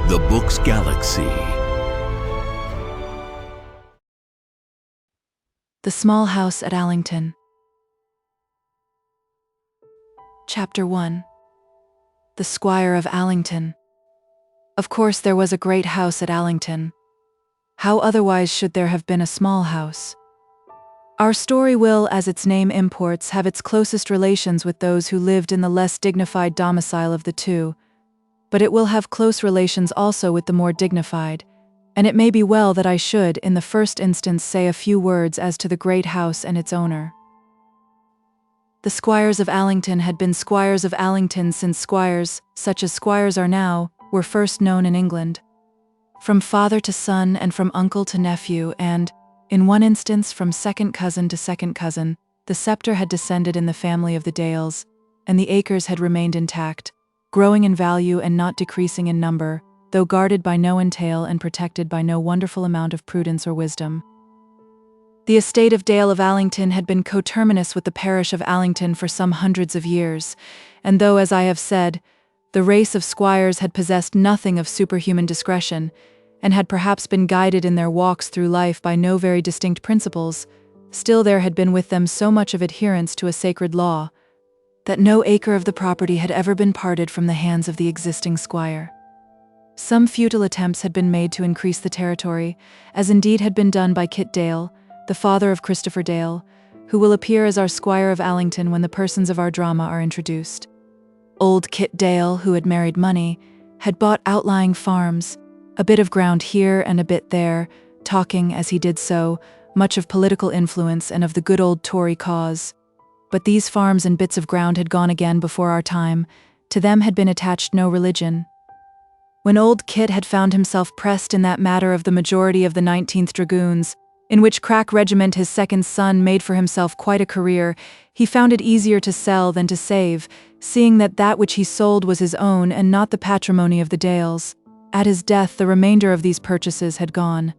The Books Galaxy. The Small House at Allington. Chapter 1. The Squire of Allington. Of course there was a great house at Allington. How otherwise should there have been a small house? Our story will, as its name imports, have its closest relations with those who lived in the less dignified domicile of the two, but it will have close relations also with the more dignified, and it may be well that I should, in the first instance, say a few words as to the great house and its owner. The squires of Allington had been squires of Allington since squires, such as squires are now, were first known in England. From father to son and from uncle to nephew and, in one instance, from second cousin to second cousin, the sceptre had descended in the family of the Dales, and the acres had remained intact, growing in value and not decreasing in number, though guarded by no entail and protected by no wonderful amount of prudence or wisdom. The estate of Dale of Allington had been coterminous with the parish of Allington for some hundreds of years, and though, as I have said, the race of squires had possessed nothing of superhuman discretion, and had perhaps been guided in their walks through life by no very distinct principles, still there had been with them so much of adherence to a sacred law, that no acre of the property had ever been parted from the hands of the existing squire. Some futile attempts had been made to increase the territory, as indeed had been done by Kit Dale, the father of Christopher Dale, who will appear as our Squire of Allington when the persons of our drama are introduced. Old Kit Dale, who had married money, had bought outlying farms, a bit of ground here and a bit there, talking, as he did so, much of political influence and of the good old Tory cause. But these farms and bits of ground had gone again before our time. To them had been attached no religion. When old Kit had found himself pressed in that matter of the majority of the 19th Dragoons, in which crack regiment his second son made for himself quite a career, he found it easier to sell than to save, seeing that that which he sold was his own and not the patrimony of the Dales. At his death, the remainder of these purchases had gone.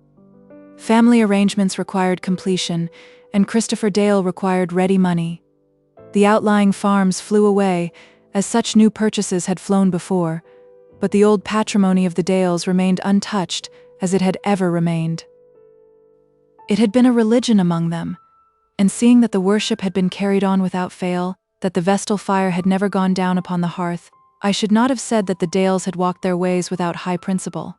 Family arrangements required completion, and Christopher Dale required ready money. The outlying farms flew away, as such new purchases had flown before, but the old patrimony of the Dales remained untouched, as it had ever remained. It had been a religion among them, and seeing that the worship had been carried on without fail, that the vestal fire had never gone down upon the hearth, I should not have said that the Dales had walked their ways without high principle.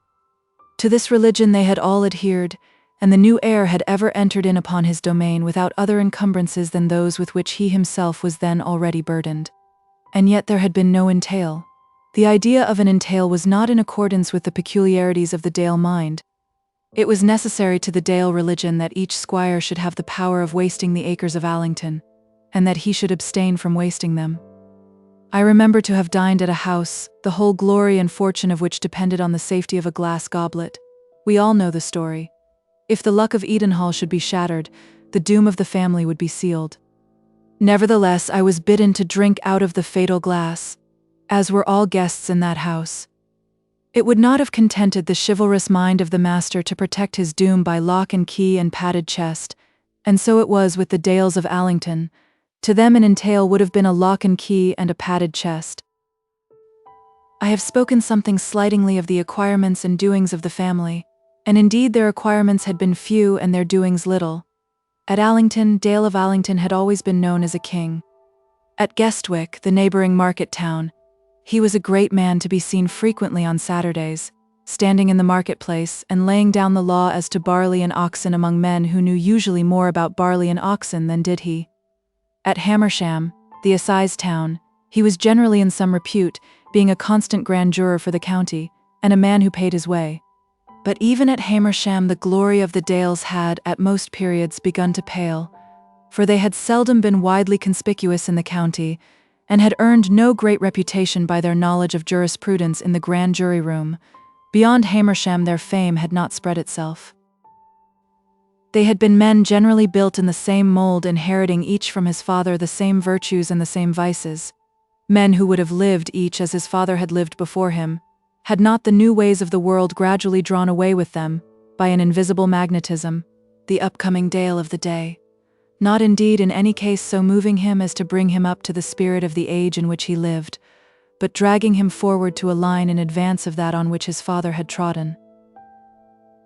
To this religion they had all adhered, and the new heir had ever entered in upon his domain without other encumbrances than those with which he himself was then already burdened. And yet there had been no entail. The idea of an entail was not in accordance with the peculiarities of the Dale mind. It was necessary to the Dale religion that each squire should have the power of wasting the acres of Allington, and that he should abstain from wasting them. I remember to have dined at a house, the whole glory and fortune of which depended on the safety of a glass goblet. We all know the story. If the luck of Edenhall should be shattered, the doom of the family would be sealed. Nevertheless, I was bidden to drink out of the fatal glass, as were all guests in that house. It would not have contented the chivalrous mind of the master to protect his doom by lock and key and padded chest, and so it was with the Dales of Allington. To them an entail would have been a lock and key and a padded chest. I have spoken something slightingly of the acquirements and doings of the family, and indeed their acquirements had been few and their doings little. At Allington, Dale of Allington had always been known as a king. At Guestwick, the neighboring market town, he was a great man to be seen frequently on Saturdays, standing in the marketplace and laying down the law as to barley and oxen among men who knew usually more about barley and oxen than did he. At Hamersham, the assize town, he was generally in some repute, being a constant grand juror for the county, and a man who paid his way. But even at Hamersham the glory of the Dales had, at most periods, begun to pale, for they had seldom been widely conspicuous in the county, and had earned no great reputation by their knowledge of jurisprudence in the grand jury room. Beyond Hamersham their fame had not spread itself. They had been men generally built in the same mold, inheriting each from his father the same virtues and the same vices, men who would have lived each as his father had lived before him, had not the new ways of the world gradually drawn away with them, by an invisible magnetism, the upcoming Dale of the day, not indeed in any case so moving him as to bring him up to the spirit of the age in which he lived, but dragging him forward to a line in advance of that on which his father had trodden.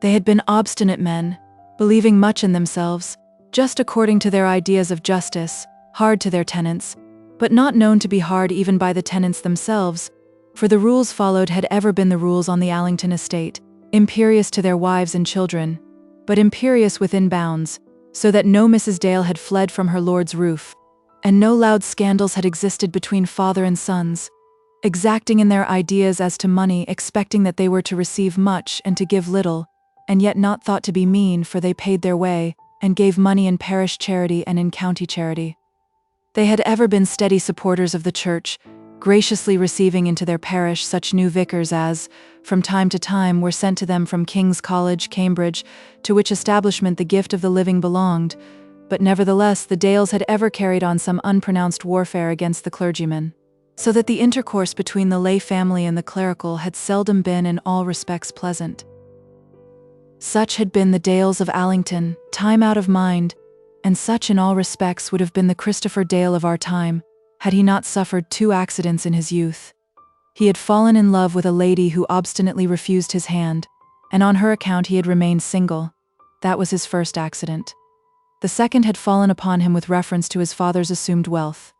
They had been obstinate men, believing much in themselves, just according to their ideas of justice, hard to their tenants, but not known to be hard even by the tenants themselves, for the rules followed had ever been the rules on the Allington estate, imperious to their wives and children, but imperious within bounds, so that no Mrs. Dale had fled from her lord's roof, and no loud scandals had existed between father and sons, exacting in their ideas as to money, expecting that they were to receive much and to give little, and yet not thought to be mean, for they paid their way, and gave money in parish charity and in county charity. They had ever been steady supporters of the church, graciously receiving into their parish such new vicars as, from time to time, were sent to them from King's College, Cambridge, to which establishment the gift of the living belonged, but nevertheless the Dales had ever carried on some unpronounced warfare against the clergyman, so that the intercourse between the lay family and the clerical had seldom been in all respects pleasant. Such had been the Dales of Allington, time out of mind, and such in all respects would have been the Christopher Dale of our time, had he not suffered 2 accidents in his youth. He had fallen in love with a lady who obstinately refused his hand, and on her account he had remained single. That was his first accident. The second had fallen upon him with reference to his father's assumed wealth.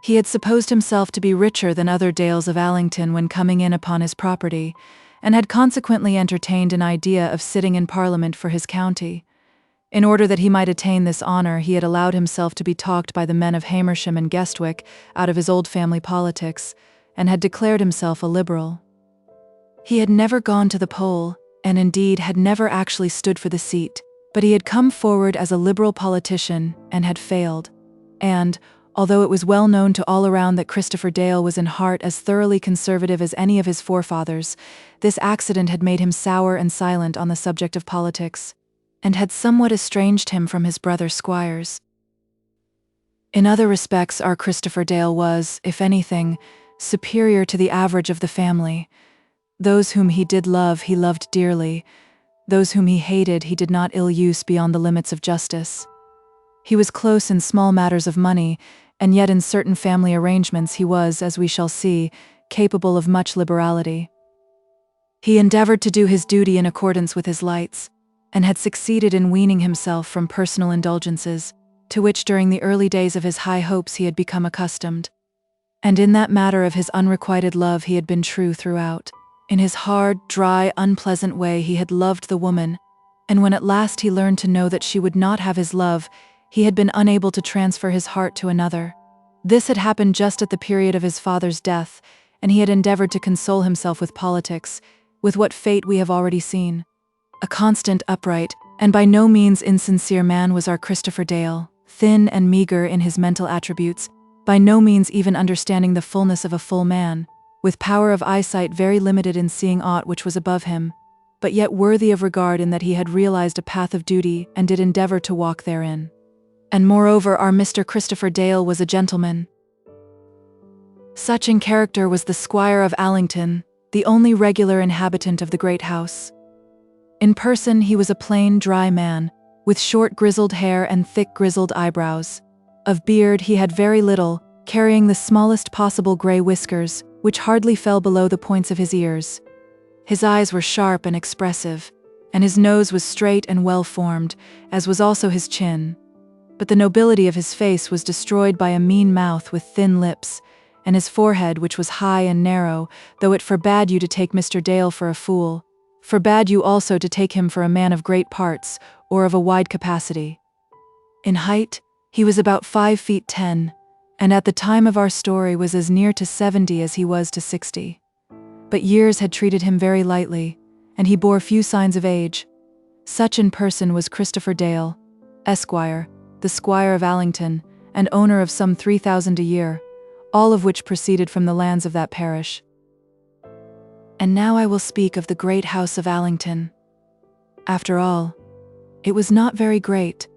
He had supposed himself to be richer than other Dales of Allington when coming in upon his property, and had consequently entertained an idea of sitting in Parliament for his county. In order that he might attain this honour, he had allowed himself to be talked by the men of Hamersham and Guestwick out of his old family politics, and had declared himself a Liberal. He had never gone to the poll, and indeed had never actually stood for the seat, but he had come forward as a Liberal politician and had failed. And, although it was well known to all around that Christopher Dale was in heart as thoroughly conservative as any of his forefathers, this accident had made him sour and silent on the subject of politics, and had somewhat estranged him from his brother squires. In other respects our Christopher Dale was, if anything, superior to the average of the family. Those whom he did love he loved dearly, those whom he hated he did not ill-use beyond the limits of justice. He was close in small matters of money, and yet in certain family arrangements he was, as we shall see, capable of much liberality. He endeavored to do his duty in accordance with his lights, and had succeeded in weaning himself from personal indulgences, to which during the early days of his high hopes he had become accustomed. And in that matter of his unrequited love he had been true throughout. In his hard, dry, unpleasant way he had loved the woman, and when at last he learned to know that she would not have his love, he had been unable to transfer his heart to another. This had happened just at the period of his father's death, and he had endeavored to console himself with politics, with what fate we have already seen. A constant, upright, and by no means insincere man was our Christopher Dale, thin and meagre in his mental attributes, by no means even understanding the fullness of a full man, with power of eyesight very limited in seeing aught which was above him, but yet worthy of regard in that he had realized a path of duty and did endeavor to walk therein. And moreover, our Mr. Christopher Dale was a gentleman. Such in character was the Squire of Allington, the only regular inhabitant of the great house. In person he was a plain, dry man, with short grizzled hair and thick grizzled eyebrows. Of beard he had very little, carrying the smallest possible grey whiskers, which hardly fell below the points of his ears. His eyes were sharp and expressive, and his nose was straight and well formed, as was also his chin. But the nobility of his face was destroyed by a mean mouth with thin lips, and his forehead, which was high and narrow, though it forbade you to take Mr. Dale for a fool, forbade you also to take him for a man of great parts, or of a wide capacity. In height, he was about 5 feet 10, and at the time of our story was as near to 70 as he was to 60. But years had treated him very lightly, and he bore few signs of age. Such in person was Christopher Dale, Esquire, the Squire of Allington, and owner of some 3,000 a year, all of which proceeded from the lands of that parish. And now I will speak of the great house of Allington. After all, it was not very great,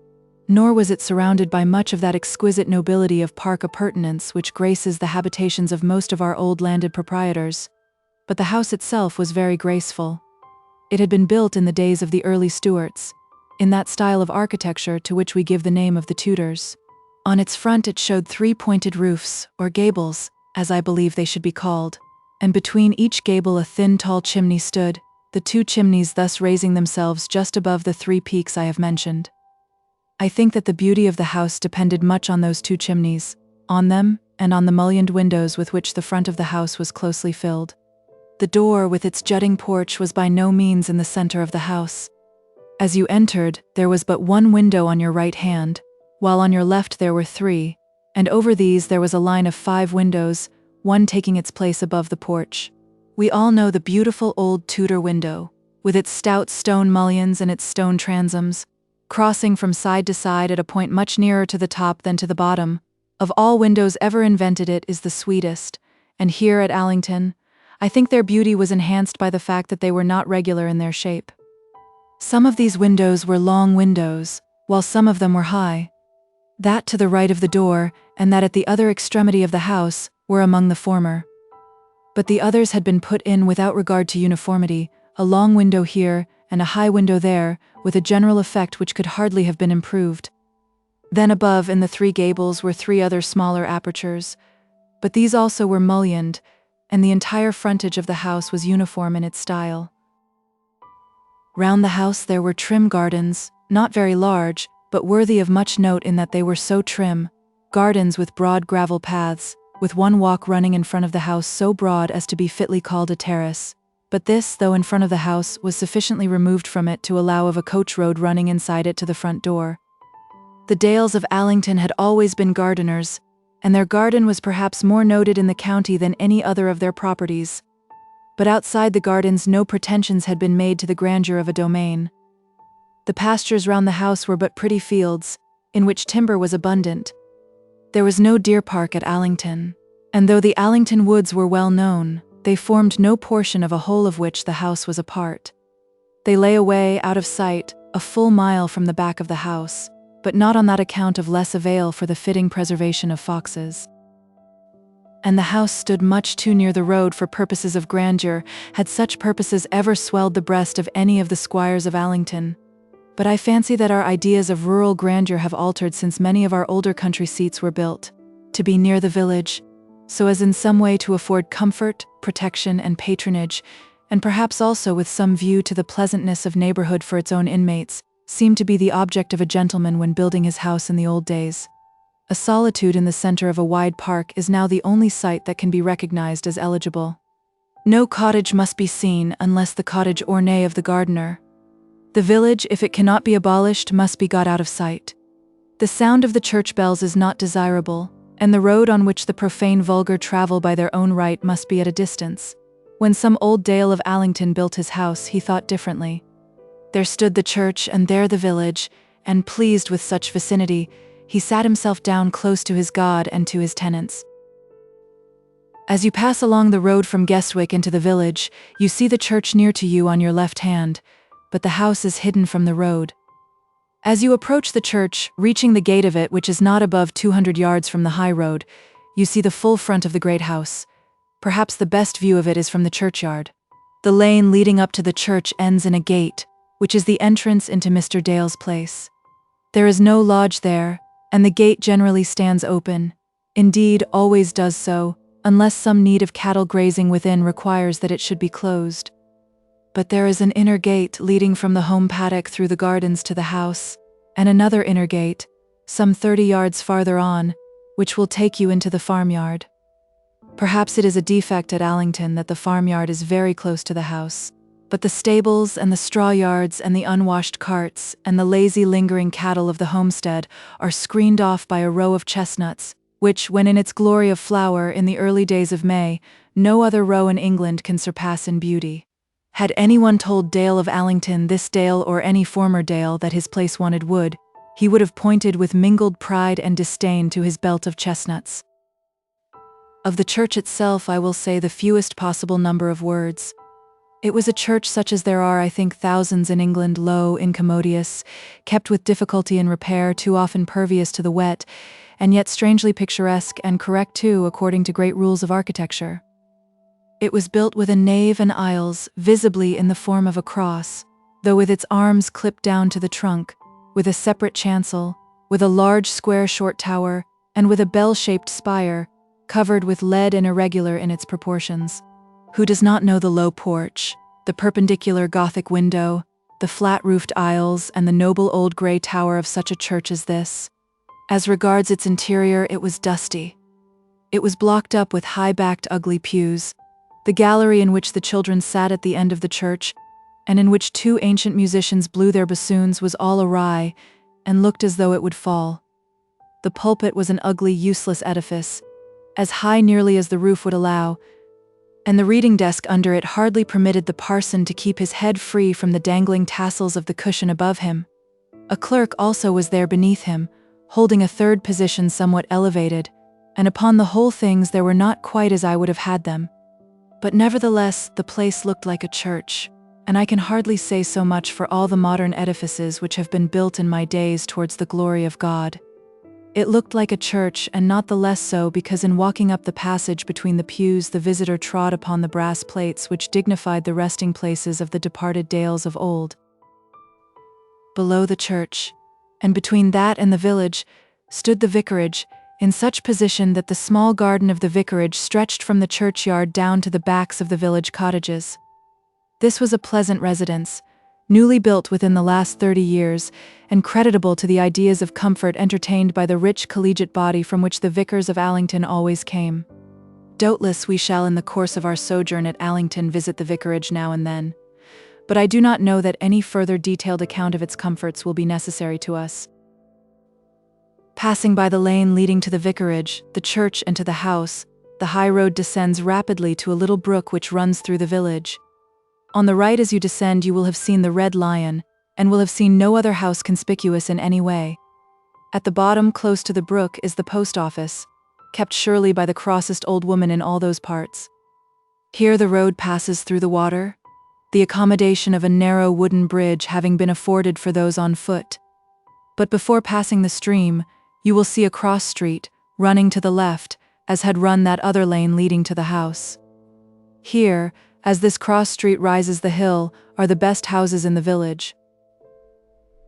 nor was it surrounded by much of that exquisite nobility of park appurtenance which graces the habitations of most of our old landed proprietors, but the house itself was very graceful. It had been built in the days of the early Stuarts, in that style of architecture to which we give the name of the Tudors. On its front it showed 3 pointed roofs, or gables, as I believe they should be called, and between each gable a thin tall chimney stood, the two chimneys thus raising themselves just above the three peaks I have mentioned. I think that the beauty of the house depended much on those two chimneys, on them, and on the mullioned windows with which the front of the house was closely filled. The door with its jutting porch was by no means in the center of the house. As you entered, there was but one window on your right hand, while on your left there were three, and over these there was a line of 5 windows, one taking its place above the porch. We all know the beautiful old Tudor window, with its stout stone mullions and its stone transoms, crossing from side to side at a point much nearer to the top than to the bottom. Of all windows ever invented, it is the sweetest, and here at Allington, I think their beauty was enhanced by the fact that they were not regular in their shape. Some of these windows were long windows, while some of them were high. That to the right of the door, and that at the other extremity of the house, were among the former. But the others had been put in without regard to uniformity, a long window here, and a high window there, with a general effect which could hardly have been improved. Then above in the 3 gables were 3 other smaller apertures, but these also were mullioned, and the entire frontage of the house was uniform in its style. Round the house there were trim gardens, not very large, but worthy of much note in that they were so trim, gardens with broad gravel paths, with one walk running in front of the house so broad as to be fitly called a terrace, but this, though in front of the house, was sufficiently removed from it to allow of a coach road running inside it to the front door. The Dales of Allington had always been gardeners, and their garden was perhaps more noted in the county than any other of their properties. But outside the gardens no pretensions had been made to the grandeur of a domain. The pastures round the house were but pretty fields, in which timber was abundant. There was no deer park at Allington, and though the Allington woods were well known, they formed no portion of a whole of which the house was a part. They lay away out of sight, a full mile from the back of the house, but not on that account of less avail for the fitting preservation of foxes. And the house stood much too near the road for purposes of grandeur, had such purposes ever swelled the breast of any of the squires of Allington. But I fancy that our ideas of rural grandeur have altered since many of our older country seats were built, to be near the village, so as in some way to afford comfort, protection, and patronage, and perhaps also with some view to the pleasantness of neighborhood for its own inmates, seemed to be the object of a gentleman when building his house in the old days. A solitude in the center of a wide park is now the only site that can be recognized as eligible. No cottage must be seen unless the cottage ornée of the gardener. The village, if it cannot be abolished, must be got out of sight. The sound of the church bells is not desirable, and the road on which the profane vulgar travel by their own right must be at a distance. When some old Dale of Allington built his house, he thought differently. There stood the church, and there the village, and pleased with such vicinity, he sat himself down close to his God and to his tenants. As you pass along the road from Guestwick into the village, you see the church near to you on your left hand, but the house is hidden from the road. As you approach the church, reaching the gate of it, which is not above 200 yards from the high road, you see the full front of the great house. Perhaps the best view of it is from the churchyard. The lane leading up to the church ends in a gate, which is the entrance into Mr. Dale's place. There is no lodge there, and the gate generally stands open, indeed always does so, unless some need of cattle grazing within requires that it should be closed. But there is an inner gate leading from the home paddock through the gardens to the house, and another inner gate, some 30 yards farther on, which will take you into the farmyard. Perhaps it is a defect at Allington that the farmyard is very close to the house, but the stables and the straw yards and the unwashed carts and the lazy lingering cattle of the homestead are screened off by a row of chestnuts, which, when in its glory of flower in the early days of May, no other row in England can surpass in beauty. Had anyone told Dale of Allington, this Dale or any former Dale, that his place wanted wood, he would have pointed with mingled pride and disdain to his belt of chestnuts. Of the church itself I will say the fewest possible number of words. It was a church such as there are, I think, thousands in England, low, incommodious, kept with difficulty in repair, too often pervious to the wet, and yet strangely picturesque and correct too, according to great rules of architecture. It was built with a nave and aisles, visibly in the form of a cross, though with its arms clipped down to the trunk, with a separate chancel, with a large square short tower, and with a bell-shaped spire, covered with lead and irregular in its proportions. Who does not know the low porch, the perpendicular Gothic window, the flat-roofed aisles, and the noble old grey tower of such a church as this? As regards its interior, it was dusty. It was blocked up with high-backed ugly pews, the gallery in which the children sat at the end of the church, and in which two ancient musicians blew their bassoons, was all awry and looked as though it would fall. The pulpit was an ugly, useless edifice, as high nearly as the roof would allow, and the reading desk under it hardly permitted the parson to keep his head free from the dangling tassels of the cushion above him. A clerk also was there beneath him, holding a third position somewhat elevated, and upon the whole things there were not quite as I would have had them. But nevertheless, the place looked like a church, and I can hardly say so much for all the modern edifices which have been built in my days towards the glory of God. It looked like a church, and not the less so because in walking up the passage between the pews the visitor trod upon the brass plates which dignified the resting places of the departed Dales of old. Below the church, and between that and the village, stood the vicarage, in such position that the small garden of the vicarage stretched from the churchyard down to the backs of the village cottages. This was a pleasant residence, newly built within the last 30 years, and creditable to the ideas of comfort entertained by the rich collegiate body from which the vicars of Allington always came. Doubtless we shall in the course of our sojourn at Allington visit the vicarage now and then, but I do not know that any further detailed account of its comforts will be necessary to us. Passing by the lane leading to the vicarage, the church, and to the house, the high road descends rapidly to a little brook which runs through the village. On the right as you descend you will have seen the Red Lion, and will have seen no other house conspicuous in any way. At the bottom, close to the brook, is the post office, kept surely by the crossest old woman in all those parts. Here the road passes through the water, the accommodation of a narrow wooden bridge having been afforded for those on foot. But before passing the stream, you will see a cross street, running to the left, as had run that other lane leading to the house. Here, as this cross street rises the hill, are the best houses in the village.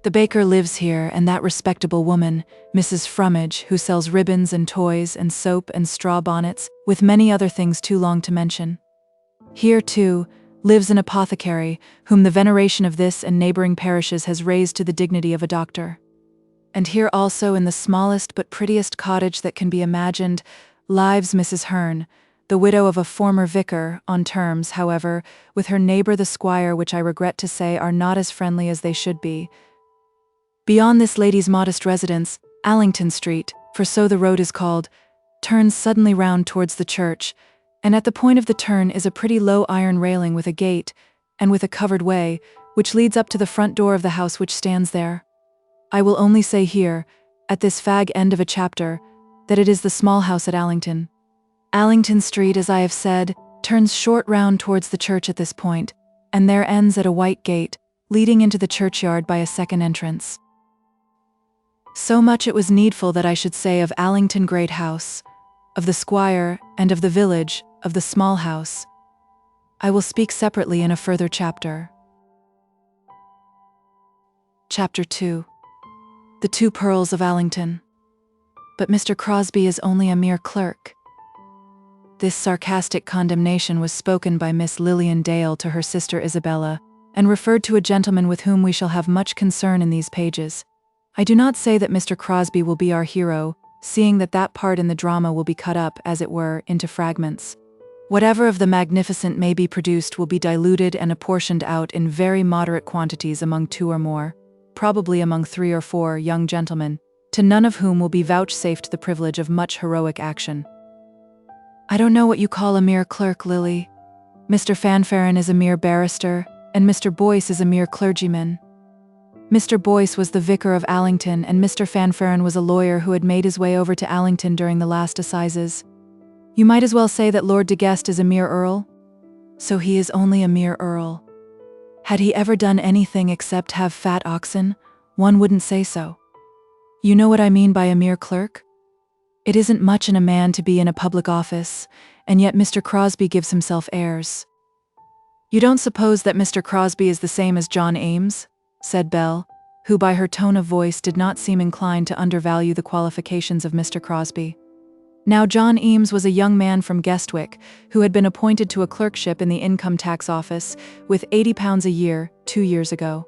The baker lives here, and that respectable woman, Mrs. Frummage, who sells ribbons and toys and soap and straw bonnets, with many other things too long to mention. Here, too, lives an apothecary, whom the veneration of this and neighboring parishes has raised to the dignity of a doctor. And here also, in the smallest but prettiest cottage that can be imagined, lives Mrs. Hearn, the widow of a former vicar, on terms, however, with her neighbour the squire which I regret to say are not as friendly as they should be. Beyond this lady's modest residence, Allington Street, for so the road is called, turns suddenly round towards the church, and at the point of the turn is a pretty low iron railing with a gate, and with a covered way, which leads up to the front door of the house which stands there. I will only say here, at this fag end of a chapter, that it is the small house at Allington. Allington Street, as I have said, turns short round towards the church at this point, and there ends at a white gate, leading into the churchyard by a second entrance. So much it was needful that I should say of Allington Great House, of the squire, and of the village, of the small house. I will speak separately in a further chapter. Chapter 2. The Two Pearls of Allington. But Mr. Crosbie is only a mere clerk. This sarcastic condemnation was spoken by Miss Lilian Dale to her sister Isabella, and referred to a gentleman with whom we shall have much concern in these pages. I do not say that Mr. Crosbie will be our hero, seeing that that part in the drama will be cut up, as it were, into fragments. Whatever of the magnificent may be produced will be diluted and apportioned out in very moderate quantities among two or more, probably among 3 or 4 young gentlemen, to none of whom will be vouchsafed the privilege of much heroic action. I don't know what you call a mere clerk, Lily. Mr. Fanfaron is a mere barrister, and Mr. Boyce is a mere clergyman. Mr. Boyce was the vicar of Allington, and Mr. Fanfaron was a lawyer who had made his way over to Allington during the last assizes. You might as well say that Lord de Guest is a mere earl. So he is only a mere earl. Had he ever done anything except have fat oxen, one wouldn't say so. You know what I mean by a mere clerk? It isn't much in a man to be in a public office, and yet Mr. Crosbie gives himself airs. You don't suppose that Mr. Crosbie is the same as John Eames? Said Belle, who by her tone of voice did not seem inclined to undervalue the qualifications of Mr. Crosbie. Now John Eames was a young man from Guestwick, who had been appointed to a clerkship in the income tax office, with £80 a year, 2 years ago.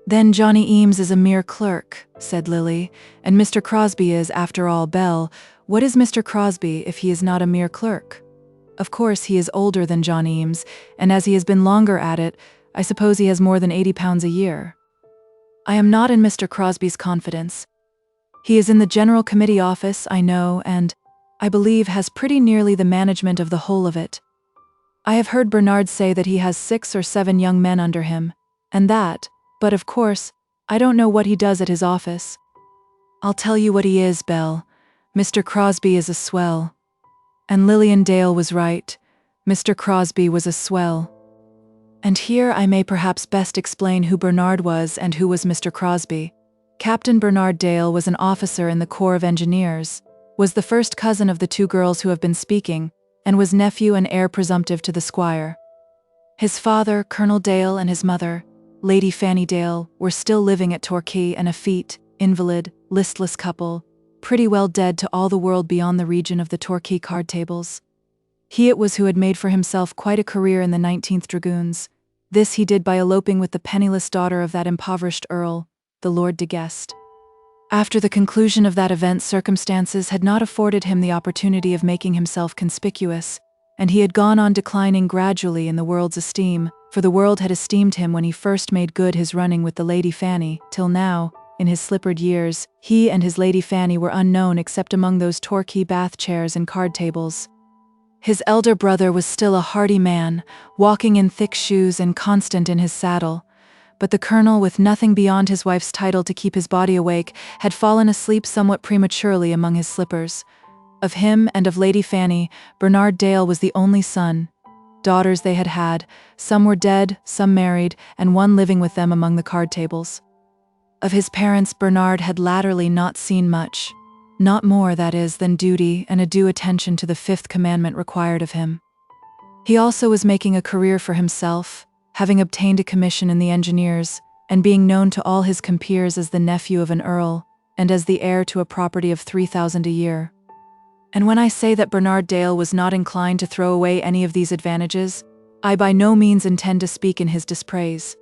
"Then Johnny Eames is a mere clerk," said Lily, "and Mr. Crosbie is, after all, Belle. What is Mr. Crosbie if he is not a mere clerk? Of course he is older than John Eames, and as he has been longer at it, I suppose he has more than £80 a year. I am not in Mr. Crosbie's confidence. He is in the General Committee office, I know, and, I believe, has pretty nearly the management of the whole of it. I have heard Bernard say that he has 6 or 7 young men under him, and that, but of course, I don't know what he does at his office. I'll tell you what he is, Belle. Mr. Crosbie is a swell." And Lilian Dale was right. Mr. Crosbie was a swell. And here I may perhaps best explain who Bernard was and who was Mr. Crosbie. Captain Bernard Dale was an officer in the Corps of Engineers, was the first cousin of the 2 girls who have been speaking, and was nephew and heir presumptive to the squire. His father, Colonel Dale, and his mother, Lady Fanny Dale, were still living at Torquay, an effete, invalid, listless couple, pretty well dead to all the world beyond the region of the Torquay card tables. He it was who had made for himself quite a career in the 19th Dragoons. This he did by eloping with the penniless daughter of that impoverished earl, the Lord de Guest. After the conclusion of that event, circumstances had not afforded him the opportunity of making himself conspicuous, and he had gone on declining gradually in the world's esteem, for the world had esteemed him when he first made good his running with the Lady Fanny, till now, in his slippered years, he and his Lady Fanny were unknown except among those Torquay bath chairs and card tables. His elder brother was still a hardy man, walking in thick shoes and constant in his saddle, but the colonel, with nothing beyond his wife's title to keep his body awake, had fallen asleep somewhat prematurely among his slippers. Of him and of Lady Fanny, Bernard Dale was the only son. Daughters they had had, some were dead, some married, and one living with them among the card tables. Of his parents, Bernard had latterly not seen much. Not more, that is, than duty and a due attention to the 5th commandment required of him. He also was making a career for himself, having obtained a commission in the engineers, and being known to all his compeers as the nephew of an earl, and as the heir to a property of £3,000 a year. And when I say that Bernard Dale was not inclined to throw away any of these advantages, I by no means intend to speak in his dispraise.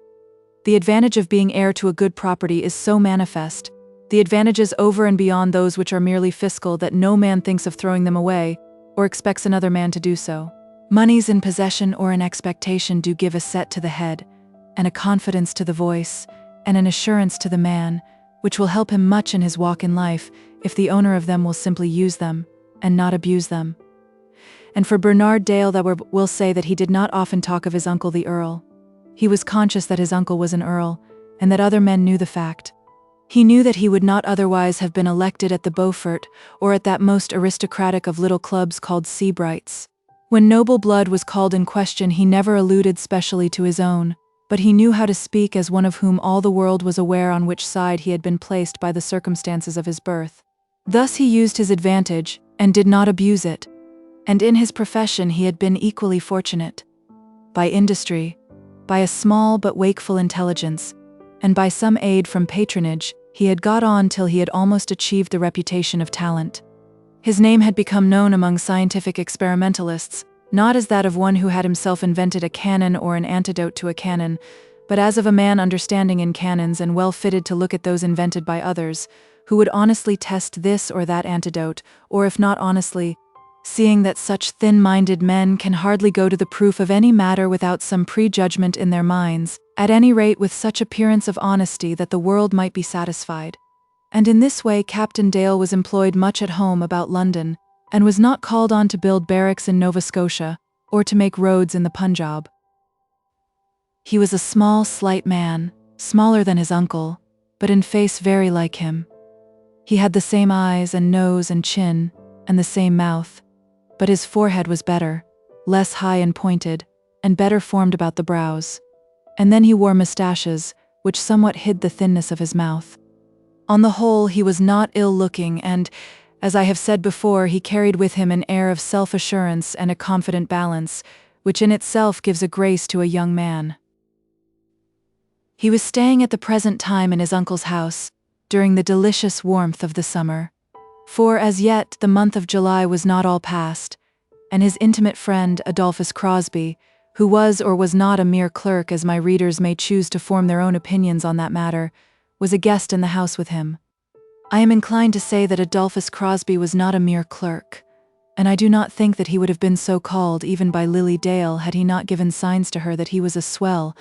The advantage of being heir to a good property is so manifest, the advantages over and beyond those which are merely fiscal, that no man thinks of throwing them away, or expects another man to do so. Monies in possession or in expectation do give a set to the head, and a confidence to the voice, and an assurance to the man, which will help him much in his walk in life, if the owner of them will simply use them, and not abuse them. And for Bernard Dale, that will say that he did not often talk of his uncle the Earl. He was conscious that his uncle was an earl, and that other men knew the fact. He knew that he would not otherwise have been elected at the Beaufort, or at that most aristocratic of little clubs called Seabrights. When noble blood was called in question, he never alluded specially to his own, but he knew how to speak as one of whom all the world was aware on which side he had been placed by the circumstances of his birth. Thus he used his advantage, and did not abuse it, and in his profession he had been equally fortunate. By industry, by a small but wakeful intelligence, and by some aid from patronage, he had got on till he had almost achieved the reputation of talent. His name had become known among scientific experimentalists, not as that of one who had himself invented a cannon or an antidote to a cannon, but as of a man understanding in cannons and well fitted to look at those invented by others, who would honestly test this or that antidote, or if not honestly, seeing that such thin-minded men can hardly go to the proof of any matter without some prejudgment in their minds, at any rate with such appearance of honesty that the world might be satisfied. And in this way Captain Dale was employed much at home about London, and was not called on to build barracks in Nova Scotia, or to make roads in the Punjab. He was a small, slight man, smaller than his uncle, but in face very like him. He had the same eyes and nose and chin, and the same mouth, but his forehead was better, less high and pointed, and better formed about the brows. And then he wore moustaches, which somewhat hid the thinness of his mouth. On the whole, he was not ill-looking, and, as I have said before, he carried with him an air of self-assurance and a confident balance, which in itself gives a grace to a young man. He was staying at the present time in his uncle's house, during the delicious warmth of the summer. For as yet the month of July was not all past, and his intimate friend Adolphus Crosbie, who was or was not a mere clerk as my readers may choose to form their own opinions on that matter, was a guest in the house with him. I am inclined to say that Adolphus Crosbie was not a mere clerk, and I do not think that he would have been so called even by Lily Dale had he not given signs to her that he was a swell,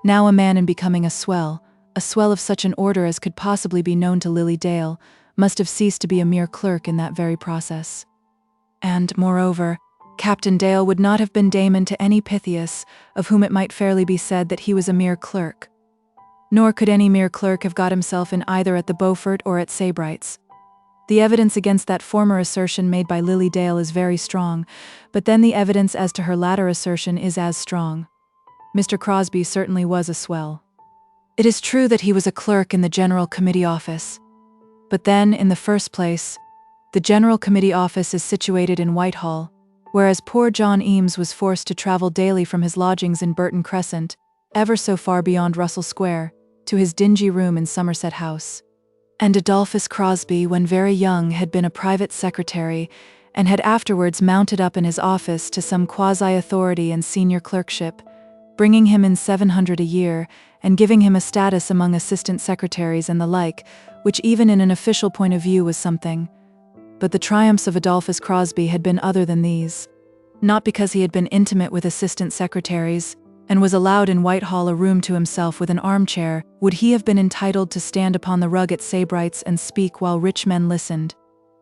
now a man and becoming a swell of such an order as could possibly be known to Lily Dale, must have ceased to be a mere clerk in that very process. And, moreover, Captain Dale would not have been Damon to any Pythias, of whom it might fairly be said that he was a mere clerk. Nor could any mere clerk have got himself in either at the Beaufort or at Sebright's. The evidence against that former assertion made by Lily Dale is very strong, but then the evidence as to her latter assertion is as strong. Mr. Crosbie certainly was a swell. It is true that he was a clerk in the General Committee Office. But then, in the first place, the General Committee Office is situated in Whitehall, whereas poor John Eames was forced to travel daily from his lodgings in Burton Crescent, ever so far beyond Russell Square, to his dingy room in Somerset House. And Adolphus Crosbie, when very young, had been a private secretary, and had afterwards mounted up in his office to some quasi-authority and senior clerkship, bringing him in 700 a year, and giving him a status among assistant secretaries and the like, which even in an official point of view was something. But the triumphs of Adolphus Crosbie had been other than these. Not because he had been intimate with assistant secretaries, and was allowed in Whitehall a room to himself with an armchair, would he have been entitled to stand upon the rug at Sebright's and speak while rich men listened.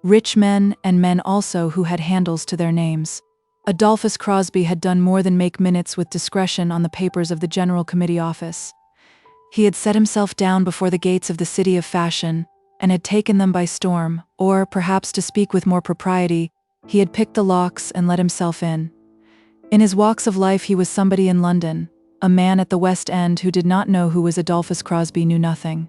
Rich men, and men also who had handles to their names. Adolphus Crosbie had done more than make minutes with discretion on the papers of the General Committee Office. He had set himself down before the gates of the city of fashion, and had taken them by storm, or, perhaps to speak with more propriety, he had picked the locks and let himself in. In his walks of life he was somebody in London, a man at the West End who did not know who was Adolphus Crosbie knew nothing.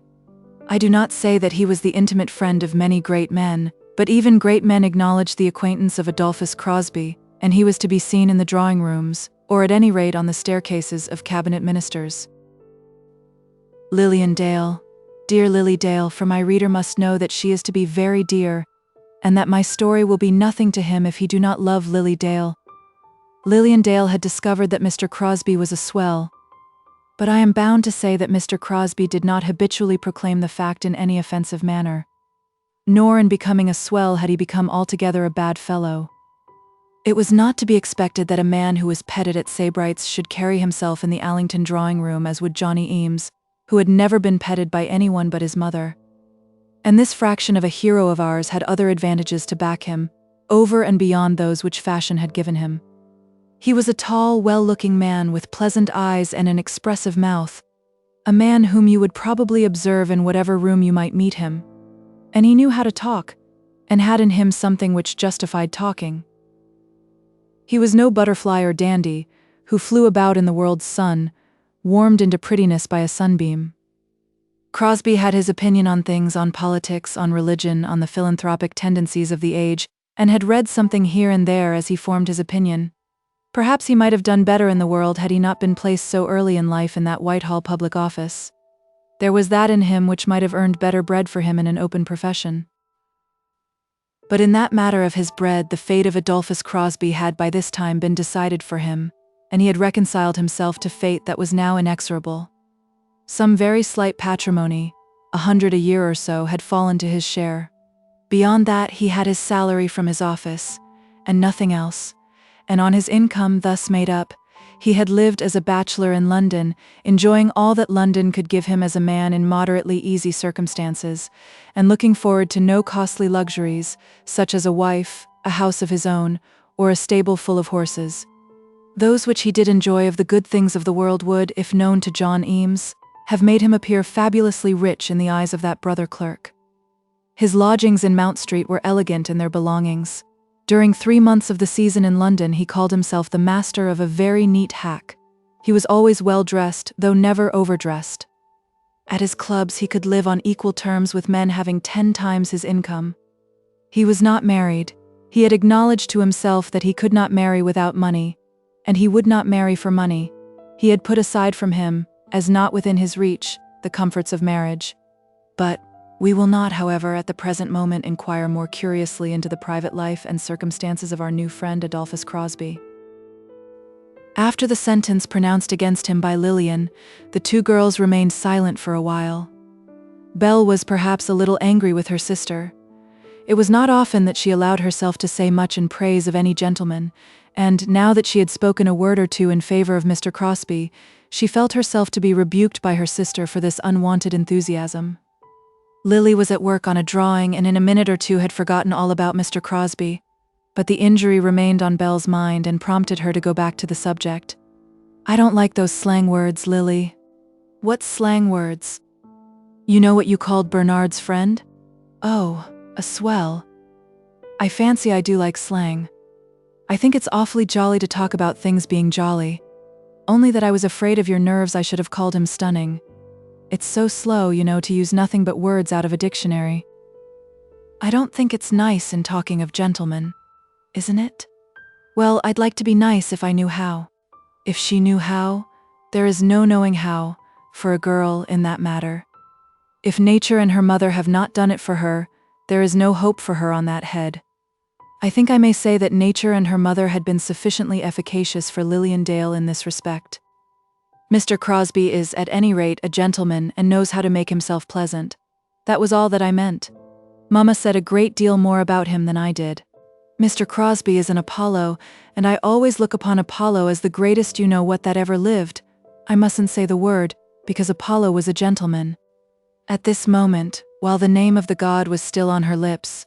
I do not say that he was the intimate friend of many great men, but even great men acknowledged the acquaintance of Adolphus Crosbie, and he was to be seen in the drawing rooms, or at any rate on the staircases of cabinet ministers. Lilian Dale, dear Lily Dale, for my reader must know that she is to be very dear, and that my story will be nothing to him if he do not love Lily Dale. Lilian Dale had discovered that Mr. Crosbie was a swell, but I am bound to say that Mr. Crosbie did not habitually proclaim the fact in any offensive manner. Nor in becoming a swell had he become altogether a bad fellow. It was not to be expected that a man who was petted at Sebright's should carry himself in the Allington drawing-room as would Johnny Eames, who had never been petted by anyone but his mother. And this fraction of a hero of ours had other advantages to back him, over and beyond those which fashion had given him. He was a tall, well-looking man with pleasant eyes and an expressive mouth, a man whom you would probably observe in whatever room you might meet him. And he knew how to talk, and had in him something which justified talking. He was no butterfly or dandy, who flew about in the world's sun, warmed into prettiness by a sunbeam. Crosbie had his opinion on things, on politics, on religion, on the philanthropic tendencies of the age, and had read something here and there as he formed his opinion. Perhaps he might have done better in the world had he not been placed so early in life in that Whitehall public office. There was that in him which might have earned better bread for him in an open profession. But in that matter of his bread, the fate of Adolphus Crosbie had by this time been decided for him, and he had reconciled himself to fate that was now inexorable. Some very slight patrimony, 100 a year or so, had fallen to his share. Beyond that he had his salary from his office, and nothing else, and on his income thus made up, he had lived as a bachelor in London, enjoying all that London could give him as a man in moderately easy circumstances, and looking forward to no costly luxuries, such as a wife, a house of his own, or a stable full of horses. Those which he did enjoy of the good things of the world would, if known to John Eames, have made him appear fabulously rich in the eyes of that brother clerk. His lodgings in Mount Street were elegant in their belongings. During 3 months of the season in London he called himself the master of a very neat hack. He was always well dressed, though never overdressed. At his clubs he could live on equal terms with men having 10 times his income. He was not married. He had acknowledged to himself that he could not marry without money, and he would not marry for money. He had put aside from him, as not within his reach, the comforts of marriage. But, We will not, however, at the present moment inquire more curiously into the private life and circumstances of our new friend Adolphus Crosbie. After the sentence pronounced against him by Lilian, the two girls remained silent for a while. Belle was perhaps a little angry with her sister. It was not often that she allowed herself to say much in praise of any gentleman, and now that she had spoken a word or two in favor of Mr. Crosbie, she felt herself to be rebuked by her sister for this unwanted enthusiasm. Lily was at work on a drawing and in a minute or two had forgotten all about Mr. Crosbie, but the injury remained on Belle's mind and prompted her to go back to the subject. "I don't like those slang words, Lily." "What slang words?" "You know what you called Bernard's friend?" "Oh, a swell. I fancy I do like slang. I think it's awfully jolly to talk about things being jolly. Only that I was afraid of your nerves I should have called him stunning. It's so slow, you know, to use nothing but words out of a dictionary. I don't think it's nice in talking of gentlemen, isn't it? Well, I'd like to be nice if I knew how. If she knew how, there is no knowing how, for a girl in that matter. If nature and her mother have not done it for her, there is no hope for her on that head. I think I may say that nature and her mother had been sufficiently efficacious for Lilian Dale in this respect. Mr. Crosbie is, at any rate, a gentleman and knows how to make himself pleasant. That was all that I meant. Mamma said a great deal more about him than I did. Mr. Crosbie is an Apollo, and I always look upon Apollo as the greatest you know what that ever lived. I mustn't say the word, because Apollo was a gentleman." At this moment, while the name of the god was still on her lips,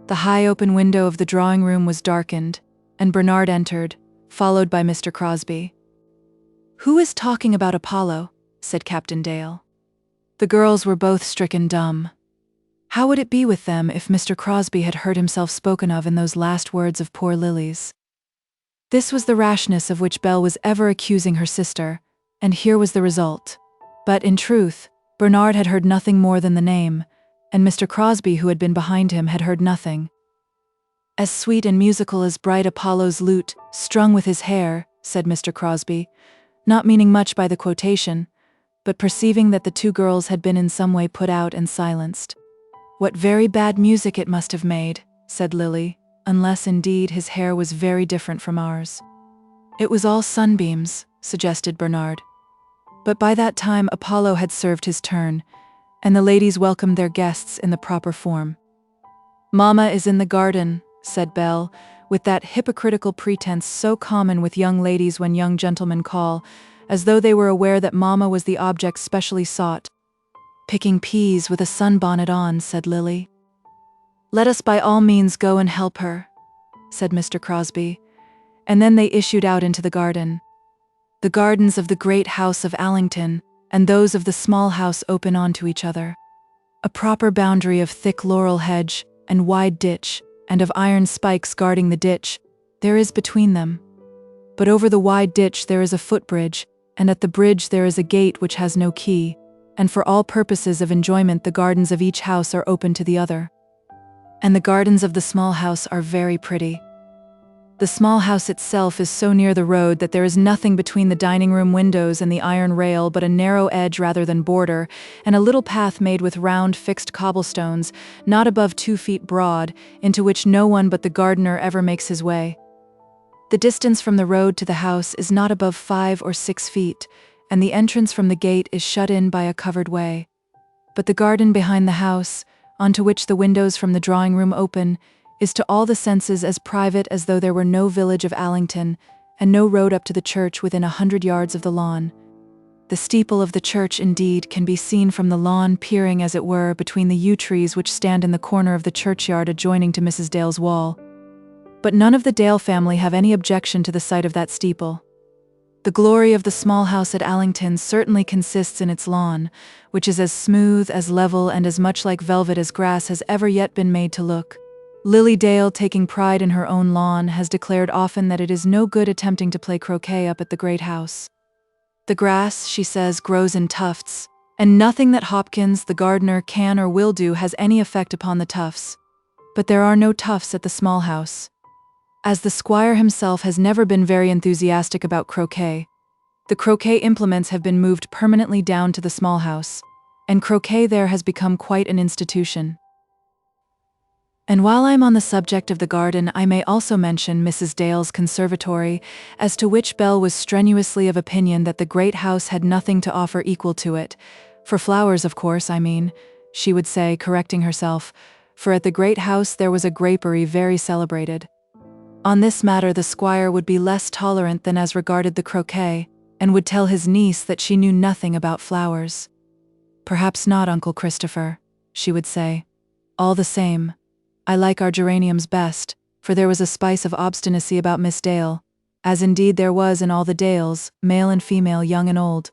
the high open window of the drawing-room was darkened, and Bernard entered, followed by Mr. Crosbie. "Who is talking about Apollo?" said Captain Dale. The girls were both stricken dumb. How would it be with them if Mr. Crosbie had heard himself spoken of in those last words of poor Lily's? This was the rashness of which Belle was ever accusing her sister, and here was the result. But, in truth, Bernard had heard nothing more than the name, and Mr. Crosbie, who had been behind him, had heard nothing. "As sweet and musical as bright Apollo's lute, strung with his hair," said Mr. Crosbie, not meaning much by the quotation, but perceiving that the two girls had been in some way put out and silenced. "What very bad music it must have made," said Lily, "unless, indeed, his hair was very different from ours." "It was all sunbeams," suggested Bernard. But by that time Apollo had served his turn, and the ladies welcomed their guests in the proper form. "Mamma is in the garden," said Belle, with that hypocritical pretense so common with young ladies when young gentlemen call, as though they were aware that Mamma was the object specially sought. "Picking peas with a sunbonnet on," said Lily. "Let us by all means go and help her," said Mr. Crosbie, and then they issued out into the garden. The gardens of the great house of Allington and those of the small house open onto each other. A proper boundary of thick laurel hedge and wide ditch, and of iron spikes guarding the ditch, there is between them. But over the wide ditch there is a footbridge, and at the bridge there is a gate which has no key, and for all purposes of enjoyment the gardens of each house are open to the other. And the gardens of the small house are very pretty. The small house itself is so near the road that there is nothing between the dining-room windows and the iron rail but a narrow edge rather than border, and a little path made with round fixed cobblestones, not above 2 feet broad, into which no one but the gardener ever makes his way. The distance from the road to the house is not above 5 or 6 feet, and the entrance from the gate is shut in by a covered way. But the garden behind the house, onto which the windows from the drawing-room open, is to all the senses as private as though there were no village of Allington, and no road up to the church within 100 yards of the lawn. The steeple of the church, indeed, can be seen from the lawn, peering, as it were, between the yew trees which stand in the corner of the churchyard adjoining to Mrs. Dale's wall. But none of the Dale family have any objection to the sight of that steeple. The glory of the small house at Allington certainly consists in its lawn, which is as smooth, as level, and as much like velvet as grass has ever yet been made to look. Lily Dale, taking pride in her own lawn, has declared often that it is no good attempting to play croquet up at the great house. The grass, she says, grows in tufts, and nothing that Hopkins, the gardener, can or will do has any effect upon the tufts. But there are no tufts at the small house. As the squire himself has never been very enthusiastic about croquet, the croquet implements have been moved permanently down to the small house, and croquet there has become quite an institution. And while I'm on the subject of the garden, I may also mention Mrs. Dale's conservatory, as to which Belle was strenuously of opinion that the great house had nothing to offer equal to it. For flowers, of course, I mean, she would say, correcting herself, for at the great house there was a grapery very celebrated. On this matter the squire would be less tolerant than as regarded the croquet, and would tell his niece that she knew nothing about flowers. "Perhaps not, Uncle Christopher," she would say. "All the same, I like our geraniums best," for there was a spice of obstinacy about Miss Dale, as indeed there was in all the Dales, male and female, young and old.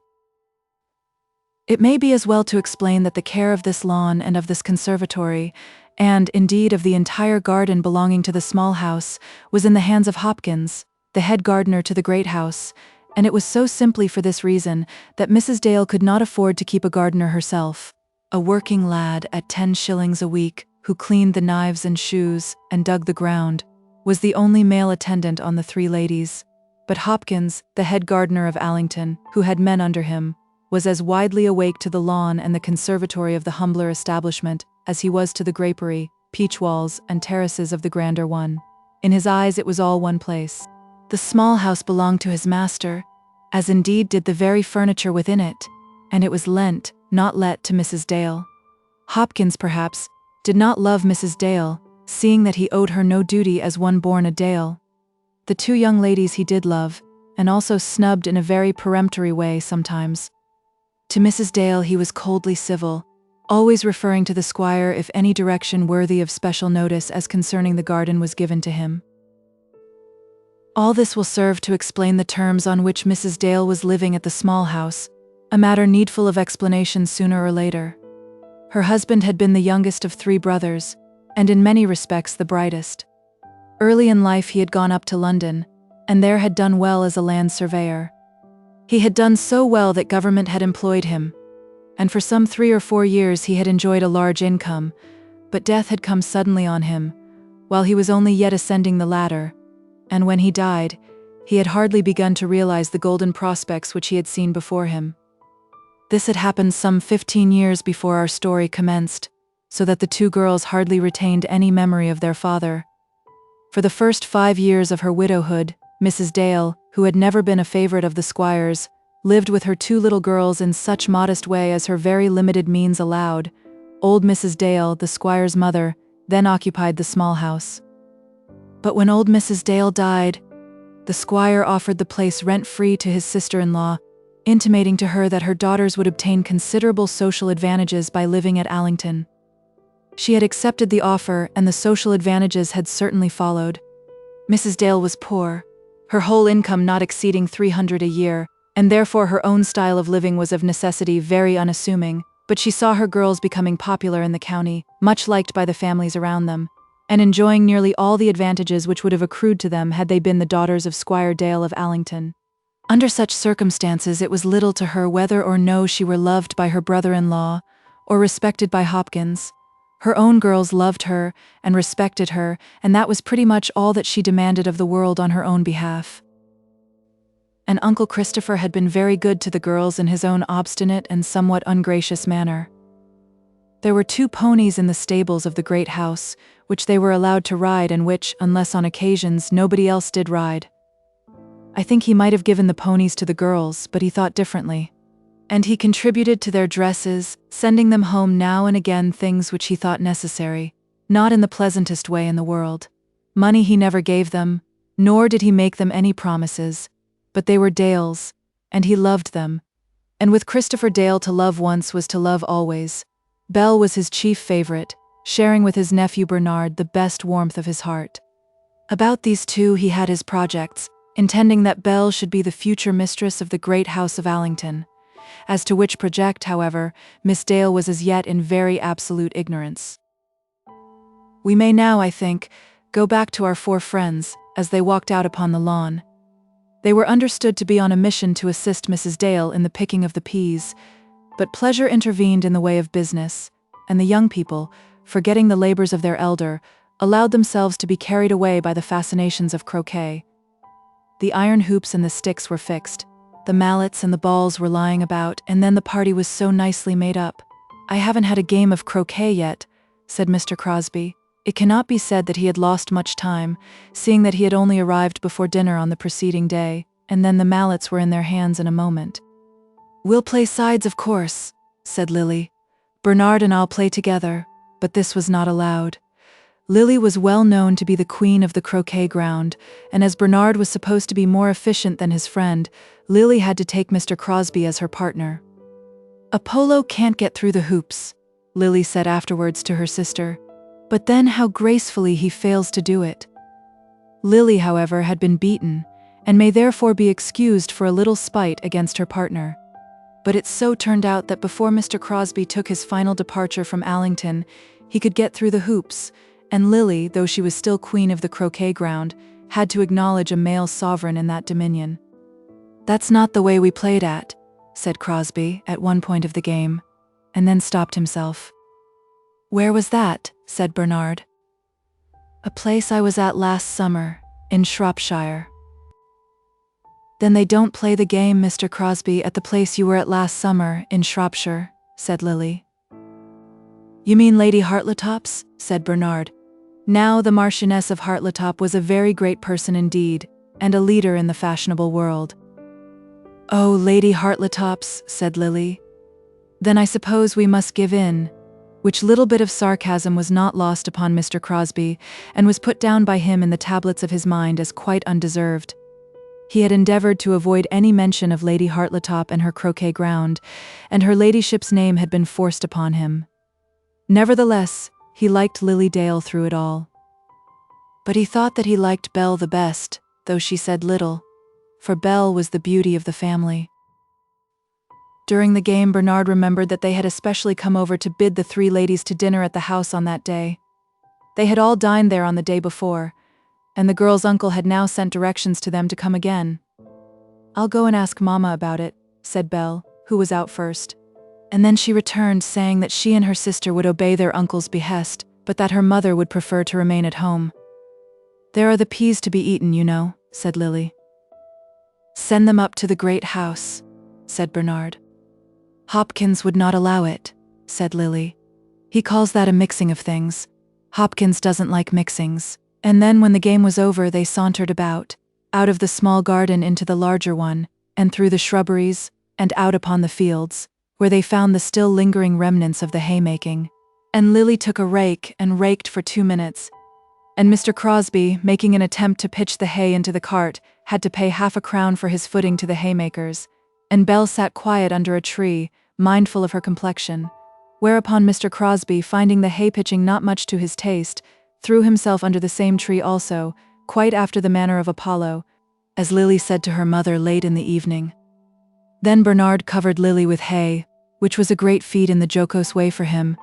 It may be as well to explain that the care of this lawn and of this conservatory, and, indeed, of the entire garden belonging to the small house, was in the hands of Hopkins, the head gardener to the great house, and it was so simply for this reason that Mrs. Dale could not afford to keep a gardener herself. A working lad at 10 shillings a week, who cleaned the knives and shoes, and dug the ground, was the only male attendant on the 3 ladies. But Hopkins, the head gardener of Allington, who had men under him, was as widely awake to the lawn and the conservatory of the humbler establishment as he was to the grapery, peach walls, and terraces of the grander one. In his eyes it was all one place. The small house belonged to his master, as indeed did the very furniture within it, and it was lent, not let, to Mrs. Dale. Hopkins, perhaps, did not love Mrs. Dale, seeing that he owed her no duty as one born a Dale. The 2 young ladies he did love, and also snubbed in a very peremptory way sometimes. To Mrs. Dale he was coldly civil, always referring to the squire if any direction worthy of special notice as concerning the garden was given to him. All this will serve to explain the terms on which Mrs. Dale was living at the small house, a matter needful of explanation sooner or later. Her husband had been the youngest of 3 brothers, and in many respects the brightest. Early in life he had gone up to London, and there had done well as a land surveyor. He had done so well that government had employed him, and for some 3 or 4 years he had enjoyed a large income, but death had come suddenly on him, while he was only yet ascending the ladder, and when he died, he had hardly begun to realize the golden prospects which he had seen before him. This had happened some 15 years before our story commenced, so that the 2 girls hardly retained any memory of their father. For the first 5 years of her widowhood, Mrs. Dale, who had never been a favorite of the squire's, lived with her 2 little girls in such modest way as her very limited means allowed. Old Mrs. Dale, the squire's mother, then occupied the small house. But when old Mrs. Dale died, the squire offered the place rent-free to his sister-in-law, intimating to her that her daughters would obtain considerable social advantages by living at Allington. She had accepted the offer, and the social advantages had certainly followed. Mrs. Dale was poor, her whole income not exceeding 300 a year, and therefore her own style of living was of necessity very unassuming, but she saw her girls becoming popular in the county, much liked by the families around them, and enjoying nearly all the advantages which would have accrued to them had they been the daughters of Squire Dale of Allington. Under such circumstances it was little to her whether or no she were loved by her brother-in-law, or respected by Hopkins. Her own girls loved her, and respected her, and that was pretty much all that she demanded of the world on her own behalf. And Uncle Christopher had been very good to the girls in his own obstinate and somewhat ungracious manner. There were 2 ponies in the stables of the great house, which they were allowed to ride and which, unless on occasions, nobody else did ride. I think he might have given the ponies to the girls, but he thought differently. And he contributed to their dresses, sending them home now and again things which he thought necessary, not in the pleasantest way in the world. Money he never gave them, nor did he make them any promises, but they were Dale's, and he loved them. And with Christopher Dale, to love once was to love always. Belle was his chief favorite, sharing with his nephew Bernard the best warmth of his heart. About these 2 he had his projects, intending that Belle should be the future mistress of the great house of Allington. As to which project, however, Miss Dale was as yet in very absolute ignorance. We may now, I think, go back to our 4 friends, as they walked out upon the lawn. They were understood to be on a mission to assist Mrs. Dale in the picking of the peas, but pleasure intervened in the way of business, and the young people, forgetting the labors of their elder, allowed themselves to be carried away by the fascinations of croquet. The iron hoops and the sticks were fixed, the mallets and the balls were lying about, and then the party was so nicely made up. "I haven't had a game of croquet yet," said Mr. Crosbie. It cannot be said that he had lost much time, seeing that he had only arrived before dinner on the preceding day, and then the mallets were in their hands in a moment. "We'll play sides, of course," said Lily. "Bernard and I'll play together," but this was not allowed. Lily was well known to be the queen of the croquet ground, and as Bernard was supposed to be more efficient than his friend, Lily had to take Mr. Crosbie as her partner. "Apollo can't get through the hoops," Lily said afterwards to her sister, "but then how gracefully he fails to do it." Lily, however, had been beaten, and may therefore be excused for a little spite against her partner. But it so turned out that before Mr. Crosbie took his final departure from Allington, he could get through the hoops, and Lily, though she was still queen of the croquet ground, had to acknowledge a male sovereign in that dominion. "That's not the way we played at," said Crosbie at one point of the game, and then stopped himself. "Where was that?" said Bernard. "A place I was at last summer, in Shropshire." "Then they don't play the game, Mr. Crosbie, at the place you were at last summer, in Shropshire," said Lily. "You mean Lady Hartletop's?" said Bernard. Now the Marchioness of Hartletop was a very great person indeed, and a leader in the fashionable world. "Oh, Lady Hartletop's," said Lily. "Then I suppose we must give in," which little bit of sarcasm was not lost upon Mr. Crosbie, and was put down by him in the tablets of his mind as quite undeserved. He had endeavoured to avoid any mention of Lady Hartletop and her croquet ground, and her ladyship's name had been forced upon him. Nevertheless, he liked Lily Dale through it all. But he thought that he liked Belle the best, though she said little, for Belle was the beauty of the family. During the game, Bernard remembered that they had especially come over to bid the three ladies to dinner at the house on that day. They had all dined there on the day before, and the girl's uncle had now sent directions to them to come again. "I'll go and ask Mamma about it," said Belle, who was out first. And then she returned, saying that she and her sister would obey their uncle's behest, but that her mother would prefer to remain at home. "There are the peas to be eaten, you know," said Lily. "Send them up to the great house," said Bernard. "Hopkins would not allow it," said Lily. "He calls that a mixing of things. Hopkins doesn't like mixings." And then when the game was over, they sauntered about, out of the small garden into the larger one, and through the shrubberies, and out upon the fields, where they found the still lingering remnants of the haymaking. And Lily took a rake and raked for 2 minutes, and Mr. Crosbie, making an attempt to pitch the hay into the cart, had to pay half a crown for his footing to the haymakers, and Belle sat quiet under a tree, mindful of her complexion, whereupon Mr. Crosbie, finding the hay-pitching not much to his taste, threw himself under the same tree also, quite after the manner of Apollo, as Lily said to her mother late in the evening. Then Bernard covered Lily with hay, which was a great feat in the jocose way for him,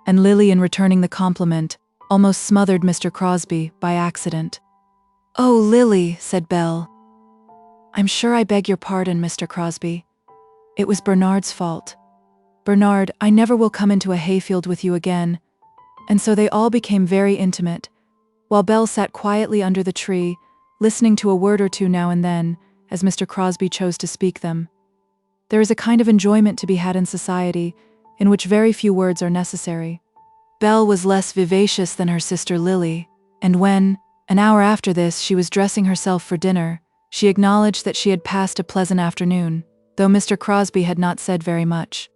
and Lily, in returning the compliment, almost smothered Mr. Crosbie by accident. "Oh, Lily," said Belle. "I'm sure I beg your pardon, Mr. Crosbie. It was Bernard's fault. Bernard, I never will come into a hayfield with you again." And so they all became very intimate, while Belle sat quietly under the tree, listening to a word or two now and then, as Mr. Crosbie chose to speak them. There is a kind of enjoyment to be had in society, in which very few words are necessary. Belle was less vivacious than her sister Lily, and when, an hour after this, she was dressing herself for dinner, she acknowledged that she had passed a pleasant afternoon, though Mr. Crosbie had not said very much.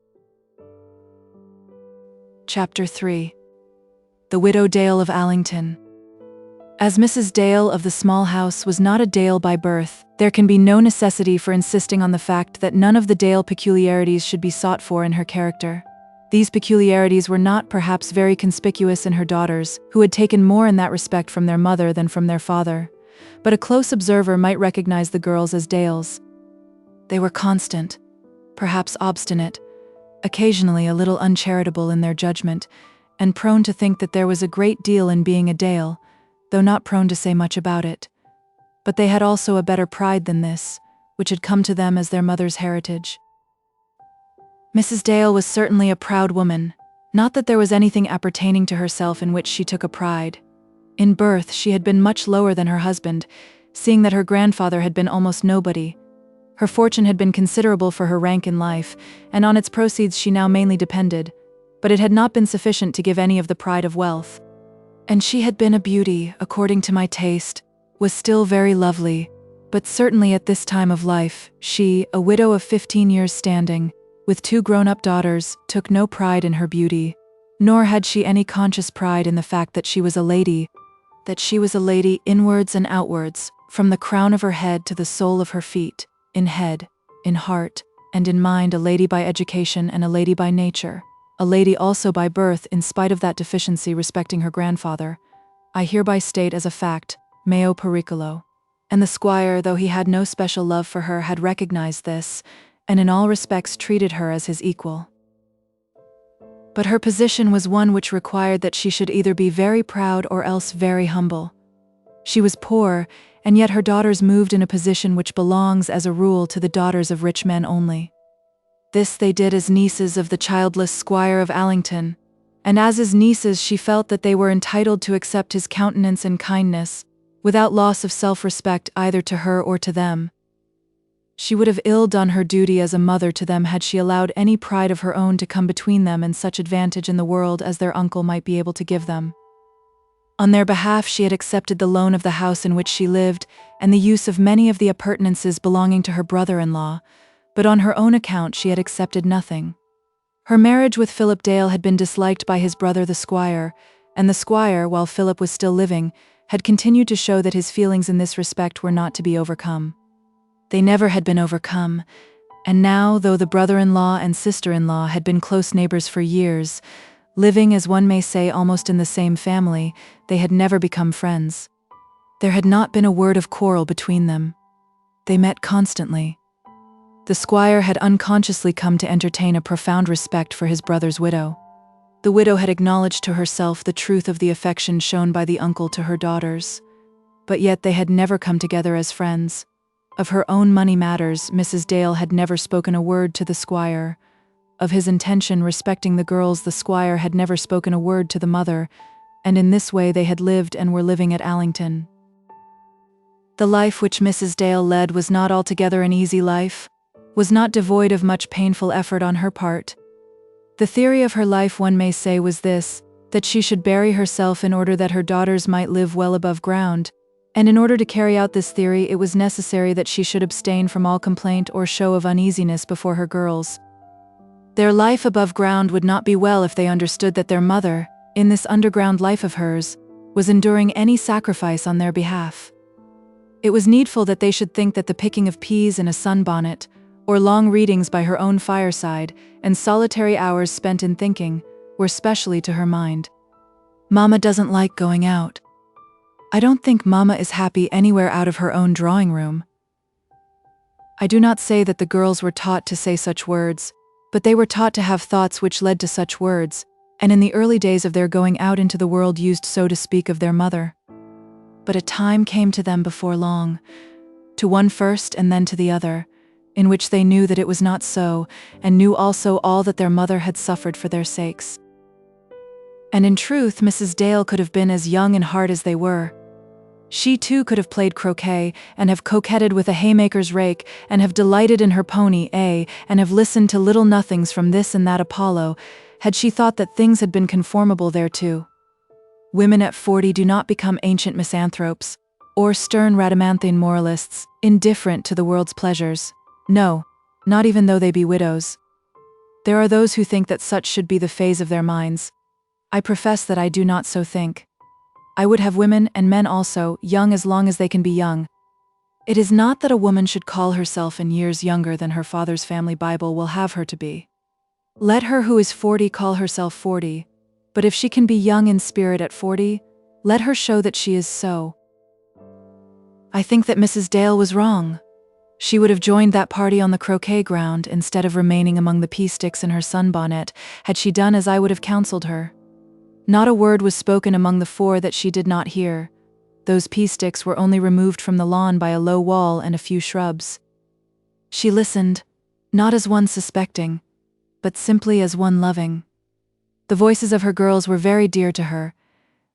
Chapter 3. The Widow Dale of Allington. As Mrs. Dale of the small house was not a Dale by birth, there can be no necessity for insisting on the fact that none of the Dale peculiarities should be sought for in her character. These peculiarities were not perhaps very conspicuous in her daughters, who had taken more in that respect from their mother than from their father, but a close observer might recognize the girls as Dales. They were constant, perhaps obstinate, occasionally a little uncharitable in their judgment, and prone to think that there was a great deal in being a Dale, though not prone to say much about it. But they had also a better pride than this, which had come to them as their mother's heritage. Mrs. Dale was certainly a proud woman, not that there was anything appertaining to herself in which she took a pride. In birth she had been much lower than her husband, seeing that her grandfather had been almost nobody. Her fortune had been considerable for her rank in life, and on its proceeds she now mainly depended, but it had not been sufficient to give any of the pride of wealth. And she had been a beauty, according to my taste, was still very lovely, but certainly at this time of life, she, a widow of 15 years standing, with 2 grown-up daughters, took no pride in her beauty, nor had she any conscious pride in the fact that she was a lady inwards and outwards, from the crown of her head to the sole of her feet, in head, in heart, and in mind, a lady by education and a lady by nature, a lady also by birth in spite of that deficiency respecting her grandfather. I hereby state as a fact, meo periculo. And the squire, though he had no special love for her, had recognized this, and in all respects treated her as his equal. But her position was one which required that she should either be very proud or else very humble. She was poor, and yet her daughters moved in a position which belongs, as a rule, to the daughters of rich men only. This they did as nieces of the childless Squire of Allington, and as his nieces she felt that they were entitled to accept his countenance and kindness, without loss of self-respect either to her or to them. She would have ill done her duty as a mother to them had she allowed any pride of her own to come between them and such advantage in the world as their uncle might be able to give them. On their behalf she had accepted the loan of the house in which she lived and the use of many of the appurtenances belonging to her brother-in-law, but on her own account she had accepted nothing. Her marriage with Philip Dale had been disliked by his brother the squire, and the squire, while Philip was still living, had continued to show that his feelings in this respect were not to be overcome. They never had been overcome, and now, though the brother-in-law and sister-in-law had been close neighbors for years, living, as one may say, almost in the same family, they had never become friends. There had not been a word of quarrel between them. They met constantly. The squire had unconsciously come to entertain a profound respect for his brother's widow. The widow had acknowledged to herself the truth of the affection shown by the uncle to her daughters, but yet they had never come together as friends. Of her own money matters, Mrs. Dale had never spoken a word to the squire. Of his intention respecting the girls, the squire had never spoken a word to the mother, and in this way they had lived and were living at Allington. The life which Mrs. Dale led was not altogether an easy life, was not devoid of much painful effort on her part. The theory of her life, one may say, was this, that she should bury herself in order that her daughters might live well above ground, and in order to carry out this theory it was necessary that she should abstain from all complaint or show of uneasiness before her girls. Their life above ground would not be well if they understood that their mother, in this underground life of hers, was enduring any sacrifice on their behalf. It was needful that they should think that the picking of peas in a sunbonnet, or long readings by her own fireside, and solitary hours spent in thinking, were specially to her mind. Mama doesn't like going out. I don't think Mama is happy anywhere out of her own drawing room. I do not say that the girls were taught to say such words, but they were taught to have thoughts which led to such words, and in the early days of their going out into the world used so to speak of their mother. But a time came to them before long, to one first and then to the other, in which they knew that it was not so, and knew also all that their mother had suffered for their sakes. And in truth, Mrs. Dale could have been as young in heart as they were. She too could have played croquet, and have coquetted with a haymaker's rake, and have delighted in her pony, and have listened to little nothings from this and that Apollo, had she thought that things had been conformable thereto. Women at 40 do not become ancient misanthropes, or stern Rhadamanthine moralists, indifferent to the world's pleasures. No, not even though they be widows. There are those who think that such should be the phase of their minds. I profess that I do not so think. I would have women, and men also, young as long as they can be young. It is not that a woman should call herself in years younger than her father's family Bible will have her to be. Let her who is 40 call herself 40, but if she can be young in spirit at 40, let her show that she is so. I think that Mrs. Dale was wrong. She would have joined that party on the croquet ground instead of remaining among the pea sticks in her sunbonnet, had she done as I would have counseled her. Not a word was spoken among the 4 that she did not hear. Those pea sticks were only removed from the lawn by a low wall and a few shrubs. She listened, not as one suspecting, but simply as one loving. The voices of her girls were very dear to her,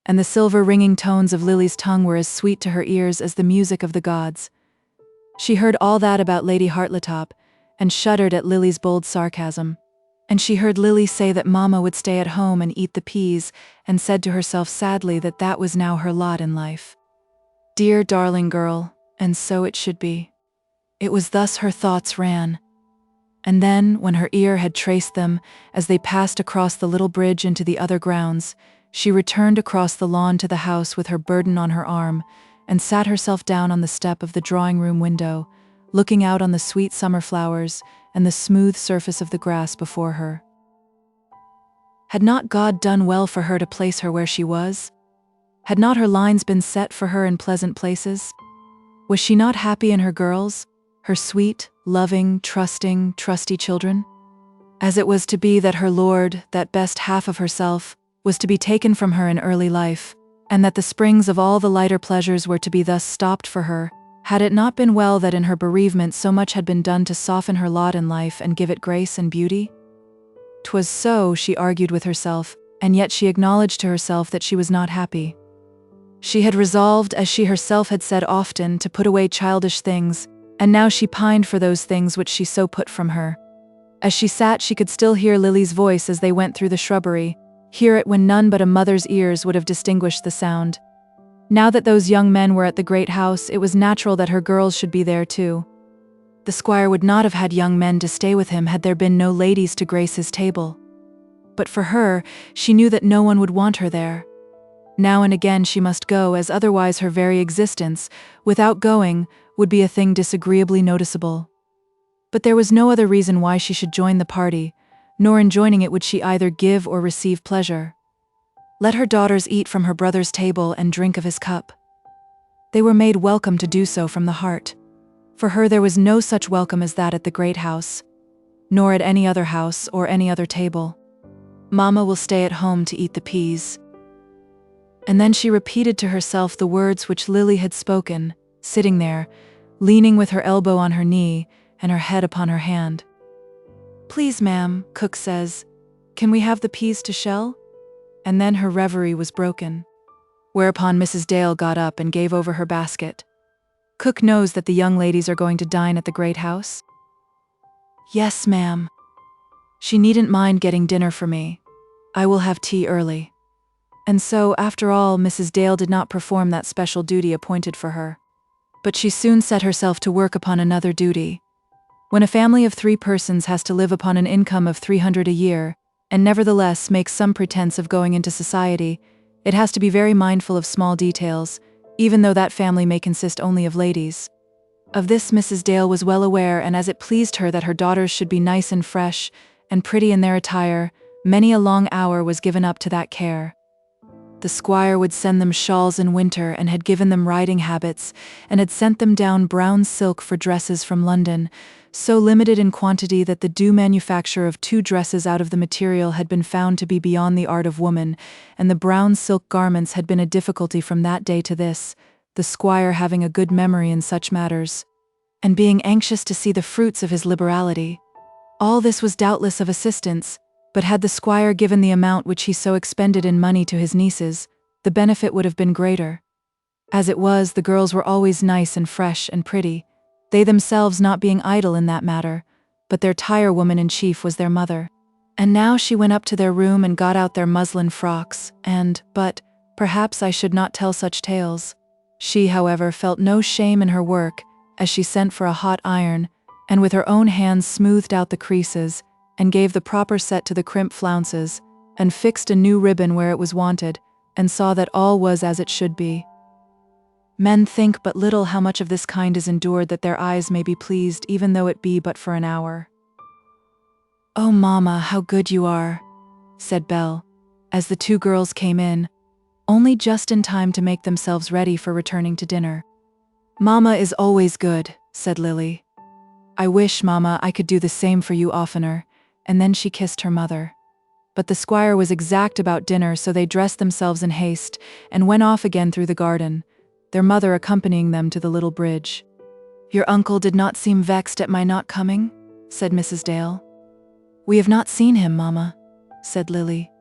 and the silver ringing tones of Lily's tongue were as sweet to her ears as the music of the gods. She heard all that about Lady Hartletop, and shuddered at Lily's bold sarcasm. And she heard Lily say that Mama would stay at home and eat the peas, and said to herself sadly that that was now her lot in life. Dear darling girl, and so it should be. It was thus her thoughts ran. And then, when her ear had traced them, as they passed across the little bridge into the other grounds, she returned across the lawn to the house with her burden on her arm, and sat herself down on the step of the drawing-room window, looking out on the sweet summer flowers and the smooth surface of the grass before her. Had not God done well for her to place her where she was? Had not her lines been set for her in pleasant places? Was she not happy in her girls, her sweet, loving, trusting, trusty children? As it was to be that her Lord, that best half of herself, was to be taken from her in early life, and that the springs of all the lighter pleasures were to be thus stopped for her, had it not been well that in her bereavement so much had been done to soften her lot in life and give it grace and beauty? 'Twas so, she argued with herself, and yet she acknowledged to herself that she was not happy. She had resolved, as she herself had said often, to put away childish things, and now she pined for those things which she so put from her. As she sat, she could still hear Lily's voice as they went through the shrubbery, hear it when none but a mother's ears would have distinguished the sound. Now that those young men were at the great house, it was natural that her girls should be there too. The squire would not have had young men to stay with him had there been no ladies to grace his table. But for her, she knew that no one would want her there. Now and again she must go, as otherwise her very existence, without going, would be a thing disagreeably noticeable. But there was no other reason why she should join the party, nor in joining it would she either give or receive pleasure. Let her daughters eat from her brother's table and drink of his cup. They were made welcome to do so from the heart. For her there was no such welcome as that at the great house, nor at any other house or any other table. Mama will stay at home to eat the peas. And then she repeated to herself the words which Lily had spoken, sitting there, leaning with her elbow on her knee and her head upon her hand. "Please, ma'am, cook says, can we have the peas to shell?" And then her reverie was broken. Whereupon Mrs. Dale got up and gave over her basket. "Cook knows that the young ladies are going to dine at the great house?" "Yes, ma'am. She needn't mind getting dinner for me. I will have tea early." And so, after all, Mrs. Dale did not perform that special duty appointed for her. But she soon set herself to work upon another duty. When a family of 3 persons has to live upon an income of 300 a year, and nevertheless makes some pretense of going into society, it has to be very mindful of small details, even though that family may consist only of ladies. Of this Mrs. Dale was well aware, and as it pleased her that her daughters should be nice and fresh, and pretty in their attire, many a long hour was given up to that care. The squire would send them shawls in winter, and had given them riding habits, and had sent them down brown silk for dresses from London, so limited in quantity that the due manufacture of 2 dresses out of the material had been found to be beyond the art of woman, and the brown silk garments had been a difficulty from that day to this, the squire having a good memory in such matters, and being anxious to see the fruits of his liberality. All this was doubtless of assistance, but had the squire given the amount which he so expended in money to his nieces, the benefit would have been greater. As it was, the girls were always nice and fresh and pretty, they themselves not being idle in that matter, but their tire-woman-in-chief was their mother. And now she went up to their room and got out their muslin frocks, but, perhaps I should not tell such tales. She, however, felt no shame in her work, as she sent for a hot iron, and with her own hands smoothed out the creases, and gave the proper set to the crimp flounces, and fixed a new ribbon where it was wanted, and saw that all was as it should be. Men think but little how much of this kind is endured that their eyes may be pleased, even though it be but for an hour. "Oh, Mamma, how good you are," said Belle, as the 2 girls came in, only just in time to make themselves ready for returning to dinner. "Mamma is always good," said Lily. "I wish, Mamma, I could do the same for you oftener," and then she kissed her mother. But the squire was exact about dinner, so they dressed themselves in haste, and went off again through the garden, their mother accompanying them to the little bridge. "Your uncle did not seem vexed at my not coming?" said Mrs. Dale. "We have not seen him, Mamma," said Lily.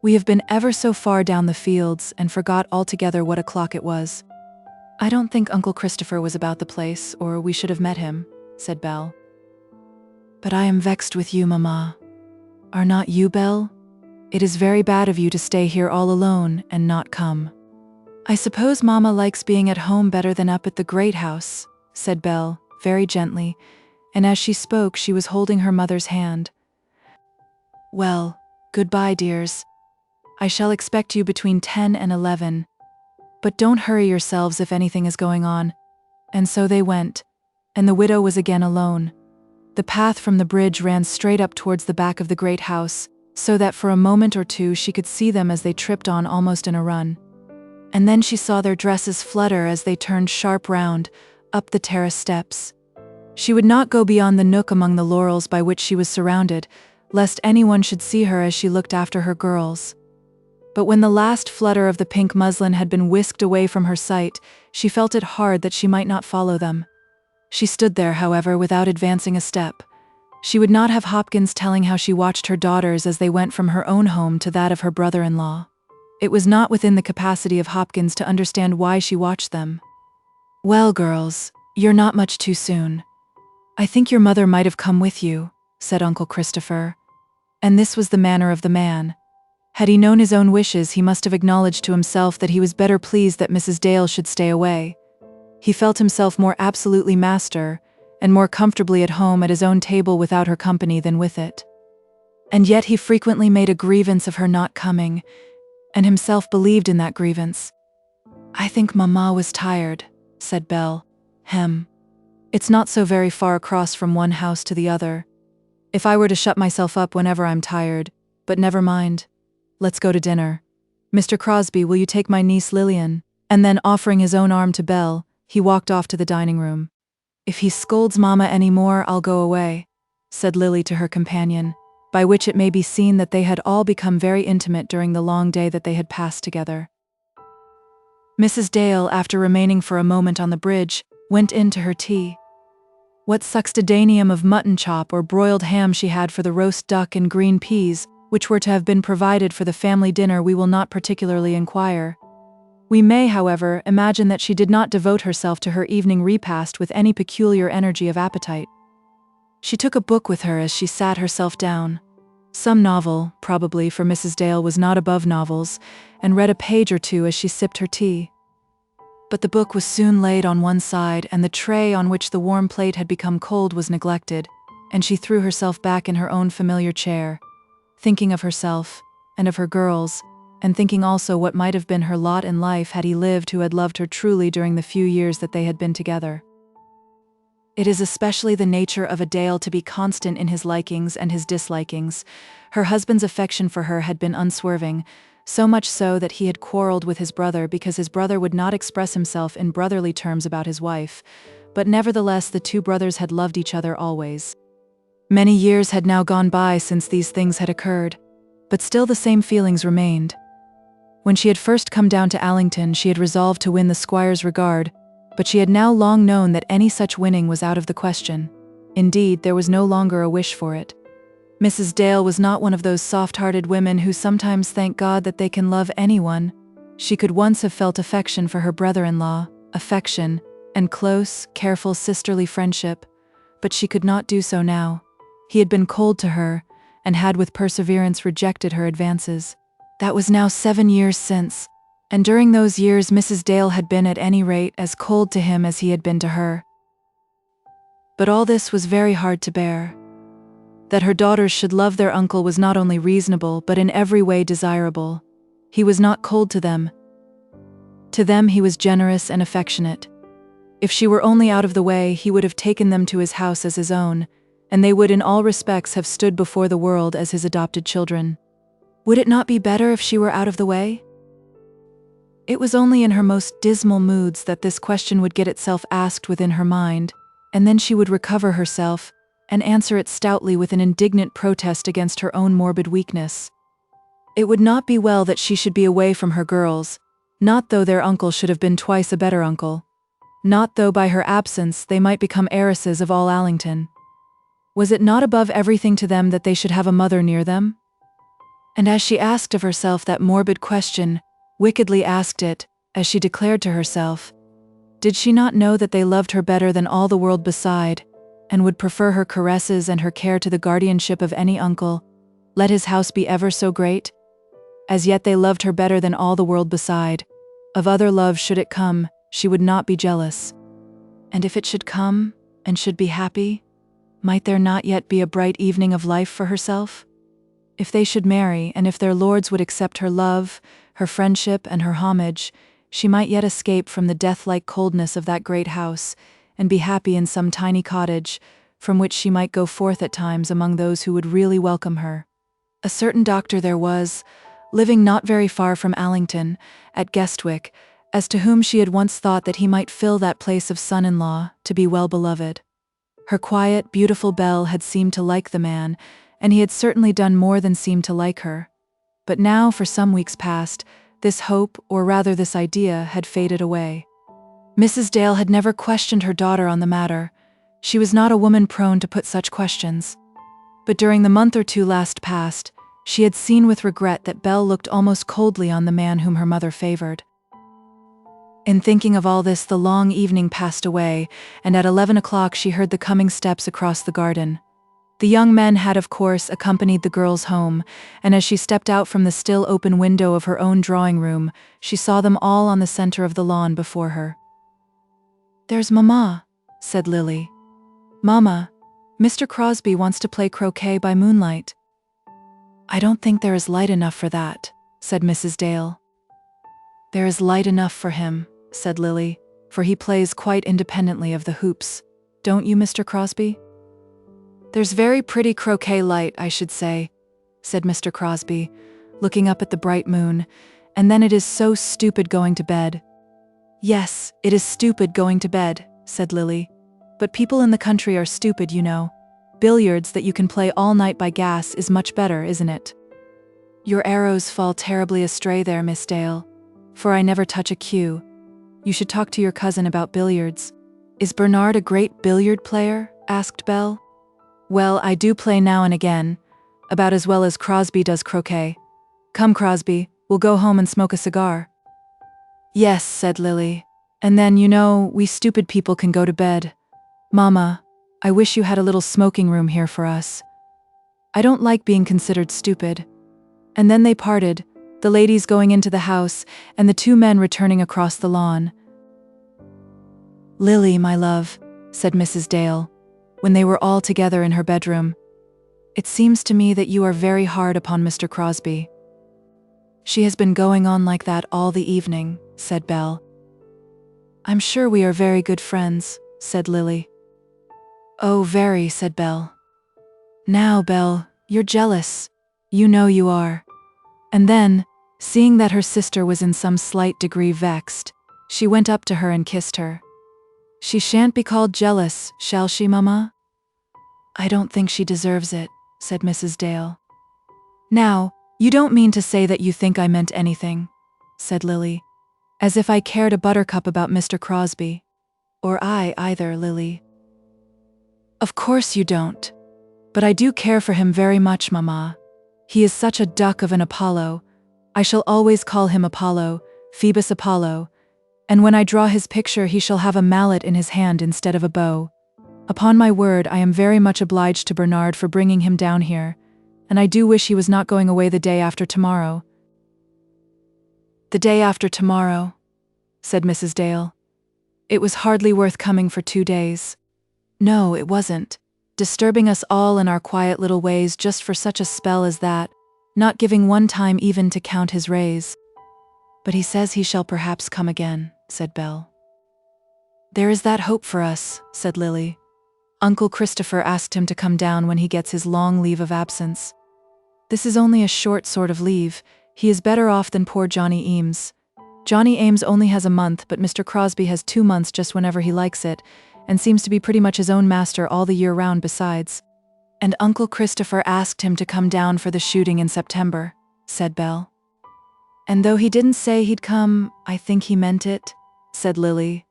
"We have been ever so far down the fields, and forgot altogether what o'clock it was. I don't think Uncle Christopher was about the place, or we should have met him," said Belle. "But I am vexed with you, Mamma," Are not you, Belle? It is very bad of you to stay here all alone and not come." "I suppose Mama likes being at home better than up at the great house," said Belle, very gently, and as she spoke she was holding her mother's hand. "Well, goodbye, dears. I shall expect you between 10 and 11. But don't hurry yourselves if anything is going on." And so they went, and the widow was again alone. The path from the bridge ran straight up towards the back of the great house, so that for a moment or two she could see them as they tripped on almost in a run. And then she saw their dresses flutter as they turned sharp round, up the terrace steps. She would not go beyond the nook among the laurels by which she was surrounded, lest anyone should see her as she looked after her girls. But when the last flutter of the pink muslin had been whisked away from her sight, she felt it hard that she might not follow them. She stood there, however, without advancing a step. She would not have Hopkins telling how she watched her daughters as they went from her own home to that of her brother-in-law. It was not within the capacity of Hopkins to understand why she watched them. "Well, girls, you're not much too soon. I think your mother might have come with you," said Uncle Christopher. And this was the manner of the man. Had he known his own wishes, he must have acknowledged to himself that he was better pleased that Mrs. Dale should stay away. He felt himself more absolutely master, and more comfortably at home at his own table without her company than with it. And yet he frequently made a grievance of her not coming, and himself believed in that grievance. "I think Mamma was tired," said Belle. It's not so very far across from one house to the other. If I were to shut myself up whenever I'm tired, but never mind. Let's go to dinner. Mr. Crosbie, will you take my niece Lilian?" And then, offering his own arm to Belle, he walked off to the dining room. "If he scolds Mama any more, I'll go away," said Lily to her companion, by which it may be seen that they had all become very intimate during the long day that they had passed together. Mrs. Dale, after remaining for a moment on the bridge, went in to her tea. What succedaneum of mutton chop or broiled ham she had for the roast duck and green peas, which were to have been provided for the family dinner, we will not particularly inquire. We may, however, imagine that she did not devote herself to her evening repast with any peculiar energy of appetite. She took a book with her as she sat herself down. Some novel, probably, for Mrs. Dale was not above novels, and read a page or two as she sipped her tea. But the book was soon laid on one side, and the tray on which the warm plate had become cold was neglected, and she threw herself back in her own familiar chair, thinking of herself, and of her girls, and thinking also what might have been her lot in life had he lived who had loved her truly during the few years that they had been together. It is especially the nature of a Dale to be constant in his likings and his dislikings. Her husband's affection for her had been unswerving, so much so that he had quarreled with his brother because his brother would not express himself in brotherly terms about his wife, but nevertheless the two brothers had loved each other always. Many years had now gone by since these things had occurred, but still the same feelings remained. When she had first come down to Allington, she had resolved to win the squire's regard, but she had now long known that any such winning was out of the question. Indeed, there was no longer a wish for it. Mrs. Dale was not one of those soft-hearted women who sometimes thank God that they can love anyone. She could once have felt affection for her brother-in-law, affection, and close, careful sisterly friendship, but she could not do so now. He had been cold to her, and had with perseverance rejected her advances. That was now 7 years since, and during those years Mrs. Dale had been at any rate as cold to him as he had been to her. But all this was very hard to bear. That her daughters should love their uncle was not only reasonable but in every way desirable. He was not cold to them. To them he was generous and affectionate. If she were only out of the way, he would have taken them to his house as his own, and they would in all respects have stood before the world as his adopted children. Would it not be better if she were out of the way? It was only in her most dismal moods that this question would get itself asked within her mind, and then she would recover herself, and answer it stoutly with an indignant protest against her own morbid weakness. It would not be well that she should be away from her girls, not though their uncle should have been twice a better uncle, not though by her absence they might become heiresses of all Allington. Was it not above everything to them that they should have a mother near them? And as she asked of herself that morbid question, wickedly asked it, as she declared to herself, did she not know that they loved her better than all the world beside, and would prefer her caresses and her care to the guardianship of any uncle, let his house be ever so great? As yet they loved her better than all the world beside. Of other love should it come, she would not be jealous. And if it should come, and should be happy, might there not yet be a bright evening of life for herself? If they should marry, and if their lords would accept her love, her friendship, and her homage, she might yet escape from the death-like coldness of that great house, and be happy in some tiny cottage, from which she might go forth at times among those who would really welcome her. A certain doctor there was, living not very far from Allington, at Guestwick, as to whom she had once thought that he might fill that place of son-in-law, to be well beloved. Her quiet, beautiful Belle had seemed to like the man, and he had certainly done more than seem to like her. But now, for some weeks past, this hope, or rather this idea, had faded away. Mrs. Dale had never questioned her daughter on the matter. She was not a woman prone to put such questions. But during the month or two last past, she had seen with regret that Belle looked almost coldly on the man whom her mother favored. In thinking of all this, the long evening passed away, and at 11 o'clock she heard the coming steps across the garden. The young men had, of course, accompanied the girls home, and as she stepped out from the still open window of her own drawing room, she saw them all on the center of the lawn before her. "There's Mamma," said Lily. "Mamma, Mr. Crosbie wants to play croquet by moonlight." "I don't think there is light enough for that," said Mrs. Dale. "There is light enough for him," said Lily, "for he plays quite independently of the hoops. Don't you, Mr. Crosbie?" "There's very pretty croquet light, I should say," said Mr. Crosbie, looking up at the bright moon, "and then it is so stupid going to bed." "Yes, it is stupid going to bed," said Lily. "But people in the country are stupid, you know. Billiards that you can play all night by gas is much better, isn't it?" "Your arrows fall terribly astray there, Miss Dale, for I never touch a cue. You should talk to your cousin about billiards." "Is Bernard a great billiard player?" asked Belle. "Well, I do play now and again, about as well as Crosbie does croquet. Come, Crosbie, we'll go home and smoke a cigar." "Yes," said Lily, "and then, you know, we stupid people can go to bed. Mamma, I wish you had a little smoking room here for us. I don't like being considered stupid." And then they parted, the ladies going into the house, and the two men returning across the lawn. "Lily, my love," said Mrs. Dale, when they were all together in her bedroom, "it seems to me that you are very hard upon Mr. Crosbie." "She has been going on like that all the evening," said Belle. "I'm sure we are very good friends," said Lily. "Oh, very," said Belle. "Now, Belle, you're jealous. You know you are." And then, seeing that her sister was in some slight degree vexed, she went up to her and kissed her. "She shan't be called jealous, shall she, Mamma?" "I don't think she deserves it," said Mrs. Dale. "Now, you don't mean to say that you think I meant anything," said Lily. "As if I cared a buttercup about Mr. Crosbie. Or I either, Lily." "Of course you don't. But I do care for him very much, Mamma. He is such a duck of an Apollo. I shall always call him Apollo, Phoebus Apollo, and when I draw his picture he shall have a mallet in his hand instead of a bow. Upon my word, I am very much obliged to Bernard for bringing him down here, and I do wish he was not going away the day after tomorrow." "The day after tomorrow," said Mrs. Dale. "It was hardly worth coming for 2 days. No, it wasn't. Disturbing us all in our quiet little ways just for such a spell as that, not giving one time even to count his rays." "But he says he shall perhaps come again," said Belle. "There is that hope for us," said Lily. "Uncle Christopher asked him to come down when he gets his long leave of absence. This is only a short sort of leave. He is better off than poor Johnny Eames. Johnny Eames only has a month, but Mr. Crosbie has 2 months just whenever he likes it, and seems to be pretty much his own master all the year round besides. And Uncle Christopher asked him to come down for the shooting in September," said Belle. "And though he didn't say he'd come, I think he meant it," said Lily.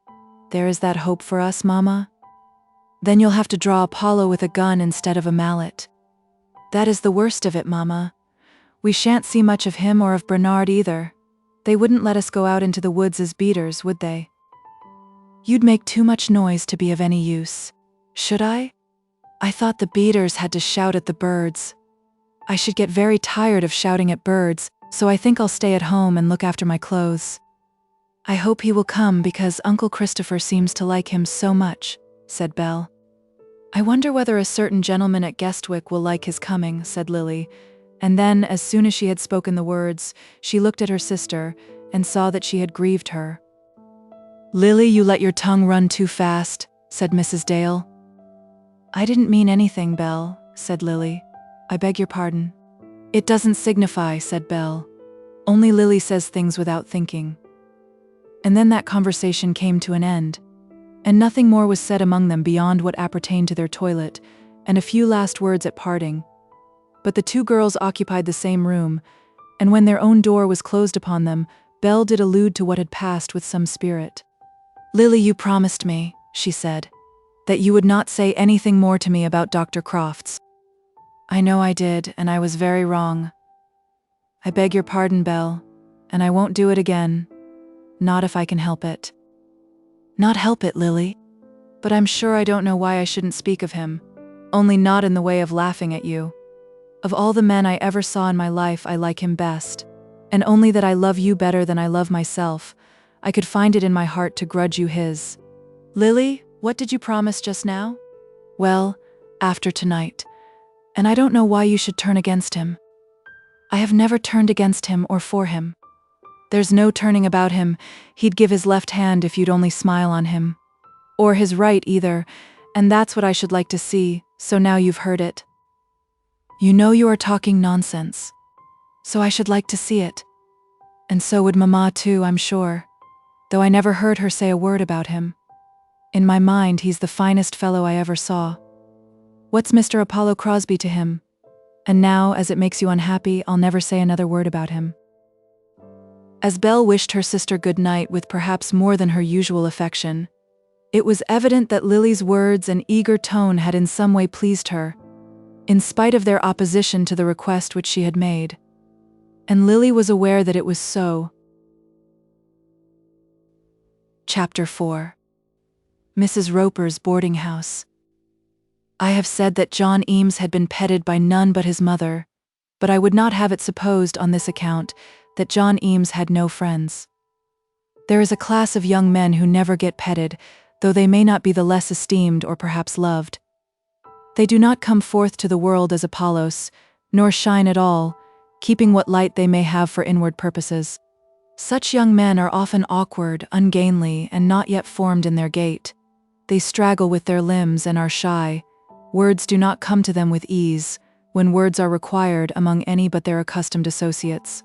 "There is that hope for us, Mamma." "Then you'll have to draw Apollo with a gun instead of a mallet." "That is the worst of it, Mamma. We shan't see much of him or of Bernard either. They wouldn't let us go out into the woods as beaters, would they?" "You'd make too much noise to be of any use." "Should I? I thought the beaters had to shout at the birds." I should get very tired of shouting at birds, so I think I'll stay at home and look after my clothes. I hope he will come because Uncle Christopher seems to like him so much, said Belle. I wonder whether a certain gentleman at Guestwick will like his coming, said Lily, and then, as soon as she had spoken the words, she looked at her sister and saw that she had grieved her. Lily, you let your tongue run too fast, said Mrs. Dale. I didn't mean anything, Belle, said Lily. I beg your pardon. It doesn't signify, said Belle. Only Lily says things without thinking. And then that conversation came to an end, and nothing more was said among them beyond what appertained to their toilet, and a few last words at parting. But the two girls occupied the same room, and when their own door was closed upon them, Belle did allude to what had passed with some spirit. Lily, you promised me, she said, that you would not say anything more to me about Dr. Crofts. I know I did, and I was very wrong. I beg your pardon, Belle, and I won't do it again. Not if I can help it. Not help it, Lily? But I'm sure I don't know why I shouldn't speak of him, only not in the way of laughing at you. Of all the men I ever saw in my life, I like him best, and only that I love you better than I love myself, I could find it in my heart to grudge you his. Lily, what did you promise just now? Well, after tonight. And I don't know why you should turn against him. I have never turned against him or for him. There's no turning about him. He'd give his left hand if you'd only smile on him. Or his right either, and that's what I should like to see, so now you've heard it. You know you are talking nonsense. So I should like to see it. And so would Mamma too, I'm sure. Though I never heard her say a word about him. In my mind, he's the finest fellow I ever saw. What's Mr. Apollo Crosbie to him? And now, as it makes you unhappy, I'll never say another word about him. As Belle wished her sister good night with perhaps more than her usual affection, it was evident that Lily's words and eager tone had in some way pleased her, in spite of their opposition to the request which she had made. And Lily was aware that it was so. Chapter 4. Mrs. Roper's boarding house. I have said that John Eames had been petted by none but his mother, but I would not have it supposed on this account that John Eames had no friends. There is a class of young men who never get petted, though they may not be the less esteemed or perhaps loved. They do not come forth to the world as Apollos, nor shine at all, keeping what light they may have for inward purposes. Such young men are often awkward, ungainly, and not yet formed in their gait. They straggle with their limbs and are shy. Words do not come to them with ease, when words are required among any but their accustomed associates.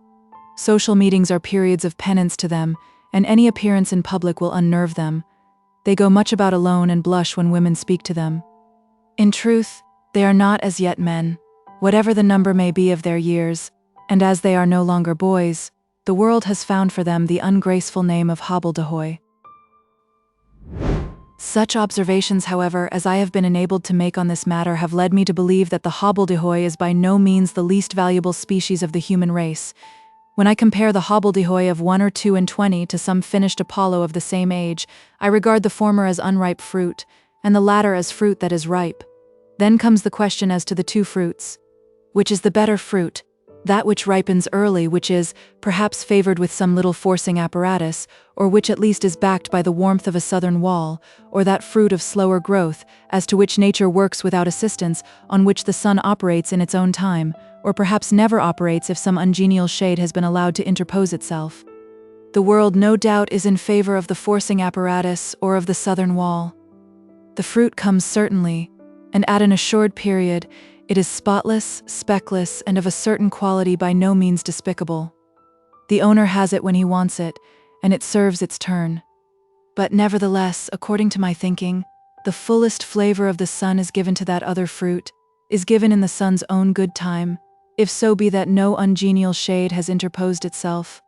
Social meetings are periods of penance to them, and any appearance in public will unnerve them. They go much about alone and blush when women speak to them. In truth, they are not as yet men, whatever the number may be of their years, and as they are no longer boys, the world has found for them the ungraceful name of hobbledehoy. Such observations, however, as I have been enabled to make on this matter have led me to believe that the hobbledehoy is by no means the least valuable species of the human race. When I compare the hobbledehoy of 1 or 2 and 20 to some finished Apollo of the same age, I regard the former as unripe fruit, and the latter as fruit that is ripe. Then comes the question as to the two fruits. Which is the better fruit? That which ripens early, which is, perhaps, favored with some little forcing apparatus, or which at least is backed by the warmth of a southern wall, or that fruit of slower growth, as to which nature works without assistance, on which the sun operates in its own time, or perhaps never operates if some ungenial shade has been allowed to interpose itself. The world no doubt is in favor of the forcing apparatus or of the southern wall. The fruit comes certainly, and at an assured period, it is spotless, speckless, and of a certain quality by no means despicable. The owner has it when he wants it, and it serves its turn. But nevertheless, according to my thinking, the fullest flavor of the sun is given to that other fruit, is given in the sun's own good time, if so be that no ungenial shade has interposed itself.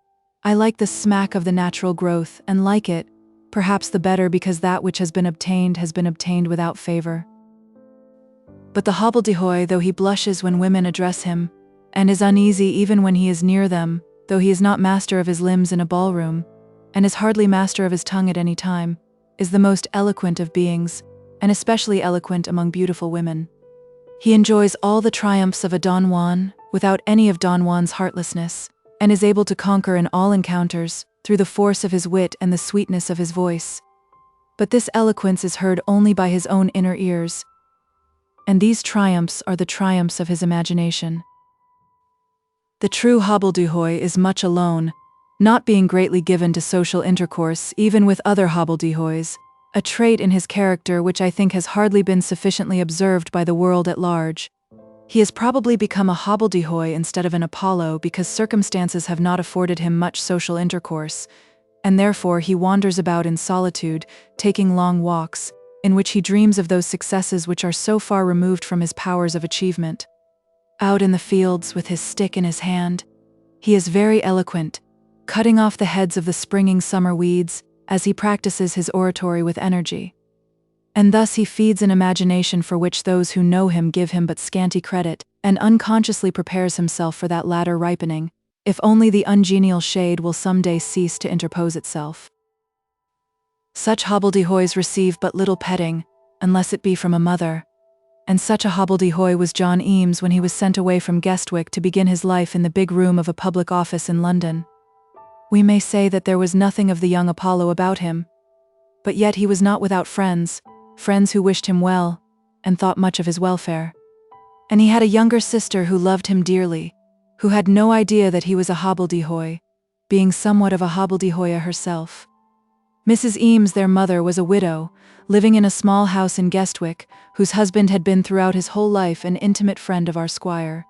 I like the smack of the natural growth, and like it, perhaps the better because that which has been obtained without favor. But the hobbledehoy, though he blushes when women address him, and is uneasy even when he is near them, though he is not master of his limbs in a ballroom, and is hardly master of his tongue at any time, is the most eloquent of beings, and especially eloquent among beautiful women. He enjoys all the triumphs of a Don Juan, without any of Don Juan's heartlessness, and is able to conquer in all encounters, through the force of his wit and the sweetness of his voice. But this eloquence is heard only by his own inner ears, and these triumphs are the triumphs of his imagination. The true hobbledehoy is much alone, not being greatly given to social intercourse even with other hobbledehoys, a trait in his character which I think has hardly been sufficiently observed by the world at large. He has probably become a hobbledehoy instead of an Apollo because circumstances have not afforded him much social intercourse, and therefore he wanders about in solitude, taking long walks, in which he dreams of those successes which are so far removed from his powers of achievement. Out in the fields, with his stick in his hand, he is very eloquent, cutting off the heads of the springing summer weeds as he practices his oratory with energy. And thus he feeds an imagination for which those who know him give him but scanty credit, and unconsciously prepares himself for that latter ripening, if only the ungenial shade will some day cease to interpose itself. Such hobbledehoys receive but little petting, unless it be from a mother, and such a hobbledehoy was John Eames when he was sent away from Guestwick to begin his life in the big room of a public office in London. We may say that there was nothing of the young Apollo about him, but yet he was not without friends who wished him well, and thought much of his welfare. And he had a younger sister who loved him dearly, who had no idea that he was a hobbledehoy, being somewhat of a hobbledehoya herself. Mrs. Eames, their mother, was a widow, living in a small house in Guestwick, whose husband had been throughout his whole life an intimate friend of our squire.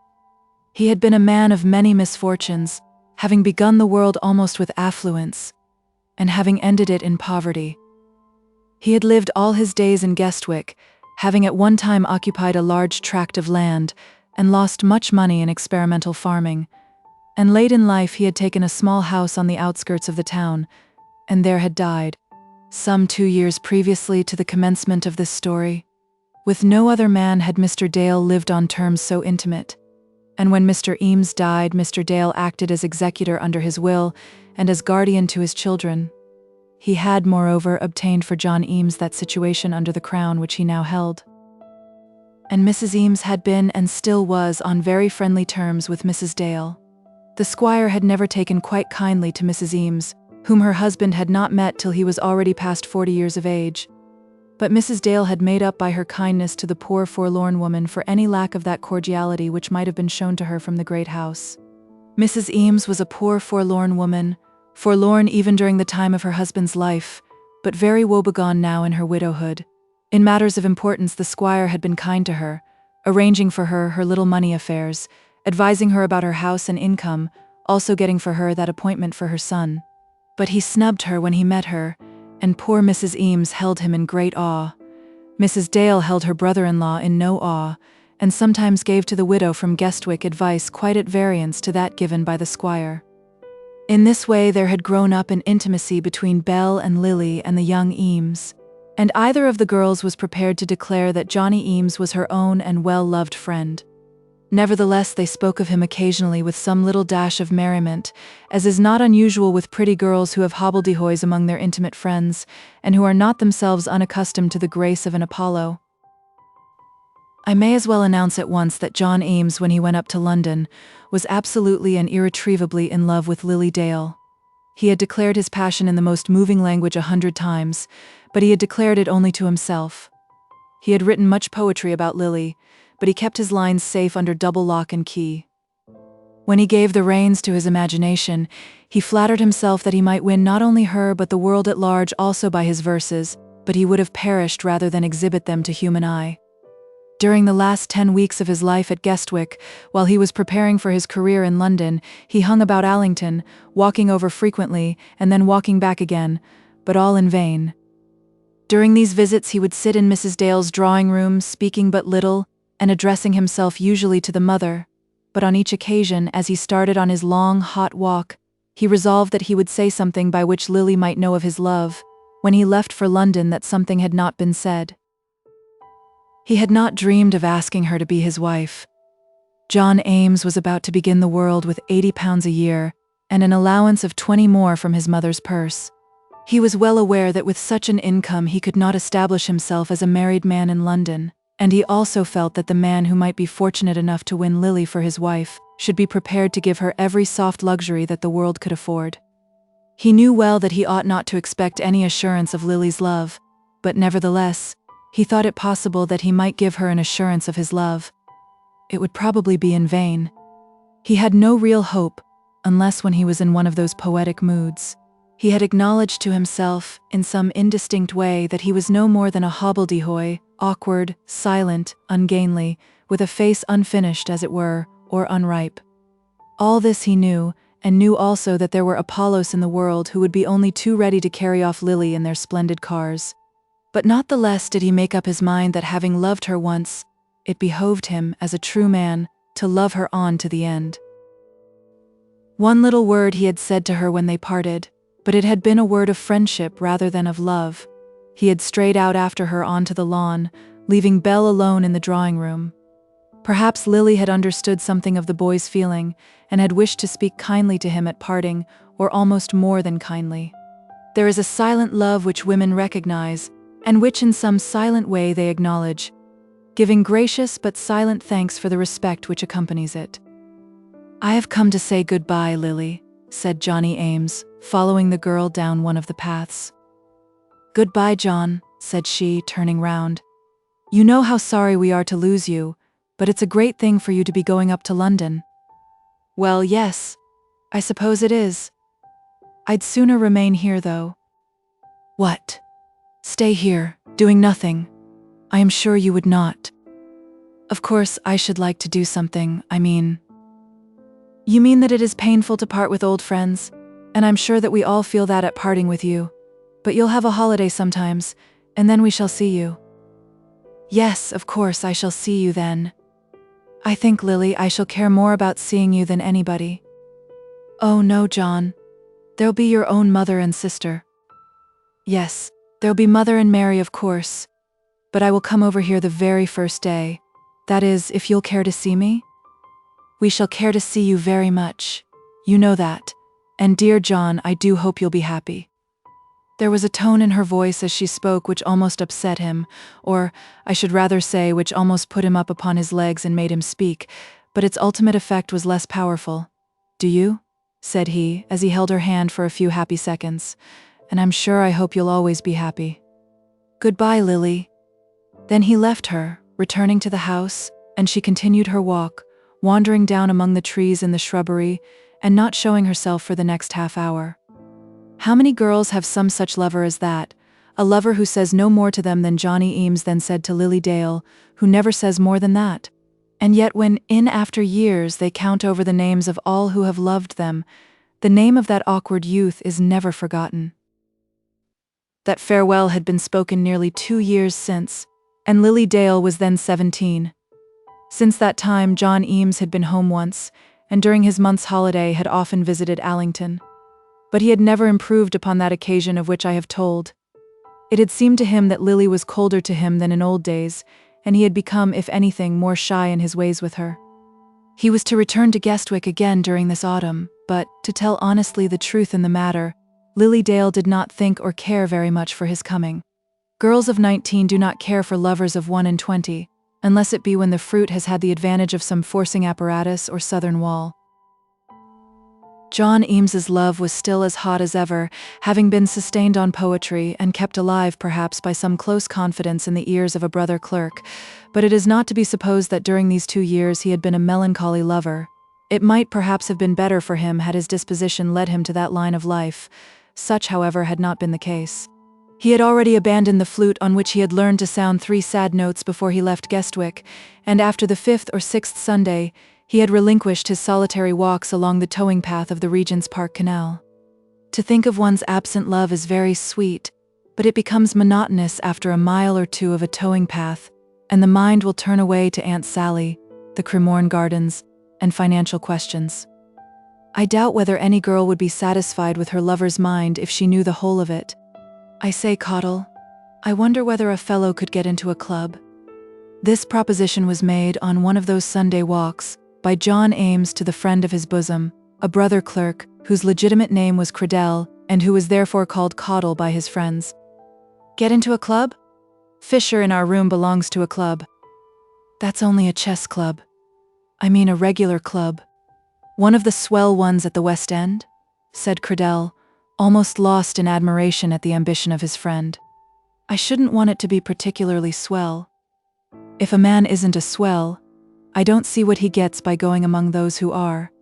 He had been a man of many misfortunes, having begun the world almost with affluence, and having ended it in poverty. He had lived all his days in Guestwick, having at one time occupied a large tract of land, and lost much money in experimental farming, and late in life he had taken a small house on the outskirts of the town, and there had died, some 2 years previously to the commencement of this story. With no other man had Mr. Dale lived on terms so intimate, and when Mr. Eames died, Mr. Dale acted as executor under his will and as guardian to his children. He had, moreover, obtained for John Eames that situation under the crown which he now held. And Mrs. Eames had been and still was on very friendly terms with Mrs. Dale. The squire had never taken quite kindly to Mrs. Eames, whom her husband had not met till he was already past 40 years of age. But Mrs. Dale had made up by her kindness to the poor forlorn woman for any lack of that cordiality which might have been shown to her from the great house. Mrs. Eames was a poor forlorn woman, forlorn even during the time of her husband's life, but very woebegone now in her widowhood. In matters of importance the squire had been kind to her, arranging for her her little money affairs, advising her about her house and income, also getting for her that appointment for her son. But he snubbed her when he met her, and poor Mrs. Eames held him in great awe. Mrs. Dale held her brother-in-law in no awe, and sometimes gave to the widow from Guestwick advice quite at variance to that given by the squire. In this way there had grown up an intimacy between Belle and Lily and the young Eames, and either of the girls was prepared to declare that Johnny Eames was her own and well-loved friend. Nevertheless, they spoke of him occasionally with some little dash of merriment, as is not unusual with pretty girls who have hobbledehoys among their intimate friends, and who are not themselves unaccustomed to the grace of an Apollo. I may as well announce at once that John Eames, when he went up to London, was absolutely and irretrievably in love with Lily Dale. He had declared his passion in the most moving language 100 times, but he had declared it only to himself. He had written much poetry about Lily, but he kept his lines safe under double lock and key. When he gave the reins to his imagination, he flattered himself that he might win not only her but the world at large also by his verses, but he would have perished rather than exhibit them to human eye. During the last 10 weeks of his life at Guestwick, while he was preparing for his career in London, he hung about Allington, walking over frequently and then walking back again, but all in vain. During these visits he would sit in Mrs. Dale's drawing-room, speaking but little, and addressing himself usually to the mother, but on each occasion, as he started on his long, hot walk, he resolved that he would say something by which Lily might know of his love, when he left for London that something had not been said. He had not dreamed of asking her to be his wife. John Eames was about to begin the world with £80 a year, and an allowance of 20 more from his mother's purse. He was well aware that with such an income he could not establish himself as a married man in London, and he also felt that the man who might be fortunate enough to win Lily for his wife should be prepared to give her every soft luxury that the world could afford. He knew well that he ought not to expect any assurance of Lily's love, but nevertheless, he thought it possible that he might give her an assurance of his love. It would probably be in vain. He had no real hope, unless when he was in one of those poetic moods. He had acknowledged to himself, in some indistinct way, that he was no more than a hobbledehoy, awkward, silent, ungainly, with a face unfinished, as it were, or unripe. All this he knew, and knew also that there were Apollos in the world who would be only too ready to carry off Lily in their splendid cars. But not the less did he make up his mind that having loved her once, it behoved him, as a true man, to love her on to the end. One little word he had said to her when they parted, but it had been a word of friendship rather than of love. He had strayed out after her onto the lawn, leaving Belle alone in the drawing-room. Perhaps Lily had understood something of the boy's feeling, and had wished to speak kindly to him at parting, or almost more than kindly. There is a silent love which women recognize, and which in some silent way they acknowledge, giving gracious but silent thanks for the respect which accompanies it. "I have come to say goodbye, Lily," said Johnny Eames, following the girl down one of the paths. "Goodbye, John," said she, turning round. "You know how sorry we are to lose you, but it's a great thing for you to be going up to London." "Well, yes, I suppose it is. I'd sooner remain here, though." "What? Stay here, doing nothing? I am sure you would not." "Of course I should like to do something, I mean." "You mean that it is painful to part with old friends, and I'm sure that we all feel that at parting with you. But you'll have a holiday sometimes, and then we shall see you." "Yes, of course I shall see you then. I think, Lily, I shall care more about seeing you than anybody." "Oh no, John. There'll be your own mother and sister." "Yes, there'll be Mother and Mary, of course. But I will come over here the very first day. That is, if you'll care to see me?" "We shall care to see you very much. You know that. And dear John, I do hope you'll be happy." There was a tone in her voice as she spoke which almost upset him, or, I should rather say, which almost put him up upon his legs and made him speak, but its ultimate effect was less powerful. "Do you?" said he, as he held her hand for a few happy seconds. "And I'm sure I hope you'll always be happy." "Goodbye, Lily." Then he left her, returning to the house, and she continued her walk, wandering down among the trees in the shrubbery, and not showing herself for the next half hour. How many girls have some such lover as that, a lover who says no more to them than Johnny Eames then said to Lily Dale, who never says more than that? And yet when, in after years, they count over the names of all who have loved them, the name of that awkward youth is never forgotten. That farewell had been spoken nearly 2 years since, and Lily Dale was then 17. Since that time John Eames had been home once, and during his month's holiday had often visited Allington. But he had never improved upon that occasion of which I have told. It had seemed to him that Lily was colder to him than in old days, and he had become, if anything, more shy in his ways with her. He was to return to Guestwick again during this autumn, but, to tell honestly the truth in the matter, Lily Dale did not think or care very much for his coming. Girls of 19 do not care for lovers of 1 and 20, unless it be when the fruit has had the advantage of some forcing apparatus or southern wall. John Eames's love was still as hot as ever, having been sustained on poetry and kept alive perhaps by some close confidence in the ears of a brother clerk, but it is not to be supposed that during these 2 years he had been a melancholy lover. It might perhaps have been better for him had his disposition led him to that line of life. Such, however, had not been the case. He had already abandoned the flute on which he had learned to sound 3 sad notes before he left Guestwick, and after the 5th or 6th Sunday, he had relinquished his solitary walks along the towing path of the Regent's Park Canal. To think of one's absent love is very sweet, but it becomes monotonous after a mile or 2 of a towing path, and the mind will turn away to Aunt Sally, the Cremorne Gardens, and financial questions. I doubt whether any girl would be satisfied with her lover's mind if she knew the whole of it. I say, Caudle, I wonder whether a fellow could get into a club. This proposition was made on one of those Sunday walks, by John Eames to the friend of his bosom, a brother clerk, whose legitimate name was Cradell, and who was therefore called Caudle by his friends. "Get into a club? Fisher in our room belongs to a club." "That's only a chess club. I mean a regular club. One of the swell ones at the West End? Said Cradell, almost lost in admiration at the ambition of his friend. I shouldn't want it to be particularly swell. If a man isn't a swell, I don't see what he gets by going among those who are.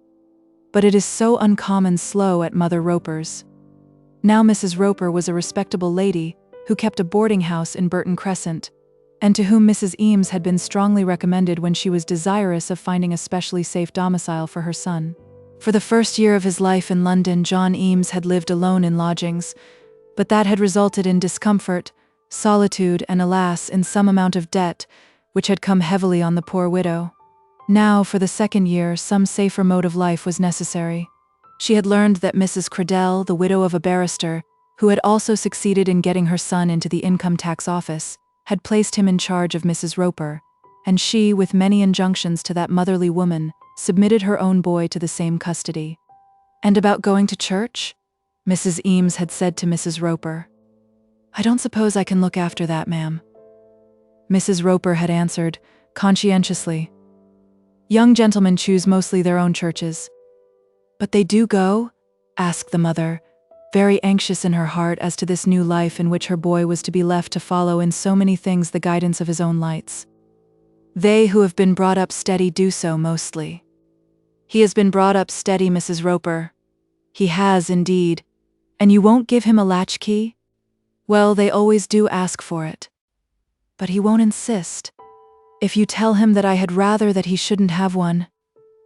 But it is so uncommon slow at Mother Roper's. Now Mrs. Roper was a respectable lady who kept a boarding house in Burton Crescent, and to whom Mrs. Eames had been strongly recommended when she was desirous of finding a specially safe domicile for her son. For the first year of his life in London, John Eames had lived alone in lodgings, but that had resulted in discomfort, solitude, and alas, in some amount of debt, which had come heavily on the poor widow. Now, for the second year, some safer mode of life was necessary. She had learned that Mrs. Cradell, the widow of a barrister, who had also succeeded in getting her son into the income tax office, had placed him in charge of Mrs. Roper, and she, with many injunctions to that motherly woman, submitted her own boy to the same custody. And about going to church? Mrs. Eames had said to Mrs. Roper. I don't suppose I can look after that, ma'am. Mrs. Roper had answered, conscientiously. Young gentlemen choose mostly their own churches. But they do go? Asked the mother, very anxious in her heart as to this new life in which her boy was to be left to follow in so many things the guidance of his own lights. They who have been brought up steady do so mostly. He has been brought up steady, Mrs. Roper. He has, indeed. And you won't give him a latchkey? Well, they always do ask for it. But he won't insist. If you tell him that I had rather that he shouldn't have one.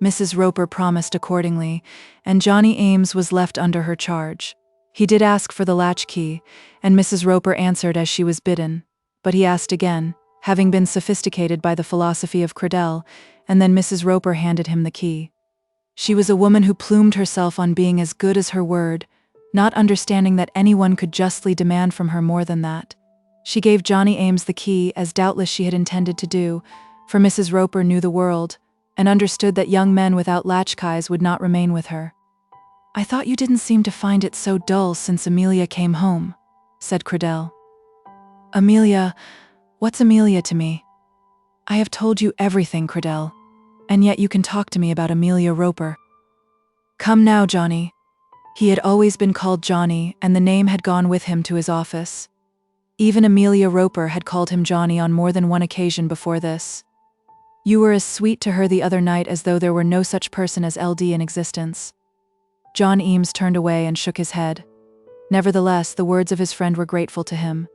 Mrs. Roper promised accordingly, and Johnny Eames was left under her charge. He did ask for the latchkey, and Mrs. Roper answered as she was bidden, but he asked again, having been sophisticated by the philosophy of Cradell, and then Mrs. Roper handed him the key. She was a woman who plumed herself on being as good as her word, not understanding that anyone could justly demand from her more than that. She gave Johnny Eames the key, as doubtless she had intended to do, for Mrs. Roper knew the world, and understood that young men without latchkeys would not remain with her. I thought you didn't seem to find it so dull since Amelia came home, said Cradell. Amelia? What's Amelia to me? I have told you everything, Cradell, and yet you can talk to me about Amelia Roper. Come now, Johnny. He had always been called Johnny, and the name had gone with him to his office. Even Amelia Roper had called him Johnny on more than one occasion before this. You were as sweet to her the other night as though there were no such person as LD in existence. John Eames turned away and shook his head. Nevertheless, the words of his friend were grateful to him.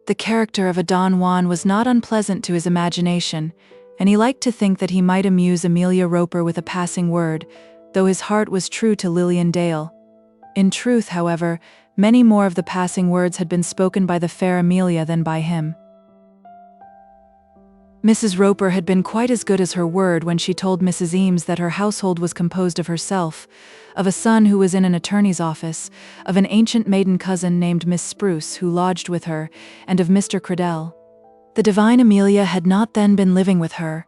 The character of a Don Juan was not unpleasant to his imagination, and he liked to think that he might amuse Amelia Roper with a passing word, though his heart was true to Lilian Dale. In truth, however, many more of the passing words had been spoken by the fair Amelia than by him. Mrs. Roper had been quite as good as her word when she told Mrs. Eames that her household was composed of herself, of a son who was in an attorney's office, of an ancient maiden cousin named Miss Spruce who lodged with her, and of Mr. Cradell. The divine Amelia had not then been living with her,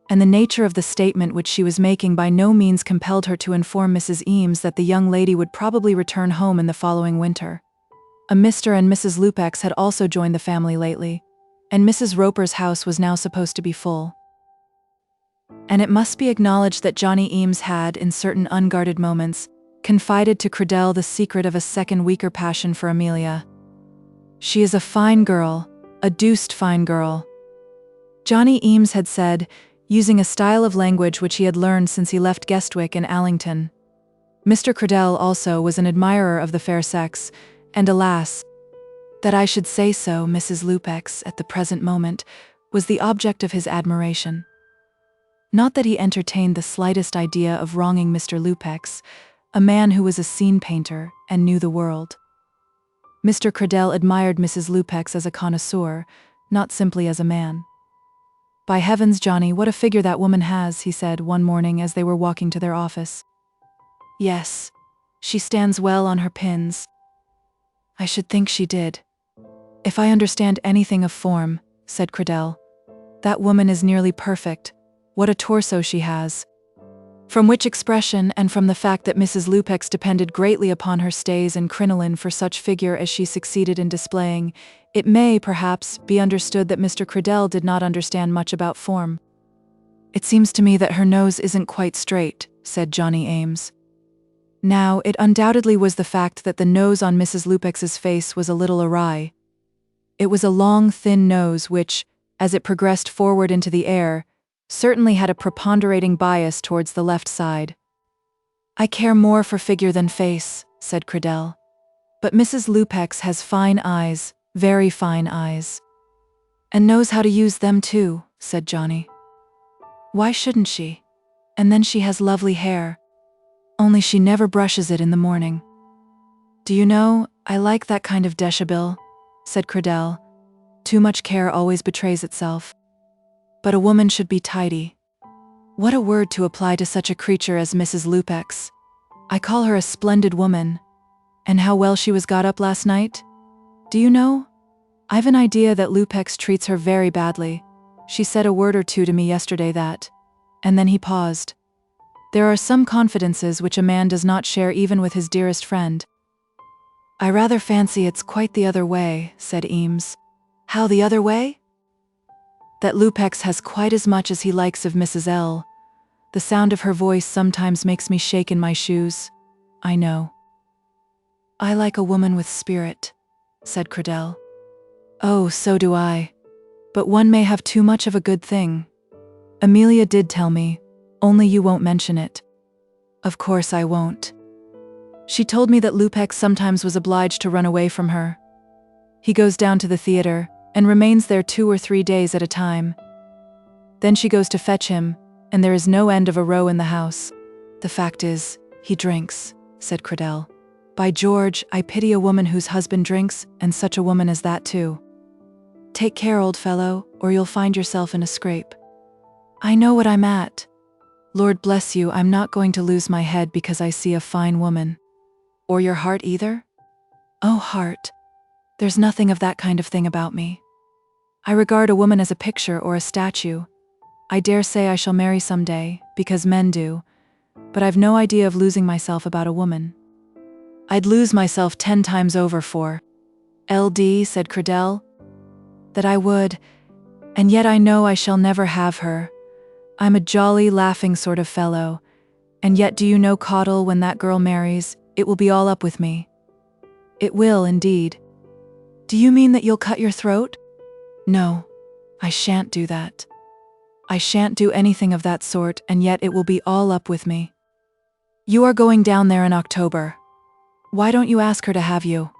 and the nature of the statement which she was making by no means compelled her to inform Mrs. Eames that the young lady would probably return home in the following winter. A Mr. and Mrs. LUPEX had also joined the family lately, and Mrs. Roper's house was now supposed to be full. And it must be acknowledged that Johnny Eames had, in certain unguarded moments, confided to Cradell the secret of a second weaker passion for Amelia. She is a fine girl, a deuced fine girl. Johnny Eames had said, using a style of language which he had learned since he left Guestwick and Allington. Mr. Cradell also was an admirer of the fair sex, and alas, that I should say so, Mrs. LUPEX, at the present moment, was the object of his admiration. Not that he entertained the slightest idea of wronging Mr. LUPEX, a man who was a scene painter and knew the world. Mr. Cradell admired Mrs. LUPEX as a connoisseur, not simply as a man. By heavens, Johnny, what a figure that woman has, he said one morning as they were walking to their office. Yes, she stands well on her pins. I should think she did. If I understand anything of form, said Cradell, that woman is nearly perfect. What a torso she has. From which expression, and from the fact that Mrs. LUPEX depended greatly upon her stays and crinoline for such figure as she succeeded in displaying, it may, perhaps, be understood that Mr. Cradell did not understand much about form. It seems to me that her nose isn't quite straight, said Johnny Eames. Now, it undoubtedly was the fact that the nose on Mrs. Lupex's face was a little awry. It was a long, thin nose which, as it progressed forward into the air, certainly had a preponderating bias towards the left side. "I care more for figure than face," said Cradell. "But Mrs. Lupex has fine eyes, very fine eyes." "And knows how to use them too," said Johnny. "Why shouldn't she? And then she has lovely hair. Only she never brushes it in the morning." "Do you know, I like that kind of deshabille," said Cradell. "Too much care always betrays itself. But a woman should be tidy." What a word to apply to such a creature as Mrs. Lupex. I call her a splendid woman. And how well she was got up last night? Do you know? I've an idea that Lupex treats her very badly. She said a word or two to me yesterday that... And then he paused. There are some confidences which a man does not share even with his dearest friend. "I rather fancy it's quite the other way," said Eames. "How the other way?" "That Lupex has quite as much as he likes of Mrs. L. The sound of her voice sometimes makes me shake in my shoes. I know." "I like a woman with spirit," said Cradell. "Oh, so do I. But one may have too much of a good thing. Amelia did tell me, only you won't mention it." "Of course I won't." "She told me that Lupex sometimes was obliged to run away from her. He goes down to the theater, and remains there 2 or 3 days at a time. Then she goes to fetch him, and there is no end of a row in the house. The fact is, he drinks," said Cradell. "By George, I pity a woman whose husband drinks, and such a woman as that too. Take care, old fellow, or you'll find yourself in a scrape." "I know what I'm at. Lord bless you, I'm not going to lose my head because I see a fine woman." "Or your heart either?" "Oh, heart. There's nothing of that kind of thing about me. I regard a woman as a picture or a statue. I dare say I shall marry some day, because men do, but I've no idea of losing myself about a woman. I'd lose myself 10 times over for..." "LD," said Cradell. "That I would, and yet I know I shall never have her. I'm a jolly, laughing sort of fellow, and yet do you know, Caudle, when that girl marries, it will be all up with me." "It will, indeed." "Do you mean that you'll cut your throat?" "No, I shan't do that. I shan't do anything of that sort, and yet it will be all up with me." "You are going down there in October. Why don't you ask her to have you?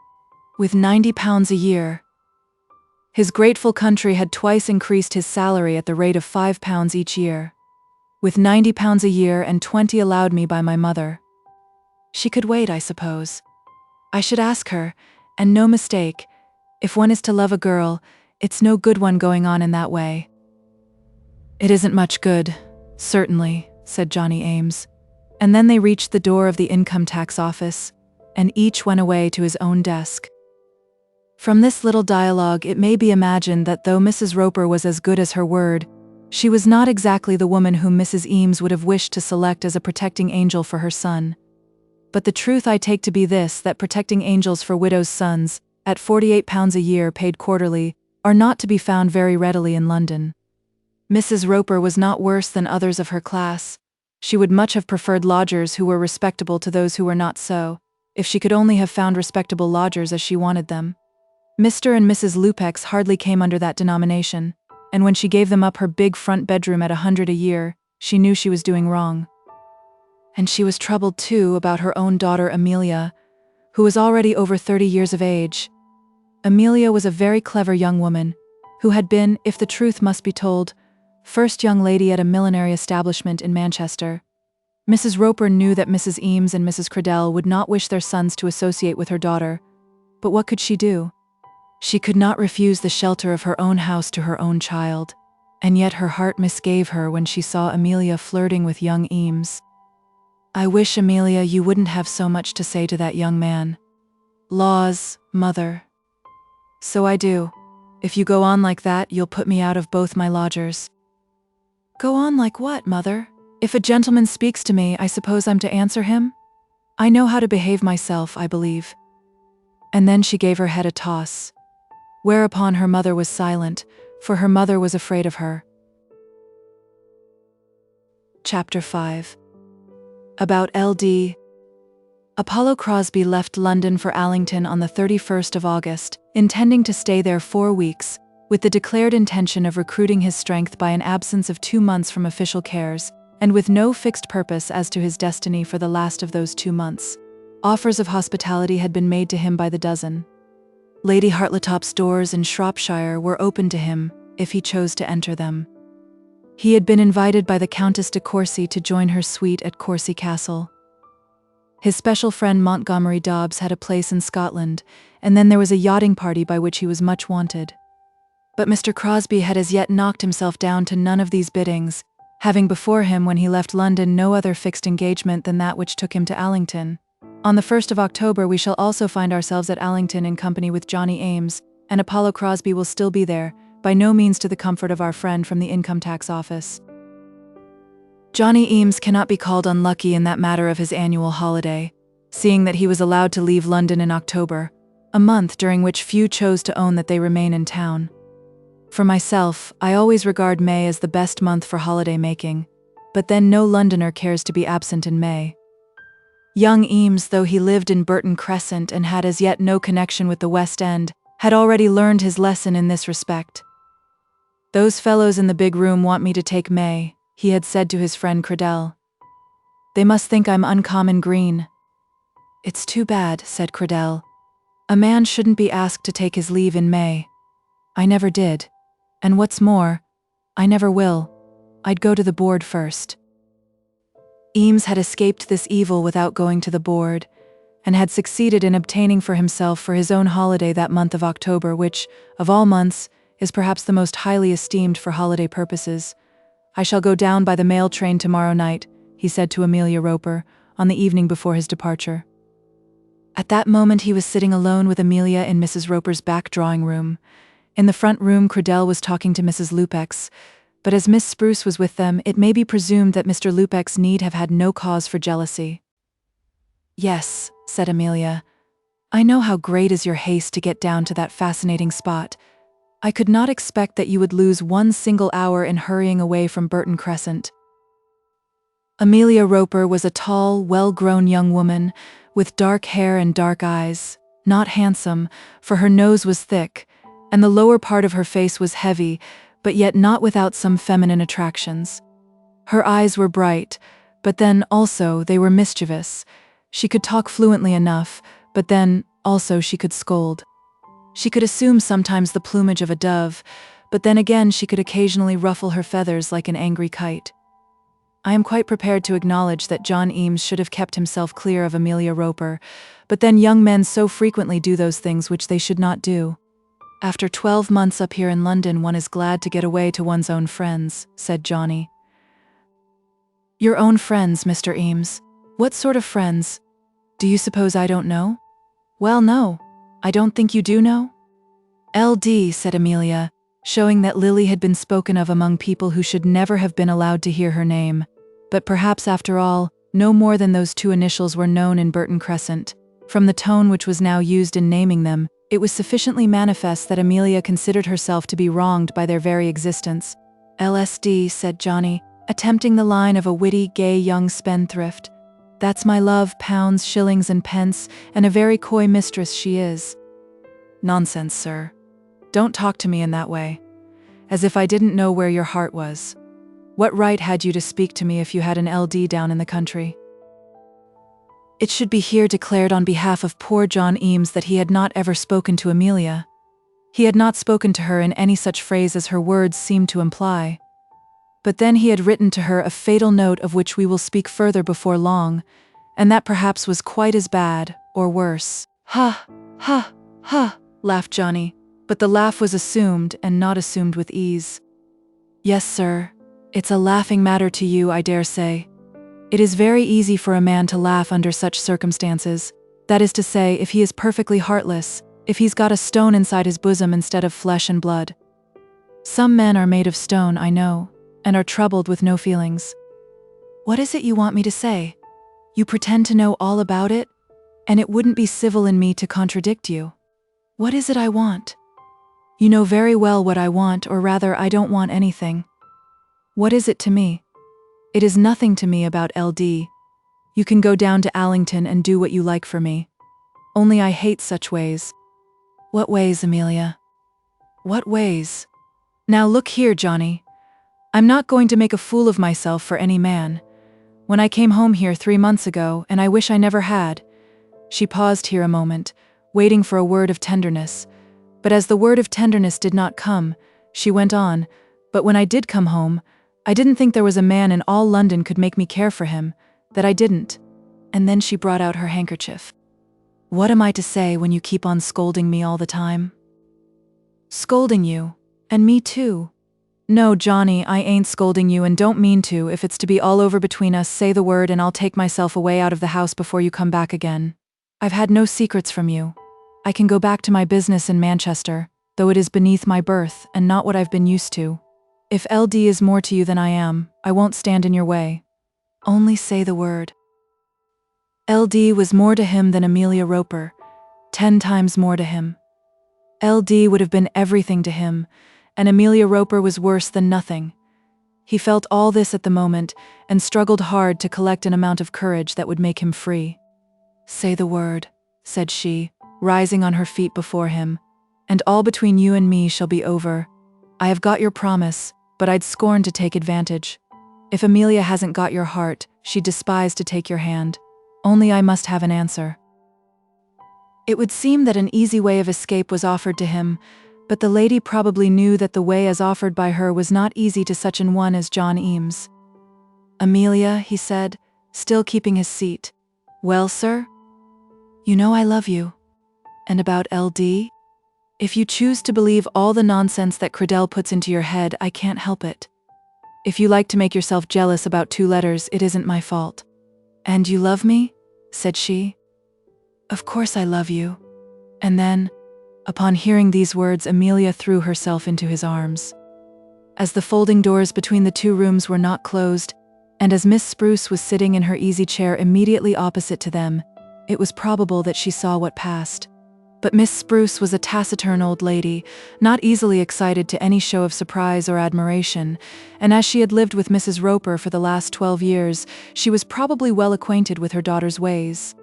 With £90 a year." His grateful country had twice increased his salary at the rate of £5 each year. "With £90 a year and 20 allowed me by my mother. She could wait, I suppose. I should ask her, and no mistake. If one is to love a girl, it's no good one going on in that way." "It isn't much good, certainly," said Johnny Eames. And then they reached the door of the income tax office, and each went away to his own desk. From this little dialogue it may be imagined that though Mrs. Roper was as good as her word, she was not exactly the woman whom Mrs. Eames would have wished to select as a protecting angel for her son. But the truth I take to be this, that protecting angels for widows' sons, at £48 a year paid quarterly, are not to be found very readily in London. Mrs. Roper was not worse than others of her class. She would much have preferred lodgers who were respectable to those who were not so, if she could only have found respectable lodgers as she wanted them. Mr. and Mrs. Lupex hardly came under that denomination, and when she gave them up her big front bedroom at £100 a year, she knew she was doing wrong. And she was troubled too about her own daughter Amelia, who was already over 30 years of age. Amelia was a very clever young woman, who had been, if the truth must be told, first young lady at a millinery establishment in Manchester. Mrs. Roper knew that Mrs. Eames and Mrs. Cradell would not wish their sons to associate with her daughter, but what could she do? She could not refuse the shelter of her own house to her own child, and yet her heart misgave her when she saw Amelia flirting with young Eames. "I wish, Amelia, you wouldn't have so much to say to that young man." "Laws, mother." "So I do. If you go on like that, you'll put me out of both my lodgers." "Go on like what, mother? If a gentleman speaks to me, I suppose I'm to answer him? I know how to behave myself, I believe." And then she gave her head a toss. Whereupon her mother was silent, for her mother was afraid of her. Chapter 5. About LD. Apollo Crosbie left London for Allington on the 31st of August, intending to stay there 4 weeks, with the declared intention of recruiting his strength by an absence of 2 months from official cares, and with no fixed purpose as to his destiny for the last of those 2 months. Offers of hospitality had been made to him by the dozen. Lady Hartletop's doors in Shropshire were open to him, if he chose to enter them. He had been invited by the Countess de Courcy to join her suite at Courcy Castle. His special friend Montgomery Dobbs had a place in Scotland, and then there was a yachting party by which he was much wanted. But Mr. Crosbie had as yet knocked himself down to none of these biddings, having before him when he left London no other fixed engagement than that which took him to Allington. On the 1st of October we shall also find ourselves at Allington in company with Johnny Eames, and Apollo Crosbie will still be there, by no means to the comfort of our friend from the Income Tax Office. Johnny Eames cannot be called unlucky in that matter of his annual holiday, seeing that he was allowed to leave London in October, a month during which few chose to own that they remain in town. For myself, I always regard May as the best month for holiday making, but then no Londoner cares to be absent in May. Young Eames, though he lived in Burton Crescent and had as yet no connection with the West End, had already learned his lesson in this respect. "Those fellows in the big room want me to take May," he had said to his friend Cradell. "They must think I'm uncommon green." "It's too bad," said Cradell. "A man shouldn't be asked to take his leave in May. I never did. And what's more, I never will. I'd go to the board first." Eames had escaped this evil without going to the board, and had succeeded in obtaining for himself for his own holiday that month of October which, of all months, is perhaps the most highly esteemed for holiday purposes. "I shall go down by the mail train tomorrow night," he said to Amelia Roper, on the evening before his departure. At that moment he was sitting alone with Amelia in Mrs. Roper's back drawing-room. In the front room Cradell was talking to Mrs. LUPEX, but as Miss Spruce was with them, it may be presumed that Mr. LUPEX need have had no cause for jealousy. "Yes," said Amelia, "I know how great is your haste to get down to that fascinating spot. I could not expect that you would lose 1 single hour in hurrying away from Burton Crescent." Amelia Roper was a tall, well-grown young woman, with dark hair and dark eyes, not handsome, for her nose was thick, and the lower part of her face was heavy, but yet not without some feminine attractions. Her eyes were bright, but then, also, they were mischievous. She could talk fluently enough, but then, also, she could scold. She could assume sometimes the plumage of a dove, but then again she could occasionally ruffle her feathers like an angry kite. I am quite prepared to acknowledge that John Eames should have kept himself clear of Amelia Roper, but then young men so frequently do those things which they should not do. "After 12 months up here in London one is glad to get away to one's own friends," said Johnny. "Your own friends, Mr. Eames? What sort of friends? Do you suppose I don't know?" "Well, no. I don't think you do know?" "LD," said Amelia, showing that Lily had been spoken of among people who should never have been allowed to hear her name. But perhaps, after all, no more than those 2 initials were known in Burton Crescent. From the tone which was now used in naming them, it was sufficiently manifest that Amelia considered herself to be wronged by their very existence. "LSD," said Johnny, attempting the line of a witty, gay young spendthrift. "That's my love, pounds, shillings and pence, and a very coy mistress she is." "Nonsense, sir. Don't talk to me in that way. As if I didn't know where your heart was. What right had you to speak to me if you had an LD down in the country?" It should be here declared on behalf of poor John Eames that he had not ever spoken to Amelia. He had not spoken to her in any such phrase as her words seemed to imply. But then he had written to her a fatal note of which we will speak further before long, and that perhaps was quite as bad, or worse. "Ha, ha, ha," laughed Johnny, but the laugh was assumed and not assumed with ease. "Yes, sir, it's a laughing matter to you, I dare say. It is very easy for a man to laugh under such circumstances, that is to say, if he is perfectly heartless, if he's got a stone inside his bosom instead of flesh and blood. Some men are made of stone, I know, and are troubled with no feelings. What is it you want me to say? You pretend to know all about it, and it wouldn't be civil in me to contradict you. What is it I want? You know very well what I want, or rather I don't want anything. What is it to me? It is nothing to me about LD. You can go down to Allington and do what you like for me. Only I hate such ways." "What ways, Amelia? What ways?" "Now look here, Johnny. I'm not going to make a fool of myself for any man. When I came home here 3 months ago, and I wish I never had." She paused here a moment, waiting for a word of tenderness. But as the word of tenderness did not come, she went on, "But when I did come home, I didn't think there was a man in all London could make me care for him, that I didn't." And then she brought out her handkerchief. "What am I to say when you keep on scolding me all the time?" "Scolding you? And me too?" "No, Johnny, I ain't scolding you and don't mean to. If it's to be all over between us, say the word and I'll take myself away out of the house before you come back again. I've had no secrets from you. I can go back to my business in Manchester, though it is beneath my birth and not what I've been used to. If LD is more to you than I am, I won't stand in your way. Only say the word." LD was more to him than Amelia Roper, 10 times more to him. LD would have been everything to him, and Amelia Roper was worse than nothing. He felt all this at the moment, and struggled hard to collect an amount of courage that would make him free. "Say the word," said she, rising on her feet before him, "and all between you and me shall be over. I have got your promise, but I'd scorn to take advantage. If Amelia hasn't got your heart, she'd despise to take your hand. Only I must have an answer." It would seem that an easy way of escape was offered to him, but the lady probably knew that the way as offered by her was not easy to such an one as John Eames. "Amelia," he said, still keeping his seat. "Well, sir?" "You know I love you. And about LD? If you choose to believe all the nonsense that Cradell puts into your head, I can't help it. If you like to make yourself jealous about 2 letters, it isn't my fault." "And you love me?" said she. "Of course I love you." And then, upon hearing these words, Amelia threw herself into his arms. As the folding doors between the 2 rooms were not closed, and as Miss Spruce was sitting in her easy chair immediately opposite to them, it was probable that she saw what passed. But Miss Spruce was a taciturn old lady, not easily excited to any show of surprise or admiration, and as she had lived with Mrs. Roper for the last 12 years, she was probably well acquainted with her daughter's ways.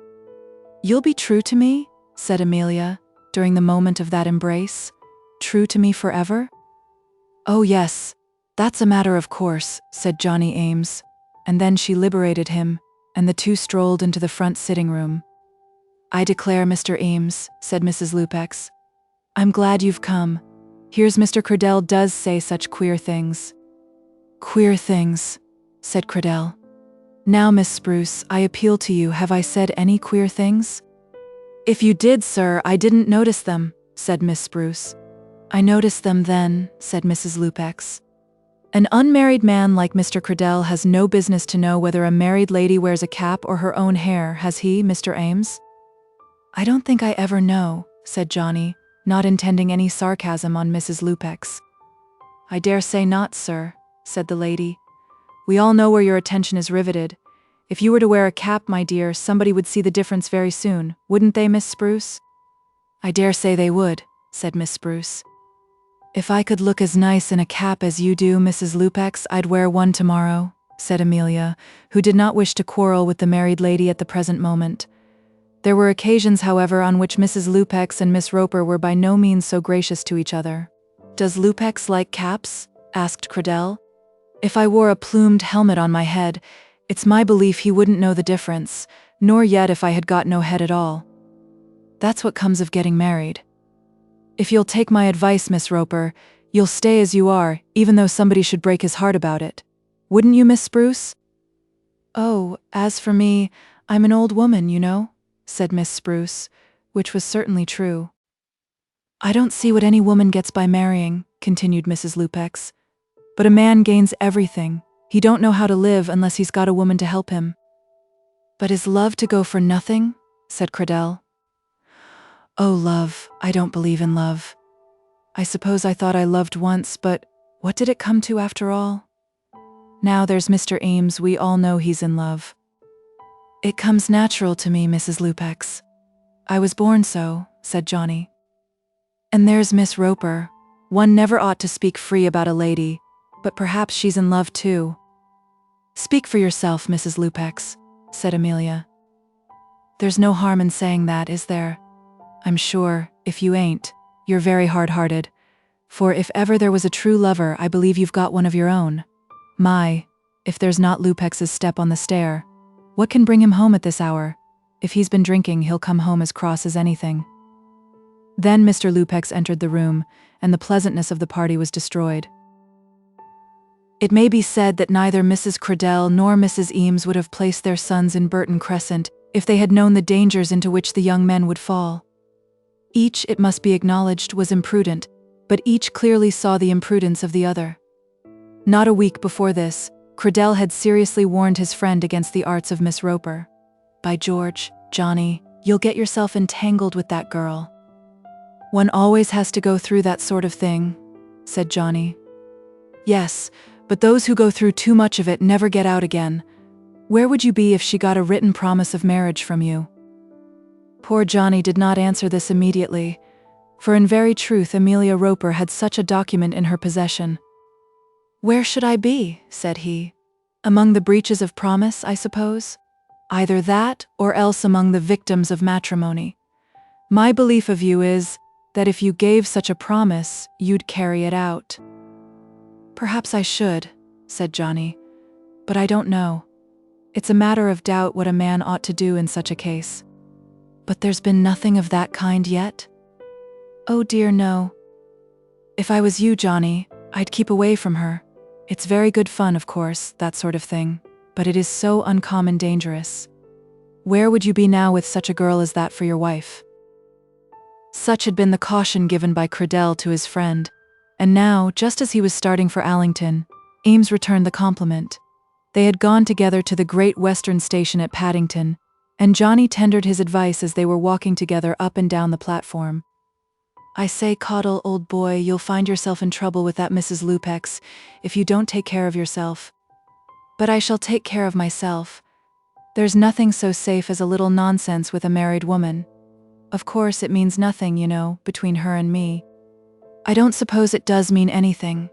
"You'll be true to me?" said Amelia, during the moment of that embrace. "True to me forever?" "Oh yes, that's a matter of course," said Johnny Eames, and then she liberated him, and the 2 strolled into the front sitting room. "I declare, Mr. Eames," said Mrs. Lupex, "I'm glad you've come. Here's Mr. Cradell does say such queer things." "Queer things," said Cradell. "Now, Miss Spruce, I appeal to you, have I said any queer things?" "If you did, sir, I didn't notice them," said Miss Spruce. "I noticed them then," said Mrs. Lupex. "An unmarried man like Mr. Cradell has no business to know whether a married lady wears a cap or her own hair, has he, Mr. Eames?" "I don't think I ever know," said Johnny, not intending any sarcasm on Mrs. Lupex. "I dare say not, sir," said the lady. "We all know where your attention is riveted. If you were to wear a cap, my dear, somebody would see the difference very soon, wouldn't they, Miss Spruce?" "I dare say they would," said Miss Spruce. "If I could look as nice in a cap as you do, Mrs. Lupex, I'd wear one tomorrow," said Amelia, who did not wish to quarrel with the married lady at the present moment. There were occasions, however, on which Mrs. Lupex and Miss Roper were by no means so gracious to each other. "Does Lupex like caps?" asked Cradell. "If I wore a plumed helmet on my head, it's my belief he wouldn't know the difference, nor yet if I had got no head at all. That's what comes of getting married. If you'll take my advice, Miss Roper, you'll stay as you are, even though somebody should break his heart about it. Wouldn't you, Miss Spruce?" "Oh, as for me, I'm an old woman, you know," said Miss Spruce, which was certainly true. "I don't see what any woman gets by marrying," continued Mrs. Lupex. "But a man gains everything. He don't know how to live unless he's got a woman to help him." "But is love to go for nothing?" said Cradell. "Oh, love, I don't believe in love. I suppose I thought I loved once, but what did it come to after all? Now there's Mr. Eames, we all know he's in love. It comes natural to me, Mrs. Lupex. I was born so," said Johnny. "And there's Miss Roper. One never ought to speak free about a lady, but perhaps she's in love too." "Speak for yourself, Mrs. Lupex. said Amelia. There's no harm in saying that, is there? I'm sure, if you ain't, you're very hard-hearted. For if ever there was a true lover, I believe you've got one of your own. My, if there's not LUPEX's step on the stair. What can bring him home at this hour? If he's been drinking, he'll come home as cross as anything. Then Mr. LUPEX entered the room, and the pleasantness of the party was destroyed. It may be said that neither Mrs. Cradell nor Mrs. Eames would have placed their sons in Burton Crescent if they had known the dangers into which the young men would fall. Each, it must be acknowledged, was imprudent, but each clearly saw the imprudence of the other. Not a week before this, Cradell had seriously warned his friend against the arts of Miss Roper. By George, Johnny, you'll get yourself entangled with that girl. One always has to go through that sort of thing, said Johnny. Yes, but those who go through too much of it never get out again. Where would you be if she got a written promise of marriage from you? Poor Johnny did not answer this immediately, for in very truth Amelia Roper had such a document in her possession. Where should I be, said he. Among the breaches of promise, I suppose? Either that, or else among the victims of matrimony. My belief of you is, that if you gave such a promise, you'd carry it out. Perhaps I should, said Johnny, but I don't know. It's a matter of doubt what a man ought to do in such a case. But there's been nothing of that kind yet? Oh dear, no. If I was you, Johnny, I'd keep away from her. It's very good fun, of course, that sort of thing, but it is so uncommon dangerous. Where would you be now with such a girl as that for your wife? Such had been the caution given by Cradell to his friend, and now, just as he was starting for Allington, Eames returned the compliment. They had gone together to the Great Western Station at Paddington, and Johnny tendered his advice as they were walking together up and down the platform. I say, Caudle, old boy, you'll find yourself in trouble with that Mrs. LUPEX if you don't take care of yourself. But I shall take care of myself. There's nothing so safe as a little nonsense with a married woman. Of course, it means nothing, you know, between her and me. I don't suppose it does mean anything.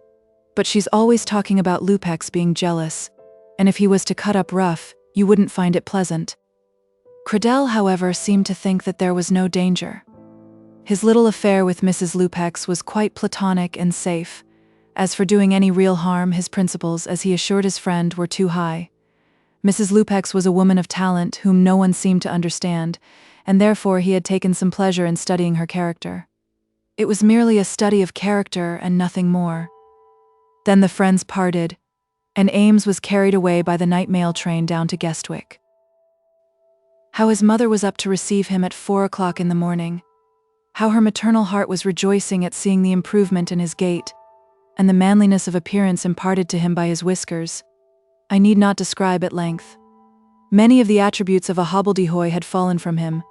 But she's always talking about LUPEX being jealous, and if he was to cut up rough, you wouldn't find it pleasant. Cradell, however, seemed to think that there was no danger. His little affair with Mrs. LUPEX was quite platonic and safe. As for doing any real harm, his principles, as he assured his friend, were too high. Mrs. LUPEX was a woman of talent whom no one seemed to understand, and therefore he had taken some pleasure in studying her character. It was merely a study of character and nothing more. Then the friends parted, and Eames was carried away by the night mail train down to Guestwick. How his mother was up to receive him at 4 o'clock in the morning. How her maternal heart was rejoicing at seeing the improvement in his gait, and the manliness of appearance imparted to him by his whiskers, I need not describe at length. Many of the attributes of a hobbledehoy had fallen from him,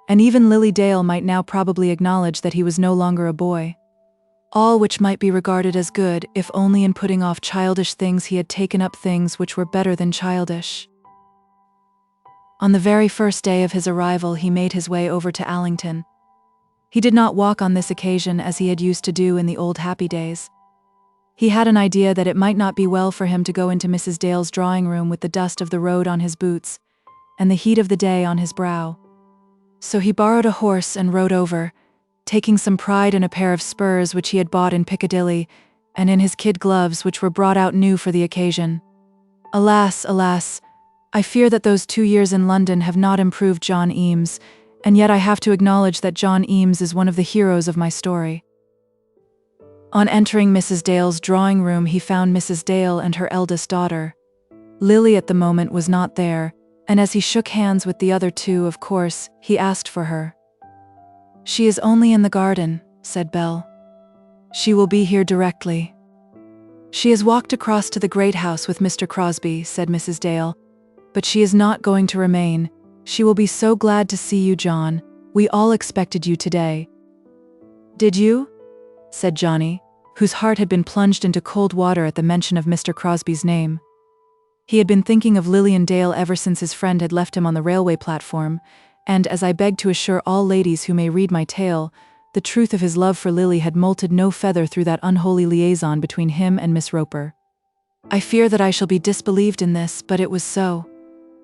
and even Lily Dale might now probably acknowledge that he was no longer a boy. All which might be regarded as good, if only in putting off childish things he had taken up things which were better than childish. On the very first day of his arrival he made his way over to Allington. He did not walk on this occasion as he had used to do in the old happy days. He had an idea that it might not be well for him to go into Mrs. Dale's drawing-room with the dust of the road on his boots, and the heat of the day on his brow. So he borrowed a horse and rode over, taking some pride in a pair of spurs which he had bought in Piccadilly, and in his kid gloves which were brought out new for the occasion. Alas, alas, I fear that those 2 years in London have not improved John Eames, and yet I have to acknowledge that John Eames is one of the heroes of my story. On entering Mrs. Dale's drawing-room he found Mrs. Dale and her eldest daughter. Lily at the moment was not there, and as he shook hands with the other two, of course, he asked for her. She is only in the garden, said Belle. She will be here directly. She has walked across to the great house with Mr. Crosbie, said Mrs. Dale, but she is not going to remain. She will be so glad to see you, John. We all expected you today. Did you? Said Johnny, whose heart had been plunged into cold water at the mention of Mr. Crosbie's name. He had been thinking of Lilian Dale ever since his friend had left him on the railway platform, and, as I beg to assure all ladies who may read my tale, the truth of his love for Lily had molted no feather through that unholy liaison between him and Miss Roper. I fear that I shall be disbelieved in this, but it was so.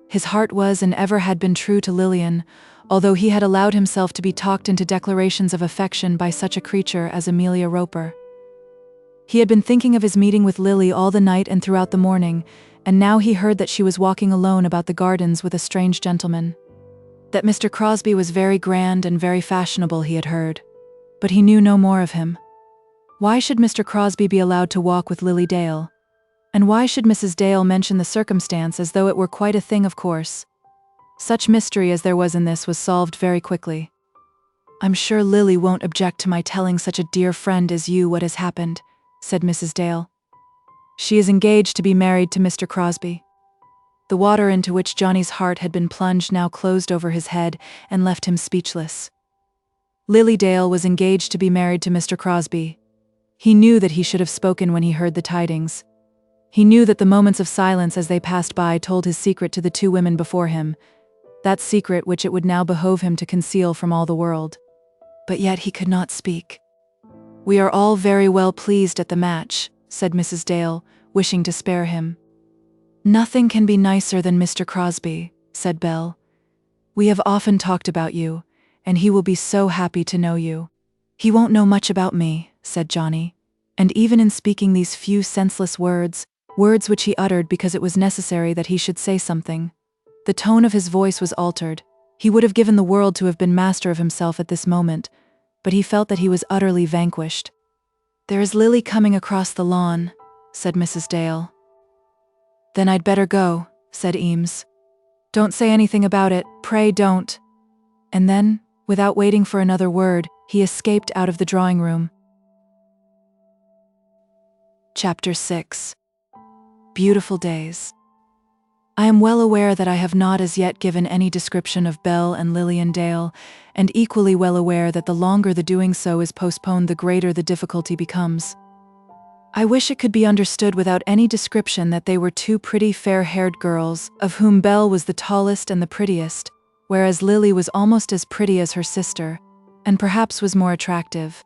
His heart was and ever had been true to Lilian, although he had allowed himself to be talked into declarations of affection by such a creature as Amelia Roper. He had been thinking of his meeting with Lily all the night and throughout the morning, and now he heard that she was walking alone about the gardens with a strange gentleman. That Mr. Crosbie was very grand and very fashionable he had heard, but he knew no more of him. Why should Mr. Crosbie be allowed to walk with Lily Dale? And why should Mrs. Dale mention the circumstance as though it were quite a thing of course? Such mystery as there was in this was solved very quickly. "I'm sure Lily won't object to my telling such a dear friend as you what has happened," said Mrs. Dale. "She is engaged to be married to Mr. Crosbie." The water into which Johnny's heart had been plunged now closed over his head and left him speechless. Lily Dale was engaged to be married to Mr. Crosbie. He knew that he should have spoken when he heard the tidings. He knew that the moments of silence as they passed by told his secret to the two women before him, that secret which it would now behove him to conceal from all the world. But yet he could not speak. "We are all very well pleased at the match," said Mrs. Dale, wishing to spare him. "Nothing can be nicer than Mr. Crosbie," said Belle. "We have often talked about you, and he will be so happy to know you." "He won't know much about me," said Johnny. And even in speaking these few senseless words which he uttered because it was necessary that he should say something, the tone of his voice was altered. He would have given the world to have been master of himself at this moment, but he felt that he was utterly vanquished. "There is Lily coming across the lawn," said Mrs. Dale. "Then I'd better go," said EAMES. "Don't say anything about it, pray don't." And then, without waiting for another word, he escaped out of the drawing room. Chapter 6. Beautiful Days. I am well aware that I have not as yet given any description of Belle and Lilian Dale, and equally well aware that the longer the doing so is postponed, the greater the difficulty becomes. I wish it could be understood without any description that they were two pretty fair-haired girls, of whom Belle was the tallest and the prettiest, whereas Lily was almost as pretty as her sister, and perhaps was more attractive.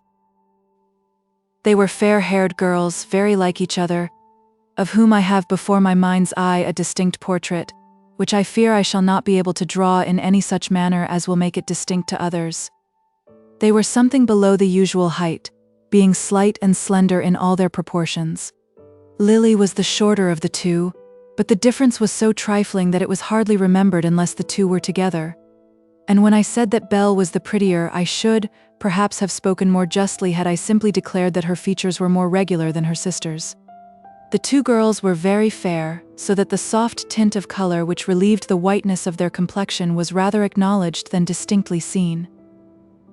They were fair-haired girls, very like each other, of whom I have before my mind's eye a distinct portrait, which I fear I shall not be able to draw in any such manner as will make it distinct to others. They were something below the usual height, being slight and slender in all their proportions. Lily was the shorter of the two, but the difference was so trifling that it was hardly remembered unless the two were together. And when I said that Belle was the prettier, I should, perhaps, have spoken more justly had I simply declared that her features were more regular than her sister's. The two girls were very fair, so that the soft tint of color which relieved the whiteness of their complexion was rather acknowledged than distinctly seen.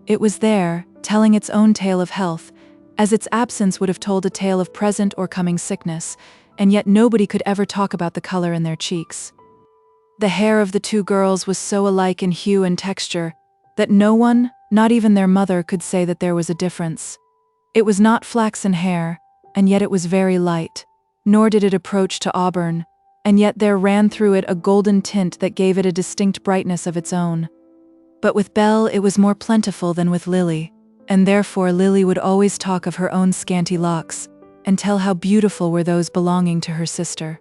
It was there, telling its own tale of health, as its absence would have told a tale of present or coming sickness, and yet nobody could ever talk about the color in their cheeks. The hair of the two girls was so alike in hue and texture that no one, not even their mother, could say that there was a difference. It was not flaxen hair, and yet it was very light, nor did it approach to auburn, and yet there ran through it a golden tint that gave it a distinct brightness of its own. But with Belle it was more plentiful than with Lily, and therefore Lily would always talk of her own scanty locks, and tell how beautiful were those belonging to her sister.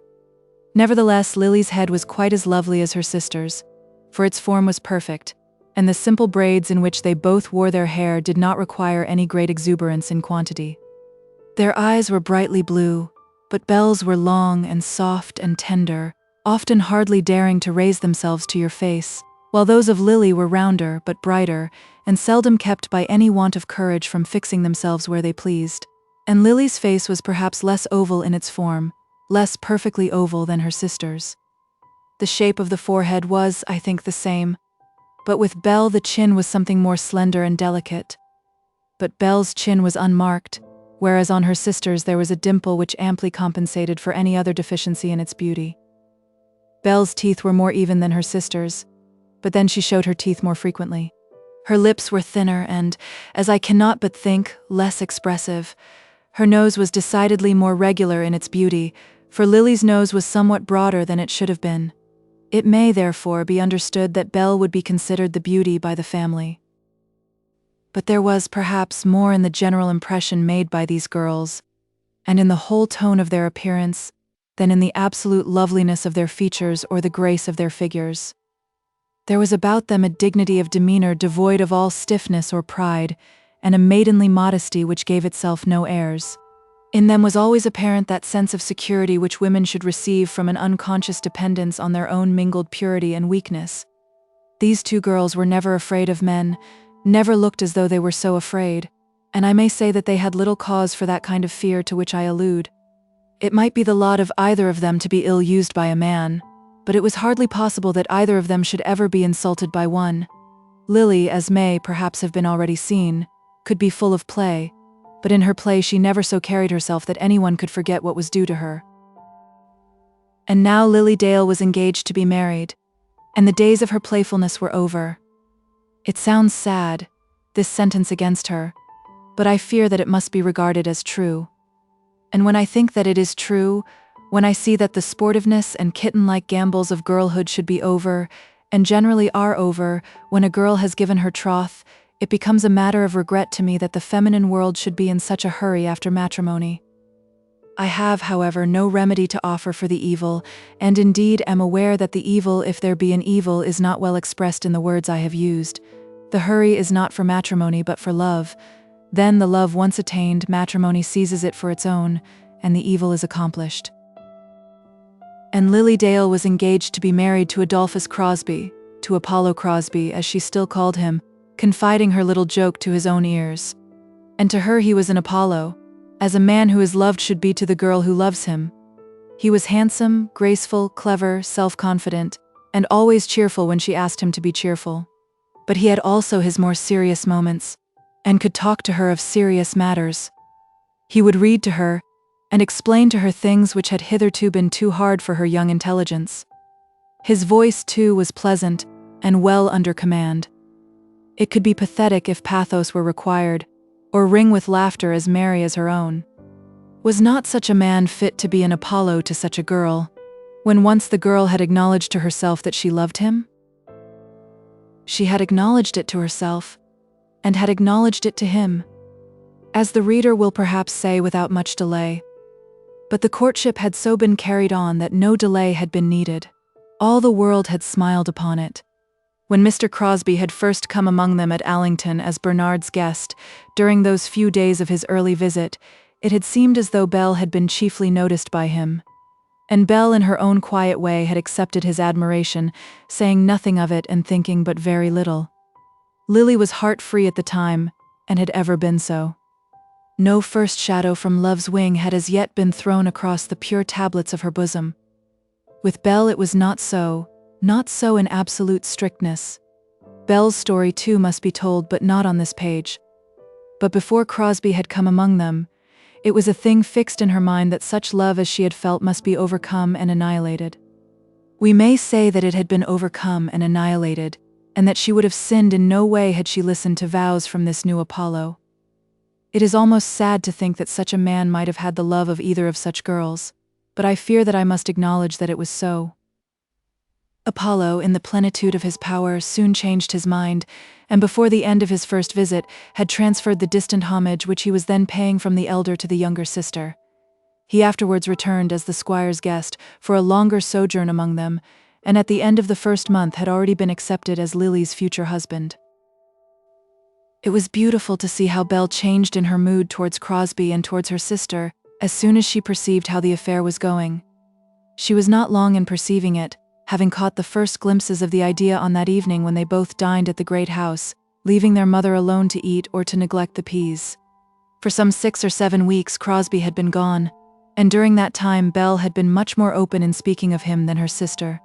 Nevertheless, Lily's head was quite as lovely as her sister's, for its form was perfect, and the simple braids in which they both wore their hair did not require any great exuberance in quantity. Their eyes were brightly blue, but Belle's were long and soft and tender, often hardly daring to raise themselves to your face, while those of Lily were rounder but brighter, and seldom kept by any want of courage from fixing themselves where they pleased. And Lily's face was perhaps less oval in its form, less perfectly oval than her sister's. The shape of the forehead was, I think, the same, but with Belle the chin was something more slender and delicate. But Belle's chin was unmarked, whereas on her sister's there was a dimple which amply compensated for any other deficiency in its beauty. Belle's teeth were more even than her sister's, but then she showed her teeth more frequently. Her lips were thinner and, as I cannot but think, less expressive. Her nose was decidedly more regular in its beauty, for Lily's nose was somewhat broader than it should have been. It may, therefore, be understood that Belle would be considered the beauty by the family. But there was, perhaps, more in the general impression made by these girls, and in the whole tone of their appearance, than in the absolute loveliness of their features or the grace of their figures. There was about them a dignity of demeanor devoid of all stiffness or pride, and a maidenly modesty which gave itself no airs. In them was always apparent that sense of security which women should receive from an unconscious dependence on their own mingled purity and weakness. These two girls were never afraid of men, never looked as though they were so afraid, and I may say that they had little cause for that kind of fear to which I allude. It might be the lot of either of them to be ill-used by a man, but it was hardly possible that either of them should ever be insulted by one. Lily, as may perhaps have been already seen, could be full of play, but in her play she never so carried herself that anyone could forget what was due to her. And now Lily Dale was engaged to be married, and the days of her playfulness were over. It sounds sad, this sentence against her, but I fear that it must be regarded as true. And when I think that it is true, when I see that the sportiveness and kitten-like gambols of girlhood should be over, and generally are over, when a girl has given her troth, it becomes a matter of regret to me that the feminine world should be in such a hurry after matrimony. I have, however, no remedy to offer for the evil, and indeed am aware that the evil, if there be an evil, is not well expressed in the words I have used. The hurry is not for matrimony but for love. Then, the love once attained, matrimony seizes it for its own, and the evil is accomplished. And Lily Dale was engaged to be married to Adolphus Crosbie, to Apollo Crosbie, as she still called him, confiding her little joke to his own ears. And to her he was an Apollo, as a man who is loved should be to the girl who loves him. He was handsome, graceful, clever, self-confident, and always cheerful when she asked him to be cheerful. But he had also his more serious moments, and could talk to her of serious matters. He would read to her, and explain to her things which had hitherto been too hard for her young intelligence. His voice, too, was pleasant, and well under command. It could be pathetic if pathos were required, or ring with laughter as merry as her own. Was not such a man fit to be an Apollo to such a girl, when once the girl had acknowledged to herself that she loved him? She had acknowledged it to herself, and had acknowledged it to him, as the reader will perhaps say without much delay. But the courtship had so been carried on that no delay had been needed. All the world had smiled upon it. When Mr. Crosbie had first come among them at Allington as Bernard's guest, during those few days of his early visit, it had seemed as though Belle had been chiefly noticed by him. And Belle, in her own quiet way, had accepted his admiration, saying nothing of it and thinking but very little. Lily was heart-free at the time, and had ever been so. No first shadow from love's wing had as yet been thrown across the pure tablets of her bosom. With Belle it was not so in absolute strictness. Belle's story too must be told, but not on this page. But before Crosbie had come among them, it was a thing fixed in her mind that such love as she had felt must be overcome and annihilated. We may say that it had been overcome and annihilated, and that she would have sinned in no way had she listened to vows from this new Apollo. It is almost sad to think that such a man might have had the love of either of such girls, but I fear that I must acknowledge that it was so. Apollo, in the plenitude of his power, soon changed his mind, and before the end of his first visit, had transferred the distant homage which he was then paying from the elder to the younger sister. He afterwards returned as the squire's guest for a longer sojourn among them, and at the end of the first month had already been accepted as Lily's future husband. It was beautiful to see how Belle changed in her mood towards Crosbie and towards her sister, as soon as she perceived how the affair was going. She was not long in perceiving it, having caught the first glimpses of the idea on that evening when they both dined at the great house, leaving their mother alone to eat or to neglect the peas. For some 6 or 7 weeks Crosbie had been gone, and during that time Belle had been much more open in speaking of him than her sister.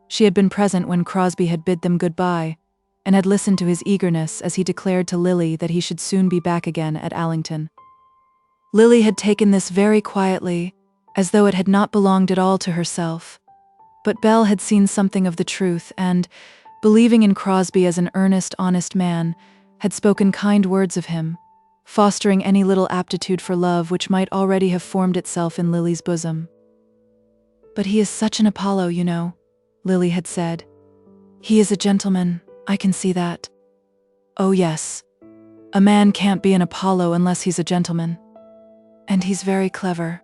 She had been present when Crosbie had bid them goodbye, and had listened to his eagerness as he declared to Lily that he should soon be back again at Allington. Lily had taken this very quietly, as though it had not belonged at all to herself. But Belle had seen something of the truth and, believing in Crosbie as an earnest, honest man, had spoken kind words of him, fostering any little aptitude for love which might already have formed itself in Lily's bosom. "But he is such an Apollo, you know," Lily had said. "He is a gentleman, I can see that." "Oh yes. A man can't be an Apollo unless he's a gentleman. And he's very clever."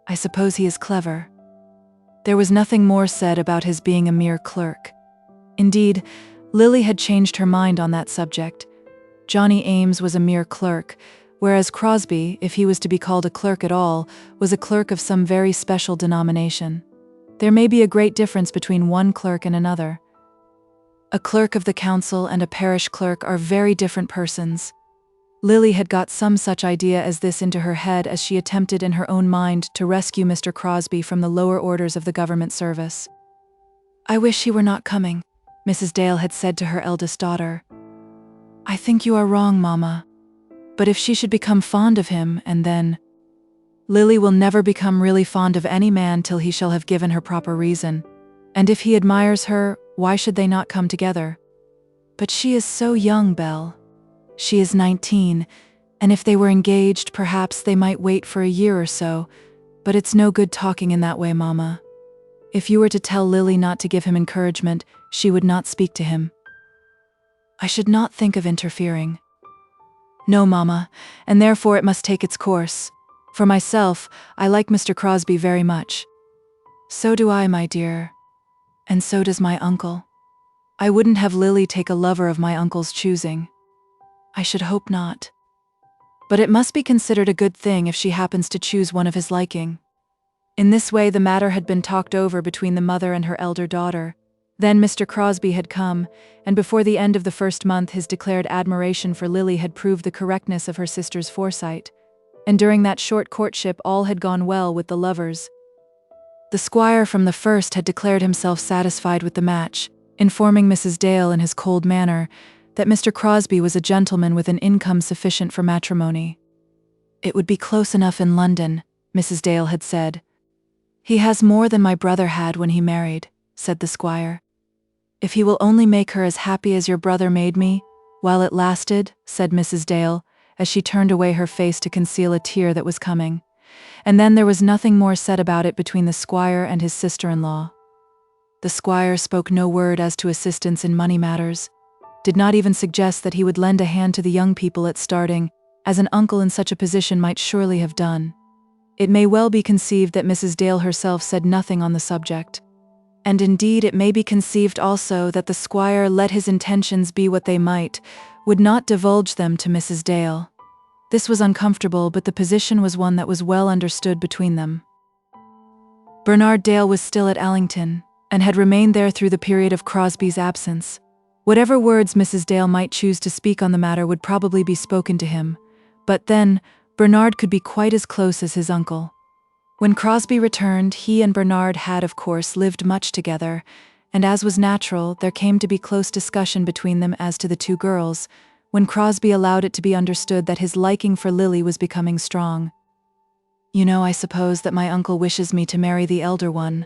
"I suppose he is clever," There was nothing more said about his being a mere clerk. Indeed, Lily had changed her mind on that subject. Johnny Eames was a mere clerk, whereas Crosbie, if he was to be called a clerk at all, was a clerk of some very special denomination. There may be a great difference between one clerk and another. A clerk of the council and a parish clerk are very different persons. Lily had got some such idea as this into her head as she attempted in her own mind to rescue Mr. Crosbie from the lower orders of the government service. "I wish he were not coming," Mrs. Dale had said to her eldest daughter. "I think you are wrong, Mamma. But if she should become fond of him, and then—" "Lily will never become really fond of any man till he shall have given her proper reason. And if he admires her, why should they not come together?" "But she is so young, Belle. She is 19, and if they were engaged, perhaps they might wait for a year or so, but it's no good talking in that way, Mamma. If you were to tell Lily not to give him encouragement, she would not speak to him." "I should not think of interfering." "No, Mamma, and therefore it must take its course. For myself, I like Mr. Crosbie very much." "So do I, my dear. And so does my uncle. I wouldn't have Lily take a lover of my uncle's choosing." "I should hope not. But it must be considered a good thing if she happens to choose one of his liking." In this way the matter had been talked over between the mother and her elder daughter. Then Mr. Crosbie had come, and before the end of the first month his declared admiration for Lily had proved the correctness of her sister's foresight. And during that short courtship all had gone well with the lovers. The squire from the first had declared himself satisfied with the match, informing Mrs. Dale in his cold manner that Mr. Crosbie was a gentleman with an income sufficient for matrimony. "It would be close enough in London," Mrs. Dale had said. "He has more than my brother had when he married," said the squire. "If he will only make her as happy as your brother made me, while it lasted," said Mrs. Dale, as she turned away her face to conceal a tear that was coming. And then there was nothing more said about it between the squire and his sister-in-law. The squire spoke no word as to assistance in money matters, did not even suggest that he would lend a hand to the young people at starting, as an uncle in such a position might surely have done. It may well be conceived that Mrs. Dale herself said nothing on the subject. And indeed it may be conceived also that the squire, let his intentions be what they might, would not divulge them to Mrs. Dale. This was uncomfortable, but the position was one that was well understood between them. Bernard Dale was still at Allington, and had remained there through the period of Crosbie's absence. Whatever words Mrs. Dale might choose to speak on the matter would probably be spoken to him, but then Bernard could be quite as close as his uncle. When Crosbie returned, he and Bernard had, of course, lived much together, and as was natural, there came to be close discussion between them as to the two girls, when Crosbie allowed it to be understood that his liking for Lily was becoming strong. "You know, I suppose, that my uncle wishes me to marry the elder one,"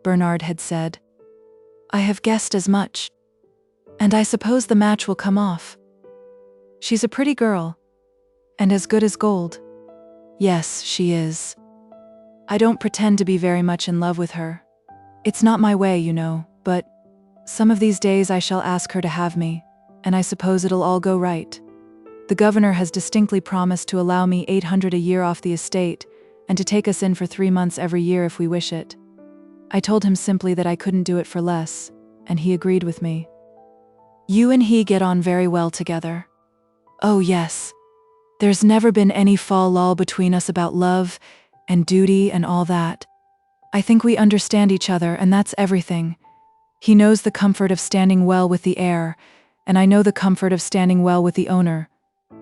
Bernard had said. "I have guessed as much. And I suppose the match will come off. She's a pretty girl, and as good as gold." "Yes, she is. I don't pretend to be very much in love with her. It's not my way, you know, but some of these days I shall ask her to have me, and I suppose it'll all go right. The governor has distinctly promised to allow me 800 a year off the estate, and to take us in for 3 months every year if we wish it. I told him simply that I couldn't do it for less, and he agreed with me." "You and he get on very well together." "Oh yes. There's never been any fall-lull between us about love and duty and all that. I think we understand each other, and that's everything. He knows the comfort of standing well with the heir, and I know the comfort of standing well with the owner.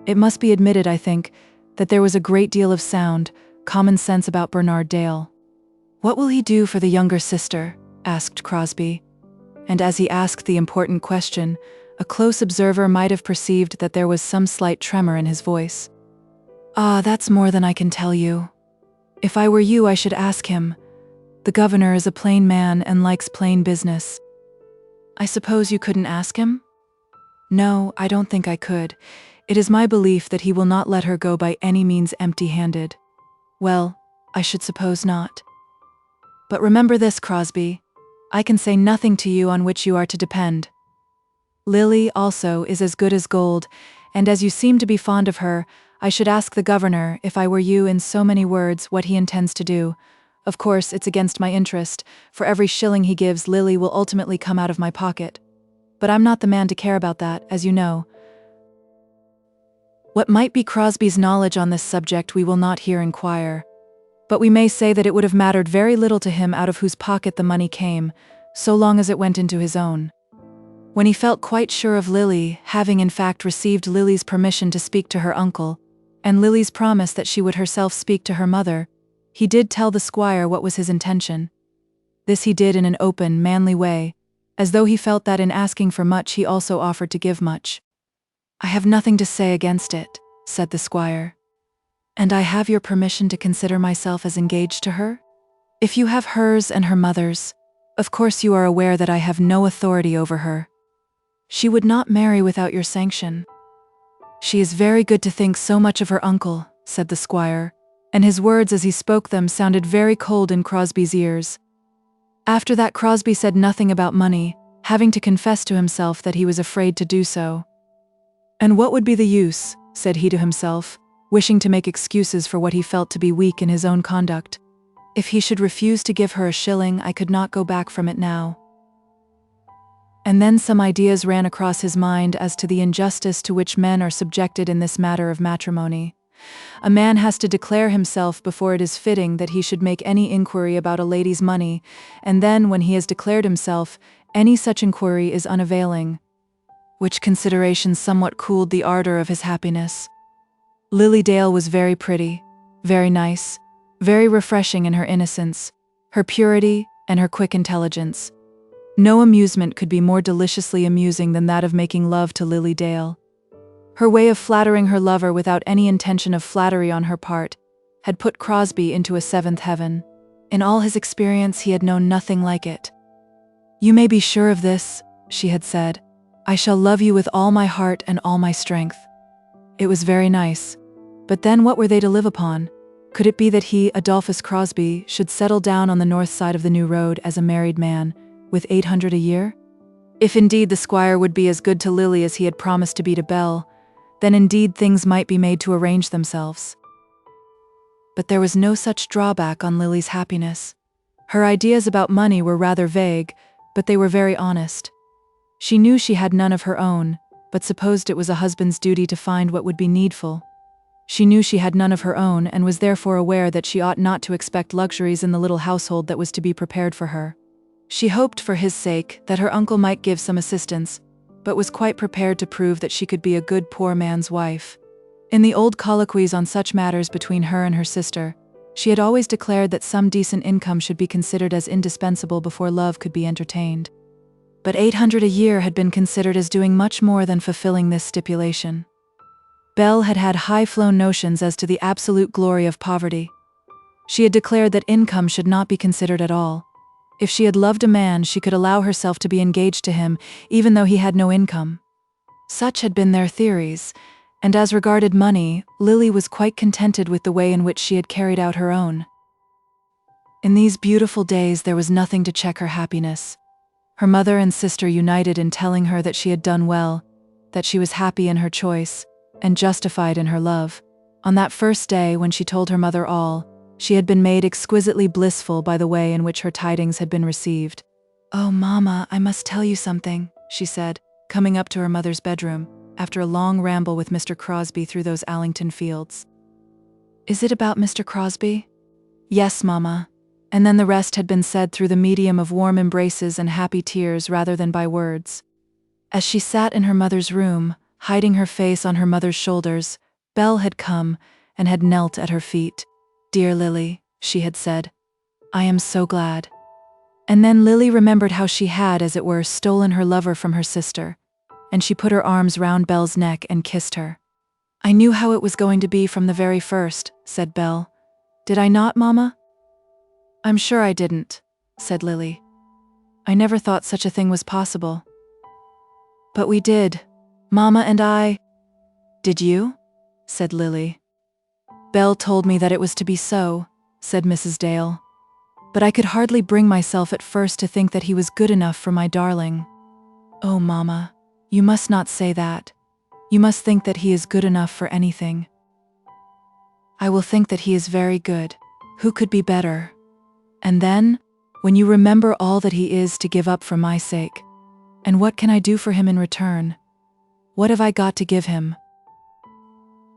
It must be admitted, I think, that there was a great deal of sound, common sense about Bernard Dale." "What will he do for the younger sister?" asked Crosbie. And as he asked the important question, a close observer might have perceived that there was some slight tremor in his voice. "Ah, that's more than I can tell you. If I were you, I should ask him. The governor is a plain man and likes plain business." "I suppose you couldn't ask him?" "No, I don't think I could. It is my belief that he will not let her go by any means empty-handed." "Well, I should suppose not. But remember this, Crosbie. I can say nothing to you on which you are to depend. Lily, also, is as good as gold, and as you seem to be fond of her, I should ask the governor, if I were you, in so many words, what he intends to do, Of course, it's against my interest. For every shilling he gives, Lily will ultimately come out of my pocket. But I'm not the man to care about that, as you know. What might be Crosbie's knowledge on this subject we will not here inquire. But we may say that it would have mattered very little to him out of whose pocket the money came, so long as it went into his own. When he felt quite sure of Lily, having in fact received Lily's permission to speak to her uncle, and Lily's promise that she would herself speak to her mother, he did tell the squire what was his intention. This he did in an open, manly way, as though he felt that in asking for much he also offered to give much. "I have nothing to say against it," said the squire. "And I have your permission to consider myself as engaged to her? If you have hers and her mother's, of course you are aware that I have no authority over her. She would not marry without your sanction." "She is very good to think so much of her uncle," said the squire, and his words as he spoke them sounded very cold in Crosbie's ears. After that Crosbie said nothing about money, having to confess to himself that he was afraid to do so. "And what would be the use," said he to himself, wishing to make excuses for what he felt to be weak in his own conduct. "If he should refuse to give her a shilling, I could not go back from it now." And then some ideas ran across his mind as to the injustice to which men are subjected in this matter of matrimony. A man has to declare himself before it is fitting that he should make any inquiry about a lady's money, and then when he has declared himself, any such inquiry is unavailing. Which consideration somewhat cooled the ardor of his happiness. Lily Dale was very pretty, very nice, very refreshing in her innocence, her purity, and her quick intelligence. No amusement could be more deliciously amusing than that of making love to Lily Dale. Her way of flattering her lover without any intention of flattery on her part had put Crosbie into a seventh heaven. In all his experience he had known nothing like it. "You may be sure of this," she had said. "I shall love you with all my heart and all my strength." It was very nice. But then what were they to live upon? Could it be that he, Adolphus Crosbie, should settle down on the north side of the new road as a married man, with 800 a year? If indeed the squire would be as good to Lily as he had promised to be to Belle, then indeed things might be made to arrange themselves. But there was no such drawback on Lily's happiness. Her ideas about money were rather vague, but they were very honest. She knew she had none of her own, but supposed it was a husband's duty to find what would be needful. She knew she had none of her own and was therefore aware that she ought not to expect luxuries in the little household that was to be prepared for her. She hoped for his sake that her uncle might give some assistance, but was quite prepared to prove that she could be a good poor man's wife. In the old colloquies on such matters between her and her sister, she had always declared that some decent income should be considered as indispensable before love could be entertained. But 800 a year had been considered as doing much more than fulfilling this stipulation. Belle had had high-flown notions as to the absolute glory of poverty. She had declared that income should not be considered at all. If she had loved a man, she could allow herself to be engaged to him, even though he had no income. Such had been their theories, and as regarded money, Lily was quite contented with the way in which she had carried out her own. In these beautiful days there was nothing to check her happiness. Her mother and sister united in telling her that she had done well, that she was happy in her choice, and justified in her love. On that first day when she told her mother all, she had been made exquisitely blissful by the way in which her tidings had been received. "Oh, Mama, I must tell you something," she said, coming up to her mother's bedroom, after a long ramble with Mr. Crosbie through those Allington fields. "Is it about Mr. Crosbie?" "Yes, Mama." And then the rest had been said through the medium of warm embraces and happy tears rather than by words. As she sat in her mother's room, hiding her face on her mother's shoulders, Belle had come and had knelt at her feet. "Dear Lily," she had said, "I am so glad." And then Lily remembered how she had, as it were, stolen her lover from her sister, and she put her arms round Belle's neck and kissed her. "I knew how it was going to be from the very first," said Belle. "Did I not, Mama?" "I'm sure I didn't," said Lily. "I never thought such a thing was possible." "But we did, Mama and I." "Did you?" said Lily. "Belle told me that it was to be so," said Mrs. Dale. "But I could hardly bring myself at first to think that he was good enough for my darling." "Oh, Mama, you must not say that. You must think that he is good enough for anything." "I will think that he is very good. Who could be better?" And then, when you remember all that he is to give up for my sake, and what can I do for him in return? What have I got to give him?"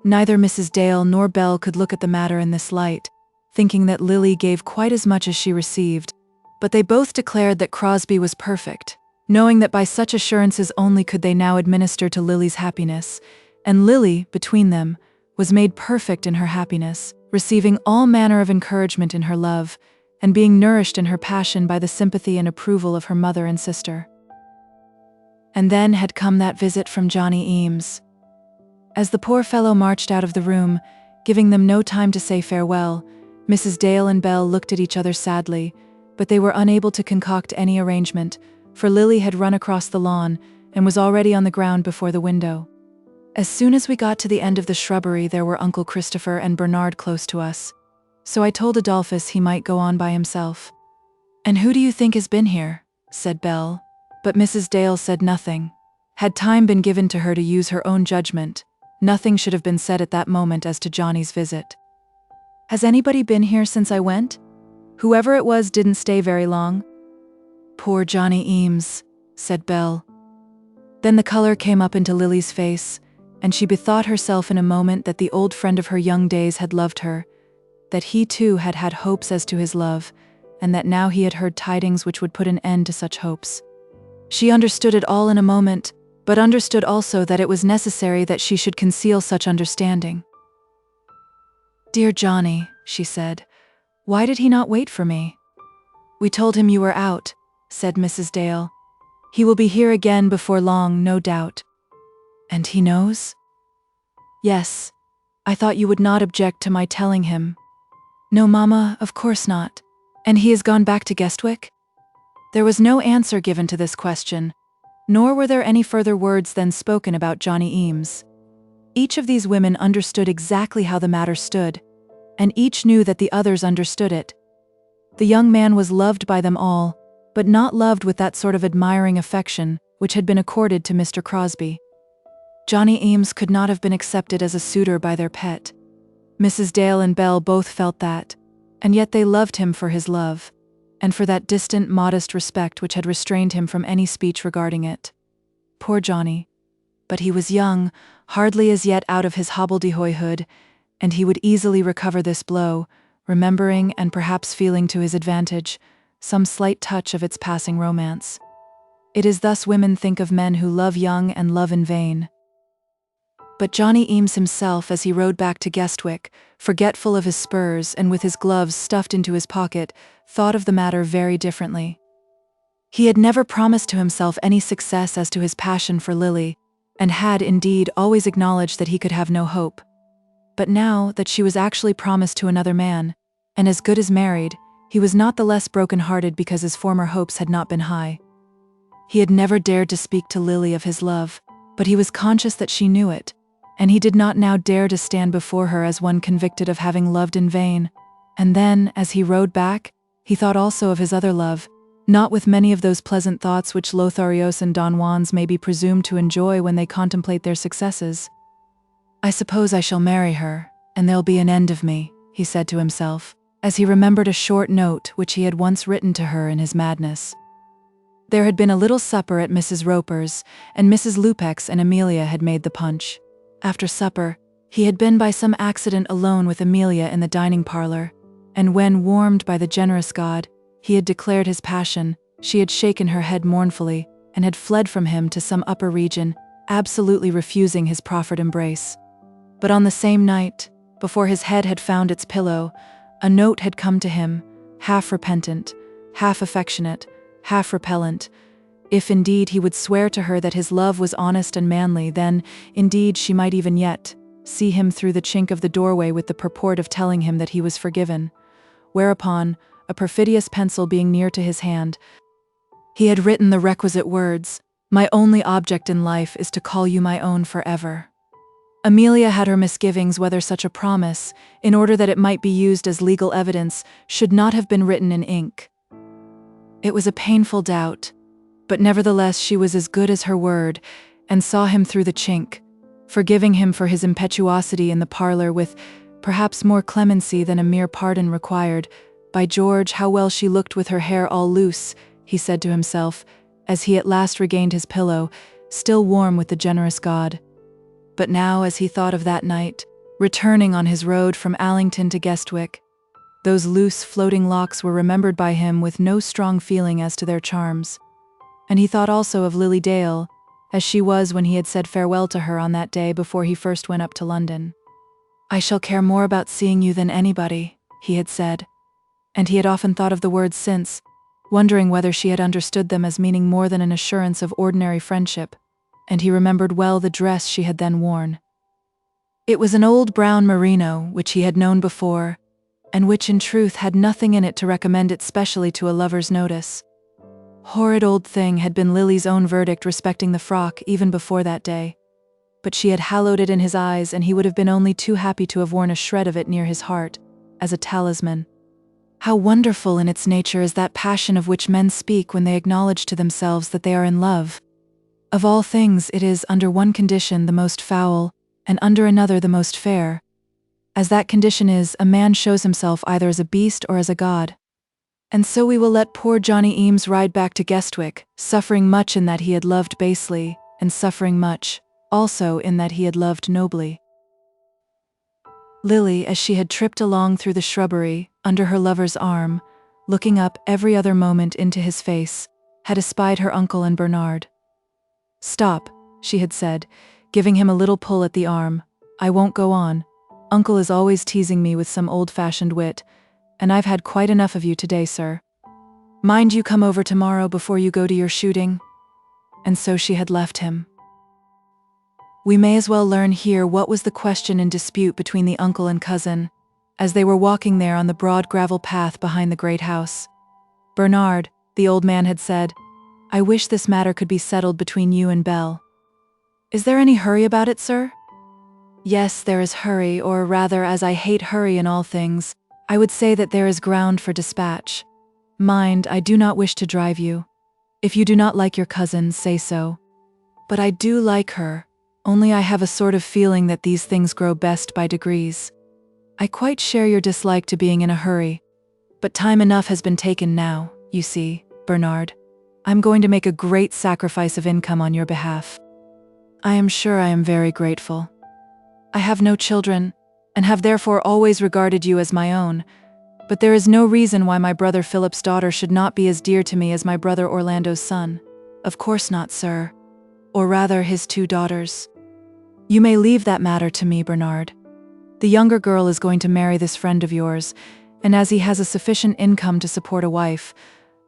Neither Mrs. Dale nor Belle could look at the matter in this light, thinking that Lily gave quite as much as she received, but they both declared that Crosbie was perfect, knowing that by such assurances only could they now administer to Lily's happiness, and Lily, between them, was made perfect in her happiness, receiving all manner of encouragement in her love, and being nourished in her passion by the sympathy and approval of her mother and sister. And then had come that visit from Johnny Eames. As the poor fellow marched out of the room, giving them no time to say farewell, Mrs. Dale and Belle looked at each other sadly, but they were unable to concoct any arrangement, for Lily had run across the lawn and was already on the ground before the window. As soon as we got to the end of the shrubbery, there were Uncle Christopher and Bernard close to us, so I told Adolphus he might go on by himself. "And who do you think has been here?" said Belle, but Mrs. Dale said nothing. Had time been given to her to use her own judgment, nothing should have been said at that moment as to Johnny's visit. "Has anybody been here since I went? Whoever it was didn't stay very long." "Poor Johnny Eames," said Belle. Then the color came up into Lily's face, and she bethought herself in a moment that the old friend of her young days had loved her, that he too had had hopes as to his love, and that now he had heard tidings which would put an end to such hopes. She understood it all in a moment, but understood also that it was necessary that she should conceal such understanding. "Dear Johnny," she said, "why did he not wait for me?" "We told him you were out," said Mrs. Dale. "He will be here again before long, no doubt." "And he knows?" "Yes. I thought you would not object to my telling him." "No, Mamma, of course not. And he has gone back to Guestwick?" There was no answer given to this question, nor were there any further words then spoken about Johnny Eames. Each of these women understood exactly how the matter stood, and each knew that the others understood it. The young man was loved by them all, but not loved with that sort of admiring affection which had been accorded to Mr. Crosbie. Johnny Eames could not have been accepted as a suitor by their pet. Mrs. Dale and Belle both felt that, and yet they loved him for his love, and for that distant, modest respect which had restrained him from any speech regarding it. Poor Johnny. But he was young, hardly as yet out of his hobbledehoyhood, and he would easily recover this blow, remembering and perhaps feeling to his advantage some slight touch of its passing romance. It is thus women think of men who love young and love in vain. But Johnny Eames himself, as he rode back to Guestwick, forgetful of his spurs and with his gloves stuffed into his pocket, thought of the matter very differently. He had never promised to himself any success as to his passion for Lily, and had, indeed, always acknowledged that he could have no hope. But now that she was actually promised to another man, and as good as married, he was not the less broken-hearted because his former hopes had not been high. He had never dared to speak to Lily of his love, but he was conscious that she knew it, and he did not now dare to stand before her as one convicted of having loved in vain. And then, as he rode back, he thought also of his other love, not with many of those pleasant thoughts which Lotharios and Don Juans may be presumed to enjoy when they contemplate their successes. "I suppose I shall marry her, and there'll be an end of me," he said to himself, as he remembered a short note which he had once written to her in his madness. There had been a little supper at Mrs. Roper's, and Mrs. LUPEX and Amelia had made the punch. After supper, he had been by some accident alone with Amelia in the dining parlor, and when, warmed by the generous god, he had declared his passion, she had shaken her head mournfully, and had fled from him to some upper region, absolutely refusing his proffered embrace. But on the same night, before his head had found its pillow, a note had come to him, half repentant, half affectionate, half repellent. If indeed he would swear to her that his love was honest and manly, then, indeed, she might even yet see him through the chink of the doorway with the purport of telling him that he was forgiven. Whereupon, a perfidious pencil being near to his hand, he had written the requisite words, "My only object in life is to call you my own forever." Amelia had her misgivings whether such a promise, in order that it might be used as legal evidence, should not have been written in ink. It was a painful doubt, but nevertheless she was as good as her word, and saw him through the chink, forgiving him for his impetuosity in the parlor with perhaps more clemency than a mere pardon required, By George, how well she looked with her hair all loose, he said to himself, as he at last regained his pillow, still warm with the generous god. But now, as he thought of that night, returning on his road from Allington to Guestwick, those loose, floating locks were remembered by him with no strong feeling as to their charms. And he thought also of Lily Dale, as she was when he had said farewell to her on that day before he first went up to London. "I shall care more about seeing you than anybody," he had said, and he had often thought of the words since, wondering whether she had understood them as meaning more than an assurance of ordinary friendship, and he remembered well the dress she had then worn. It was an old brown merino, which he had known before, and which in truth had nothing in it to recommend it specially to a lover's notice. Horrid old thing had been Lily's own verdict respecting the frock even before that day, but she had hallowed it in his eyes, and he would have been only too happy to have worn a shred of it near his heart, as a talisman. How wonderful in its nature is that passion of which men speak when they acknowledge to themselves that they are in love. Of all things it is, under one condition, the most foul, and under another the most fair. As that condition is, a man shows himself either as a beast or as a god. And so we will let poor Johnny Eames ride back to Guestwick, suffering much in that he had loved basely, and suffering much, also, in that he had loved nobly. Lily, as she had tripped along through the shrubbery, under her lover's arm, looking up every other moment into his face, had espied her uncle and Bernard. "Stop," she had said, giving him a little pull at the arm. "I won't go on. Uncle is always teasing me with some old-fashioned wit, and I've had quite enough of you today, sir. Mind you come over tomorrow before you go to your shooting." And so she had left him. We may as well learn here what was the question in dispute between the uncle and cousin, as they were walking there on the broad gravel path behind the great house. "Bernard," the old man had said, "I wish this matter could be settled between you and Belle." "Is there any hurry about it, sir?" "Yes, there is hurry, or rather, as I hate hurry in all things, I would say that there is ground for dispatch. Mind, I do not wish to drive you. If you do not like your cousin, say so. But I do like her, only I have a sort of feeling that these things grow best by degrees. I quite share your dislike to being in a hurry, but time enough has been taken now, you see, Bernard. I'm going to make a great sacrifice of income on your behalf. I am sure I am very grateful. I have no children, and have therefore always regarded you as my own, but there is no reason why my brother Philip's daughter should not be as dear to me as my brother Orlando's son. Of course not, sir. Or rather, his 2 daughters. You may leave that matter to me, Bernard. The younger girl is going to marry this friend of yours, and as he has a sufficient income to support a wife,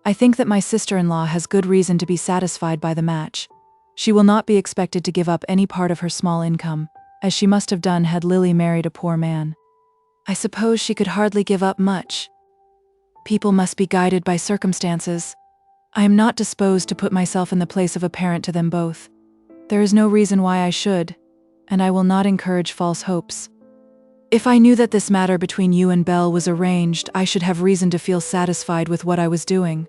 I think that my sister-in-law has good reason to be satisfied by the match. She will not be expected to give up any part of her small income, as she must have done had Lily married a poor man. I suppose she could hardly give up much. People must be guided by circumstances. I am not disposed to put myself in the place of a parent to them both. There is no reason why I should, and I will not encourage false hopes. If I knew that this matter between you and Belle was arranged, I should have reason to feel satisfied with what I was doing."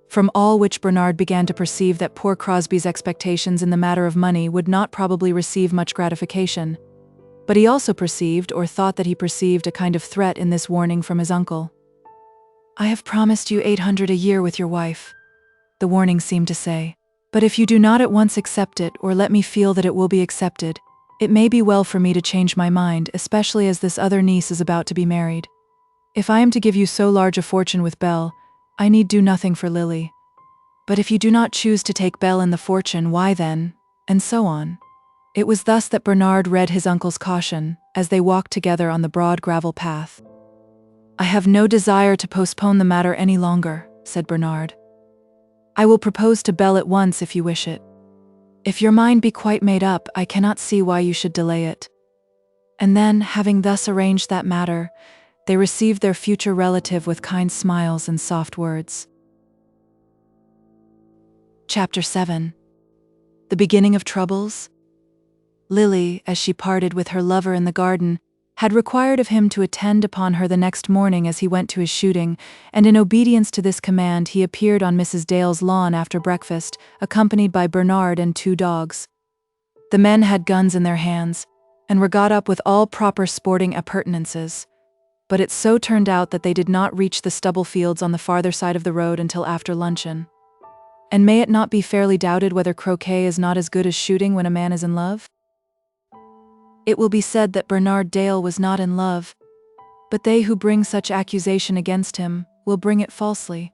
From all which Bernard began to perceive that poor Crosbie's expectations in the matter of money would not probably receive much gratification. But he also perceived, or thought that he perceived, a kind of threat in this warning from his uncle. "I have promised you 800 a year with your wife," the warning seemed to say. "But if you do not at once accept it, or let me feel that it will be accepted, it may be well for me to change my mind, especially as this other niece is about to be married. If I am to give you so large a fortune with Belle, I need do nothing for Lily. But if you do not choose to take Belle and the fortune, why then?" And so on. It was thus that Bernard read his uncle's caution, as they walked together on the broad gravel path. "I have no desire to postpone the matter any longer," said Bernard. "I will propose to Belle at once if you wish it. If your mind be quite made up, I cannot see why you should delay it." And then, having thus arranged that matter, they received their future relative with kind smiles and soft words. Chapter 7. The beginning of troubles. Lily, as she parted with her lover in the garden, had required of him to attend upon her the next morning as he went to his shooting, and in obedience to this command he appeared on Mrs. Dale's lawn after breakfast, accompanied by Bernard and 2 dogs. The men had guns in their hands, and were got up with all proper sporting appurtenances. but it so turned out that they did not reach the stubble fields on the farther side of the road until after luncheon. And may it not be fairly doubted whether croquet is not as good as shooting when a man is in love? It will be said that Bernard Dale was not in love, but they who bring such accusation against him will bring it falsely.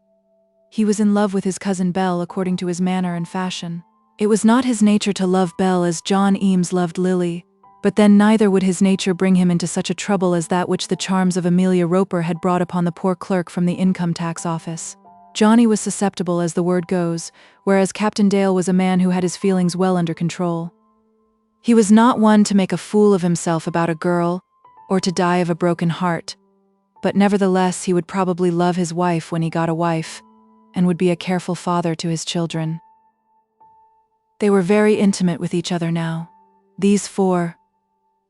He was in love with his cousin Belle according to his manner and fashion. It was not his nature to love Belle as John Eames loved Lily, but then neither would his nature bring him into such a trouble as that which the charms of Amelia Roper had brought upon the poor clerk from the income tax office. Johnny was susceptible, as the word goes, whereas Captain Dale was a man who had his feelings well under control. He was not one to make a fool of himself about a girl, or to die of a broken heart, but nevertheless he would probably love his wife when he got a wife, and would be a careful father to his children. They were very intimate with each other now, these four.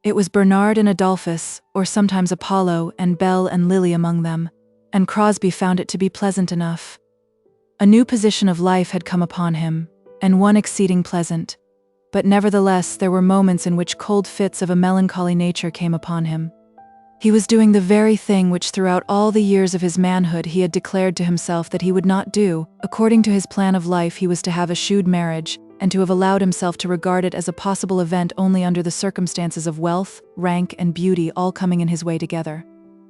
It was Bernard and Adolphus, or sometimes Apollo and Belle and Lily among them, and Crosbie found it to be pleasant enough. A new position of life had come upon him, and one exceeding pleasant, but nevertheless there were moments in which cold fits of a melancholy nature came upon him. He was doing the very thing which throughout all the years of his manhood he had declared to himself that he would not do. According to his plan of life, he was to have eschewed marriage, and to have allowed himself to regard it as a possible event only under the circumstances of wealth, rank, and beauty all coming in his way together.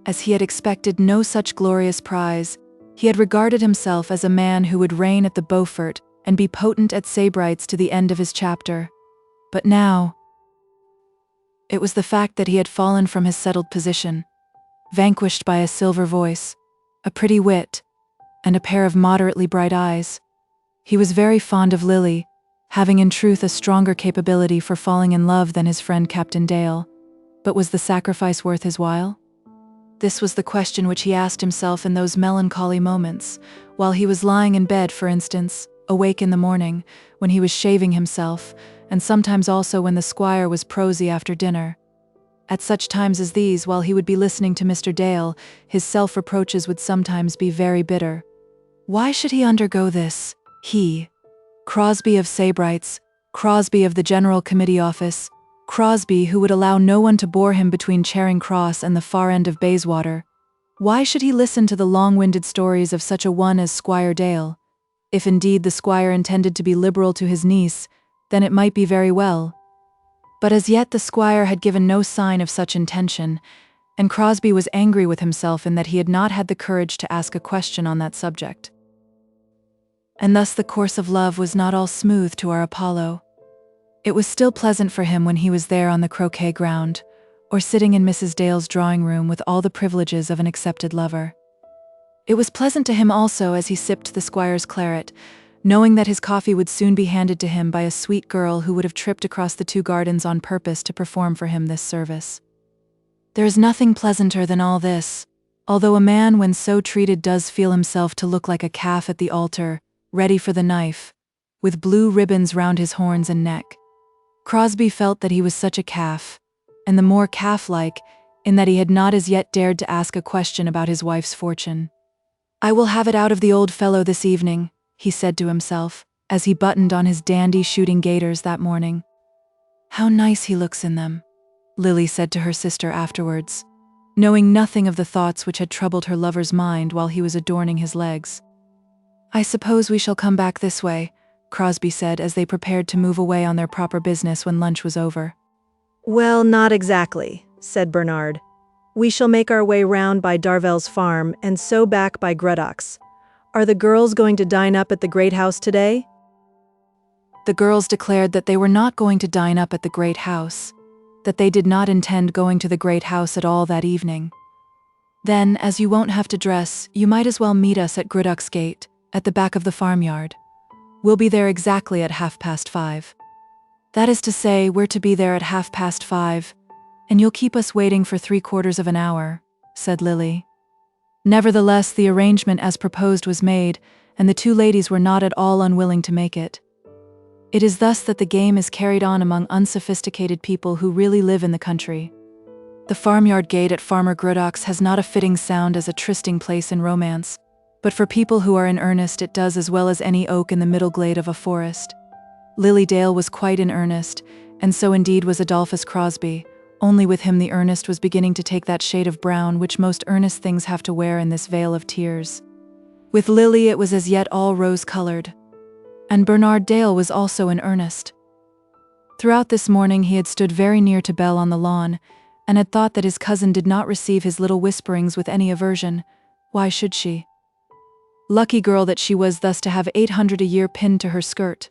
As he had expected no such glorious prize, he had regarded himself as a man who would reign at the Beaufort and be potent at Sebright's to the end of his chapter. But now, it was the fact that he had fallen from his settled position, vanquished by a silver voice, a pretty wit, and a pair of moderately bright eyes. He was very fond of Lily, having in truth a stronger capability for falling in love than his friend Captain Dale, but was the sacrifice worth his while? This was the question which he asked himself in those melancholy moments, while he was lying in bed, for instance, awake in the morning, when he was shaving himself, and sometimes also when the squire was prosy after dinner. At such times as these, while he would be listening to Mr. Dale, his self-reproaches would sometimes be very bitter. Why should he undergo this? He, Crosbie of Sebright's, Crosbie of the General Committee Office, Crosbie who would allow no one to bore him between Charing Cross and the far end of Bayswater. Why should he listen to the long-winded stories of such a one as Squire Dale? If indeed the squire intended to be liberal to his niece, then it might be very well. But as yet the squire had given no sign of such intention, and Crosbie was angry with himself in that he had not had the courage to ask a question on that subject. And thus the course of love was not all smooth to our Apollo. It was still pleasant for him when he was there on the croquet ground, or sitting in Mrs. Dale's drawing room with all the privileges of an accepted lover. It was pleasant to him also as he sipped the squire's claret, knowing that his coffee would soon be handed to him by a sweet girl who would have tripped across the 2 gardens on purpose to perform for him this service. There is nothing pleasanter than all this, although a man when so treated does feel himself to look like a calf at the altar, ready for the knife, with blue ribbons round his horns and neck. Crosbie felt that he was such a calf, and the more calf-like, in that he had not as yet dared to ask a question about his wife's fortune. "I will have it out of the old fellow this evening," he said to himself, as he buttoned on his dandy shooting gaiters that morning. "How nice he looks in them," Lily said to her sister afterwards, knowing nothing of the thoughts which had troubled her lover's mind while he was adorning his legs. "I suppose we shall come back this way," Crosbie said as they prepared to move away on their proper business when lunch was over. "Well, not exactly," said Bernard. "We shall make our way round by Darvell's farm and so back by Gruddock's. Are the girls going to dine up at the Great House today?" The girls declared that they were not going to dine up at the Great House, that they did not intend going to the Great House at all that evening. "Then, as you won't have to dress, you might as well meet us at Gruddock's gate, at the back of the farmyard. We'll be there exactly at 5:30. That is to say, we're to be there at 5:30, and you'll keep us waiting for 3/4 of an hour," said Lily. Nevertheless, the arrangement as proposed was made, and the 2 ladies were not at all unwilling to make it. It is thus that the game is carried on among unsophisticated people who really live in the country. The farmyard gate at Farmer Gruddock's has not a fitting sound as a trysting place in romance, but for people who are in earnest it does as well as any oak in the middle glade of a forest. Lily Dale was quite in earnest, and so indeed was Adolphus Crosbie, only with him the earnest was beginning to take that shade of brown which most earnest things have to wear in this vale of tears. With Lily it was as yet all rose-colored. And Bernard Dale was also in earnest. Throughout this morning he had stood very near to Belle on the lawn, and had thought that his cousin did not receive his little whisperings with any aversion. Why should she? Lucky girl that she was thus to have 800 a year pinned to her skirt.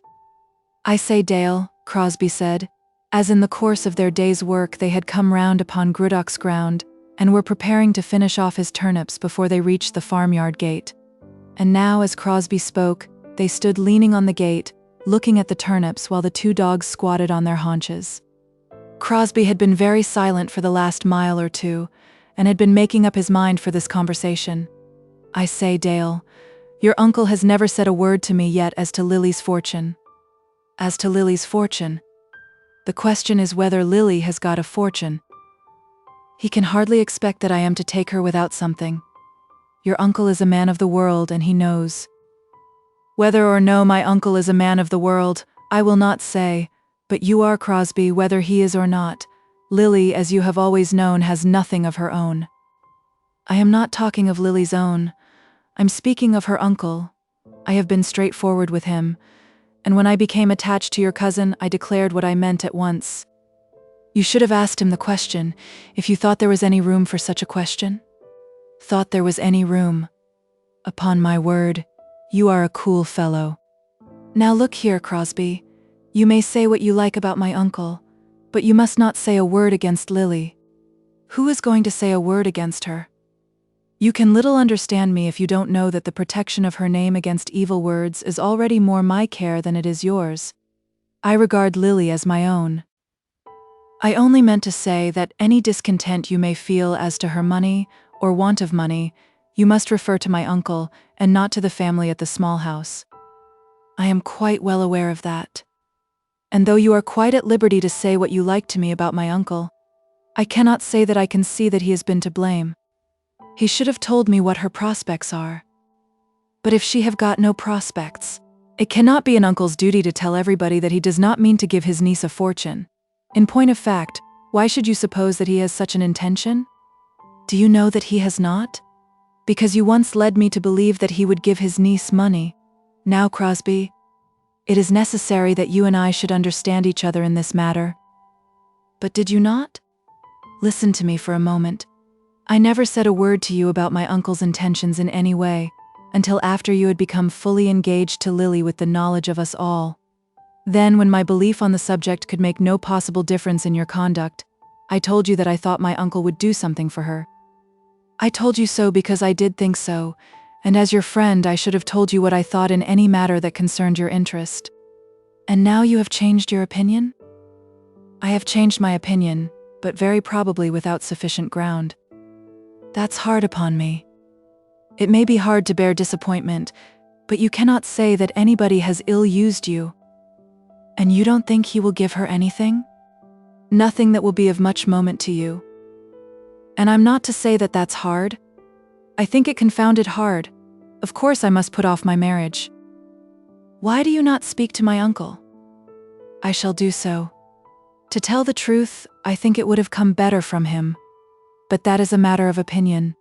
"I say, Dale," Crosbie said, as in the course of their day's work they had come round upon Gruddock's ground, and were preparing to finish off his turnips before they reached the farmyard gate. And now, as Crosbie spoke, they stood leaning on the gate, looking at the turnips while the two dogs squatted on their haunches. Crosbie had been very silent for the last mile or two, and had been making up his mind for this conversation. "I say, Dale, your uncle has never said a word to me yet as to Lily's fortune." "As to Lily's fortune? The question is whether Lily has got a fortune. He can hardly expect that I am to take her without something. Your uncle is a man of the world, and he knows." "Whether or no my uncle is a man of the world, I will not say, but you are, Crosbie, whether he is or not. Lily, as you have always known, has nothing of her own." "I am not talking of Lily's own. I'm speaking of her uncle. I have been straightforward with him, and when I became attached to your cousin, I declared what I meant at once." "You should have asked him the question, if you thought there was any room for such a question." "Thought there was any room? Upon my word, you are a cool fellow." "Now look here, Crosbie. You may say what you like about my uncle, but you must not say a word against Lily." "Who is going to say a word against her?" "You can little understand me if you don't know that the protection of her name against evil words is already more my care than it is yours. I regard Lily as my own. I only meant to say that any discontent you may feel as to her money, or want of money, you must refer to my uncle, and not to the family at the small house." "I am quite well aware of that. And though you are quite at liberty to say what you like to me about my uncle, I cannot say that I can see that he has been to blame. He should have told me what her prospects are." "But if she have got no prospects, it cannot be an uncle's duty to tell everybody that he does not mean to give his niece a fortune. In point of fact, why should you suppose that he has such an intention?" "Do you know that he has not? Because you once led me to believe that he would give his niece money. Now, Crosbie, it is necessary that you and I should understand each other in this matter." "But did you not? Listen to me for a moment. I never said a word to you about my uncle's intentions in any way, until after you had become fully engaged to Lily with the knowledge of us all. Then, when my belief on the subject could make no possible difference in your conduct, I told you that I thought my uncle would do something for her. I told you so because I did think so, and as your friend I should have told you what I thought in any matter that concerned your interest. And now you have changed your opinion?" "I have changed my opinion, but very probably without sufficient ground." "That's hard upon me. It may be hard to bear disappointment, but you cannot say that anybody has ill-used you. And you don't think he will give her anything? Nothing that will be of much moment to you. And I'm not to say that that's hard. I think it confounded hard. Of course I must put off my marriage." "Why do you not speak to my uncle?" "I shall do so. To tell the truth, I think it would have come better from him. But that is a matter of opinion.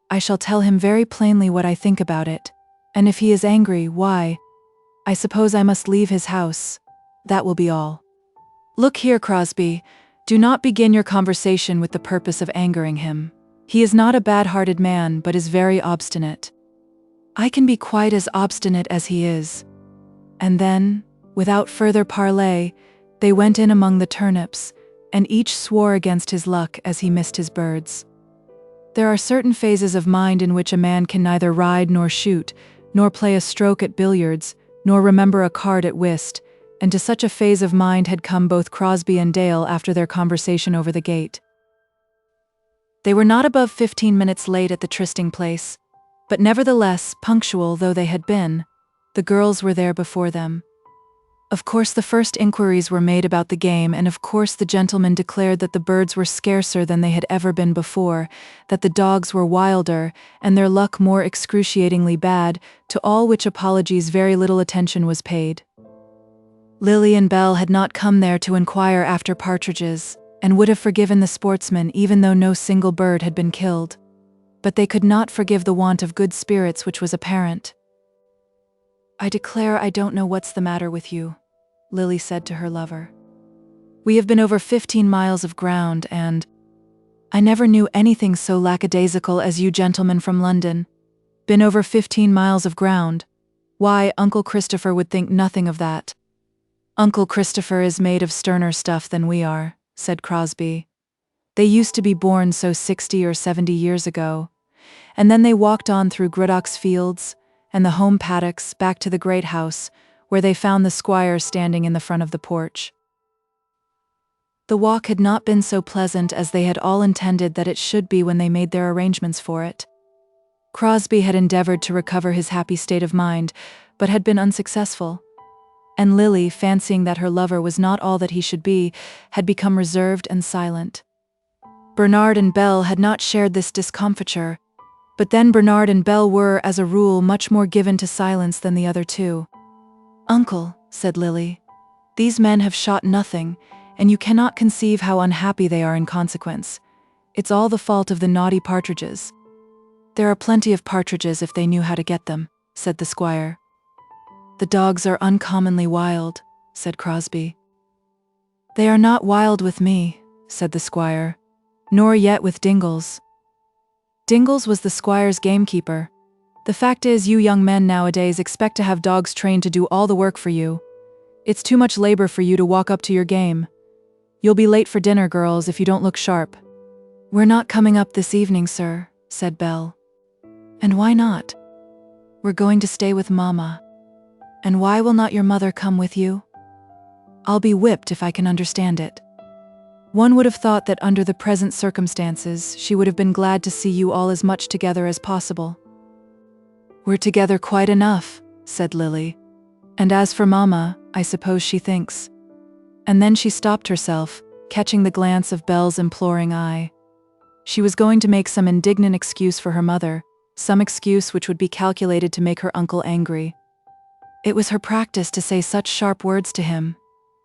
I shall tell him very plainly what I think about it, and if he is angry, why, I suppose I must leave his house. That will be all. Look here, Crosbie, do not begin your conversation with the purpose of angering him. He is not a bad-hearted man, but is very obstinate. I can be quite as obstinate as he is." And then, without further parley, they went in among the turnips, and each swore against his luck as he missed his birds. There are certain phases of mind in which a man can neither ride nor shoot, nor play a stroke at billiards, nor remember a card at whist, and to such a phase of mind had come both Crosbie and Dale after their conversation over the gate. They were not above 15 minutes late at the trysting place, but nevertheless, punctual though they had been, the girls were there before them. Of course the first inquiries were made about the game, and of course the gentlemen declared that the birds were scarcer than they had ever been before, that the dogs were wilder, and their luck more excruciatingly bad, to all which apologies very little attention was paid. Lily and Belle had not come there to inquire after partridges. and would have forgiven the sportsmen even though no single bird had been killed. But they could not forgive the want of good spirits which was apparent. "I declare I don't know what's the matter with you," Lily said to her lover. "We have been over 15 miles of ground and I never knew anything so lackadaisical as you gentlemen from London. Been over 15 miles of ground. Why, Uncle Christopher would think nothing of that." "Uncle Christopher is made of sterner stuff than we are," said Crosbie. "They used to be born so 60 or 70 years ago, and then they walked on through Gruddock's fields and the home paddocks back to the great house, where they found the squire standing in the front of the porch. The walk had not been so pleasant as they had all intended that it should be when they made their arrangements for it. Crosbie had endeavored to recover his happy state of mind, but had been unsuccessful. And Lily, fancying that her lover was not all that he should be, had become reserved and silent. Bernard and Belle had not shared this discomfiture, but then Bernard and Belle were, as a rule, much more given to silence than the other two. "Uncle," said Lily, "these men have shot nothing, and you cannot conceive how unhappy they are in consequence. It's all the fault of the naughty partridges." "There are plenty of partridges if they knew how to get them," said the squire. "The dogs are uncommonly wild," said Crosbie. "They are not wild with me," said the squire, "nor yet with Dingles." Dingles was the squire's gamekeeper. "The fact is, you young men nowadays expect to have dogs trained to do all the work for you. It's too much labor for you to walk up to your game. You'll be late for dinner, girls, if you don't look sharp." "We're not coming up this evening, sir," said Belle. "And why not?" "We're going to stay with Mama." "And why will not your mother come with you?" "I'll be whipped if I can understand it." "One would have thought that under the present circumstances she would have been glad to see you all as much together as possible." "We're together quite enough," said Lily. "And as for Mama, I suppose she thinks—" And then she stopped herself, catching the glance of Belle's imploring eye. She was going to make some indignant excuse for her mother, some excuse which would be calculated to make her uncle angry. It was her practice to say such sharp words to him,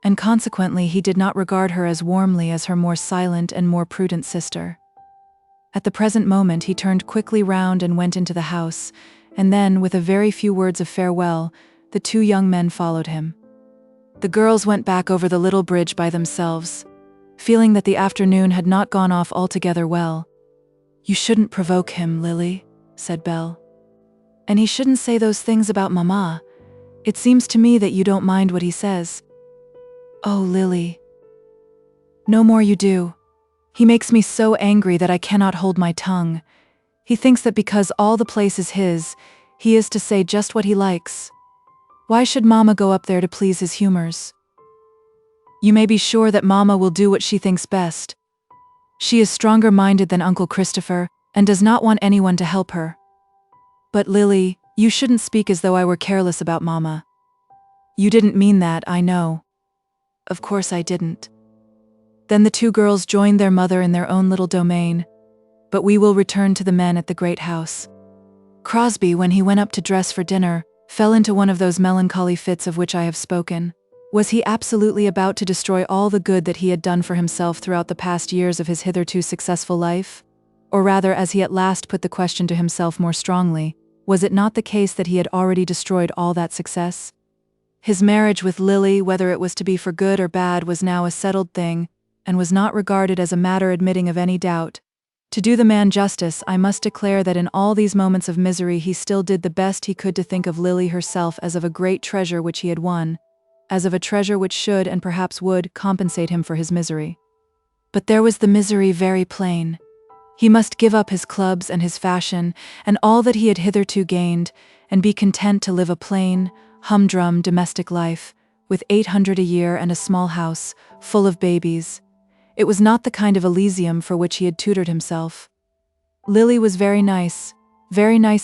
and consequently he did not regard her as warmly as her more silent and more prudent sister. At the present moment he turned quickly round and went into the house, and then, with a very few words of farewell, the two young men followed him. The girls went back over the little bridge by themselves, feeling that the afternoon had not gone off altogether well. "You shouldn't provoke him, Lily," said Belle. "And he shouldn't say those things about Mama. It seems to me that you don't mind what he says." "Oh, Lily." "No more you do. He makes me so angry that I cannot hold my tongue. He thinks that because all the place is his, he is to say just what he likes. Why should Mama go up there to please his humors? You may be sure that Mama will do what she thinks best. She is stronger-minded than Uncle Christopher, and does not want anyone to help her. But Lily, you shouldn't speak as though I were careless about Mama. You didn't mean that, I know." "Of course I didn't." Then the two girls joined their mother in their own little domain, but we will return to the men at the great house. Crosbie, when he went up to dress for dinner, fell into one of those melancholy fits of which I have spoken. Was he absolutely about to destroy all the good that he had done for himself throughout the past years of his hitherto successful life? Or rather, as he at last put the question to himself more strongly, was it not the case that he had already destroyed all that success? His marriage with Lily, whether it was to be for good or bad, was now a settled thing, and was not regarded as a matter admitting of any doubt. To do the man justice, I must declare that in all these moments of misery he still did the best he could to think of Lily herself as of a great treasure which he had won, as of a treasure which should, and perhaps would, compensate him for his misery. But there was the misery very plain. He must give up his clubs and his fashion, and all that he had hitherto gained, and be content to live a plain, humdrum domestic life, with 800 a year and a small house, full of babies. It was not the kind of Elysium for which he had tutored himself. Lily was very nice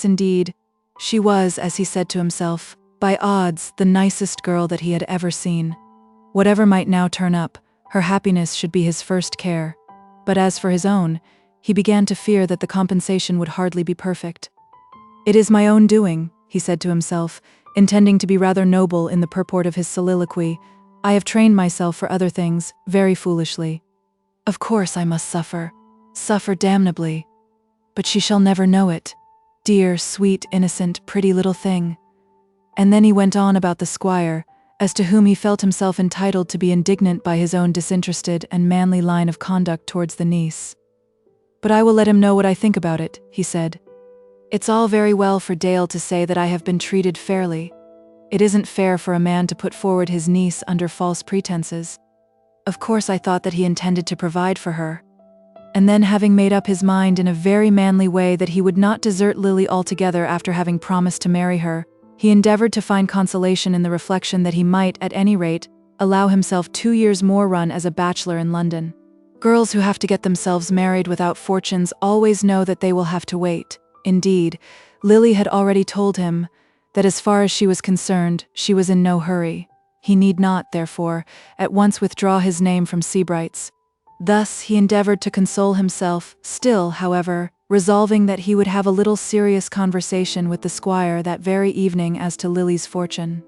indeed. She was, as he said to himself, by odds, the nicest girl that he had ever seen. Whatever might now turn up, her happiness should be his first care. But as for his own, he began to fear that the compensation would hardly be perfect. "It is my own doing," he said to himself, intending to be rather noble in the purport of his soliloquy. "I have trained myself for other things, very foolishly. Of course I must suffer damnably. But she shall never know it. Dear, sweet, innocent, pretty little thing. And then he went on about the squire, as to whom he felt himself entitled to be indignant by his own disinterested and manly line of conduct towards the niece. But I will let him know what I think about it, he said. It's all very well for Dale to say that I have been treated fairly. It isn't fair for a man to put forward his niece under false pretenses. Of course I thought that he intended to provide for her. And then, having made up his mind in a very manly way that he would not desert Lily altogether after having promised to marry her, he endeavored to find consolation in the reflection that he might, at any rate, allow himself 2 years more run as a bachelor in London. Girls who have to get themselves married without fortunes always know that they will have to wait. Indeed, Lily had already told him that as far as she was concerned, she was in no hurry. He need not, therefore, at once withdraw his name from Sebright's. Thus he endeavored to console himself, still, however, resolving that he would have a little serious conversation with the squire that very evening as to Lily's fortune.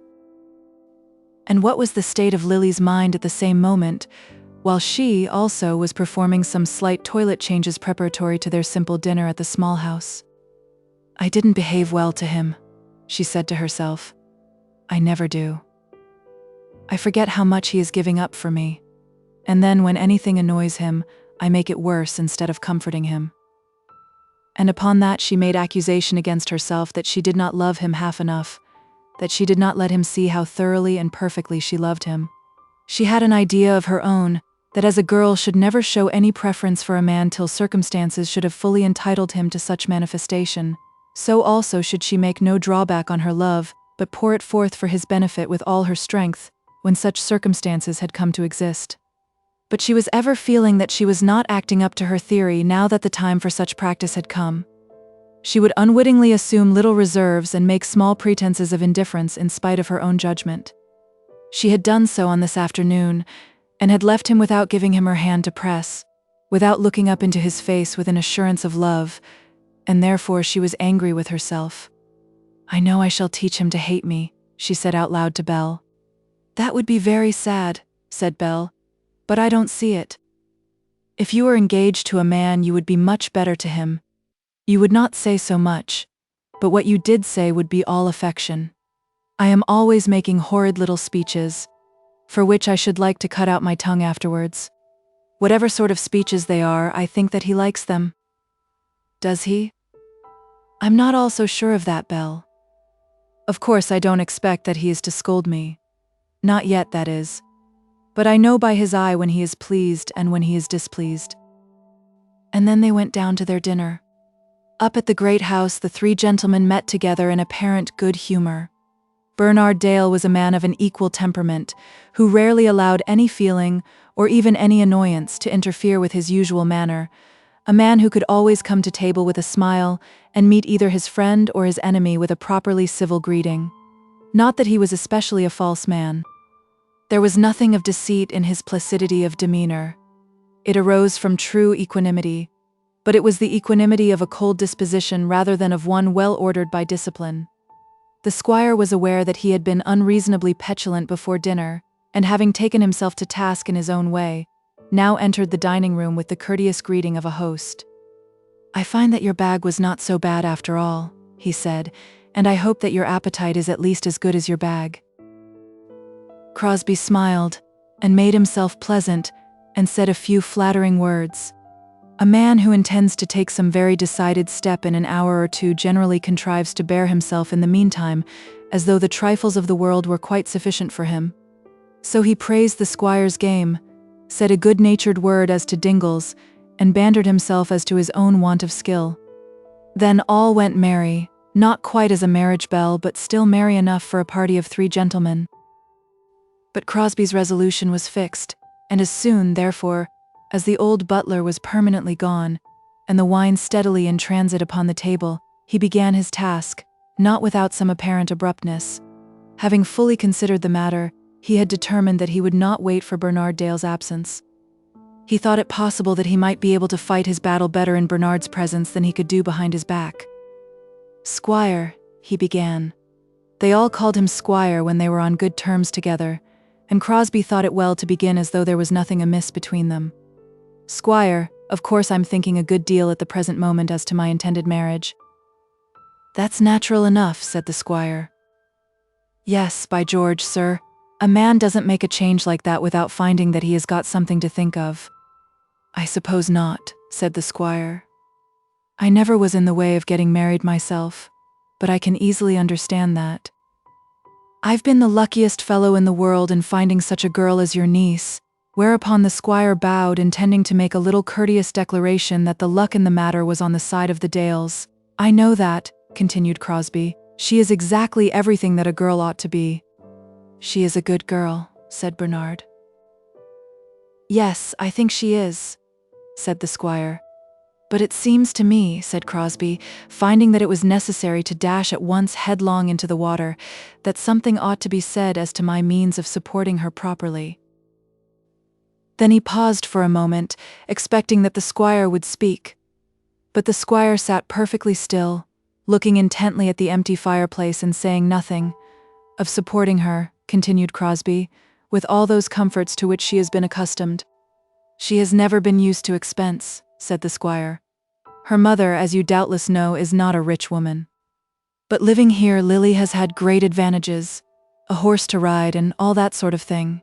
And what was the state of Lily's mind at the same moment, while she, also, was performing some slight toilet changes preparatory to their simple dinner at the small house? I didn't behave well to him, she said to herself. I never do. I forget how much he is giving up for me. And then when anything annoys him, I make it worse instead of comforting him. And upon that she made accusation against herself that she did not love him half enough, that she did not let him see how thoroughly and perfectly she loved him. She had an idea of her own, that as a girl should never show any preference for a man till circumstances should have fully entitled him to such manifestation, so also should she make no drawback on her love, but pour it forth for his benefit with all her strength, when such circumstances had come to exist. But she was ever feeling that she was not acting up to her theory now that the time for such practice had come. She would unwittingly assume little reserves and make small pretenses of indifference in spite of her own judgment. She had done so on this afternoon, and had left him without giving him her hand to press, without looking up into his face with an assurance of love, and therefore she was angry with herself. I know I shall teach him to hate me, she said out loud to Belle. That would be very sad, said Belle. But I don't see it. If you were engaged to a man, you would be much better to him. You would not say so much, but what you did say would be all affection. I am always making horrid little speeches, for which I should like to cut out my tongue afterwards. Whatever sort of speeches they are, I think that he likes them. Does he? I'm not all so sure of that, Belle. Of course I don't expect that he is to scold me. Not yet, that is. But I know by his eye when he is pleased and when he is displeased. And then they went down to their dinner. Up at the great house the three gentlemen met together in apparent good humor. Bernard Dale was a man of an equal temperament, who rarely allowed any feeling, or even any annoyance, to interfere with his usual manner, a man who could always come to table with a smile, and meet either his friend or his enemy with a properly civil greeting. Not that he was especially a false man. There was nothing of deceit in his placidity of demeanor. It arose from true equanimity, but it was the equanimity of a cold disposition rather than of one well ordered by discipline. The squire was aware that he had been unreasonably petulant before dinner, and having taken himself to task in his own way, now entered the dining room with the courteous greeting of a host. I find that your bag was not so bad after all, he said, and I hope that your appetite is at least as good as your bag. Crosbie smiled, and made himself pleasant, and said a few flattering words. A man who intends to take some very decided step in an hour or two generally contrives to bear himself in the meantime, as though the trifles of the world were quite sufficient for him. So he praised the squire's game, said a good-natured word as to Dingle's, and bantered himself as to his own want of skill. Then all went merry, not quite as a marriage bell, but still merry enough for a party of three gentlemen. But Crosbie's resolution was fixed, and as soon, therefore, as the old butler was permanently gone, and the wine steadily in transit upon the table, he began his task, not without some apparent abruptness. Having fully considered the matter, he had determined that he would not wait for Bernard Dale's absence. He thought it possible that he might be able to fight his battle better in Bernard's presence than he could do behind his back. "Squire," he began. They all called him Squire when they were on good terms together, and Crosbie thought it well to begin as though there was nothing amiss between them. "Squire, of course I'm thinking a good deal at the present moment as to my intended marriage." "That's natural enough," said the squire. "Yes, by George, sir, a man doesn't make a change like that without finding that he has got something to think of." "I suppose not," said the squire. "I never was in the way of getting married myself, but I can easily understand that. I've been the luckiest fellow in the world in finding such a girl as your niece." Whereupon the squire bowed, intending to make a little courteous declaration that the luck in the matter was on the side of the Dales. "I know that," continued Crosbie. "She is exactly everything that a girl ought to be." "She is a good girl," said Bernard. "Yes, I think she is," said the squire. "But it seems to me," said Crosbie, finding that it was necessary to dash at once headlong into the water, "that something ought to be said as to my means of supporting her properly." Then he paused for a moment, expecting that the squire would speak. But the squire sat perfectly still, looking intently at the empty fireplace and saying nothing. "Of supporting her," continued Crosbie, "with all those comforts to which she has been accustomed." "She has never been used to expense," said the squire. "Her mother, as you doubtless know, is not a rich woman. But living here, Lily has had great advantages, a horse to ride and all that sort of thing."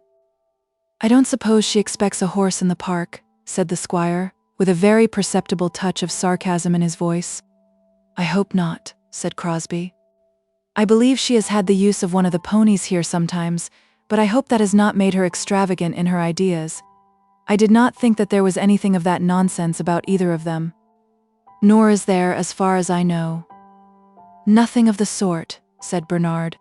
"I don't suppose she expects a horse in the park," said the squire, with a very perceptible touch of sarcasm in his voice. "I hope not," said Crosbie. "I believe she has had the use of one of the ponies here sometimes, but I hope that has not made her extravagant in her ideas. I did not think that there was anything of that nonsense about either of them." "Nor is there, as far as I know." "Nothing of the sort," said Bernard.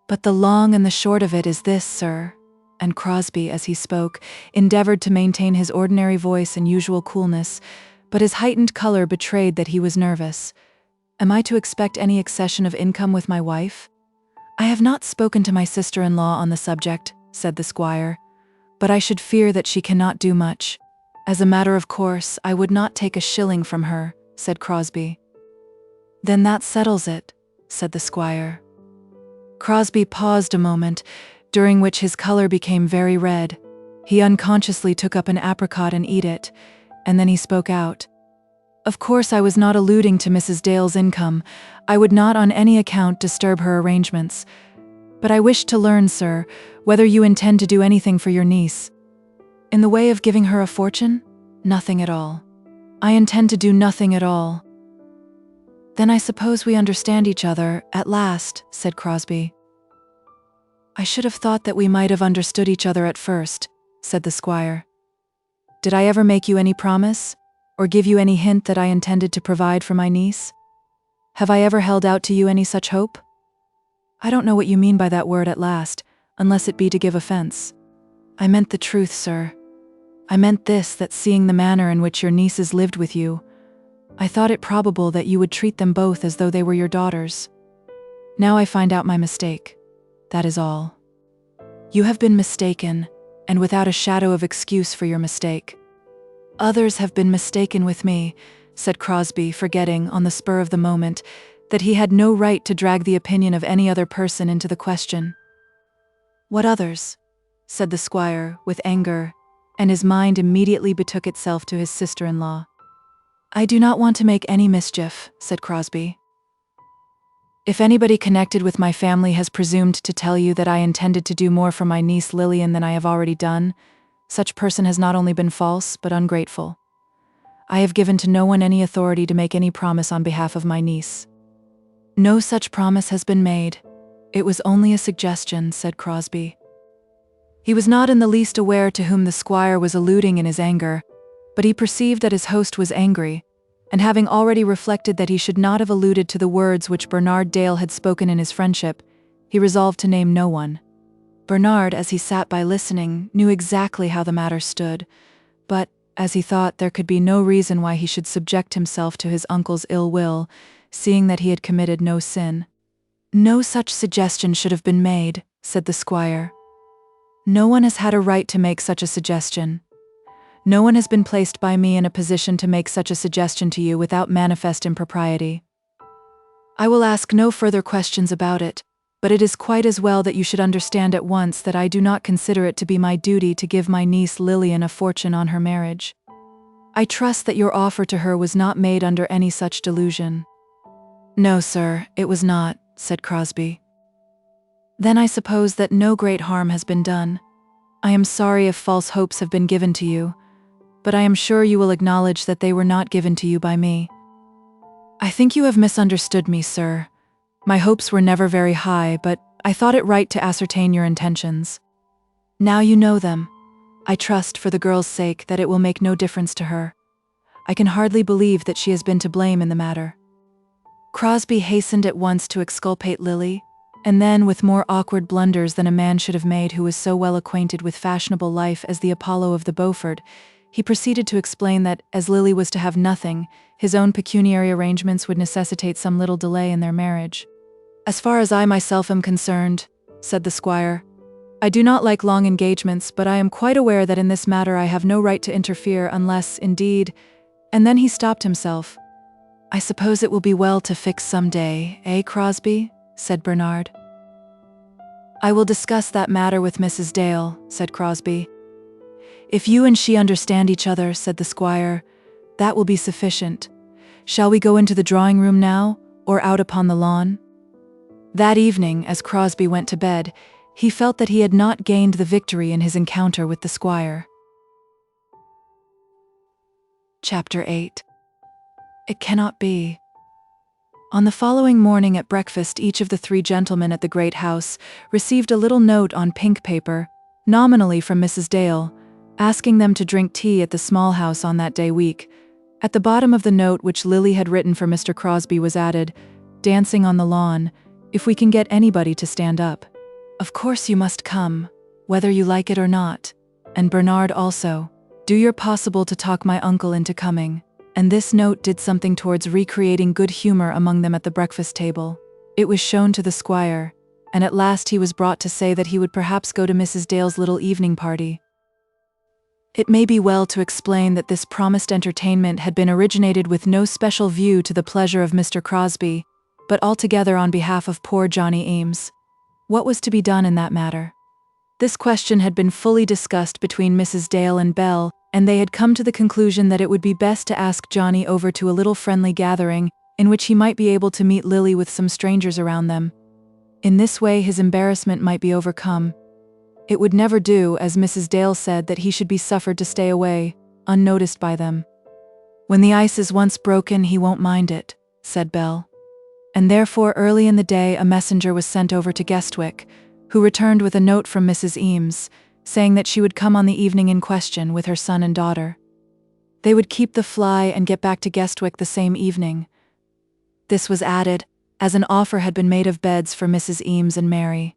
"But the long and the short of it is this, sir," and Crosbie, as he spoke, endeavored to maintain his ordinary voice and usual coolness, but his heightened color betrayed that he was nervous. "Am I to expect any accession of income with my wife?" "I have not spoken to my sister-in-law on the subject," said the squire, "but I should fear that she cannot do much. As a matter of course, I would not take a shilling from her," said Crosbie. "Then that settles it," said the squire. Crosbie paused a moment, during which his color became very red. He unconsciously took up an apricot and ate it, and then he spoke out. "Of course I was not alluding to Mrs. Dale's income. I would not on any account disturb her arrangements. But I wished to learn, sir, whether you intend to do anything for your niece." "In the way of giving her a fortune? Nothing at all. I intend to do nothing at all." "Then I suppose we understand each other, at last," said Crosbie. "I should have thought that we might have understood each other at first," said the squire. "Did I ever make you any promise, or give you any hint that I intended to provide for my niece? Have I ever held out to you any such hope?" "I don't know what you mean by that word 'at last,' unless it be to give offense." "I meant the truth, sir. I meant this, that seeing the manner in which your nieces lived with you, I thought it probable that you would treat them both as though they were your daughters. Now I find out my mistake. That is all." "You have been mistaken, and without a shadow of excuse for your mistake." "Others have been mistaken with me," said Crosbie, forgetting, on the spur of the moment, that he had no right to drag the opinion of any other person into the question. "What others?" said the squire, with anger, and his mind immediately betook itself to his sister-in-law. "I do not want to make any mischief," said Crosbie. "If anybody connected with my family has presumed to tell you that I intended to do more for my niece Lilian than I have already done, such person has not only been false, but ungrateful. I have given to no one any authority to make any promise on behalf of my niece." "No such promise has been made. It was only a suggestion," said Crosbie. He was not in the least aware to whom the squire was alluding in his anger, but he perceived that his host was angry, and having already reflected that he should not have alluded to the words which Bernard Dale had spoken in his friendship, he resolved to name no one. Bernard, as he sat by listening, knew exactly how the matter stood, but, as he thought, there could be no reason why he should subject himself to his uncle's ill will, seeing that he had committed no sin. "No such suggestion should have been made," said the squire. "No one has had a right to make such a suggestion. No one has been placed by me in a position to make such a suggestion to you without manifest impropriety. I will ask no further questions about it, but it is quite as well that you should understand at once that I do not consider it to be my duty to give my niece Lilian a fortune on her marriage. I trust that your offer to her was not made under any such delusion." "No, sir, it was not," said Crosbie. "Then I suppose that no great harm has been done. I am sorry if false hopes have been given to you, but I am sure you will acknowledge that they were not given to you by me." "I think you have misunderstood me, sir. My hopes were never very high, but I thought it right to ascertain your intentions. Now you know them. I trust, for the girl's sake, that it will make no difference to her. I can hardly believe that she has been to blame in the matter." Crosbie hastened at once to exculpate Lily, and then, with more awkward blunders than a man should have made who was so well acquainted with fashionable life as the Apollo of the Beaufort, he proceeded to explain that, as Lily was to have nothing, his own pecuniary arrangements would necessitate some little delay in their marriage. "As far as I myself am concerned," said the squire, "I do not like long engagements, but I am quite aware that in this matter I have no right to interfere unless, indeed—" and then he stopped himself. "I suppose it will be well to fix some day, eh, Crosbie?" said Bernard. "I will discuss that matter with Mrs. Dale," said Crosbie. "If you and she understand each other," said the squire, "that will be sufficient. Shall we go into the drawing-room now, or out upon the lawn?" That evening, as Crosbie went to bed, he felt that he had not gained the victory in his encounter with the squire. Chapter 8. It cannot be. On the following morning at breakfast, each of the three gentlemen at the great house received a little note on pink paper, nominally from Mrs. Dale, asking them to drink tea at the small house on that day week. At the bottom of the note, which Lily had written for Mr. Crosbie, was added, "Dancing on the lawn, if we can get anybody to stand up. Of course you must come, whether you like it or not. And Bernard also. Do your possible to talk my uncle into coming." And this note did something towards recreating good humor among them at the breakfast table. It was shown to the squire, and at last he was brought to say that he would perhaps go to Mrs. Dale's little evening party. It may be well to explain that this promised entertainment had been originated with no special view to the pleasure of Mr. Crosbie, but altogether on behalf of poor Johnny Eames. What was to be done in that matter? This question had been fully discussed between Mrs. Dale and Belle, and they had come to the conclusion that it would be best to ask Johnny over to a little friendly gathering, in which he might be able to meet Lily with some strangers around them. In this way his embarrassment might be overcome. It would never do, as Mrs. Dale said, that he should be suffered to stay away, unnoticed by them. "When the ice is once broken, he won't mind it," said Belle. And therefore early in the day a messenger was sent over to Guestwick, who returned with a note from Mrs. Eames, saying that she would come on the evening in question with her son and daughter. They would keep the fly and get back to Guestwick the same evening. This was added, as an offer had been made of beds for Mrs. Eames and Mary.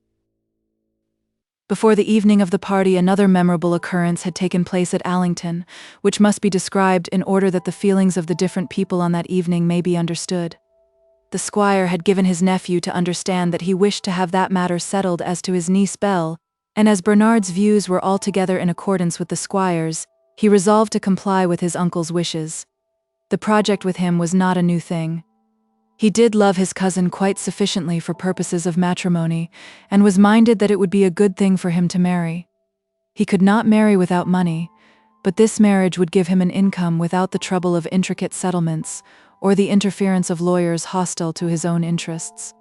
Before the evening of the party, another memorable occurrence had taken place at Allington, which must be described in order that the feelings of the different people on that evening may be understood. The squire had given his nephew to understand that he wished to have that matter settled as to his niece Belle, and as Bernard's views were altogether in accordance with the squire's, he resolved to comply with his uncle's wishes. The project with him was not a new thing. He did love his cousin quite sufficiently for purposes of matrimony, and was minded that it would be a good thing for him to marry. He could not marry without money, but this marriage would give him an income without the trouble of intricate settlements, or the interference of lawyers hostile to his own interests.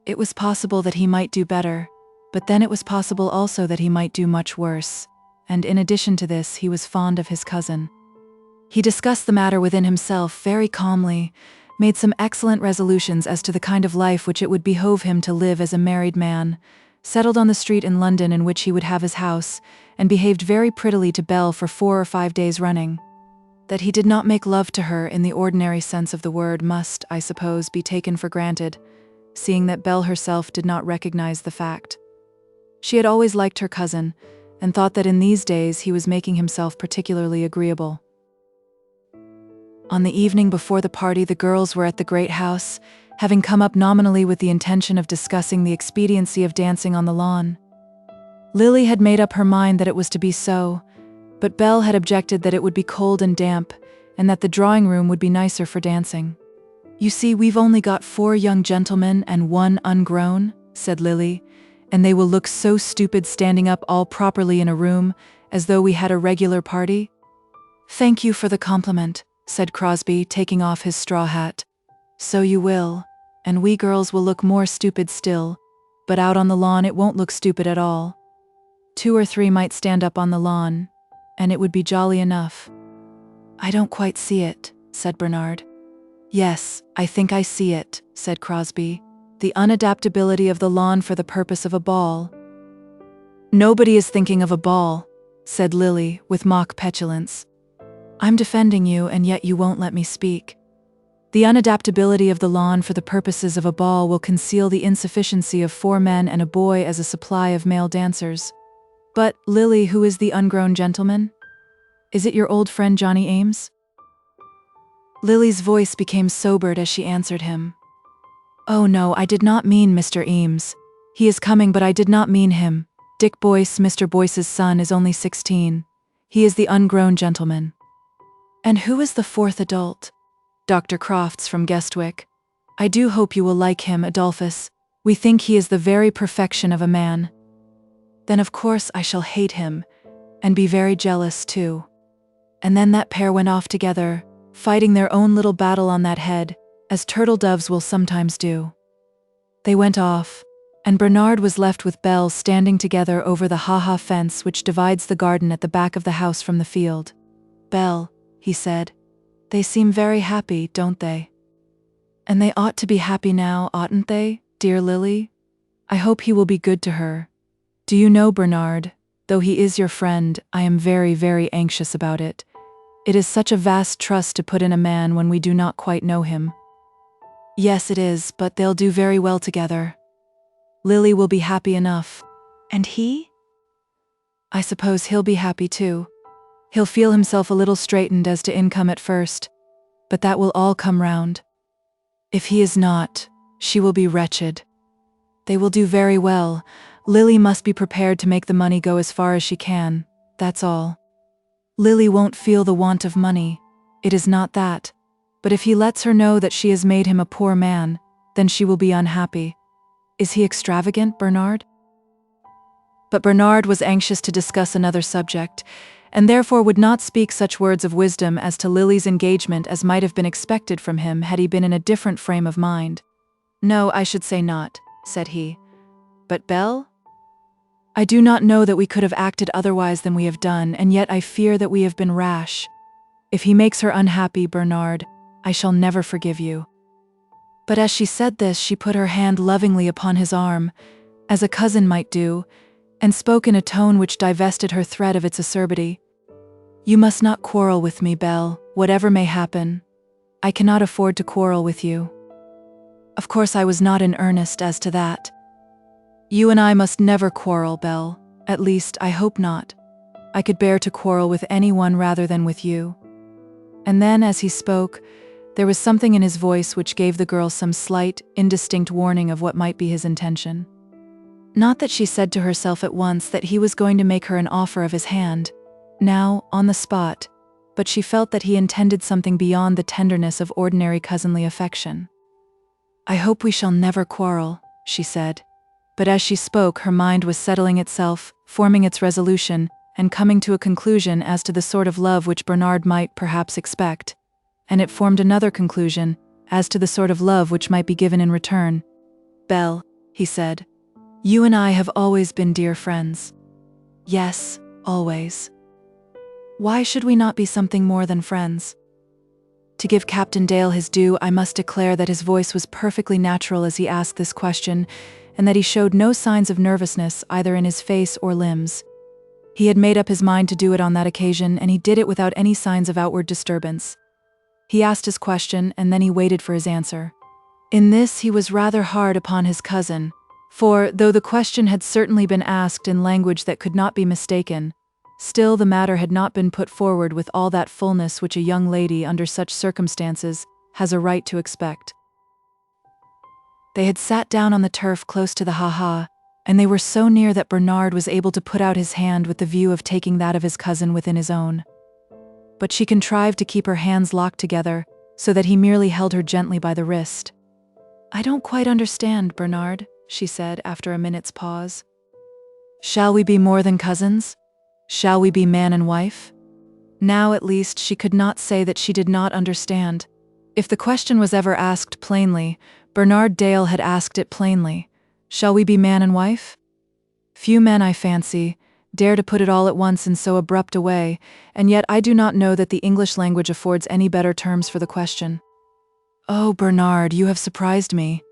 It was possible that he might do better, but then it was possible also that he might do much worse, and in addition to this he was fond of his cousin. He discussed the matter within himself very calmly, made some excellent resolutions as to the kind of life which it would behove him to live as a married man, settled on the street in London in which he would have his house, and behaved very prettily to Belle for 4 or 5 days running. That he did not make love to her in the ordinary sense of the word must, I suppose, be taken for granted, seeing that Belle herself did not recognize the fact. She had always liked her cousin, and thought that in these days he was making himself particularly agreeable. On the evening before the party, the girls were at the great house, having come up nominally with the intention of discussing the expediency of dancing on the lawn. Lily had made up her mind that it was to be so, but Belle had objected that it would be cold and damp, and that the drawing-room would be nicer for dancing. "You see, we've only got 4 young gentlemen and 1 ungrown," said Lily, "and they will look so stupid standing up all properly in a room, as though we had a regular party." "Thank you for the compliment," said Crosbie, taking off his straw hat. "So you will, and we girls will look more stupid still, but out on the lawn it won't look stupid at all. 2 or 3 might stand up on the lawn, and it would be jolly enough." "I don't quite see it," said Bernard. "Yes, I think I see it," said Crosbie. "The unadaptability of the lawn for the purpose of a ball." "Nobody is thinking of a ball," said Lily, with mock petulance. "I'm defending you, and yet you won't let me speak. The unadaptability of the lawn for the purposes of a ball will conceal the insufficiency of 4 men and a boy as a supply of male dancers. But, Lily, who is the ungrown gentleman? Is it your old friend Johnny Eames?" Lily's voice became sobered as she answered him. "Oh no, I did not mean Mr. Eames. He is coming, but I did not mean him. Dick Boyce, Mr. Boyce's son, is only 16. He is the ungrown gentleman." "And who is the 4th adult?" "Dr. Crofts from Guestwick. I do hope you will like him, Adolphus. We think he is the very perfection of a man." "Then of course I shall hate him, and be very jealous too." And then that pair went off together, fighting their own little battle on that head, as turtle doves will sometimes do. They went off, and Bernard was left with Belle standing together over the ha-ha fence which divides the garden at the back of the house from the field. "Belle," he said, "they seem very happy, don't they? And they ought to be happy now, oughtn't they, dear Lily? I hope he will be good to her. Do you know, Bernard, though he is your friend, I am very, very anxious about it. It is such a vast trust to put in a man when we do not quite know him." "Yes, it is, but they'll do very well together. Lily will be happy enough." "And he?" "I suppose he'll be happy too. He'll feel himself a little straitened as to income at first, but that will all come round. If he is not, she will be wretched. They will do very well. Lily must be prepared to make the money go as far as she can, that's all. Lily won't feel the want of money, it is not that, but if he lets her know that she has made him a poor man, then she will be unhappy. Is he extravagant, Bernard?" But Bernard was anxious to discuss another subject, and therefore would not speak such words of wisdom as to Lily's engagement as might have been expected from him had he been in a different frame of mind. "No, I should say not," said he. "But Belle? I do not know that we could have acted otherwise than we have done, and yet I fear that we have been rash. If he makes her unhappy, Bernard, I shall never forgive you." But as she said this, she put her hand lovingly upon his arm, as a cousin might do, and spoke in a tone which divested her threat of its acerbity. "You must not quarrel with me, Belle, whatever may happen. I cannot afford to quarrel with you." Of course I was not in earnest as to that. "You and I must never quarrel, Belle. At least, I hope not. I could bear to quarrel with anyone rather than with you." And then, as he spoke, there was something in his voice which gave the girl some slight, indistinct warning of what might be his intention. Not that she said to herself at once that he was going to make her an offer of his hand, now, on the spot, but she felt that he intended something beyond the tenderness of ordinary cousinly affection. "I hope we shall never quarrel," she said. But as she spoke, her mind was settling itself, forming its resolution, and coming to a conclusion as to the sort of love which Bernard might perhaps expect. And it formed another conclusion as to the sort of love which might be given in return. "Belle," he said, "you and I have always been dear friends." "Yes, always." "Why should we not be something more than friends?" To give Captain Dale his due, I must declare that his voice was perfectly natural as he asked this question, and that he showed no signs of nervousness either in his face or limbs. He had made up his mind to do it on that occasion, and he did it without any signs of outward disturbance. He asked his question, and then he waited for his answer. In this he was rather hard upon his cousin, for, though the question had certainly been asked in language that could not be mistaken, still the matter had not been put forward with all that fullness which a young lady under such circumstances has a right to expect. They had sat down on the turf close to the ha-ha, and they were so near that Bernard was able to put out his hand with the view of taking that of his cousin within his own. But she contrived to keep her hands locked together, so that he merely held her gently by the wrist. "I don't quite understand, Bernard," she said after a minute's pause. "Shall we be more than cousins? Shall we be man and wife?" Now at least she could not say that she did not understand. If the question was ever asked plainly, Bernard Dale had asked it plainly. Shall we be man and wife? Few men, I fancy, dare to put it all at once in so abrupt a way, and yet I do not know that the English language affords any better terms for the question. Oh, Bernard, you have surprised me.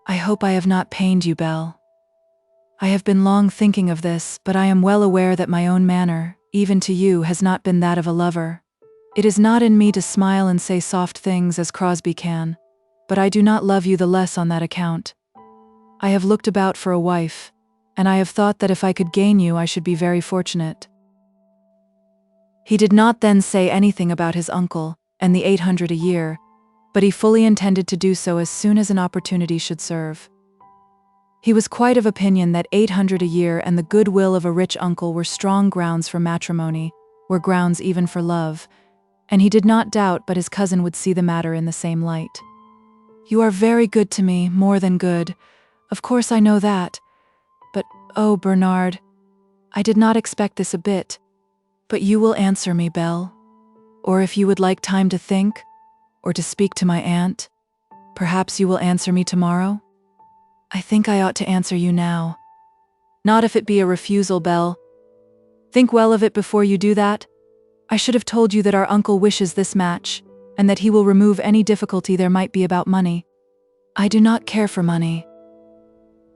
I hope I have not pained you, Belle. I have been long thinking of this, but I am well aware that my own manner, even to you, has not been that of a lover. It is not in me to smile and say soft things as Crosbie can, but I do not love you the less on that account. I have looked about for a wife, and I have thought that if I could gain you I should be very fortunate. He did not then say anything about his uncle and the 800 a year, but he fully intended to do so as soon as an opportunity should serve. He was quite of opinion that 800 a year and the goodwill of a rich uncle were strong grounds for matrimony, were grounds even for love, and he did not doubt but his cousin would see the matter in the same light. You are very good to me, more than good. Of course I know that. But, oh, Bernard, I did not expect this a bit. But you will answer me, Belle. Or if you would like time to think, or to speak to my aunt, perhaps you will answer me tomorrow? I think I ought to answer you now. Not if it be a refusal, Belle. Think well of it before you do that. I should have told you that our uncle wishes this match, and that he will remove any difficulty there might be about money. I do not care for money.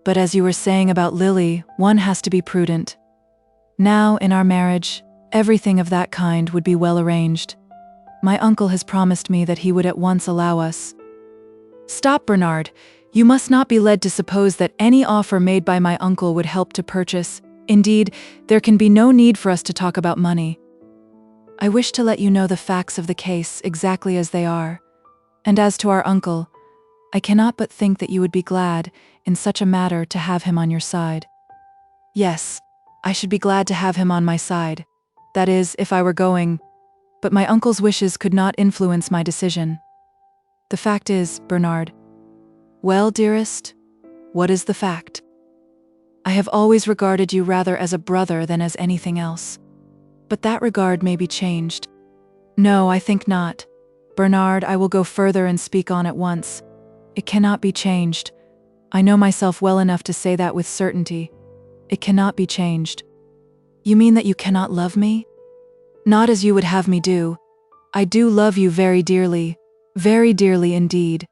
But as you were saying about Lily, one has to be prudent. Now, in our marriage, everything of that kind would be well arranged. My uncle has promised me that he would at once allow us. Stop, Bernard. You must not be led to suppose that any offer made by my uncle would help to purchase. Indeed, there can be no need for us to talk about money. I wish to let you know the facts of the case exactly as they are. And as to our uncle, I cannot but think that you would be glad, in such a matter, to have him on your side. Yes, I should be glad to have him on my side. That is, if I were going. But my uncle's wishes could not influence my decision. The fact is, Bernard. Well, dearest, what is the fact? I have always regarded you rather as a brother than as anything else. But that regard may be changed. No, I think not. Bernard, I will go further and speak on at once. It cannot be changed. I know myself well enough to say that with certainty. It cannot be changed. You mean that you cannot love me? Not as you would have me do. I do love you very dearly indeed.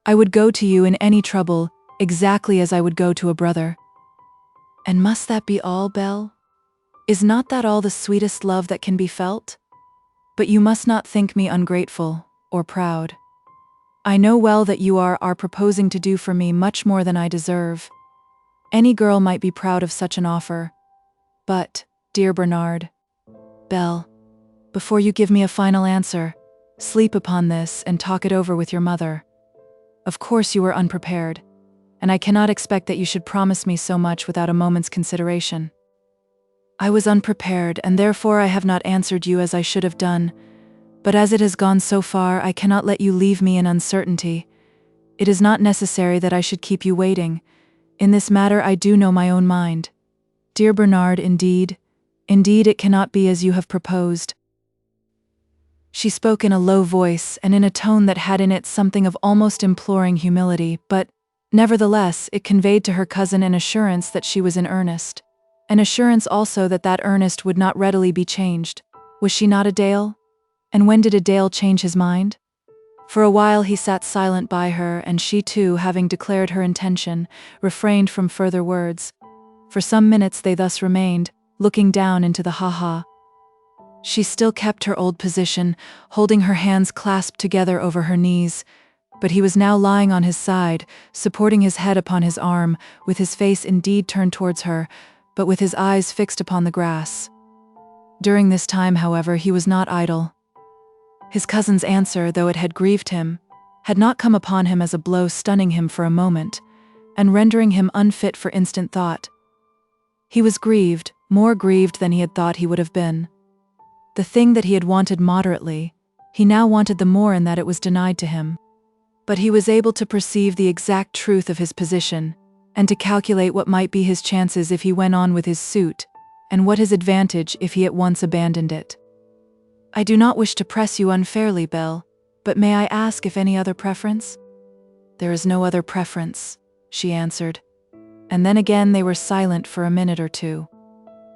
I would go to you in any trouble, exactly as I would go to a brother. And must that be all, Belle? Is not that all the sweetest love that can be felt? But you must not think me ungrateful or proud. I know well that you are proposing to do for me much more than I deserve. Any girl might be proud of such an offer. But, dear Bernard, Belle, before you give me a final answer, sleep upon this and talk it over with your mother. Of course you are unprepared, and I cannot expect that you should promise me so much without a moment's consideration. I was unprepared, and therefore I have not answered you as I should have done, but as it has gone so far, I cannot let you leave me in uncertainty. It is not necessary that I should keep you waiting. In this matter I do know my own mind. Dear Bernard, indeed it cannot be as you have proposed. She spoke in a low voice and in a tone that had in it something of almost imploring humility, but, nevertheless, it conveyed to her cousin an assurance that she was in earnest. An assurance also that that earnest would not readily be changed. Was she not a Dale? And when did a Dale change his mind? For a while he sat silent by her, and she too, having declared her intention, refrained from further words. For some minutes they thus remained, looking down into the ha-ha. She still kept her old position, holding her hands clasped together over her knees, but he was now lying on his side, supporting his head upon his arm, with his face indeed turned towards her, but with his eyes fixed upon the grass. During this time, however, he was not idle. His cousin's answer, though it had grieved him, had not come upon him as a blow stunning him for a moment, and rendering him unfit for instant thought. He was grieved, more grieved than he had thought he would have been. The thing that he had wanted moderately, he now wanted the more in that it was denied to him. But he was able to perceive the exact truth of his position, and to calculate what might be his chances if he went on with his suit, and what his advantage if he at once abandoned it. I do not wish to press you unfairly, Belle, but may I ask if any other preference? There is no other preference, she answered. And then again they were silent for a minute or two.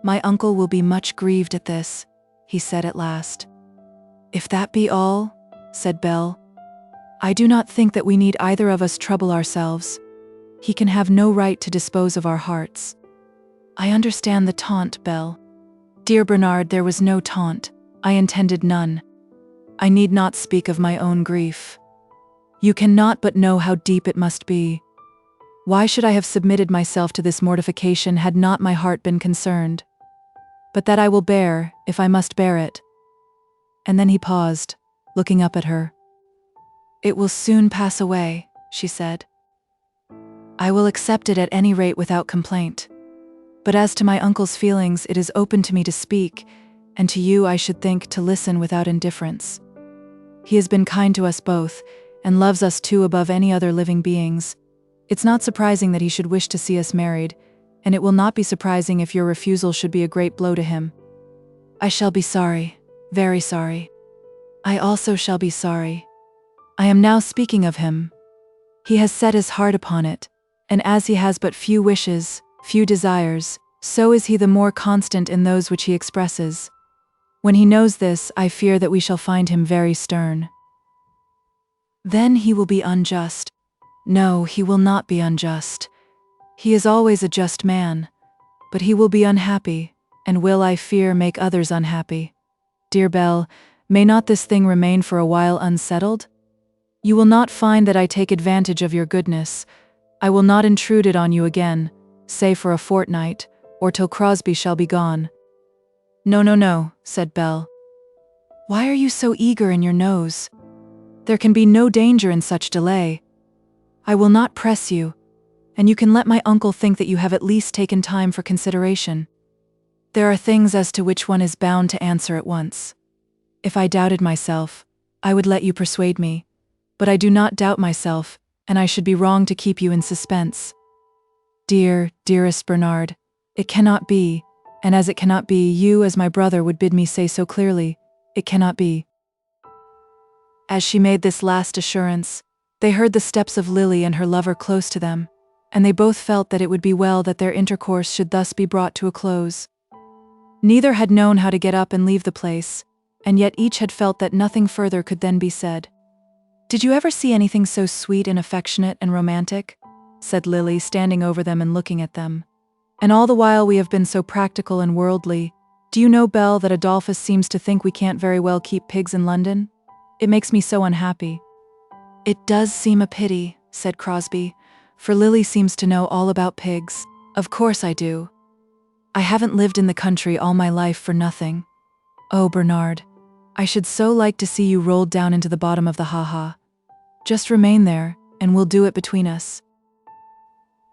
My uncle will be much grieved at this, he said at last. If that be all, said Belle, I do not think that we need either of us trouble ourselves. He can have no right to dispose of our hearts. I understand the taunt, Belle. Dear Bernard, there was no taunt. I intended none. I need not speak of my own grief. You cannot but know how deep it must be. Why should I have submitted myself to this mortification had not my heart been concerned? But that I will bear, if I must bear it. And then he paused, looking up at her. It will soon pass away, she said. I will accept it at any rate without complaint. But as to my uncle's feelings, it is open to me to speak, and to you, I should think, to listen without indifference. He has been kind to us both, and loves us too above any other living beings. It's not surprising that he should wish to see us married, and it will not be surprising if your refusal should be a great blow to him. I shall be sorry, very sorry. I also shall be sorry. I am now speaking of him. He has set his heart upon it, and as he has but few wishes, few desires, so is he the more constant in those which he expresses. When he knows this, I fear that we shall find him very stern. Then he will be unjust. No, he will not be unjust. He is always a just man, but he will be unhappy, and will, I fear, make others unhappy. Dear Belle, may not this thing remain for a while unsettled? You will not find that I take advantage of your goodness. I will not intrude it on you again, say for a fortnight, or till Crosbie shall be gone. No, no, no, said Belle. Why are you so eager in your nose? There can be no danger in such delay. I will not press you, and you can let my uncle think that you have at least taken time for consideration. There are things as to which one is bound to answer at once. If I doubted myself, I would let you persuade me, but I do not doubt myself, and I should be wrong to keep you in suspense. Dearest Bernard, it cannot be, and as it cannot be, you as my brother would bid me say so clearly, it cannot be. As she made this last assurance, they heard the steps of Lily and her lover close to them, and they both felt that it would be well that their intercourse should thus be brought to a close. Neither had known how to get up and leave the place, and yet each had felt that nothing further could then be said. Did you ever see anything so sweet and affectionate and romantic? Said Lily, standing over them and looking at them. And all the while we have been so practical and worldly. Do you know, Belle, that Adolphus seems to think we can't very well keep pigs in London? It makes me so unhappy. It does seem a pity, said Crosbie, for Lily seems to know all about pigs. Of course I do. I haven't lived in the country all my life for nothing. Oh, Bernard, I should so like to see you rolled down into the bottom of the ha-ha. Just remain there, and we'll do it between us.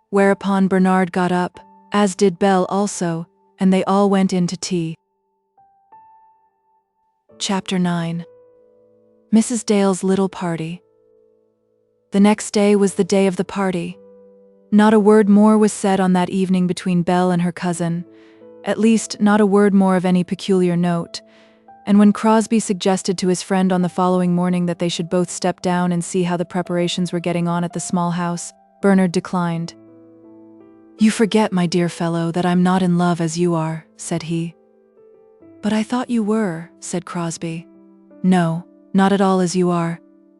Whereupon Bernard got up, as did Belle also, and they all went in to tea. Chapter 9. Mrs. Dale's Little Party. The next day was the day of the party. Not a word more was said on that evening between Belle and her cousin, at least not a word more of any peculiar note, and when Crosbie suggested to his friend on the following morning that they should both step down and see how the preparations were getting on at the small house, Bernard declined. You forget, my dear fellow, that I'm not in love as you are, said he. But I thought you were, said Crosbie. No, not at all as you are.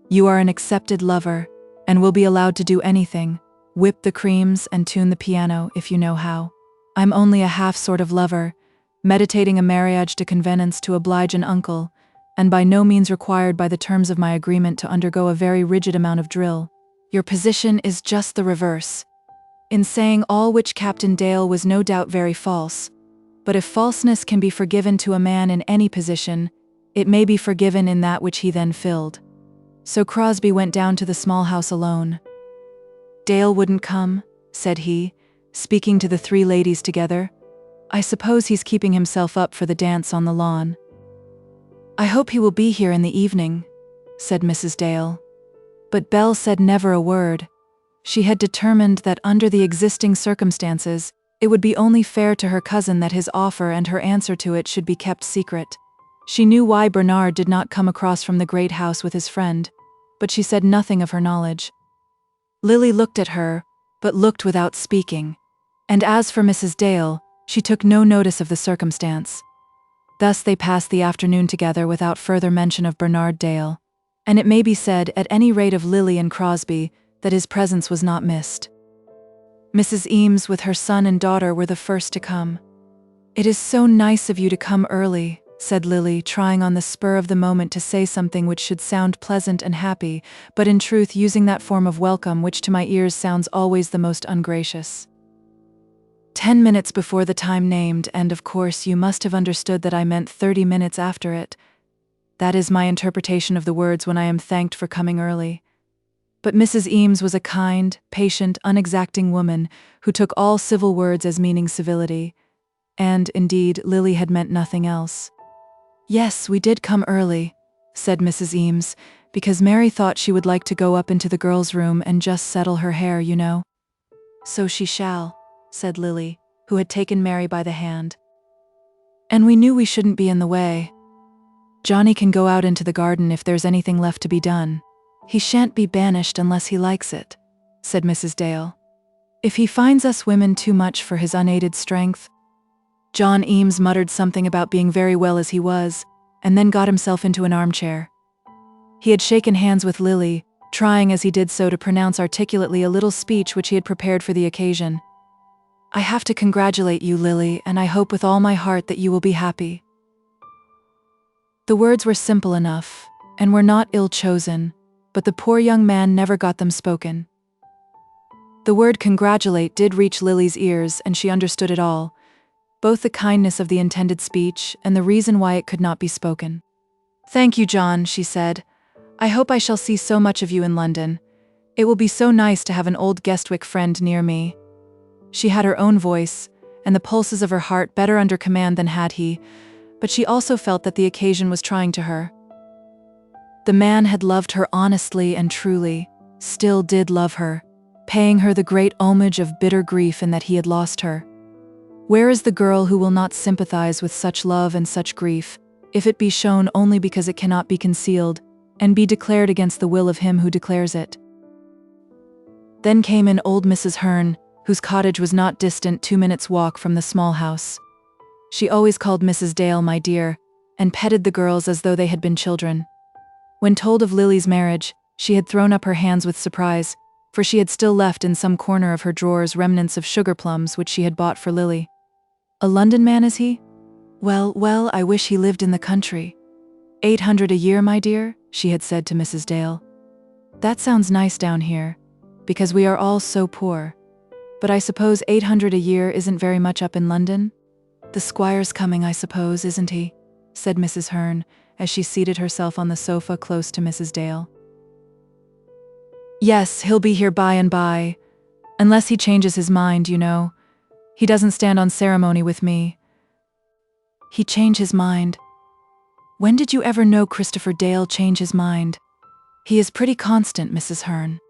You are an accepted lover, and will be allowed to do anything, whip the creams and tune the piano if you know how. I'm only a half sort of lover, meditating a mariage de convenance to oblige an uncle, and by no means required by the terms of my agreement to undergo a very rigid amount of drill. Your position is just the reverse. In saying all which Captain Dale was no doubt very false, but if falseness can be forgiven to a man in any position, it may be forgiven in that which he then filled. So Crosbie went down to the small house alone. Dale wouldn't come, said he, speaking to the three ladies together. I suppose he's keeping himself up for the dance on the lawn. I hope he will be here in the evening, said Mrs. Dale. But Belle said never a word. She had determined that under the existing circumstances, it would be only fair to her cousin that his offer and her answer to it should be kept secret. She knew why Bernard did not come across from the great house with his friend, but she said nothing of her knowledge. Lily looked at her, but looked without speaking, and as for Mrs. Dale, she took no notice of the circumstance. Thus they passed the afternoon together without further mention of Bernard Dale, and it may be said, at any rate of Lilian Crosbie, that his presence was not missed. Mrs. Eames with her son and daughter were the first to come. "It is so nice of you to come early," said Lily, trying on the spur of the moment to say something which should sound pleasant and happy, but in truth using that form of welcome which to my ears sounds always the most ungracious. 10 minutes before the time named, and of course you must have understood that I meant 30 minutes after it. That is my interpretation of the words when I am thanked for coming early. But Mrs. Eames was a kind, patient, unexacting woman who took all civil words as meaning civility, and, indeed, Lily had meant nothing else. "Yes, we did come early," said Mrs. Eames, "because Mary thought she would like to go up into the girls' room and just settle her hair, you know." "So she shall," said Lily, who had taken Mary by the hand. "And we knew we shouldn't be in the way. Johnny can go out into the garden if there's anything left to be done. He shan't be banished unless he likes it," said Mrs. Dale. "If he finds us women too much for his unaided strength." John Eames muttered something about being very well as he was, and then got himself into an armchair. He had shaken hands with Lily, trying as he did so to pronounce articulately a little speech which he had prepared for the occasion. "I have to congratulate you, Lily, and I hope with all my heart that you will be happy." The words were simple enough, and were not ill-chosen, but the poor young man never got them spoken. The word congratulate did reach Lily's ears, and she understood it all, both the kindness of the intended speech and the reason why it could not be spoken. "Thank you, John," she said. "I hope I shall see so much of you in London. It will be so nice to have an old Guestwick friend near me." She had her own voice, and the pulses of her heart better under command than had he, but she also felt that the occasion was trying to her. The man had loved her honestly and truly, still did love her, paying her the great homage of bitter grief in that he had lost her. Where is the girl who will not sympathize with such love and such grief, if it be shown only because it cannot be concealed, and be declared against the will of him who declares it? Then came in old Mrs. Hearn, whose cottage was not distant 2 minutes' walk from the small house. She always called Mrs. Dale my dear, and petted the girls as though they had been children. When told of Lily's marriage, she had thrown up her hands with surprise, for she had still left in some corner of her drawers remnants of sugar plums which she had bought for Lily. "A London man, is he? Well, I wish he lived in the country. 800 a year, my dear," she had said to Mrs. Dale. "That sounds nice down here, because we are all so poor. But I suppose 800 a year isn't very much up in London? The squire's coming, I suppose, isn't he?" said Mrs. Hearn, as she seated herself on the sofa close to Mrs. Dale. "Yes, he'll be here by and by, unless he changes his mind, you know. He doesn't stand on ceremony with me." "He change his mind? When did you ever know Christopher Dale change his mind? He is pretty constant, Mrs. Hearn.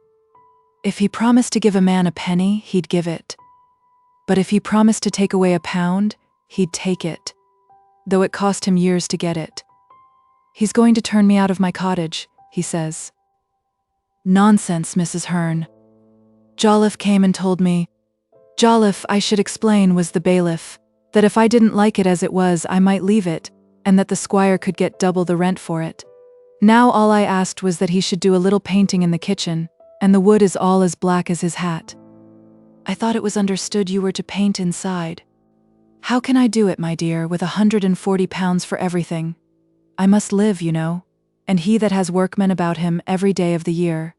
If he promised to give a man a penny, he'd give it. But if he promised to take away a pound, he'd take it, though it cost him years to get it. He's going to turn me out of my cottage, he says." "Nonsense, Mrs. Hearn. Jolliffe came and told me." Jolliffe, I should explain, was the bailiff, that if I didn't like it as it was, I might leave it, and that the squire could get double the rent for it. Now all I asked was that he should do a little painting in the kitchen, and the wood is all as black as his hat. I thought it was understood you were to paint inside. How can I do it, my dear, with 140 pounds for everything? I must live, you know, and he that has workmen about him every day of the year.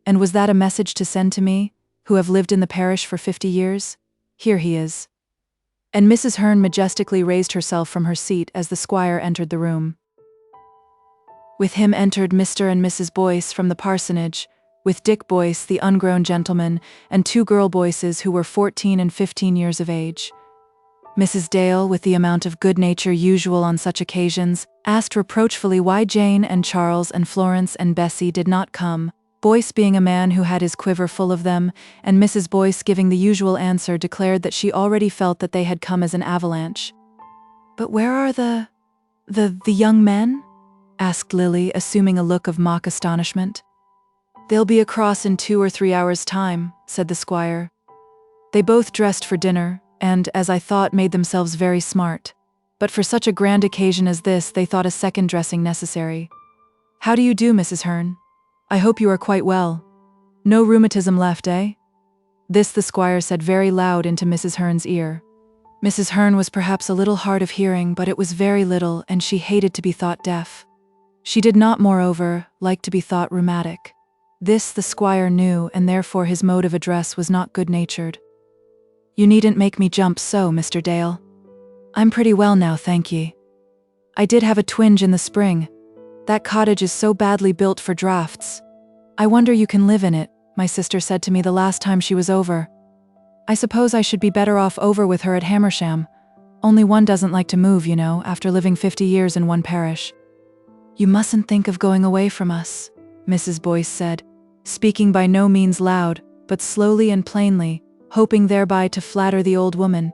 And was that a message to send to me, who have lived in the parish for 50 years? Here he is." And Mrs. Hearn majestically raised herself from her seat as the squire entered the room. With him entered Mr. and Mrs. Boyce from the parsonage, with Dick Boyce, the ungrown gentleman, and 2 girl Boyces who were 14 and 15 years of age. Mrs. Dale, with the amount of good nature usual on such occasions, asked reproachfully why Jane and Charles and Florence and Bessie did not come, Boyce being a man who had his quiver full of them, and Mrs. Boyce, giving the usual answer, declared that she already felt that they had come as an avalanche. "But where are the—" The young men?" asked Lily, assuming a look of mock astonishment. "They'll be across in 2 or 3 hours' time," said the squire. They both dressed for dinner, and, as I thought, made themselves very smart. But for such a grand occasion as this, they thought a second dressing necessary. "How do you do, Mrs. Hearn? I hope you are quite well. No rheumatism left, eh?" This the squire said very loud into Mrs. Hearn's ear. Mrs. Hearn was perhaps a little hard of hearing, but it was very little, and she hated to be thought deaf. She did not, moreover, like to be thought rheumatic. This the squire knew, and therefore his mode of address was not good-natured. "You needn't make me jump so, Mr. Dale. I'm pretty well now, thank ye. I did have a twinge in the spring. That cottage is so badly built for draughts. I wonder you can live in it," my sister said to me the last time she was over. "I suppose I should be better off over with her at Hamersham. Only one doesn't like to move, you know, after living 50 years in one parish." "You mustn't think of going away from us," Mrs. Boyce said, speaking by no means loud, but slowly and plainly, hoping thereby to flatter the old woman.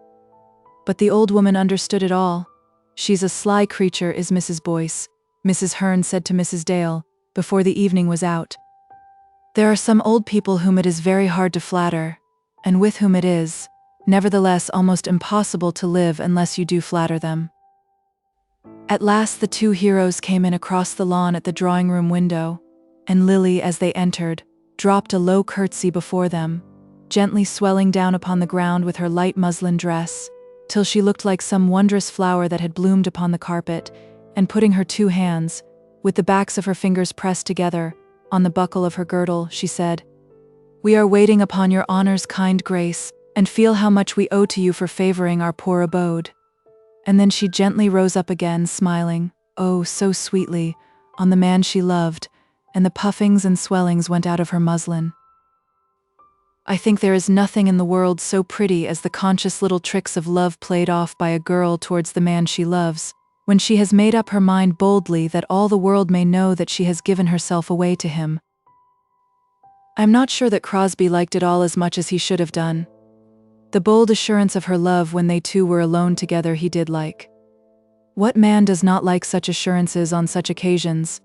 But the old woman understood it all. "She's a sly creature, is Mrs. Boyce," Mrs. Hearn said to Mrs. Dale, before the evening was out. "There are some old people whom it is very hard to flatter, and with whom it is, nevertheless, almost impossible to live unless you do flatter them." At last the two heroes came in across the lawn at the drawing-room window, and Lily, as they entered, dropped a low curtsy before them, gently swelling down upon the ground with her light muslin dress, till she looked like some wondrous flower that had bloomed upon the carpet, and putting her 2 hands, with the backs of her fingers pressed together, on the buckle of her girdle, she said, "We are waiting upon your honour's kind grace, and feel how much we owe to you for favouring our poor abode." And then she gently rose up again, smiling, oh, so sweetly, on the man she loved, and the puffings and swellings went out of her muslin. I think there is nothing in the world so pretty as the conscious little tricks of love played off by a girl towards the man she loves, when she has made up her mind boldly that all the world may know that she has given herself away to him. I am not sure that Crosbie liked it all as much as he should have done. The bold assurance of her love when they two were alone together he did like. What man does not like such assurances on such occasions?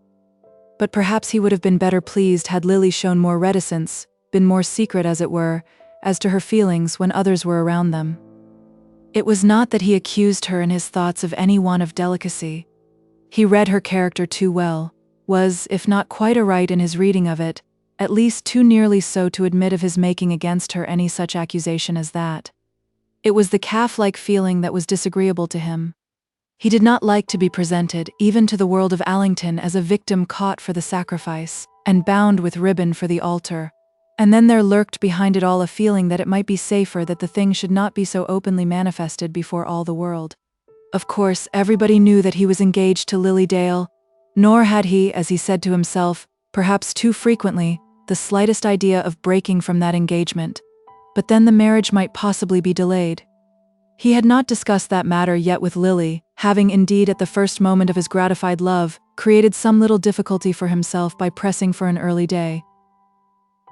But perhaps he would have been better pleased had Lily shown more reticence, been more secret, as it were, as to her feelings when others were around them. It was not that he accused her in his thoughts of any want of delicacy. He read her character too well, was, if not quite aright in his reading of it, at least too nearly so to admit of his making against her any such accusation as that. It was the calf-like feeling that was disagreeable to him. He did not like to be presented, even to the world of Allington, as a victim caught for the sacrifice, and bound with ribbon for the altar. And then there lurked behind it all a feeling that it might be safer that the thing should not be so openly manifested before all the world. Of course, everybody knew that he was engaged to Lily Dale, nor had he, as he said to himself, perhaps too frequently, the slightest idea of breaking from that engagement. But then the marriage might possibly be delayed. He had not discussed that matter yet with Lily, having indeed at the first moment of his gratified love, created some little difficulty for himself by pressing for an early day.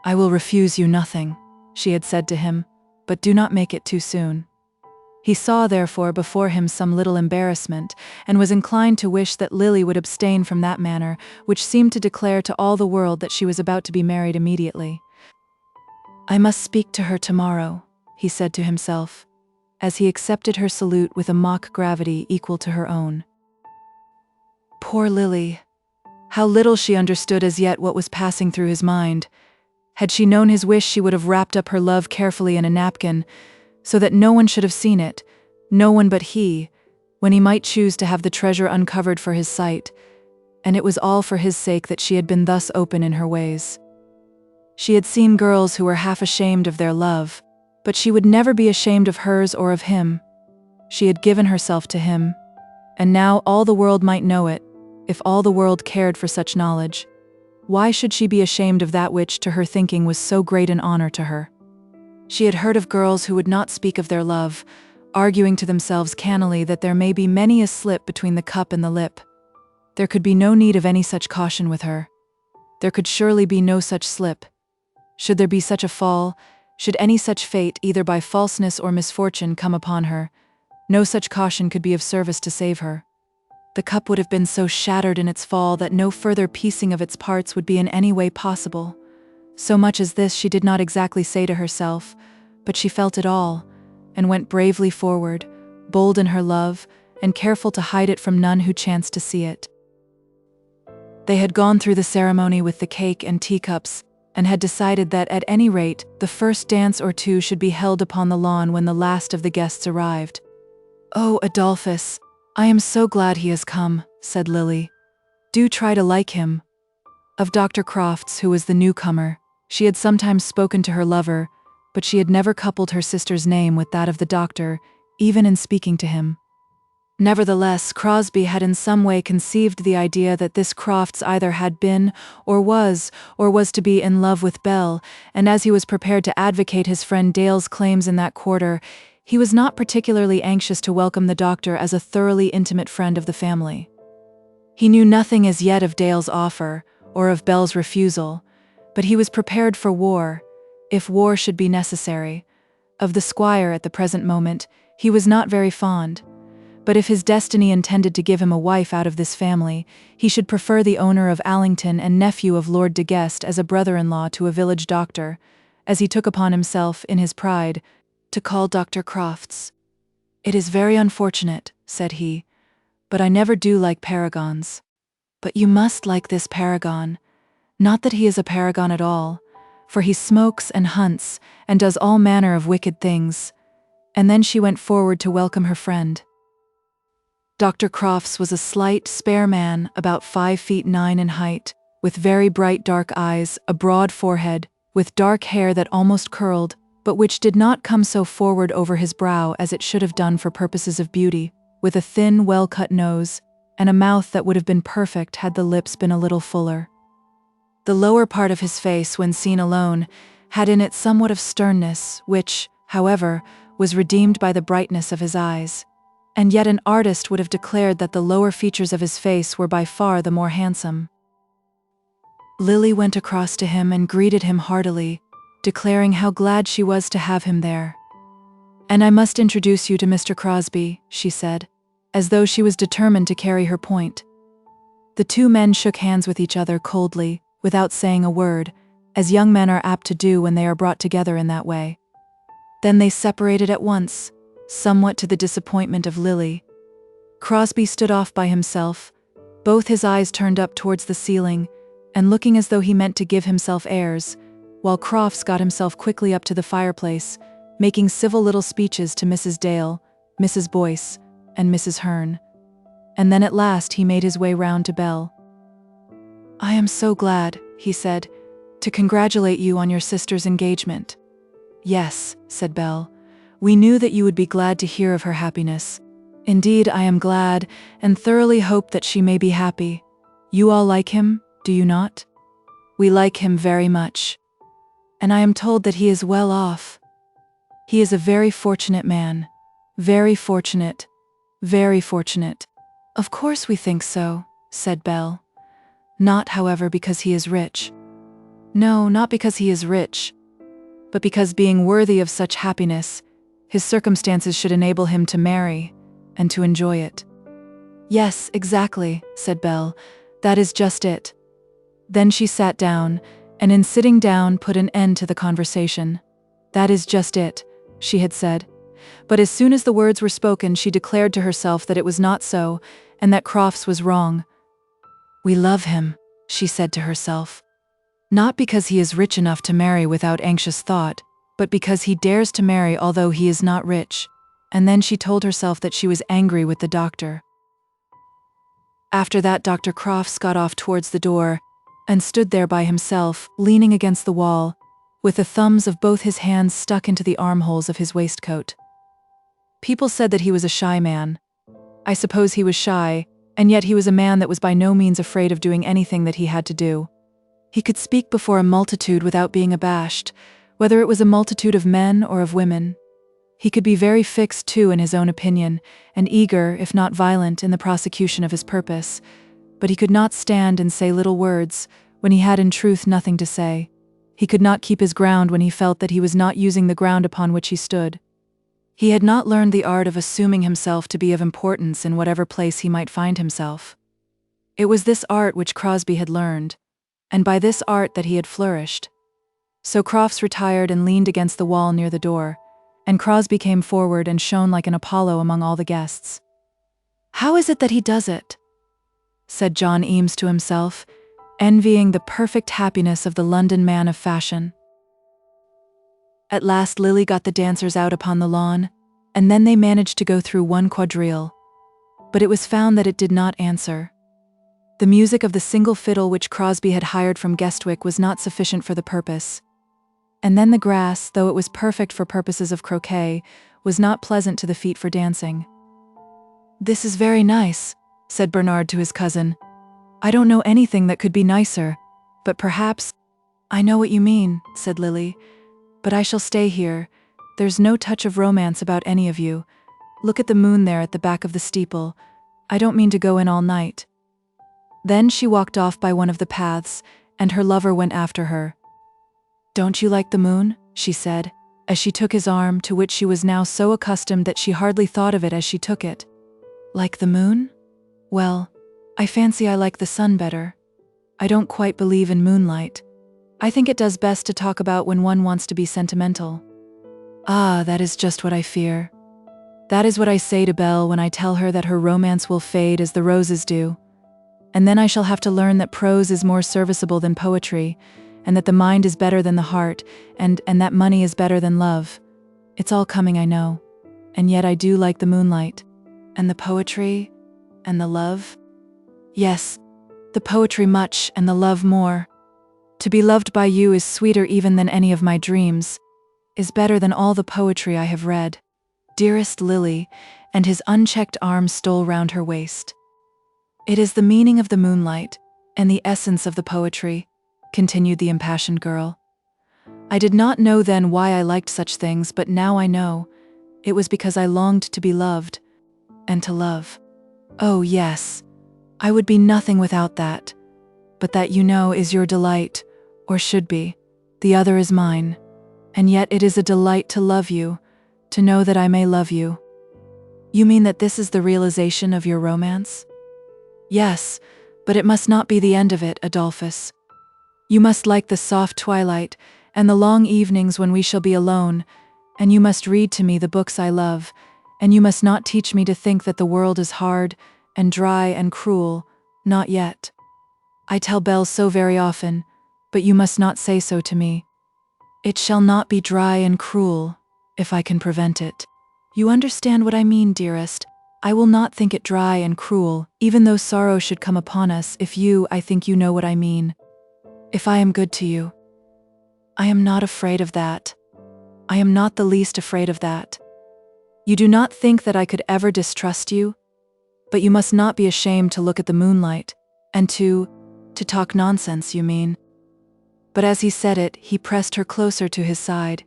"I will refuse you nothing," she had said to him, "but do not make it too soon." He saw, therefore, before him some little embarrassment, and was inclined to wish that Lily would abstain from that manner, which seemed to declare to all the world that she was about to be married immediately. "I must speak to her tomorrow," he said to himself, as he accepted her salute with a mock gravity equal to her own. Poor Lily! How little she understood as yet what was passing through his mind. Had she known his wish, she would have wrapped up her love carefully in a napkin, so that no one should have seen it, no one but he, when he might choose to have the treasure uncovered for his sight, and it was all for his sake that she had been thus open in her ways. She had seen girls who were half ashamed of their love, but she would never be ashamed of hers or of him. She had given herself to him, and now all the world might know it, if all the world cared for such knowledge. Why should she be ashamed of that which, to her thinking, was so great an honor to her? She had heard of girls who would not speak of their love, arguing to themselves cannily that there may be many a slip between the cup and the lip. There could be no need of any such caution with her. There could surely be no such slip. Should there be such a fall, should any such fate, either by falseness or misfortune, come upon her, no such caution could be of service to save her. The cup would have been so shattered in its fall that no further piecing of its parts would be in any way possible. So much as this she did not exactly say to herself, but she felt it all, and went bravely forward, bold in her love, and careful to hide it from none who chanced to see it. They had gone through the ceremony with the cake and teacups, and had decided that, at any rate, the first dance or two should be held upon the lawn when the last of the guests arrived. "Oh, Adolphus, I am so glad he has come," said Lily. "Do try to like him." Of Dr. Crofts, who was the newcomer, she had sometimes spoken to her lover, but she had never coupled her sister's name with that of the doctor, even in speaking to him. Nevertheless, Crosbie had in some way conceived the idea that this Crofts either had been, or was to be in love with Belle, and as he was prepared to advocate his friend Dale's claims in that quarter, he was not particularly anxious to welcome the doctor as a thoroughly intimate friend of the family. He knew nothing as yet of Dale's offer, or of Belle's refusal, but he was prepared for war, if war should be necessary. Of the squire at the present moment, he was not very fond. But if his destiny intended to give him a wife out of this family, he should prefer the owner of Allington and nephew of Lord de Guest as a brother-in-law to a village doctor, as he took upon himself, in his pride, to call Dr. Crofts. "It is very unfortunate," said he, "but I never do like paragons. But you must like this paragon. Not that he is a paragon at all, for he smokes and hunts and does all manner of wicked things." And then she went forward to welcome her friend. Dr. Crofts was a slight, spare man, about 5'9" in height, with very bright dark eyes, a broad forehead, with dark hair that almost curled, but which did not come so forward over his brow as it should have done for purposes of beauty, with a thin, well-cut nose, and a mouth that would have been perfect had the lips been a little fuller. The lower part of his face, when seen alone, had in it somewhat of sternness, which, however, was redeemed by the brightness of his eyes. And yet an artist would have declared that the lower features of his face were by far the more handsome. Lily went across to him and greeted him heartily, declaring how glad she was to have him there. "And I must introduce you to Mr. Crosbie," she said, as though she was determined to carry her point. The two men shook hands with each other coldly, without saying a word, as young men are apt to do when they are brought together in that way. Then they separated at once, somewhat to the disappointment of Lily. Crosbie stood off by himself, both his eyes turned up towards the ceiling, and looking as though he meant to give himself airs, while Crofts got himself quickly up to the fireplace, making civil little speeches to Mrs. Dale, Mrs. Boyce, and Mrs. Hearn. And then at last he made his way round to Belle. "I am so glad," he said, "to congratulate you on your sister's engagement." "Yes," said Belle. "We knew that you would be glad to hear of her happiness. Indeed, I am glad, and thoroughly hope that she may be happy. You all like him, do you not?" "We like him very much. And I am told that he is well off." "He is a very fortunate man. Very fortunate. Very fortunate." "Of course we think so," said Belle. "Not, however, because he is rich." "No, not because he is rich, but because, being worthy of such happiness, his circumstances should enable him to marry, and to enjoy it." "Yes, exactly," said Belle. "That is just it." Then she sat down, and in sitting down put an end to the conversation. "That is just it," she had said. But as soon as the words were spoken, she declared to herself that it was not so, and that Crofts was wrong. "We love him," she said to herself. "Not because he is rich enough to marry without anxious thought, but because he dares to marry although he is not rich." And then she told herself that she was angry with the doctor. After that, Dr. Crofts got off towards the door, and stood there by himself, leaning against the wall, with the thumbs of both his hands stuck into the armholes of his waistcoat. People said that he was a shy man. I suppose he was shy, and yet he was a man that was by no means afraid of doing anything that he had to do. He could speak before a multitude without being abashed, whether it was a multitude of men or of women. He could be very fixed, too, in his own opinion, and eager, if not violent, in the prosecution of his purpose, but he could not stand and say little words, when he had in truth nothing to say. He could not keep his ground when he felt that he was not using the ground upon which he stood. He had not learned the art of assuming himself to be of importance in whatever place he might find himself. It was this art which Crosbie had learned, and by this art that he had flourished. So Crofts retired and leaned against the wall near the door, and Crosbie came forward and shone like an Apollo among all the guests. "How is it that he does it?" said John Eames to himself, envying the perfect happiness of the London man of fashion. At last Lily got the dancers out upon the lawn, and then they managed to go through one quadrille. But it was found that it did not answer. The music of the single fiddle which Crosbie had hired from Guestwick was not sufficient for the purpose. And then the grass, though it was perfect for purposes of croquet, was not pleasant to the feet for dancing. "This is very nice," said Bernard to his cousin. "I don't know anything that could be nicer, but perhaps—" "I know what you mean," said Lily, "but I shall stay here. There's no touch of romance about any of you. Look at the moon there at the back of the steeple. I don't mean to go in all night." Then she walked off by one of the paths, and her lover went after her. "Don't you like the moon?" she said, as she took his arm, to which she was now so accustomed that she hardly thought of it as she took it. "Like the moon? Well, I fancy I like the sun better. I don't quite believe in moonlight. I think it does best to talk about when one wants to be sentimental." "Ah, that is just what I fear. That is what I say to Belle when I tell her that her romance will fade as the roses do. And then I shall have to learn that prose is more serviceable than poetry, and that the mind is better than the heart, and that money is better than love. It's all coming, I know. And yet I do like the moonlight. And the poetry, and the love. Yes, the poetry much, and the love more. To be loved by you is sweeter even than any of my dreams, is better than all the poetry I have read. Dearest Lily," and his unchecked arm stole round her waist. "It is the meaning of the moonlight, and the essence of the poetry," continued the impassioned girl. "I did not know then why I liked such things, but now I know. It was because I longed to be loved, and to love. Oh, yes, I would be nothing without that. But that, you know, is your delight, or should be. The other is mine. And yet it is a delight to love you, to know that I may love you." "You mean that this is the realization of your romance?" "Yes, but it must not be the end of it, Adolphus. You must like the soft twilight, and the long evenings when we shall be alone, and you must read to me the books I love, and you must not teach me to think that the world is hard, and dry, and cruel, not yet. I tell Belle so very often, but you must not say so to me. It shall not be dry and cruel, if I can prevent it. You understand what I mean, dearest. I will not think it dry and cruel, even though sorrow should come upon us, if you, I think you know what I mean. If I am good to you. I am not afraid of that. I am not the least afraid of that. You do not think that I could ever distrust you? But you must not be ashamed to look at the moonlight, and to talk nonsense, you mean." But as he said it, he pressed her closer to his side,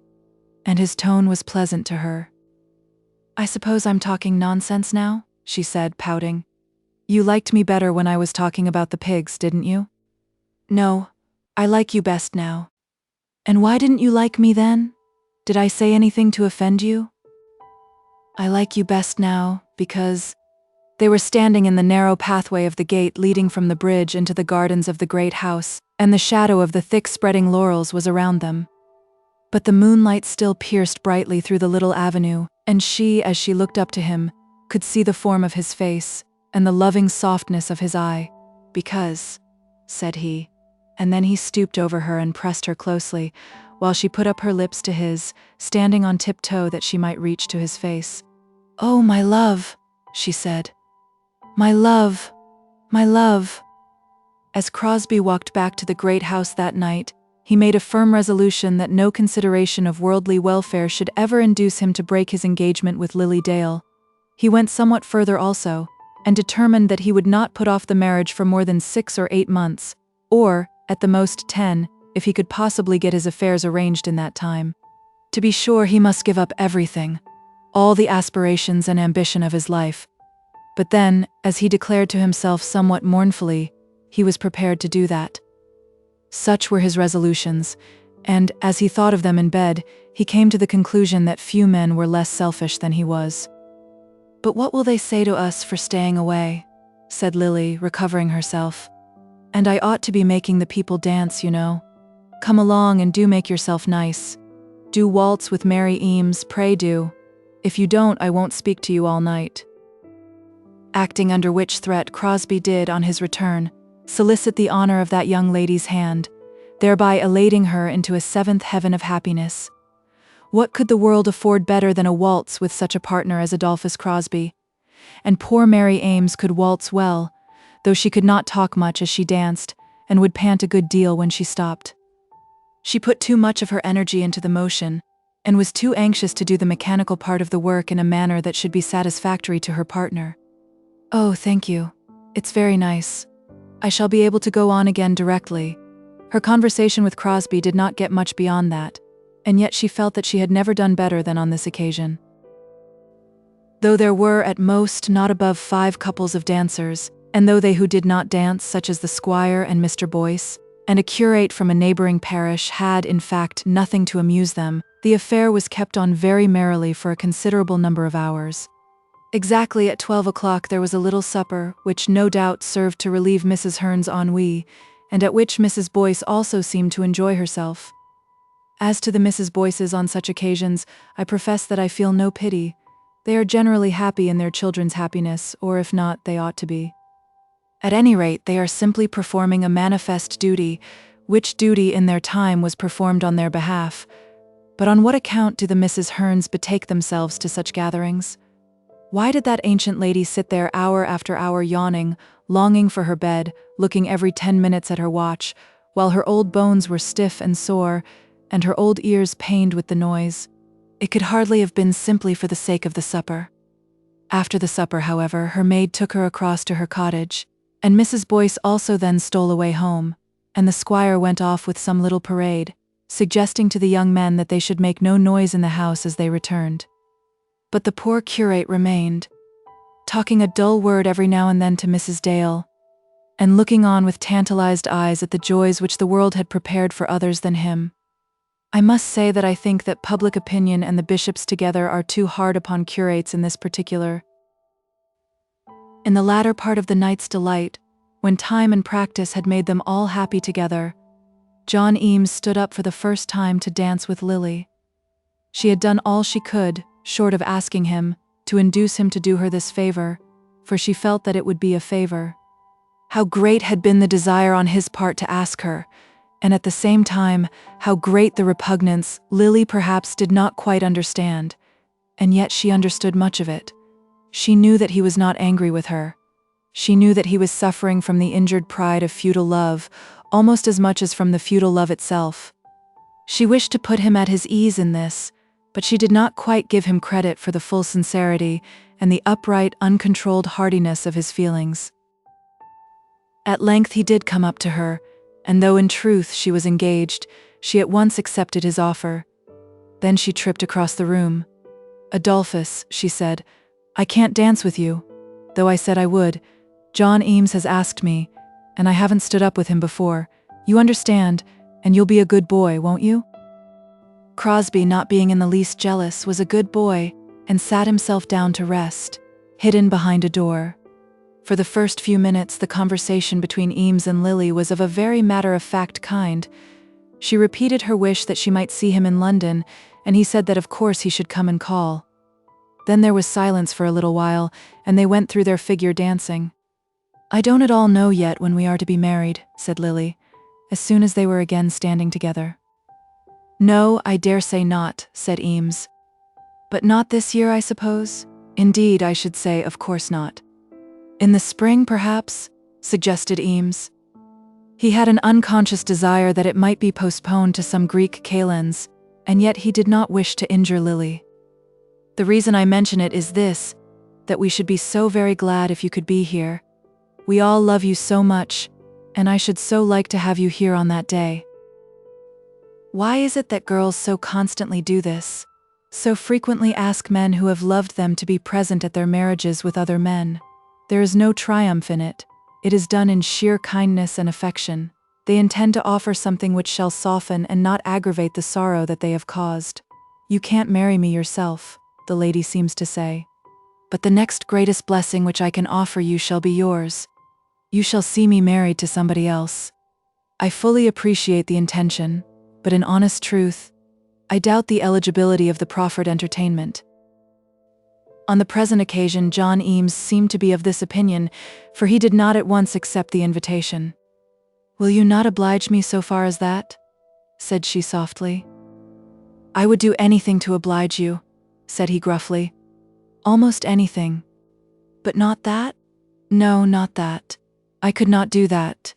and his tone was pleasant to her. "I suppose I'm talking nonsense now?" she said, pouting. "You liked me better when I was talking about the pigs, didn't you?" "No, I like you best now." "And why didn't you like me then? Did I say anything to offend you?" "I like you best now, because—" They were standing in the narrow pathway of the gate leading from the bridge into the gardens of the great house, and the shadow of the thick-spreading laurels was around them. But the moonlight still pierced brightly through the little avenue, and she, as she looked up to him, could see the form of his face, and the loving softness of his eye. "Because," said he, and then he stooped over her and pressed her closely, while she put up her lips to his, standing on tiptoe that she might reach to his face. "Oh, my love," she said. "My love, my love." As Crosbie walked back to the great house that night, he made a firm resolution that no consideration of worldly welfare should ever induce him to break his engagement with Lily Dale. He went somewhat further also, and determined that he would not put off the marriage for more than 6 or 8 months, or, at the most 10, if he could possibly get his affairs arranged in that time. To be sure, he must give up everything, all the aspirations and ambition of his life. But then, as he declared to himself somewhat mournfully, he was prepared to do that. Such were his resolutions, And, as he thought of them in bed, he came to the conclusion that few men were less selfish than he was. "But what will they say to us for staying away?" said Lily, recovering herself. "And I ought to be making the people dance, you know. Come along and do make yourself nice. Do waltz with Mary Eames, pray do. If you don't, I won't speak to you all night." Acting under which threat Crosbie did, on his return, solicit the honor of that young lady's hand, thereby elating her into a seventh heaven of happiness. What could the world afford better than a waltz with such a partner as Adolphus Crosbie? And poor Mary Eames could waltz well, though she could not talk much as she danced, and would pant a good deal when she stopped. She put too much of her energy into the motion, and was too anxious to do the mechanical part of the work in a manner that should be satisfactory to her partner. "Oh, thank you. It's very nice. I shall be able to go on again directly." Her conversation with Crosbie did not get much beyond that, and yet she felt that she had never done better than on this occasion. Though there were at most not above 5 couples of dancers, and though they who did not dance, such as the squire and Mr. Boyce, and a curate from a neighboring parish, had, in fact, nothing to amuse them, the affair was kept on very merrily for a considerable number of hours. Exactly at 12 o'clock there was a little supper, which no doubt served to relieve Mrs. Hearn's ennui, and at which Mrs. Boyce also seemed to enjoy herself. As to the Mrs. Boyces on such occasions, I profess that I feel no pity. They are generally happy in their children's happiness, or if not, they ought to be. At any rate, they are simply performing a manifest duty, which duty in their time was performed on their behalf. But on what account do the Mrs. Hearns betake themselves to such gatherings? Why did that ancient lady sit there hour after hour yawning, longing for her bed, looking every 10 minutes at her watch, while her old bones were stiff and sore, and her old ears pained with the noise? It could hardly have been simply for the sake of the supper. After the supper, however, her maid took her across to her cottage, and Mrs. Boyce also then stole away home, and the squire went off with some little parade, suggesting to the young men that they should make no noise in the house as they returned. But the poor curate remained, talking a dull word every now and then to Mrs. Dale, and looking on with tantalized eyes at the joys which the world had prepared for others than him. I must say that I think that public opinion and the bishops together are too hard upon curates in this particular. In the latter part of the night's delight, when time and practice had made them all happy together, John Eames stood up for the first time to dance with Lily. She had done all she could, short of asking him, to induce him to do her this favor, for she felt that it would be a favor. How great had been the desire on his part to ask her, and at the same time, how great the repugnance. Lily perhaps did not quite understand, and yet she understood much of it. She knew that he was not angry with her. She knew that he was suffering from the injured pride of feudal love, almost as much as from the feudal love itself. She wished to put him at his ease in this, but she did not quite give him credit for the full sincerity and the upright, uncontrolled heartiness of his feelings. At length he did come up to her, and though in truth she was engaged, she at once accepted his offer. Then she tripped across the room. "Adolphus," she said, "I can't dance with you, though I said I would. John Eames has asked me, and I haven't stood up with him before. You understand, and you'll be a good boy, won't you?" Crosbie, not being in the least jealous, was a good boy, and sat himself down to rest, hidden behind a door. For the first few minutes the conversation between Eames and Lily was of a very matter-of-fact kind. She repeated her wish that she might see him in London, and he said that of course he should come and call. Then there was silence for a little while, and they went through their figure dancing. "I don't at all know yet when we are to be married," said Lily, as soon as they were again standing together. "No, I dare say not," said Eames. "But not this year, I suppose?" "Indeed, I should say, of course not." "In the spring, perhaps?" suggested Eames. He had an unconscious desire that it might be postponed to some Greek kalends, and yet he did not wish to injure Lily. "The reason I mention it is this, that we should be so very glad if you could be here. We all love you so much, and I should so like to have you here on that day." Why is it that girls so constantly do this, so frequently ask men who have loved them to be present at their marriages with other men? There is no triumph in it. It is done in sheer kindness and affection. They intend to offer something which shall soften and not aggravate the sorrow that they have caused. You can't marry me yourself, the lady seems to say. But the next greatest blessing which I can offer you shall be yours. You shall see me married to somebody else. I fully appreciate the intention, but in honest truth, I doubt the eligibility of the proffered entertainment. On the present occasion, John Eames seemed to be of this opinion, for he did not at once accept the invitation. "Will you not oblige me so far as that?" said she softly. "I would do anything to oblige you," said he gruffly. "Almost anything. But not that? No, not that. I could not do that."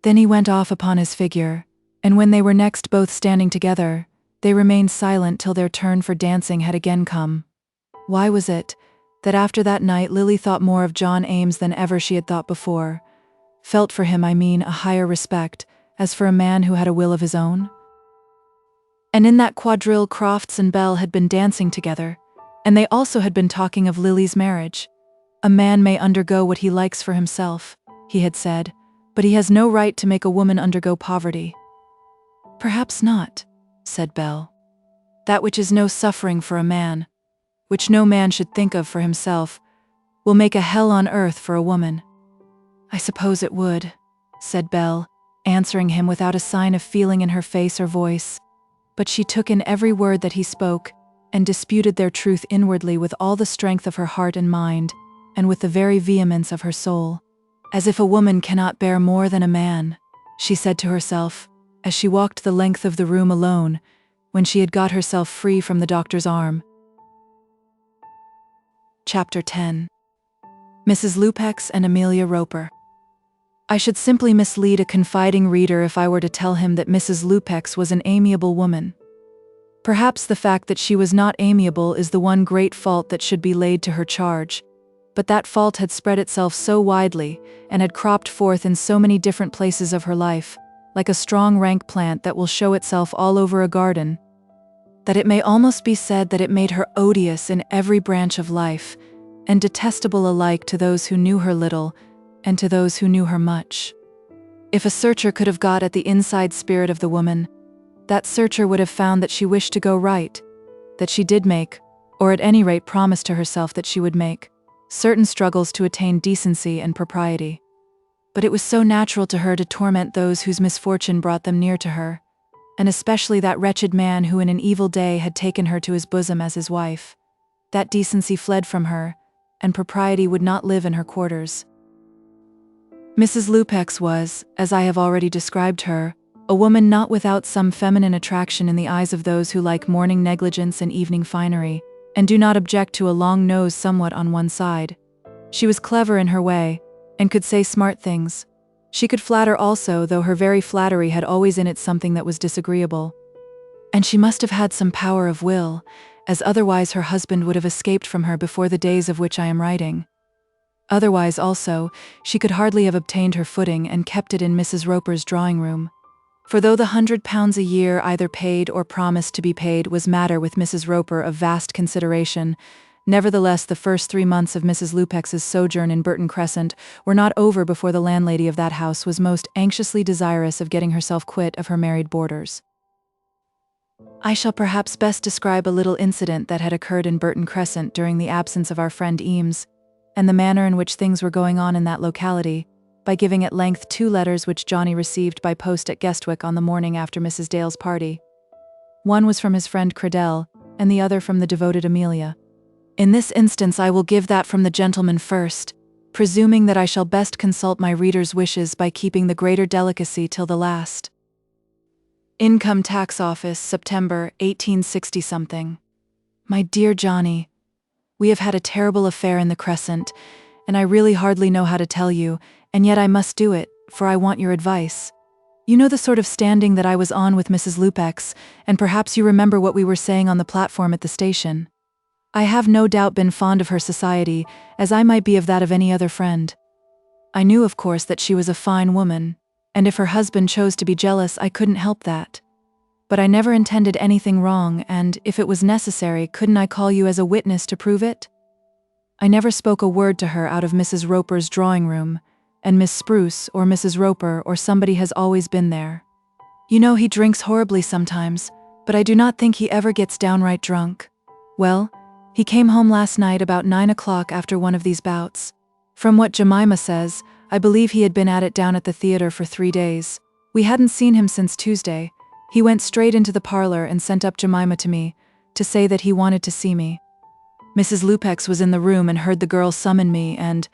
Then he went off upon his figure, and when they were next both standing together, they remained silent till their turn for dancing had again come. Why was it that after that night Lily thought more of John Eames than ever she had thought before? Felt for him, I mean, a higher respect, as for a man who had a will of his own? And in that quadrille Crofts and Bell had been dancing together, and they also had been talking of Lily's marriage. "A man may undergo what he likes for himself," he had said, "but he has no right to make a woman undergo poverty." "Perhaps not," said Bell. "That which is no suffering for a man, which no man should think of for himself, will make a hell on earth for a woman." "I suppose it would," said Bell, answering him without a sign of feeling in her face or voice. But she took in every word that he spoke, and disputed their truth inwardly with all the strength of her heart and mind, and with the very vehemence of her soul. "As if a woman cannot bear more than a man," she said to herself, as she walked the length of the room alone, when she had got herself free from the doctor's arm. Chapter 10. Mrs. Lupex and Amelia Roper. I should simply mislead a confiding reader if I were to tell him that Mrs. Lupex was an amiable woman. Perhaps the fact that she was not amiable is the one great fault that should be laid to her charge, but that fault had spread itself so widely, and had cropped forth in so many different places of her life, like a strong rank plant that will show itself all over a garden, that it may almost be said that it made her odious in every branch of life, and detestable alike to those who knew her little, and to those who knew her much. If a searcher could have got at the inside spirit of the woman, that searcher would have found that she wished to go right, that she did make, or at any rate promised to herself that she would make, certain struggles to attain decency and propriety. But it was so natural to her to torment those whose misfortune brought them near to her, and especially that wretched man who in an evil day had taken her to his bosom as his wife. That decency fled from her, and propriety would not live in her quarters. Mrs. Lupex was, as I have already described her, a woman not without some feminine attraction in the eyes of those who like morning negligence and evening finery, and do not object to a long nose somewhat on one side. She was clever in her way, and could say smart things. She could flatter also, though her very flattery had always in it something that was disagreeable. And she must have had some power of will, as otherwise her husband would have escaped from her before the days of which I am writing. Otherwise also, she could hardly have obtained her footing and kept it in Mrs. Roper's drawing-room. For though the £100 a year either paid or promised to be paid was matter with Mrs. Roper of vast consideration, nevertheless the first 3 months of Mrs. Lupex's sojourn in Burton Crescent were not over before the landlady of that house was most anxiously desirous of getting herself quit of her married boarders. I shall perhaps best describe a little incident that had occurred in Burton Crescent during the absence of our friend Eames, and the manner in which things were going on in that locality, by giving at length 2 letters which Johnny received by post at Guestwick on the morning after Mrs. Dale's party. One was from his friend Cradell, and the other from the devoted Amelia. In this instance I will give that from the gentleman first, presuming that I shall best consult my reader's wishes by keeping the greater delicacy till the last. Income Tax Office, September, 1860-something. My dear Johnny, we have had a terrible affair in the Crescent, and I really hardly know how to tell you, and yet I must do it, for I want your advice. You know the sort of standing that I was on with Mrs. Lupex, and perhaps you remember what we were saying on the platform at the station. I have no doubt been fond of her society, as I might be of that of any other friend. I knew, of course, that she was a fine woman, and if her husband chose to be jealous, I couldn't help that. But I never intended anything wrong, and, if it was necessary, couldn't I call you as a witness to prove it? I never spoke a word to her out of Mrs. Roper's drawing-room, and Miss Spruce or Mrs. Roper or somebody has always been there. You know, he drinks horribly sometimes, but I do not think he ever gets downright drunk. Well, he came home last night about 9 o'clock after one of these bouts. From what Jemima says, I believe he had been at it down at the theater for 3 days. We hadn't seen him since Tuesday. He went straight into the parlor and sent up Jemima to me, to say that he wanted to see me. Mrs. LUPEX was in the room and heard the girl summon me and,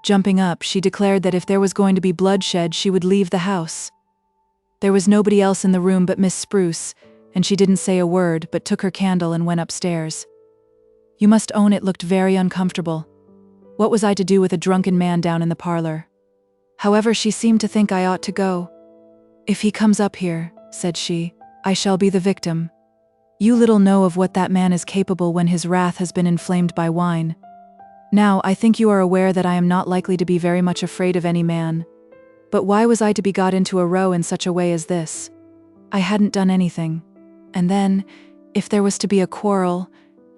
jumping up, she declared that if there was going to be bloodshed, she would leave the house. There was nobody else in the room but Miss Spruce, and she didn't say a word but took her candle and went upstairs. You must own it looked very uncomfortable. What was I to do with a drunken man down in the parlor? However, she seemed to think I ought to go. If he comes up here, said she, I shall be the victim. You little know of what that man is capable when his wrath has been inflamed by wine. Now, I think you are aware that I am not likely to be very much afraid of any man. But why was I to be got into a row in such a way as this? I hadn't done anything. And then, if there was to be a quarrel,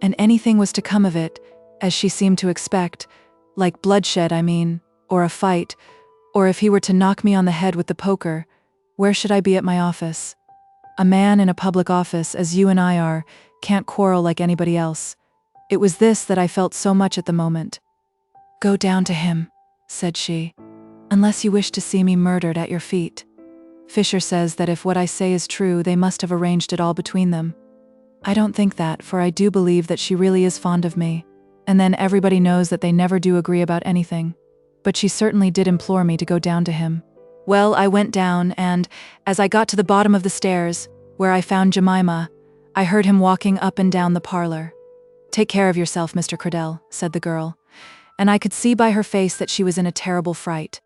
and anything was to come of it, as she seemed to expect, like bloodshed, I mean, or a fight, or if he were to knock me on the head with the poker, where should I be at my office? A man in a public office, as you and I are, can't quarrel like anybody else. It was this that I felt so much at the moment. Go down to him, said she, unless you wish to see me murdered at your feet. Fisher says that if what I say is true, they must have arranged it all between them. I don't think that, for I do believe that she really is fond of me, and then everybody knows that they never do agree about anything. But she certainly did implore me to go down to him. Well, I went down, and, as I got to the bottom of the stairs, where I found Jemima, I heard him walking up and down the parlor. Take care of yourself, Mr. Cradell, said the girl, and I could see by her face that she was in a terrible fright.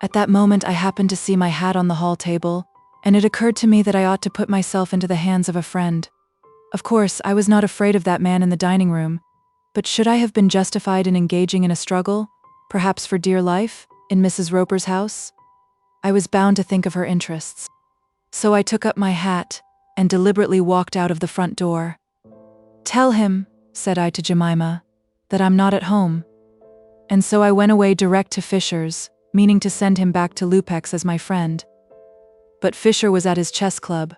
At that moment I happened to see my hat on the hall table, and it occurred to me that I ought to put myself into the hands of a friend. Of course, I was not afraid of that man in the dining room, but should I have been justified in engaging in a struggle, perhaps for dear life, in Mrs. Roper's house? I was bound to think of her interests. So I took up my hat and deliberately walked out of the front door. Tell him, said I to Jemima, that I'm not at home. And so I went away direct to Fisher's, meaning to send him back to LUPEX as my friend. But Fisher was at his chess club.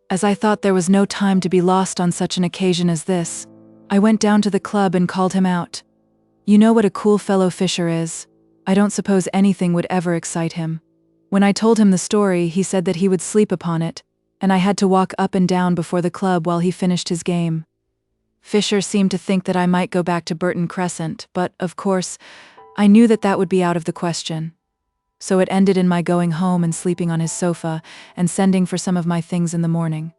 As I thought there was no time to be lost on such an occasion as this, I went down to the club and called him out. You know what a cool fellow Fisher is. I don't suppose anything would ever excite him. When I told him the story, he said that he would sleep upon it, and I had to walk up and down before the club while he finished his game. Fisher seemed to think that I might go back to Burton Crescent, but, of course, I knew that that would be out of the question. So it ended in my going home and sleeping on his sofa and sending for some of my things in the morning.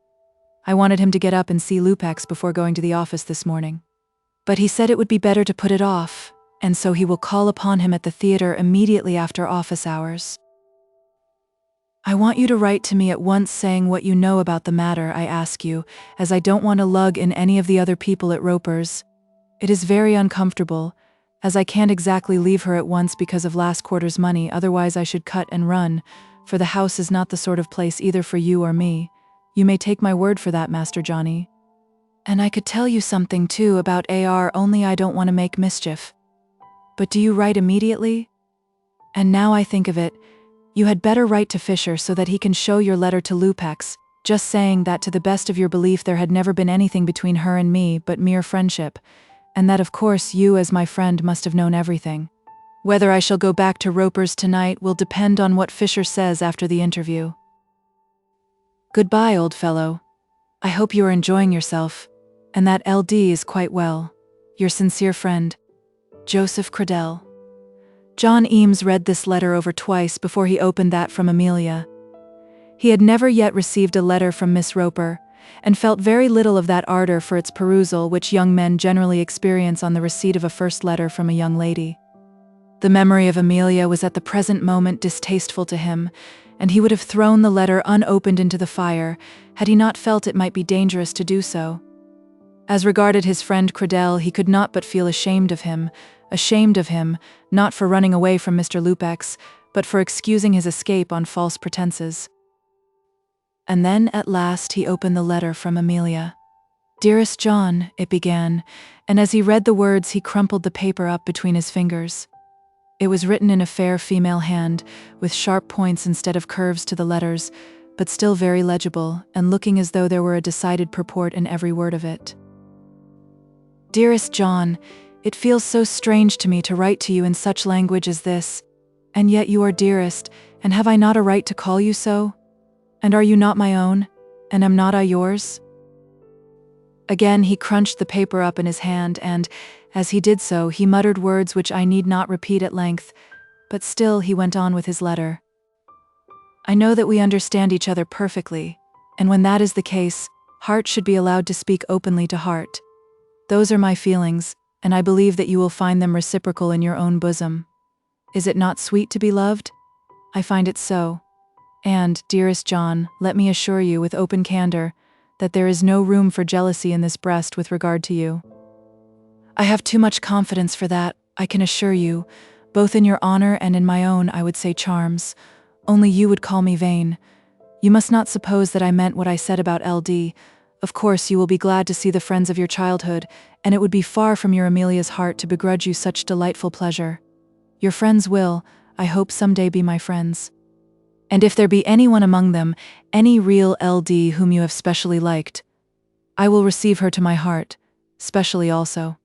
I wanted him to get up and see LUPEX before going to the office this morning. But he said it would be better to put it off, and so he will call upon him at the theater immediately after office hours. I want you to write to me at once saying what you know about the matter, I ask you, as I don't want to lug in any of the other people at ROPER'S. It is very uncomfortable, as I can't exactly leave her at once because of last quarter's money, otherwise I should cut and run, for the house is not the sort of place either for you or me. You may take my word for that, Master Johnny. And I could tell you something too about AR, only I don't want to make mischief. But do you write immediately? And now I think of it, you had better write to Fisher so that he can show your letter to LUPEX, just saying that to the best of your belief there had never been anything between her and me but mere friendship, and that of course you as my friend must have known everything. Whether I shall go back to ROPER'S tonight will depend on what Fisher says after the interview. Goodbye, old fellow. I hope you are enjoying yourself, and that LD is quite well. Your sincere friend, Joseph Cradell. John Eames read this letter over twice before he opened that from Amelia. He had never yet received a letter from Miss Roper, and felt very little of that ardor for its perusal which young men generally experience on the receipt of a first letter from a young lady. The memory of Amelia was at the present moment distasteful to him, and he would have thrown the letter unopened into the fire, had he not felt it might be dangerous to do so. As regarded his friend Cradell, he could not but feel ashamed of him, not for running away from Mr. LUPEX, but for excusing his escape on false pretenses. And then, at last, he opened the letter from Amelia. "Dearest John," it began, and as he read the words he crumpled the paper up between his fingers. It was written in a fair female hand, with sharp points instead of curves to the letters, but still very legible, and looking as though there were a decided purport in every word of it. Dearest John, it feels so strange to me to write to you in such language as this, and yet you are dearest, and have I not a right to call you so? And are you not my own, and am not I yours? Again he crunched the paper up in his hand, and, as he did so, he muttered words which I need not repeat at length, but still he went on with his letter. I know that we understand each other perfectly, and when that is the case, heart should be allowed to speak openly to heart. Those are my feelings, and I believe that you will find them reciprocal in your own bosom. Is it not sweet to be loved? I find it so. And, dearest John, let me assure you with open candor that there is no room for jealousy in this breast with regard to you. I have too much confidence for that, I can assure you, both in your honor and in my own, I would say, charms. Only you would call me vain. You must not suppose that I meant what I said about LD. Of course you will be glad to see the friends of your childhood, and it would be far from your Amelia's heart to begrudge you such delightful pleasure. Your friends will, I hope, someday be my friends. And if there be anyone among them, any real LD whom you have specially liked, I will receive her to my heart, specially also.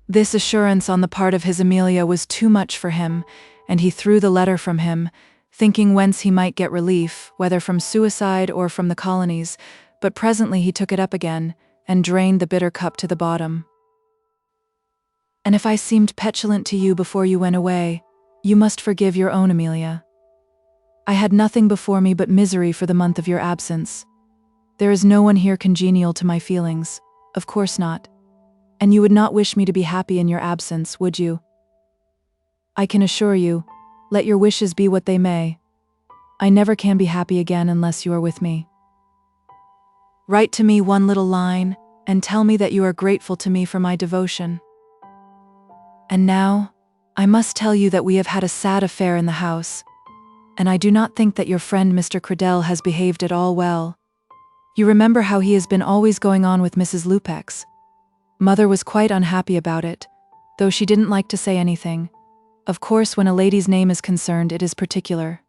This assurance on the part of his Amelia was too much for him, and he threw the letter from him, thinking whence he might get relief, whether from suicide or from the colonies, but presently he took it up again, and drained the bitter cup to the bottom. And if I seemed petulant to you before you went away, you must forgive your own Amelia. I had nothing before me but misery for the month of your absence. There is no one here congenial to my feelings, of course not. And you would not wish me to be happy in your absence, would you? I can assure you, let your wishes be what they may, I never can be happy again unless you are with me. Write to me one little line, and tell me that you are grateful to me for my devotion. And now, I must tell you that we have had a sad affair in the house, and I do not think that your friend Mr. Cradell has behaved at all well. You remember how he has been always going on with Mrs. LUPEX. Mother was quite unhappy about it, though she didn't like to say anything. Of course, when a lady's name is concerned, it is particular.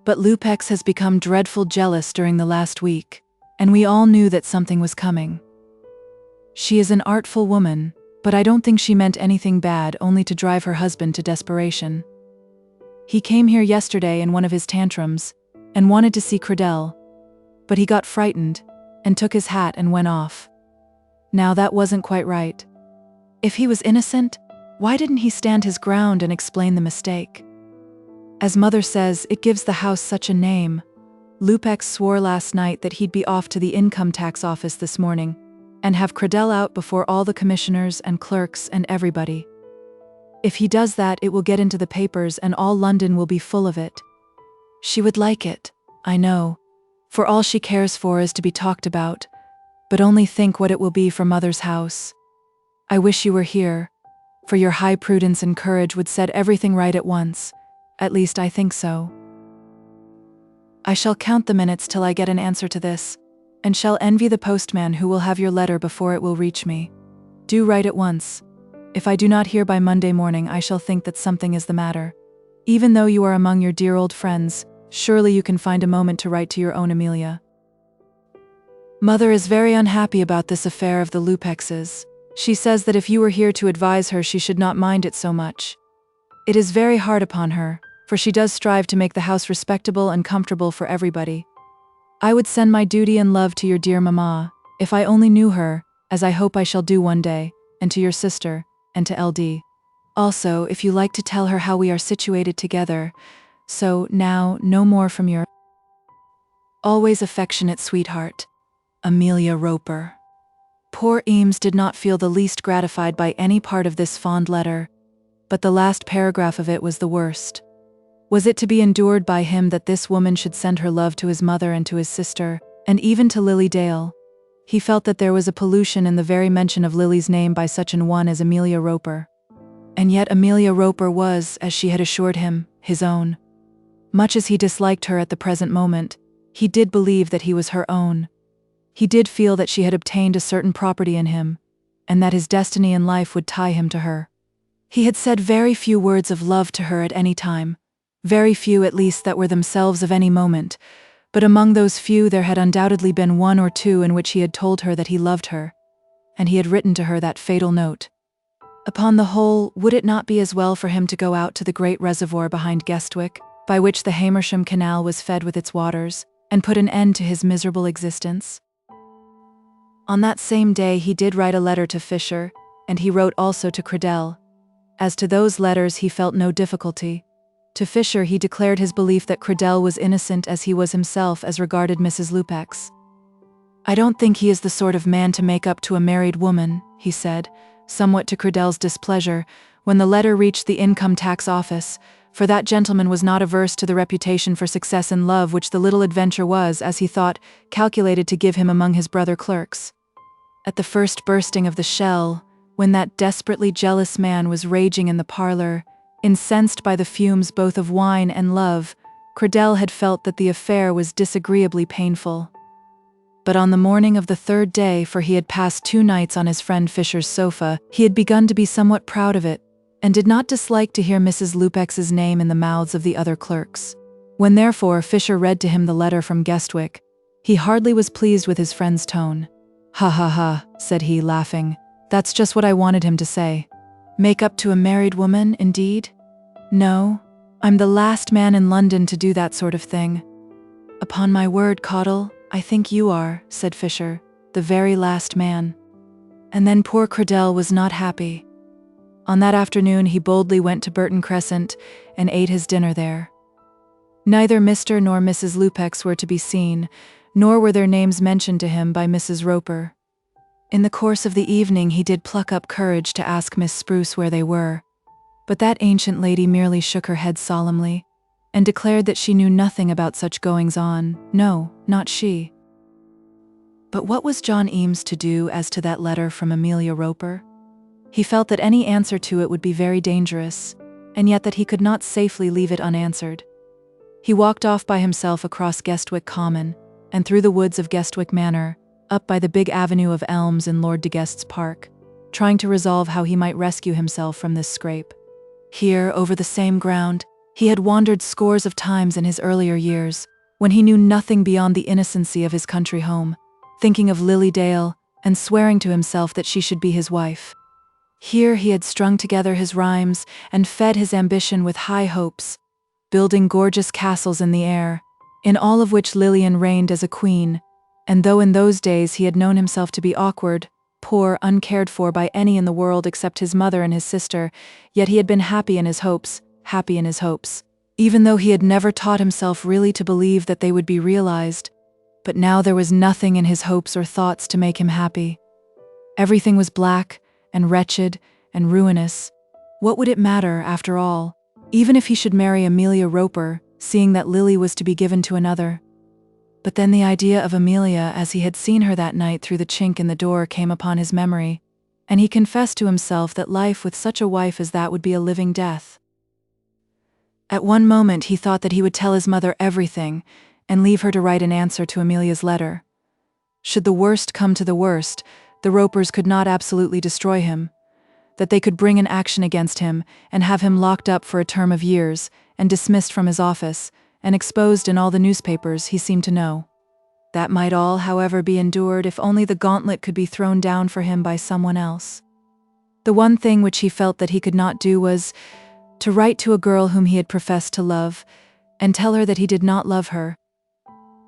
But LUPEX has become dreadful jealous during the last week, and we all knew that something was coming. She is an artful woman, but I don't think she meant anything bad, only to drive her husband to desperation. He came here yesterday in one of his tantrums, and wanted to see Cradell, but he got frightened, and took his hat and went off. Now that wasn't quite right. If he was innocent, why didn't he stand his ground and explain the mistake? As Mother says, it gives the house such a name. LUPEX swore last night that he'd be off to the income tax office this morning, and have Cradell out before all the commissioners and clerks and everybody. If he does that, it will get into the papers and all London will be full of it. She would like it, I know, for all she cares for is to be talked about, but only think what it will be for Mother's house. I wish you were here, for your high prudence and courage would set everything right at once. At least I think so. I shall count the minutes till I get an answer to this, and shall envy the postman who will have your letter before it will reach me. Do write at once. If I do not hear by Monday morning, I shall think that something is the matter. Even though you are among your dear old friends, surely you can find a moment to write to your own Amelia. Mother is very unhappy about this affair of the LUPEX's. She says that if you were here to advise her, she should not mind it so much. It is very hard upon her, for she does strive to make the house respectable and comfortable for everybody. I would send my duty and love to your dear mamma, if I only knew her, as I hope I shall do one day, and to your sister, and to LD. Also, if you like to tell her how we are situated together. So, now, no more from your always affectionate sweetheart, Amelia Roper. Poor Eames did not feel the least gratified by any part of this fond letter, but the last paragraph of it was the worst. Was it to be endured by him that this woman should send her love to his mother and to his sister, and even to Lily Dale? He felt that there was a pollution in the very mention of Lily's name by such an one as Amelia Roper. And yet Amelia Roper was, as she had assured him, his own. Much as he disliked her at the present moment, he did believe that he was her own. He did feel that she had obtained a certain property in him, and that his destiny in life would tie him to her. He had said very few words of love to her at any time, very few at least that were themselves of any moment, but among those few there had undoubtedly been one or two in which he had told her that he loved her, and he had written to her that fatal note. Upon the whole, would it not be as well for him to go out to the great reservoir behind Guestwick, by which the Hamersham Canal was fed with its waters, and put an end to his miserable existence? On that same day he did write a letter to Fisher, and he wrote also to Cradell. As to those letters he felt no difficulty. To Fisher he declared his belief that Cradell was innocent as he was himself as regarded Mrs. Lupex. "I don't think he is the sort of man to make up to a married woman," he said, somewhat to Cradell's displeasure, when the letter reached the Income Tax Office, for that gentleman was not averse to the reputation for success in love which the little adventure was, as he thought, calculated to give him among his brother clerks. At the first bursting of the shell, when that desperately jealous man was raging in the parlor, incensed by the fumes both of wine and love, Cradell had felt that the affair was disagreeably painful. But on the morning of the third day, for he had passed 2 nights on his friend Fisher's sofa, he had begun to be somewhat proud of it, and did not dislike to hear Mrs. Lupex's name in the mouths of the other clerks. When therefore Fisher read to him the letter from Guestwick, he hardly was pleased with his friend's tone. "Ha ha ha," said he, laughing. "That's just what I wanted him to say. Make up to a married woman, indeed? No, I'm the last man in London to do that sort of thing." "Upon my word, Caudle, I think you are," said Fisher, "the very last man." And then poor Cradell was not happy. On that afternoon he boldly went to Burton Crescent and ate his dinner there. Neither Mr. nor Mrs. Lupex were to be seen, nor were their names mentioned to him by Mrs. Roper. In the course of the evening he did pluck up courage to ask Miss Spruce where they were, but that ancient lady merely shook her head solemnly, and declared that she knew nothing about such goings-on, no, not she. But what was John Eames to do as to that letter from Amelia Roper? He felt that any answer to it would be very dangerous, and yet that he could not safely leave it unanswered. He walked off by himself across Guestwick Common, and through the woods of Guestwick Manor, up by the big avenue of elms in Lord de Guest's park, trying to resolve how he might rescue himself from this scrape. Here, over the same ground, he had wandered scores of times in his earlier years, when he knew nothing beyond the innocency of his country home, thinking of Lily Dale, and swearing to himself that she should be his wife. Here he had strung together his rhymes, and fed his ambition with high hopes, building gorgeous castles in the air, in all of which Lilian reigned as a queen, and though in those days he had known himself to be awkward, poor, uncared for by any in the world except his mother and his sister, yet he had been happy in his hopes, even though he had never taught himself really to believe that they would be realized. But now there was nothing in his hopes or thoughts to make him happy. Everything was black, and wretched, and ruinous. What would it matter, after all, even if he should marry Amelia Roper, seeing that Lily was to be given to another? But then the idea of Amelia as he had seen her that night through the chink in the door came upon his memory, and he confessed to himself that life with such a wife as that would be a living death. At one moment he thought that he would tell his mother everything, and leave her to write an answer to Amelia's letter. Should the worst come to the worst, the Ropers could not absolutely destroy him, that they could bring an action against him, and have him locked up for a term of years, and dismissed from his office, and exposed in all the newspapers, he seemed to know. That might all, however, be endured if only the gauntlet could be thrown down for him by someone else. The one thing which he felt that he could not do was to write to a girl whom he had professed to love, and tell her that he did not love her.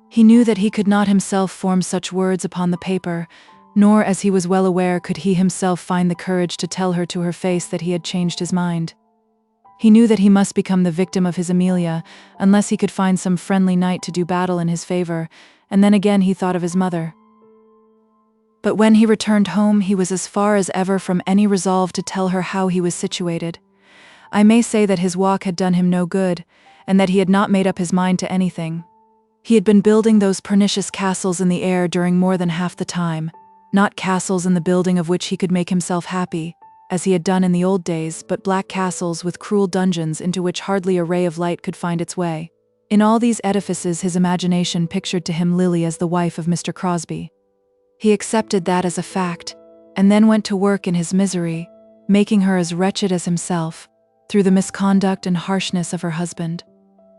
He knew that he could not himself form such words upon the paper, nor, as he was well aware, could he himself find the courage to tell her to her face that he had changed his mind. He knew that he must become the victim of his Amelia, unless he could find some friendly knight to do battle in his favor, and then again he thought of his mother. But when he returned home, he was as far as ever from any resolve to tell her how he was situated. I may say that his walk had done him no good, and that he had not made up his mind to anything. He had been building those pernicious castles in the air during more than half the time, not castles in the building of which he could make himself happy, as he had done in the old days, but black castles with cruel dungeons into which hardly a ray of light could find its way. In all these edifices his imagination pictured to him Lily as the wife of Mr. Crosbie. He accepted that as a fact, and then went to work in his misery, making her as wretched as himself, through the misconduct and harshness of her husband.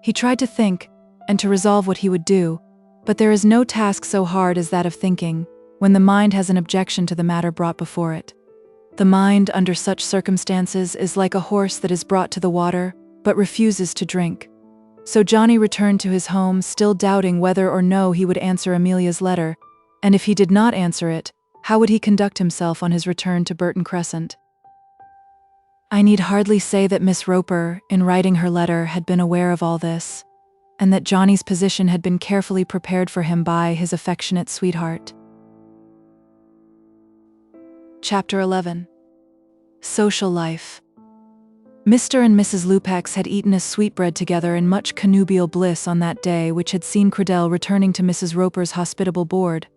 He tried to think, and to resolve what he would do, but there is no task so hard as that of thinking, when the mind has an objection to the matter brought before it. The mind, under such circumstances, is like a horse that is brought to the water, but refuses to drink. So Johnny returned to his home, still doubting whether or no he would answer Amelia's letter, and if he did not answer it, how would he conduct himself on his return to Burton Crescent? I need hardly say that Miss Roper, in writing her letter, had been aware of all this, and that Johnny's position had been carefully prepared for him by his affectionate sweetheart. Chapter 11. Social life. Mr. and Mrs. LUPEX had eaten a sweetbread together in much connubial bliss on that day which had seen Cradell returning to Mrs. Roper's hospitable board.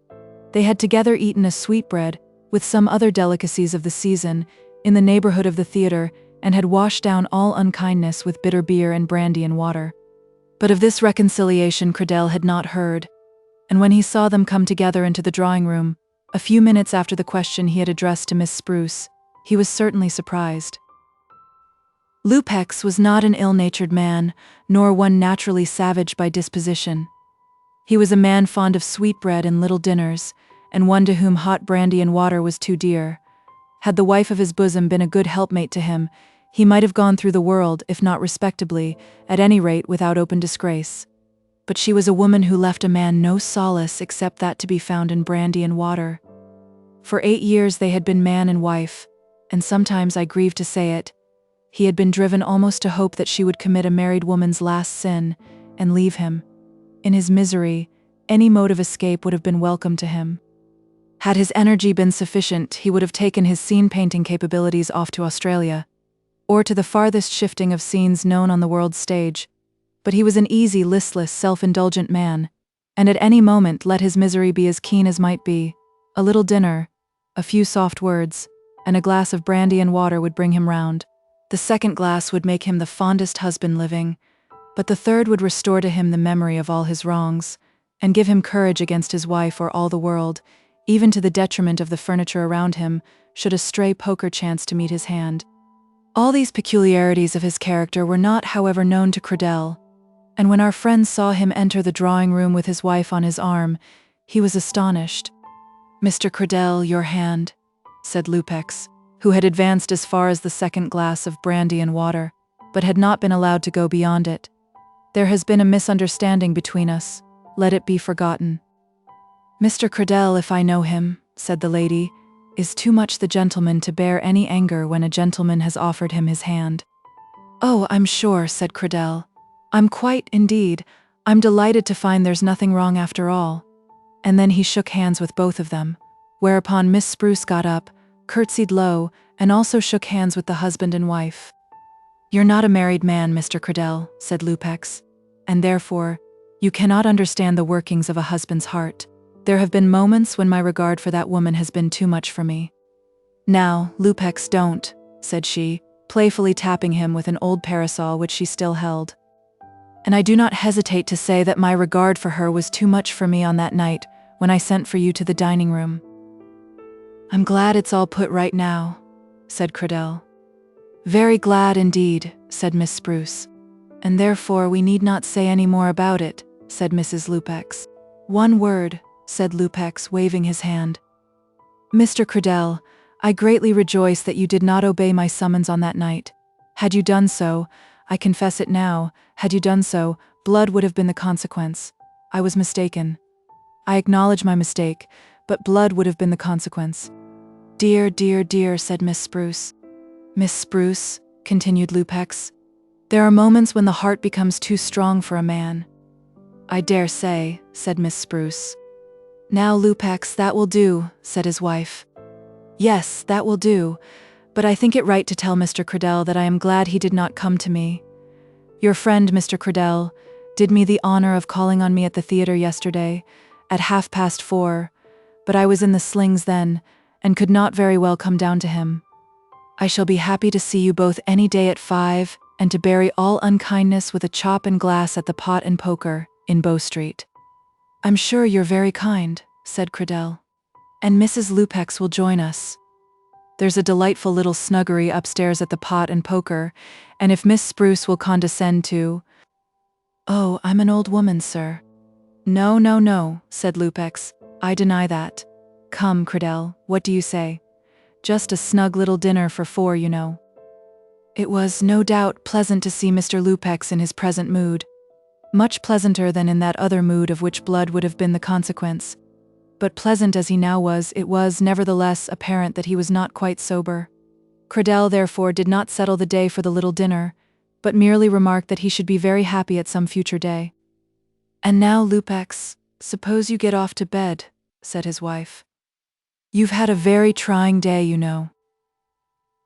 They had together eaten a sweetbread, with some other delicacies of the season, in the neighborhood of the theatre, and had washed down all unkindness with bitter beer and brandy and water. But of this reconciliation Cradell had not heard, and when he saw them come together into the drawing-room, a few minutes after the question he had addressed to Miss Spruce, he was certainly surprised. LUPEX was not an ill-natured man, nor one naturally savage by disposition. He was a man fond of sweetbread and little dinners, and one to whom hot brandy and water was too dear. Had the wife of his bosom been a good helpmate to him, he might have gone through the world, if not respectably, at any rate without open disgrace. But she was a woman who left a man no solace except that to be found in brandy and water. For 8 years they had been man and wife, and sometimes, I grieve to say it, he had been driven almost to hope that she would commit a married woman's last sin, and leave him. In his misery, any mode of escape would have been welcome to him. Had his energy been sufficient, he would have taken his scene-painting capabilities off to Australia, or to the farthest shifting of scenes known on the world's stage. But he was an easy, listless, self-indulgent man, and at any moment, let his misery be as keen as might be, a little dinner, a few soft words, and a glass of brandy and water would bring him round. The second glass would make him the fondest husband living, but the third would restore to him the memory of all his wrongs, and give him courage against his wife or all the world, even to the detriment of the furniture around him, should a stray poker chance to meet his hand. All these peculiarities of his character were not, however, known to Cradell, and when our friend saw him enter the drawing-room with his wife on his arm, he was astonished. "Mr. Cradell, your hand," said LUPEX, who had advanced as far as the second glass of brandy and water, but had not been allowed to go beyond it. "There has been a misunderstanding between us. Let it be forgotten." "Mr. Cradell, if I know him," said the lady, "is too much the gentleman to bear any anger when a gentleman has offered him his hand." "Oh, I'm sure," said Cradell. "I'm quite, indeed, I'm delighted to find there's nothing wrong after all." And then he shook hands with both of them, whereupon Miss Spruce got up, curtsied low, and also shook hands with the husband and wife. "You're not a married man, Mr. Cradell," said LUPEX, "and therefore, you cannot understand the workings of a husband's heart. There have been moments when my regard for that woman has been too much for me." "Now, LUPEX, don't," said she, playfully tapping him with an old parasol which she still held. "And I do not hesitate to say that my regard for her was too much for me on that night when I sent for you to the dining-room." "I'm glad it's all put right now," said Cradell. "Very glad indeed," said Miss Spruce. "And therefore we need not say any more about it," said Mrs. LUPEX. "One word," said LUPEX, waving his hand. "Mr. Cradell, I greatly rejoice that you did not obey my summons on that night. Had you done so, I confess it now, had you done so, blood would have been the consequence. I was mistaken. I acknowledge my mistake, but blood would have been the consequence." "Dear, dear, dear," said Miss Spruce. "Miss Spruce," continued LUPEX, "there are moments when the heart becomes too strong for a man." "I dare say," said Miss Spruce. "Now, LUPEX, that will do," said his wife. "Yes, that will do, but I think it right to tell Mr. Cradell that I am glad he did not come to me. Your friend, Mr. Cradell, did me the honor of calling on me at the theatre yesterday, at 4:30, but I was in the slings then, and could not very well come down to him. I shall be happy to see you both any day at 5, and to bury all unkindness with a chop and glass at the Pot and Poker, in Bow Street." "I'm sure you're very kind," said Cradell. "And Mrs. LUPEX will join us." There's a delightful little snuggery upstairs at the Pot and Poker, and if Miss Spruce will condescend to— Oh, I'm an old woman, sir. No, no, no, said LUPEX. I deny that. Come, Cradell, what do you say? Just a snug little dinner for four, you know. It was, no doubt, pleasant to see Mr. LUPEX in his present mood. Much pleasanter than in that other mood of which blood would have been the consequence. But pleasant as he now was, it was, nevertheless, apparent that he was not quite sober. Cradell, therefore, did not settle the day for the little dinner, but merely remarked that he should be very happy at some future day. And now, LUPEX, suppose you get off to bed, said his wife. You've had a very trying day, you know.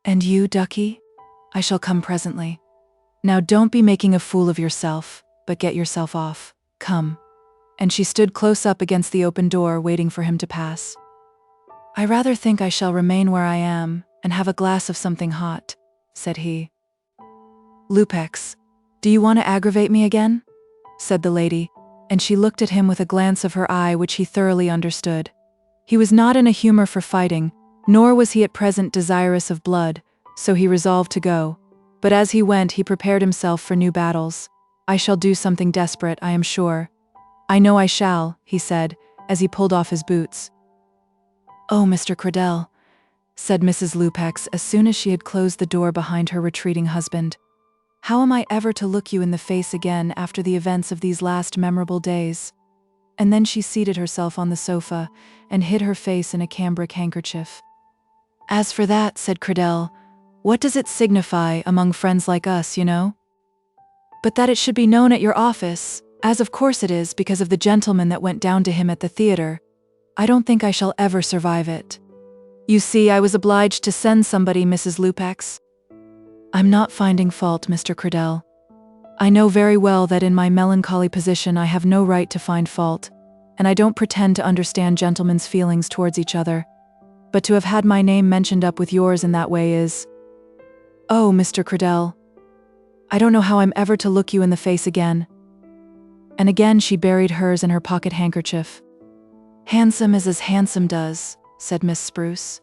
And you, Ducky? I shall come presently. Now don't be making a fool of yourself, but get yourself off. Come. And she stood close up against the open door, waiting for him to pass. I rather think I shall remain where I am, and have a glass of something hot, said he. LUPEX, do you want to aggravate me again? Said the lady, and she looked at him with a glance of her eye which he thoroughly understood. He was not in a humor for fighting, nor was he at present desirous of blood, so he resolved to go. But as he went, he prepared himself for new battles. I shall do something desperate, I am sure. I know I shall, he said, as he pulled off his boots. Oh, Mr. Cradell, said Mrs. LUPEX as soon as she had closed the door behind her retreating husband. How am I ever to look you in the face again after the events of these last memorable days? And then she seated herself on the sofa and hid her face in a cambric handkerchief. As for that, said Cradell, what does it signify among friends like us, you know? But that it should be known at your office, as of course it is because of the gentleman that went down to him at the theater, I don't think I shall ever survive it. You see, I was obliged to send somebody, Mrs. LUPEX. I'm not finding fault, Mr. Cradell. I know very well that in my melancholy position I have no right to find fault, and I don't pretend to understand gentlemen's feelings towards each other. But to have had my name mentioned up with yours in that way is— Oh, Mr. Cradell, I don't know how I'm ever to look you in the face again. And again she buried hers in her pocket handkerchief. Handsome is as handsome does, said Miss Spruce,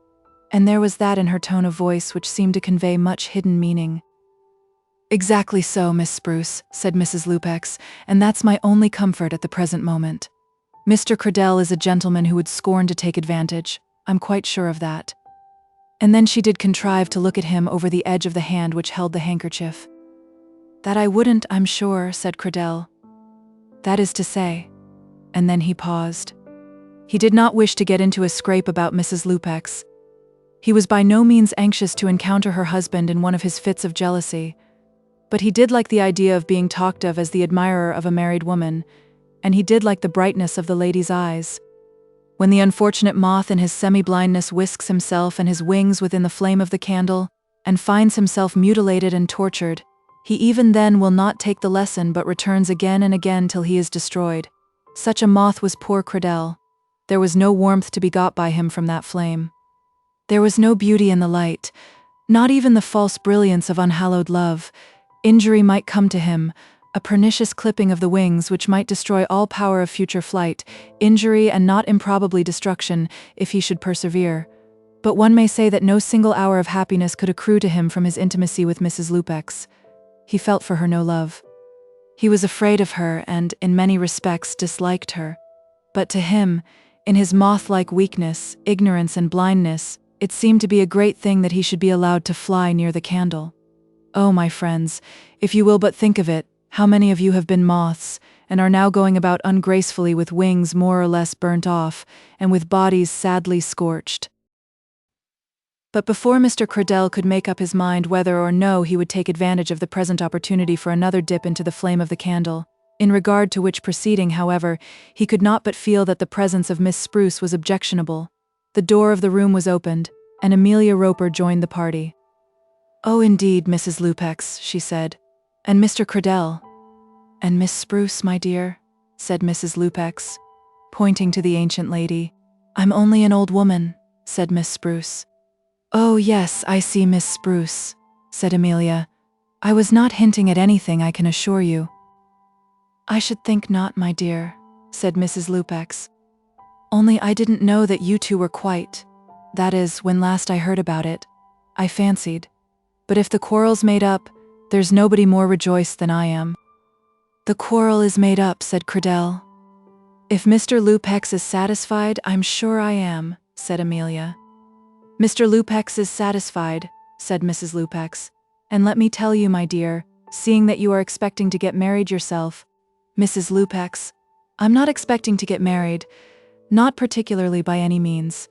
and there was that in her tone of voice which seemed to convey much hidden meaning. Exactly so, Miss Spruce, said Mrs. LUPEX, and that's my only comfort at the present moment. Mr. Cradell is a gentleman who would scorn to take advantage, I'm quite sure of that. And then she did contrive to look at him over the edge of the hand which held the handkerchief. That I wouldn't, I'm sure, said Cradell. That is to say. And then he paused. He did not wish to get into a scrape about Mrs. LUPEX. He was by no means anxious to encounter her husband in one of his fits of jealousy, but he did like the idea of being talked of as the admirer of a married woman, and he did like the brightness of the lady's eyes. When the unfortunate moth in his semi-blindness whisks himself and his wings within the flame of the candle, and finds himself mutilated and tortured, he even then will not take the lesson but returns again and again till he is destroyed. Such a moth was poor Cradell. There was no warmth to be got by him from that flame. There was no beauty in the light, not even the false brilliance of unhallowed love. Injury might come to him, a pernicious clipping of the wings which might destroy all power of future flight, injury and not improbably destruction, if he should persevere. But one may say that no single hour of happiness could accrue to him from his intimacy with Mrs. LUPEX. He felt for her no love. He was afraid of her and, in many respects, disliked her. But to him, in his moth-like weakness, ignorance and blindness, it seemed to be a great thing that he should be allowed to fly near the candle. Oh, my friends, if you will but think of it, how many of you have been moths, and are now going about ungracefully with wings more or less burnt off, and with bodies sadly scorched? But before Mr. Cradell could make up his mind whether or no he would take advantage of the present opportunity for another dip into the flame of the candle, in regard to which proceeding, however, he could not but feel that the presence of Miss Spruce was objectionable, the door of the room was opened, and Amelia Roper joined the party. Oh, indeed, Mrs. LUPEX, she said. And Mr. Cradell. And Miss Spruce, my dear, said Mrs. LUPEX, pointing to the ancient lady. I'm only an old woman, said Miss Spruce. Oh, yes, I see, Miss Spruce, said Amelia. I was not hinting at anything, I can assure you. I should think not, my dear, said Mrs. LUPEX. Only I didn't know that you two were quite. That is, when last I heard about it, I fancied. But if the quarrel's made up, there's nobody more rejoiced than I am." "The quarrel is made up," said Cradell. "If Mr. LUPEX is satisfied, I'm sure I am," said Amelia. "Mr. LUPEX is satisfied," said Mrs. LUPEX. "And let me tell you, my dear, seeing that you are expecting to get married yourself—" "Mrs. LUPEX, I'm not expecting to get married, not particularly by any means."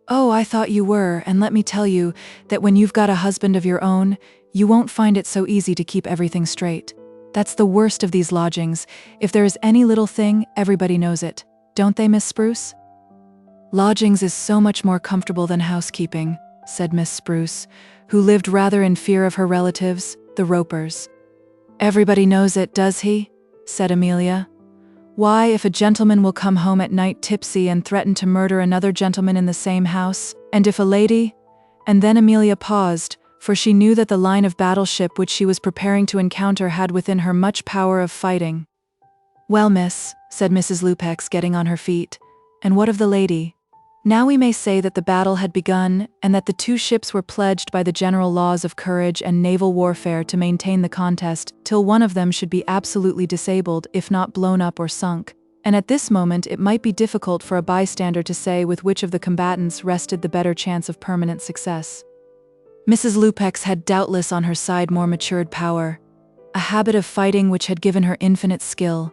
"Oh, I thought you were, and let me tell you that when you've got a husband of your own, you won't find it so easy to keep everything straight. That's the worst of these lodgings. If there is any little thing, everybody knows it. Don't they, Miss Spruce?" "Lodgings is so much more comfortable than housekeeping," said Miss Spruce, who lived rather in fear of her relatives, the ROPER'S. "Everybody knows it, does he?" said Amelia. "Why, if a gentleman will come home at night tipsy and threaten to murder another gentleman in the same house, and if a lady—" And then Amelia paused, for she knew that the line of battleship which she was preparing to encounter had within her much power of fighting. "Well, miss," said Mrs. LUPEX, getting on her feet, "and what of the lady?" Now we may say that the battle had begun, and that the two ships were pledged by the general laws of courage and naval warfare to maintain the contest till one of them should be absolutely disabled, if not blown up or sunk. And at this moment it might be difficult for a bystander to say with which of the combatants rested the better chance of permanent success. Mrs. LUPEX had doubtless on her side more matured power, a habit of fighting which had given her infinite skill,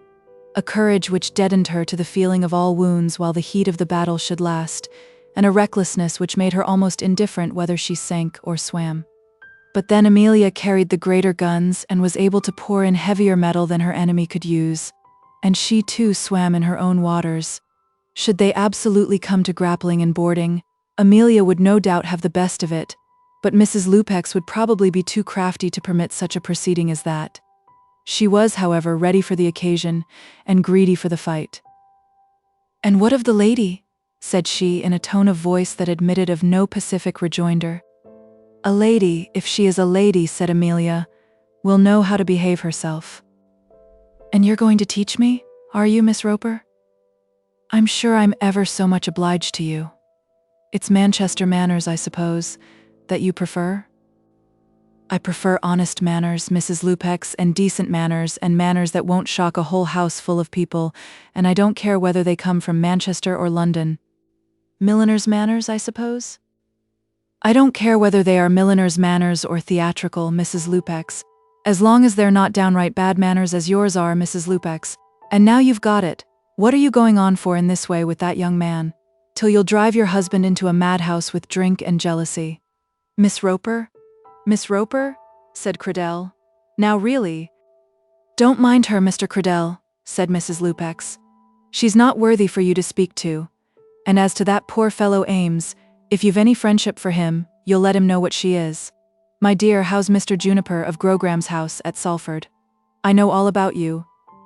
a courage which deadened her to the feeling of all wounds while the heat of the battle should last, and a recklessness which made her almost indifferent whether she sank or swam. But then Amelia carried the greater guns and was able to pour in heavier metal than her enemy could use, and she too swam in her own waters. Should they absolutely come to grappling and boarding, Amelia would no doubt have the best of it, but Mrs. LUPEX would probably be too crafty to permit such a proceeding as that. She was, however, ready for the occasion, and greedy for the fight. "And what of the lady?" said she in a tone of voice that admitted of no pacific rejoinder. "A lady, if she is a lady," said Amelia, "will know how to behave herself." "And you're going to teach me, are you, Miss Roper?" "I'm sure I'm ever so much obliged to you. It's Manchester manners, I suppose, that you prefer?" "I prefer honest manners, Mrs. LUPEX, and decent manners, and manners that won't shock a whole house full of people, and I don't care whether they come from Manchester or London." "Milliners' manners, I suppose?" "I don't care whether they are milliners' manners or theatrical, Mrs. LUPEX, as long as they're not downright bad manners as yours are, Mrs. LUPEX. And now you've got it, what are you going on for in this way with that young man? Till you'll drive your husband into a madhouse with drink and jealousy." "Miss Roper? Miss Roper?" said Cradell. "Now really—" "Don't mind her, Mr. Cradell," said Mrs. LUPEX. "She's not worthy for you to speak to. And as to that poor fellow AMES, if you've any friendship for him, you'll let him know what she is. My dear, how's Mr. Juniper of Grogram's house at Salford? I know all about you,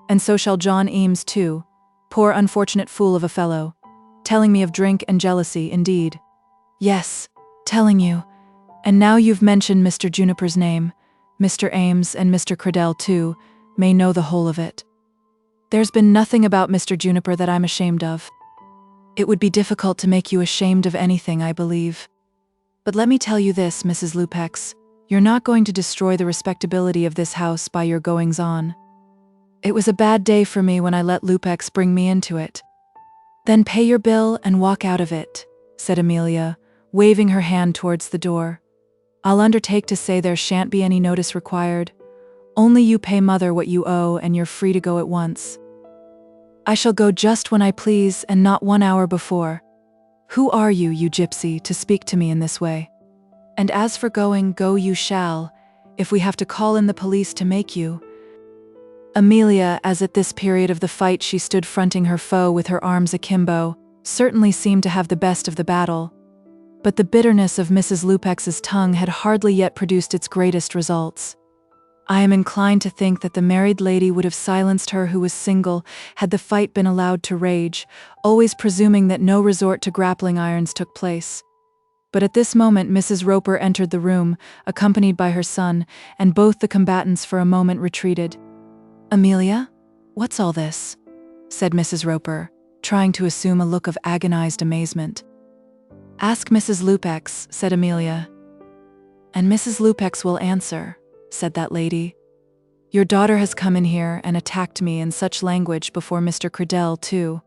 and so shall John Eames too, poor unfortunate fool of a fellow, telling me of drink and jealousy, indeed. Yes, telling you. And now you've mentioned Mr. Juniper's name, Mr. Ames and Mr. Cradell too may know the whole of it. There's been nothing about Mr. Juniper that I'm ashamed of. It would be difficult to make you ashamed of anything, I believe. But let me tell you this, Mrs. LUPEX, you're not going to destroy the respectability of this house by your goings-on. It was a bad day for me when I let LUPEX bring me into it." "Then pay your bill and walk out of it," said Amelia, waving her hand towards the door. "I'll undertake to say there shan't be any notice required. Only you pay mother what you owe and you're free to go at once." "I shall go just when I please and not 1 hour before. Who are you, you gypsy, to speak to me in this way? And as for going, go you shall, if we have to call in the police to make you." Amelia, as at this period of the fight she stood fronting her foe with her arms akimbo, certainly seemed to have the best of the battle. But the bitterness of Mrs. LUPEX's tongue had hardly yet produced its greatest results. I am inclined to think that the married lady would have silenced her who was single had the fight been allowed to rage, always presuming that no resort to grappling irons took place. But at this moment Mrs. Roper entered the room, accompanied by her son, and both the combatants for a moment retreated. "Amelia, what's all this?" said Mrs. Roper, trying to assume a look of agonized amazement. "Ask Mrs. LUPEX," said Amelia. "And Mrs. LUPEX will answer," said that lady. "Your daughter has come in here and attacked me in such language before Mr. Cradell, too."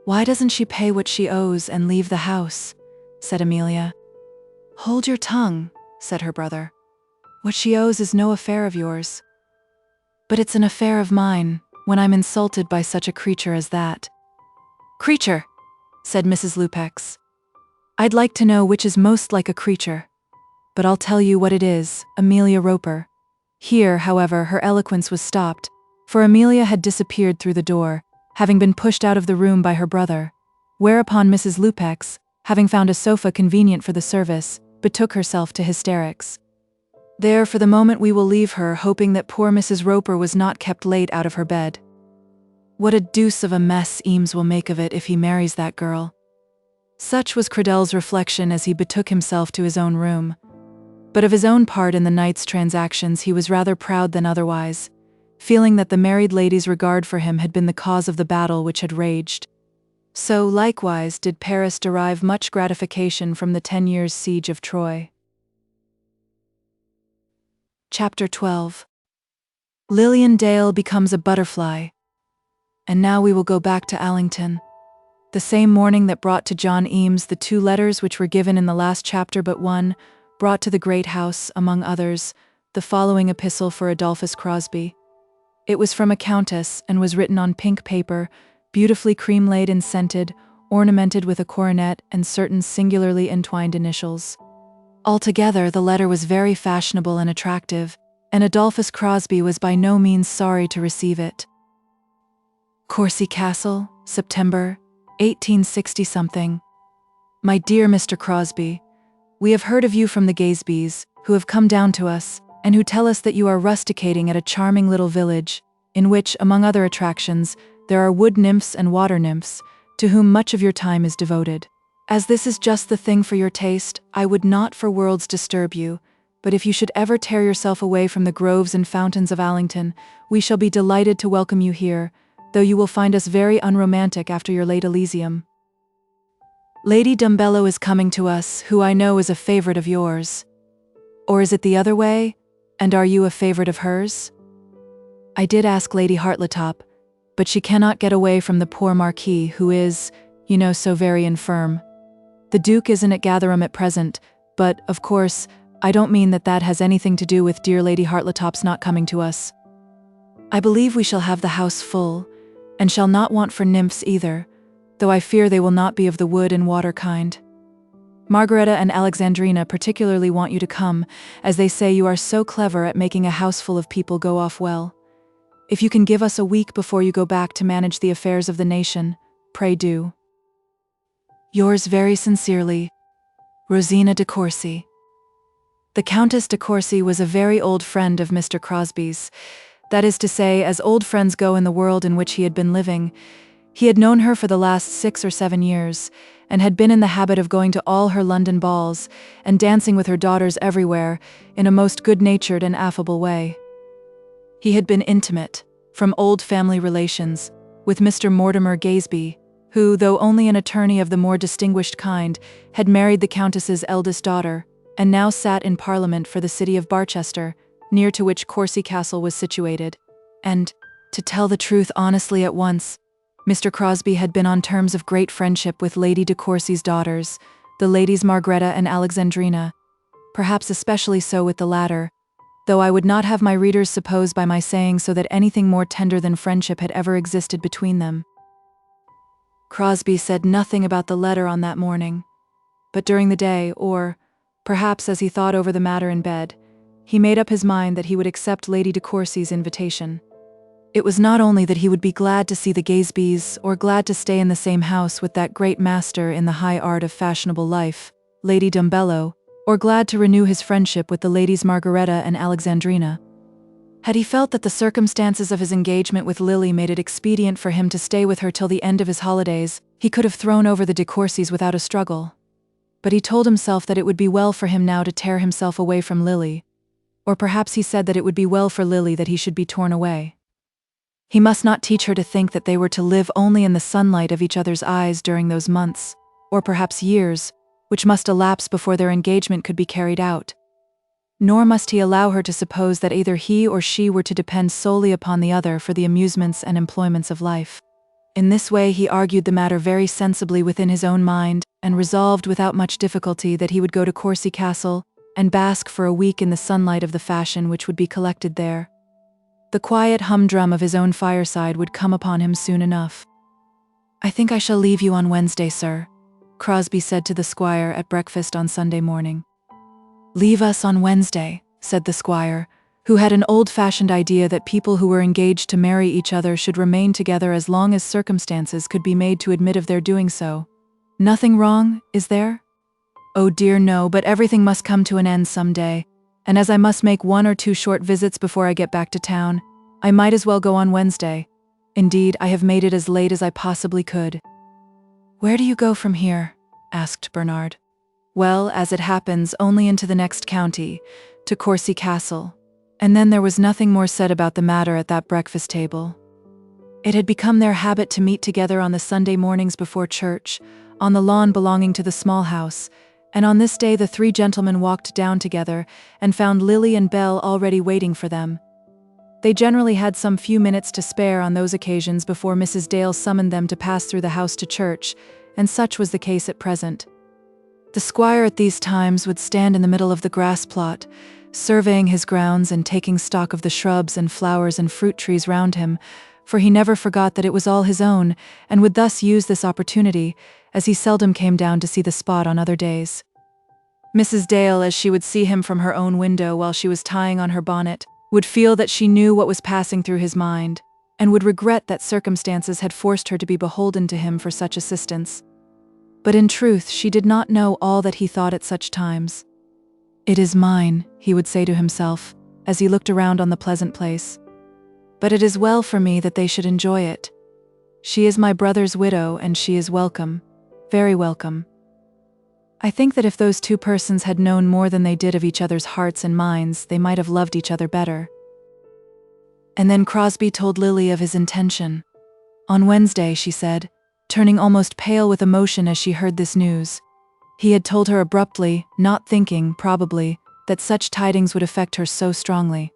"Why doesn't she pay what she owes and leave the house?" said Amelia. "Hold your tongue," said her brother. "What she owes is no affair of yours." "But it's an affair of mine, when I'm insulted by such a creature as that." "Creature," said Mrs. LUPEX. "I'd like to know which is most like a creature. But I'll tell you what it is, Amelia Roper." Here, however, her eloquence was stopped, for Amelia had disappeared through the door, having been pushed out of the room by her brother, whereupon Mrs. LUPEX, having found a sofa convenient for the service, betook herself to hysterics. There, for the moment, we will leave her, hoping that poor Mrs. Roper was not kept late out of her bed. What a deuce of a mess EAMES will make of it if he marries that girl. Such was Cradell's reflection as he betook himself to his own room. But of his own part in the night's transactions he was rather proud than otherwise, feeling that the married lady's regard for him had been the cause of the battle which had raged. So, likewise, did Paris derive much gratification from the 10 years' siege of Troy. Chapter 12. Lilian Dale becomes a butterfly. And now we will go back to Allington. The same morning that brought to John Eames the 2 letters which were given in the last chapter but one, brought to the great house, among others, the following epistle for Adolphus Crosbie. It was from a countess, and was written on pink paper, beautifully cream-laid and scented, ornamented with a coronet and certain singularly entwined initials. Altogether, the letter was very fashionable and attractive, and Adolphus Crosbie was by no means sorry to receive it. Courcy Castle, September, 1860-something. My dear Mr. Crosbie, we have heard of you from the Gazebees, who have come down to us, and who tell us that you are rusticating at a charming little village, in which, among other attractions, there are wood nymphs and water nymphs, to whom much of your time is devoted. As this is just the thing for your taste, I would not for worlds disturb you, but if you should ever tear yourself away from the groves and fountains of Allington, we shall be delighted to welcome you here, though you will find us very unromantic after your late Elysium. Lady Dumbello is coming to us, who I know is a favorite of yours. Or is it the other way? And are you a favorite of hers? I did ask Lady Hartletop, but she cannot get away from the poor Marquis, who is, you know, so very infirm. The Duke isn't at Gatherum at present, but, of course, I don't mean that that has anything to do with dear Lady Hartletop's not coming to us. I believe we shall have the house full, and shall not want for nymphs either, though I fear they will not be of the wood and water kind. Margareta and Alexandrina particularly want you to come, as they say you are so clever at making a house full of people go off well. If you can give us a week before you go back to manage the affairs of the nation, pray do. Yours very sincerely, Rosina de Courcy. The Countess de Courcy was a very old friend of Mr. Crosbie's, that is to say, as old friends go in the world in which he had been living. He had known her for the last 6 or 7 years, and had been in the habit of going to all her London balls, and dancing with her daughters everywhere, in a most good-natured and affable way. He had been intimate, from old family relations, with Mr. Mortimer Gazeby, who, though only an attorney of the more distinguished kind, had married the Countess's eldest daughter, and now sat in Parliament for the city of Barchester, near to which Courcy Castle was situated. And, to tell the truth honestly at once, Mr. Crosbie had been on terms of great friendship with Lady de Courcy's daughters, the Ladies Margareta and Alexandrina, perhaps especially so with the latter, though I would not have my readers suppose by my saying so that anything more tender than friendship had ever existed between them. Crosbie said nothing about the letter on that morning, but during the day, or, perhaps as he thought over the matter in bed, he made up his mind that he would accept Lady de Courcy's invitation. It was not only that he would be glad to see the Gazebees, or glad to stay in the same house with that great master in the high art of fashionable life, Lady Dumbello, or glad to renew his friendship with the Ladies Margareta and Alexandrina. Had he felt that the circumstances of his engagement with Lily made it expedient for him to stay with her till the end of his holidays, he could have thrown over the de Courcys without a struggle. But he told himself that it would be well for him now to tear himself away from Lily, or perhaps he said that it would be well for Lily that he should be torn away. He must not teach her to think that they were to live only in the sunlight of each other's eyes during those months, or perhaps years, which must elapse before their engagement could be carried out. Nor must he allow her to suppose that either he or she were to depend solely upon the other for the amusements and employments of life. In this way he argued the matter very sensibly within his own mind, and resolved without much difficulty that he would go to Courcy Castle, and bask for a week in the sunlight of the fashion which would be collected there. The quiet humdrum of his own fireside would come upon him soon enough. "I think I shall leave you on Wednesday, sir," Crosbie said to the squire at breakfast on Sunday morning. "Leave us on Wednesday," said the squire, who had an old-fashioned idea that people who were engaged to marry each other should remain together as long as circumstances could be made to admit of their doing so. "Nothing wrong, is there?" "Oh dear no, but everything must come to an end some day, and as I must make 1 or 2 short visits before I get back to town, I might as well go on Wednesday. Indeed, I have made it as late as I possibly could." "Where do you go from here?" asked Bernard. "Well, as it happens, only into the next county, to Courcy Castle." And then there was nothing more said about the matter at that breakfast table. It had become their habit to meet together on the Sunday mornings before church, on the lawn belonging to the small house, and on this day the 3 gentlemen walked down together and found Lily and Belle already waiting for them. They generally had some few minutes to spare on those occasions before Mrs. Dale summoned them to pass through the house to church, and such was the case at present. The squire at these times would stand in the middle of the grass plot, surveying his grounds and taking stock of the shrubs and flowers and fruit trees round him, for he never forgot that it was all his own, and would thus use this opportunity, as he seldom came down to see the spot on other days. Mrs. Dale, as she would see him from her own window while she was tying on her bonnet, would feel that she knew what was passing through his mind, and would regret that circumstances had forced her to be beholden to him for such assistance. But in truth she did not know all that he thought at such times. "It is mine," he would say to himself, as he looked around on the pleasant place. "But it is well for me that they should enjoy it. She is my brother's widow, and she is welcome, very welcome." I think that if those 2 persons had known more than they did of each other's hearts and minds, they might have loved each other better. And then Crosbie told Lily of his intention. On Wednesday, she said, turning almost pale with emotion as she heard this news. He had told her abruptly, not thinking, probably, that such tidings would affect her so strongly.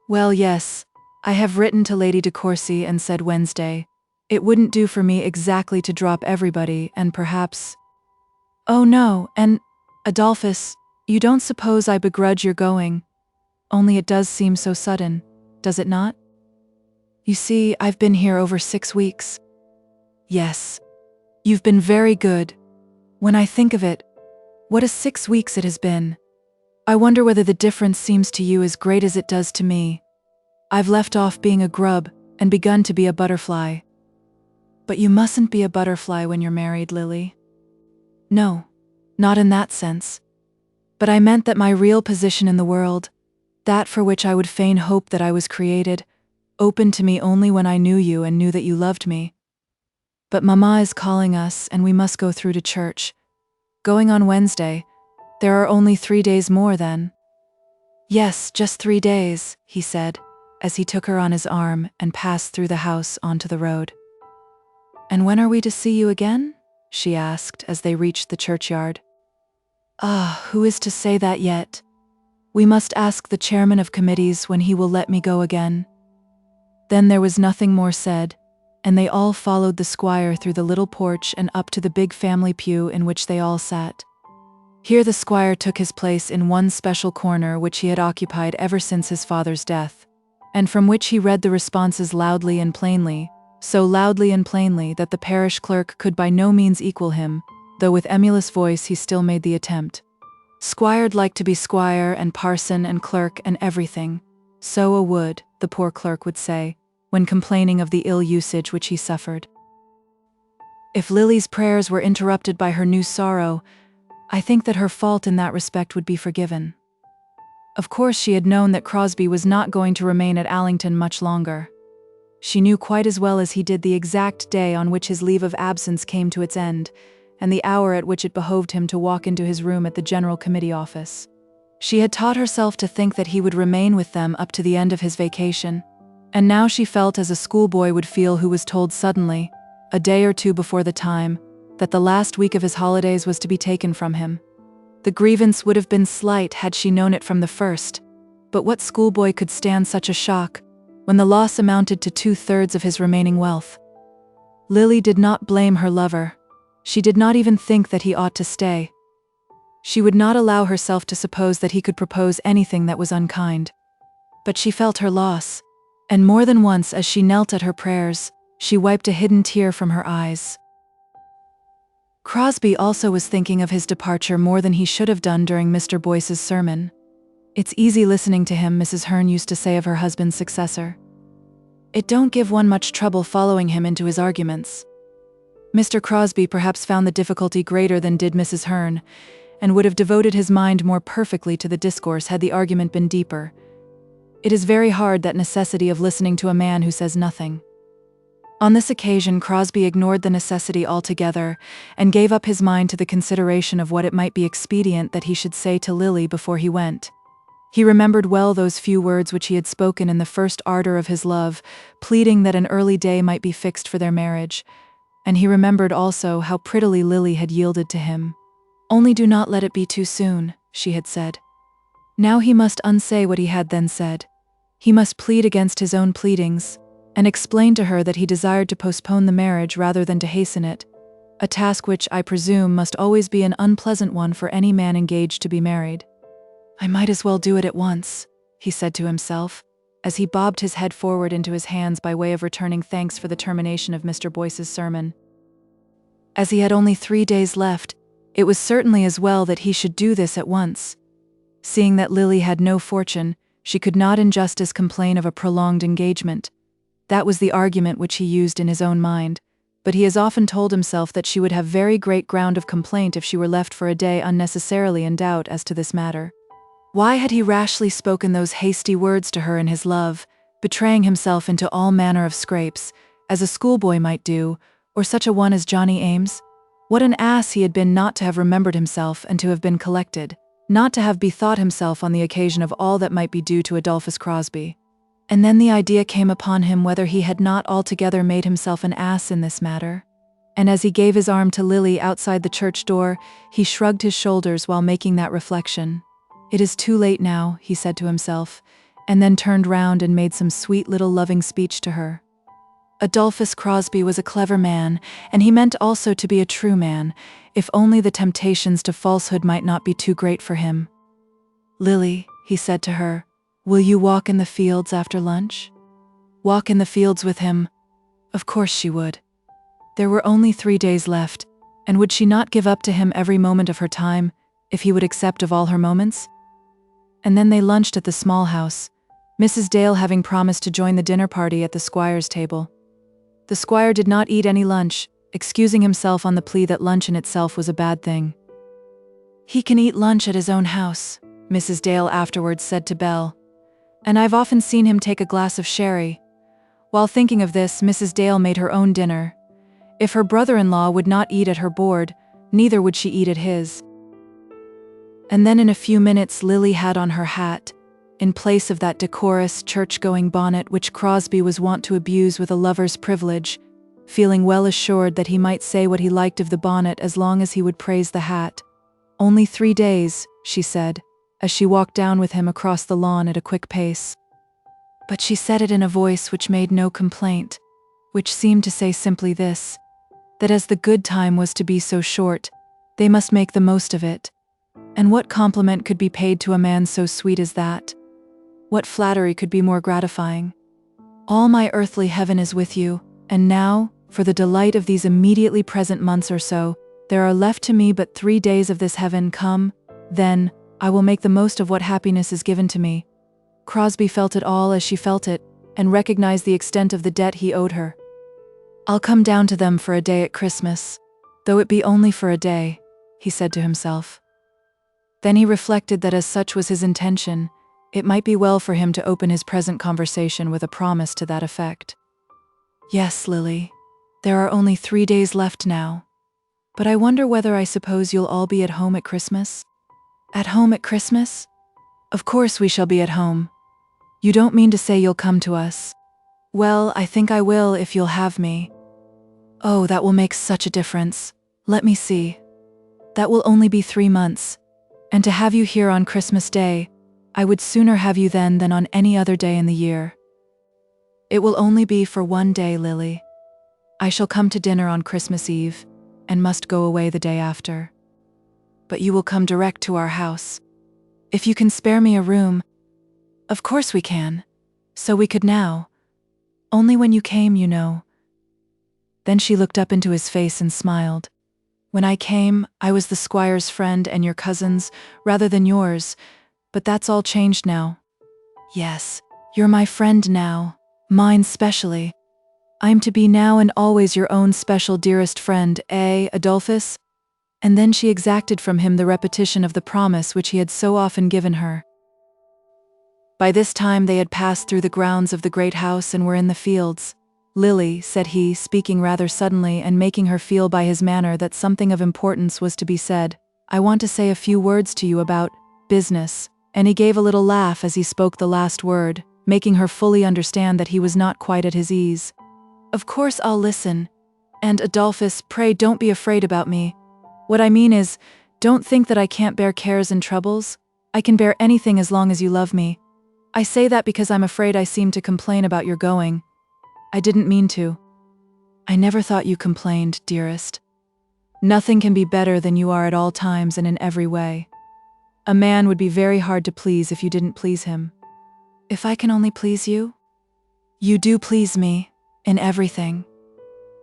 "Well, yes, I have written to Lady de Courcy and said Wednesday. It wouldn't do for me exactly to drop everybody, and perhaps—" "Oh no, and, Adolphus, you don't suppose I begrudge your going? Only it does seem so sudden, does it not? You see, I've been here over 6 weeks. Yes, you've been very good. When I think of it, what a 6 weeks it has been. I wonder whether the difference seems to you as great as it does to me. I've left off being a grub and begun to be a butterfly." "But you mustn't be a butterfly when you're married, Lily." "No, not in that sense. But I meant that my real position in the world, that for which I would fain hope that I was created, opened to me only when I knew you and knew that you loved me. But Mamma is calling us, and we must go through to church. Going on Wednesday. There are only 3 days more then." "Yes, just 3 days," he said, as he took her on his arm and passed through the house onto the road. "And when are we to see you again?" she asked as they reached the churchyard. "Ah, who is to say that yet? We must ask the chairman of committees when he will let me go again." Then there was nothing more said, and they all followed the squire through the little porch and up to the big family pew in which they all sat. Here the squire took his place in one special corner which he had occupied ever since his father's death, and from which he read the responses loudly and plainly, so loudly and plainly that the parish clerk could by no means equal him, though with emulous voice he still made the attempt. Squire'd like to be squire and parson and clerk and everything. "So a would," the poor clerk would say, when complaining of the ill usage which he suffered. If Lily's prayers were interrupted by her new sorrow, I think that her fault in that respect would be forgiven. Of course she had known that Crosbie was not going to remain at Allington much longer. She knew quite as well as he did the exact day on which his leave of absence came to its end, and the hour at which it behoved him to walk into his room at the General Committee office. She had taught herself to think that he would remain with them up to the end of his vacation, and now she felt as a schoolboy would feel who was told suddenly, a day or 2 before the time, that the last week of his holidays was to be taken from him. The grievance would have been slight had she known it from the first, but what schoolboy could stand such a shock, when the loss amounted to 2/3 of his remaining wealth? Lily did not blame her lover. She did not even think that he ought to stay. She would not allow herself to suppose that he could propose anything that was unkind. But she felt her loss, and more than once as she knelt at her prayers, she wiped a hidden tear from her eyes. Crosbie also was thinking of his departure more than he should have done during Mr. Boyce's sermon. "It's easy listening to him," Mrs. Hearn used to say of her husband's successor. "It don't give one much trouble following him into his arguments." Mr. Crosbie perhaps found the difficulty greater than did Mrs. Hearn, and would have devoted his mind more perfectly to the discourse had the argument been deeper. It is very hard, that necessity of listening to a man who says nothing. On this occasion Crosbie ignored the necessity altogether, and gave up his mind to the consideration of what it might be expedient that he should say to Lily before he went. He remembered well those few words which he had spoken in the first ardor of his love, pleading that an early day might be fixed for their marriage, and he remembered also how prettily Lily had yielded to him. "Only do not let it be too soon," she had said. Now he must unsay what he had then said. He must plead against his own pleadings, and explain to her that he desired to postpone the marriage rather than to hasten it, a task which, I presume, must always be an unpleasant one for any man engaged to be married. "I might as well do it at once," he said to himself, as he bobbed his head forward into his hands by way of returning thanks for the termination of Mr. Boyce's sermon. As he had only 3 days left, it was certainly as well that he should do this at once. Seeing that Lily had no fortune, she could not in justice complain of a prolonged engagement. That was the argument which he used in his own mind, but he has often told himself that she would have very great ground of complaint if she were left for a day unnecessarily in doubt as to this matter. Why had he rashly spoken those hasty words to her in his love, betraying himself into all manner of scrapes, as a schoolboy might do, or such a one as Johnny Eames? What an ass he had been not to have remembered himself and to have been collected, not to have bethought himself on the occasion of all that might be due to Adolphus Crosbie. And then the idea came upon him whether he had not altogether made himself an ass in this matter. And as he gave his arm to Lily outside the church door, he shrugged his shoulders while making that reflection. "It is too late now," he said to himself, and then turned round and made some sweet little loving speech to her. Adolphus Crosbie was a clever man, and he meant also to be a true man, if only the temptations to falsehood might not be too great for him. "Lily," he said to her, "will you walk in the fields after lunch?" Walk in the fields with him? Of course she would. There were only 3 days left, and would she not give up to him every moment of her time, if he would accept of all her moments? And then they lunched at the small house, Mrs. Dale having promised to join the dinner party at the squire's table. The squire did not eat any lunch, excusing himself on the plea that lunch in itself was a bad thing. "He can eat lunch at his own house," Mrs. Dale afterwards said to Belle, "and I've often seen him take a glass of sherry." While thinking of this, Mrs. Dale made her own dinner. If her brother-in-law would not eat at her board, neither would she eat at his. And then in a few minutes Lily had on her hat, in place of that decorous, church-going bonnet which Crosbie was wont to abuse with a lover's privilege, feeling well assured that he might say what he liked of the bonnet as long as he would praise the hat. "Only 3 days," she said, as she walked down with him across the lawn at a quick pace. But she said it in a voice which made no complaint, which seemed to say simply this, that as the good time was to be so short, they must make the most of it. And what compliment could be paid to a man so sweet as that? What flattery could be more gratifying? "All my earthly heaven is with you, and now, for the delight of these immediately present months or so, there are left to me but 3 days of this heaven. Come, then, I will make the most of what happiness is given to me." Crosbie felt it all as she felt it, and recognized the extent of the debt he owed her. "I'll come down to them for a day at Christmas, though it be only for a day," he said to himself. Then he reflected that as such was his intention, it might be well for him to open his present conversation with a promise to that effect. "Yes, Lily, there are only 3 days left now. But I wonder whether I suppose you'll all be at home at Christmas?" "At home at Christmas? Of course we shall be at home. You don't mean to say you'll come to us?" "Well, I think I will if you'll have me." "Oh, that will make such a difference. Let me see. That will only be 3 months. And to have you here on Christmas Day, I would sooner have you then than on any other day in the year. It will only be for 1 day, Lily. I shall come to dinner on Christmas Eve, and must go away the day after. But you will come direct to our house. If you can spare me a room, of course we can. So we could now. Only when you came, you know. Then she looked up into his face and smiled. When I came, I was the squire's friend and your cousin's, rather than yours, but that's all changed now. Yes, you're my friend now, mine specially. I'm to be now and always your own special dearest friend, Adolphus? And then she exacted from him the repetition of the promise which he had so often given her. By this time they had passed through the grounds of the great house and were in the fields. Lily, said he, speaking rather suddenly and making her feel by his manner that something of importance was to be said, I want to say a few words to you about business, and he gave a little laugh as he spoke the last word, making her fully understand that he was not quite at his ease. Of course I'll listen. And Adolphus, pray don't be afraid about me. What I mean is, don't think that I can't bear cares and troubles. I can bear anything as long as you love me. I say that because I'm afraid I seem to complain about your going. I didn't mean to. I never thought you complained, dearest. Nothing can be better than you are at all times and in every way. A man would be very hard to please if you didn't please him. If I can only please you? You do please me, in everything.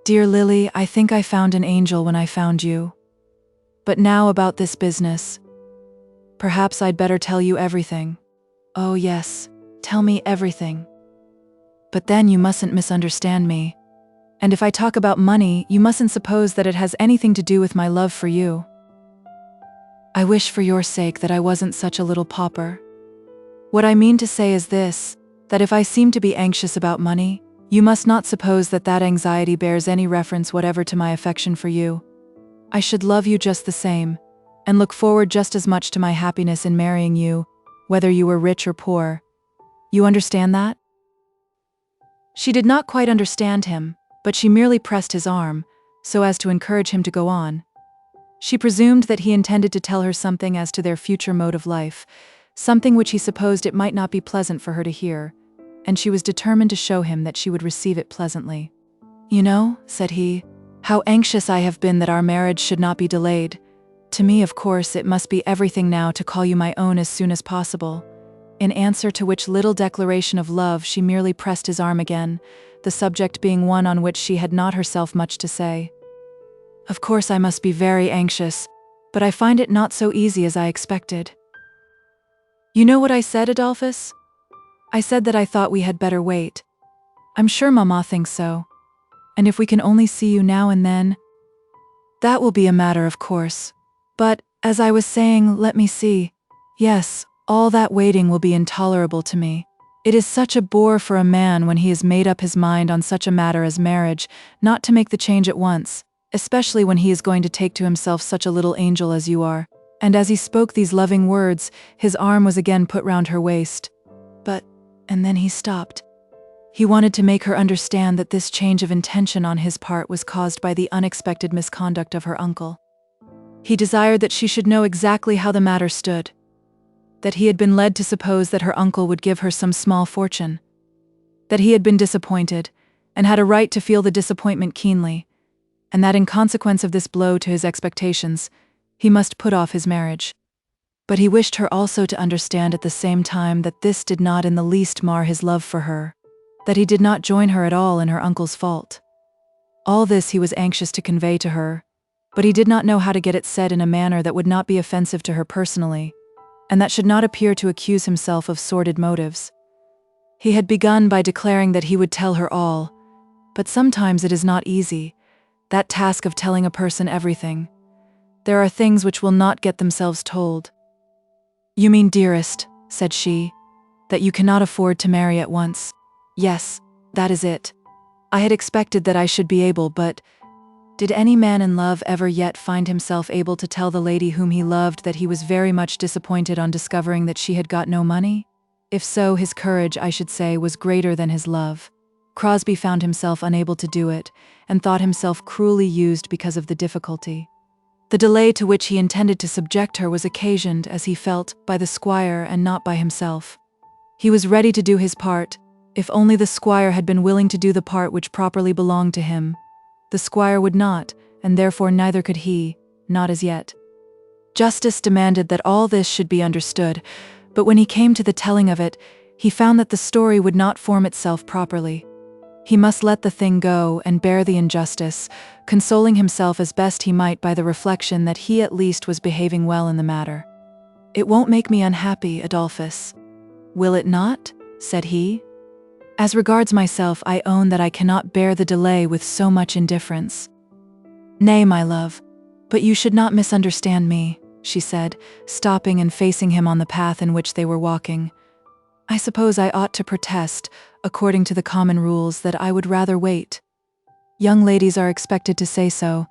Dear Lily, I think I found an angel when I found you. But now about this business. Perhaps I'd better tell you everything. Oh yes, tell me everything. But then you mustn't misunderstand me. And if I talk about money, you mustn't suppose that it has anything to do with my love for you. I wish for your sake that I wasn't such a little pauper. What I mean to say is this, that if I seem to be anxious about money, you must not suppose that that anxiety bears any reference whatever to my affection for you. I should love you just the same, and look forward just as much to my happiness in marrying you, whether you were rich or poor. You understand that? She did not quite understand him, but she merely pressed his arm, so as to encourage him to go on. She presumed that he intended to tell her something as to their future mode of life, something which he supposed it might not be pleasant for her to hear, and she was determined to show him that she would receive it pleasantly. You know, said he, how anxious I have been that our marriage should not be delayed. To me, of course, it must be everything now to call you my own as soon as possible. In answer to which little declaration of love she merely pressed his arm again, the subject being one on which she had not herself much to say. Of course I must be very anxious, but I find it not so easy as I expected. You know what I said, Adolphus? I said that I thought we had better wait. I'm sure Mamma thinks so. And if we can only see you now and then, that will be a matter of course. But, as I was saying, let me see. Yes, all that waiting will be intolerable to me. It is such a bore for a man when he has made up his mind on such a matter as marriage, not to make the change at once, especially when he is going to take to himself such a little angel as you are. And as he spoke these loving words, his arm was again put round her waist. And then he stopped. He wanted to make her understand that this change of intention on his part was caused by the unexpected misconduct of her uncle. He desired that she should know exactly how the matter stood. That he had been led to suppose that her uncle would give her some small fortune. That he had been disappointed, and had a right to feel the disappointment keenly, and that in consequence of this blow to his expectations, he must put off his marriage. But he wished her also to understand at the same time that this did not in the least mar his love for her, that he did not join her at all in her uncle's fault. All this he was anxious to convey to her, but he did not know how to get it said in a manner that would not be offensive to her personally, and that should not appear to accuse himself of sordid motives. He had begun by declaring that he would tell her all, but sometimes it is not easy, that task of telling a person everything. There are things which will not get themselves told. You mean, dearest, said she, that you cannot afford to marry at once. Yes, that is it. I had expected that I should be able, but did any man in love ever yet find himself able to tell the lady whom he loved that he was very much disappointed on discovering that she had got no money? If so, his courage, I should say, was greater than his love. Crosbie found himself unable to do it, and thought himself cruelly used because of the difficulty. The delay to which he intended to subject her was occasioned, as he felt, by the squire and not by himself. He was ready to do his part, if only the squire had been willing to do the part which properly belonged to him. The squire would not, and therefore neither could he, not as yet. Justice demanded that all this should be understood, but when he came to the telling of it, he found that the story would not form itself properly. He must let the thing go and bear the injustice, consoling himself as best he might by the reflection that he at least was behaving well in the matter. "It won't make me unhappy, Adolphus." "Will it not?" said he. "As regards myself, I own that I cannot bear the delay with so much indifference." "Nay, my love, but you should not misunderstand me," she said, stopping and facing him on the path in which they were walking. "I suppose I ought to protest, according to the common rules, that I would rather wait. Young ladies are expected to say so.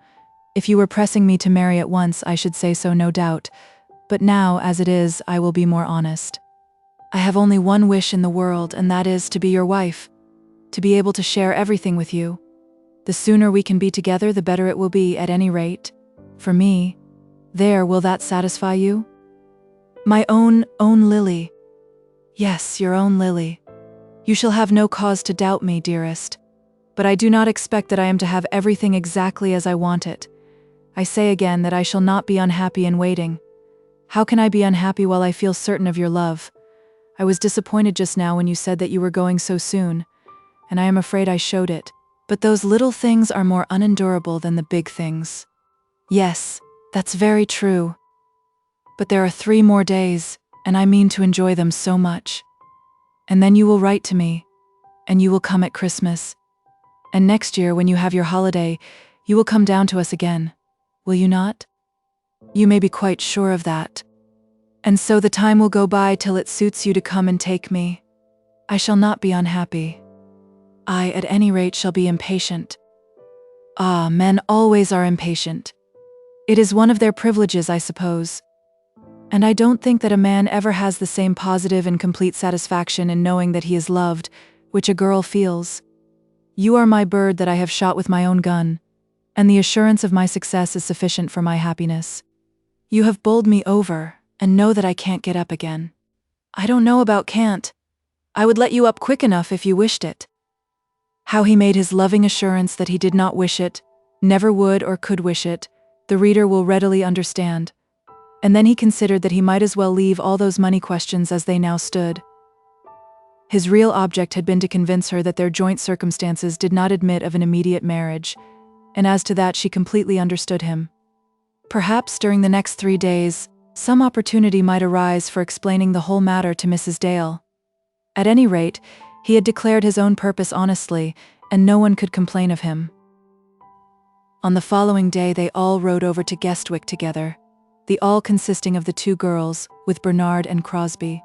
If you were pressing me to marry at once, I should say so, no doubt. But now, as it is, I will be more honest. I have only one wish in the world, and that is to be your wife, to be able to share everything with you. The sooner we can be together, the better it will be, at any rate. For me. There, will that satisfy you?" "My own Lily." "Yes, your own Lily. You shall have no cause to doubt me, dearest. But I do not expect that I am to have everything exactly as I want it. I say again that I shall not be unhappy in waiting. How can I be unhappy while I feel certain of your love? I was disappointed just now when you said that you were going so soon, and I am afraid I showed it. But those little things are more unendurable than the big things." "Yes, that's very true. But there are 3 more days, and I mean to enjoy them so much. And then you will write to me, and you will come at Christmas. And next year, when you have your holiday, you will come down to us again. Will you not? You may be quite sure of that. And so the time will go by till it suits you to come and take me. I shall not be unhappy. I, at any rate, shall be impatient. Ah, men always are impatient. It is one of their privileges, I suppose. And I don't think that a man ever has the same positive and complete satisfaction in knowing that he is loved, which a girl feels. You are my bird that I have shot with my own gun, and the assurance of my success is sufficient for my happiness. You have bowled me over, and know that I can't get up again. I don't know about can't. I would let you up quick enough if you wished it." How he made his loving assurance that he did not wish it, never would or could wish it, the reader will readily understand. And then he considered that he might as well leave all those money questions as they now stood. His real object had been to convince her that their joint circumstances did not admit of an immediate marriage, and as to that she completely understood him. Perhaps during the next 3 days, some opportunity might arise for explaining the whole matter to Mrs. Dale. At any rate, he had declared his own purpose honestly, and no one could complain of him. On the following day they all rode over to Guestwick together, the all consisting of the 2 girls, with Bernard and Crosbie.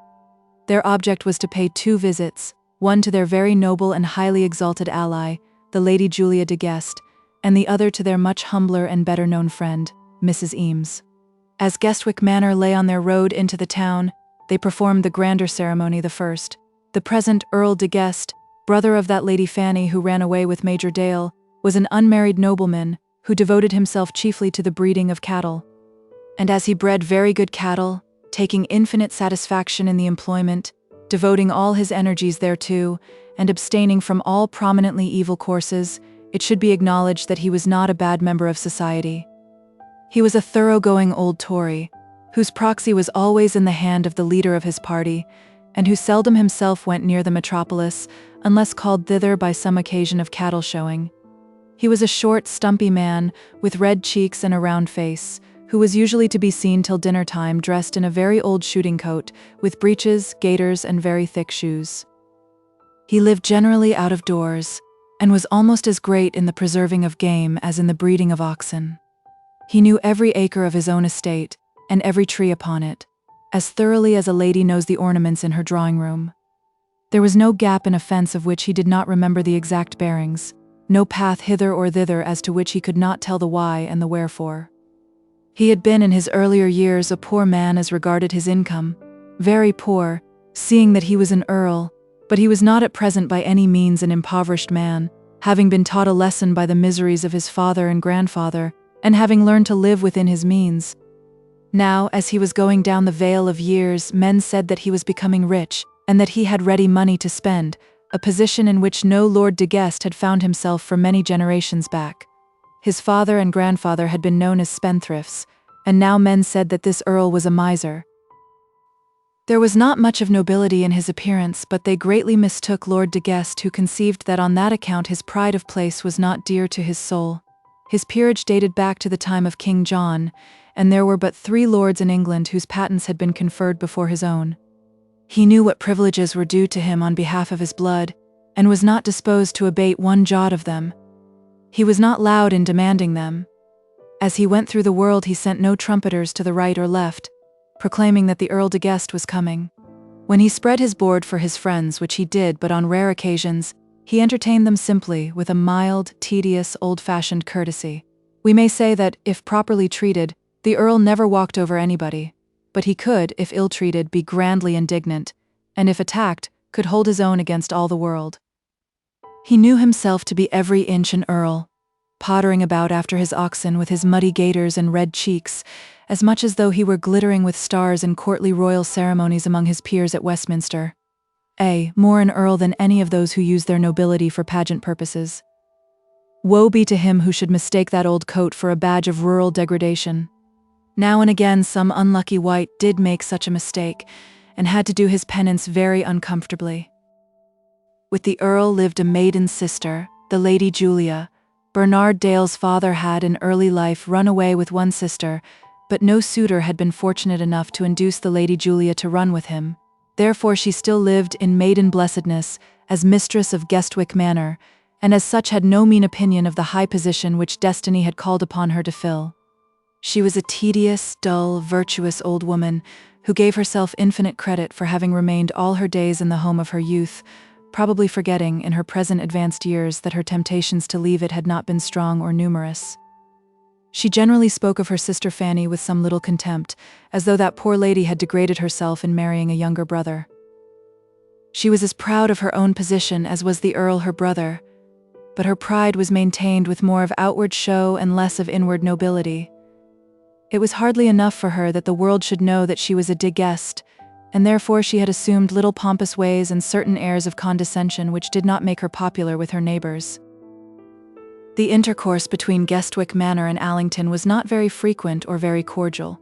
Their object was to pay 2 visits, one to their very noble and highly exalted ally, the Lady Julia de Guest, and the other to their much humbler and better-known friend, Mrs. EAMES. As Guestwick Manor lay on their road into the town, they performed the grander ceremony the first. The present Earl de Guest, brother of that Lady Fanny who ran away with Major Dale, was an unmarried nobleman who devoted himself chiefly to the breeding of cattle. And as he bred very good cattle, taking infinite satisfaction in the employment, devoting all his energies thereto, and abstaining from all prominently evil courses, it should be acknowledged that he was not a bad member of society. He was a thoroughgoing old Tory, whose proxy was always in the hand of the leader of his party, and who seldom himself went near the metropolis, unless called thither by some occasion of cattle showing. He was a short, stumpy man, with red cheeks and a round face, who was usually to be seen till dinner time dressed in a very old shooting coat, with breeches, gaiters, and very thick shoes. He lived generally out of doors, and was almost as great in the preserving of game as in the breeding of oxen. He knew every acre of his own estate, and every tree upon it, as thoroughly as a lady knows the ornaments in her drawing-room. There was no gap in a fence of which he did not remember the exact bearings, no path hither or thither as to which he could not tell the why and the wherefore. He had been in his earlier years a poor man as regarded his income, very poor, seeing that he was an earl, but he was not at present by any means an impoverished man, having been taught a lesson by the miseries of his father and grandfather, and having learned to live within his means. Now, as he was going down the vale of years, men said that he was becoming rich, and that he had ready money to spend, a position in which no Lord de Guest had found himself for many generations back. His father and grandfather had been known as spendthrifts, and now men said that this earl was a miser. There was not much of nobility in his appearance, but they greatly mistook Lord de Guest, who conceived that on that account his pride of place was not dear to his soul. His peerage dated back to the time of King John, and there were but 3 lords in England whose patents had been conferred before his own. He knew what privileges were due to him on behalf of his blood, and was not disposed to abate one jot of them. He was not loud in demanding them. As he went through the world, he sent no trumpeters to the right or left, proclaiming that the Earl de Guest was coming. When he spread his board for his friends, which he did but on rare occasions, he entertained them simply with a mild, tedious, old-fashioned courtesy. We may say that, if properly treated, the Earl never walked over anybody, but he could, if ill-treated, be grandly indignant, and if attacked, could hold his own against all the world. He knew himself to be every inch an earl, pottering about after his oxen with his muddy gaiters and red cheeks, as much as though he were glittering with stars in courtly royal ceremonies among his peers at Westminster. More an earl than any of those who use their nobility for pageant purposes. Woe be to him who should mistake that old coat for a badge of rural degradation. Now and again some unlucky wight did make such a mistake, and had to do his penance very uncomfortably. With the Earl lived a maiden sister, the Lady Julia. Bernard Dale's father had in early life run away with one sister, but no suitor had been fortunate enough to induce the Lady Julia to run with him. Therefore she still lived in maiden blessedness as mistress of Guestwick Manor, and as such had no mean opinion of the high position which destiny had called upon her to fill. She was a tedious, dull, virtuous old woman who gave herself infinite credit for having remained all her days in the home of her youth, probably forgetting, in her present advanced years, that her temptations to leave it had not been strong or numerous. She generally spoke of her sister Fanny with some little contempt, as though that poor lady had degraded herself in marrying a younger brother. She was as proud of her own position as was the Earl her brother, but her pride was maintained with more of outward show and less of inward nobility. It was hardly enough for her that the world should know that she was a de Guest, and therefore she had assumed little pompous ways and certain airs of condescension which did not make her popular with her neighbors. The intercourse between Guestwick Manor and Allington was not very frequent or very cordial.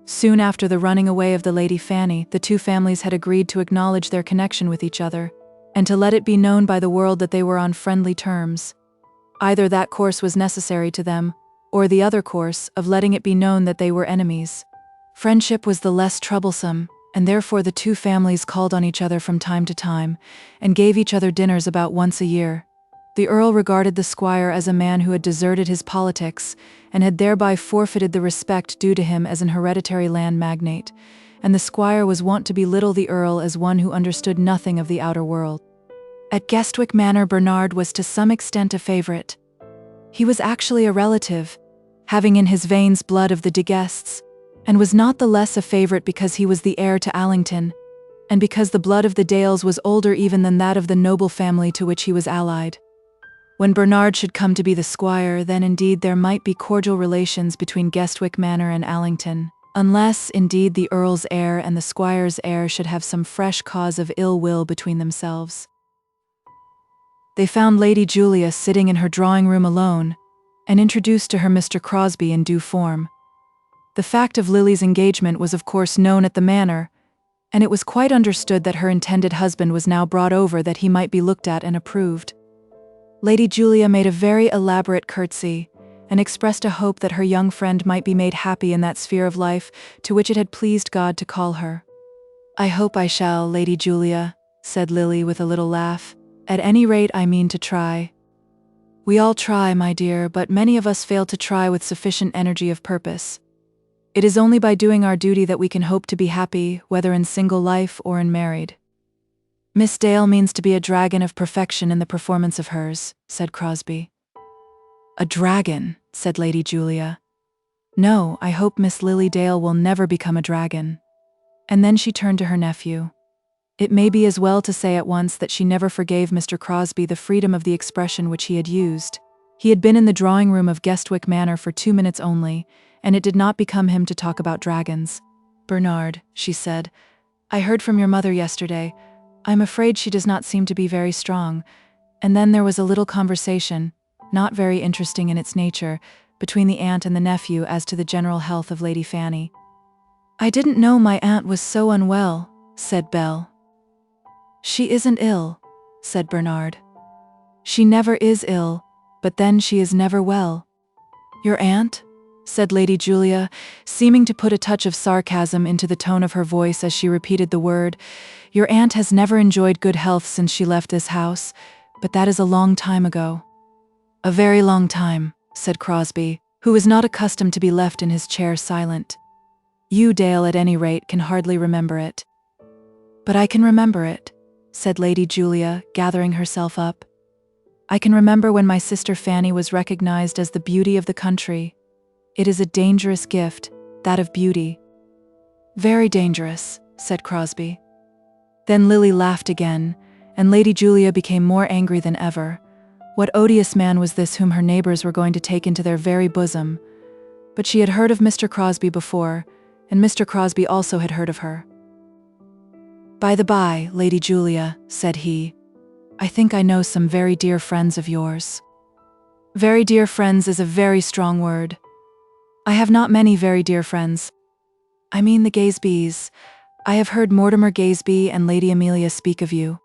Soon after the running away of the Lady Fanny, the two families had agreed to acknowledge their connection with each other, and to let it be known by the world that they were on friendly terms. Either that course was necessary to them, or the other course of letting it be known that they were enemies. Friendship was the less troublesome, and therefore the two families called on each other from time to time, and gave each other dinners about once a year. The Earl regarded the squire as a man who had deserted his politics, and had thereby forfeited the respect due to him as an hereditary land magnate, and the squire was wont to belittle the Earl as one who understood nothing of the outer world. At Guestwick Manor, Bernard was to some extent a favourite. He was actually a relative, having in his veins blood of the de Guests, and was not the less a favourite because he was the heir to Allington, and because the blood of the Dales was older even than that of the noble family to which he was allied. When Bernard should come to be the squire, then indeed there might be cordial relations between Guestwick Manor and Allington, unless, indeed, the Earl's heir and the squire's heir should have some fresh cause of ill will between themselves. They found Lady Julia sitting in her drawing-room alone, and introduced to her Mr. Crosbie in due form. The fact of Lily's engagement was of course known at the manor, and it was quite understood that her intended husband was now brought over that he might be looked at and approved. Lady Julia made a very elaborate curtsy, and expressed a hope that her young friend might be made happy in that sphere of life to which it had pleased God to call her. "I hope I shall, Lady Julia," said Lily with a little laugh. "At any rate, I mean to try." "We all try, my dear, but many of us fail to try with sufficient energy of purpose. It is only by doing our duty that we can hope to be happy, whether in single life or in married." "Miss Dale means to be a dragon of perfection in the performance of hers," said Crosbie. "A dragon," said Lady Julia. "No, I hope Miss Lily Dale will never become a dragon." And then she turned to her nephew. It may be as well to say at once that she never forgave Mr. Crosbie the freedom of the expression which he had used. He had been in the drawing-room of Guestwick Manor for 2 minutes only, and it did not become him to talk about dragons. "Bernard," she said, "I heard from your mother yesterday. I'm afraid she does not seem to be very strong." And then there was a little conversation, not very interesting in its nature, between the aunt and the nephew as to the general health of Lady Fanny. "I didn't know my aunt was so unwell," said Belle. "She isn't ill," said Bernard. "She never is ill, but then she is never well." "Your aunt?" said Lady Julia, seeming to put a touch of sarcasm into the tone of her voice as she repeated the word. "Your aunt has never enjoyed good health since she left this house, but that is a long time ago." "A very long time," said Crosbie, who was not accustomed to be left in his chair silent. "You, Dale, at any rate, can hardly remember it." "But I can remember it," said Lady Julia, gathering herself up. "I can remember when my sister Fanny was recognized as the beauty of the country. It is a dangerous gift, that of beauty." "Very dangerous," said Crosbie. Then Lily laughed again, and Lady Julia became more angry than ever. What odious man was this whom her neighbors were going to take into their very bosom? But she had heard of Mr. Crosbie before, and Mr. Crosbie also had heard of her. "By the by, Lady Julia," said he, "I think I know some very dear friends of yours." "Very dear friends is a very strong word. I have not many very dear friends. I mean the Gazebees. I have heard Mortimer Gazebee and Lady Amelia speak of you."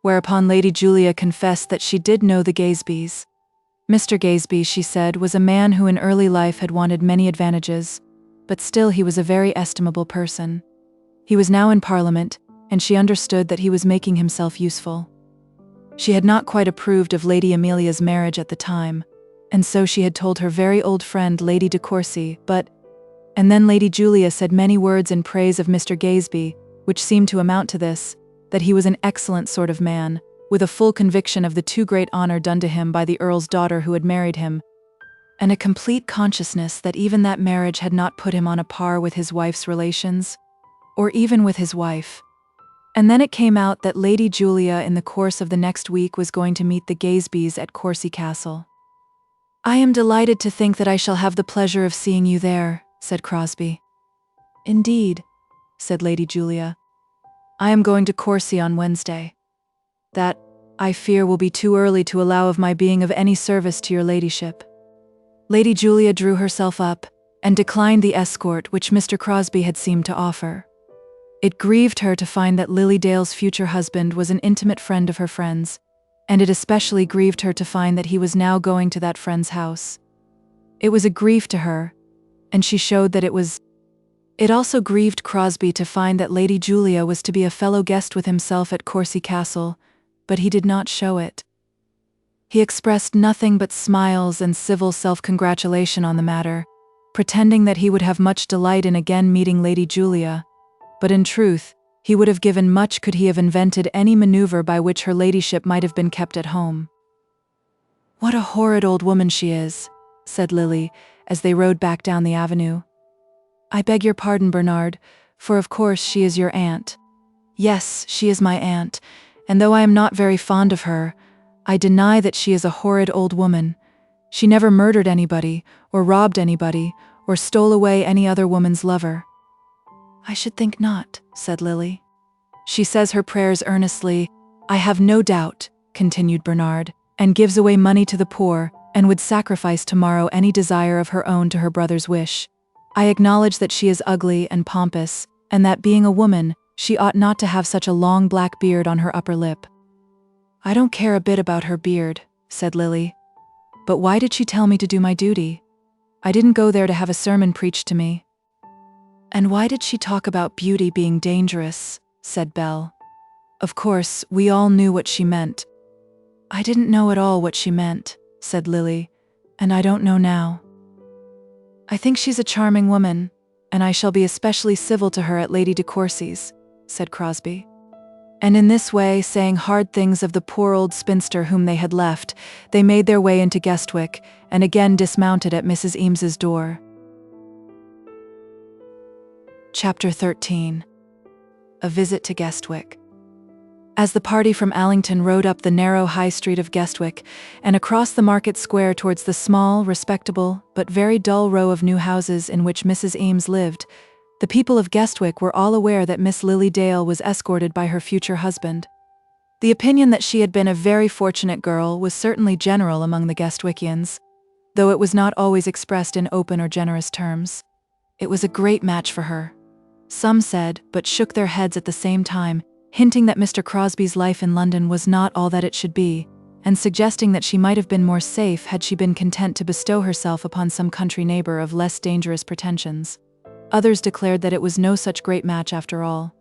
Whereupon Lady Julia confessed that she did know the Gazebees. Mr. Gazebee, she said, was a man who in early life had wanted many advantages, but still he was a very estimable person. He was now in Parliament, and she understood that he was making himself useful. She had not quite approved of Lady Amelia's marriage at the time, and so she had told her very old friend Lady de Courcy, and then Lady Julia said many words in praise of Mr. Gazebee, which seemed to amount to this, that he was an excellent sort of man, with a full conviction of the too great honor done to him by the Earl's daughter who had married him, and a complete consciousness that even that marriage had not put him on a par with his wife's relations, or even with his wife. And then it came out that Lady Julia in the course of the next week was going to meet the Gazebees at Courcy Castle. "I am delighted to think that I shall have the pleasure of seeing you there," said Crosbie. "Indeed," said Lady Julia. "I am going to Courcy on Wednesday. That, I fear, will be too early to allow of my being of any service to your ladyship." Lady Julia drew herself up, and declined the escort which Mr. Crosbie had seemed to offer. It grieved her to find that Lily Dale's future husband was an intimate friend of her friend's, and it especially grieved her to find that he was now going to that friend's house. It was a grief to her, and she showed that it was. It also grieved Crosbie to find that Lady Julia was to be a fellow guest with himself at Courcy Castle, but he did not show it. He expressed nothing but smiles and civil self-congratulation on the matter, pretending that he would have much delight in again meeting Lady Julia, but in truth, he would have given much could he have invented any maneuver by which her ladyship might have been kept at home. "What a horrid old woman she is," said Lily, as they rode back down the avenue. "I beg your pardon, Bernard, for of course she is your aunt." "Yes, she is my aunt, and though I am not very fond of her, I deny that she is a horrid old woman. She never murdered anybody, or robbed anybody, or stole away any other woman's lover." "I should think not," said Lily. "She says her prayers earnestly, I have no doubt," continued Bernard, "and gives away money to the poor, and would sacrifice tomorrow any desire of her own to her brother's wish. I acknowledge that she is ugly and pompous, and that being a woman, she ought not to have such a long black beard on her upper lip." "I don't care a bit about her beard," said Lily. "But why did she tell me to do my duty? I didn't go there to have a sermon preached to me." "And why did she talk about beauty being dangerous?" said Belle. "Of course, we all knew what she meant." "I didn't know at all what she meant," said Lily, "and I don't know now. I think she's a charming woman, and I shall be especially civil to her at Lady de Courcy's," said Crosbie. And in this way, saying hard things of the poor old spinster whom they had left, they made their way into Guestwick, and again dismounted at Mrs. Eames's door. Chapter 13. A visit to Guestwick. As the party from Allington rode up the narrow high street of Guestwick and across the market square towards the small, respectable, but very dull row of new houses in which Mrs. Eames lived, the people of Guestwick were all aware that Miss Lily Dale was escorted by her future husband. The opinion that she had been a very fortunate girl was certainly general among the Guestwickians, though it was not always expressed in open or generous terms. It was a great match for her. Some said, but shook their heads at the same time, hinting that Mr. Crosbie's life in London was not all that it should be, and suggesting that she might have been more safe had she been content to bestow herself upon some country neighbor of less dangerous pretensions. Others declared that it was no such great match after all.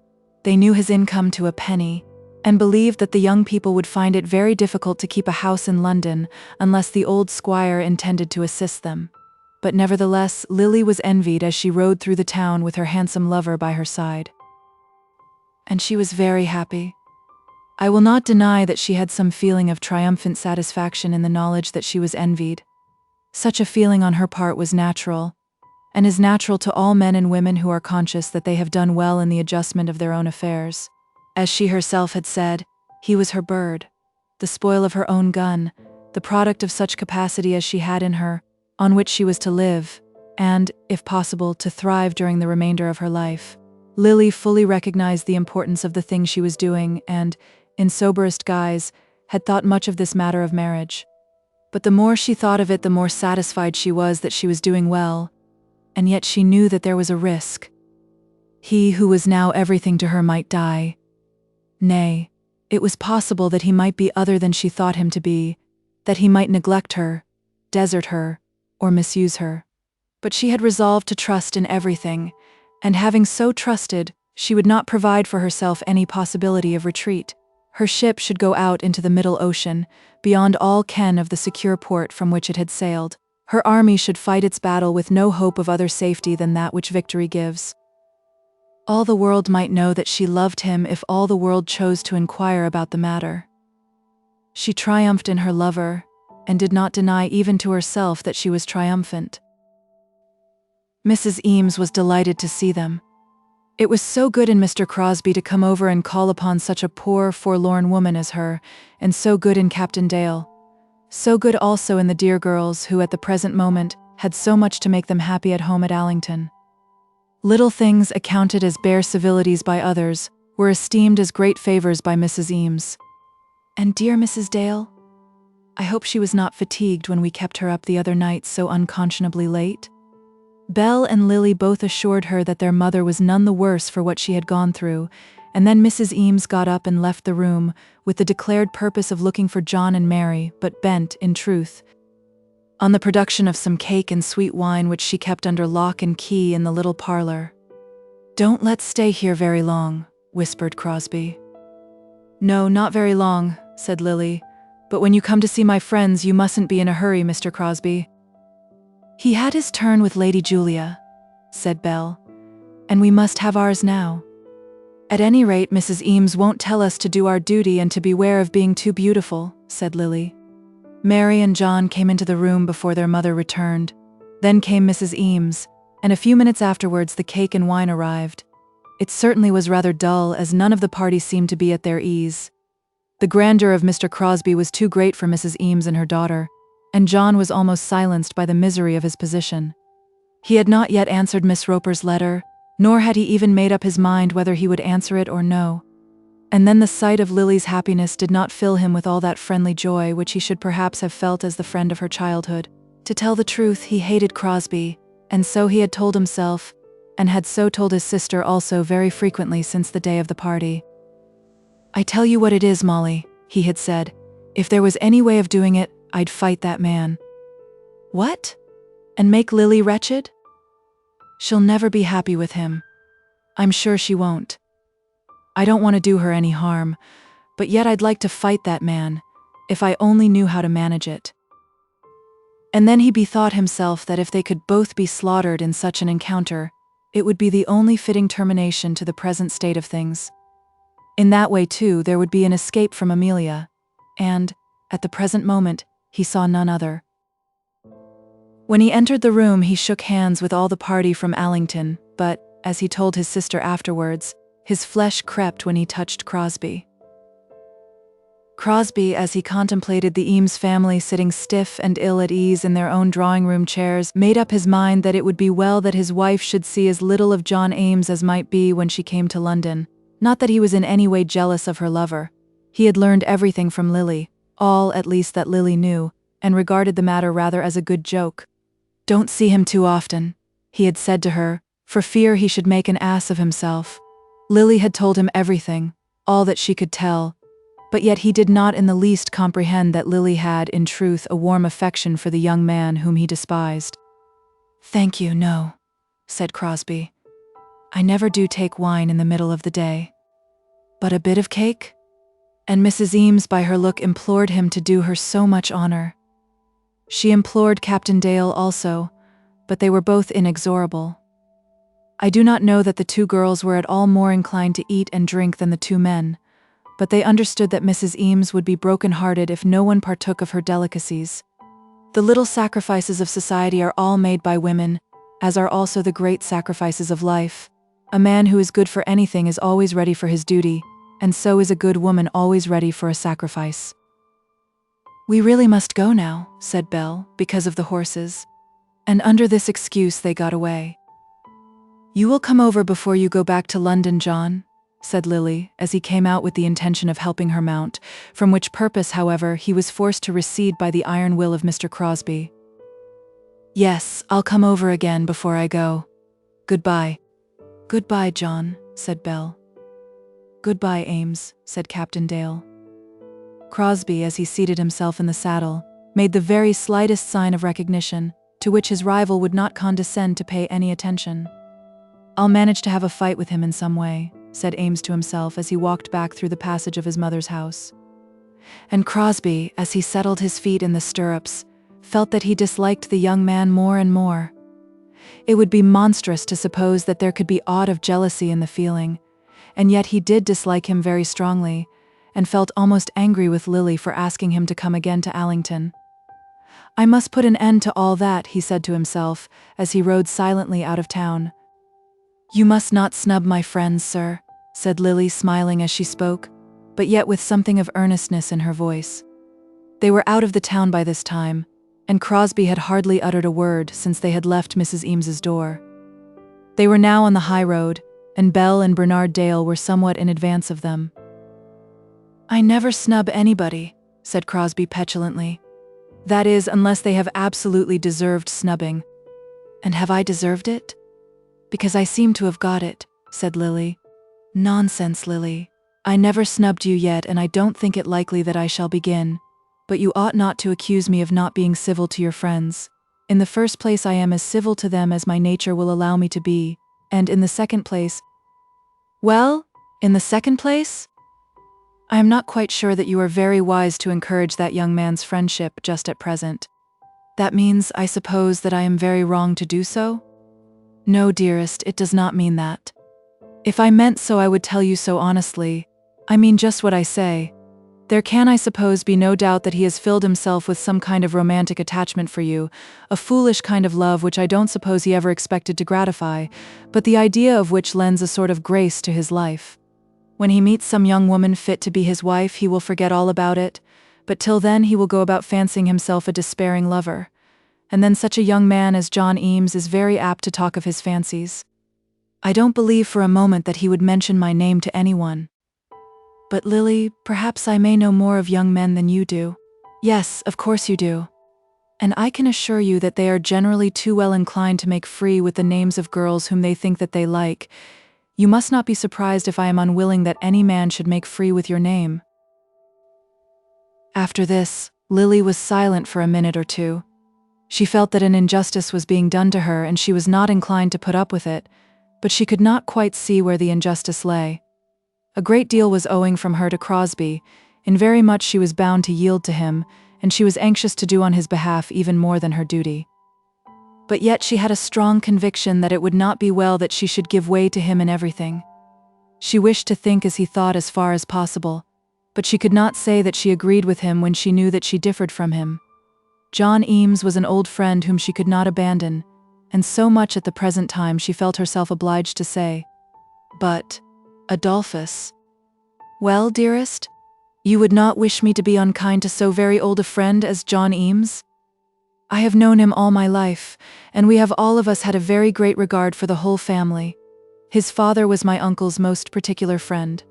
They knew his income to a penny, and believed that the young people would find it very difficult to keep a house in London unless the old squire intended to assist them. But nevertheless, Lily was envied as she rode through the town with her handsome lover by her side. And she was very happy. I will not deny that she had some feeling of triumphant satisfaction in the knowledge that she was envied. Such a feeling on her part was natural, and is natural to all men and women who are conscious that they have done well in the adjustment of their own affairs. As she herself had said, he was her bird, the spoil of her own gun, the product of such capacity as she had in her, on which she was to live, and, if possible, to thrive during the remainder of her life. Lily fully recognized the importance of the thing she was doing and, in soberest guise, had thought much of this matter of marriage. But the more she thought of it, the more satisfied she was that she was doing well, and yet she knew that there was a risk. He who was now everything to her might die. Nay, it was possible that he might be other than she thought him to be, that he might neglect her, desert her, or misuse her. But she had resolved to trust in everything, and having so trusted, she would not provide for herself any possibility of retreat. Her ship should go out into the middle ocean, beyond all ken of the secure port from which it had sailed. Her army should fight its battle with no hope of other safety than that which victory gives. All the world might know that she loved him if all the world chose to inquire about the matter. She triumphed in her lover, and did not deny even to herself that she was triumphant. Mrs. Eames was delighted to see them. It was so good in Mr. Crosbie to come over and call upon such a poor, forlorn woman as her, and so good in Captain Dale. So good also in the dear girls who, at the present moment, had so much to make them happy at home at Allington. Little things accounted as bare civilities by others were esteemed as great favors by Mrs. Eames. And dear Mrs. Dale? I hope she was not fatigued when we kept her up the other night so unconscionably late? Belle and Lily both assured her that their mother was none the worse for what she had gone through, and then Mrs. Eames got up and left the room, with the declared purpose of looking for John and Mary, but bent, in truth, on the production of some cake and sweet wine which she kept under lock and key in the little parlor. "Don't let's stay here very long," whispered Crosbie. "No, not very long," said Lily, "but when you come to see my friends you mustn't be in a hurry, Mr. Crosbie." "He had his turn with Lady Julia," said Belle, "and we must have ours now. At any rate, Mrs. Eames won't tell us to do our duty and to beware of being too beautiful," said Lily. Mary and John came into the room before their mother returned. Then came Mrs. Eames, and a few minutes afterwards the cake and wine arrived. It certainly was rather dull, as none of the party seemed to be at their ease. The grandeur of Mr. Crosbie was too great for Mrs. Eames and her daughter, and John was almost silenced by the misery of his position. He had not yet answered Miss Roper's letter, nor had he even made up his mind whether he would answer it or no. And then the sight of Lily's happiness did not fill him with all that friendly joy which he should perhaps have felt as the friend of her childhood. To tell the truth, he hated Crosbie, and so he had told himself, and had so told his sister also very frequently since the day of the party. "I tell you what it is, Molly," he had said, "if there was any way of doing it, I'd fight that man." "What? And make Lily wretched?" "She'll never be happy with him. I'm sure she won't. I don't want to do her any harm, but yet I'd like to fight that man, if I only knew how to manage it." And then he bethought himself that if they could both be slaughtered in such an encounter, it would be the only fitting termination to the present state of things. In that way, too, there would be an escape from Amelia, and, at the present moment, he saw none other. When he entered the room, he shook hands with all the party from Allington, but, as he told his sister afterwards, his flesh crept when he touched Crosbie. Crosbie, as he contemplated the Eames family sitting stiff and ill at ease in their own drawing-room chairs, made up his mind that it would be well that his wife should see as little of John Eames as might be when she came to London. Not that he was in any way jealous of her lover. He had learned everything from Lily, all at least that Lily knew, and regarded the matter rather as a good joke. "Don't see him too often," he had said to her, for fear he should make an ass of himself. Lily had told him everything, all that she could tell, but yet he did not in the least comprehend that Lily had, in truth, a warm affection for the young man whom he despised. "Thank you, no," said Crosbie. "I never do take wine in the middle of the day. But a bit of cake?" And Mrs. Eames by her look implored him to do her so much honor. She implored Captain Dale also, but they were both inexorable. I do not know that the two girls were at all more inclined to eat and drink than the two men, but they understood that Mrs. Eames would be broken-hearted if no one partook of her delicacies. The little sacrifices of society are all made by women, as are also the great sacrifices of life. A man who is good for anything is always ready for his duty, and so is a good woman always ready for a sacrifice. "We really must go now," said Belle, because of the horses. And under this excuse they got away. "You will come over before you go back to London, John?" said Lily, as he came out with the intention of helping her mount, from which purpose, however, he was forced to recede by the iron will of Mr. Crosbie. "Yes, I'll come over again before I go. Goodbye." "Goodbye, John," said Belle. "Goodbye, Eames," said Captain Dale. Crosbie, as he seated himself in the saddle, made the very slightest sign of recognition, to which his rival would not condescend to pay any attention. "I'll manage to have a fight with him in some way," said Eames to himself as he walked back through the passage of his mother's house. And Crosbie, as he settled his feet in the stirrups, felt that he disliked the young man more and more. It would be monstrous to suppose that there could be aught of jealousy in the feeling, and yet he did dislike him very strongly, and felt almost angry with Lily for asking him to come again to Allington. "I must put an end to all that," he said to himself, as he rode silently out of town. "You must not snub my friends, sir," said Lily, smiling as she spoke, but yet with something of earnestness in her voice. They were out of the town by this time, and Crosbie had hardly uttered a word since they had left Mrs. Eames's door. They were now on the high road, and Belle and Bernard Dale were somewhat in advance of them. "I never snub anybody," said Crosbie petulantly. "That is, unless they have absolutely deserved snubbing." "And have I deserved it?" "Because I seem to have got it," said Lily. "Nonsense, Lily. I never snubbed you yet, and I don't think it likely that I shall begin. But you ought not to accuse me of not being civil to your friends. In the first place, I am as civil to them as my nature will allow me to be, and in the second place— "Well, in the second place? I am not quite sure that you are very wise to encourage that young man's friendship just at present. That means, I suppose, that I am very wrong to do so?" "No, dearest, it does not mean that. If I meant so, I would tell you so honestly. I mean just what I say. There can, I suppose, be no doubt that he has filled himself with some kind of romantic attachment for you, a foolish kind of love which I don't suppose he ever expected to gratify, but the idea of which lends a sort of grace to his life. When he meets some young woman fit to be his wife, he will forget all about it, but till then he will go about fancying himself a despairing lover. And then such a young man as John Eames is very apt to talk of his fancies. I don't believe for a moment that he would mention my name to anyone. But Lily, perhaps I may know more of young men than you do." "Yes, of course you do. And I can assure you that they are generally too well inclined to make free with the names of girls whom they think that they like. You must not be surprised if I am unwilling that any man should make free with your name." After this, Lily was silent for a minute or two. She felt that an injustice was being done to her, and she was not inclined to put up with it, but she could not quite see where the injustice lay. A great deal was owing from her to Crosbie, in very much she was bound to yield to him, and she was anxious to do on his behalf even more than her duty. But yet she had a strong conviction that it would not be well that she should give way to him in everything. She wished to think as he thought as far as possible, but she could not say that she agreed with him when she knew that she differed from him. John Eames was an old friend whom she could not abandon, and so much at the present time she felt herself obliged to say. "But, Adolphus—" "Well, dearest?" You would not wish me to be unkind to so very old a friend as John Eames? I have known him all my life, and we have all of us had a very great regard for the whole family. His father was my uncle's most particular friend.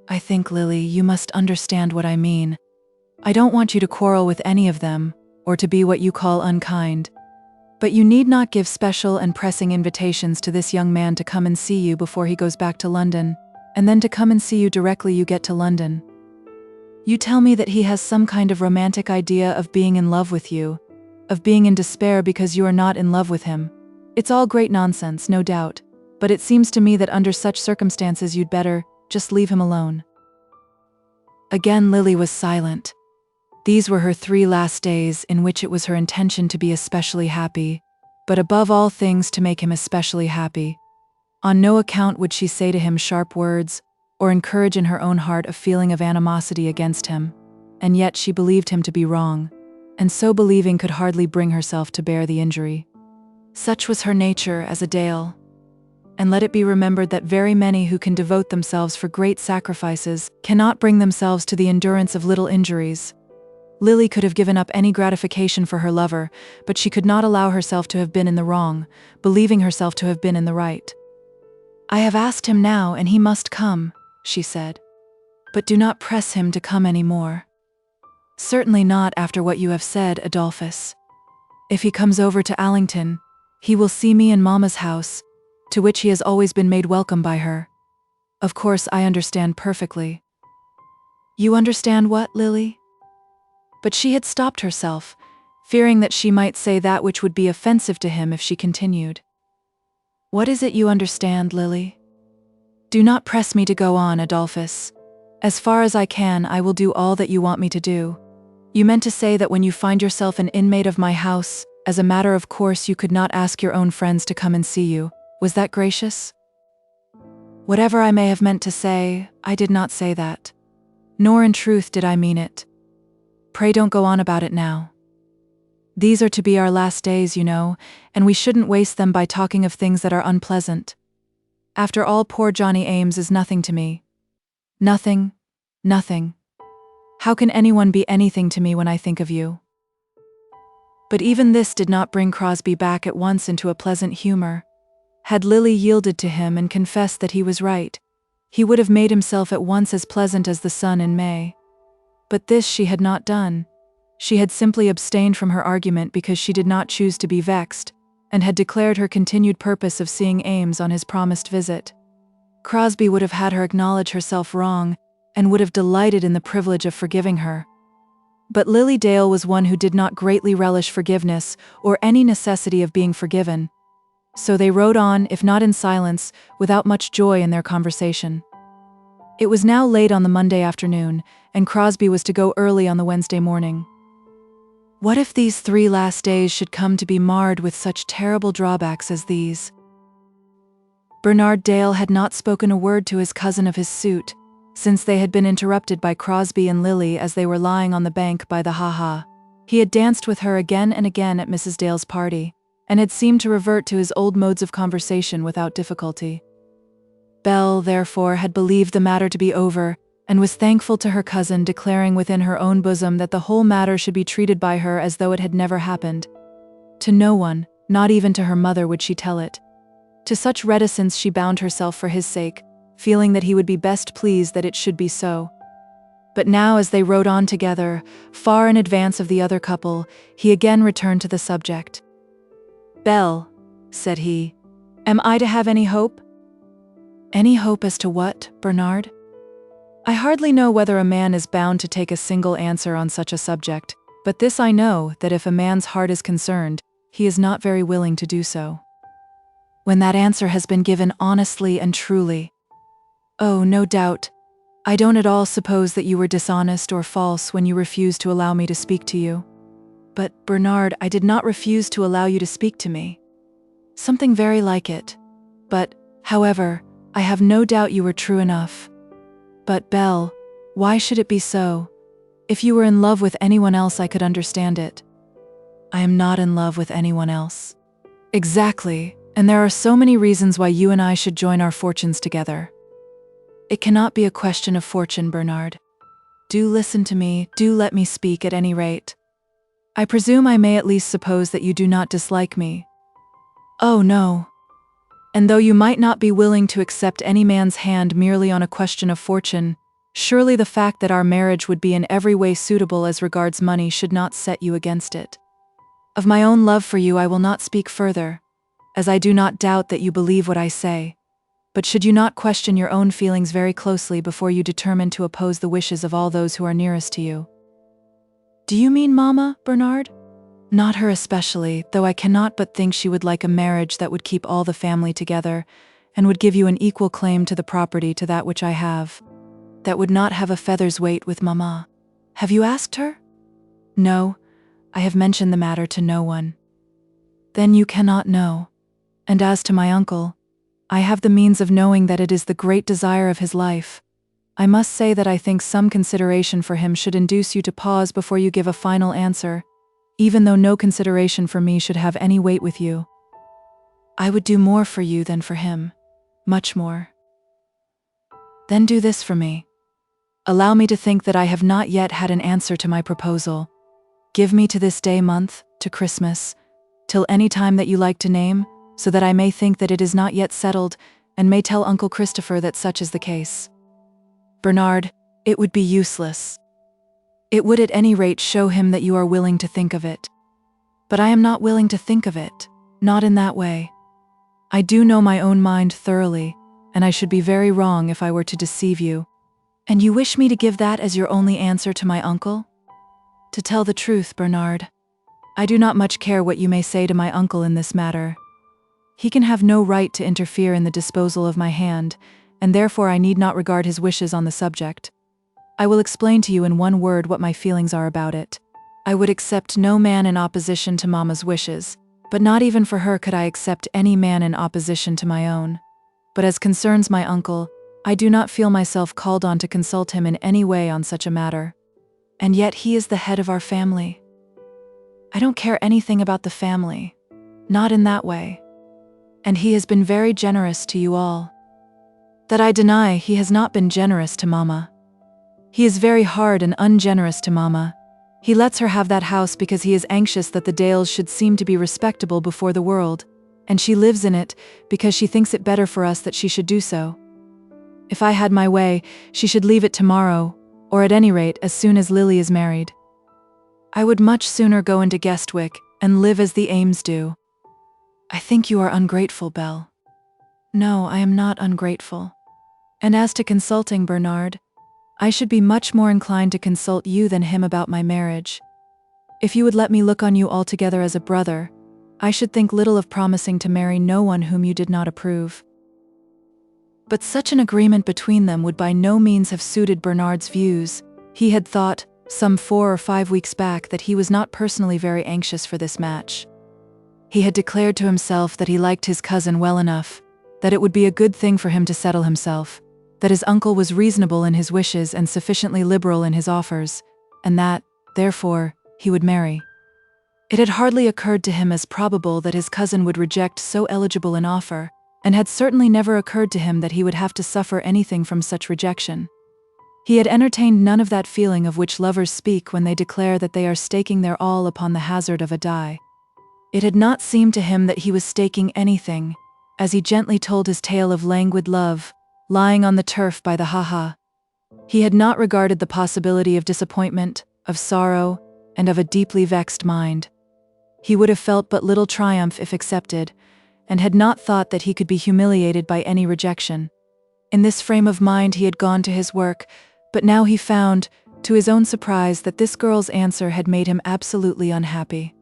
I think, Lily, you must understand what I mean. I don't want you to quarrel with any of them, or to be what you call unkind. But you need not give special and pressing invitations to this young man to come and see you before he goes back to London, and then to come and see you directly you get to London. You tell me that he has some kind of romantic idea of being in love with you, of being in despair because you are not in love with him. It's all great nonsense, no doubt, but it seems to me that under such circumstances you'd better just leave him alone. Again Lily was silent. These were her 3 last days in which it was her intention to be especially happy, but above all things to make him especially happy. On no account would she say to him sharp words, or encourage in her own heart a feeling of animosity against him, and yet she believed him to be wrong, and so believing could hardly bring herself to bear the injury. Such was her nature as a Dale. And let it be remembered that very many who can devote themselves for great sacrifices cannot bring themselves to the endurance of little injuries. Lily could have given up any gratification for her lover, but she could not allow herself to have been in the wrong, believing herself to have been in the right. I have asked him now, and he must come, she said. But do not press him to come any more. Certainly not after what you have said, Adolphus. If he comes over to Allington, he will see me in Mamma's house, to which he has always been made welcome by her. Of course, I understand perfectly. You understand what, Lily? But she had stopped herself, fearing that she might say that which would be offensive to him if she continued. What is it you understand, Lily? Do not press me to go on, Adolphus. As far as I can, I will do all that you want me to do. You meant to say that when you find yourself an inmate of my house, as a matter of course you could not ask your own friends to come and see you. Was that gracious? Whatever I may have meant to say, I did not say that. Nor in truth did I mean it. Pray don't go on about it now. These are to be our last days, you know, and we shouldn't waste them by talking of things that are unpleasant. After all, poor Johnny Eames is nothing to me. Nothing, nothing. How can anyone be anything to me when I think of you? But even this did not bring Crosbie back at once into a pleasant humor. Had Lily yielded to him and confessed that he was right, he would have made himself at once as pleasant as the sun in May. But this she had not done. She had simply abstained from her argument because she did not choose to be vexed, and had declared her continued purpose of seeing Eames on his promised visit. Crosbie would have had her acknowledge herself wrong, and would have delighted in the privilege of forgiving her. But Lily Dale was one who did not greatly relish forgiveness, or any necessity of being forgiven. So they rode on, if not in silence, without much joy in their conversation. It was now late on the Monday afternoon, and Crosbie was to go early on the Wednesday morning. What if these 3 last days should come to be marred with such terrible drawbacks as these? Bernard Dale had not spoken a word to his cousin of his suit, since they had been interrupted by Crosbie and Lily as they were lying on the bank by the ha-ha. He had danced with her again and again at Mrs. Dale's party, and had seemed to revert to his old modes of conversation without difficulty. Belle, therefore, had believed the matter to be over, and was thankful to her cousin, declaring within her own bosom that the whole matter should be treated by her as though it had never happened. To no one, not even to her mother, would she tell it. To such reticence she bound herself for his sake, feeling that he would be best pleased that it should be so. But now, as they rode on together, far in advance of the other couple, he again returned to the subject. "Belle," said he, "am I to have any hope?" "Any hope as to what, Bernard?" "I hardly know whether a man is bound to take a single answer on such a subject, but this I know, that if a man's heart is concerned, he is not very willing to do so. When that answer has been given honestly and truly. Oh, no doubt. I don't at all suppose that you were dishonest or false when you refused to allow me to speak to you. But, Bernard, I did not refuse to allow you to speak to me. Something very like it. But, however, I have no doubt you were true enough. But, Belle, why should it be so? If you were in love with anyone else, I could understand it." "I am not in love with anyone else." "Exactly, and there are so many reasons why you and I should join our fortunes together." "It cannot be a question of fortune, Bernard. do listen to me, do let me speak at any rate. I presume I may at least suppose that you do not dislike me. Oh no. And though you might not be willing to accept any man's hand merely on a question of fortune, surely the fact that our marriage would be in every way suitable as regards money should not set you against it. Of my own love for you I will not speak further, as I do not doubt that you believe what I say. But should you not question your own feelings very closely before you determine to oppose the wishes of all those who are nearest to you? Do you mean Mama, Bernard? Not her especially, though I cannot but think she would like a marriage that would keep all the family together, and would give you an equal claim to the property to that which I have, that would not have a feather's weight with Mamma. Have you asked her? No, I have mentioned the matter to no one. Then you cannot know. And as to my uncle, I have the means of knowing that it is the great desire of his life. I must say that I think some consideration for him should induce you to pause before you give a final answer, even though no consideration for me should have any weight with you. I would do more for you than for him, much more. Then do this for me. Allow me to think that I have not yet had an answer to my proposal. Give me to this day month, to Christmas, till any time that you like to name, so that I may think that it is not yet settled, and may tell Uncle Christopher that such is the case. Bernard, it would be useless. It would at any rate show him that you are willing to think of it. But I am not willing to think of it, not in that way. I do know my own mind thoroughly, and I should be very wrong if I were to deceive you. And you wish me to give that as your only answer to my uncle? To tell the truth, Bernard, I do not much care what you may say to my uncle in this matter. He can have no right to interfere in the disposal of my hand, and therefore I need not regard his wishes on the subject. I will explain to you in one word what my feelings are about it. I would accept no man in opposition to Mamma's wishes, but not even for her could I accept any man in opposition to my own. But as concerns my uncle, I do not feel myself called on to consult him in any way on such a matter. And yet he is the head of our family. I don't care anything about the family, not in that way. And he has been very generous to you all. That I deny, he has not been generous to Mamma. He is very hard and ungenerous to Mamma. He lets her have that house because he is anxious that the Dales should seem to be respectable before the world, and she lives in it because she thinks it better for us that she should do so. If I had my way, she should leave it tomorrow, or at any rate as soon as Lily is married. I would much sooner go into Guestwick and live as the Eames do. I think you are ungrateful, Belle. No, I am not ungrateful. And as to consulting Bernard, I should be much more inclined to consult you than him about my marriage. If you would let me look on you altogether as a brother, I should think little of promising to marry no one whom you did not approve. But such an agreement between them would by no means have suited Bernard's views. He had thought, some 4 or 5 weeks back, that he was not personally very anxious for this match. He had declared to himself that he liked his cousin well enough, that it would be a good thing for him to settle himself, that his uncle was reasonable in his wishes and sufficiently liberal in his offers, and that, therefore, he would marry. It had hardly occurred to him as probable that his cousin would reject so eligible an offer, and had certainly never occurred to him that he would have to suffer anything from such rejection. He had entertained none of that feeling of which lovers speak when they declare that they are staking their all upon the hazard of a die. It had not seemed to him that he was staking anything, as he gently told his tale of languid love, lying on the turf by the ha-ha. He had not regarded the possibility of disappointment, of sorrow, and of a deeply vexed mind. He would have felt but little triumph if accepted, and had not thought that he could be humiliated by any rejection. In this frame of mind he had gone to his work, but now he found, to his own surprise, that this girl's answer had made him absolutely unhappy.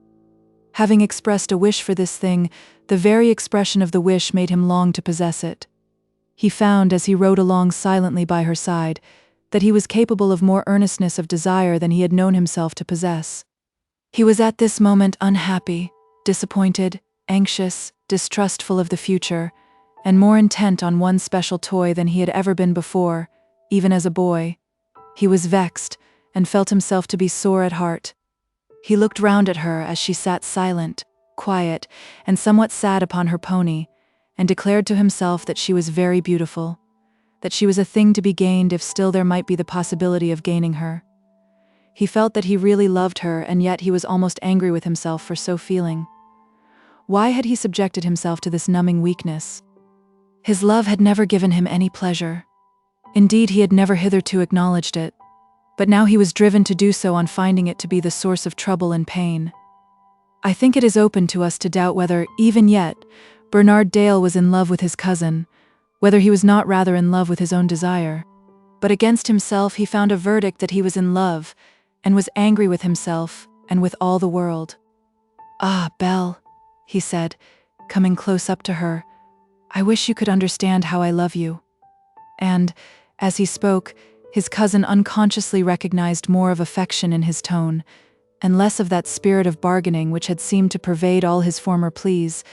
Having expressed a wish for this thing, the very expression of the wish made him long to possess it. He found, as he rode along silently by her side, that he was capable of more earnestness of desire than he had known himself to possess. He was at this moment unhappy, disappointed, anxious, distrustful of the future, and more intent on one special toy than he had ever been before, even as a boy. He was vexed, and felt himself to be sore at heart. He looked round at her as she sat silent, quiet, and somewhat sad upon her pony, and declared to himself that she was very beautiful. that she was a thing to be gained if still there might be the possibility of gaining her. He felt that he really loved her, and yet he was almost angry with himself for so feeling. Why had he subjected himself to this numbing weakness? His love had never given him any pleasure. Indeed, he had never hitherto acknowledged it. But now he was driven to do so on finding it to be the source of trouble and pain. I think it is open to us to doubt whether, even yet, Bernard Dale was in love with his cousin, whether he was not rather in love with his own desire. But against himself he found a verdict that he was in love, and was angry with himself and with all the world. "Ah, Belle," he said, coming close up to her, "I wish you could understand how I love you." And, as he spoke, his cousin unconsciously recognized more of affection in his tone, and less of that spirit of bargaining which had seemed to pervade all his former pleas,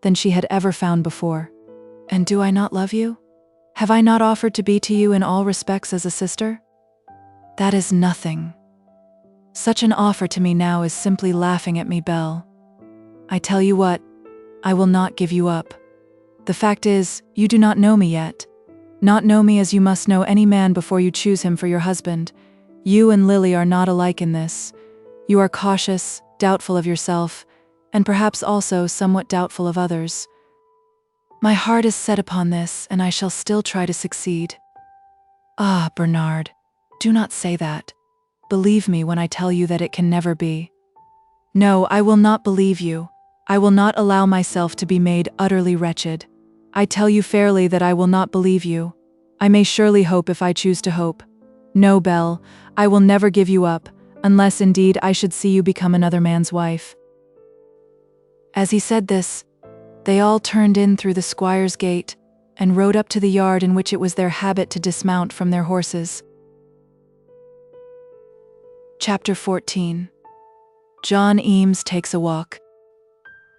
than she had ever found before. "And do I not love you? Have I not offered to be to you in all respects as a sister? That is nothing. Such an offer to me now is simply laughing at me, Belle. I tell you what, I will not give you up. The fact is, you do not know me yet. Not know me as you must know any man before you choose him for your husband. You and Lily are not alike in this. You are cautious, doubtful of yourself, and perhaps also somewhat doubtful of others. My heart is set upon this, and I shall still try to succeed." "Ah, Bernard, do not say that. Believe me when I tell you that it can never be." "No, I will not believe you. I will not allow myself to be made utterly wretched. I tell you fairly that I will not believe you. I may surely hope if I choose to hope. No, Belle, I will never give you up, unless indeed I should see you become another man's wife." As he said this, they all turned in through the squire's gate, and rode up to the yard in which it was their habit to dismount from their horses. Chapter 14. John Eames takes a walk.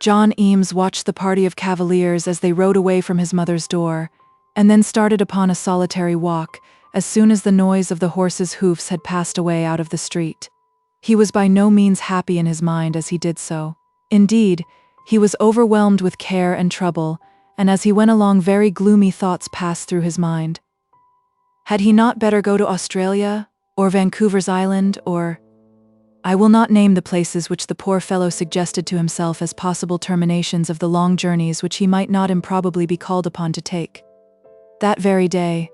John Eames watched the party of cavaliers as they rode away from his mother's door, and then started upon a solitary walk, as soon as the noise of the horses' hoofs had passed away out of the street. He was by no means happy in his mind as he did so. Indeed, he was overwhelmed with care and trouble, and as he went along very gloomy thoughts passed through his mind. Had he not better go to Australia, or Vancouver's Island, or— I will not name the places which the poor fellow suggested to himself as possible terminations of the long journeys which he might not improbably be called upon to take. That very day,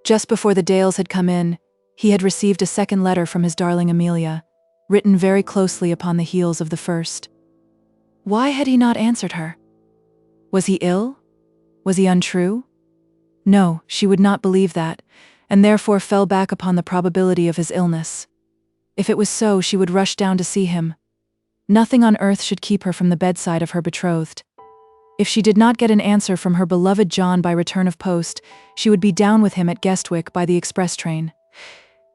just before the Dales had come in, he had received a second letter from his darling Amelia, written very closely upon the heels of the first. Why had he not answered her? Was he ill? Was he untrue? No, she would not believe that, and therefore fell back upon the probability of his illness. If it was so, she would rush down to see him. Nothing on earth should keep her from the bedside of her betrothed. If she did not get an answer from her beloved John by return of post, she would be down with him at Guestwick by the express train.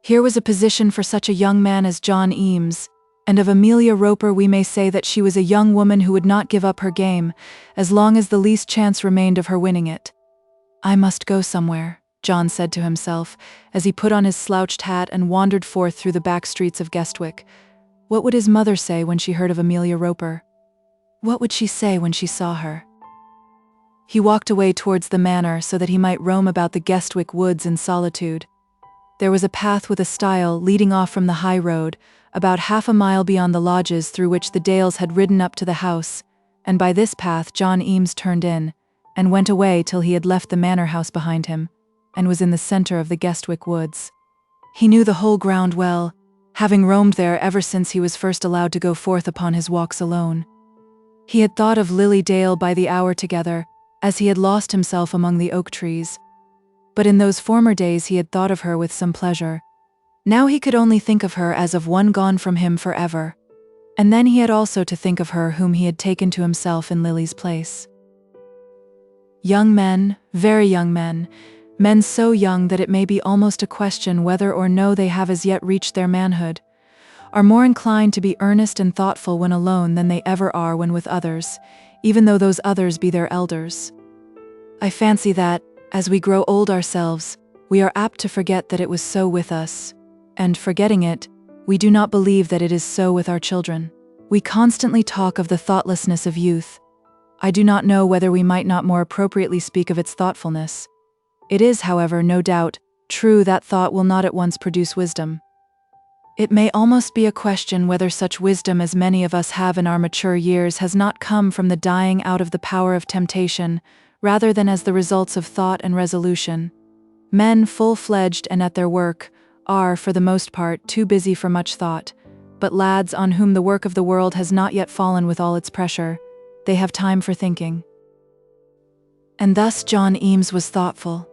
Here was a position for such a young man as John Eames, and of Amelia Roper we may say that she was a young woman who would not give up her game, as long as the least chance remained of her winning it. "I must go somewhere," John said to himself, as he put on his slouched hat and wandered forth through the back streets of Guestwick. What would his mother say when she heard of Amelia Roper? What would she say when she saw her? He walked away towards the manor so that he might roam about the Guestwick woods in solitude. There was a path with a stile leading off from the high road, about half a mile beyond the lodges through which the Dales had ridden up to the house, and by this path John Eames turned in, and went away till he had left the manor house behind him, and was in the centre of the Guestwick woods. He knew the whole ground well, having roamed there ever since he was first allowed to go forth upon his walks alone. He had thought of Lily Dale by the hour together, as he had lost himself among the oak trees. But in those former days he had thought of her with some pleasure. Now he could only think of her as of one gone from him forever. And then he had also to think of her whom he had taken to himself in Lily's place. Young men, very young men, men so young that it may be almost a question whether or no they have as yet reached their manhood, are more inclined to be earnest and thoughtful when alone than they ever are when with others, even though those others be their elders. I fancy that, as we grow old ourselves, we are apt to forget that it was so with us, and forgetting it, we do not believe that it is so with our children. We constantly talk of the thoughtlessness of youth. I do not know whether we might not more appropriately speak of its thoughtfulness. It is, however, no doubt, true that thought will not at once produce wisdom. It may almost be a question whether such wisdom as many of us have in our mature years has not come from the dying out of the power of temptation, rather than as the results of thought and resolution. Men full-fledged and at their work are, for the most part, too busy for much thought, but lads on whom the work of the world has not yet fallen with all its pressure, they have time for thinking. And thus John Eames was thoughtful.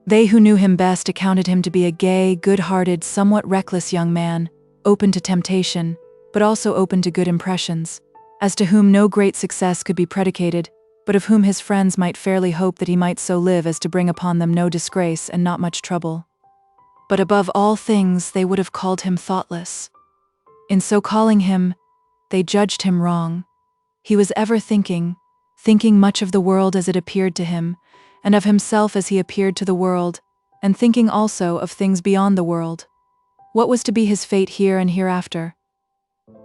They who knew him best accounted him to be a gay, good-hearted, somewhat reckless young man, open to temptation, but also open to good impressions, as to whom no great success could be predicated, but of whom his friends might fairly hope that he might so live as to bring upon them no disgrace and not much trouble. But above all things they would have called him thoughtless. In so calling him, they judged him wrong. He was ever thinking much of the world as it appeared to him, and of himself as he appeared to the world, and thinking also of things beyond the world. What was to be his fate here and hereafter?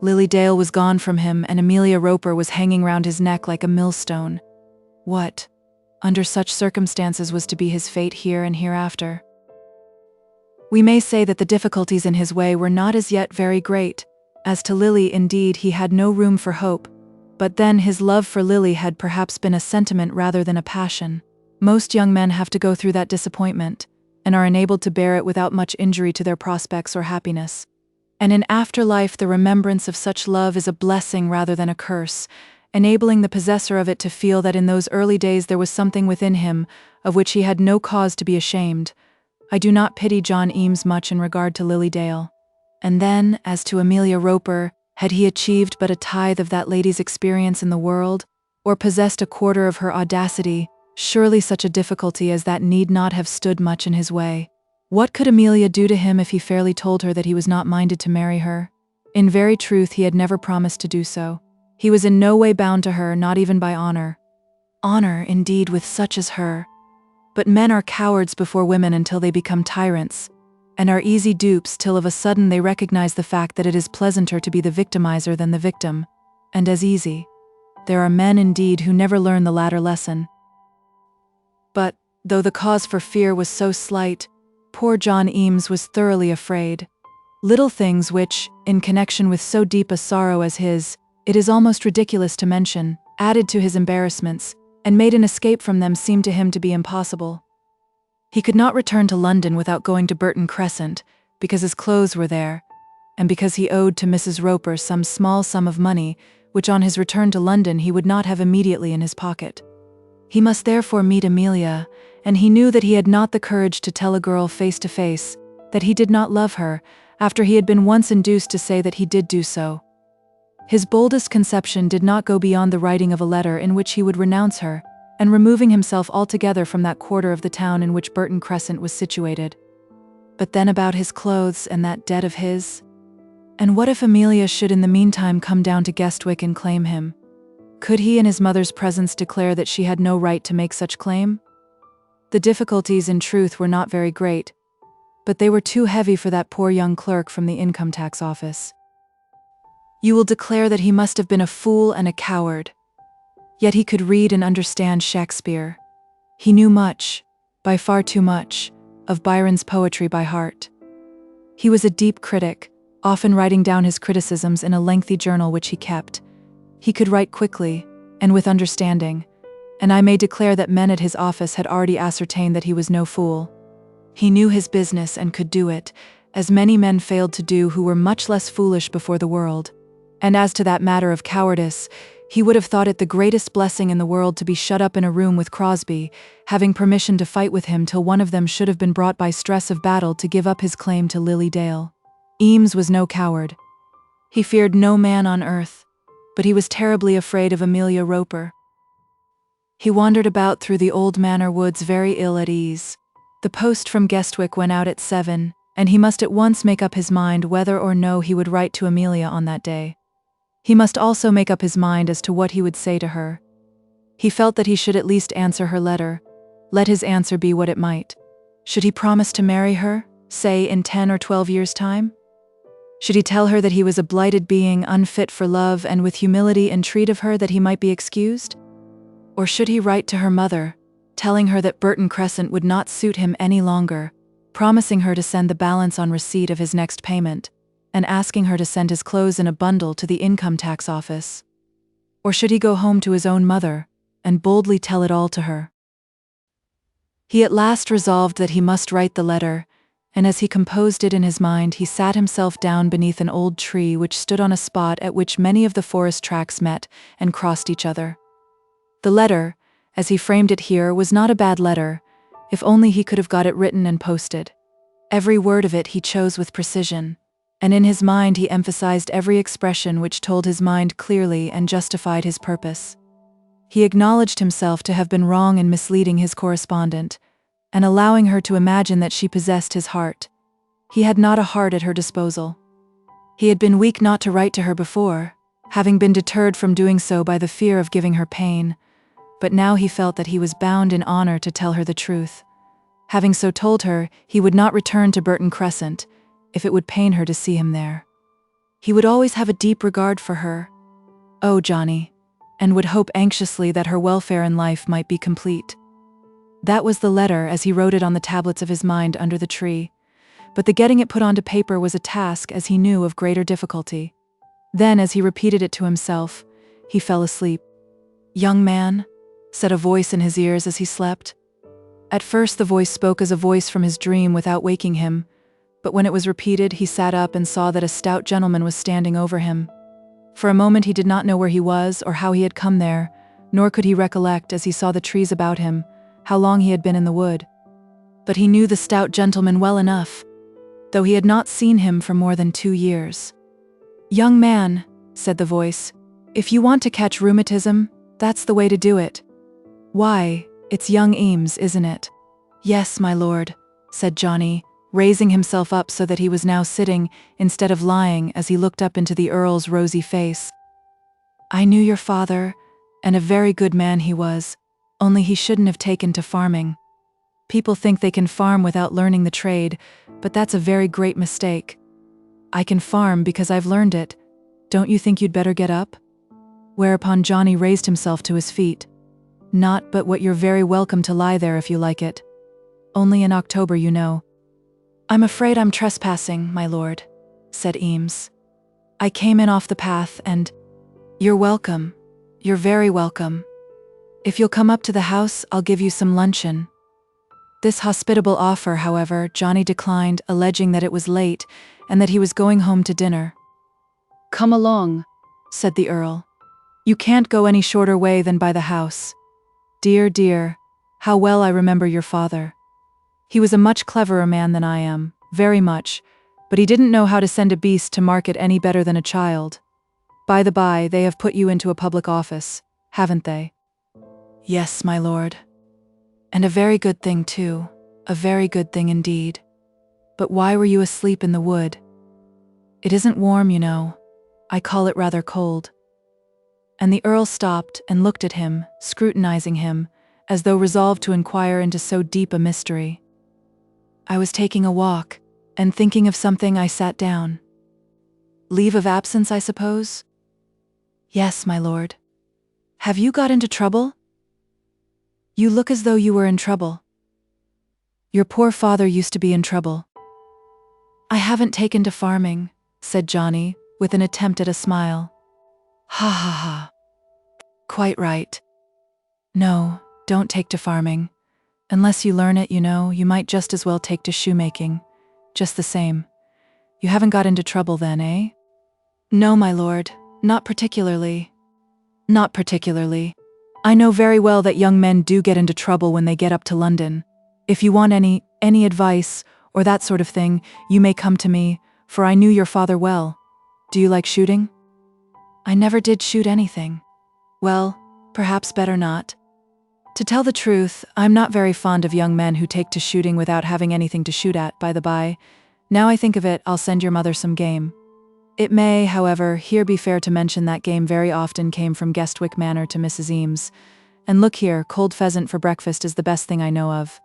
Lily Dale was gone from him, and Amelia Roper was hanging round his neck like a millstone. What, under such circumstances, was to be his fate here and hereafter? We may say that the difficulties in his way were not as yet very great. As to Lily, indeed, he had no room for hope, but then his love for Lily had perhaps been a sentiment rather than a passion. Most young men have to go through that disappointment, and are enabled to bear it without much injury to their prospects or happiness. And in after life the remembrance of such love is a blessing rather than a curse, enabling the possessor of it to feel that in those early days there was something within him of which he had no cause to be ashamed. I do not pity John Eames much in regard to Lily Dale. And then, as to Amelia Roper, had he achieved but a tithe of that lady's experience in the world, or possessed a quarter of her audacity, surely such a difficulty as that need not have stood much in his way. What could Amelia do to him if he fairly told her that he was not minded to marry her? In very truth, he had never promised to do so. He was in no way bound to her, not even by honor. Honor, indeed, with such as her. But men are cowards before women until they become tyrants, and are easy dupes till of a sudden they recognize the fact that it is pleasanter to be the victimizer than the victim, and as easy. There are men, indeed, who never learn the latter lesson. But, though the cause for fear was so slight, poor John Eames was thoroughly afraid. Little things which, in connection with so deep a sorrow as his, it is almost ridiculous to mention, added to his embarrassments, and made an escape from them seem to him to be impossible. He could not return to London without going to Burton Crescent, because his clothes were there, and because he owed to Mrs. Roper some small sum of money, which on his return to London he would not have immediately in his pocket. He must therefore meet Amelia, and he knew that he had not the courage to tell a girl face to face that he did not love her, after he had been once induced to say that he did do so. His boldest conception did not go beyond the writing of a letter in which he would renounce her, and removing himself altogether from that quarter of the town in which Burton Crescent was situated. But then about his clothes and that debt of his? And what if Amelia should in the meantime come down to Guestwick and claim him? Could he in his mother's presence declare that she had no right to make such claim? The difficulties, in truth, were not very great, but they were too heavy for that poor young clerk from the income tax office. You will declare that he must have been a fool and a coward. Yet he could read and understand Shakespeare. He knew much, by far too much, of Byron's poetry by heart. He was a deep critic, often writing down his criticisms in a lengthy journal which he kept. He could write quickly, and with understanding, and I may declare that men at his office had already ascertained that he was no fool. He knew his business and could do it, as many men failed to do who were much less foolish before the world. And as to that matter of cowardice, he would have thought it the greatest blessing in the world to be shut up in a room with Crosbie, having permission to fight with him till one of them should have been brought by stress of battle to give up his claim to Lily Dale. Eames was no coward. He feared no man on earth, but he was terribly afraid of Amelia Roper. He wandered about through the old manor woods very ill at ease. The post from Guestwick went out at 7, and he must at once make up his mind whether or no he would write to Amelia on that day. He must also make up his mind as to what he would say to her. He felt that he should at least answer her letter, let his answer be what it might. Should he promise to marry her, say in 10 or 12 years' time? Should he tell her that he was a blighted being unfit for love and with humility entreat of her that he might be excused? Or should he write to her mother, telling her that Burton Crescent would not suit him any longer, promising her to send the balance on receipt of his next payment, and asking her to send his clothes in a bundle to the income tax office. Or should he go home to his own mother, and boldly tell it all to her? He at last resolved that he must write the letter, and as he composed it in his mind, he sat himself down beneath an old tree which stood on a spot at which many of the forest tracks met and crossed each other. The letter, as he framed it here, was not a bad letter, if only he could have got it written and posted. Every word of it he chose with precision, and in his mind he emphasized every expression which told his mind clearly and justified his purpose. He acknowledged himself to have been wrong in misleading his correspondent, and allowing her to imagine that she possessed his heart. He had not a heart at her disposal. He had been weak not to write to her before, having been deterred from doing so by the fear of giving her pain, but now he felt that he was bound in honor to tell her the truth. Having so told her, he would not return to Burton Crescent, if it would pain her to see him there. He would always have a deep regard for her, oh Johnny, and would hope anxiously that her welfare in life might be complete. That was the letter as he wrote it on the tablets of his mind under the tree, but the getting it put onto paper was a task, as he knew, of greater difficulty. Then, as he repeated it to himself, he fell asleep. "Young man," said a voice in his ears as he slept. At first the voice spoke as a voice from his dream without waking him, but when it was repeated he sat up and saw that a stout gentleman was standing over him. For a moment he did not know where he was or how he had come there, nor could he recollect, as he saw the trees about him, how long he had been in the wood. But he knew the stout gentleman well enough, though he had not seen him for more than 2 years. "Young man," said the voice, "if you want to catch rheumatism, that's the way to do it. Why, it's young EAMES, isn't it?" "Yes, my lord," said Johnny, raising himself up so that he was now sitting instead of lying as he looked up into the Earl's rosy face. "I knew your father, and a very good man he was, only he shouldn't have taken to farming. People think they can farm without learning the trade, but that's a very great mistake. I can farm because I've learned it. Don't you think you'd better get up?" Whereupon Johnny raised himself to his feet. "Not but what you're very welcome to lie there if you like it. Only in October, you know." "I'm afraid I'm trespassing, my lord," said EAMES. "I came in off the path and—" "You're welcome. You're very welcome. If you'll come up to the house, I'll give you some luncheon." This hospitable offer, however, Johnny declined, alleging that it was late and that he was going home to dinner. "Come along," said the Earl. "You can't go any shorter way than by the house. Dear, dear, how well I remember your father. He was a much cleverer man than I am, very much, but he didn't know how to send a beast to market any better than a child. By the by, they have put you into a public office, haven't they?" "Yes, my lord. And a very good thing, too, a very good thing indeed. But why were you asleep in the wood?" "It isn't warm, you know. I call it rather cold." And the Earl stopped and looked at him, scrutinizing him, as though resolved to inquire into so deep a mystery. "I was taking a walk, and thinking of something I sat down." "Leave of absence, I suppose?" "Yes, my lord." "Have you got into trouble? You look as though you were in trouble." "Your poor father used to be in trouble." "I haven't taken to farming," said Johnny, with an attempt at a smile. "Ha ha ha. Quite right. No, don't take to farming. Unless you learn it, you know, you might just as well take to shoemaking. Just the same. You haven't got into trouble then, eh?" "No, my lord, not particularly." "Not particularly. I know very well that young men do get into trouble when they get up to London. If you want any advice, or that sort of thing, you may come to me, for I knew your father well. Do you like shooting?" "I never did shoot anything." "Well, perhaps better not. To tell the truth, I'm not very fond of young men who take to shooting without having anything to shoot at, by the by. Now I think of it, I'll send your mother some game. It may, however, here be fair to mention that game very often came from Guestwick Manor to Mrs. EAMES. And look here, cold pheasant for breakfast is the best thing I know of.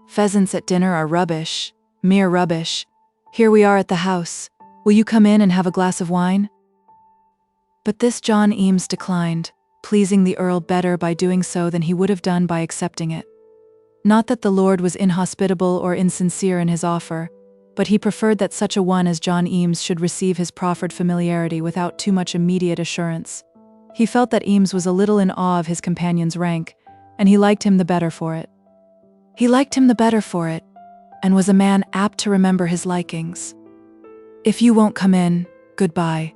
Pheasants at dinner are rubbish, mere rubbish. Here we are at the house. Will you come in and have a glass of wine?" But this John EAMES declined, pleasing the Earl better by doing so than he would have done by accepting it. Not that the Lord was inhospitable or insincere in his offer, but he preferred that such a one as John Eames should receive his proffered familiarity without too much immediate assurance. He felt that Eames was a little in awe of his companion's rank, and he liked him the better for it. And was a man apt to remember his likings. "If you won't come in, goodbye."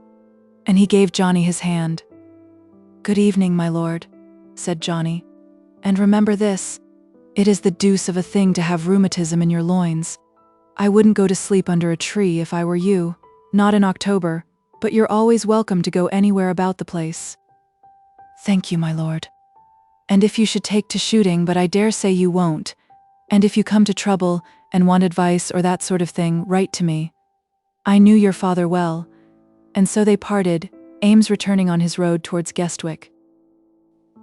And he gave Johnny his hand. "Good evening, my lord," said Johnny. "And remember this, it is the deuce of a thing to have rheumatism in your loins. I wouldn't go to sleep under a tree if I were you, not in October, but you're always welcome to go anywhere about the place." "Thank you, my lord. And if you should take to shooting, but I dare say you won't, and if you come to trouble and want advice or that sort of thing, write to me. I knew your father well." And so they parted, Eames returning on his road towards Guestwick.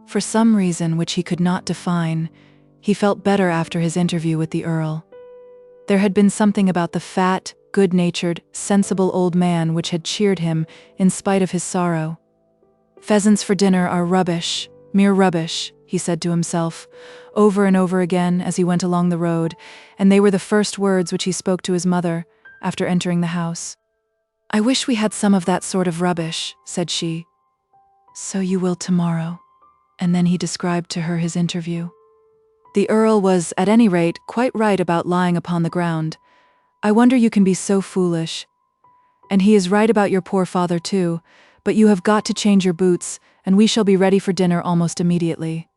For some reason which he could not define, he felt better after his interview with the Earl. There had been something about the fat, good-natured, sensible old man which had cheered him in spite of his sorrow. "Pheasants for dinner are rubbish, mere rubbish," he said to himself, over and over again as he went along the road, and they were the first words which he spoke to his mother after entering the house. "I wish we had some of that sort of rubbish," said she. "So you will tomorrow." And then he described to her his interview. The Earl was, at any rate, quite right about lying upon the ground. "I wonder you can be so foolish. And he is right about your poor father too, but you have got to change your boots, and we shall be ready for dinner almost immediately."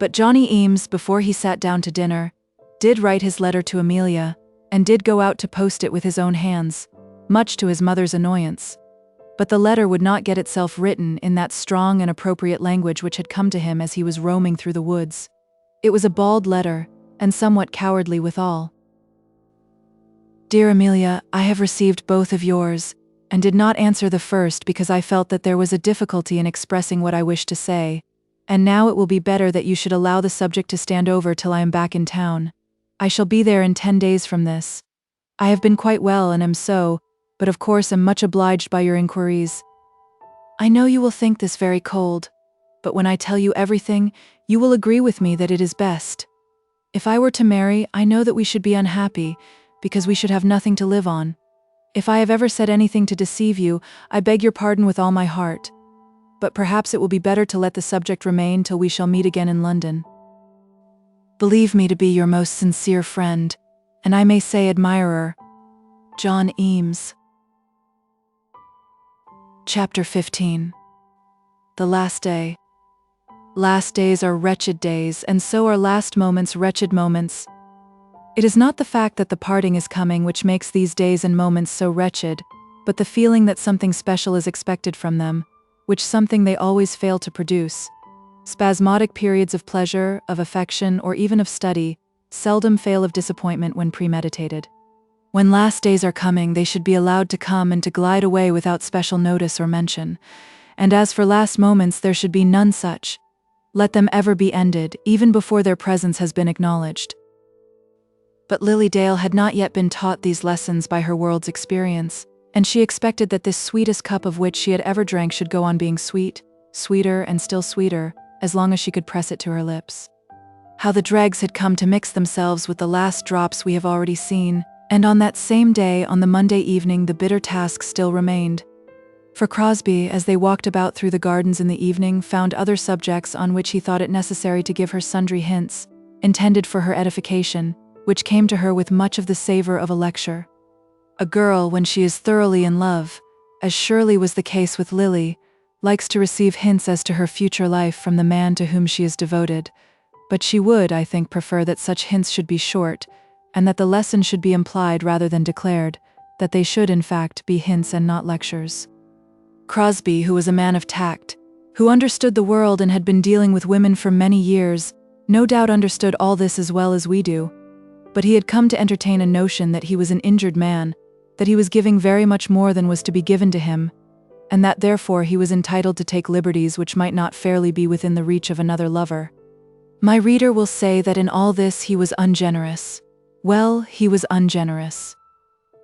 But Johnny Eames, before he sat down to dinner, did write his letter to Amelia, and did go out to post it with his own hands, much to his mother's annoyance. But the letter would not get itself written in that strong and appropriate language which had come to him as he was roaming through the woods. It was a bald letter, and somewhat cowardly withal. "Dear Amelia, I have received both of yours, and did not answer the first because I felt that there was a difficulty in expressing what I wished to say, and now it will be better that you should allow the subject to stand over till I am back in town. I shall be there in 10 days from this. I have been quite well and am so, but of course am much obliged by your inquiries. I know you will think this very cold, but when I tell you everything, you will agree with me that it is best. If I were to marry, I know that we should be unhappy, because we should have nothing to live on. If I have ever said anything to deceive you, I beg your pardon with all my heart. But perhaps it will be better to let the subject remain till we shall meet again in London. Believe me to be your most sincere friend, and I may say admirer, John Eames. Chapter 15. The Last Day. Last days are wretched days, and so are last moments wretched moments. It is not the fact that the parting is coming which makes these days and moments so wretched, but the feeling that something special is expected from them, which something they always fail to produce. Spasmodic periods of pleasure, of affection, or even of study, seldom fail of disappointment when premeditated. When last days are coming, they should be allowed to come and to glide away without special notice or mention. And as for last moments, there should be none such. Let them ever be ended, even before their presence has been acknowledged. But Lily Dale had not yet been taught these lessons by her world's experience, and she expected that this sweetest cup of which she had ever drank should go on being sweet, sweeter and still sweeter, as long as she could press it to her lips. How the dregs had come to mix themselves with the last drops we have already seen, and on that same day, on the Monday evening, the bitter task still remained. For Crosbie, as they walked about through the gardens in the evening, found other subjects on which he thought it necessary to give her sundry hints, intended for her edification, which came to her with much of the savor of a lecture. A girl, when she is thoroughly in love, as surely was the case with Lily, likes to receive hints as to her future life from the man to whom she is devoted, but she would, I think, prefer that such hints should be short, and that the lesson should be implied rather than declared, that they should, in fact, be hints and not lectures. Crosbie, who was a man of tact, who understood the world and had been dealing with women for many years, no doubt understood all this as well as we do, but he had come to entertain a notion that he was an injured man, that he was giving very much more than was to be given to him, and that therefore he was entitled to take liberties which might not fairly be within the reach of another lover. My reader will say that in all this he was ungenerous. Well, he was ungenerous.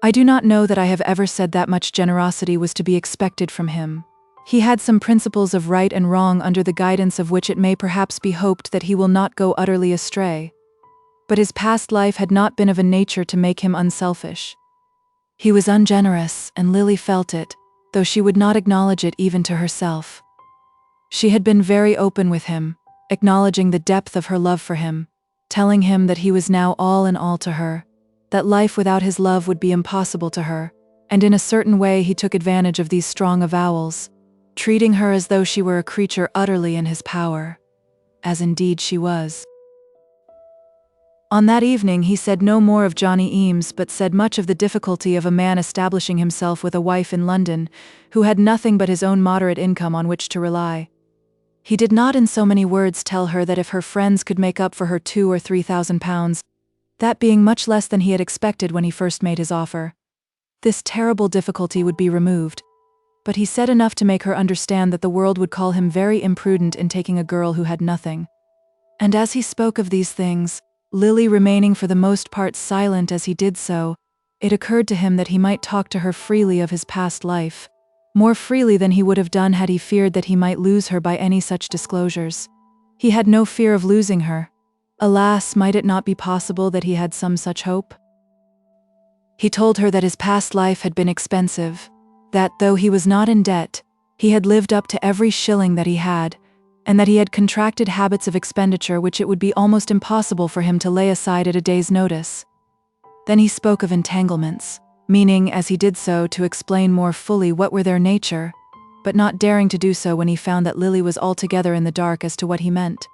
I do not know that I have ever said that much generosity was to be expected from him. He had some principles of right and wrong under the guidance of which it may perhaps be hoped that he will not go utterly astray. But his past life had not been of a nature to make him unselfish. He was ungenerous, and Lily felt it, though she would not acknowledge it even to herself. She had been very open with him, acknowledging the depth of her love for him, telling him that he was now all in all to her, that life without his love would be impossible to her, and in a certain way he took advantage of these strong avowals, treating her as though she were a creature utterly in his power, as indeed she was. On that evening he said no more of Johnny Eames, but said much of the difficulty of a man establishing himself with a wife in London, who had nothing but his own moderate income on which to rely. He did not in so many words tell her that if her friends could make up for her £2,000 or £3,000, that being much less than he had expected when he first made his offer, this terrible difficulty would be removed, but he said enough to make her understand that the world would call him very imprudent in taking a girl who had nothing. And as he spoke of these things, Lily remaining for the most part silent as he did so, it occurred to him that he might talk to her freely of his past life, more freely than he would have done had he feared that he might lose her by any such disclosures. He had no fear of losing her. Alas, might it not be possible that he had some such hope? He told her that his past life had been expensive, that, though he was not in debt, he had lived up to every shilling that he had, and that he had contracted habits of expenditure which it would be almost impossible for him to lay aside at a day's notice. Then he spoke of entanglements, meaning, as he did so, to explain more fully what were their nature, but not daring to do so when he found that Lily was altogether in the dark as to what he meant.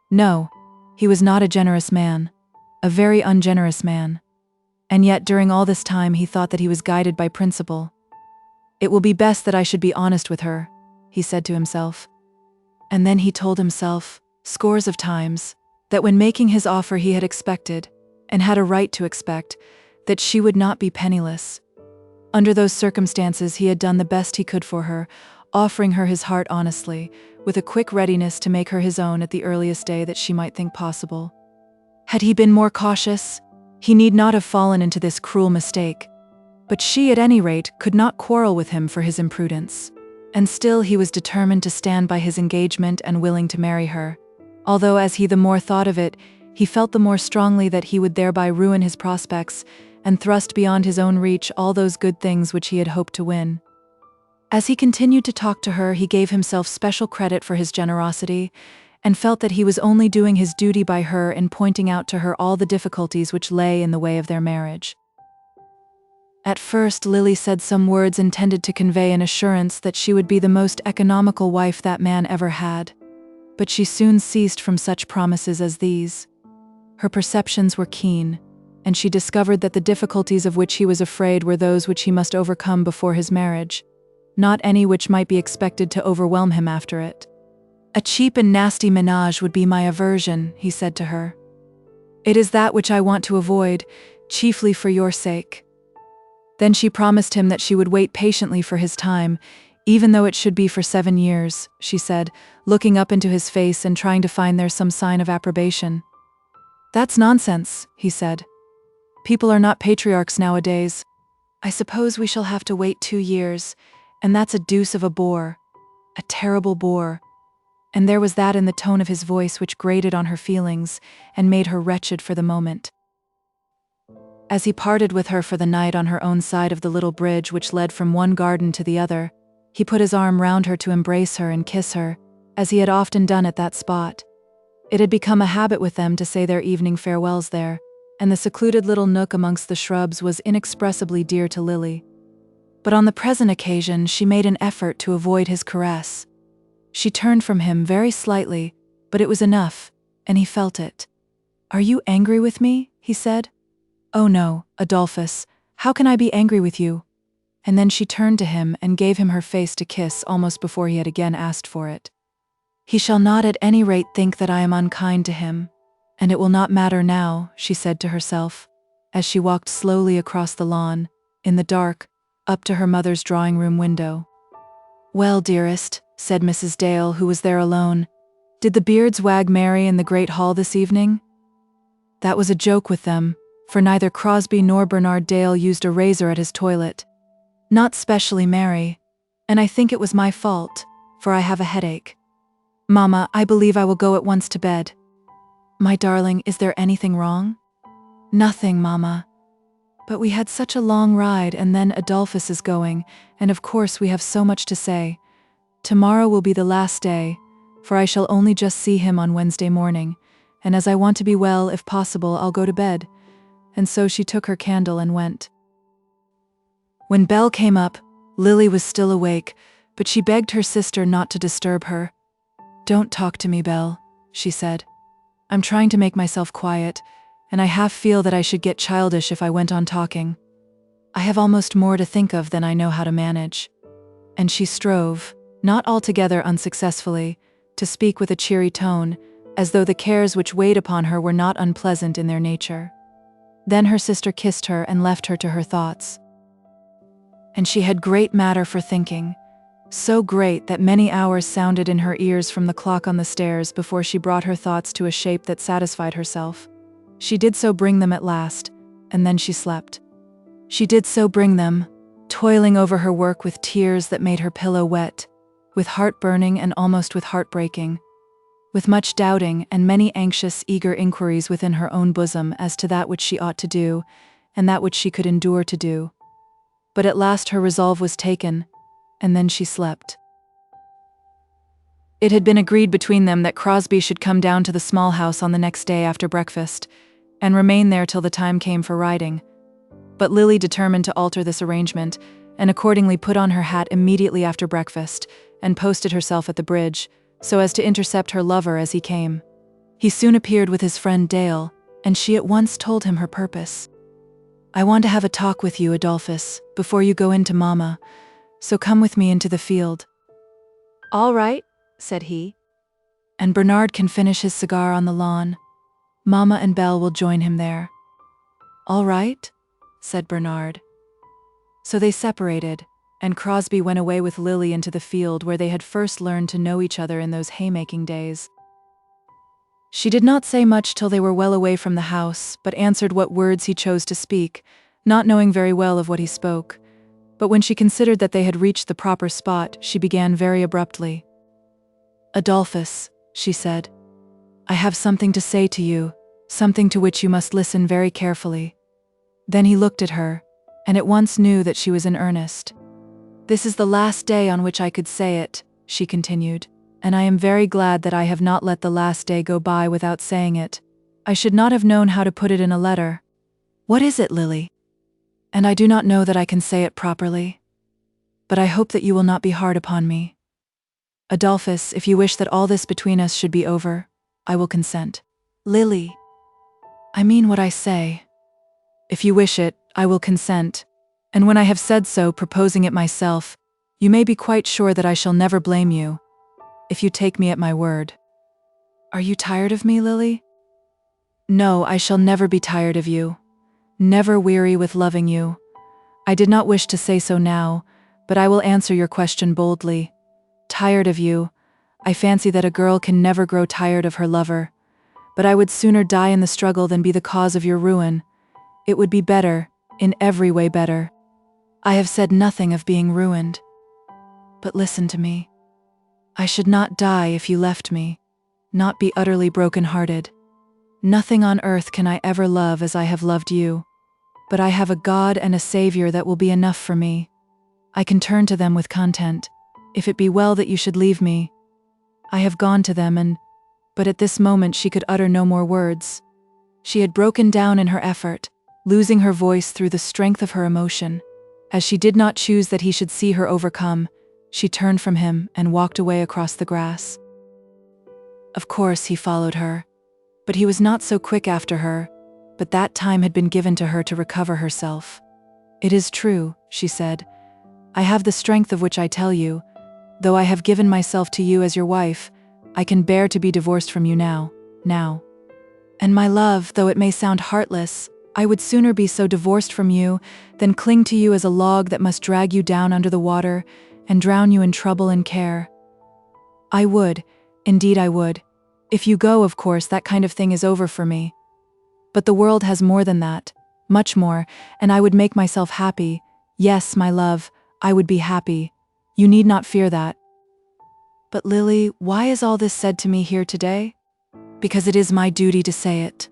No, he was not a generous man, a very ungenerous man. And yet during all this time he thought that he was guided by principle. "It will be best that I should be honest with her," he said to himself. And then he told himself, scores of times, that when making his offer he had expected, and had a right to expect, that she would not be penniless. Under those circumstances he had done the best he could for her, offering her his heart honestly, with a quick readiness to make her his own at the earliest day that she might think possible. Had he been more cautious, he need not have fallen into this cruel mistake. But she, at any rate, could not quarrel with him for his imprudence. And still he was determined to stand by his engagement and willing to marry her, although as he the more thought of it, he felt the more strongly that he would thereby ruin his prospects and thrust beyond his own reach all those good things which he had hoped to win. As he continued to talk to her, he gave himself special credit for his generosity, and felt that he was only doing his duty by her in pointing out to her all the difficulties which lay in the way of their marriage. At first Lily said some words intended to convey an assurance that she would be the most economical wife that man ever had, but she soon ceased from such promises as these. Her perceptions were keen, and she discovered that the difficulties of which he was afraid were those which he must overcome before his marriage, not any which might be expected to overwhelm him after it. "A cheap and nasty ménage would be my aversion," he said to her. "It is that which I want to avoid, chiefly for your sake." Then she promised him that she would wait patiently for his time, even though it should be for 7 years, she said, looking up into his face and trying to find there some sign of approbation. "That's nonsense," he said. "People are not patriarchs nowadays. I suppose we shall have to wait 2 years, and that's a deuce of a bore, a terrible bore." And there was that in the tone of his voice which grated on her feelings and made her wretched for the moment. As he parted with her for the night on her own side of the little bridge which led from one garden to the other, he put his arm round her to embrace her and kiss her, as he had often done at that spot. It had become a habit with them to say their evening farewells there, and the secluded little nook amongst the shrubs was inexpressibly dear to Lily. But on the present occasion she made an effort to avoid his caress. She turned from him very slightly, but it was enough, and he felt it. "Are you angry with me?" he said. "Oh no, Adolphus, how can I be angry with you?" And then she turned to him and gave him her face to kiss almost before he had again asked for it. "He shall not at any rate think that I am unkind to him, and it will not matter now," she said to herself, as she walked slowly across the lawn, in the dark, up to her mother's drawing-room window. "Well, dearest," said Mrs. Dale, who was there alone, "did the beards wag merry in the great hall this evening?" That was a joke with them, for neither Crosbie nor Bernard Dale used a razor at his toilet. "Not specially merry. And I think it was my fault, for I have a headache. Mama, I believe I will go at once to bed. My darling, is there anything wrong? Nothing, Mama. But we had such a long ride, and then Adolphus is going, and of course we have so much to say. Tomorrow will be the last day, for I shall only just see him on Wednesday morning, and as I want to be well, if possible, I'll go to bed. And so she took her candle and went. When Belle came up, Lily was still awake, but she begged her sister not to disturb her. "Don't talk to me, Belle," she said. "I'm trying to make myself quiet, and I half feel that I should get childish if I went on talking. I have almost more to think of than I know how to manage." And she strove, not altogether unsuccessfully, to speak with a cheery tone, as though the cares which weighed upon her were not unpleasant in their nature. Then her sister kissed her and left her to her thoughts. And she had great matter for thinking, so great that many hours sounded in her ears from the clock on the stairs before she brought her thoughts to a shape that satisfied herself. She did so bring them at last, and then she slept. She did so bring them, toiling over her work with tears that made her pillow wet, with heart burning and almost with heart breaking, with much doubting and many anxious, eager inquiries within her own bosom as to that which she ought to do, and that which she could endure to do. But at last her resolve was taken, and then she slept. It had been agreed between them that Crosbie should come down to the small house on the next day after breakfast, and remain there till the time came for riding. But Lily determined to alter this arrangement, and accordingly put on her hat immediately after breakfast, and posted herself at the bridge, so as to intercept her lover as he came. He soon appeared with his friend Dale, and she at once told him her purpose. "I want to have a talk with you, Adolphus, before you go in to Mama, so come with me into the field." "All right," said he. "And Bernard can finish his cigar on the lawn. Mama and Belle will join him there." "All right," said Bernard. So they separated, and Crosbie went away with Lily into the field where they had first learned to know each other in those haymaking days. She did not say much till they were well away from the house, but answered what words he chose to speak, not knowing very well of what he spoke. But when she considered that they had reached the proper spot, she began very abruptly. "Adolphus," she said, "I have something to say to you, something to which you must listen very carefully." Then he looked at her, and at once knew that she was in earnest. "This is the last day on which I could say it," she continued, "and I am very glad that I have not let the last day go by without saying it. I should not have known how to put it in a letter." "What is it, Lily?" "And I do not know that I can say it properly. But I hope that you will not be hard upon me. Adolphus, if you wish that all this between us should be over, I will consent." "Lily, I mean what I say. If you wish it, I will consent, and when I have said so, proposing it myself, you may be quite sure that I shall never blame you, if you take me at my word." "Are you tired of me, Lily?" "No, I shall never be tired of you, never weary with loving you. I did not wish to say so now, but I will answer your question boldly. Tired of you, I fancy that a girl can never grow tired of her lover, but I would sooner die in the struggle than be the cause of your ruin. It would be better, in every way better. I have said nothing of being ruined. But listen to me. I should not die if you left me, not be utterly broken-hearted. Nothing on earth can I ever love as I have loved you, but I have a God and a Savior that will be enough for me. I can turn to them with content, if it be well that you should leave me. I have gone to them But at this moment she could utter no more words. She had broken down in her effort, losing her voice through the strength of her emotion. As she did not choose that he should see her overcome, she turned from him and walked away across the grass. Of course he followed her, but he was not so quick after her, but that time had been given to her to recover herself. "It is true," she said. "I have the strength of which I tell you. Though I have given myself to you as your wife, I can bear to be divorced from you now. And my love, though it may sound heartless, I would sooner be so divorced from you than cling to you as a log that must drag you down under the water and drown you in trouble and care. I would, indeed I would. If you go, of course, that kind of thing is over for me. But the world has more than that, much more, and I would make myself happy. Yes, my love, I would be happy. You need not fear that. But Lily, why is all this said to me here today? Because it is my duty to say it.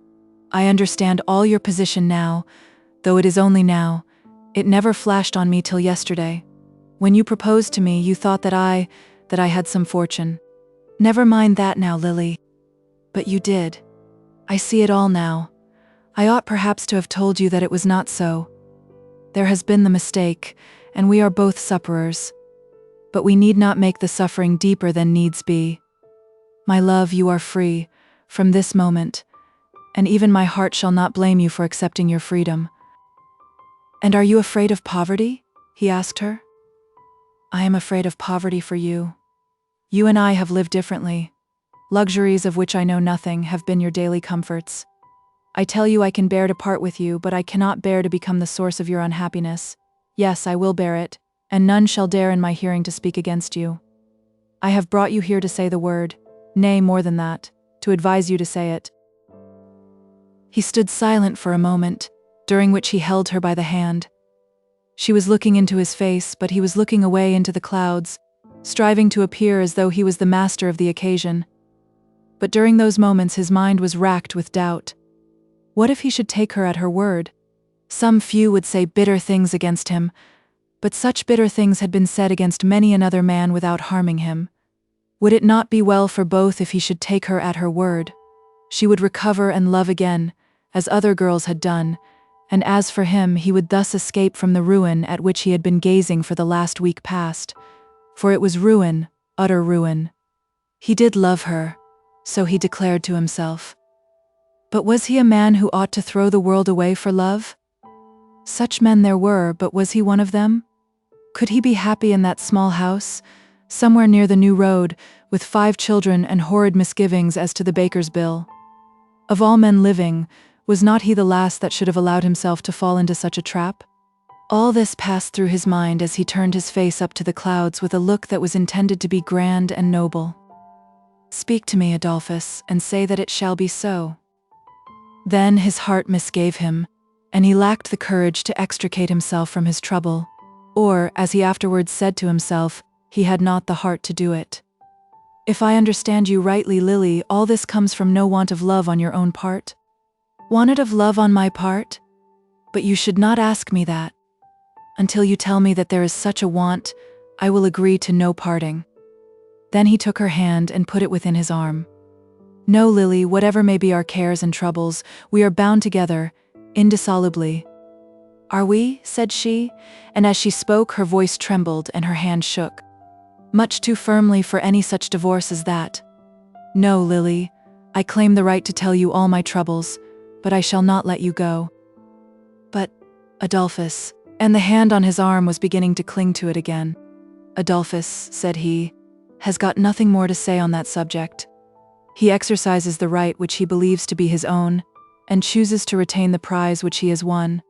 I understand all your position now, though it is only now. It never flashed on me till yesterday. When you proposed to me, you thought that I had some fortune. Never mind that now, Lily. But you did. I see it all now. I ought perhaps to have told you that it was not so. There has been the mistake, and we are both sufferers. But we need not make the suffering deeper than needs be. My love, you are free, from this moment, and even my heart shall not blame you for accepting your freedom. And are you afraid of poverty? He asked her. I am afraid of poverty for you. You and I have lived differently. Luxuries of which I know nothing have been your daily comforts. I tell you I can bear to part with you, but I cannot bear to become the source of your unhappiness. Yes, I will bear it, and none shall dare in my hearing to speak against you. I have brought you here to say the word, nay, more than that, to advise you to say it. He stood silent for a moment, during which he held her by the hand. She was looking into his face, but he was looking away into the clouds, striving to appear as though he was the master of the occasion. But during those moments his mind was racked with doubt. What if he should take her at her word? Some few would say bitter things against him, but such bitter things had been said against many another man without harming him. Would it not be well for both if he should take her at her word? She would recover and love again, as other girls had done, and as for him, he would thus escape from the ruin at which he had been gazing for the last week past. For it was ruin, utter ruin. He did love her, so he declared to himself. But was he a man who ought to throw the world away for love? Such men there were, but was he one of them? Could he be happy in that small house, somewhere near the new road, with 5 children and horrid misgivings as to the baker's bill? Of all men living, was not he the last that should have allowed himself to fall into such a trap? All this passed through his mind as he turned his face up to the clouds with a look that was intended to be grand and noble. Speak to me, Adolphus, and say that it shall be so. Then his heart misgave him, and he lacked the courage to extricate himself from his trouble, or, as he afterwards said to himself, he had not the heart to do it. If I understand you rightly, Lily, all this comes from no want of love on your own part? Want of love on my part? But you should not ask me that. Until you tell me that there is such a want, I will agree to no parting. Then he took her hand and put it within his arm. No, Lily, whatever may be our cares and troubles, we are bound together, indissolubly. Are we? Said she, and as she spoke her voice trembled and her hand shook. Much too firmly for any such divorce as that. No, Lily, I claim the right to tell you all my troubles, but I shall not let you go. But, Adolphus, and the hand on his arm was beginning to cling to it again. Adolphus, said he, has got nothing more to say on that subject. He exercises the right which he believes to be his own, and chooses to retain the prize which he has won.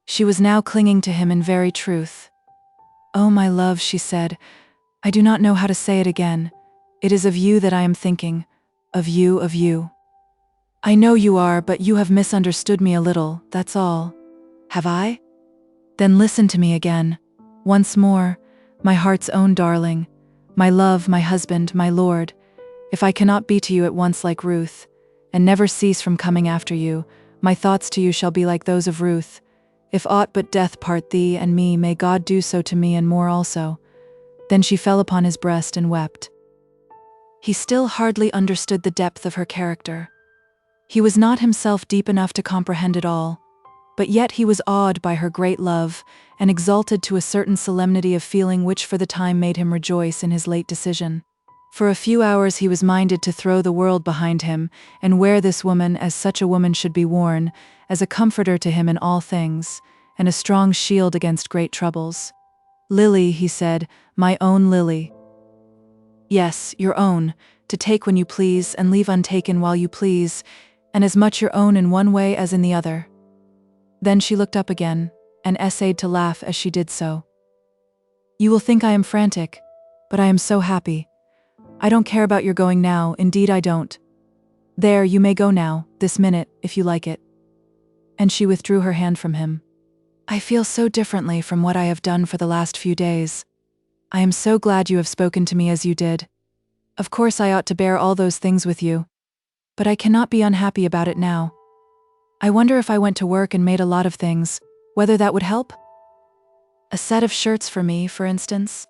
She was now clinging to him in very truth. Oh, my love, she said, I do not know how to say it again. It is of you that I am thinking, of you, of you. I know you are, but you have misunderstood me a little, that's all. Have I? Then listen to me again, once more, my heart's own darling, my love, my husband, my lord. If I cannot be to you at once like Ruth, and never cease from coming after you, my thoughts to you shall be like those of Ruth. If aught but death part thee and me, may God do so to me and more also. Then she fell upon his breast and wept. He still hardly understood the depth of her character. He was not himself deep enough to comprehend it all, but yet he was awed by her great love and exalted to a certain solemnity of feeling which for the time made him rejoice in his late decision. For a few hours he was minded to throw the world behind him and wear this woman as such a woman should be worn, as a comforter to him in all things, and a strong shield against great troubles. Lily, he said, my own Lily. Yes, your own, to take when you please and leave untaken while you please, and as much your own in one way as in the other. Then she looked up again, and essayed to laugh as she did so. You will think I am frantic, but I am so happy. I don't care about your going now, indeed I don't. There, you may go now, this minute, if you like it. And she withdrew her hand from him. I feel so differently from what I have done for the last few days. I am so glad you have spoken to me as you did. Of course I ought to bear all those things with you. But I cannot be unhappy about it now. I wonder if I went to work and made a lot of things, whether that would help? A set of shirts for me, for instance?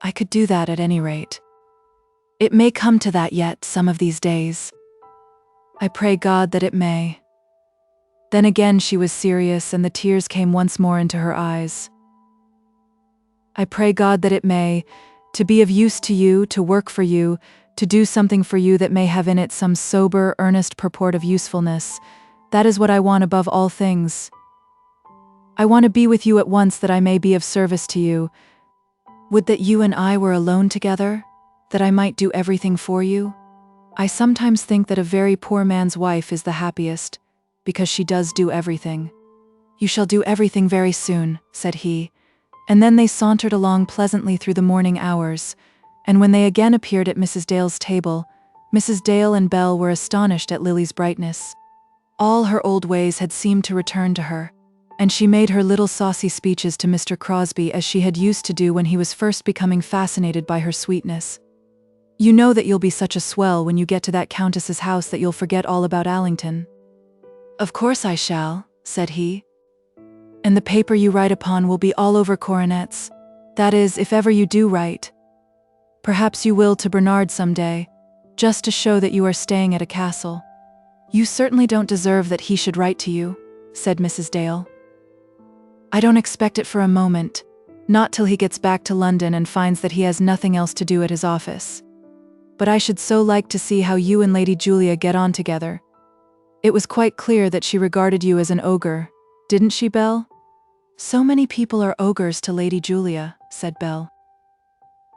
I could do that at any rate. It may come to that yet, some of these days. I pray God that it may. Then again she was serious, and the tears came once more into her eyes. I pray God that it may, to be of use to you, to work for you, to do something for you that may have in it some sober, earnest purport of usefulness. That is what I want above all things. I want to be with you at once, that I may be of service to you. Would that you and I were alone together, that I might do everything for you. I sometimes think that a very poor man's wife is the happiest, because she does do everything. You shall do everything very soon, said he, and then they sauntered along pleasantly through the morning hours, and when they again appeared at Mrs. Dale's table, Mrs. Dale and Belle were astonished at Lily's brightness. All her old ways had seemed to return to her, and she made her little saucy speeches to Mr. Crosbie as she had used to do when he was first becoming fascinated by her sweetness. You know that you'll be such a swell when you get to that countess's house that you'll forget all about Allington. Of course I shall, said he. And the paper you write upon will be all over coronets, that is, if ever you do write. Perhaps you will to Bernard some day, just to show that you are staying at a castle. You certainly don't deserve that he should write to you, said Mrs. Dale. I don't expect it for a moment, not till he gets back to London and finds that he has nothing else to do at his office. But I should so like to see how you and Lady Julia get on together. It was quite clear that she regarded you as an ogre, didn't she, Belle? So many people are ogres to Lady Julia, said Belle.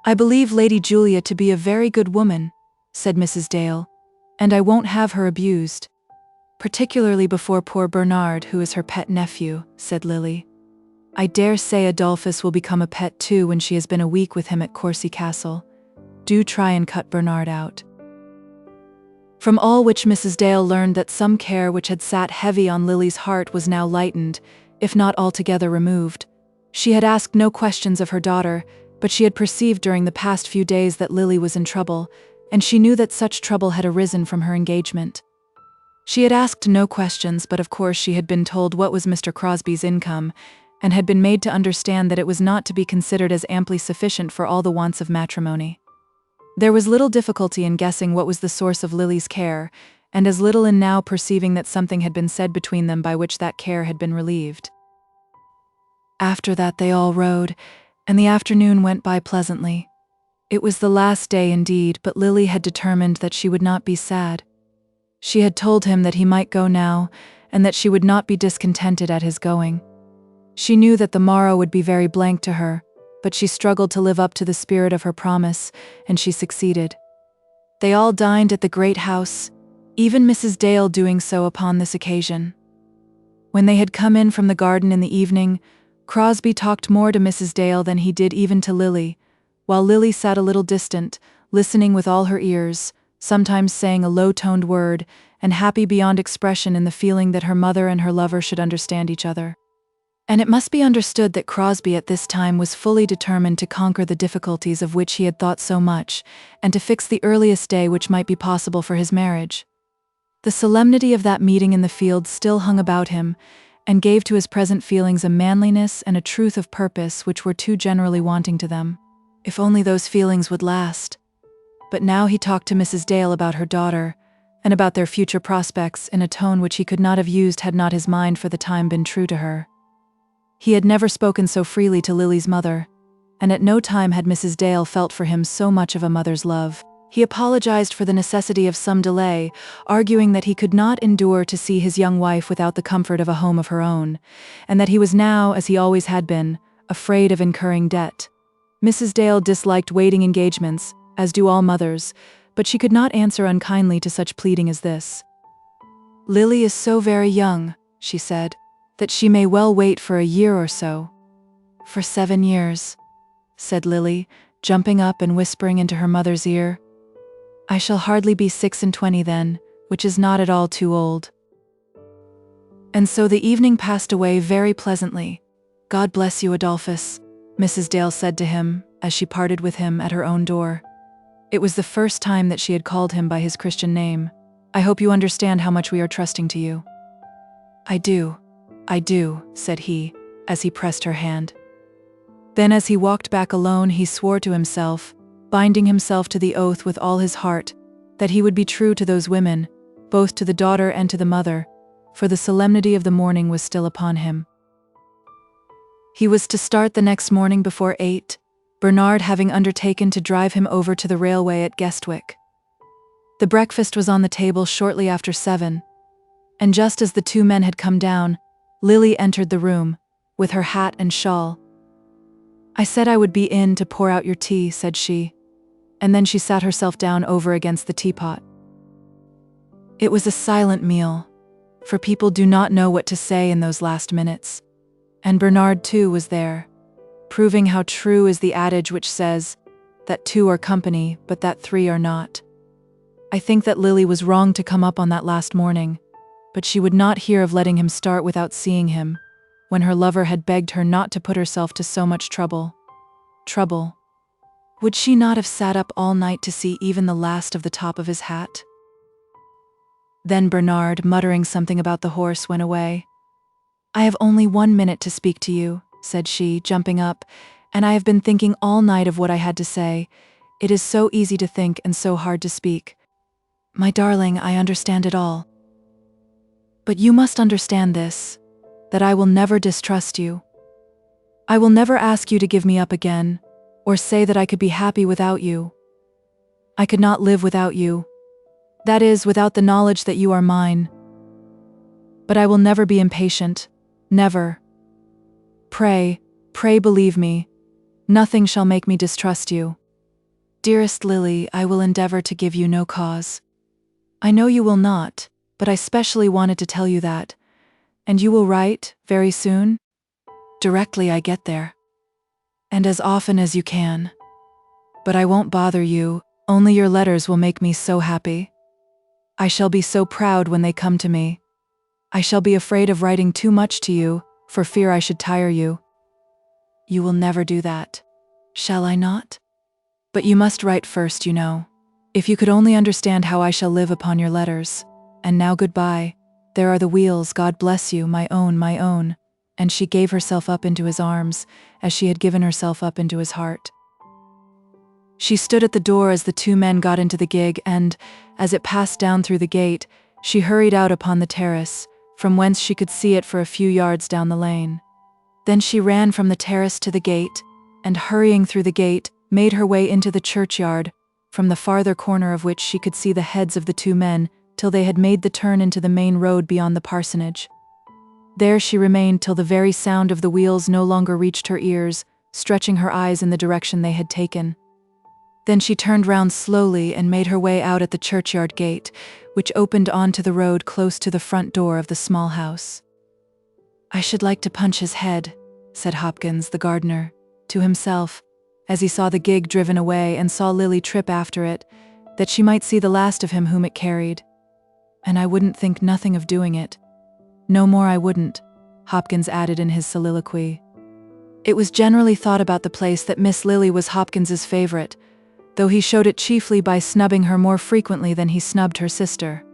I believe Lady Julia to be a very good woman, said Mrs. Dale, and I won't have her abused. Particularly before poor Bernard, who is her pet nephew, said Lily. I dare say Adolphus will become a pet too when she has been a week with him at Courcy Castle. Do try and cut Bernard out. From all which Mrs. Dale learned that some care which had sat heavy on Lily's heart was now lightened, if not altogether removed. She had asked no questions of her daughter, but she had perceived during the past few days that Lily was in trouble, and she knew that such trouble had arisen from her engagement. She had asked no questions, but of course she had been told what was Mr. Crosbie's income, and had been made to understand that it was not to be considered as amply sufficient for all the wants of matrimony. There was little difficulty in guessing what was the source of Lily's care, and as little in now perceiving that something had been said between them by which that care had been relieved. After that they all rode, and the afternoon went by pleasantly. It was the last day indeed, but Lily had determined that she would not be sad. She had told him that he might go now, and that she would not be discontented at his going. She knew that the morrow would be very blank to her, but she struggled to live up to the spirit of her promise, and she succeeded. They all dined at the great house, even Mrs. Dale doing so upon this occasion. When they had come in from the garden in the evening, Crosbie talked more to Mrs. Dale than he did even to Lily, while Lily sat a little distant, listening with all her ears, sometimes saying a low-toned word, and happy beyond expression in the feeling that her mother and her lover should understand each other. And it must be understood that Crosbie at this time was fully determined to conquer the difficulties of which he had thought so much, and to fix the earliest day which might be possible for his marriage. The solemnity of that meeting in the field still hung about him, and gave to his present feelings a manliness and a truth of purpose which were too generally wanting to them. If only those feelings would last. But now he talked to Mrs. Dale about her daughter, and about their future prospects in a tone which he could not have used had not his mind for the time been true to her. He had never spoken so freely to Lily's mother, and at no time had Mrs. Dale felt for him so much of a mother's love. He apologized for the necessity of some delay, arguing that he could not endure to see his young wife without the comfort of a home of her own, and that he was now, as he always had been, afraid of incurring debt. Mrs. Dale disliked waiting engagements, as do all mothers, but she could not answer unkindly to such pleading as this. "Lily is so very young," she said, "that she may well wait for a year or so." "For 7 years," said Lily, jumping up and whispering into her mother's ear. "I shall hardly be 26 then, which is not at all too old." And so the evening passed away very pleasantly. "God bless you, Adolphus," Mrs. Dale said to him, as she parted with him at her own door. It was the first time that she had called him by his Christian name. "I hope you understand how much we are trusting to you." I do, said he, as he pressed her hand. Then as he walked back alone, he swore to himself, binding himself to the oath with all his heart, that he would be true to those women, both to the daughter and to the mother, for the solemnity of the morning was still upon him. He was to start the next morning before 8, Bernard having undertaken to drive him over to the railway at Guestwick. The breakfast was on the table shortly after 7, and just as the two men had come down, Lily entered the room, with her hat and shawl. "I said I would be in to pour out your tea," said she, and then she sat herself down over against the teapot. It was a silent meal, for people do not know what to say in those last minutes, and Bernard too was there, proving how true is the adage which says that 2 are company, but that 3 are not. I think that Lily was wrong to come up on that last morning, but she would not hear of letting him start without seeing him, when her lover had begged her not to put herself to so much trouble. Trouble. Would she not have sat up all night to see even the last of the top of his hat? Then Bernard, muttering something about the horse, went away. "I have only 1 minute to speak to you," said she, jumping up, "and I have been thinking all night of what I had to say. It is so easy to think and so hard to speak. My darling, I understand it all. But you must understand this, that I will never distrust you. I will never ask you to give me up again, or say that I could be happy without you. I could not live without you. That is, without the knowledge that you are mine. But I will never be impatient, never. Pray believe me, nothing shall make me distrust you. Dearest Lily, I will endeavor to give you no cause. I know you will not, but I specially wanted to tell you that. And you will write, very soon? Directly I get there. And as often as you can. But I won't bother you, only your letters will make me so happy. I shall be so proud when they come to me. I shall be afraid of writing too much to you, for fear I should tire you. You will never do that. Shall I not? But you must write first, you know. If you could only understand how I shall live upon your letters. And now goodbye. There are the wheels, God bless you, my own, my own. And she gave herself up into his arms, as she had given herself up into his heart. She stood at the door as the two men got into the gig, and, as it passed down through the gate, she hurried out upon the terrace, from whence she could see it for a few yards down the lane. Then she ran from the terrace to the gate, and hurrying through the gate, made her way into the churchyard, from the farther corner of which she could see the heads of the two men, till they had made the turn into the main road beyond the parsonage. There she remained till the very sound of the wheels no longer reached her ears, stretching her eyes in the direction they had taken. Then she turned round slowly and made her way out at the churchyard gate, which opened onto the road close to the front door of the small house. "I should like to punch his head," said Hopkins, the gardener, to himself, as he saw the gig driven away and saw Lily trip after it, that she might see the last of him whom it carried. "And I wouldn't think nothing of doing it. No more I wouldn't," Hopkins added in his soliloquy. It was generally thought about the place that Miss Lily was Hopkins's favourite, though he showed it chiefly by snubbing her more frequently than he snubbed her sister.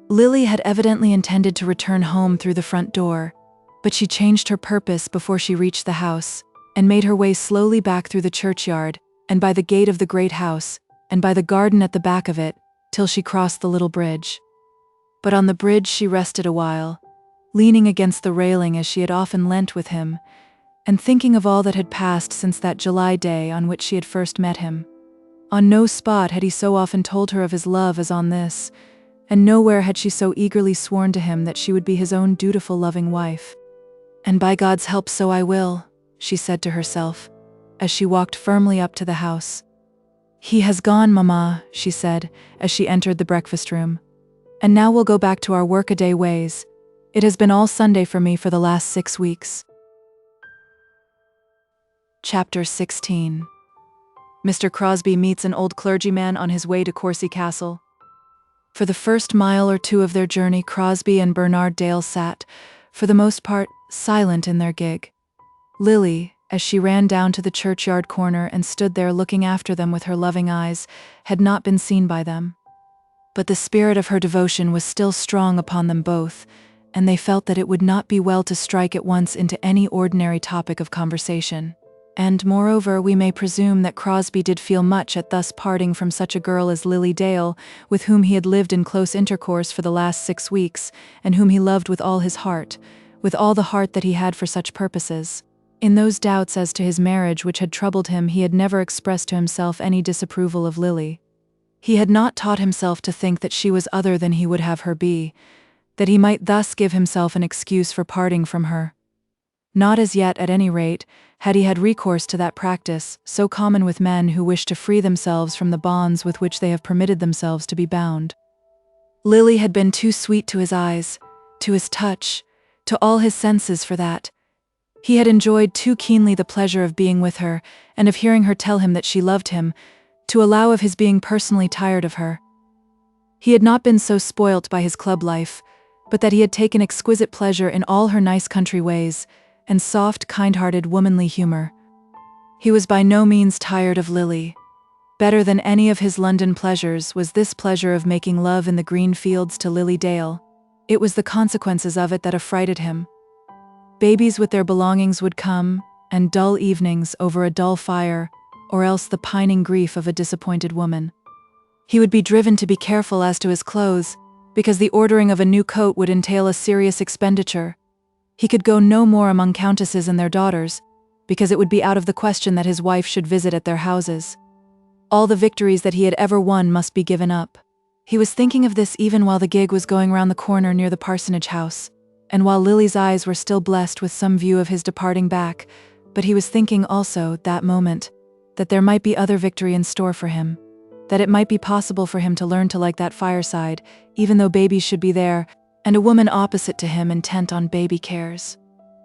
Lily had evidently intended to return home through the front door, but she changed her purpose before she reached the house, and made her way slowly back through the churchyard, and by the gate of the great house, and by the garden at the back of it, till she crossed the little bridge. But on the bridge she rested a while, leaning against the railing as she had often leant with him, and thinking of all that had passed since that July day on which she had first met him. On no spot had he so often told her of his love as on this, and nowhere had she so eagerly sworn to him that she would be his own dutiful, loving wife. "And by God's help so I will," she said to herself, as she walked firmly up to the house. "He has gone, Mamma," she said, as she entered the breakfast room. "And now we'll go back to our workaday ways. It has been all Sunday for me for the last 6 weeks. Chapter 16. Mr. Crosbie meets an old clergyman on his way to Courcy Castle. For the first mile or two of their journey, Crosbie and Bernard Dale sat, for the most part, silent in their gig. Lily, as she ran down to the churchyard corner and stood there looking after them with her loving eyes, had not been seen by them. But the spirit of her devotion was still strong upon them both, and they felt that it would not be well to strike at once into any ordinary topic of conversation. And, moreover, we may presume that Crosbie did feel much at thus parting from such a girl as Lily Dale, with whom he had lived in close intercourse for the last 6 weeks, and whom he loved with all his heart, with all the heart that he had for such purposes. In those doubts as to his marriage which had troubled him, he had never expressed to himself any disapproval of Lily. He had not taught himself to think that she was other than he would have her be, that he might thus give himself an excuse for parting from her. Not as yet, at any rate, had he had recourse to that practice, so common with men who wish to free themselves from the bonds with which they have permitted themselves to be bound. Lily had been too sweet to his eyes, to his touch, to all his senses for that. He had enjoyed too keenly the pleasure of being with her, and of hearing her tell him that she loved him, to allow of his being personally tired of her. He had not been so spoilt by his club life, but that he had taken exquisite pleasure in all her nice country ways, and soft, kind-hearted, womanly humor. He was by no means tired of Lily. Better than any of his London pleasures was this pleasure of making love in the green fields to Lily Dale. It was the consequences of it that affrighted him. Babies with their belongings would come, and dull evenings over a dull fire, or else the pining grief of a disappointed woman. He would be driven to be careful as to his clothes, because the ordering of a new coat would entail a serious expenditure. He could go no more among countesses and their daughters, because it would be out of the question that his wife should visit at their houses. All the victories that he had ever won must be given up. He was thinking of this even while the gig was going round the corner near the parsonage house, and while Lily's eyes were still blessed with some view of his departing back, but he was thinking also, that moment, that there might be other victory in store for him, that it might be possible for him to learn to like that fireside, even though babies should be there, and a woman opposite to him intent on baby cares.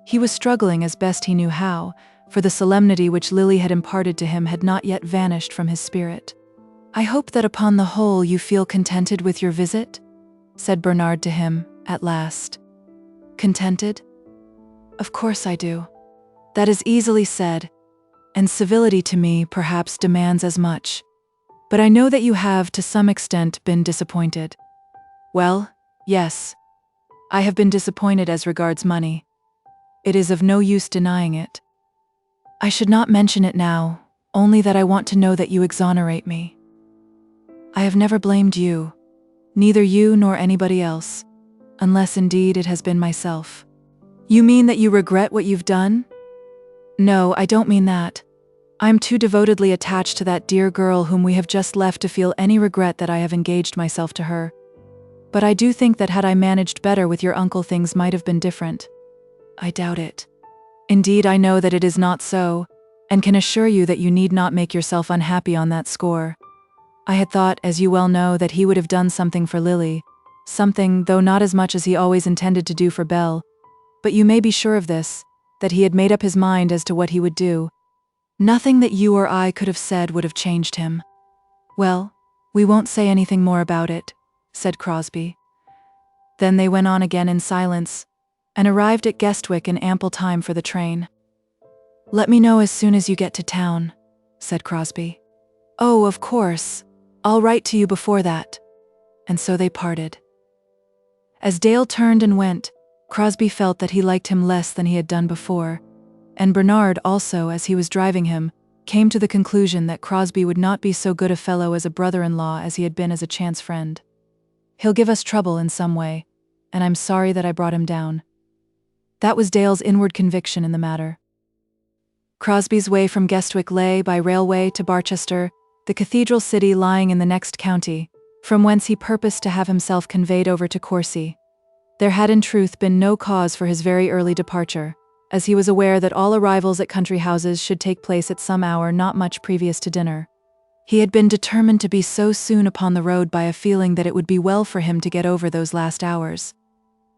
He was struggling as best he knew how, for the solemnity which Lily had imparted to him had not yet vanished from his spirit. "I hope that upon the whole you feel contented with your visit?" said Bernard to him, at last. "Contented? Of course I do. That is easily said, and civility to me perhaps demands as much. But I know that you have, to some extent, been disappointed." "Well, yes. I have been disappointed as regards money. It is of no use denying it. I should not mention it now, only that I want to know that you exonerate me. I have never blamed you, neither you nor anybody else, unless indeed it has been myself." "You mean that you regret what you've done?" "No, I don't mean that. I am too devotedly attached to that dear girl whom we have just left to feel any regret that I have engaged myself to her. But I do think that had I managed better with your uncle, things might have been different." "I doubt it. Indeed, I know that it is not so, and can assure you that you need not make yourself unhappy on that score. I had thought, as you well know, that he would have done something for Lily, something, though not as much as he always intended to do for Belle. But you may be sure of this, that he had made up his mind as to what he would do. Nothing that you or I could have said would have changed him." "Well, we won't say anything more about it," said Crosbie. Then they went on again in silence, and arrived at Guestwick in ample time for the train. "Let me know as soon as you get to town," said Crosbie. "Oh, of course. I'll write to you before that." And so they parted. As Dale turned and went, Crosbie felt that he liked him less than he had done before, and Bernard also, as he was driving him, came to the conclusion that Crosbie would not be so good a fellow as a brother-in-law as he had been as a chance friend. "He'll give us trouble in some way, and I'm sorry that I brought him down." That was Dale's inward conviction in the matter. Crosbie's way from Guestwick lay by railway to Barchester, the cathedral city lying in the next county, from whence he purposed to have himself conveyed over to COURCY. There had in truth been no cause for his very early departure, as he was aware that all arrivals at country houses should take place at some hour not much previous to dinner. He had been determined to be so soon upon the road by a feeling that it would be well for him to get over those last hours.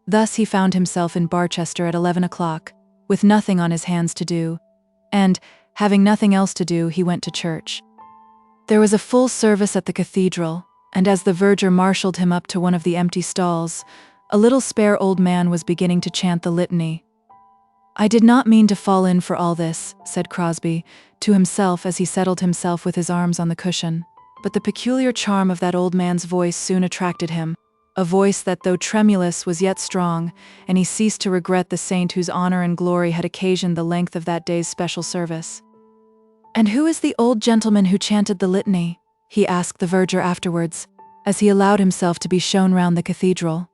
Thus he found himself in Barchester at 11 o'clock, with nothing on his hands to do, and, having nothing else to do, he went to church. There was a full service at the cathedral, and as the verger marshalled him up to one of the empty stalls, a little spare old man was beginning to chant the litany. "I did not mean to fall in for all this," said Crosbie, to himself as he settled himself with his arms on the cushion. But the peculiar charm of that old man's voice soon attracted him, a voice that, though tremulous, was yet strong, and he ceased to regret the saint whose honor and glory had occasioned the length of that day's special service. "And who is the old gentleman who chanted the litany?" he asked the verger afterwards, as he allowed himself to be shown round the cathedral.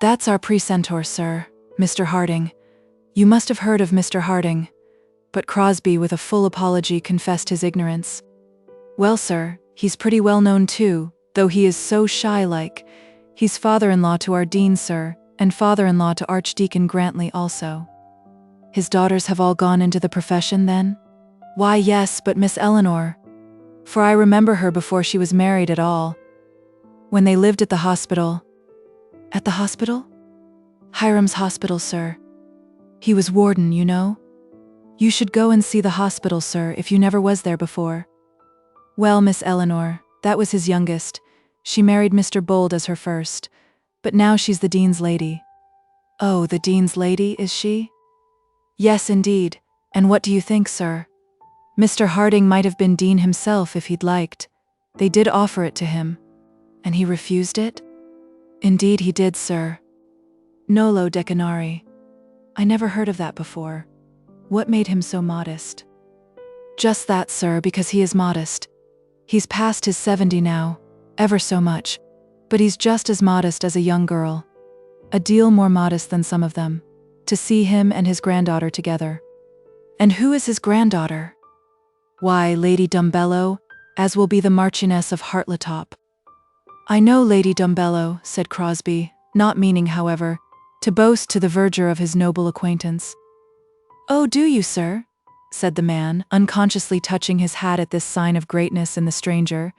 "That's our precentor, sir, Mr. Harding. You must have heard of Mr. Harding." But Crosbie, with a full apology, confessed his ignorance. "Well, sir, he's pretty well known too, though he is so shy-like. He's father-in-law to our dean, sir, and father-in-law to Archdeacon Grantley also." "His daughters have all gone into the profession, then?" "Why, yes, but Miss Eleanor, for I remember her before she was married at all, when they lived at the hospital." "At the hospital?" "Hiram's hospital, sir. He was warden, you know. You should go and see the hospital, sir, if you never was there before." "Well, Miss Eleanor, that was his youngest. She married Mr. Bold as her first, but now she's the dean's lady." "Oh, the dean's lady, is she?" "Yes, indeed. And what do you think, sir? Mr. Harding might have been dean himself if he'd liked. They did offer it to him." "And he refused it?" "Indeed he did, sir. Nolo decanari. I never heard of that before. What made him so modest?" "Just that, sir, because he is modest. He's past his 70 now, ever so much, but he's just as modest as a young girl. A deal more modest than some of them. To see him and his granddaughter together." "And who is his granddaughter?" "Why, Lady Dumbello, as will be the Marchioness of Hartletop." "I know Lady Dumbello," said Crosbie, not meaning, however, to boast to the verger of his noble acquaintance. "Oh, do you, sir?" said the man, unconsciously touching his hat at this sign of greatness in the stranger,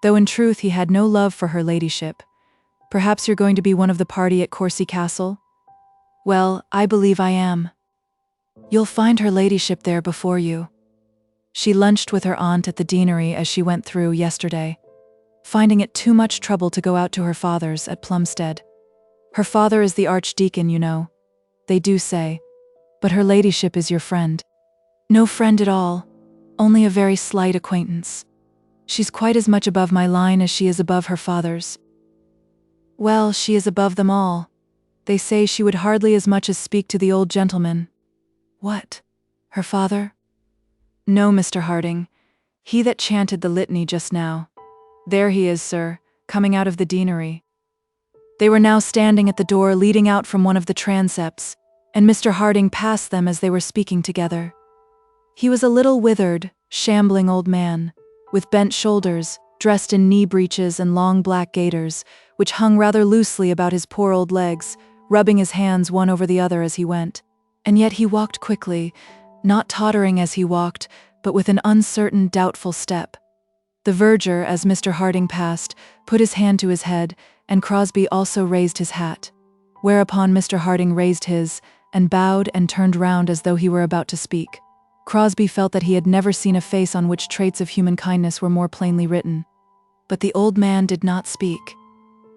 though in truth he had no love for her ladyship. "Perhaps you're going to be one of the party at Courcy Castle?" "Well, I believe I am." "You'll find her ladyship there before you. She lunched with her aunt at the deanery as she went through yesterday, finding it too much trouble to go out to her father's at Plumstead. Her father is the archdeacon, you know, they do say, but her ladyship is your friend." "No friend at all, only a very slight acquaintance. She's quite as much above my line as she is above her father's." "Well, she is above them all. They say she would hardly as much as speak to the old gentleman." "What? Her father?" "No, Mr. Harding. He that chanted the litany just now. There he is, sir, coming out of the deanery." They were now standing at the door leading out from one of the transepts, and Mr. Harding passed them as they were speaking together. He was a little withered, shambling old man, with bent shoulders, dressed in knee breeches and long black gaiters, which hung rather loosely about his poor old legs, rubbing his hands one over the other as he went. And yet he walked quickly, not tottering as he walked, but with an uncertain, doubtful step. The verger, as Mr. Harding passed, put his hand to his head, and Crosbie also raised his hat, whereupon Mr. Harding raised his, and bowed and turned round as though he were about to speak. Crosbie felt that he had never seen a face on which traits of human kindness were more plainly written. But the old man did not speak.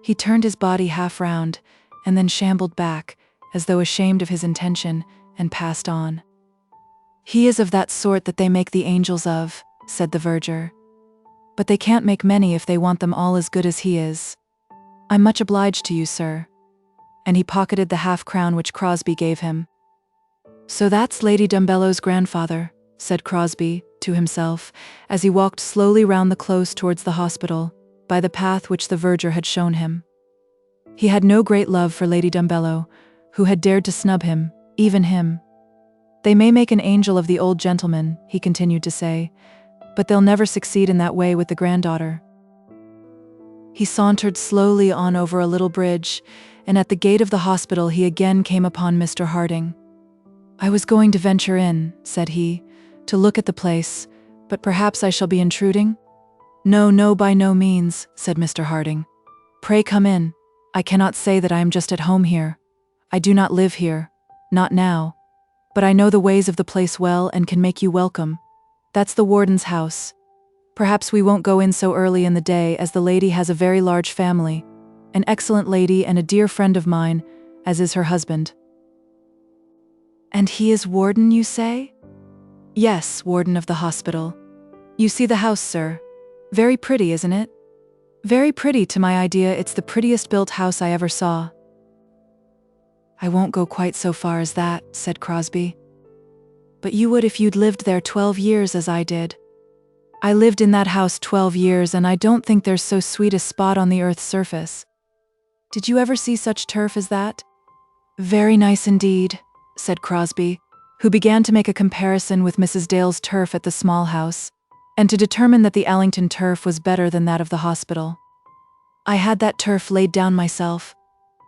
He turned his body half round, and then shambled back, as though ashamed of his intention, and passed on. "He is of that sort that they make the angels of," said the verger. "But they can't make many if they want them all as good as he is. I'm much obliged to you, sir." And he pocketed the half-crown which Crosbie gave him. "So that's Lady Dumbello's grandfather," said Crosbie to himself, as he walked slowly round the close towards the hospital, by the path which the verger had shown him. He had no great love for Lady Dumbello, who had dared to snub him, even him. "They may make an angel of the old gentleman," he continued to say, "but they'll never succeed in that way with the granddaughter." He sauntered slowly on over a little bridge, and at the gate of the hospital he again came upon Mr. Harding. "I was going to venture in," said he, "to look at the place, but perhaps I shall be intruding?" "No, no, by no means," said Mr. Harding. "Pray come in. I cannot say that I am just at home here. I do not live here, not now, but I know the ways of the place well and can make you welcome. That's the warden's house. Perhaps we won't go in so early in the day, as the lady has a very large family, an excellent lady and a dear friend of mine, as is her husband." And he is warden, you say? Yes, warden of the hospital. You see the house, sir. Very pretty, isn't it? Very pretty to my idea. It's the prettiest built house I ever saw. I won't go quite so far as that, said Crosbie. But you would if you'd lived there 12 years as I did. I lived in that house 12 years, and I don't think there's so sweet a spot on the earth's surface. Did you ever see such turf as that? Very nice indeed, said Crosbie, who began to make a comparison with Mrs. Dale's turf at the small house, and to determine that the Allington turf was better than that of the hospital. I had that turf laid down myself.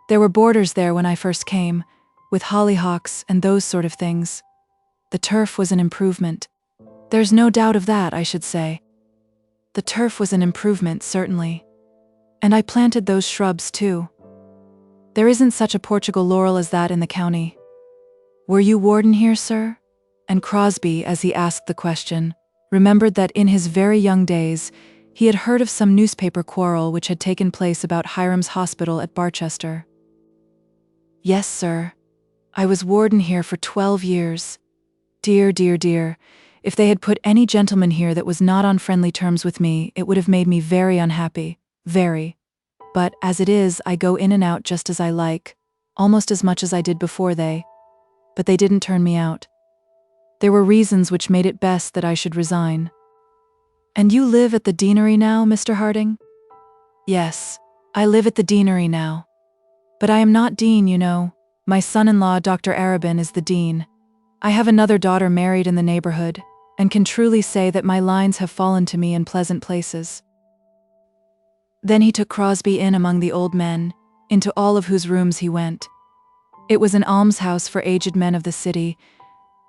There were borders there when I first came, with hollyhocks and those sort of things. The turf was an improvement. There's no doubt of that, I should say. The turf was an improvement, certainly. And I planted those shrubs, too. There isn't such a Portugal laurel as that in the county. Were you warden here, sir? And Crosbie, as he asked the question, remembered that in his very young days he had heard of some newspaper quarrel which had taken place about Hiram's hospital at Barchester. Yes, sir. I was warden here for 12 years. Dear, dear, dear. If they had put any gentleman here that was not on friendly terms with me, it would have made me very unhappy. Very. But, as it is, I go in and out just as I like, almost as much as I did before they. But they didn't turn me out. There were reasons which made it best that I should resign. And you live at the deanery now, Mr. Harding? Yes, I live at the deanery now. But I am not dean, you know. My son-in-law, Dr. Arabin, is the dean. I have another daughter married in the neighborhood, and can truly say that my lines have fallen to me in pleasant places. Then he took Crosbie in among the old men, into all of whose rooms he went. It was an almshouse for aged men of the city,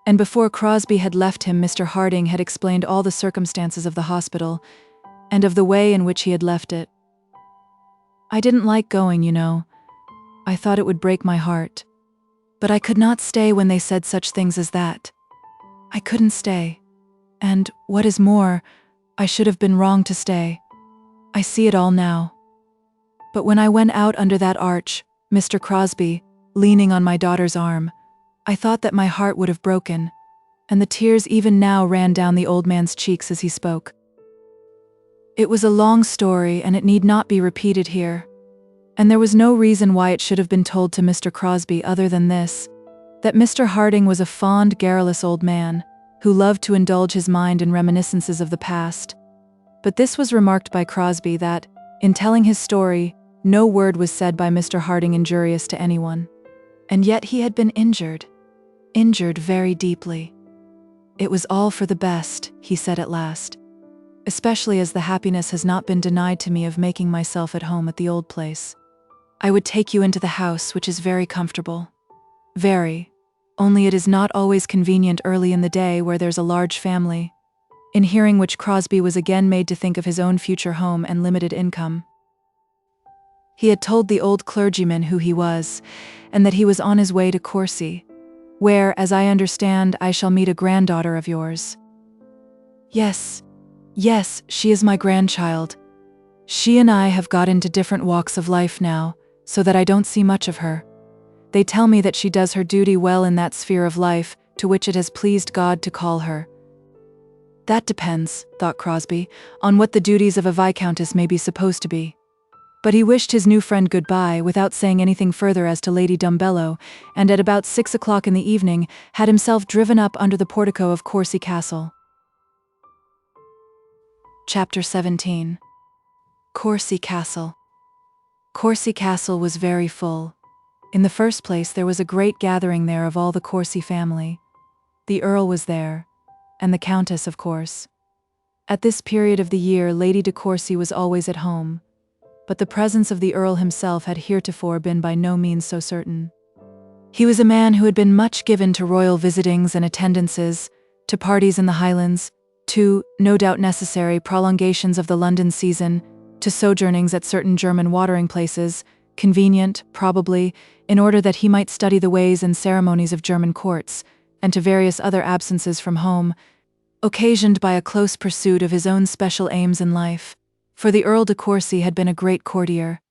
and before Crosbie had left him, Mr. Harding had explained all the circumstances of the hospital, and of the way in which he had left it. I didn't like going, you know. I thought it would break my heart. But I could not stay when they said such things as that. I couldn't stay. And, what is more, I should have been wrong to stay. I see it all now. But when I went out under that arch, Mr. Crosbie, leaning on my daughter's arm, I thought that my heart would have broken, and the tears even now ran down the old man's cheeks as he spoke. It was a long story, and it need not be repeated here. And there was no reason why it should have been told to Mr. Crosbie other than this, that Mr. Harding was a fond, garrulous old man, who loved to indulge his mind in reminiscences of the past. But this was remarked by Crosbie that, in telling his story, no word was said by Mr. Harding injurious to anyone. And yet he had been injured very deeply. It was all for the best, he said at last, especially as the happiness has not been denied to me of making myself at home at the old place. I would take you into the house, which is very comfortable. Very. Only it is not always convenient early in the day where there's a large family. In hearing which, Crosbie was again made to think of his own future home and limited income. He had told the old clergyman who he was, and that he was on his way to COURCY, where, as I understand, I shall meet a granddaughter of yours. Yes, she is my grandchild. She and I have got into different walks of life now, so that I don't see much of her. They tell me that she does her duty well in that sphere of life to which it has pleased God to call her. That depends, thought Crosbie, on what the duties of a viscountess may be supposed to be. But he wished his new friend goodbye without saying anything further as to Lady Dumbello, and at about 6 o'clock in the evening had himself driven up under the portico of COURCY Castle. Chapter 17. COURCY Castle. COURCY Castle was very full. In the first place, there was a great gathering there of all the COURCY family. The Earl was there, and the Countess, of course. At this period of the year, Lady de Courcy was always at home, but the presence of the Earl himself had heretofore been by no means so certain. He was a man who had been much given to royal visitings and attendances, to parties in the Highlands, to, no doubt necessary, prolongations of the London season, to sojournings at certain German watering places, convenient, probably, in order that he might study the ways and ceremonies of German courts, and to various other absences from home, occasioned by a close pursuit of his own special aims in life. For the Earl de Courcy had been a great courtier,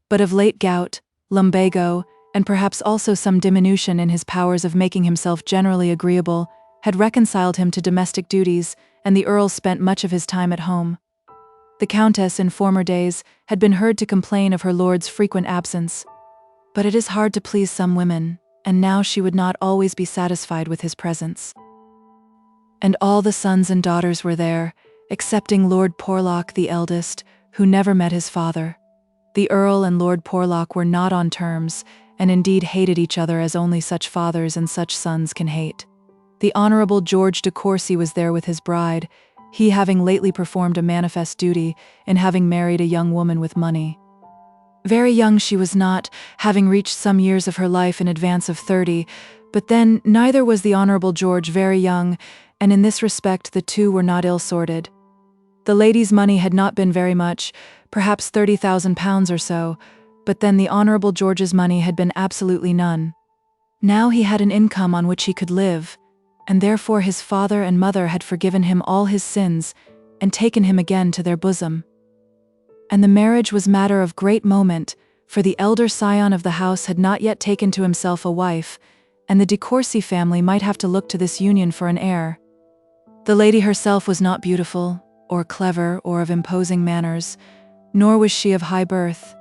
but of late gout, lumbago, and perhaps also some diminution in his powers of making himself generally agreeable, had reconciled him to domestic duties, and the Earl spent much of his time at home. The Countess, in former days, had been heard to complain of her lord's frequent absence. But it is hard to please some women, and now she would not always be satisfied with his presence. And all the sons and daughters were there, excepting Lord Porlock the eldest, who never met his father. The Earl and Lord Porlock were not on terms, and indeed hated each other as only such fathers and such sons can hate. The Honourable George de Courcy was there with his bride, he having lately performed a manifest duty in having married a young woman with money. Very young she was not, having reached some years of her life in advance of 30, but then neither was the Honourable George very young, and in this respect the two were not ill-sorted. The lady's money had not been very much, perhaps £30,000 or so, but then the Honourable George's money had been absolutely none. Now he had an income on which he could live, and therefore his father and mother had forgiven him all his sins and taken him again to their bosom. And the marriage was matter of great moment, for the elder scion of the house had not yet taken to himself a wife, and the de Courcy family might have to look to this union for an heir. The lady herself was not beautiful, or clever, or of imposing manners, nor was she of high birth.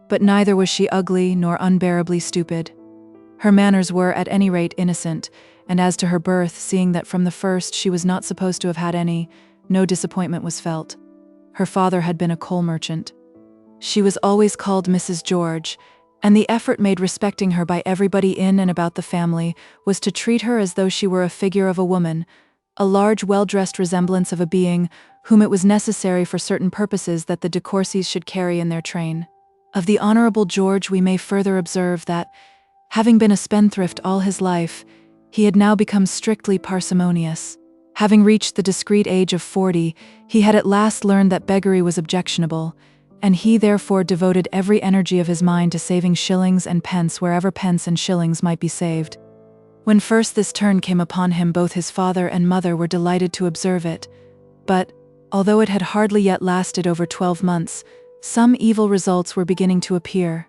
But neither was she ugly nor unbearably stupid. Her manners were, at any rate, innocent, and as to her birth, seeing that from the first she was not supposed to have had any, no disappointment was felt. Her father had been a coal merchant. She was always called Mrs. George, and the effort made respecting her by everybody in and about the family was to treat her as though she were a figure of a woman, a large, well-dressed resemblance of a being whom it was necessary for certain purposes that the de Courcys should carry in their train. Of the Honourable George we may further observe that, having been a spendthrift all his life, he had now become strictly parsimonious. Having reached the discreet age of 40, he had at last learned that beggary was objectionable, and he therefore devoted every energy of his mind to saving shillings and pence wherever pence and shillings might be saved. When first this turn came upon him, both his father and mother were delighted to observe it, but, although it had hardly yet lasted over 12 months, some evil results were beginning to appear.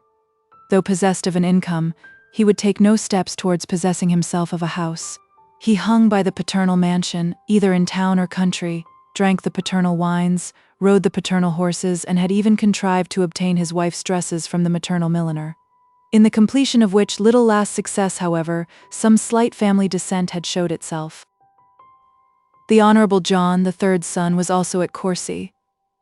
Though possessed of an income, he would take no steps towards possessing himself of a house. He hung by the paternal mansion, either in town or country, drank the paternal wines, rode the paternal horses, and had even contrived to obtain his wife's dresses from the maternal milliner. In the completion of which little last success, however, some slight family descent had showed itself. The Honourable John, the third son, was also at Courcy.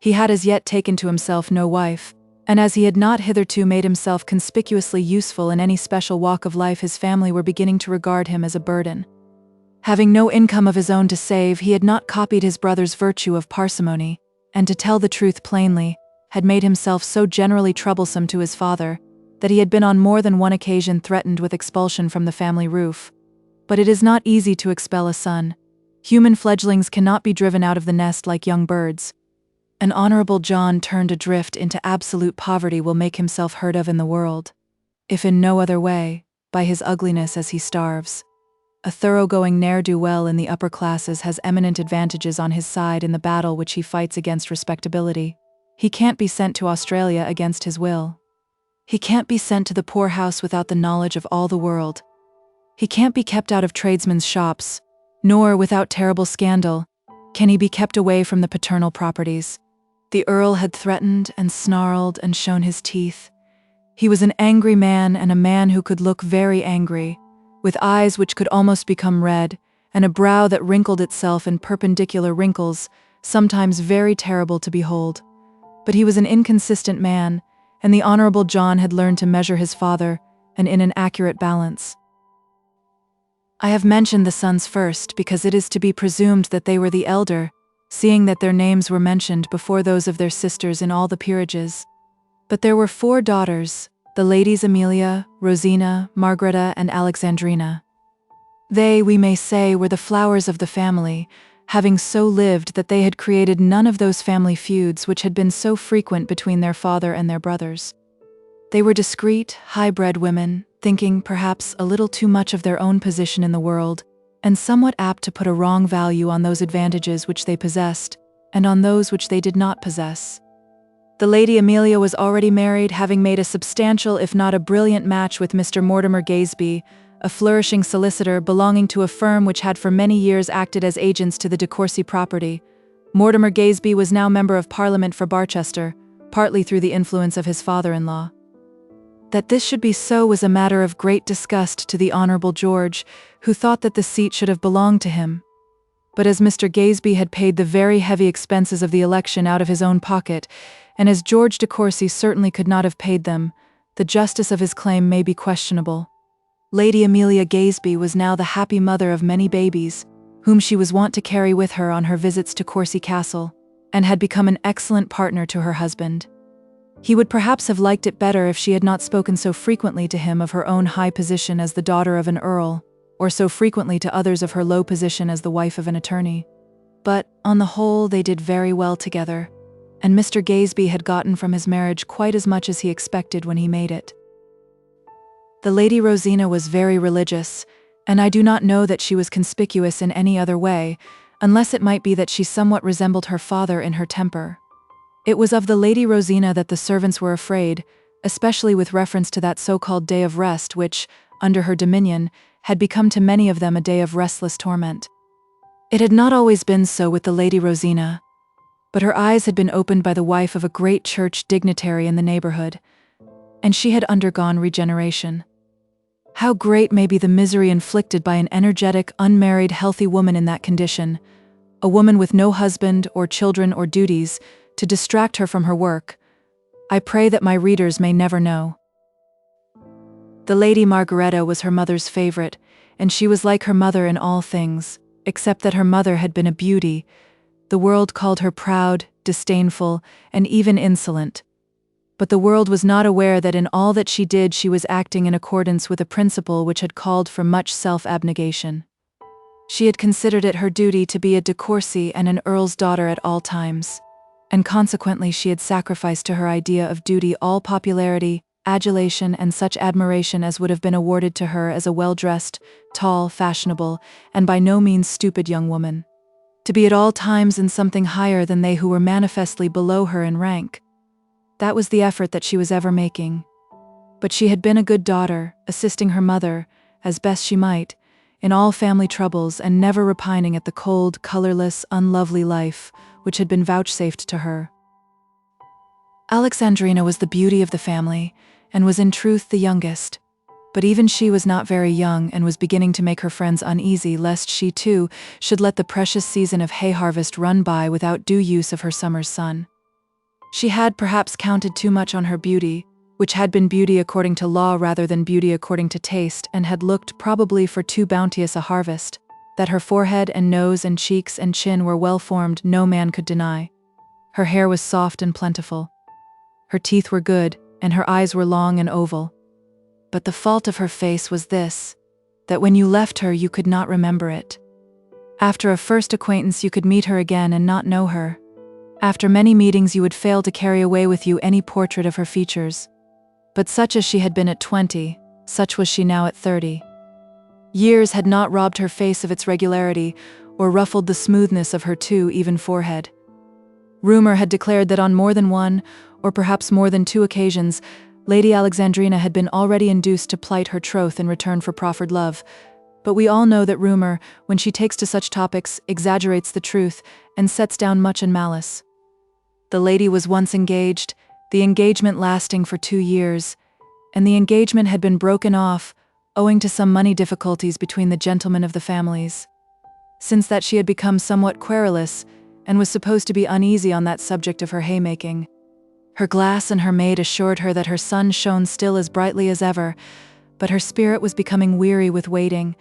He had as yet taken to himself no wife, and as he had not hitherto made himself conspicuously useful in any special walk of life, his family were beginning to regard him as a burden. Having no income of his own to save, he had not copied his brother's virtue of parsimony, and to tell the truth plainly, had made himself so generally troublesome to his father, that he had been on more than one occasion threatened with expulsion from the family roof. But it is not easy to expel a son. Human fledglings cannot be driven out of the nest like young birds. An Honourable John turned adrift into absolute poverty will make himself heard of in the world, if in no other way, by his ugliness as he starves. A thoroughgoing ne'er-do-well in the upper classes has eminent advantages on his side in the battle which he fights against respectability. He can't be sent to Australia against his will. He can't be sent to the poorhouse without the knowledge of all the world. He can't be kept out of tradesmen's shops, nor, without terrible scandal, can he be kept away from the paternal properties. The Earl had threatened and snarled and shown his teeth. He was an angry man, and a man who could look very angry, with eyes which could almost become red, and a brow that wrinkled itself in perpendicular wrinkles, sometimes very terrible to behold. But he was an inconsistent man, and the Honourable John had learned to measure his father, and in an accurate balance. I have mentioned the sons first because it is to be presumed that they were the elder, seeing that their names were mentioned before those of their sisters in all the peerages. But there were 4 daughters, the ladies Amelia, Rosina, Margareta, and Alexandrina. They, we may say, were the flowers of the family, having so lived that they had created none of those family feuds which had been so frequent between their father and their brothers. They were discreet, high-bred women, thinking, perhaps, a little too much of their own position in the world, and somewhat apt to put a wrong value on those advantages which they possessed, and on those which they did not possess. The Lady Amelia was already married, having made a substantial if not a brilliant match with Mr. Mortimer Gaisby, a flourishing solicitor belonging to a firm which had for many years acted as agents to the de Courcy property. Mortimer Gaisby was now Member of Parliament for Barchester, partly through the influence of his father-in-law. That this should be so was a matter of great disgust to the Honourable George, who thought that the seat should have belonged to him. But as Mr. Gaisby had paid the very heavy expenses of the election out of his own pocket, and as George de Courcy certainly could not have paid them, the justice of his claim may be questionable. Lady Amelia Gaisby was now the happy mother of many babies, whom she was wont to carry with her on her visits to Courcy Castle, and had become an excellent partner to her husband. He would perhaps have liked it better if she had not spoken so frequently to him of her own high position as the daughter of an earl, or so frequently to others of her low position as the wife of an attorney. But, on the whole, they did very well together, and Mr. Gaisby had gotten from his marriage quite as much as he expected when he made it. The Lady Rosina was very religious, and I do not know that she was conspicuous in any other way, unless it might be that she somewhat resembled her father in her temper. It was of the Lady Rosina that the servants were afraid, especially with reference to that so-called day of rest which, under her dominion, had become to many of them a day of restless torment. It had not always been so with the Lady Rosina, but her eyes had been opened by the wife of a great church dignitary in the neighborhood, and she had undergone regeneration. How great may be the misery inflicted by an energetic, unmarried, healthy woman in that condition, a woman with no husband or children or duties to distract her from her work, I pray that my readers may never know. The Lady Margaretta was her mother's favorite, and she was like her mother in all things, except that her mother had been a beauty. The world called her proud, disdainful, and even insolent. But the world was not aware that in all that she did she was acting in accordance with a principle which had called for much self-abnegation. She had considered it her duty to be a de Courcy and an earl's daughter at all times, and consequently she had sacrificed to her idea of duty all popularity, adulation, and such admiration as would have been awarded to her as a well-dressed, tall, fashionable, and by no means stupid young woman. To be at all times in something higher than they who were manifestly below her in rank. That was the effort that she was ever making. But she had been a good daughter, assisting her mother, as best she might, in all family troubles and never repining at the cold, colorless, unlovely life which had been vouchsafed to her. Alexandrina was the beauty of the family, and was in truth the youngest. But even she was not very young and was beginning to make her friends uneasy lest she too should let the precious season of hay harvest run by without due use of her summer's sun. She had perhaps counted too much on her beauty, which had been beauty according to law rather than beauty according to taste, and had looked probably for too bounteous a harvest. That her forehead and nose and cheeks and chin were well formed no man could deny. Her hair was soft and plentiful. Her teeth were good, and her eyes were long and oval. But the fault of her face was this, that when you left her you could not remember it. After a first acquaintance you could meet her again and not know her. After many meetings you would fail to carry away with you any portrait of her features. But such as she had been at 20, such was she now at 30. Years had not robbed her face of its regularity, or ruffled the smoothness of her too even forehead. Rumor had declared that on more than one, or perhaps more than two occasions, Lady Alexandrina had been already induced to plight her troth in return for proffered love, but we all know that rumor, when she takes to such topics, exaggerates the truth, and sets down much in malice. The lady was once engaged, the engagement lasting for 2 years, and the engagement had been broken off, owing to some money difficulties between the gentlemen of the families. Since that she had become somewhat querulous, and was supposed to be uneasy on that subject of her haymaking. Her glass and her maid assured her that her sun shone still as brightly as ever, but her spirit was becoming weary with waiting,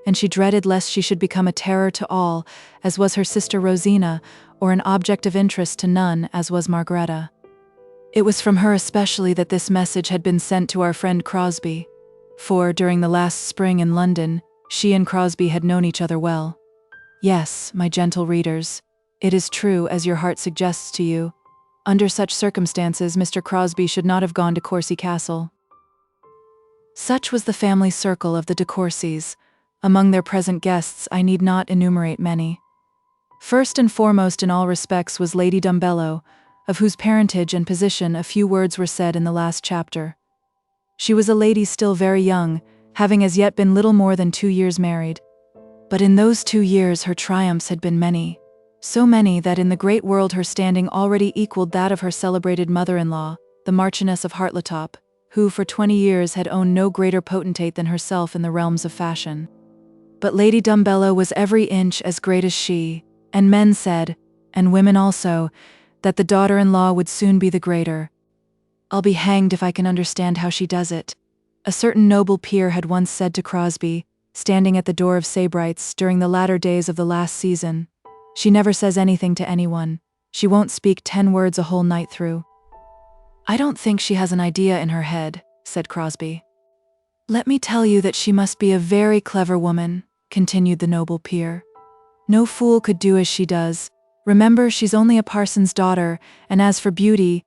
and she dreaded lest she should become a terror to all, as was her sister Rosina, or an object of interest to none, as was Margaretta. It was from her especially that this message had been sent to our friend Crosbie, for, during the last spring in London, she and Crosbie had known each other well. Yes, my gentle readers, it is true, as your heart suggests to you. Under such circumstances, Mr. Crosbie should not have gone to Courcy Castle. Such was the family circle of the de Courcys. Among their present guests I need not enumerate many. First and foremost in all respects was Lady Dumbello, of whose parentage and position a few words were said in the last chapter. She was a lady still very young, having as yet been little more than 2 years married. But in those 2 years her triumphs had been many, so many that in the great world her standing already equaled that of her celebrated mother-in-law, the Marchioness of Hartletop, who for 20 years had owned no greater potentate than herself in the realms of fashion. But Lady Dumbello was every inch as great as she, and men said, and women also, that the daughter-in-law would soon be the greater. "I'll be hanged if I can understand how she does it," a certain noble peer had once said to Crosbie, standing at the door of Sebright's during the latter days of the last season. "She never says anything to anyone. She won't speak 10 words a whole night through." "I don't think she has an idea in her head," said Crosbie. "Let me tell you that she must be a very clever woman," continued the noble peer. "No fool could do as she does. Remember, she's only a parson's daughter, and as for beauty—"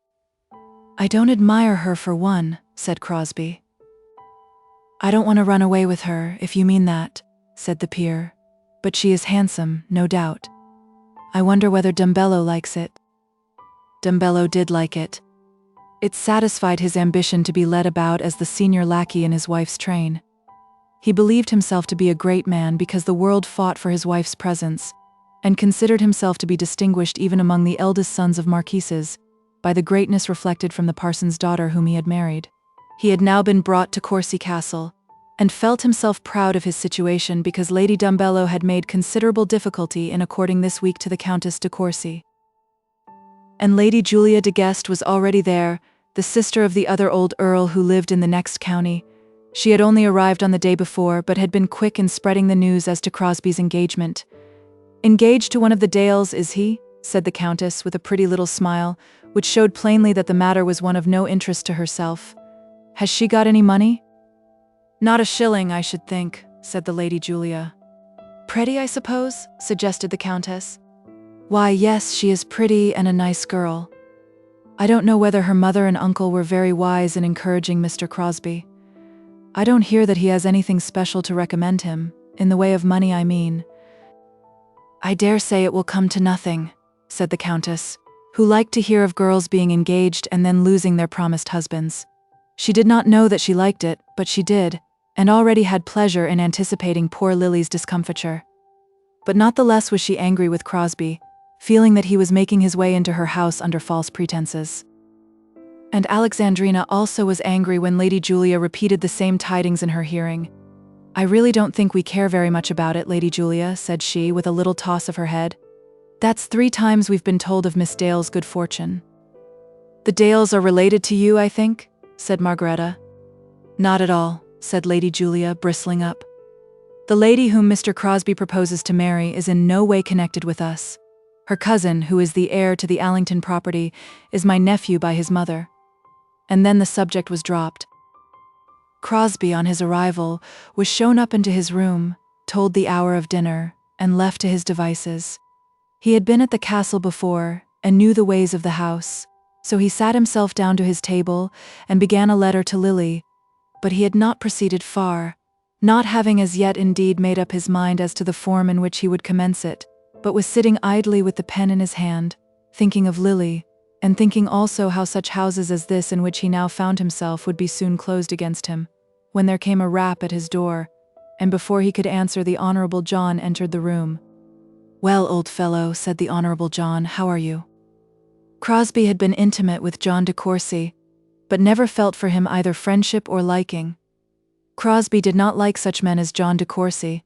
"I don't admire her for one," said Crosbie. "I don't want to run away with her, if you mean that," said the peer. "But she is handsome, no doubt. I wonder whether Dumbello likes it." Dumbello did like it. It satisfied his ambition to be led about as the senior lackey in his wife's train. He believed himself to be a great man because the world fought for his wife's presence, and considered himself to be distinguished even among the eldest sons of marquises, by the greatness reflected from the parson's daughter whom he had married. He had now been brought to Courcy Castle, and felt himself proud of his situation because Lady Dumbello had made considerable difficulty in according this week to the Countess de Courcy. And Lady Julia de Guest was already there, the sister of the other old earl who lived in the next county. She had only arrived on the day before, but had been quick in spreading the news as to Crosbie's engagement. "Engaged to one of the Dales, is he?" said the Countess with a pretty little smile, which showed plainly that the matter was one of no interest to herself. "Has she got any money?" "Not a shilling, I should think," said the Lady Julia. "Pretty, I suppose?" suggested the Countess. "Why, yes, she is pretty and a nice girl. I don't know whether her mother and uncle were very wise in encouraging Mr. Crosbie. I don't hear that he has anything special to recommend him, in the way of money, I mean." "I dare say it will come to nothing," said the Countess, who liked to hear of girls being engaged and then losing their promised husbands. She did not know that she liked it, but she did, and already had pleasure in anticipating poor Lily's discomfiture. But not the less was she angry with Crosbie, feeling that he was making his way into her house under false pretenses. And Alexandrina also was angry when Lady Julia repeated the same tidings in her hearing. "I really don't think we care very much about it, Lady Julia," said she with a little toss of her head. "That's 3 times we've been told of Miss Dale's good fortune." "The Dales are related to you, I think?" said Margaretta. "Not at all," said Lady Julia, bristling up. "The lady whom Mr. Crosbie proposes to marry is in no way connected with us. Her cousin, who is the heir to the Allington property, is my nephew by his mother." And then the subject was dropped. Crosbie, on his arrival, was shown up into his room, told the hour of dinner, and left to his devices. He had been at the castle before, and knew the ways of the house, so he sat himself down to his table, and began a letter to Lily, but he had not proceeded far, not having as yet indeed made up his mind as to the form in which he would commence it, but was sitting idly with the pen in his hand, thinking of Lily, and thinking also how such houses as this in which he now found himself would be soon closed against him, when there came a rap at his door, and before he could answer, the Honourable John entered the room. "Well, old fellow," said the Honourable John, "how are you?" Crosbie had been intimate with John de Courcy, but never felt for him either friendship or liking. Crosbie did not like such men as John de Courcy,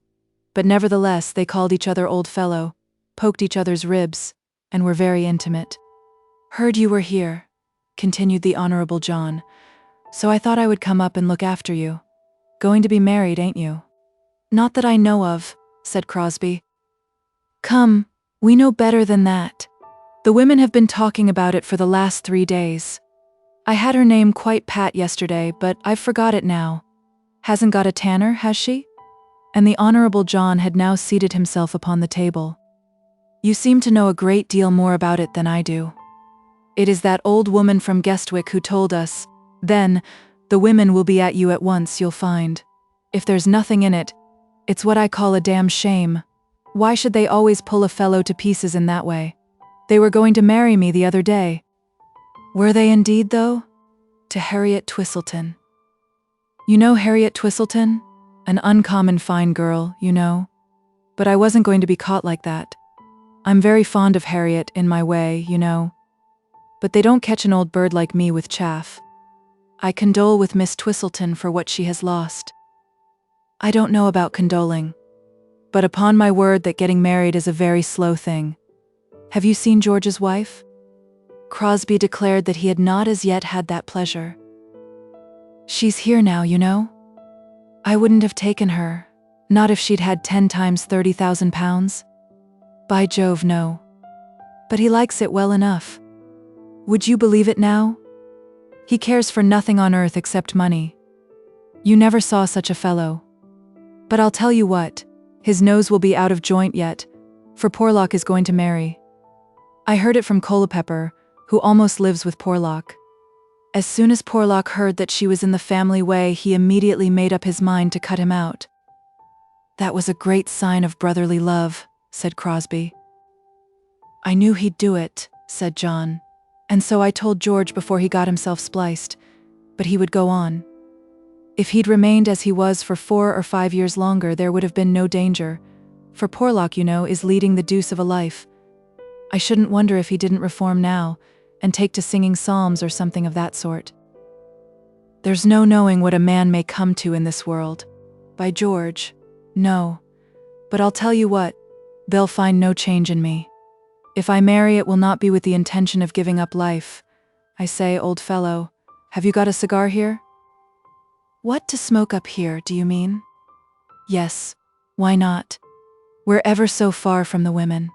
but nevertheless they called each other old fellow, poked each other's ribs, and were very intimate. "Heard you were here," continued the Honourable John, "so I thought I would come up and look after you. Going to be married, ain't you?" "Not that I know of," said Crosbie. "Come, we know better than that. The women have been talking about it for the last 3 days. I had her name quite pat yesterday, but I've forgot it now. Hasn't got a tanner, has she?" And the Honourable John had now seated himself upon the table. "You seem to know a great deal more about it than I do. It is that old woman from Guestwick who told us. Then, the women will be at you at once, you'll find. If there's nothing in it, it's what I call a damn shame. Why should they always pull a fellow to pieces in that way? They were going to marry me the other day. Were they indeed, though? To Harriet Twistleton. You know Harriet Twistleton? An uncommon fine girl, you know. But I wasn't going to be caught like that. I'm very fond of Harriet in my way, you know. But they don't catch an old bird like me with chaff. I condole with Miss Twistleton for what she has lost. I don't know about condoling, but upon my word that getting married is a very slow thing. Have you seen George's wife? Crosbie declared that he had not as yet had that pleasure. She's here now, you know. I wouldn't have taken her, not if she'd had 10 times 30,000 pounds. By Jove, no. But he likes it well enough. Would you believe it now? He cares for nothing on earth except money. You never saw such a fellow. But I'll tell you what, his nose will be out of joint yet, for Porlock is going to marry. I heard it from Culpeper, who almost lives with Porlock. As soon as Porlock heard that she was in the family way, he immediately made up his mind to cut him out. That was a great sign of brotherly love, said Crosbie. I knew he'd do it, said John, and so I told George before he got himself spliced, but he would go on. If he'd remained as he was for 4 or 5 years longer, there would have been no danger, for Porlock, you know, is leading the deuce of a life. I shouldn't wonder if he didn't reform now, and take to singing psalms or something of that sort. There's no knowing what a man may come to in this world. By George, no. But I'll tell you what, they'll find no change in me. If I marry, it will not be with the intention of giving up life. I say, old fellow, have you got a cigar here? What, to smoke up here, do you mean? Yes, why not? We're ever so far from the women.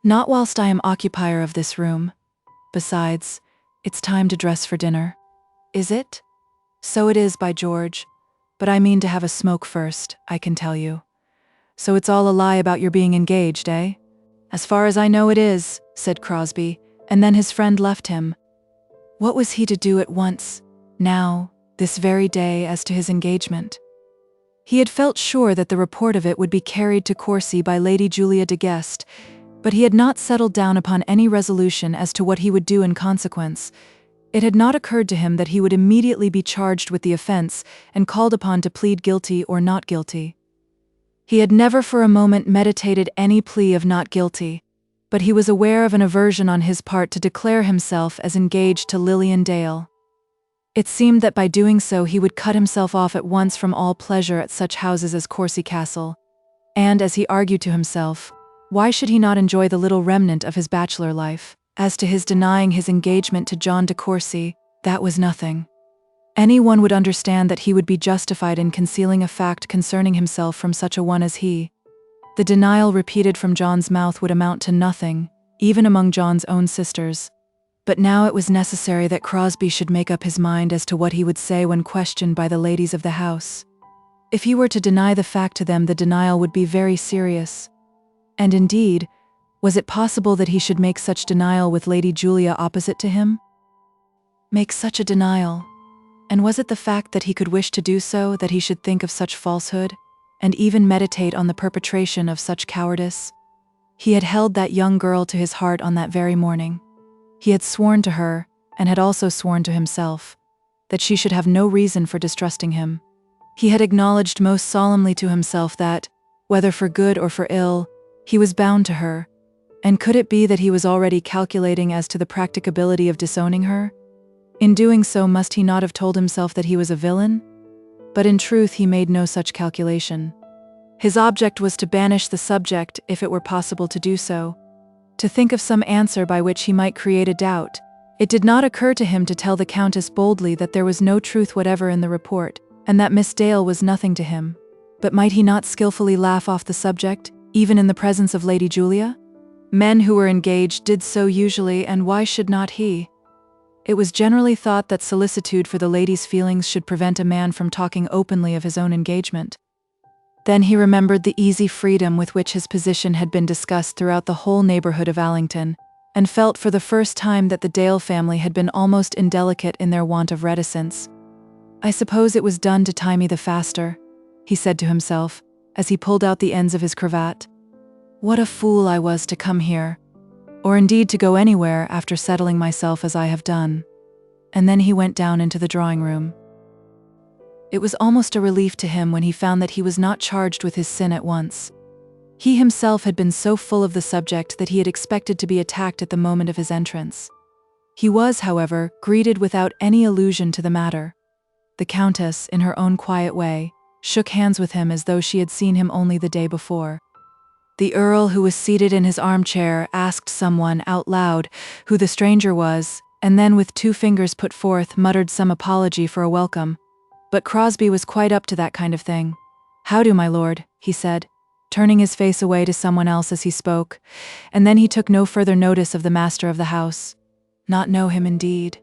Not whilst I am occupier of this room. Besides, it's time to dress for dinner. Is it? So it is, by George. But I mean to have a smoke first, I can tell you. So it's all a lie about your being engaged, eh? As far as I know it is, said Crosbie, and then his friend left him. What was he to do at once, now, this very day, as to his engagement? He had felt sure that the report of it would be carried to COURCY by Lady Julia de Guest, but he had not settled down upon any resolution as to what he would do in consequence. It had not occurred to him that he would immediately be charged with the offense and called upon to plead guilty or not guilty. He had never for a moment meditated any plea of not guilty, but he was aware of an aversion on his part to declare himself as engaged to Lilian Dale. It seemed that by doing so he would cut himself off at once from all pleasure at such houses as COURCY Castle, and, as he argued to himself, why should he not enjoy the little remnant of his bachelor life? As to his denying his engagement to John de Courcy, that was nothing. Anyone would understand that he would be justified in concealing a fact concerning himself from such a one as he. The denial repeated from John's mouth would amount to nothing, even among John's own sisters. But now it was necessary that Crosbie should make up his mind as to what he would say when questioned by the ladies of the house. If he were to deny the fact to them, the denial would be very serious. And indeed, was it possible that he should make such denial with Lady Julia opposite to him? Make such a denial? And was it the fact that he could wish to do so that he should think of such falsehood, and even meditate on the perpetration of such cowardice? He had held that young girl to his heart on that very morning. He had sworn to her, and had also sworn to himself, that she should have no reason for distrusting him. He had acknowledged most solemnly to himself that, whether for good or for ill, he was bound to her, and could it be that he was already calculating as to the practicability of disowning her? In doing so, must he not have told himself that he was a villain? But in truth he made no such calculation. His object was to banish the subject, if it were possible to do so, to think of some answer by which he might create a doubt. It did not occur to him to tell the Countess boldly that there was no truth whatever in the report, and that Miss Dale was nothing to him. But might he not skillfully laugh off the subject, even in the presence of Lady Julia? Men who were engaged did so usually, and why should not he? It was generally thought that solicitude for the lady's feelings should prevent a man from talking openly of his own engagement. Then he remembered the easy freedom with which his position had been discussed throughout the whole neighborhood of Allington, and felt for the first time that the Dale family had been almost indelicate in their want of reticence. I suppose it was done to tie me the faster, he said to himself, as he pulled out the ends of his cravat. What a fool I was to come here. or indeed to go anywhere after settling myself as I have done." And then he went down into the drawing room. It was almost a relief to him when he found that he was not charged with his sin at once. He himself had been so full of the subject that he had expected to be attacked at the moment of his entrance. He was, however, greeted without any allusion to the matter. The Countess, in her own quiet way, shook hands with him as though she had seen him only the day before. The Earl, who was seated in his armchair, asked someone out loud who the stranger was, and then with 2 fingers put forth muttered some apology for a welcome. But Crosbie was quite up to that kind of thing. "How do, my lord?" he said, turning his face away to someone else as he spoke, and then he took no further notice of the master of the house. Not know him indeed.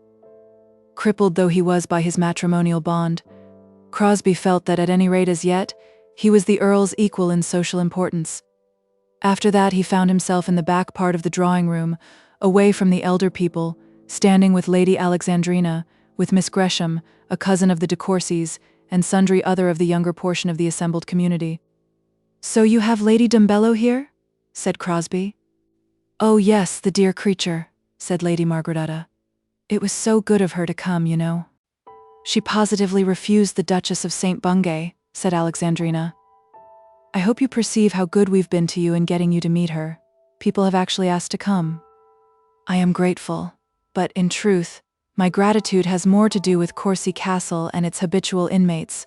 Crippled though he was by his matrimonial bond, Crosbie felt that at any rate as yet, he was the Earl's equal in social importance. After that he found himself in the back part of the drawing room, away from the elder people, standing with Lady Alexandrina, with Miss Gresham, a cousin of the de Courcys, and sundry other of the younger portion of the assembled community. "So you have Lady Dumbello here?" said Crosbie. "Oh yes, the dear creature," said Lady Margaretta. "It was so good of her to come, you know." "She positively refused the Duchess of St. Bungay," said Alexandrina. "I hope you perceive how good we've been to you in getting you to meet her. People have actually asked to come." "I am grateful, but, in truth, my gratitude has more to do with Courcy Castle and its habitual inmates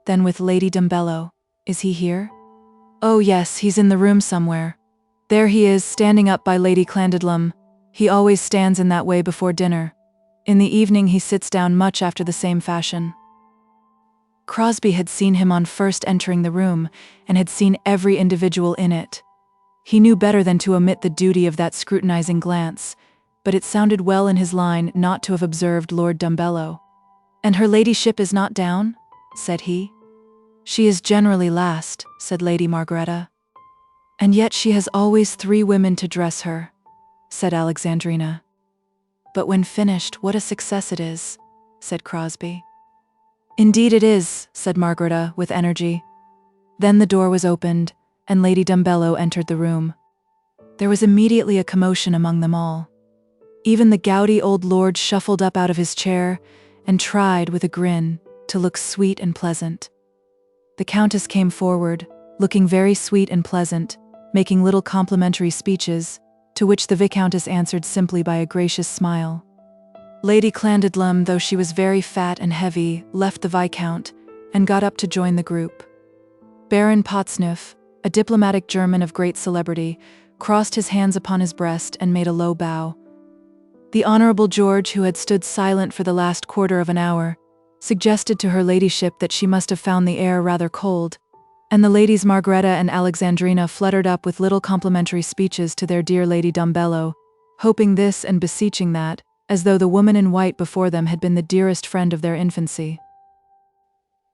than with Lady Dumbello. Is he here?" "Oh yes, he's in the room somewhere. There he is, standing up by Lady Clandidlem. He always stands in that way before dinner. In the evening he sits down much after the same fashion." Crosbie had seen him on first entering the room, and had seen every individual in it. He knew better than to omit the duty of that scrutinizing glance, but it sounded well in his line not to have observed Lord Dumbello. "And her ladyship is not down?" said he. "She is generally last," said Lady Margaretta. "And yet she has always 3 women to dress her," said Alexandrina. "But when finished, what a success it is," said Crosbie. "Indeed it is," said Margaretta with energy. Then the door was opened, and Lady Dumbello entered the room. There was immediately a commotion among them all. Even the gouty old lord shuffled up out of his chair, and tried, with a grin, to look sweet and pleasant. The Countess came forward, looking very sweet and pleasant, making little complimentary speeches, to which the Viscountess answered simply by a gracious smile. Lady Clandidlem, though she was very fat and heavy, left the Viscount, and got up to join the group. Baron Potsneuf, a diplomatic German of great celebrity, crossed his hands upon his breast and made a low bow. The Honourable George, who had stood silent for the last quarter of an hour, suggested to her ladyship that she must have found the air rather cold, and the ladies Margaretta and Alexandrina fluttered up with little complimentary speeches to their dear Lady Dumbello, hoping this and beseeching that, as though the woman in white before them had been the dearest friend of their infancy.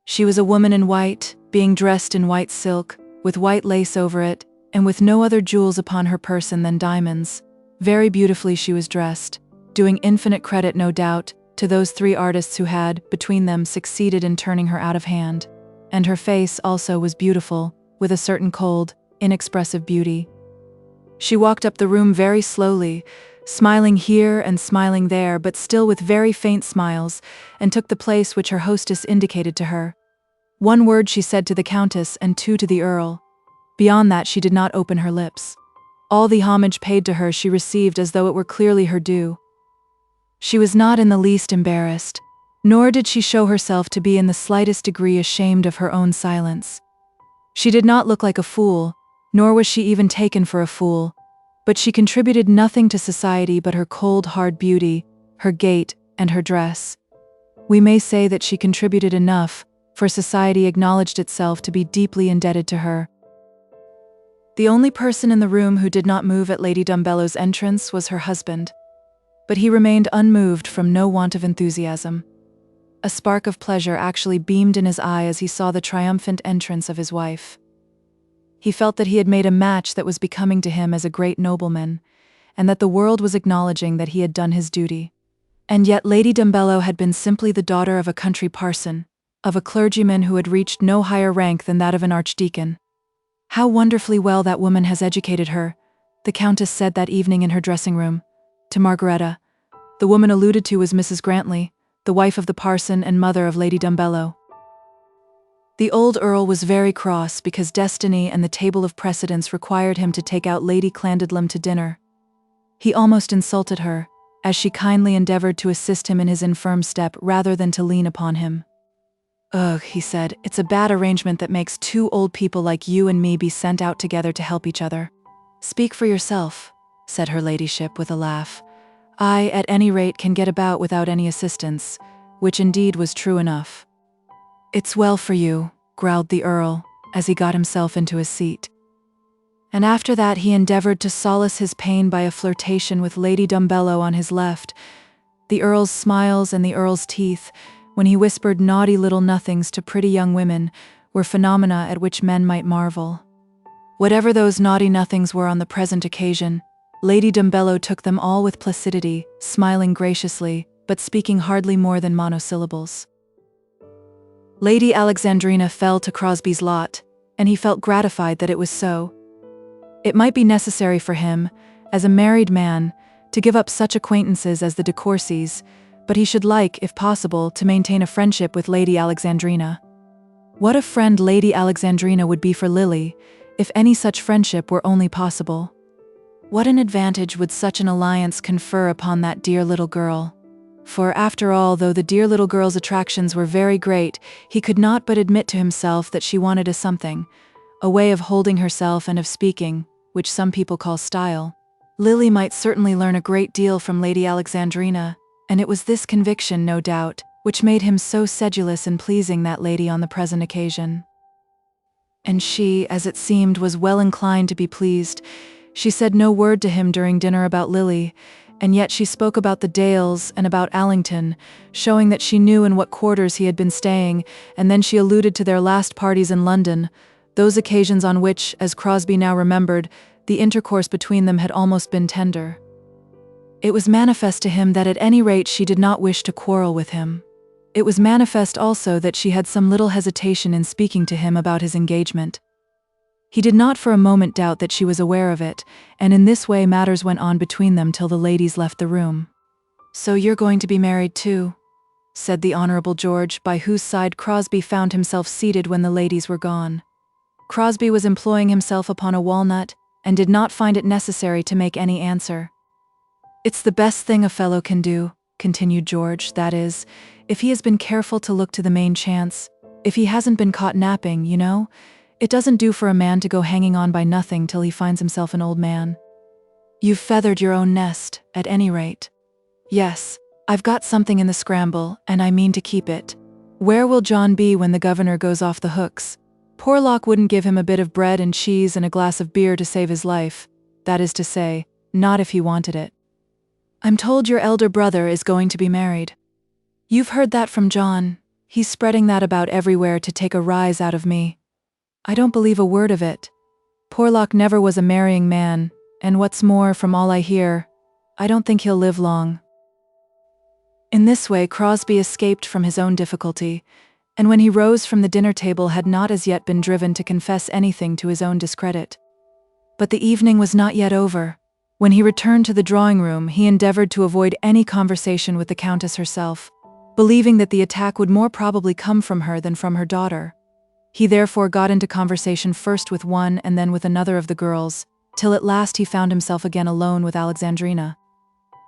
She was a woman in white, being dressed in white silk, with white lace over it, and with no other jewels upon her person than diamonds. Very beautifully she was dressed, doing infinite credit, no doubt, to those 3 artists who had, between them, succeeded in turning her out of hand. And her face also was beautiful, with a certain cold, inexpressive beauty. She walked up the room very slowly, smiling here and smiling there, but still with very faint smiles, and took the place which her hostess indicated to her. 1 word she said to the Countess and 2 to the Earl. Beyond that she did not open her lips. All the homage paid to her she received as though it were clearly her due. She was not in the least embarrassed, nor did she show herself to be in the slightest degree ashamed of her own silence. She did not look like a fool, nor was she even taken for a fool, but she contributed nothing to society but her cold, hard beauty, her gait, and her dress. We may say that she contributed enough, for society acknowledged itself to be deeply indebted to her. The only person in the room who did not move at Lady Dumbello's entrance was her husband, but he remained unmoved from no want of enthusiasm. A spark of pleasure actually beamed in his eye as he saw the triumphant entrance of his wife. He felt that he had made a match that was becoming to him as a great nobleman, and that the world was acknowledging that he had done his duty. And yet Lady Dumbello had been simply the daughter of a country parson, of a clergyman who had reached no higher rank than that of an archdeacon. How wonderfully well that woman has educated her, the Countess said that evening in her dressing room, to Margaretta. The woman alluded to was Mrs. Grantley, the wife of the parson and mother of Lady Dumbello. The old Earl was very cross because destiny and the table of precedence required him to take out Lady Clandidlem to dinner. He almost insulted her, as she kindly endeavored to assist him in his infirm step rather than to lean upon him. "Ugh," he said, "it's a bad arrangement that makes two old people like you and me be sent out together to help each other." "Speak for yourself," said her ladyship with a laugh. "I, at any rate, can get about without any assistance," which indeed was true enough. "It's well for you," growled the Earl, as he got himself into his seat. And after that he endeavored to solace his pain by a flirtation with Lady Dumbello on his left, the Earl's smiles and the Earl's teeth, when he whispered naughty little nothings to pretty young women, were phenomena at which men might marvel. Whatever those naughty nothings were on the present occasion, Lady Dumbello took them all with placidity, smiling graciously, but speaking hardly more than monosyllables. Lady Alexandrina fell to Crosbie's lot, and he felt gratified that it was so. It might be necessary for him, as a married man, to give up such acquaintances as the de Courcys, but he should like, if possible, to maintain a friendship with Lady Alexandrina. What a friend Lady Alexandrina would be for Lily, if any such friendship were only possible. What an advantage would such an alliance confer upon that dear little girl. For, after all, though the dear little girl's attractions were very great, he could not but admit to himself that she wanted a something, a way of holding herself and of speaking, which some people call style. Lily might certainly learn a great deal from Lady Alexandrina, and it was this conviction, no doubt, which made him so sedulous in pleasing that lady on the present occasion. And she, as it seemed, was well inclined to be pleased. She said no word to him during dinner about Lily, and yet she spoke about the Dales and about Allington, showing that she knew in what quarters he had been staying, and then she alluded to their last parties in London, those occasions on which, as Crosbie now remembered, the intercourse between them had almost been tender. It was manifest to him that at any rate she did not wish to quarrel with him. It was manifest also that she had some little hesitation in speaking to him about his engagement. He did not for a moment doubt that she was aware of it, and in this way matters went on between them till the ladies left the room. "So you're going to be married too?" said the Honourable George, by whose side Crosbie found himself seated when the ladies were gone. Crosbie was employing himself upon a walnut, and did not find it necessary to make any answer. "It's the best thing a fellow can do," continued George, "that is, if he has been careful to look to the main chance, if he hasn't been caught napping, you know. It doesn't do for a man to go hanging on by nothing till he finds himself an old man. You've feathered your own nest, at any rate." "Yes, I've got something in the scramble, and I mean to keep it. Where will John be when the governor goes off the hooks? Porlock wouldn't give him a bit of bread and cheese and a glass of beer to save his life, that is to say, not if he wanted it. I'm told your elder brother is going to be married. You've heard that from John. He's spreading that about everywhere to take a rise out of me. I don't believe a word of it. Porlock never was a marrying man, and what's more, from all I hear, I don't think he'll live long." In this way Crosbie escaped from his own difficulty, and when he rose from the dinner table had not as yet been driven to confess anything to his own discredit. But the evening was not yet over. When he returned to the drawing-room, he endeavored to avoid any conversation with the Countess herself, believing that the attack would more probably come from her than from her daughter. He therefore got into conversation first with one and then with another of the girls, till at last he found himself again alone with Alexandrina.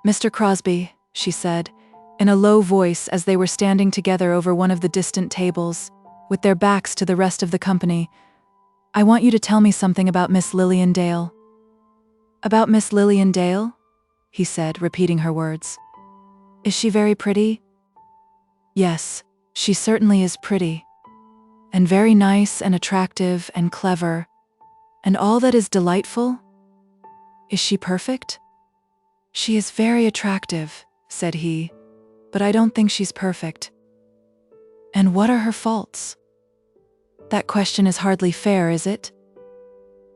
"Mr. Crosbie," she said, in a low voice as they were standing together over one of the distant tables, with their backs to the rest of the company, "I want you to tell me something about Miss Lilian Dale." "About Miss Lilian Dale?" he said, repeating her words. "Is she very pretty?" "Yes, she certainly is pretty. And very nice and attractive and clever, and all that is delightful." "Is she perfect?" "She is very attractive," said he, "but I don't think she's perfect." "And what are her faults?" "That question is hardly fair, is it?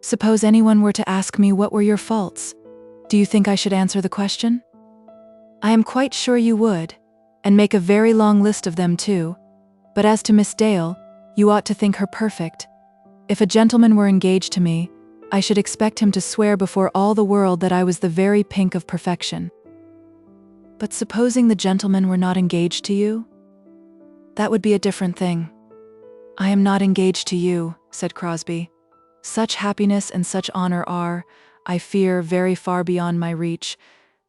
Suppose anyone were to ask me what were your faults, do you think I should answer the question? I am quite sure you would, and make a very long list of them too, but as to Miss Dale, you ought to think her perfect. If a gentleman were engaged to me, I should expect him to swear before all the world that I was the very pink of perfection. But supposing the gentleman were not engaged to you? That would be a different thing. I am not engaged to you, said Crosbie. Such happiness and such honor are, I fear, very far beyond my reach,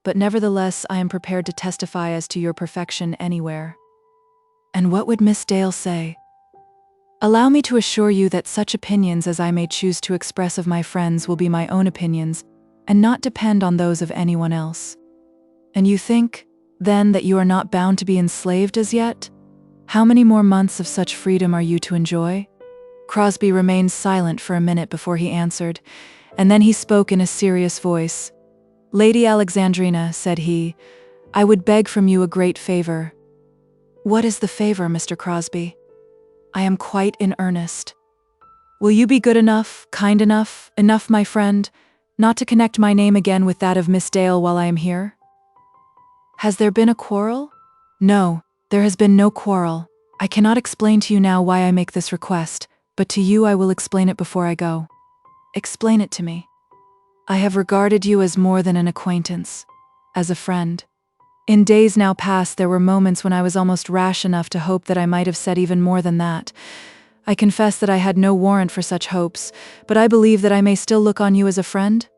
but nevertheless I am prepared to testify as to your perfection anywhere. And what would Miss Dale say? Allow me to assure you that such opinions as I may choose to express of my friends will be my own opinions, and not depend on those of anyone else. And you think, then, that you are not bound to be enslaved as yet? How many more months of such freedom are you to enjoy? Crosbie remained silent for a minute before he answered, and then he spoke in a serious voice. Lady Alexandrina, said he, I would beg from you a great favor. What is the favor, Mr. Crosbie? I am quite in earnest. Will you be good enough, kind enough, my friend, not to connect my name again with that of Miss Dale while I am here? Has there been a quarrel? No, there has been no quarrel. I cannot explain to you now why I make this request, but to you I will explain it before I go. Explain it to me. I have regarded you as more than an acquaintance, as a friend. In days now past there were moments when I was almost rash enough to hope that I might have said even more than that. I confess that I had no warrant for such hopes, but I believe that I may still look on you as a friend?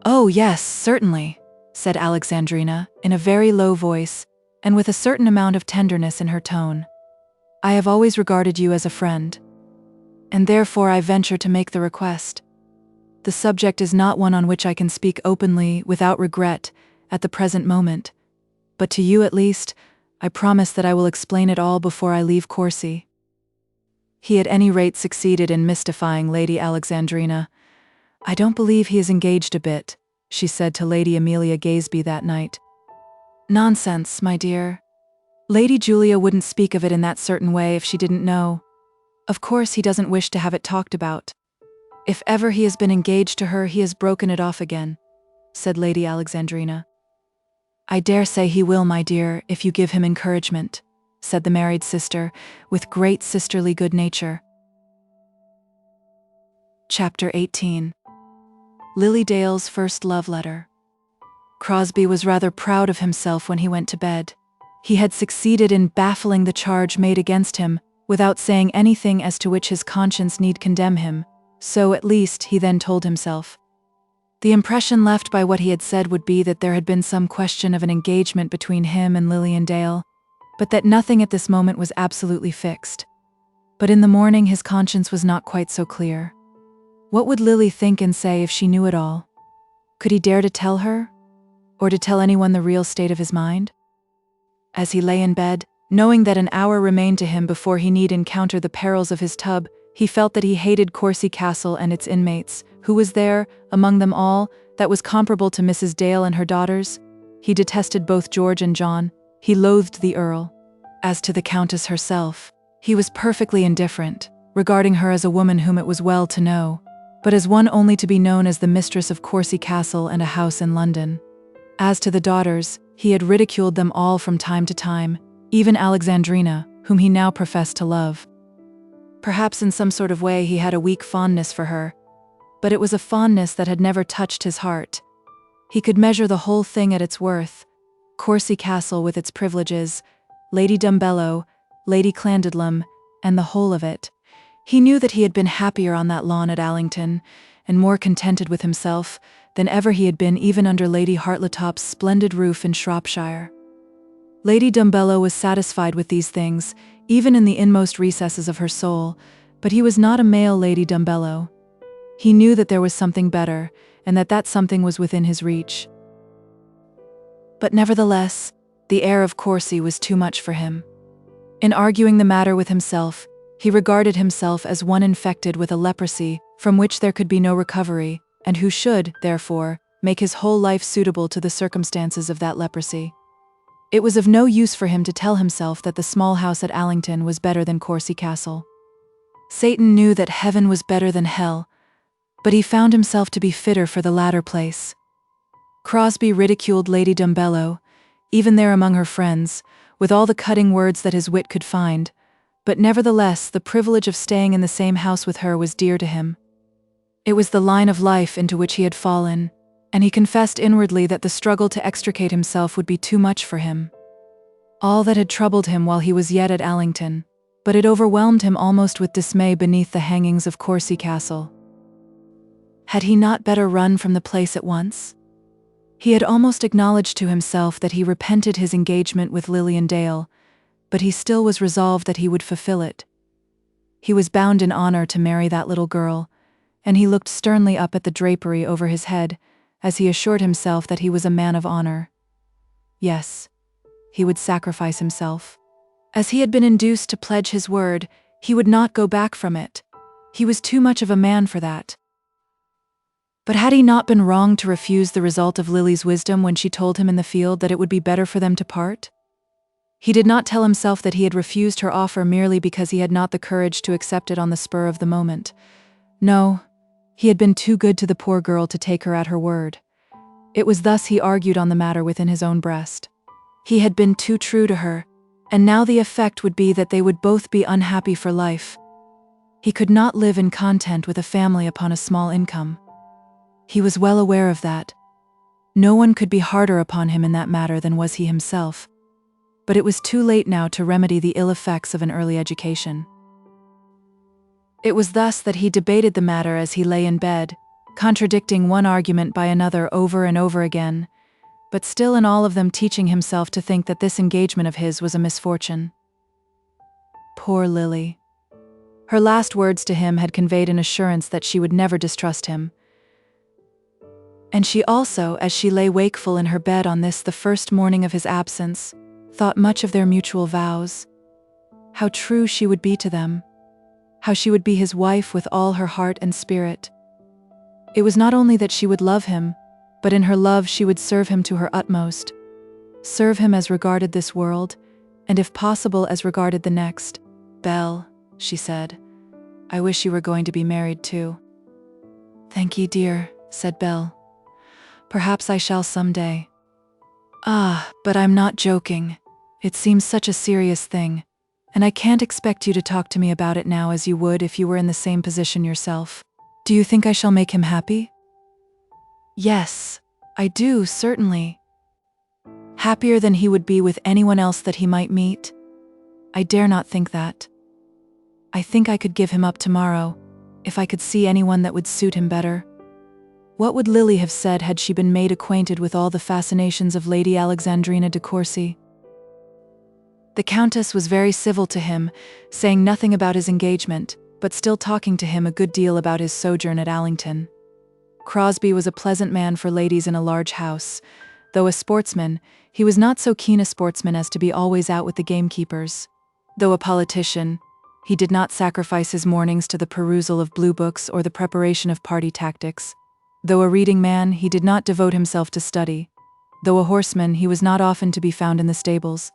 Oh yes, certainly, said Alexandrina, in a very low voice, and with a certain amount of tenderness in her tone. I have always regarded you as a friend, and therefore I venture to make the request. The subject is not one on which I can speak openly, without regret, at the present moment, but to you at least, I promise that I will explain it all before I leave Courcy. He at any rate succeeded in mystifying Lady Alexandrina. I don't believe he is engaged a bit, she said to Lady Amelia Gaisby that night. Nonsense, my dear. Lady Julia wouldn't speak of it in that certain way if she didn't know. Of course he doesn't wish to have it talked about. If ever he has been engaged to her, he has broken it off again, said Lady Alexandrina. I dare say he will, my dear, if you give him encouragement, said the married sister, with great sisterly good nature. Chapter 18. Lily Dale's first love letter. Crosbie was rather proud of himself when he went to bed. He had succeeded in baffling the charge made against him, without saying anything as to which his conscience need condemn him, so at least he then told himself. The impression left by what he had said would be that there had been some question of an engagement between him and Lilian Dale, but that nothing at this moment was absolutely fixed. But in the morning his conscience was not quite so clear. What would Lily think and say if she knew it all? Could he dare to tell her? Or to tell anyone the real state of his mind? As he lay in bed, knowing that an hour remained to him before he need encounter the perils of his tub, he felt that he hated Courcy Castle and its inmates. Who was there, among them all, that was comparable to Mrs. Dale and her daughters? He detested both George and John. He loathed the Earl. As to the Countess herself, he was perfectly indifferent, regarding her as a woman whom it was well to know, but as one only to be known as the mistress of Courcy Castle and a house in London. As to the daughters, he had ridiculed them all from time to time, even Alexandrina, whom he now professed to love. Perhaps in some sort of way he had a weak fondness for her, but it was a fondness that had never touched his heart. He could measure the whole thing at its worth: Courcy Castle with its privileges, Lady Dumbello, Lady Clandidlem, and the whole of it. He knew that he had been happier on that lawn at Allington, and more contented with himself, than ever he had been even under Lady Hartletop's splendid roof in Shropshire. Lady Dumbello was satisfied with these things, even in the inmost recesses of her soul, but he was not a male Lady Dumbello. He knew that there was something better, and that that something was within his reach. But nevertheless, the air of Courcy was too much for him. In arguing the matter with himself, he regarded himself as one infected with a leprosy from which there could be no recovery, and who should, therefore, make his whole life suitable to the circumstances of that leprosy. It was of no use for him to tell himself that the small house at Allington was better than Courcy Castle. Satan knew that heaven was better than hell, but he found himself to be fitter for the latter place. Crosbie ridiculed Lady Dumbello, even there among her friends, with all the cutting words that his wit could find, but nevertheless the privilege of staying in the same house with her was dear to him. It was the line of life into which he had fallen, and he confessed inwardly that the struggle to extricate himself would be too much for him. All that had troubled him while he was yet at Allington, but it overwhelmed him almost with dismay beneath the hangings of Courcy Castle. Had he not better run from the place at once? He had almost acknowledged to himself that he repented his engagement with Lilian Dale, but he still was resolved that he would fulfill it. He was bound in honor to marry that little girl, and he looked sternly up at the drapery over his head as he assured himself that he was a man of honor. Yes, he would sacrifice himself. As he had been induced to pledge his word, he would not go back from it. He was too much of a man for that. But had he not been wrong to refuse the result of Lily's wisdom when she told him in the field that it would be better for them to part? He did not tell himself that he had refused her offer merely because he had not the courage to accept it on the spur of the moment. No, he had been too good to the poor girl to take her at her word. It was thus he argued on the matter within his own breast. He had been too true to her, and now the effect would be that they would both be unhappy for life. He could not live in content with a family upon a small income. He was well aware of that. No one could be harder upon him in that matter than was he himself. But it was too late now to remedy the ill effects of an early education. It was thus that he debated the matter as he lay in bed, contradicting one argument by another over and over again, but still in all of them teaching himself to think that this engagement of his was a misfortune. Poor Lily. Her last words to him had conveyed an assurance that she would never distrust him. And she also, as she lay wakeful in her bed on this the first morning of his absence, thought much of their mutual vows. How true she would be to them. How she would be his wife with all her heart and spirit. It was not only that she would love him, but in her love she would serve him to her utmost. Serve him as regarded this world, and if possible as regarded the next. "Belle," she said, "I wish you were going to be married too." "Thank ye, dear," said Belle. "Perhaps I shall some day." "Ah, but I'm not joking. It seems such a serious thing, and I can't expect you to talk to me about it now as you would if you were in the same position yourself. Do you think I shall make him happy?" "Yes, I do, certainly. Happier than he would be with anyone else that he might meet? I dare not think that. I think I could give him up tomorrow, if I could see anyone that would suit him better." What would Lily have said had she been made acquainted with all the fascinations of Lady Alexandrina de Courcy? The Countess was very civil to him, saying nothing about his engagement, but still talking to him a good deal about his sojourn at Allington. Crosbie was a pleasant man for ladies in a large house. Though a sportsman, he was not so keen a sportsman as to be always out with the gamekeepers. Though a politician, he did not sacrifice his mornings to the perusal of blue books or the preparation of party tactics. Though a reading man, he did not devote himself to study. Though a horseman, he was not often to be found in the stables.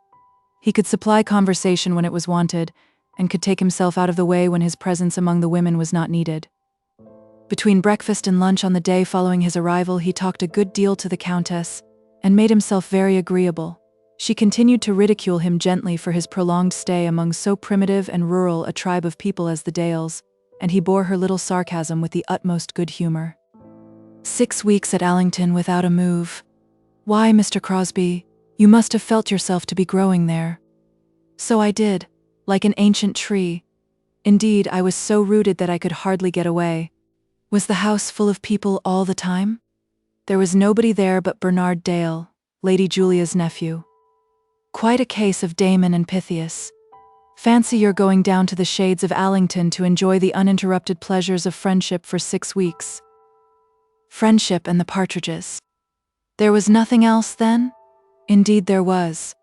He could supply conversation when it was wanted, and could take himself out of the way when his presence among the women was not needed. Between breakfast and lunch on the day following his arrival, he talked a good deal to the Countess, and made himself very agreeable. She continued to ridicule him gently for his prolonged stay among so primitive and rural a tribe of people as the Dales, and he bore her little sarcasm with the utmost good humor. 6 weeks at Allington without a move. Why, Mr. Crosbie, you must have felt yourself to be growing there. So I did, like an ancient tree. Indeed, I was so rooted that I could hardly get away. Was the house full of people all the time? There was nobody there but Bernard Dale, Lady Julia's nephew. Quite a case of Damon and Pythias. Fancy your going down to the shades of Allington to enjoy the uninterrupted pleasures of friendship for 6 weeks. Friendship and the partridges. There was nothing else then? Indeed there was.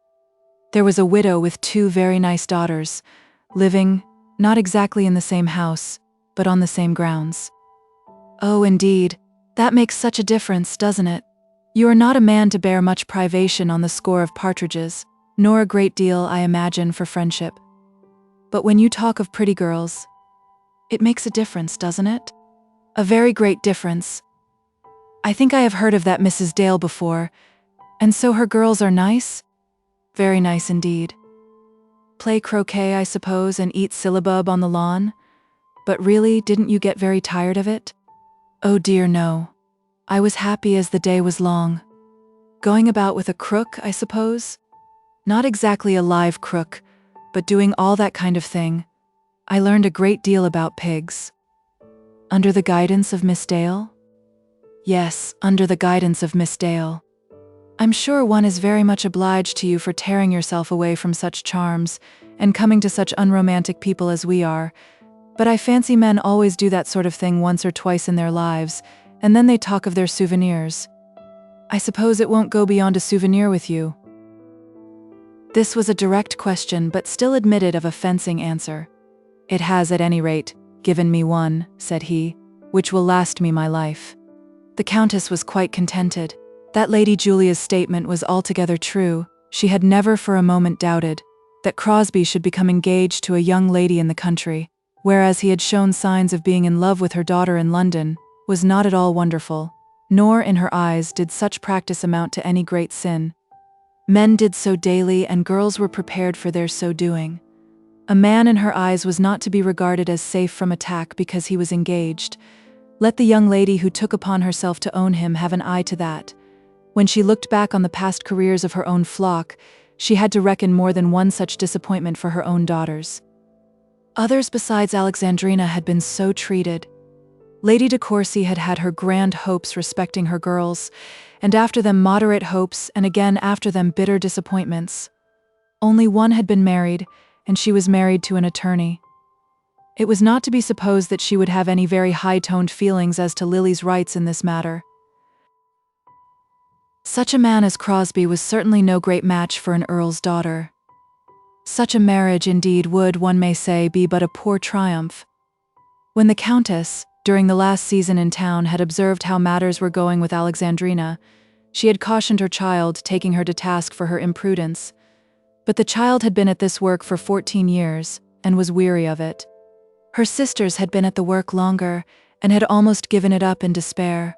There was a widow with 2 very nice daughters, living, not exactly in the same house, but on the same grounds. Oh, indeed, that makes such a difference, doesn't it? You are not a man to bear much privation on the score of partridges, nor a great deal, I imagine, for friendship. But when you talk of pretty girls, it makes a difference, doesn't it? A very great difference. I think I have heard of that Mrs. Dale before, and so her girls are nice? Very nice indeed. Play croquet, I suppose, and eat syllabub on the lawn? But really, didn't you get very tired of it? Oh dear, no. I was happy as the day was long. Going about with a crook, I suppose? Not exactly a live crook, but doing all that kind of thing. I learned a great deal about pigs. Under the guidance of Miss Dale? Yes, under the guidance of Miss Dale. I'm sure one is very much obliged to you for tearing yourself away from such charms, and coming to such unromantic people as we are, but I fancy men always do that sort of thing once or twice in their lives, and then they talk of their souvenirs. I suppose it won't go beyond a souvenir with you. This was a direct question, but still admitted of a fencing answer. It has, at any rate, given me one, said he, which will last me my life. The Countess was quite contented. That Lady Julia's statement was altogether true. She had never for a moment doubted that Crosbie should become engaged to a young lady in the country, whereas he had shown signs of being in love with her daughter in London, was not at all wonderful, nor in her eyes did such practice amount to any great sin. Men did so daily, and girls were prepared for their so doing. A man in her eyes was not to be regarded as safe from attack because he was engaged. Let the young lady who took upon herself to own him have an eye to that. When she looked back on the past careers of her own flock, she had to reckon more than one such disappointment for her own daughters. Others besides Alexandrina had been so treated. Lady de Courcy had had her grand hopes respecting her girls, and after them moderate hopes, and again after them bitter disappointments. Only one had been married, and she was married to an attorney. It was not to be supposed that she would have any very high-toned feelings as to Lily's rights in this matter. Such a man as Crosbie was certainly no great match for an earl's daughter. Such a marriage, indeed, would, one may say, be but a poor triumph. When the Countess, during the last season in town, had observed how matters were going with Alexandrina, she had cautioned her child, taking her to task for her imprudence. But the child had been at this work for 14 years, and was weary of it. Her sisters had been at the work longer, and had almost given it up in despair.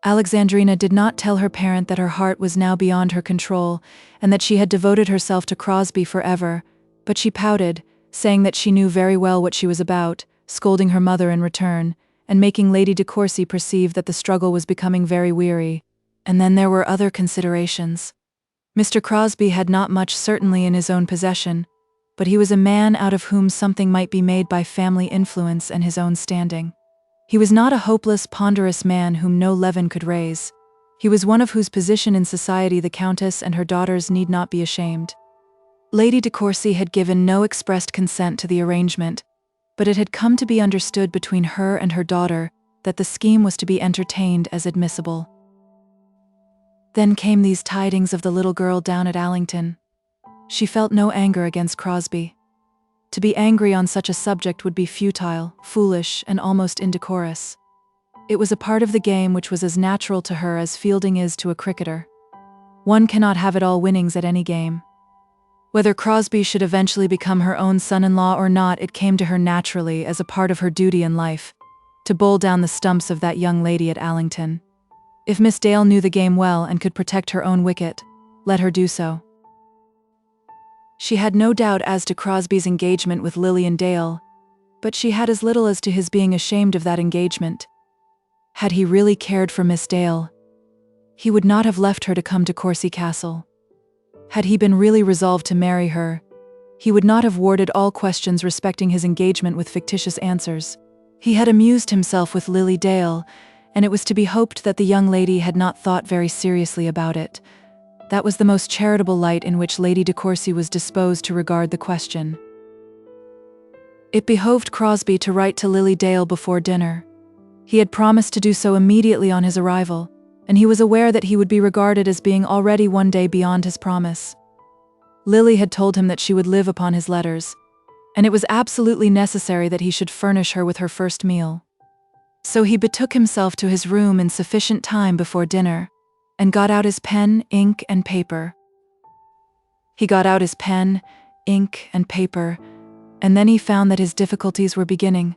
Alexandrina did not tell her parent that her heart was now beyond her control, and that she had devoted herself to Crosbie forever, but she pouted, saying that she knew very well what she was about, scolding her mother in return, and making Lady de Courcy perceive that the struggle was becoming very weary. And then there were other considerations. Mr. Crosbie had not much certainly in his own possession, but he was a man out of whom something might be made by family influence and his own standing. He was not a hopeless, ponderous man whom no leaven could raise. He was one of whose position in society the Countess and her daughters need not be ashamed. Lady de Courcy had given no expressed consent to the arrangement, but it had come to be understood between her and her daughter that the scheme was to be entertained as admissible. Then came these tidings of the little girl down at Allington. She felt no anger against Crosbie. To be angry on such a subject would be futile, foolish, and almost indecorous. It was a part of the game which was as natural to her as fielding is to a cricketer. One cannot have it all winnings at any game. Whether Crosbie should eventually become her own son-in-law or not, it came to her naturally as a part of her duty in life, to bowl down the stumps of that young lady at Allington. If Miss Dale knew the game well and could protect her own wicket, let her do so. She had no doubt as to Crosbie's engagement with Lilian Dale, but she had as little as to his being ashamed of that engagement. Had he really cared for Miss Dale, he would not have left her to come to Courcy Castle. Had he been really resolved to marry her, he would not have warded all questions respecting his engagement with fictitious answers. He had amused himself with Lily Dale, and it was to be hoped that the young lady had not thought very seriously about it. That was the most charitable light in which Lady de Courcy was disposed to regard the question. It behoved Crosbie to write to Lily Dale before dinner. He had promised to do so immediately on his arrival, and he was aware that he would be regarded as being already one day beyond his promise. Lily had told him that she would live upon his letters, and it was absolutely necessary that he should furnish her with her first meal. So he betook himself to his room in sufficient time before dinner, and got out his pen, ink, and paper. He got out his pen, ink, and paper, and then he found that his difficulties were beginning.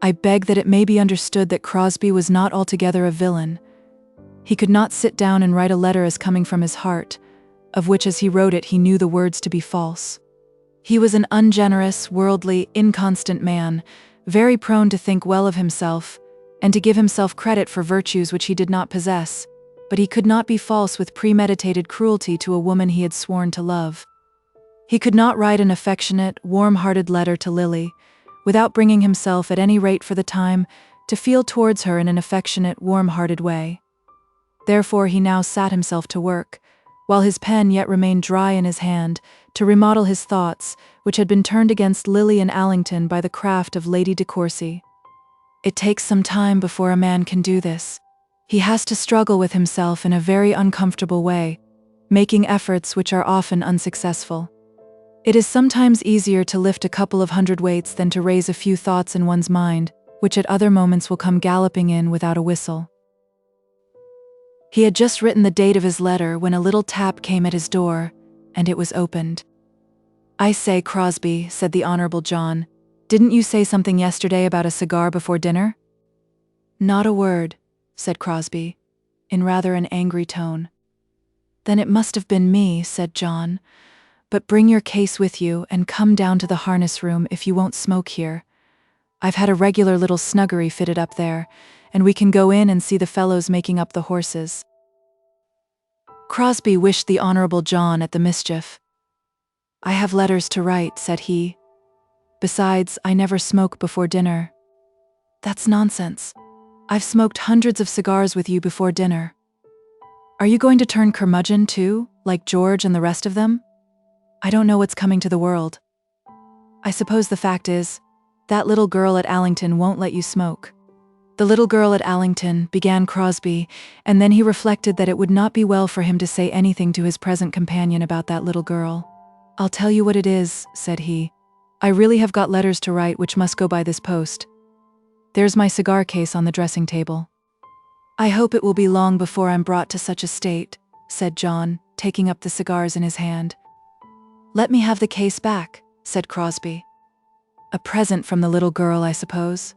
I beg that it may be understood that Crosbie was not altogether a villain. He could not sit down and write a letter as coming from his heart, of which as he wrote it he knew the words to be false. He was an ungenerous, worldly, inconstant man, very prone to think well of himself, and to give himself credit for virtues which he did not possess, but he could not be false with premeditated cruelty to a woman he had sworn to love. He could not write an affectionate, warm-hearted letter to Lily, without bringing himself, at any rate for the time, to feel towards her in an affectionate, warm-hearted way. Therefore he now sat himself to work, while his pen yet remained dry in his hand, to remodel his thoughts, which had been turned against Lilian Allington by the craft of Lady de Courcy. It takes some time before a man can do this. He has to struggle with himself in a very uncomfortable way, making efforts which are often unsuccessful. It is sometimes easier to lift a couple of hundredweights than to raise a few thoughts in one's mind, which at other moments will come galloping in without a whistle. He had just written the date of his letter when a little tap came at his door, and it was opened. "I say, Crosbie," said the Honourable John, "didn't you say something yesterday about a cigar before dinner?" "Not a word," said Crosbie, in rather an angry tone. "Then it must have been me," said John. "But bring your case with you and come down to the harness room if you won't smoke here. I've had a regular little snuggery fitted up there, and we can go in and see the fellows making up the horses." Crosbie wished the Honourable John at the mischief. "I have letters to write," said he. "Besides, I never smoke before dinner." "That's nonsense. I've smoked hundreds of cigars with you before dinner. Are you going to turn curmudgeon too, like George and the rest of them? I don't know what's coming to the world. I suppose the fact is, that little girl at Allington won't let you smoke." "The little girl at Allington," began Crosbie, and then he reflected that it would not be well for him to say anything to his present companion about that little girl. "I'll tell you what it is," said he. "I really have got letters to write which must go by this post. There's my cigar case on the dressing table." "I hope it will be long before I'm brought to such a state," said John, taking up the cigars in his hand. "Let me have the case back," said Crosbie. "A present from the little girl, I suppose?"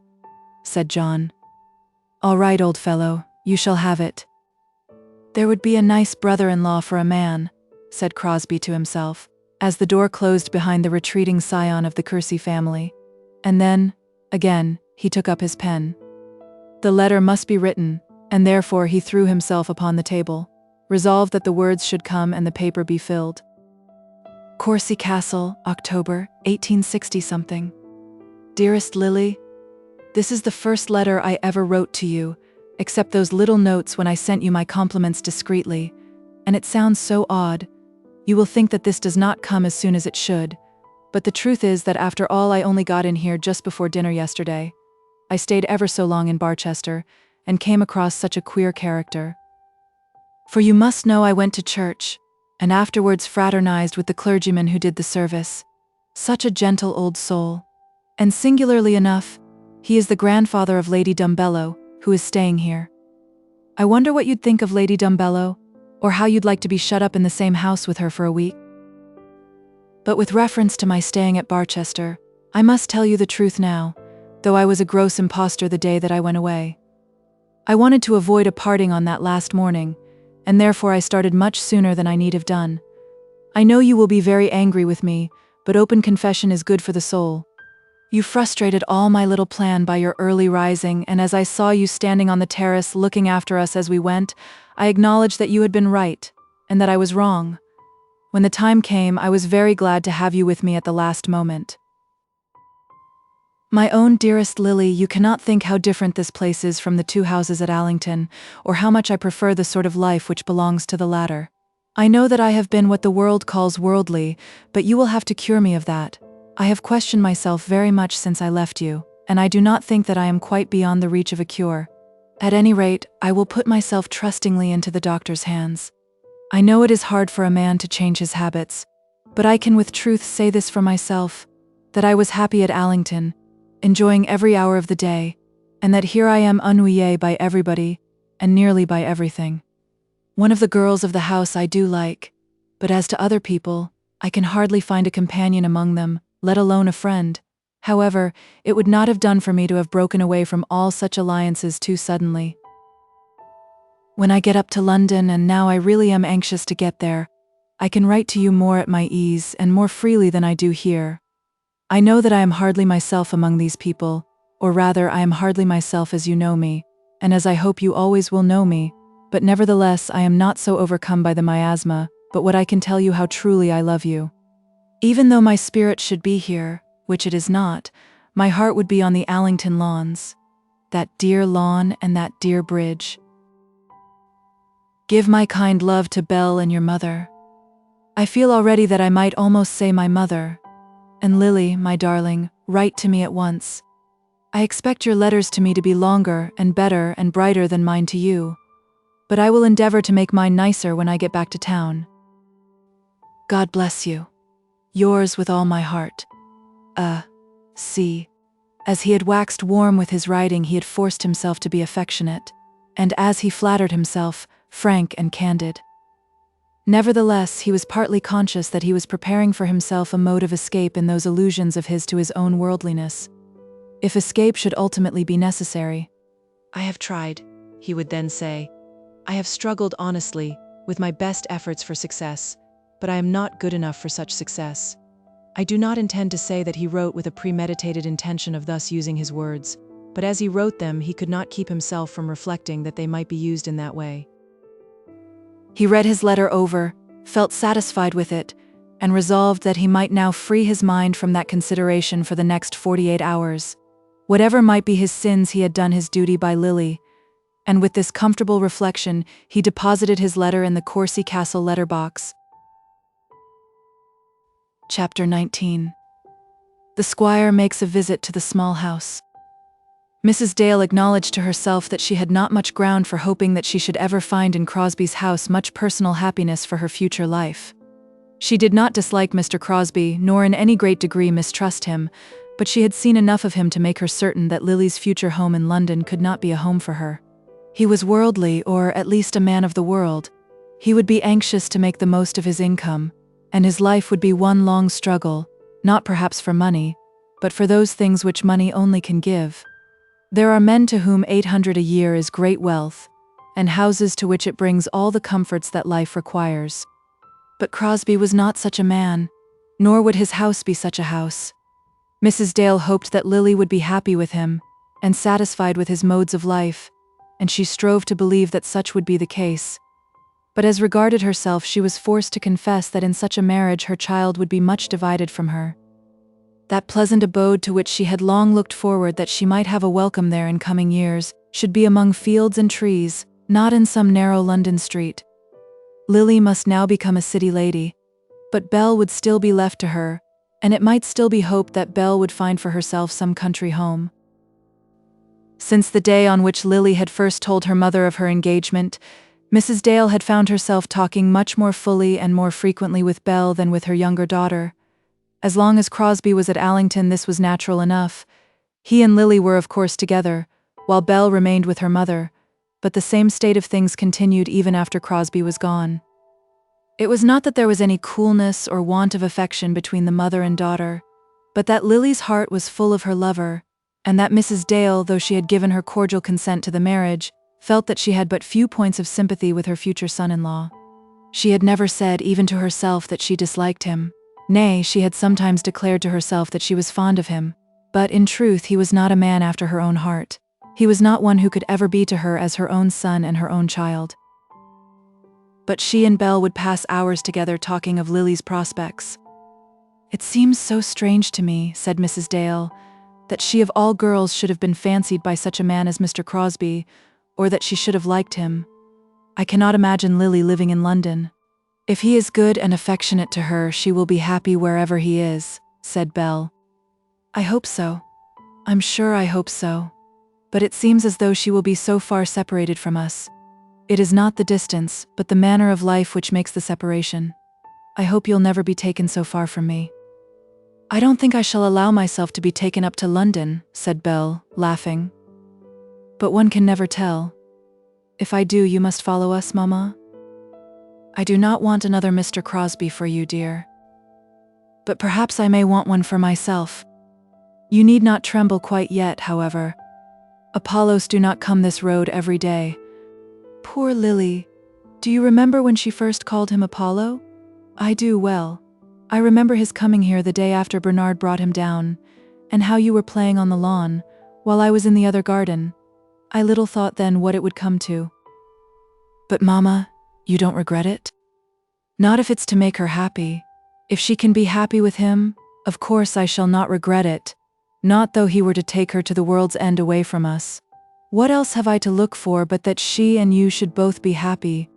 said John. "All right, old fellow, you shall have it." "There would be a nice brother-in-law for a man," said Crosbie to himself, as the door closed behind the retreating scion of the Courcy family. And then, again, he took up his pen. The letter must be written, and therefore he threw himself upon the table, resolved that the words should come and the paper be filled. "Courcy Castle, October, 1860-something. Dearest Lily, this is the first letter I ever wrote to you, except those little notes when I sent you my compliments discreetly, and it sounds so odd. You will think that this does not come as soon as it should, but the truth is that after all I only got in here just before dinner yesterday. I stayed ever so long in Barchester, and came across such a queer character. For you must know I went to church, and afterwards fraternized with the clergyman who did the service. Such a gentle old soul. And singularly enough, he is the grandfather of Lady Dumbello, who is staying here. I wonder what you'd think of Lady Dumbello, or how you'd like to be shut up in the same house with her for a week. But with reference to my staying at Barchester, I must tell you the truth now, though I was a gross impostor the day that I went away. I wanted to avoid a parting on that last morning, and therefore I started much sooner than I need have done. I know you will be very angry with me, but open confession is good for the soul. You frustrated all my little plan by your early rising, and as I saw you standing on the terrace looking after us as we went, I acknowledged that you had been right, and that I was wrong. When the time came, I was very glad to have you with me at the last moment. My own dearest Lily, you cannot think how different this place is from the two houses at Allington, or how much I prefer the sort of life which belongs to the latter. I know that I have been what the world calls worldly, but you will have to cure me of that. I have questioned myself very much since I left you, and I do not think that I am quite beyond the reach of a cure. At any rate, I will put myself trustingly into the doctor's hands. I know it is hard for a man to change his habits, but I can with truth say this for myself, that I was happy at Allington, enjoying every hour of the day, and that here I am ennuyé by everybody, and nearly by everything. One of the girls of the house I do like, but as to other people, I can hardly find a companion among them, let alone a friend. However, it would not have done for me to have broken away from all such alliances too suddenly. When I get up to London, and now I really am anxious to get there, I can write to you more at my ease and more freely than I do here. I know that I am hardly myself among these people, or rather I am hardly myself as you know me, and as I hope you always will know me, but nevertheless I am not so overcome by the miasma, but what I can tell you how truly I love you. Even though my spirit should be here, which it is not, my heart would be on the Allington lawns. That dear lawn and that dear bridge. Give my kind love to Belle and your mother. I feel already that I might almost say my mother. And Lily, my darling, write to me at once. I expect your letters to me to be longer and better and brighter than mine to you, but I will endeavor to make mine nicer when I get back to town. God bless you. Yours with all my heart. C. As he had waxed warm with his writing, he had forced himself to be affectionate, and as he flattered himself, frank and candid. Nevertheless, he was partly conscious that he was preparing for himself a mode of escape in those allusions of his to his own worldliness, if escape should ultimately be necessary. I have tried, he would then say. I have struggled honestly, with my best efforts for success, but I am not good enough for such success. I do not intend to say that he wrote with a premeditated intention of thus using his words, but as he wrote them, he could not keep himself from reflecting that they might be used in that way. He read his letter over, felt satisfied with it, and resolved that he might now free his mind from that consideration for the next 48 hours. Whatever might be his sins, he had done his duty by Lily, and with this comfortable reflection, he deposited his letter in the COURCY Castle letterbox. Chapter 19. The squire makes a visit to the small house. Mrs. Dale acknowledged to herself that she had not much ground for hoping that she should ever find in Crosbie's house much personal happiness for her future life. She did not dislike Mr. Crosbie, nor in any great degree mistrust him, but she had seen enough of him to make her certain that Lily's future home in London could not be a home for her. He was worldly, or at least a man of the world. He would be anxious to make the most of his income, and his life would be one long struggle, not perhaps for money, but for those things which money only can give. There are men to whom 800 a year is great wealth, and houses to which it brings all the comforts that life requires. But Crosbie was not such a man, nor would his house be such a house. Mrs. Dale hoped that Lily would be happy with him, and satisfied with his modes of life, and she strove to believe that such would be the case. But as regarded herself, she was forced to confess that in such a marriage her child would be much divided from her. That pleasant abode to which she had long looked forward that she might have a welcome there in coming years, should be among fields and trees, not in some narrow London street. Lily must now become a city lady, but Belle would still be left to her, and it might still be hoped that Belle would find for herself some country home. Since the day on which Lily had first told her mother of her engagement, Mrs. Dale had found herself talking much more fully and more frequently with Belle than with her younger daughter. As long as Crosbie was at Allington, this was natural enough. He and Lily were of course together, while Belle remained with her mother, but the same state of things continued even after Crosbie was gone. It was not that there was any coolness or want of affection between the mother and daughter, but that Lily's heart was full of her lover, and that Mrs. Dale, though she had given her cordial consent to the marriage, felt that she had but few points of sympathy with her future son-in-law. She had never said, even to herself, that she disliked him. Nay, she had sometimes declared to herself that she was fond of him, but in truth he was not a man after her own heart. He was not one who could ever be to her as her own son and her own child. But she and Belle would pass hours together talking of Lily's prospects. "It seems so strange to me," said Mrs. Dale, "that she of all girls should have been fancied by such a man as Mr. Crosbie, or that she should have liked him. I cannot imagine Lily living in London." "If he is good and affectionate to her, she will be happy wherever he is," said Belle. "I hope so. I'm sure I hope so. But it seems as though she will be so far separated from us. It is not the distance, but the manner of life which makes the separation. I hope you'll never be taken so far from me." "I don't think I shall allow myself to be taken up to London," said Belle, laughing. "But one can never tell. If I do, you must follow us, Mamma?" "I do not want another Mr. Crosbie for you, dear. But perhaps I may want one for myself. You need not tremble quite yet, however. Apollos do not come this road every day. Poor Lily! Do you remember when she first called him Apollo? I do well. I remember his coming here the day after Bernard brought him down, and how you were playing on the lawn, while I was in the other garden. I little thought then what it would come to. But Mama, you don't regret it? Not if it's to make her happy. If she can be happy with him, of course I shall not regret it. Not though he were to take her to the world's end away from us. What else have I to look for but that she and you should both be happy?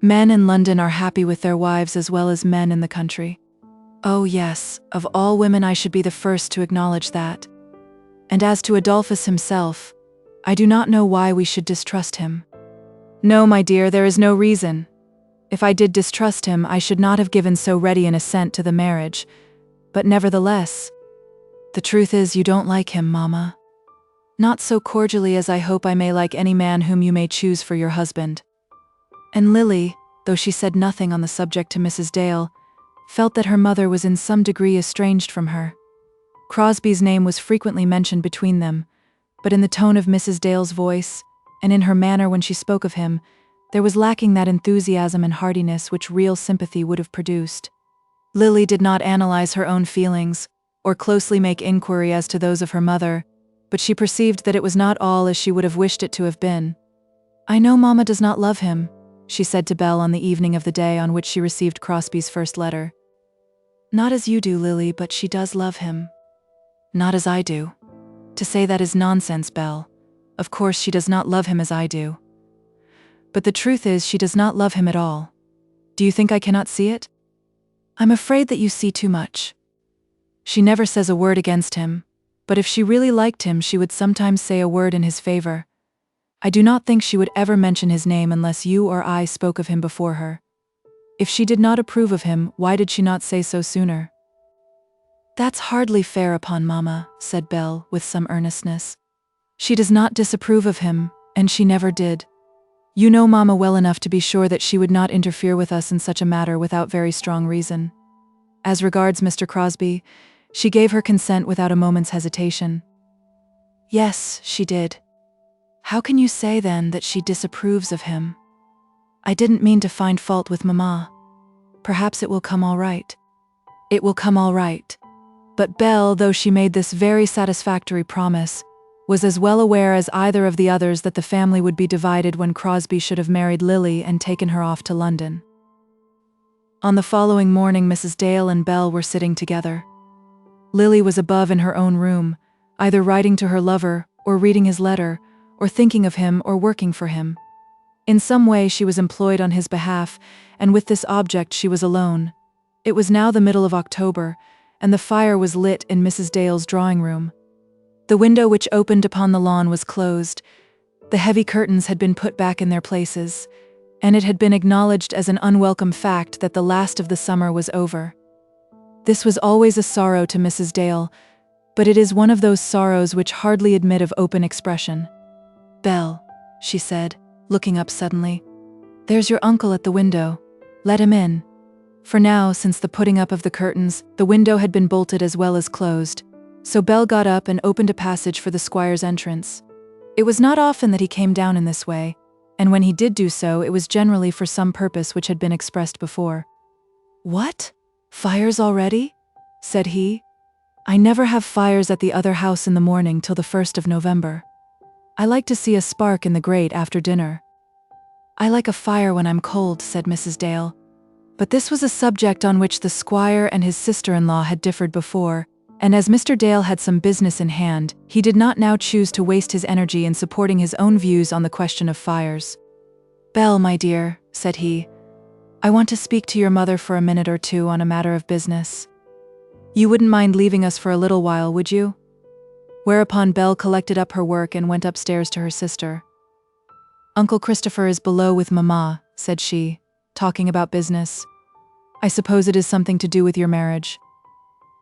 Men in London are happy with their wives as well as men in the country. Oh yes, of all women I should be the first to acknowledge that. And as to Adolphus himself, I do not know why we should distrust him. No, my dear, there is no reason. If I did distrust him, I should not have given so ready an assent to the marriage. But nevertheless, the truth is you don't like him, Mama. Not so cordially as I hope I may like any man whom you may choose for your husband. And Lily, though she said nothing on the subject to Mrs. Dale, felt that her mother was in some degree estranged from her. Crosbie's name was frequently mentioned between them, but in the tone of Mrs. Dale's voice, and in her manner when she spoke of him, there was lacking that enthusiasm and heartiness which real sympathy would have produced. Lily did not analyze her own feelings, or closely make inquiry as to those of her mother, but she perceived that it was not all as she would have wished it to have been. I know Mama does not love him, she said to Belle on the evening of the day on which she received Crosbie's first letter. Not as you do, Lily, but she does love him. Not as I do. To say that is nonsense, Belle. Of course she does not love him as I do. But the truth is she does not love him at all. Do you think I cannot see it? I'm afraid that you see too much. She never says a word against him, but if she really liked him she would sometimes say a word in his favor. I do not think she would ever mention his name unless you or I spoke of him before her. If she did not approve of him, why did she not say so sooner? That's hardly fair upon Mama, said Belle, with some earnestness. She does not disapprove of him, and she never did. You know Mama well enough to be sure that she would not interfere with us in such a matter without very strong reason. As regards Mr. Crosbie, she gave her consent without a moment's hesitation. Yes, she did. How can you say, then, that she disapproves of him? I didn't mean to find fault with Mamma. Perhaps it will come all right. It will come all right. But Belle, though she made this very satisfactory promise, was as well aware as either of the others that the family would be divided when Crosbie should have married Lily and taken her off to London. On the following morning Mrs. Dale and Belle were sitting together. Lily was above in her own room, either writing to her lover, or reading his letter, or thinking of him or working for him. In some way she was employed on his behalf, and with this object she was alone. It was now the middle of October, and the fire was lit in Mrs. Dale's drawing room. The window which opened upon the lawn was closed, the heavy curtains had been put back in their places, and it had been acknowledged as an unwelcome fact that the last of the summer was over. This was always a sorrow to Mrs. Dale, but it is one of those sorrows which hardly admit of open expression. Belle, she said, looking up suddenly, there's your uncle at the window. Let him in. For now, since the putting up of the curtains, the window had been bolted as well as closed, so Belle got up and opened a passage for the squire's entrance. It was not often that he came down in this way, and when he did do so, it was generally for some purpose which had been expressed before. What? Fires already? Said he. I never have fires at the other house in the morning till the 1st of November. I like to see a spark in the grate after dinner. I like a fire when I'm cold, said Mrs. Dale. But this was a subject on which the squire and his sister-in-law had differed before, and as Mr. Dale had some business in hand, he did not now choose to waste his energy in supporting his own views on the question of fires. Belle, my dear, said he, I want to speak to your mother for a minute or two on a matter of business. You wouldn't mind leaving us for a little while, would you? Whereupon Belle collected up her work and went upstairs to her sister. Uncle Christopher is below with Mamma, said she, talking about business. I suppose it is something to do with your marriage.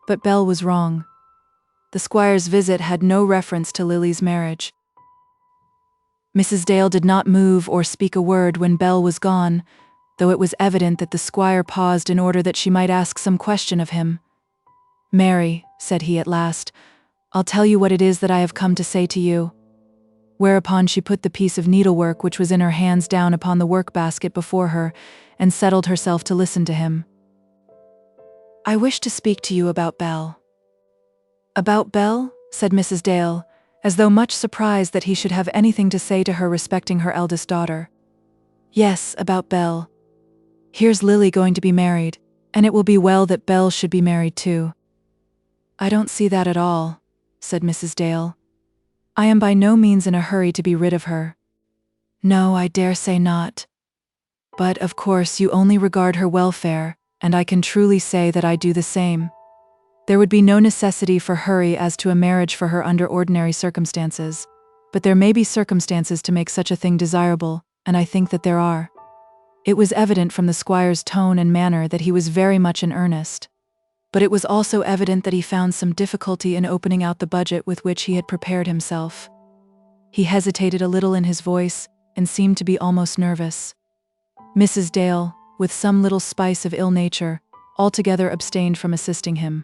But Belle was wrong. The squire's visit had no reference to Lily's marriage. Mrs. Dale did not move or speak a word when Belle was gone, though it was evident that the squire paused in order that she might ask some question of him. Mary, said he at last, I'll tell you what it is that I have come to say to you. Whereupon she put the piece of needlework which was in her hands down upon the work-basket before her, and settled herself to listen to him. I wish to speak to you about Belle. About Belle? Said Mrs. Dale, as though much surprised that he should have anything to say to her respecting her eldest daughter. "Yes, about Belle. Here's Lily going to be married, and it will be well that Belle should be married too." "I don't see that at all," said Mrs. Dale. "I am by no means in a hurry to be rid of her." "No, I dare say not. But, of course, you only regard her welfare, and I can truly say that I do the same. There would be no necessity for hurry as to a marriage for her under ordinary circumstances, but there may be circumstances to make such a thing desirable, and I think that there are." It was evident from the squire's tone and manner that he was very much in earnest. But it was also evident that he found some difficulty in opening out the budget with which he had prepared himself. He hesitated a little in his voice, and seemed to be almost nervous. Mrs. Dale, with some little spice of ill nature, altogether abstained from assisting him.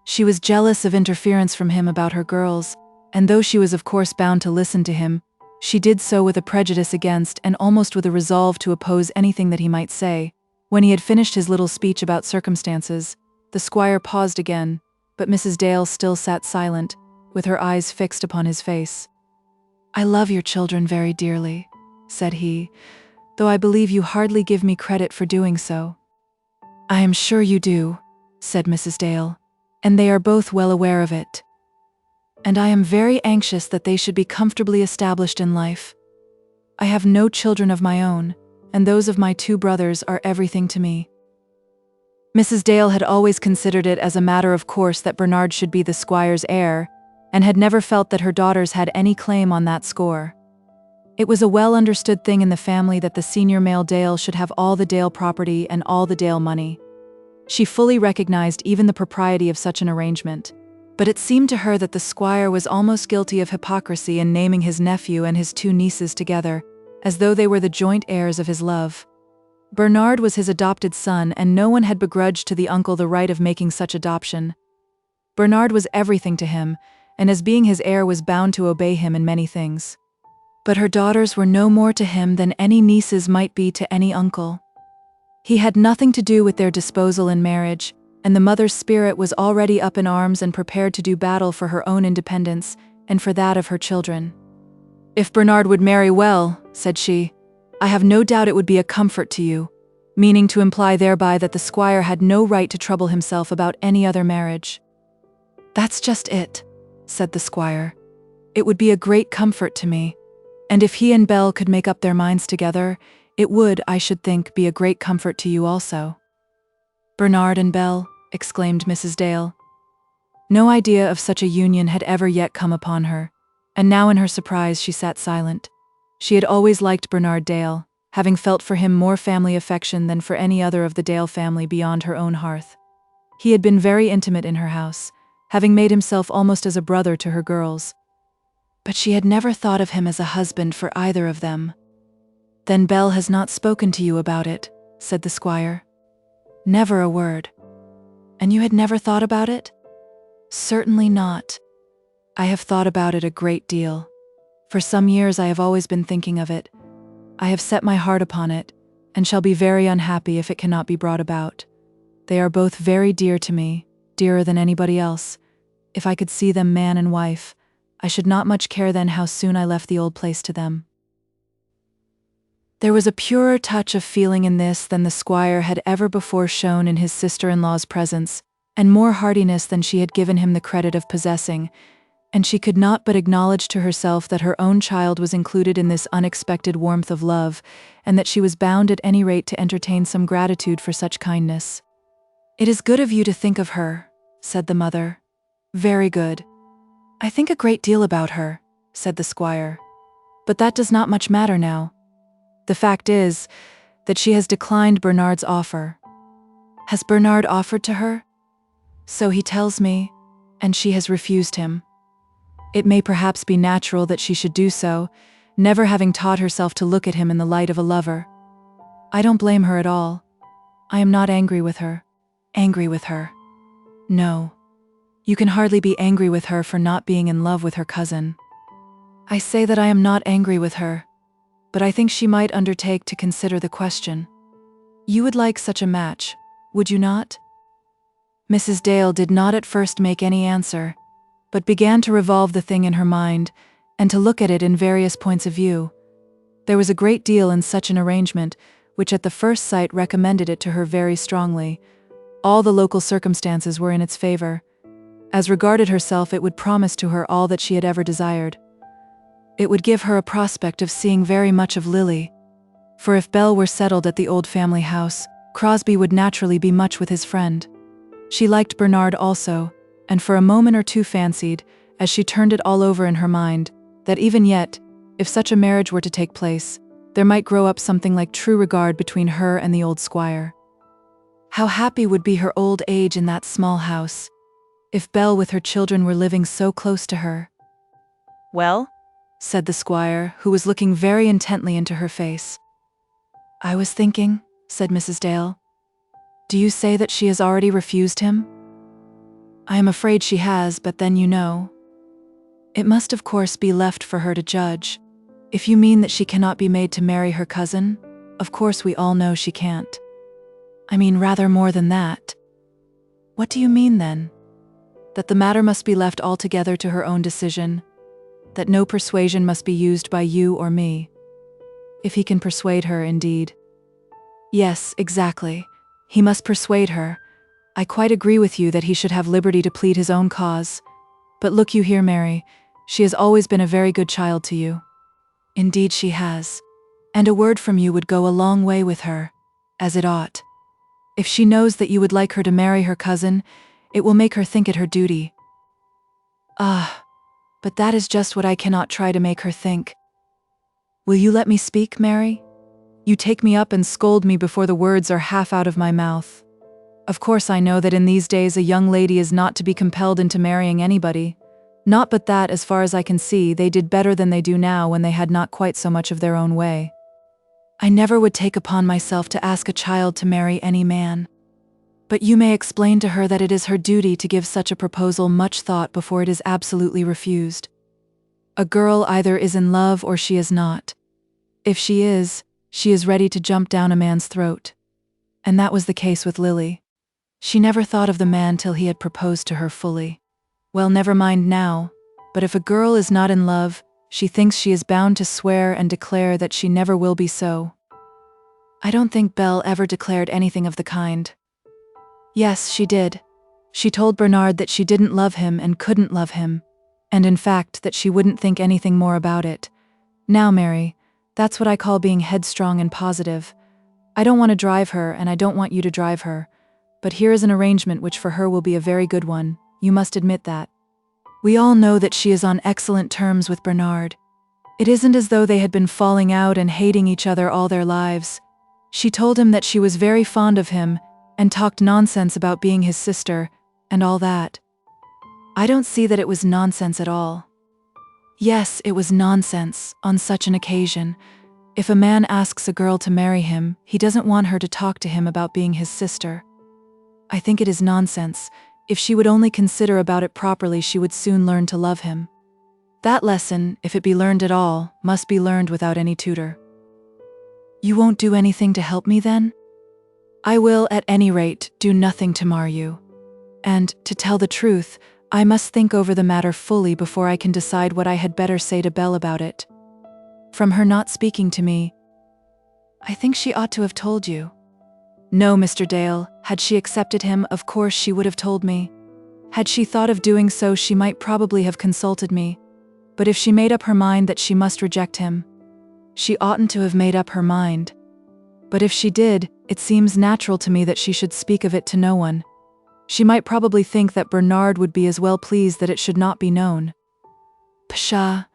She was jealous of interference from him about her girls, and though she was of course bound to listen to him, she did so with a prejudice against and almost with a resolve to oppose anything that he might say. When he had finished his little speech about circumstances, the squire paused again, but Mrs. Dale still sat silent, with her eyes fixed upon his face. "I love your children very dearly," said he, "though I believe you hardly give me credit for doing so." "I am sure you do," said Mrs. Dale, "and they are both well aware of it. And I am very anxious that they should be comfortably established in life. I have no children of my own, and those of my 2 brothers are everything to me." Mrs. Dale had always considered it as a matter of course that Bernard should be the squire's heir, and had never felt that her daughters had any claim on that score. It was a well-understood thing in the family that the senior male Dale should have all the Dale property and all the Dale money. She fully recognized even the propriety of such an arrangement, but it seemed to her that the squire was almost guilty of hypocrisy in naming his nephew and his 2 nieces together, as though they were the joint heirs of his love. Bernard was his adopted son, and no one had begrudged to the uncle the right of making such adoption. Bernard was everything to him, and as being his heir was bound to obey him in many things. But her daughters were no more to him than any nieces might be to any uncle. He had nothing to do with their disposal in marriage, and the mother's spirit was already up in arms and prepared to do battle for her own independence and for that of her children. "If Bernard would marry well," said she, "I have no doubt it would be a comfort to you," meaning to imply thereby that the squire had no right to trouble himself about any other marriage. "That's just it," said the squire. "It would be a great comfort to me, and if he and Belle could make up their minds together, it would, I should think, be a great comfort to you also." "Bernard and Belle," exclaimed Mrs. Dale. No idea of such a union had ever yet come upon her, and now in her surprise she sat silent. She had always liked Bernard Dale, having felt for him more family affection than for any other of the Dale family beyond her own hearth. He had been very intimate in her house, having made himself almost as a brother to her girls. But she had never thought of him as a husband for either of them. "Then Belle has not spoken to you about it," said the squire. "Never a word. And you had never thought about it?" "Certainly not. I have thought about it a great deal. For some years I have always been thinking of it. I have set my heart upon it, and shall be very unhappy if it cannot be brought about. They are both very dear to me, dearer than anybody else. If I could see them man and wife, I should not much care then how soon I left the old place to them." There was a purer touch of feeling in this than the squire had ever before shown in his sister-in-law's presence, and more heartiness than she had given him the credit of possessing, and she could not but acknowledge to herself that her own child was included in this unexpected warmth of love, and that she was bound at any rate to entertain some gratitude for such kindness. "It is good of you to think of her," said the mother. "Very good." "I think a great deal about her," said the squire. "But that does not much matter now. The fact is, that she has declined Bernard's offer." "Has Bernard offered to her?" "So he tells me, and she has refused him. It may perhaps be natural that she should do so, never having taught herself to look at him in the light of a lover. I don't blame her at all. I am not angry with her." "Angry with her? No. You can hardly be angry with her for not being in love with her cousin." "I say that I am not angry with her, but I think she might undertake to consider the question. You would like such a match, would you not?" Mrs. Dale did not at first make any answer, but began to revolve the thing in her mind and to look at it in various points of view. There was a great deal in such an arrangement, which at the first sight recommended it to her very strongly. All the local circumstances were in its favor. As regarded herself, it would promise to her all that she had ever desired. It would give her a prospect of seeing very much of Lily. For if Belle were settled at the old family house, Crosbie would naturally be much with his friend. She liked Bernard also, and for a moment or two fancied, as she turned it all over in her mind, that even yet, if such a marriage were to take place, there might grow up something like true regard between her and the old squire. How happy would be her old age in that small house, if Belle with her children were living so close to her. "Well?" said the squire, who was looking very intently into her face. "I was thinking," said Mrs. Dale. "Do you say that she has already refused him?" "I am afraid she has, but then you know. It must of course be left for her to judge. If you mean that she cannot be made to marry her cousin, of course we all know she can't. I mean rather more than that." "What do you mean then?" "That the matter must be left altogether to her own decision. That no persuasion must be used by you or me." "If he can persuade her, indeed." "Yes, exactly. He must persuade her. I quite agree with you that he should have liberty to plead his own cause. But look you here, Mary, she has always been a very good child to you." "Indeed she has. And a word from you would go a long way with her, as it ought. If she knows that you would like her to marry her cousin, it will make her think it her duty." "Ah, but that is just what I cannot try to make her think." "Will you let me speak, Mary? You take me up and scold me before the words are half out of my mouth. Of course I know that in these days a young lady is not to be compelled into marrying anybody. Not but that, as far as I can see, they did better than they do now when they had not quite so much of their own way. I never would take upon myself to ask a child to marry any man. But you may explain to her that it is her duty to give such a proposal much thought before it is absolutely refused. A girl either is in love or she is not. If she is ready to jump down a man's throat. And that was the case with Lily. She never thought of the man till he had proposed to her fully. Well, never mind now, but if a girl is not in love, she thinks she is bound to swear and declare that she never will be so." "I don't think Belle ever declared anything of the kind." "Yes, she did. She told Bernard that she didn't love him and couldn't love him, and in fact that she wouldn't think anything more about it. Now, Mary, that's what I call being headstrong and positive. I don't want to drive her, and I don't want you to drive her, but here is an arrangement which for her will be a very good one. You must admit that. We all know that she is on excellent terms with Bernard. It isn't as though they had been falling out and hating each other all their lives. She told him that she was very fond of him, and talked nonsense about being his sister, and all that. I don't see that it was nonsense at all." "Yes, it was nonsense, on such an occasion. If a man asks a girl to marry him, he doesn't want her to talk to him about being his sister. I think it is nonsense. If she would only consider about it properly, she would soon learn to love him. That lesson, if it be learned at all, must be learned without any tutor." "You won't do anything to help me then?" "I will, at any rate, do nothing to mar you. And, to tell the truth, I must think over the matter fully before I can decide what I had better say to Belle about it. From her not speaking to me, I think she ought to have told you." "No, Mr. Dale, had she accepted him, of course she would have told me. Had she thought of doing so, she might probably have consulted me. But if she made up her mind that she must reject him, she oughtn't to have made up her mind. But if she did, it seems natural to me that she should speak of it to no one. She might probably think that Bernard would be as well pleased that it should not be known." "Pshaw!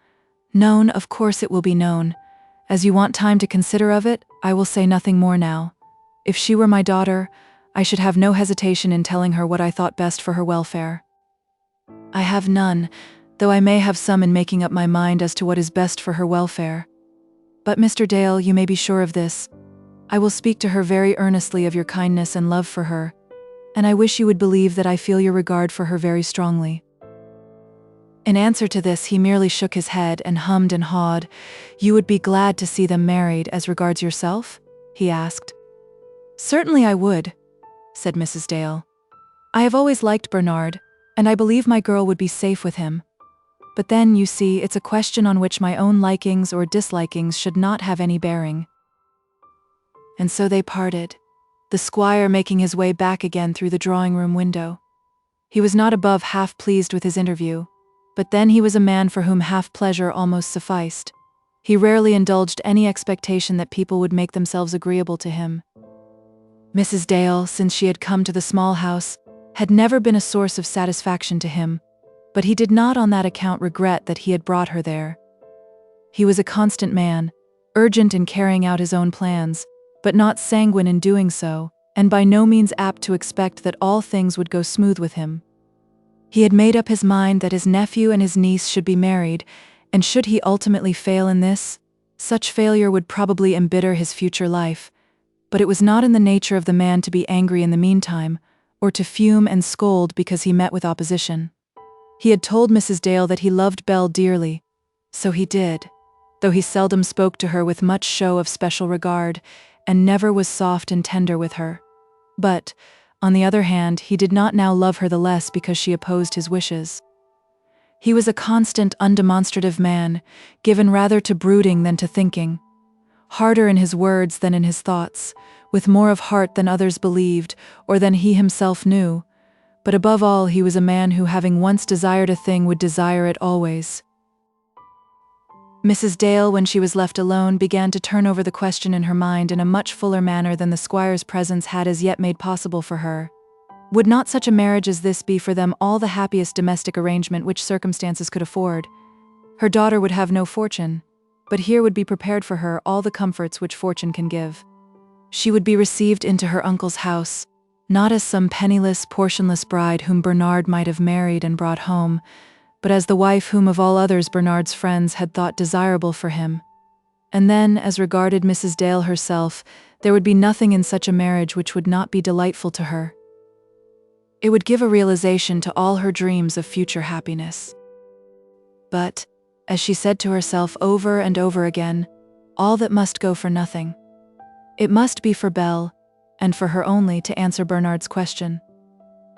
Known, of course it will be known. As you want time to consider of it, I will say nothing more now. If she were my daughter, I should have no hesitation in telling her what I thought best for her welfare. I have none, though I may have some in making up my mind as to what is best for her welfare. But, Mr. Dale, you may be sure of this. I will speak to her very earnestly of your kindness and love for her, and I wish you would believe that I feel your regard for her very strongly." In answer to this, he merely shook his head and hummed and hawed. "You would be glad to see them married as regards yourself?" he asked. "Certainly I would," said Mrs. Dale. "I have always liked Bernard, and I believe my girl would be safe with him. But then, you see, it's a question on which my own likings or dislikings should not have any bearing." And so they parted, the squire making his way back again through the drawing-room window. He was not above half pleased with his interview, but then he was a man for whom half pleasure almost sufficed. He rarely indulged any expectation that people would make themselves agreeable to him. Mrs. Dale, since she had come to the small house, had never been a source of satisfaction to him, but he did not on that account regret that he had brought her there. He was a constant man, urgent in carrying out his own plans, but not sanguine in doing so, and by no means apt to expect that all things would go smooth with him. He had made up his mind that his nephew and his niece should be married, and should he ultimately fail in this, such failure would probably embitter his future life, but it was not in the nature of the man to be angry in the meantime, or to fume and scold because he met with opposition. He had told Mrs. Dale that he loved Belle dearly, so he did, though he seldom spoke to her with much show of special regard, and never was soft and tender with her. But, on the other hand, he did not now love her the less because she opposed his wishes. He was a constant, undemonstrative man, given rather to brooding than to thinking, harder in his words than in his thoughts, with more of heart than others believed, or than he himself knew. But above all, he was a man who, having once desired a thing, would desire it always. Mrs. Dale, when she was left alone, began to turn over the question in her mind in a much fuller manner than the squire's presence had as yet made possible for her. Would not such a marriage as this be for them all the happiest domestic arrangement which circumstances could afford? Her daughter would have no fortune, but here would be prepared for her all the comforts which fortune can give. She would be received into her uncle's house, not as some penniless, portionless bride whom Bernard might have married and brought home, but as the wife whom of all others Bernard's friends had thought desirable for him. And then, as regarded Mrs. Dale herself, there would be nothing in such a marriage which would not be delightful to her. It would give a realization to all her dreams of future happiness. But, as she said to herself over and over again, all that must go for nothing. It must be for Belle, and for her only, to answer Bernard's question.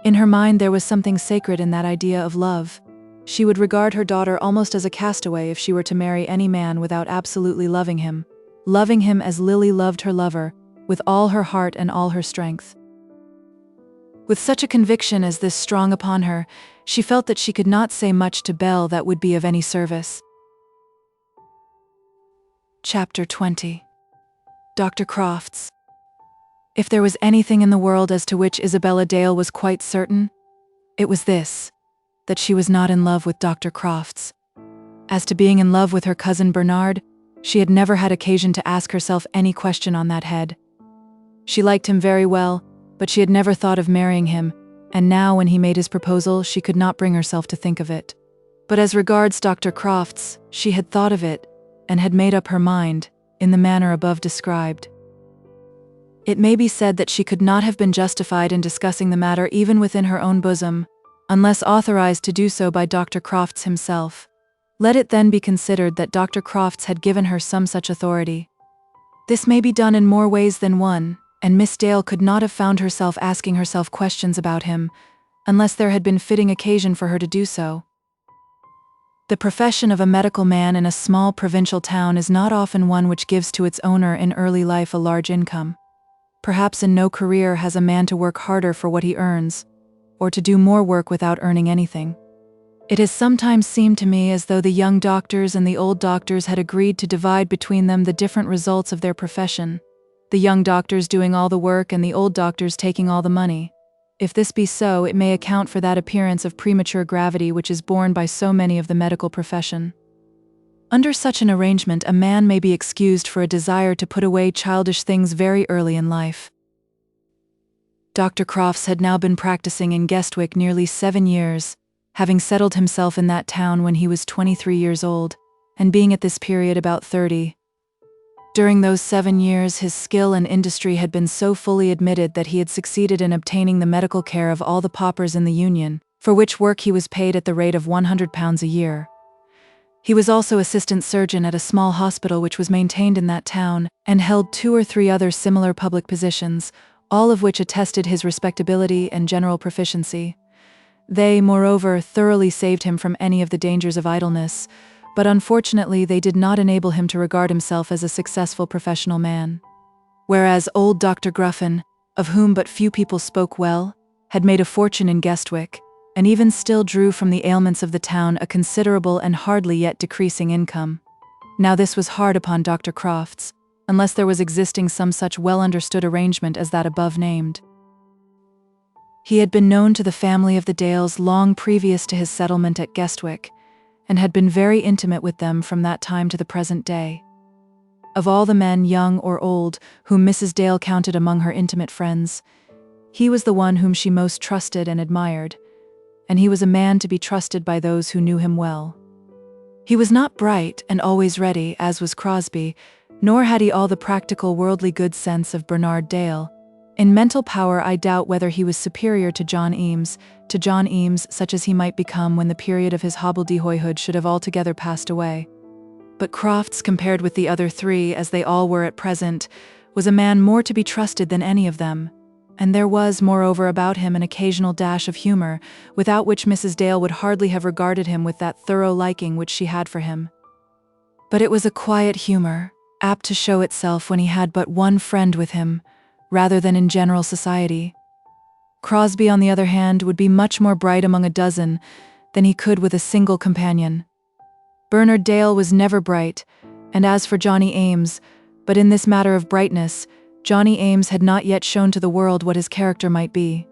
In her mind there was something sacred in that idea of love. She would regard her daughter almost as a castaway if she were to marry any man without absolutely loving him as Lily loved her lover, with all her heart and all her strength. With such a conviction as this strong upon her, she felt that she could not say much to Belle that would be of any service. Chapter 20. Dr. Crofts. If there was anything in the world as to which Isabella Dale was quite certain, it was this, that she was not in love with Dr. Crofts. As to being in love with her cousin Bernard, she had never had occasion to ask herself any question on that head. She liked him very well, but she had never thought of marrying him, and now when he made his proposal she could not bring herself to think of it. But as regards Dr. Crofts, she had thought of it, and had made up her mind, in the manner above described. It may be said that she could not have been justified in discussing the matter even within her own bosom, unless authorized to do so by Dr. Crofts himself. Let it then be considered that Dr. Crofts had given her some such authority. This may be done in more ways than one, and Miss Dale could not have found herself asking herself questions about him, unless there had been fitting occasion for her to do so. The profession of a medical man in a small provincial town is not often one which gives to its owner in early life a large income. Perhaps in no career has a man to work harder for what he earns, or to do more work without earning anything. It has sometimes seemed to me as though the young doctors and the old doctors had agreed to divide between them the different results of their profession, the young doctors doing all the work and the old doctors taking all the money. If this be so, it may account for that appearance of premature gravity which is borne by so many of the medical profession. Under such an arrangement, a man may be excused for a desire to put away childish things very early in life. Dr. Crofts had now been practicing in Guestwick nearly 7 years, having settled himself in that town when he was 23 years old, and being at this period about 30. During those 7 years, his skill and industry had been so fully admitted that he had succeeded in obtaining the medical care of all the paupers in the Union, for which work he was paid at the rate of £100 a year. He was also assistant surgeon at a small hospital which was maintained in that town, and held 2 or 3 other similar public positions, all of which attested his respectability and general proficiency. They, moreover, thoroughly saved him from any of the dangers of idleness, but unfortunately they did not enable him to regard himself as a successful professional man. Whereas old Dr. Gruffin, of whom but few people spoke well, had made a fortune in Guestwick, and even still drew from the ailments of the town a considerable and hardly yet decreasing income. Now this was hard upon Dr. Crofts, unless there was existing some such well-understood arrangement as that above named. He had been known to the family of the Dales long previous to his settlement at Guestwick, and had been very intimate with them from that time to the present day. Of all the men, young or old, whom Mrs. Dale counted among her intimate friends, he was the one whom she most trusted and admired, and he was a man to be trusted by those who knew him well. He was not bright and always ready, as was Crosbie, nor had he all the practical worldly good sense of Bernard Dale. In mental power I doubt whether he was superior to John Eames such as he might become when the period of his hobbledehoyhood should have altogether passed away. But Crofts, compared with the other three, as they all were at present, was a man more to be trusted than any of them, and there was, moreover, about him an occasional dash of humor, without which Mrs. Dale would hardly have regarded him with that thorough liking which she had for him. But it was a quiet humor, apt to show itself when he had but one friend with him, rather than in general society. Crosbie, on the other hand, would be much more bright among a dozen than he could with a single companion. Bernard Dale was never bright, and as for Johnny Eames, but in this matter of brightness, Johnny Eames had not yet shown to the world what his character might be.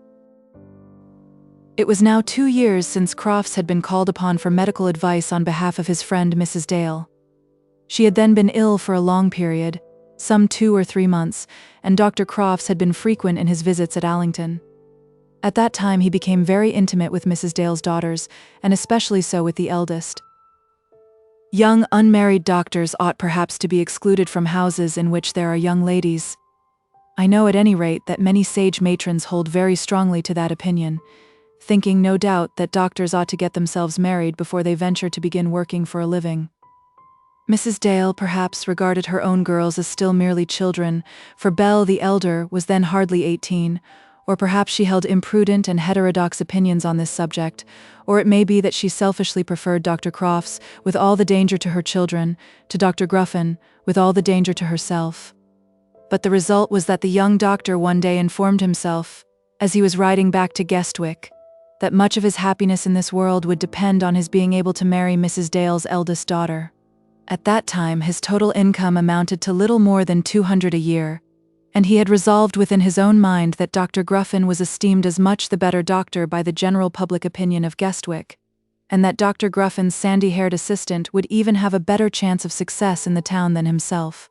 It was now 2 years since Crofts had been called upon for medical advice on behalf of his friend Mrs. Dale. She had then been ill for a long period, some 2 or 3 months, and Dr. Crofts had been frequent in his visits at Allington. At that time he became very intimate with Mrs. Dale's daughters, and especially so with the eldest. Young unmarried doctors ought perhaps to be excluded from houses in which there are young ladies. I know at any rate that many sage matrons hold very strongly to that opinion, thinking no doubt that doctors ought to get themselves married before they venture to begin working for a living. Mrs. Dale perhaps regarded her own girls as still merely children, for Belle the elder was then hardly 18, or perhaps she held imprudent and heterodox opinions on this subject, or it may be that she selfishly preferred Dr. Crofts, with all the danger to her children, to Dr. Gruffin, with all the danger to herself. But the result was that the young doctor one day informed himself, as he was riding back to Guestwick, that much of his happiness in this world would depend on his being able to marry Mrs. Dale's eldest daughter. At that time his total income amounted to little more than 200 a year, and he had resolved within his own mind that Dr. Gruffin was esteemed as much the better doctor by the general public opinion of Guestwick, and that Dr. Gruffin's sandy-haired assistant would even have a better chance of success in the town than himself.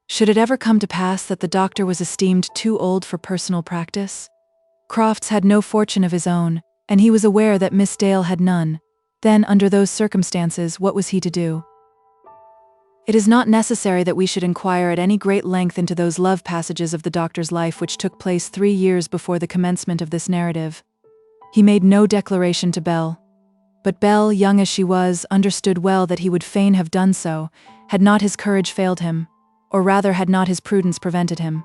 Should it ever come to pass that the doctor was esteemed too old for personal practice? Crofts had no fortune of his own, and he was aware that Miss Dale had none. Then, under those circumstances, what was he to do? It is not necessary that we should inquire at any great length into those love passages of the doctor's life which took place 3 years before the commencement of this narrative. He made no declaration to Belle. But Belle, young as she was, understood well that he would fain have done so, had not his courage failed him, or rather had not his prudence prevented him.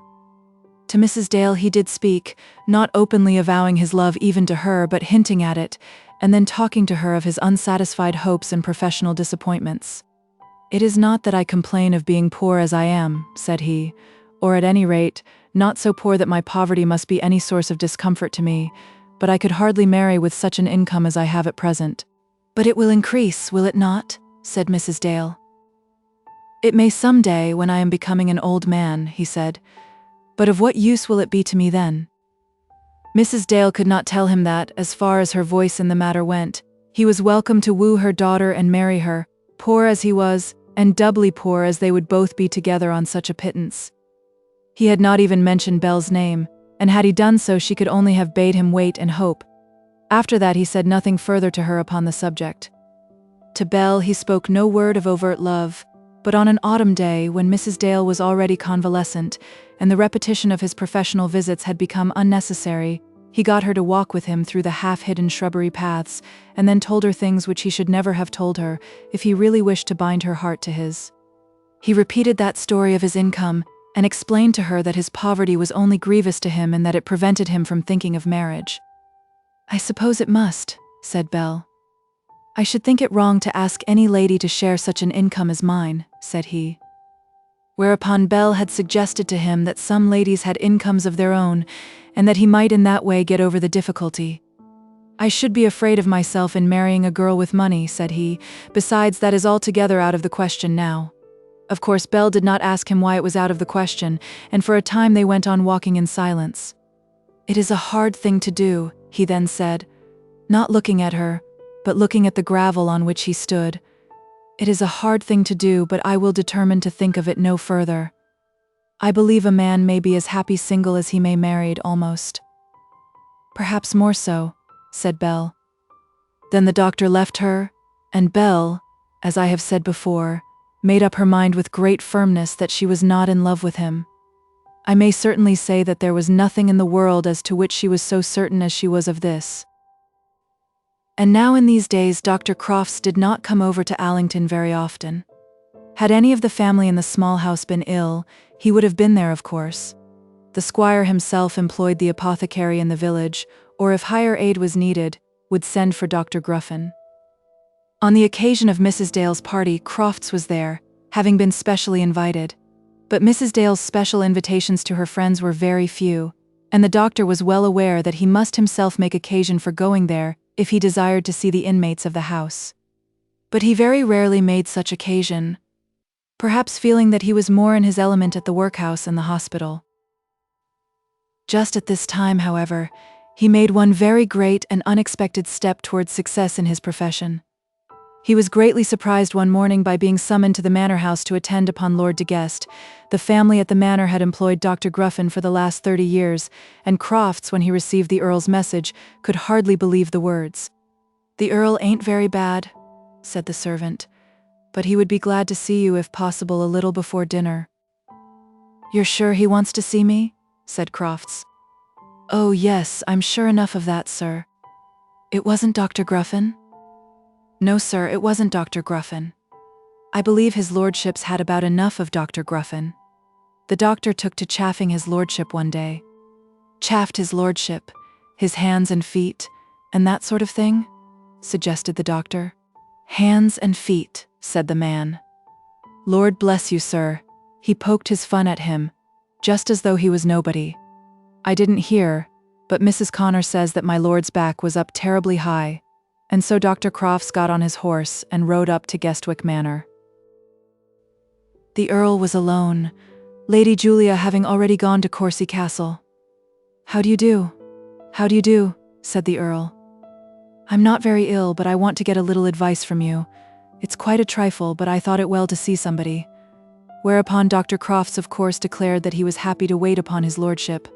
To Mrs. Dale he did speak, not openly avowing his love even to her, but hinting at it, and then talking to her of his unsatisfied hopes and professional disappointments. "It is not that I complain of being poor as I am," said he, "or at any rate, not so poor that my poverty must be any source of discomfort to me, but I could hardly marry with such an income as I have at present." "But it will increase, will it not?" said Mrs. Dale. "It may some day, when I am becoming an old man," he said, "but of what use will it be to me then?" Mrs. Dale could not tell him that, as far as her voice in the matter went, he was welcome to woo her daughter and marry her, poor as he was, and doubly poor as they would both be together on such a pittance. He had not even mentioned Belle's name, and had he done so she could only have bade him wait and hope. After that he said nothing further to her upon the subject. To Belle he spoke no word of overt love, but on an autumn day, when Mrs. Dale was already convalescent, and the repetition of his professional visits had become unnecessary, he got her to walk with him through the half-hidden shrubbery paths, and then told her things which he should never have told her, if he really wished to bind her heart to his. He repeated that story of his income, and explained to her that his poverty was only grievous to him and that it prevented him from thinking of marriage. "I suppose it must," said Belle. "I should think it wrong to ask any lady to share such an income as mine," said he. Whereupon Belle had suggested to him that some ladies had incomes of their own, and that he might in that way get over the difficulty. "I should be afraid of myself in marrying a girl with money," said he. "Besides, that is altogether out of the question now." Of course, Belle did not ask him why it was out of the question, and for a time they went on walking in silence. "It is a hard thing to do," he then said, not looking at her, but looking at the gravel on which he stood. "It is a hard thing to do, but I will determine to think of it no further. I believe a man may be as happy single as he may married, almost." "Perhaps more so," said Belle. Then the doctor left her, and Belle, as I have said before, made up her mind with great firmness that she was not in love with him. I may certainly say that there was nothing in the world as to which she was so certain as she was of this. And now in these days Dr. Crofts did not come over to Allington very often. Had any of the family in the small house been ill, he would have been there, of course. The squire himself employed the apothecary in the village, or if higher aid was needed, would send for Dr. Gruffin. On the occasion of Mrs. Dale's party, Crofts was there, having been specially invited. But Mrs. Dale's special invitations to her friends were very few, and the doctor was well aware that he must himself make occasion for going there if he desired to see the inmates of the house. But he very rarely made such occasion, perhaps feeling that he was more in his element at the workhouse and the hospital. Just at this time, however, he made one very great and unexpected step towards success in his profession. He was greatly surprised one morning by being summoned to the manor house to attend upon Lord de Guest. The family at the manor had employed Dr. Gruffin for the last 30 years, and Crofts, when he received the Earl's message, could hardly believe the words. "The Earl ain't very bad," said the servant, "but he would be glad to see you if possible a little before dinner." "You're sure he wants to see me?" said Crofts. "Oh yes, I'm sure enough of that, sir." "It wasn't Dr. Gruffin?" "No, sir, it wasn't Dr. Gruffin. I believe his lordship's had about enough of Dr. Gruffin. The doctor took to chaffing his lordship one day." "Chaffed his lordship, his hands and feet, and that sort of thing?" suggested the doctor. "Hands and feet," said the man. "Lord bless you, sir, he poked his fun at him, just as though he was nobody. I didn't hear, but Mrs. Connor says that my lord's back was up terribly high, and so Dr. Crofts got on his horse and rode up to Guestwick Manor. The Earl was alone, Lady Julia having already gone to Courcy Castle. "How do you do? How do you do?" said the Earl. "I'm not very ill, but I want to get a little advice from you. It's quite a trifle, but I thought it well to see somebody." Whereupon Dr. Crofts of course declared that he was happy to wait upon his lordship.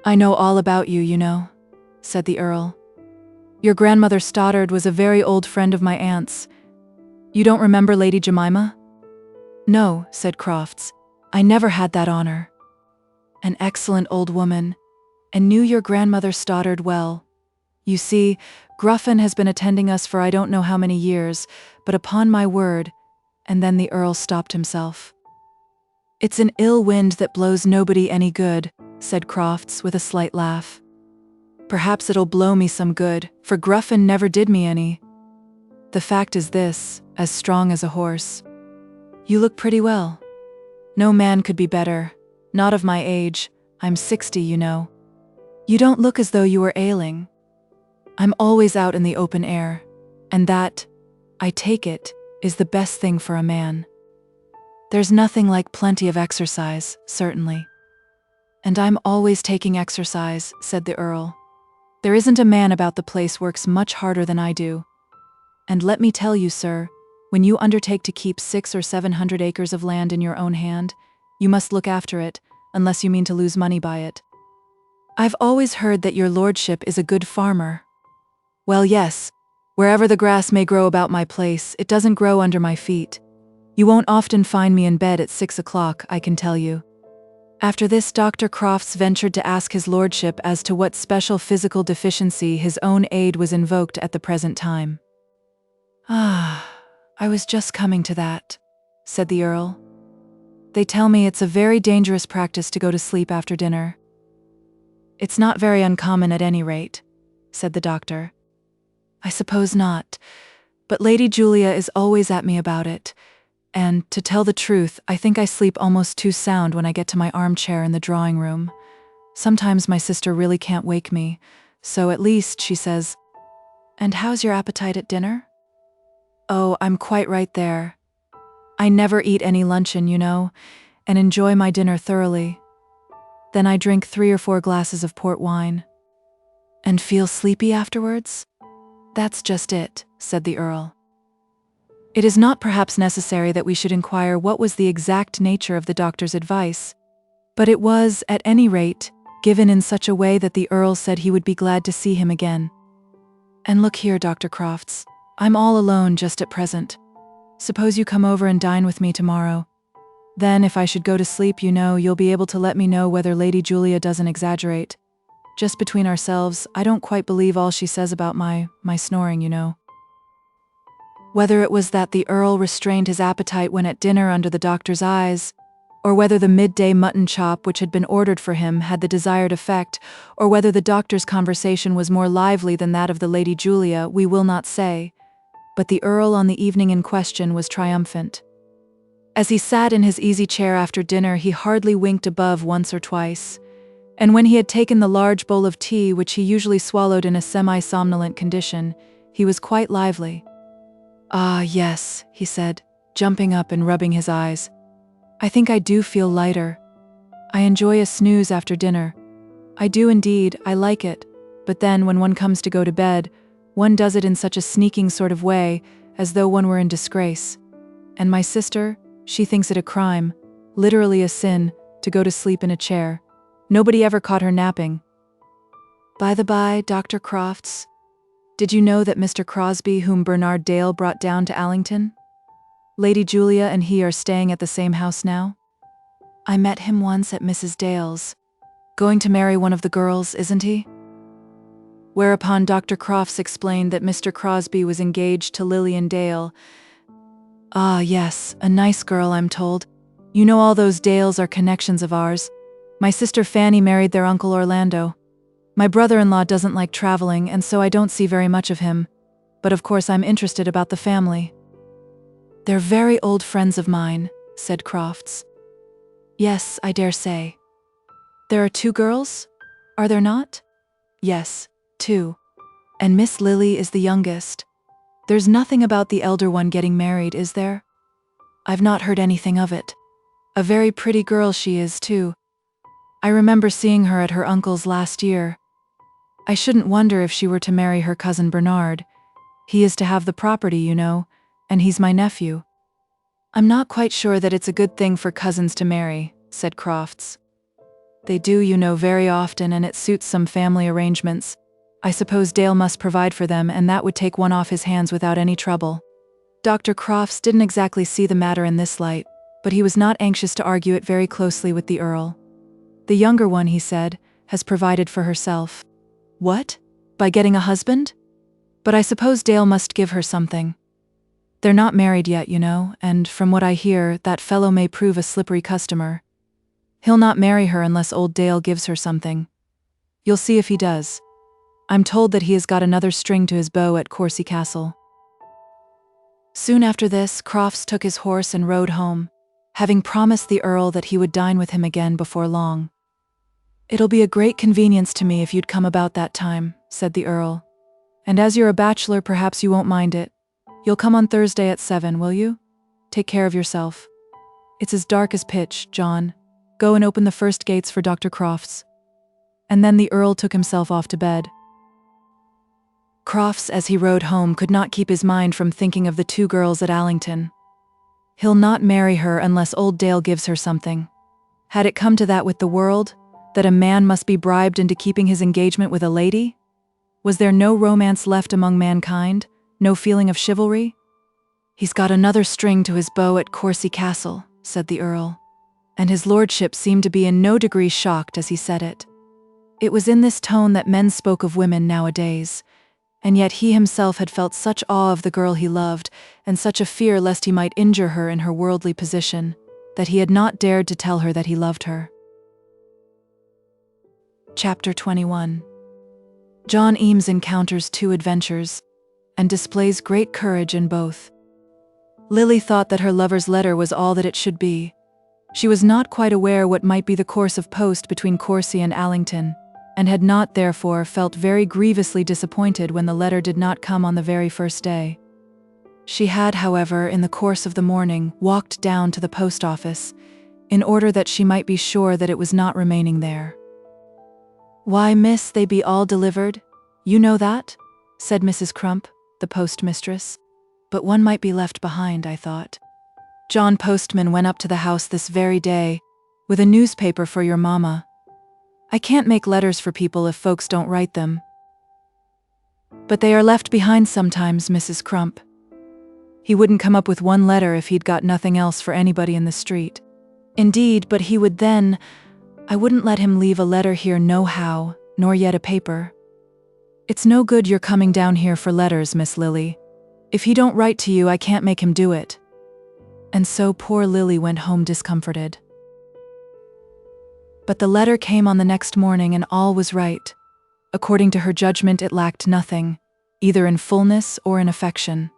"I know all about you, you know," said the Earl. "Your grandmother Stoddard was a very old friend of my aunt's. You don't remember Lady Jemima?" "No," said Crofts, "I never had that honor." "An excellent old woman, and knew your grandmother Stoddard well. You see, Gruffin has been attending us for I don't know how many years, but upon my word," and then the Earl stopped himself. "It's an ill wind that blows nobody any good," said Crofts with a slight laugh. "Perhaps it'll blow me some good, for Gruffin never did me any. The fact is this, as strong as a horse. You look pretty well. No man could be better, not of my age, I'm 60, you know. You don't look as though you were ailing. I'm always out in the open air, and that, I take it, is the best thing for a man. There's nothing like plenty of exercise, certainly." "And I'm always taking exercise," said the Earl. "There isn't a man about the place works much harder than I do. And let me tell you, sir, when you undertake to keep 600 or 700 acres of land in your own hand, you must look after it, unless you mean to lose money by it. I've always heard that your lordship is a good farmer. Well, yes, wherever the grass may grow about my place, it doesn't grow under my feet. You won't often find me in bed at 6 o'clock, I can tell you." After this, Dr. Crofts ventured to ask his lordship as to what special physical deficiency his own aid was invoked at the present time. "Ah, I was just coming to that," said the Earl. "They tell me it's a very dangerous practice to go to sleep after dinner. It's not very uncommon at any rate. said the doctor. I suppose not, but Lady Julia is always at me about it, and, to tell the truth, I think I sleep almost too sound when I get to my armchair in the drawing room. Sometimes my sister really can't wake me, so at least, she says, "And how's your appetite at dinner?" "Oh, I'm quite right there. I never eat any luncheon, you know, and enjoy my dinner thoroughly. Then I drink 3 or 4 glasses of port wine." "And feel sleepy afterwards?" "That's just it," said the Earl. It is not perhaps necessary that we should inquire what was the exact nature of the doctor's advice, but it was, at any rate, given in such a way that the Earl said he would be glad to see him again. "And look here, Dr. Crofts, I'm all alone just at present. Suppose you come over and dine with me tomorrow. Then, if I should go to sleep, you know, you'll be able to let me know whether Lady Julia doesn't exaggerate. Just between ourselves, I don't quite believe all she says about my snoring, you know." Whether it was that the Earl restrained his appetite when at dinner under the doctor's eyes, or whether the midday mutton chop which had been ordered for him had the desired effect, or whether the doctor's conversation was more lively than that of the Lady Julia, we will not say, but the Earl on the evening in question was triumphant. As he sat in his easy chair after dinner, he hardly winked above once or twice, and when he had taken the large bowl of tea which he usually swallowed in a semi-somnolent condition, he was quite lively. "Ah, yes," he said, jumping up and rubbing his eyes. "I think I do feel lighter. I enjoy a snooze after dinner. I do indeed, I like it, but then when one comes to go to bed, one does it in such a sneaking sort of way, as though one were in disgrace. And my sister, she thinks it a crime, literally a sin, to go to sleep in a chair. Nobody ever caught her napping. By the by, Dr. Crofts, did you know that Mr. Crosbie, whom Bernard Dale brought down to Allington? Lady Julia and he are staying at the same house now? I met him once at Mrs. Dale's. Going to marry one of the girls, isn't he?" Whereupon Dr. Crofts explained that Mr. Crosbie was engaged to Lilian Dale. "Ah, yes, a nice girl, I'm told. You know all those Dales are connections of ours. My sister Fanny married their Uncle Orlando. My brother-in-law doesn't like traveling, and so I don't see very much of him, but of course I'm interested about the family." "They're very old friends of mine," said Crofts. "Yes, I dare say. There are 2 girls? Are there not?" "Yes, 2. And Miss Lily is the youngest. There's nothing about the elder one getting married, is there?" "I've not heard anything of it. A very pretty girl she is, too. I remember seeing her at her uncle's last year. I shouldn't wonder if she were to marry her cousin Bernard. He is to have the property, you know, and he's my nephew." "I'm not quite sure that it's a good thing for cousins to marry," said Crofts. "They do, you know, very often, and it suits some family arrangements. I suppose Dale must provide for them, and that would take one off his hands without any trouble." Dr. Crofts didn't exactly see the matter in this light, but he was not anxious to argue it very closely with the Earl. "The younger one," he said, "has provided for herself." "What? By getting a husband? But I suppose Dale must give her something. They're not married yet, you know, and from what I hear, that fellow may prove a slippery customer. He'll not marry her unless old Dale gives her something. You'll see if he does. I'm told that he has got another string to his bow at COURCY Castle." Soon after this, Crofts took his horse and rode home, having promised the Earl that he would dine with him again before long. "It'll be a great convenience to me if you'd come about that time," said the Earl. "And as you're a bachelor, perhaps you won't mind it. You'll come on Thursday at 7, will you? Take care of yourself. It's as dark as pitch, John. Go and open the first gates for Dr. Crofts." And then the Earl took himself off to bed. Crofts, as he rode home, could not keep his mind from thinking of the 2 girls at Allington. He'll not marry her unless old Dale gives her something. Had it come to that with the world, that a man must be bribed into keeping his engagement with a lady? Was there no romance left among mankind? No feeling of chivalry? "He's got another string to his bow at COURCY Castle," said the Earl, and his lordship seemed to be in no degree shocked as he said it. It was in this tone that men spoke of women nowadays, and yet he himself had felt such awe of the girl he loved, and such a fear lest he might injure her in her worldly position, that he had not dared to tell her that he loved her. Chapter 21. John Eames encounters two adventures and displays great courage in both. Lily thought that her lover's letter was all that it should be. She was not quite aware what might be the course of post between Courcy and Allington, and had not, therefore, felt very grievously disappointed when the letter did not come on the very first day. She had, however, in the course of the morning, walked down to the post office, in order that she might be sure that it was not remaining there. "Why, miss, they be all delivered, you know that?" said Mrs. Crump, the postmistress. "But one might be left behind, I thought. John Postman went up to the house this very day, with a newspaper for your mamma. I can't make letters for people if folks don't write them. But they are left behind sometimes, Mrs. Crump. He wouldn't come up with one letter if he'd got nothing else for anybody in the street. Indeed, but he would then. I wouldn't let him leave a letter here nohow, nor yet a paper. It's no good your coming down here for letters, Miss Lily. If he don't write to you, I can't make him do it." And so poor Lily went home discomforted. But the letter came on the next morning and all was right. According to her judgment, it lacked nothing, either in fullness or in affection.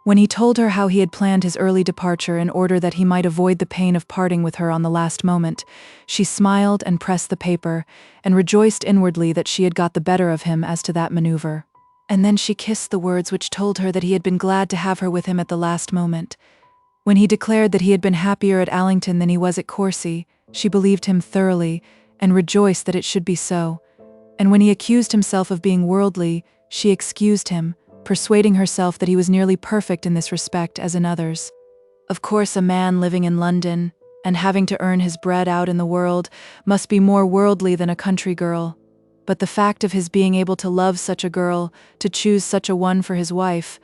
When he told her how he had planned his early departure in order that he might avoid the pain of parting with her on the last moment, she smiled and pressed the paper, and rejoiced inwardly that she had got the better of him as to that maneuver. And then she kissed the words which told her that he had been glad to have her with him at the last moment. When he declared that he had been happier at Allington than he was at Courcy, she believed him thoroughly, and rejoiced that it should be so. And when he accused himself of being worldly, she excused him, persuading herself that he was nearly perfect in this respect as in others. Of course, a man living in London, and having to earn his bread out in the world, must be more worldly than a country girl. But the fact of his being able to love such a girl, to choose such a one for his wife,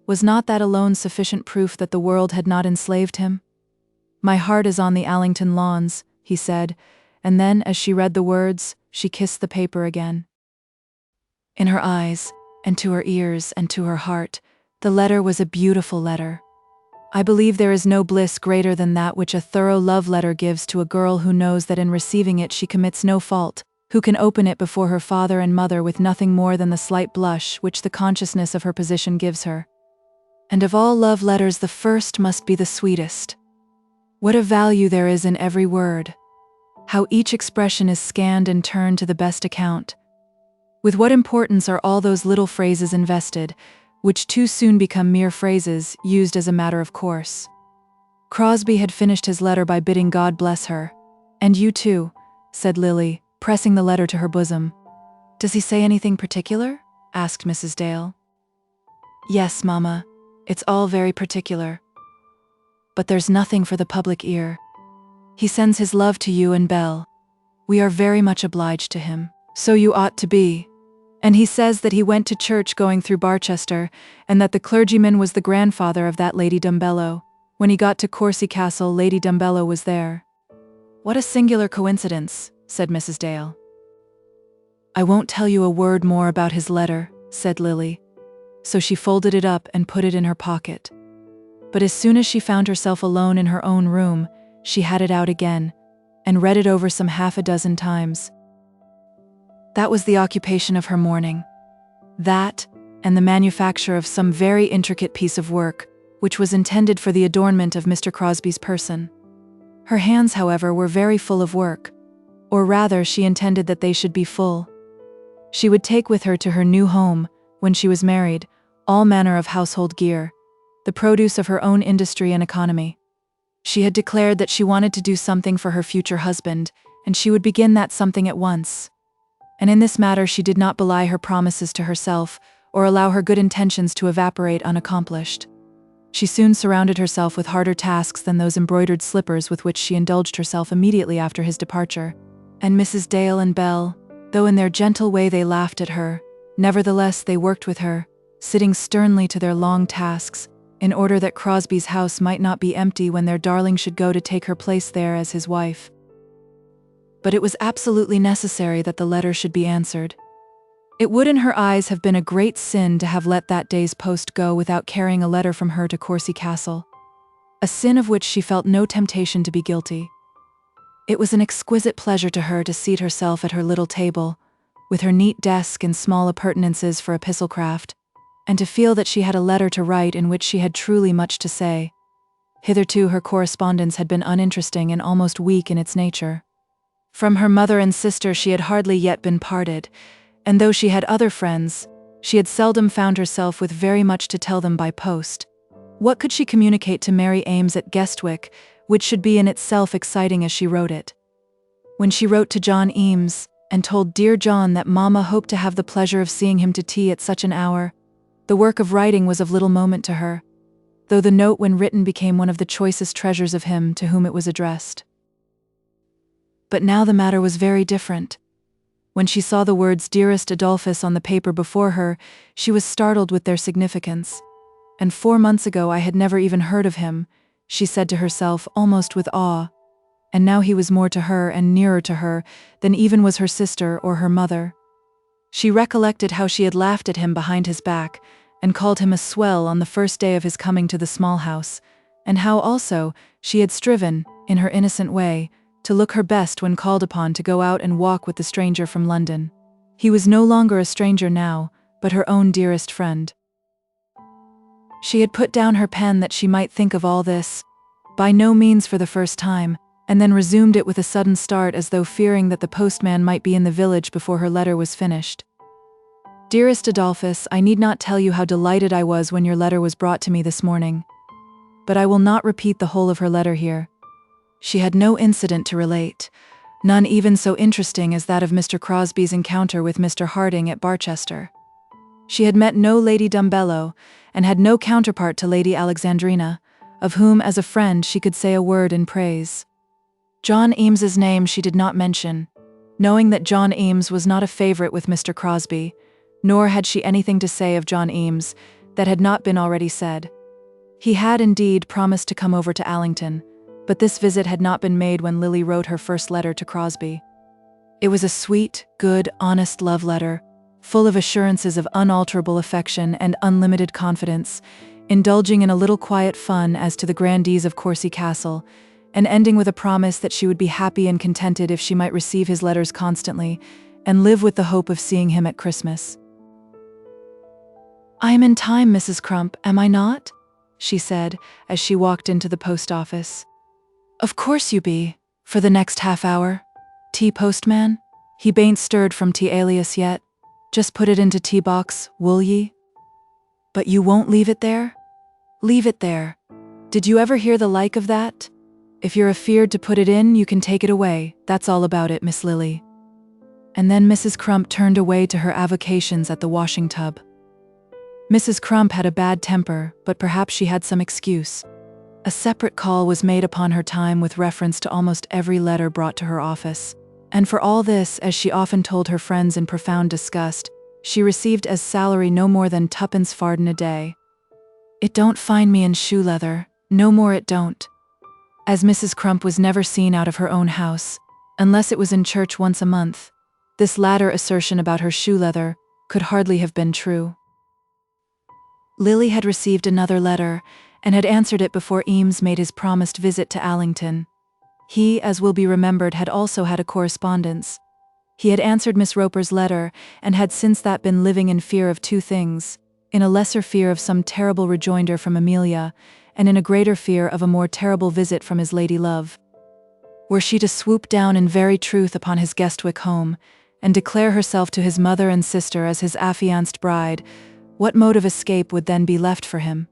was not that alone sufficient proof that the world had not enslaved him? "My heart is on the Allington lawns," he said, and then, as she read the words, she kissed the paper again. In her eyes, and to her ears, and to her heart, the letter was a beautiful letter. I believe there is no bliss greater than that which a thorough love letter gives to a girl who knows that in receiving it she commits no fault, who can open it before her father and mother with nothing more than the slight blush which the consciousness of her position gives her. And of all love letters the first must be the sweetest. What a value there is in every word! How each expression is scanned and turned to the best account! With what importance are all those little phrases invested, which too soon become mere phrases, used as a matter of course. Crosbie had finished his letter by bidding God bless her. "And you too," said Lily, pressing the letter to her bosom. "Does he say anything particular?" asked Mrs. Dale. "Yes, Mamma, it's all very particular. But there's nothing for the public ear. He sends his love to you and Belle. We are very much obliged to him. So you ought to be. And he says that he went to church going through Barchester, and that the clergyman was the grandfather of that Lady Dumbello. When he got to Courcy Castle, Lady Dumbello was there." "What a singular coincidence," said Mrs. Dale. "I won't tell you a word more about his letter," said Lily. So she folded it up and put it in her pocket. But as soon as she found herself alone in her own room, she had it out again, and read it over some half a dozen times. That was the occupation of her morning. That, and the manufacture of some very intricate piece of work, which was intended for the adornment of Mr. Crosbie's person. Her hands, however, were very full of work, or rather she intended that they should be full. She would take with her to her new home, when she was married, all manner of household gear, the produce of her own industry and economy. She had declared that she wanted to do something for her future husband, and she would begin that something at once. And in this matter she did not belie her promises to herself, or allow her good intentions to evaporate unaccomplished. She soon surrounded herself with harder tasks than those embroidered slippers with which she indulged herself immediately after his departure. And Mrs. Dale and Belle, though in their gentle way they laughed at her, nevertheless they worked with her, sitting sternly to their long tasks, in order that Crosbie's house might not be empty when their darling should go to take her place there as his wife. But it was absolutely necessary that the letter should be answered. It would in her eyes have been a great sin to have let that day's post go without carrying a letter from her to Courcy Castle, a sin of which she felt no temptation to be guilty. It was an exquisite pleasure to her to seat herself at her little table, with her neat desk and small appurtenances for epistlecraft, and to feel that she had a letter to write in which she had truly much to say. Hitherto her correspondence had been uninteresting and almost weak in its nature. From her mother and sister she had hardly yet been parted, and though she had other friends, she had seldom found herself with very much to tell them by post. What could she communicate to Mary Eames at Guestwick, which should be in itself exciting as she wrote it? When she wrote to John Eames, and told dear John that Mamma hoped to have the pleasure of seeing him to tea at such an hour, the work of writing was of little moment to her, though the note when written became one of the choicest treasures of him to whom it was addressed. But now the matter was very different. When she saw the words "Dearest Adolphus" on the paper before her, she was startled with their significance. And 4 months ago I had never even heard of him, she said to herself almost with awe, and now he was more to her and nearer to her than even was her sister or her mother. She recollected how she had laughed at him behind his back, and called him a swell on the first day of his coming to the small house, and how also she had striven, in her innocent way, to look her best when called upon to go out and walk with the stranger from London. He was no longer a stranger now, but her own dearest friend. She had put down her pen that she might think of all this, by no means for the first time, and then resumed it with a sudden start as though fearing that the postman might be in the village before her letter was finished. Dearest Adolphus, I need not tell you how delighted I was when your letter was brought to me this morning. But I will not repeat the whole of her letter here. She had no incident to relate, none even so interesting as that of Mr. Crosbie's encounter with Mr. Harding at Barchester. She had met no Lady Dumbello, and had no counterpart to Lady Alexandrina, of whom as a friend she could say a word in praise. John Eames's name she did not mention, knowing that John Eames was not a favourite with Mr. Crosbie, nor had she anything to say of John Eames that had not been already said. He had indeed promised to come over to Allington, but this visit had not been made when Lily wrote her first letter to Crosbie. It was a sweet, good, honest love letter, full of assurances of unalterable affection and unlimited confidence, indulging in a little quiet fun as to the grandees of Courcy Castle, and ending with a promise that she would be happy and contented if she might receive his letters constantly, and live with the hope of seeing him at Christmas. "I am in time, Mrs. Crump, am I not?" she said, as she walked into the post office. "Of course you be, for the next half hour. Tea, postman? He bain't stirred from tea alias yet. Just put it into tea box, will ye? But you won't leave it there? Leave it there. Did you ever hear the like of that? If you're afeard to put it in, you can take it away, that's all about it, Miss Lily." And then Mrs. Crump turned away to her avocations at the washing tub. Mrs. Crump had a bad temper, but perhaps she had some excuse. A separate call was made upon her time with reference to almost every letter brought to her office, and for all this, as she often told her friends in profound disgust, she received as salary no more than 2 farden a day. "It don't find me in shoe leather, no more it don't." As Mrs. Crump was never seen out of her own house, unless it was in church once a month, this latter assertion about her shoe leather could hardly have been true. Lily had received another letter, and had answered it before Eames made his promised visit to Allington. He, as will be remembered, had also had a correspondence. He had answered Miss Roper's letter, and had since that been living in fear of 2 things, in a lesser fear of some terrible rejoinder from Amelia, and in a greater fear of a more terrible visit from his lady love. Were she to swoop down in very truth upon his Guestwick home, and declare herself to his mother and sister as his affianced bride, what mode of escape would then be left for him?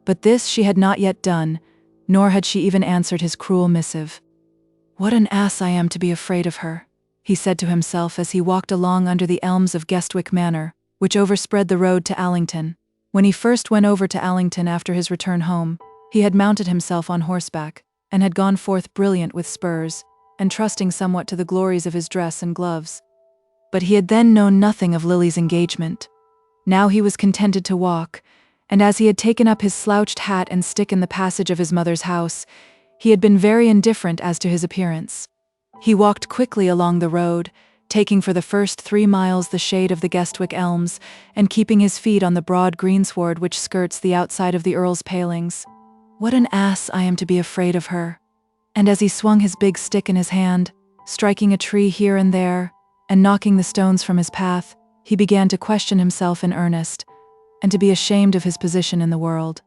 But this she had not yet done, nor had she even answered his cruel missive. "What an ass I am to be afraid of her," he said to himself as he walked along under the elms of Guestwick Manor, which overspread the road to Allington. When he first went over to Allington after his return home, he had mounted himself on horseback, and had gone forth brilliant with spurs, and trusting somewhat to the glories of his dress and gloves. But he had then known nothing of Lily's engagement. Now he was contented to walk, and as he had taken up his slouched hat and stick in the passage of his mother's house, he had been very indifferent as to his appearance. He walked quickly along the road, taking for the first 3 miles the shade of the Guestwick elms, and keeping his feet on the broad greensward which skirts the outside of the Earl's palings. "What an ass I am to be afraid of her." And as he swung his big stick in his hand, striking a tree here and there, and knocking the stones from his path, he began to question himself in earnest, and to be ashamed of his position in the world.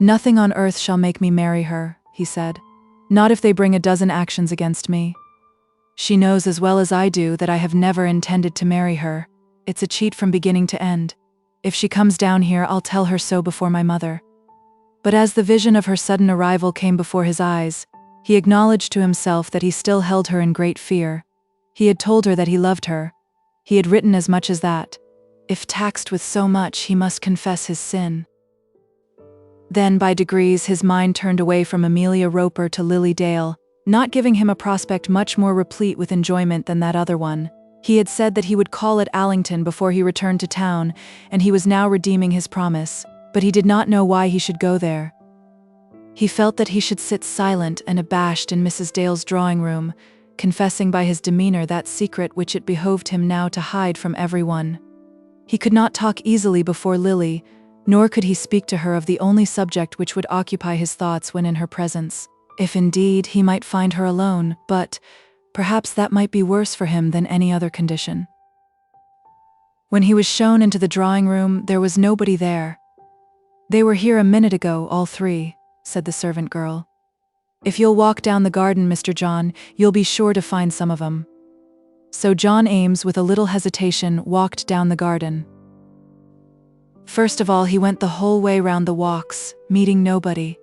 "Nothing on earth shall make me marry her," he said. "Not if they bring a dozen actions against me. She knows as well as I do that I have never intended to marry her. It's a cheat from beginning to end. If she comes down here, I'll tell her so before my mother." But as the vision of her sudden arrival came before his eyes, he acknowledged to himself that he still held her in great fear. He had told her that he loved her. He had written as much as that. If taxed with so much, he must confess his sin. Then, by degrees, his mind turned away from Amelia Roper to Lily Dale, not giving him a prospect much more replete with enjoyment than that other one. He had said that he would call at Allington before he returned to town, and he was now redeeming his promise, but he did not know why he should go there. He felt that he should sit silent and abashed in Mrs. Dale's drawing room, confessing by his demeanor that secret which it behoved him now to hide from everyone. He could not talk easily before Lily, nor could he speak to her of the only subject which would occupy his thoughts when in her presence. If indeed he might find her alone, but perhaps that might be worse for him than any other condition. When he was shown into the drawing room, there was nobody there. "They were here a minute ago, all three," said the servant girl. "If you'll walk down the garden, Mr. John, you'll be sure to find some of 'em." So John Eames, with a little hesitation, walked down the garden. First of all, he went the whole way round the walks, meeting nobody.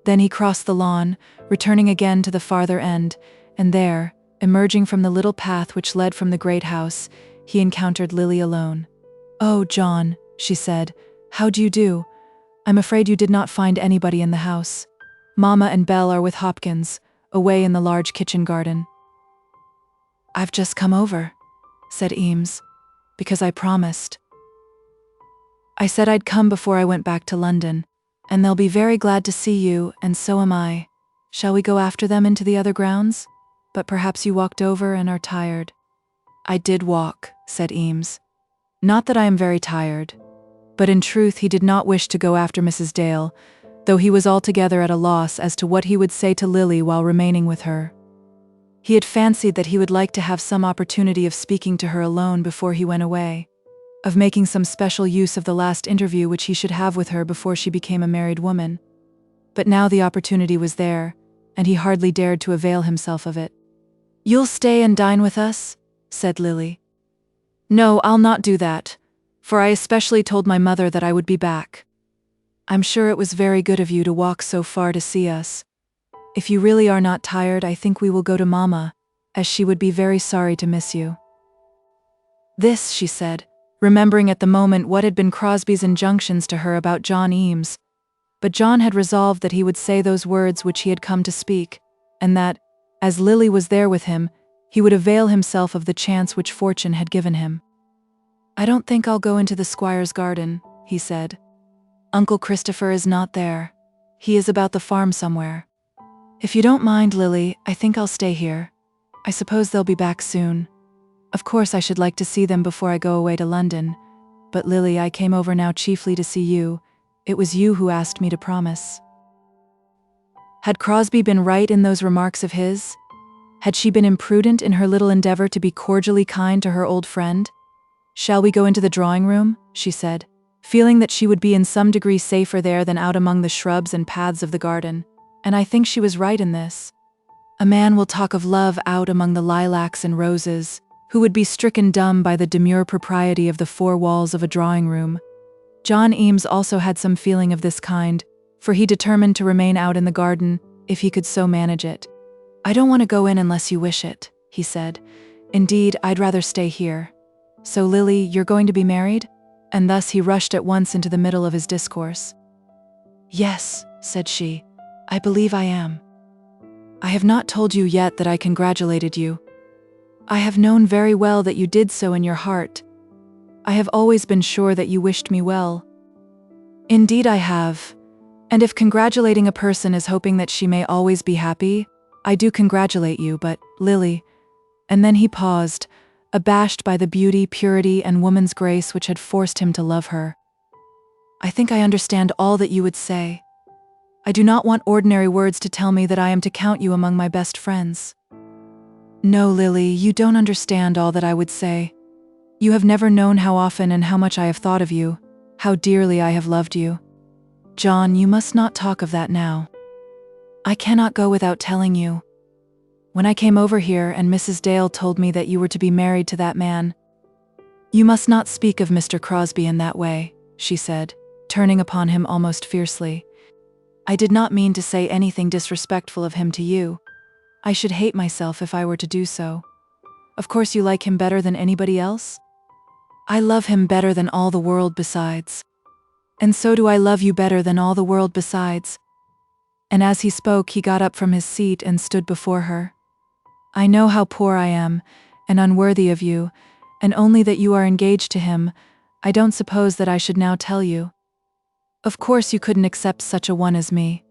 Then he crossed the lawn, returning again to the farther end, and there, emerging from the little path which led from the great house, he encountered Lily alone. "Oh, John," she said, "how do you do? I'm afraid you did not find anybody in the house. Mamma and Belle are with Hopkins, away in the large kitchen garden." "I've just come over," said Eames, "because I promised. I said I'd come before I went back to London, and they'll be very glad to see you, and so am I. Shall we go after them into the other grounds? But perhaps you walked over and are tired." "I did walk," said Eames. "Not that I am very tired." But in truth he did not wish to go after Mrs. Dale, though he was altogether at a loss as to what he would say to Lily while remaining with her. He had fancied that he would like to have some opportunity of speaking to her alone before he went away, of making some special use of the last interview which he should have with her before she became a married woman. But now the opportunity was there, and he hardly dared to avail himself of it. "You'll stay and dine with us?" said Lily. "No, I'll not do that, for I especially told my mother that I would be back. I'm sure it was very good of you to walk so far to see us. If you really are not tired, I think we will go to Mamma, as she would be very sorry to miss you." This she said, remembering at the moment what had been Crosbie's injunctions to her about John Eames. But John had resolved that he would say those words which he had come to speak, and that, as Lily was there with him, he would avail himself of the chance which fortune had given him. "I don't think I'll go into the squire's garden," he said. "Uncle Christopher is not there. He is about the farm somewhere. If you don't mind, Lily, I think I'll stay here. I suppose they'll be back soon. Of course I should like to see them before I go away to London. But Lily, I came over now chiefly to see you. It was you who asked me to promise." Had Crosbie been right in those remarks of his? Had she been imprudent in her little endeavor to be cordially kind to her old friend? "Shall we go into the drawing room?" she said, feeling that she would be in some degree safer there than out among the shrubs and paths of the garden, and I think she was right in this. A man will talk of love out among the lilacs and roses, who would be stricken dumb by the demure propriety of the four walls of a drawing room. John Eames also had some feeling of this kind, for he determined to remain out in the garden, if he could so manage it. "I don't want to go in unless you wish it," he said. "Indeed, I'd rather stay here. So, Lily, you're going to be married?" And thus he rushed at once into the middle of his discourse. "Yes," said she, "I believe I am. I have not told you yet that I congratulated you. I have known very well that you did so in your heart. I have always been sure that you wished me well. Indeed I have, and if congratulating a person is hoping that she may always be happy, I do congratulate you, but, Lily—" And then he paused, abashed by the beauty, purity, and woman's grace which had forced him to love her. "I think I understand all that you would say. I do not want ordinary words to tell me that I am to count you among my best friends. No, Lily, you don't understand all that I would say. You have never known how often and how much I have thought of you, how dearly I have loved you. John, you must not talk of that now. I cannot go without telling you. When I came over here and Mrs. Dale told me that you were to be married to that man, "You must not speak of Mr. Crosbie in that way," she said, turning upon him almost fiercely. "I did not mean to say anything disrespectful of him to you. I should hate myself if I were to do so. Of course you like him better than anybody else? I love him better than all the world besides. And so do I love you better than all the world besides." And as he spoke, he got up from his seat and stood before her. "I know how poor I am, and unworthy of you, and only that you are engaged to him, I don't suppose that I should now tell you. Of course you couldn't accept such a one as me.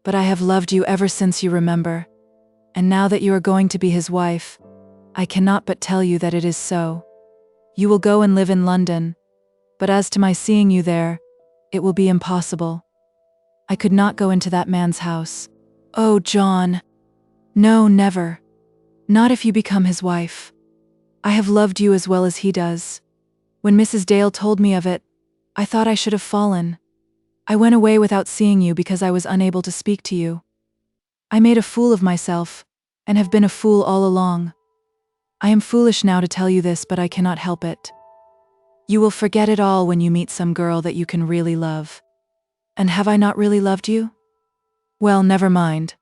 But I have loved you ever since you remember, and now that you are going to be his wife, I cannot but tell you that it is so. You will go and live in London, but as to my seeing you there, it will be impossible. I could not go into that man's house. Oh, John! No, never. Not if you become his wife. I have loved you as well as he does. When Mrs. Dale told me of it, I thought I should have fallen. I went away without seeing you because I was unable to speak to you. I made a fool of myself, and have been a fool all along. I am foolish now to tell you this, but I cannot help it. You will forget it all when you meet some girl that you can really love. And have I not really loved you? Well, never mind.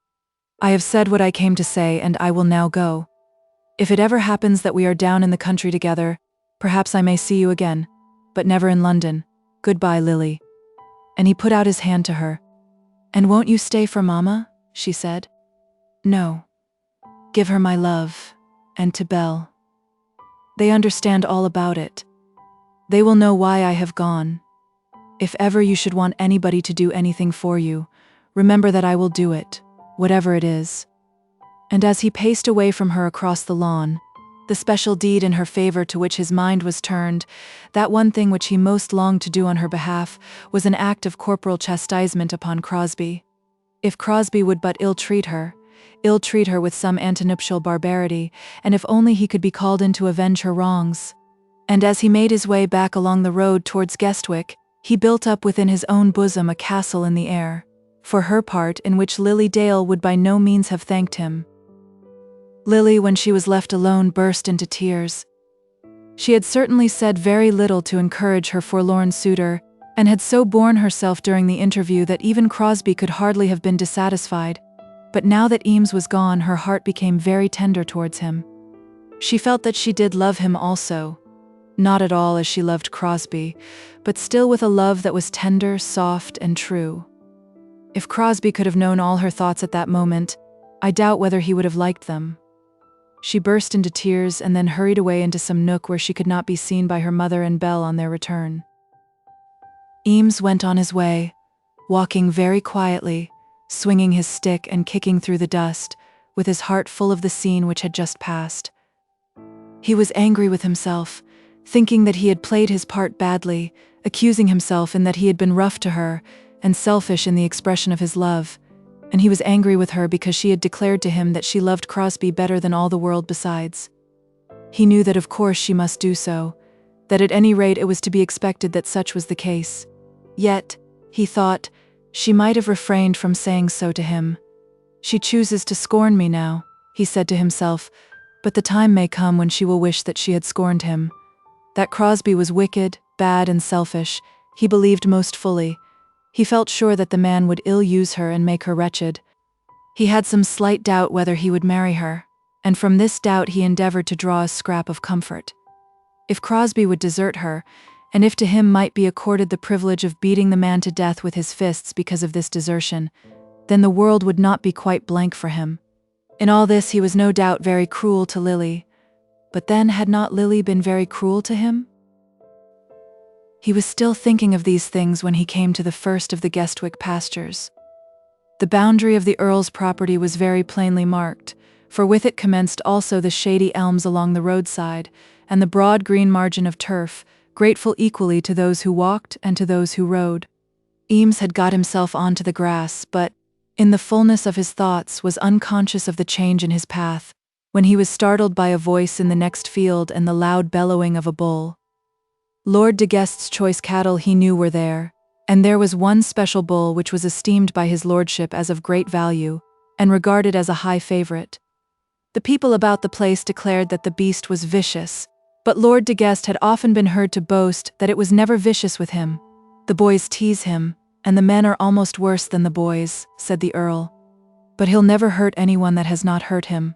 I have said what I came to say, and I will now go. If it ever happens that we are down in the country together, perhaps I may see you again, but never in London. Goodbye, Lily." And he put out his hand to her. "And won't you stay for Mama?" she said. "No. Give her my love, and to Belle. They understand all about it. They will know why I have gone. If ever you should want anybody to do anything for you, remember that I will do it, whatever it is." And as he paced away from her across the lawn, the special deed in her favor to which his mind was turned, that one thing which he most longed to do on her behalf, was an act of corporal chastisement upon Crosbie. If Crosbie would but ill-treat her with some antenuptial barbarity, and if only he could be called in to avenge her wrongs. And as he made his way back along the road towards Guestwick, he built up within his own bosom a castle in the air, for her part, in which Lily Dale would by no means have thanked him. Lily, when she was left alone, burst into tears. She had certainly said very little to encourage her forlorn suitor, and had so borne herself during the interview that even Crosbie could hardly have been dissatisfied. But now that Eames was gone, her heart became very tender towards him. She felt that she did love him also, not at all as she loved Crosbie, but still with a love that was tender, soft, and true. If Crosbie could have known all her thoughts at that moment, I doubt whether he would have liked them. She burst into tears and then hurried away into some nook where she could not be seen by her mother and Belle on their return. Eames went on his way, walking very quietly, swinging his stick and kicking through the dust, with his heart full of the scene which had just passed. He was angry with himself, thinking that he had played his part badly, accusing himself in that he had been rough to her, and selfish in the expression of his love, and he was angry with her because she had declared to him that she loved Crosbie better than all the world besides. He knew that of course she must do so, that at any rate it was to be expected that such was the case. Yet, he thought, she might have refrained from saying so to him. "She chooses to scorn me now," he said to himself, "but the time may come when she will wish that she had scorned him." That Crosbie was wicked, bad, and selfish, he believed most fully. He felt sure that the man would ill-use her and make her wretched. He had some slight doubt whether he would marry her, and from this doubt he endeavored to draw a scrap of comfort. If Crosbie would desert her, and if to him might be accorded the privilege of beating the man to death with his fists because of this desertion, then the world would not be quite blank for him. In all this he was no doubt very cruel to Lily, but then had not Lily been very cruel to him? He was still thinking of these things when he came to the first of the Guestwick pastures. The boundary of the Earl's property was very plainly marked, for with it commenced also the shady elms along the roadside, and the broad green margin of turf, grateful equally to those who walked and to those who rode. Eames had got himself onto the grass, but, in the fullness of his thoughts, was unconscious of the change in his path, when he was startled by a voice in the next field and the loud bellowing of a bull. Lord de Guest's choice cattle he knew were there, and there was one special bull which was esteemed by his lordship as of great value, and regarded as a high favorite. The people about the place declared that the beast was vicious, but Lord de Guest had often been heard to boast that it was never vicious with him. The boys tease him, and the men are almost worse than the boys, said the Earl. But he'll never hurt anyone that has not hurt him.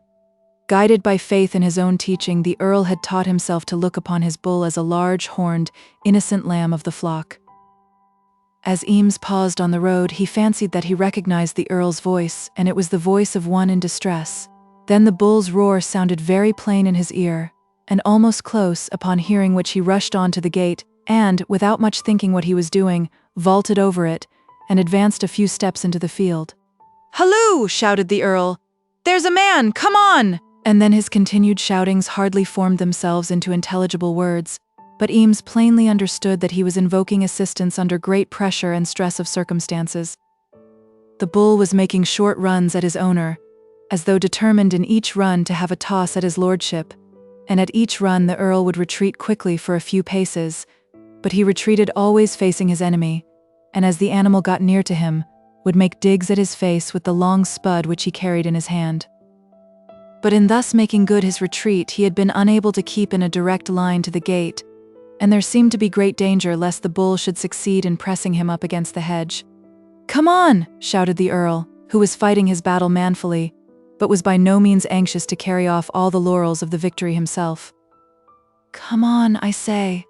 Guided by faith in his own teaching, the Earl had taught himself to look upon his bull as a large, horned, innocent lamb of the flock. As Eames paused on the road, he fancied that he recognized the Earl's voice, and it was the voice of one in distress. Then the bull's roar sounded very plain in his ear, and almost close, upon hearing which he rushed on to the gate, and, without much thinking what he was doing, vaulted over it, and advanced a few steps into the field. "Halloo!" shouted the Earl. "There's a man! Come on!" And then his continued shoutings hardly formed themselves into intelligible words, but Eames plainly understood that he was invoking assistance under great pressure and stress of circumstances. The bull was making short runs at his owner, as though determined in each run to have a toss at his lordship, and at each run the Earl would retreat quickly for a few paces, but he retreated always facing his enemy, and as the animal got near to him, would make digs at his face with the long spud which he carried in his hand. But in thus making good his retreat, he had been unable to keep in a direct line to the gate, and there seemed to be great danger lest the bull should succeed in pressing him up against the hedge. "Come on!" shouted the Earl, who was fighting his battle manfully, but was by no means anxious to carry off all the laurels of the victory himself. "Come on, I say."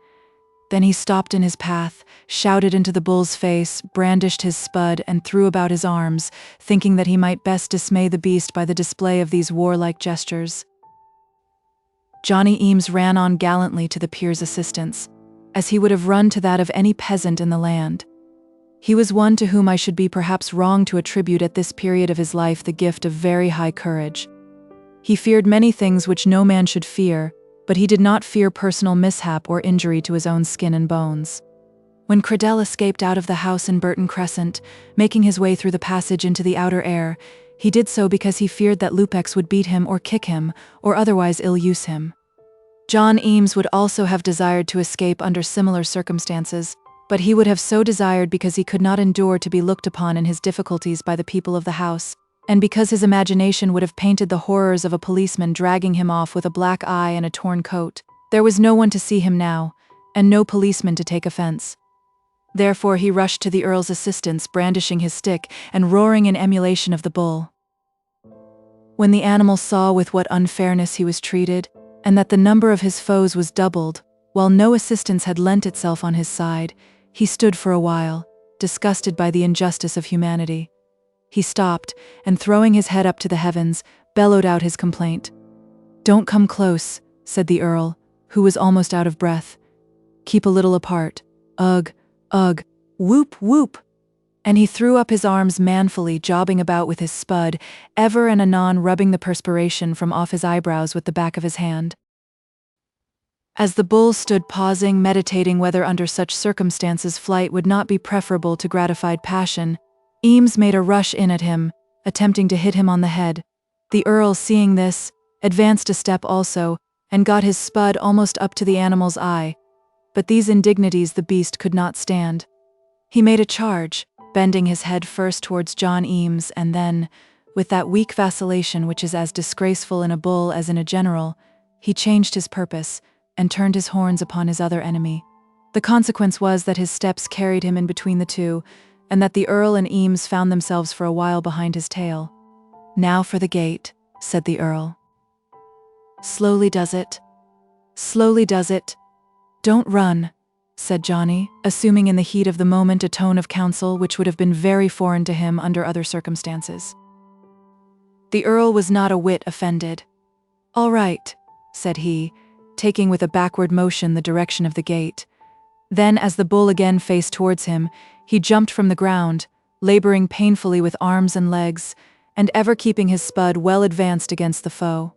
Then he stopped in his path, shouted into the bull's face, brandished his spud, and threw about his arms, thinking that he might best dismay the beast by the display of these warlike gestures. Johnny Eames ran on gallantly to the peer's assistance, as he would have run to that of any peasant in the land. He was one to whom I should be perhaps wrong to attribute at this period of his life the gift of very high courage. He feared many things which no man should fear, but he did not fear personal mishap or injury to his own skin and bones. When Cradell escaped out of the house in Burton Crescent, making his way through the passage into the outer air, he did so because he feared that LUPEX would beat him or kick him, or otherwise ill-use him. John Eames would also have desired to escape under similar circumstances, but he would have so desired because he could not endure to be looked upon in his difficulties by the people of the house, and because his imagination would have painted the horrors of a policeman dragging him off with a black eye and a torn coat. There was no one to see him now, and no policeman to take offense. Therefore he rushed to the Earl's assistance, brandishing his stick and roaring in emulation of the bull. When the animal saw with what unfairness he was treated, and that the number of his foes was doubled, while no assistance had lent itself on his side, he stood for a while, disgusted by the injustice of humanity. He stopped, and throwing his head up to the heavens, bellowed out his complaint. "Don't come close," said the Earl, who was almost out of breath. "Keep a little apart. Ugh, ugh, whoop, whoop." And he threw up his arms manfully, jobbing about with his spud, ever and anon rubbing the perspiration from off his eyebrows with the back of his hand. As the bull stood pausing, meditating whether under such circumstances flight would not be preferable to gratified passion, Eames made a rush in at him, attempting to hit him on the head. The Earl, seeing this, advanced a step also, and got his spud almost up to the animal's eye, but these indignities the beast could not stand. He made a charge, bending his head first towards John Eames, and then, with that weak vacillation which is as disgraceful in a bull as in a general, he changed his purpose, and turned his horns upon his other enemy. The consequence was that his steps carried him in between the two, and that the Earl and Eames found themselves for a while behind his tail. "Now for the gate," said the Earl. "Slowly does it. Slowly does it. Don't run," said Johnny, assuming in the heat of the moment a tone of counsel which would have been very foreign to him under other circumstances. The Earl was not a whit offended. "All right," said he, taking with a backward motion the direction of the gate. Then, as the bull again faced towards him, he jumped from the ground, laboring painfully with arms and legs, and ever keeping his spud well advanced against the foe.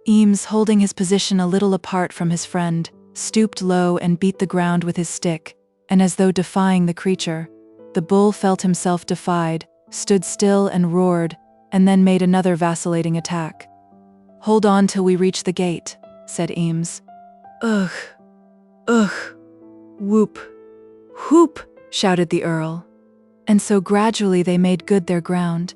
Eames, holding his position a little apart from his friend, stooped low and beat the ground with his stick, and as though defying the creature, the bull felt himself defied, stood still and roared, and then made another vacillating attack. "Hold on till we reach the gate," said Eames. "Ugh, ugh, whoop, whoop," shouted the Earl. And so gradually they made good their ground.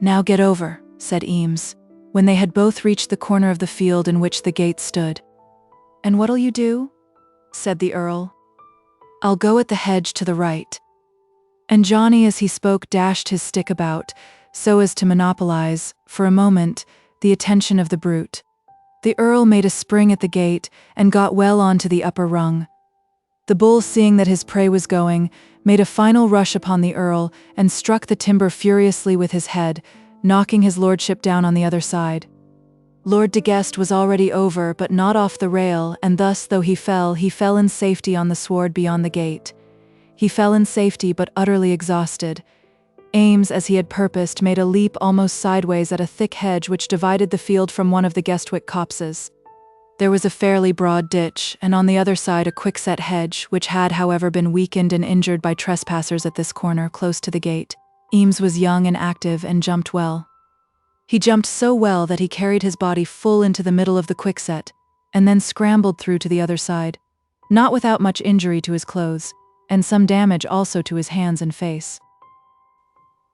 "Now get over," said Eames, when they had both reached the corner of the field in which the gate stood. "And what'll you do?" said the Earl. "I'll go at the hedge to the right." And Johnny, as he spoke, dashed his stick about, so as to monopolize, for a moment, the attention of the brute. The Earl made a spring at the gate and got well on to the upper rung. The bull, seeing that his prey was going, made a final rush upon the Earl and struck the timber furiously with his head, knocking his lordship down on the other side. Lord de Guest was already over, but not off the rail, and thus, though he fell in safety on the sward beyond the gate. He fell in safety, but utterly exhausted. Eames, as he had purposed, made a leap almost sideways at a thick hedge which divided the field from one of the Guestwick copses. There was a fairly broad ditch, and on the other side a quickset hedge, which had, however, been weakened and injured by trespassers at this corner, close to the gate. Eames was young and active, and jumped well. He jumped so well that he carried his body full into the middle of the quickset, and then scrambled through to the other side, not without much injury to his clothes, and some damage also to his hands and face.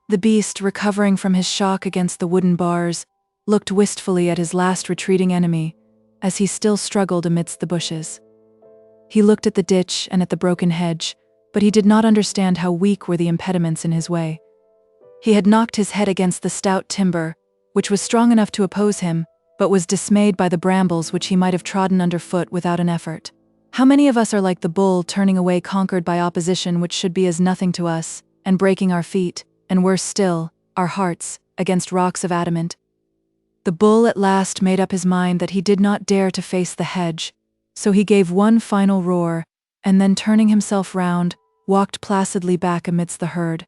The beast, recovering from his shock against the wooden bars, looked wistfully at his last retreating enemy, as he still struggled amidst the bushes. He looked at the ditch and at the broken hedge, but he did not understand how weak were the impediments in his way. He had knocked his head against the stout timber, which was strong enough to oppose him, but was dismayed by the brambles which he might have trodden underfoot without an effort. How many of us are like the bull, turning away conquered by opposition which should be as nothing to us, and breaking our feet, and worse still, our hearts, against rocks of adamant? The bull at last made up his mind that he did not dare to face the hedge, so he gave one final roar, and then turning himself round, walked placidly back amidst the herd.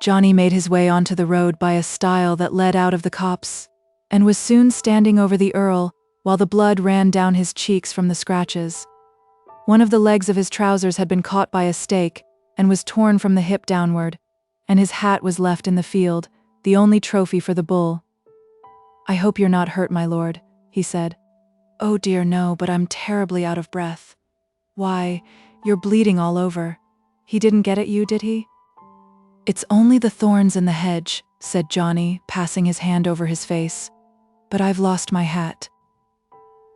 Johnny made his way onto the road by a stile that led out of the copse, and was soon standing over the Earl, while the blood ran down his cheeks from the scratches. One of the legs of his trousers had been caught by a stake, and was torn from the hip downward, and his hat was left in the field, the only trophy for the bull. "I hope you're not hurt, my lord," he said. "Oh dear, no, but I'm terribly out of breath." "Why, you're bleeding all over. He didn't get at you, did he?" "It's only the thorns in the hedge," said Johnny, passing his hand over his face. "But I've lost my hat."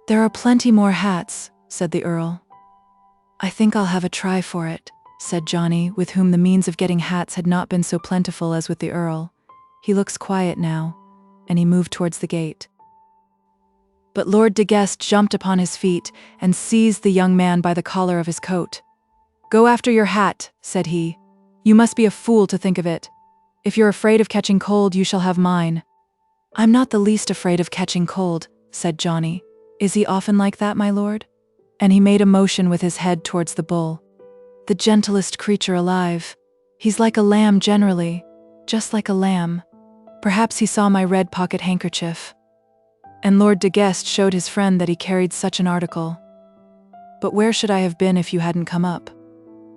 "There are plenty more hats," said the Earl. "I think I'll have a try for it," said Johnny, with whom the means of getting hats had not been so plentiful as with the Earl. "He looks quiet now," and he moved towards the gate. But Lord de Guest jumped upon his feet and seized the young man by the collar of his coat. "Go after your hat," said he. "You must be a fool to think of it. If you're afraid of catching cold, you shall have mine." "I'm not the least afraid of catching cold," said Johnny. "Is he often like that, my lord?" And he made a motion with his head towards the bull. "The gentlest creature alive. He's like a lamb generally, just like a lamb. Perhaps he saw my red pocket handkerchief." And Lord de Guest showed his friend that he carried such an article. "But where should I have been if you hadn't come up?"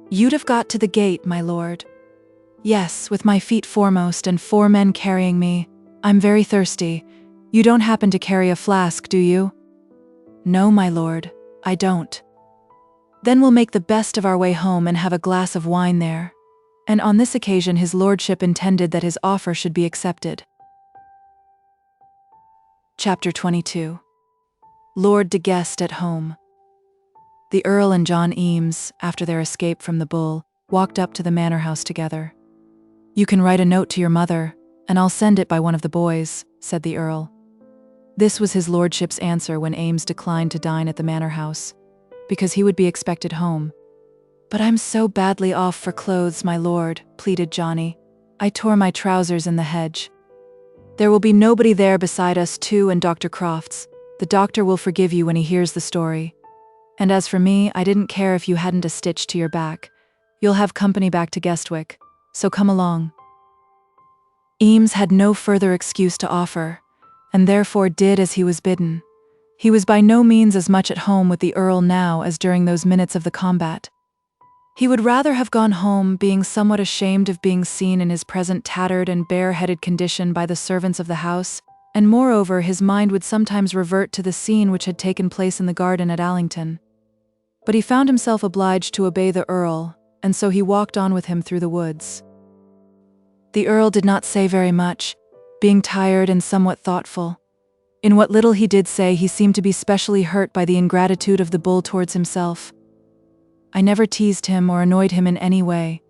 "You'd have got to the gate, my lord." "Yes, with my feet foremost and 4 men carrying me. I'm very thirsty. You don't happen to carry a flask, do you?" "No, my lord, I don't." "Then we'll make the best of our way home and have a glass of wine there." And on this occasion his lordship intended that his offer should be accepted. Chapter 22. Lord de Guest at home. The Earl and John Eames, after their escape from the bull, walked up to the manor house together. "You can write a note to your mother, and I'll send it by one of the boys," said the Earl. This was his lordship's answer when Eames declined to dine at the manor house, because he would be expected home. "But I'm so badly off for clothes, my lord," pleaded Johnny. "I tore my trousers in the hedge." "There will be nobody there beside us two and Dr. Crofts. The doctor will forgive you when he hears the story. And as for me, I didn't care if you hadn't a stitch to your back. You'll have company back to Guestwick, so come along." Eames had no further excuse to offer, and therefore did as he was bidden. He was by no means as much at home with the Earl now as during those minutes of the combat. He would rather have gone home, being somewhat ashamed of being seen in his present tattered and bare-headed condition by the servants of the house, and moreover his mind would sometimes revert to the scene which had taken place in the garden at Allington. But he found himself obliged to obey the Earl, and so he walked on with him through the woods. The Earl did not say very much, being tired and somewhat thoughtful. In what little he did say, he seemed to be specially hurt by the ingratitude of the bull towards himself. I never teased him or annoyed him in any way.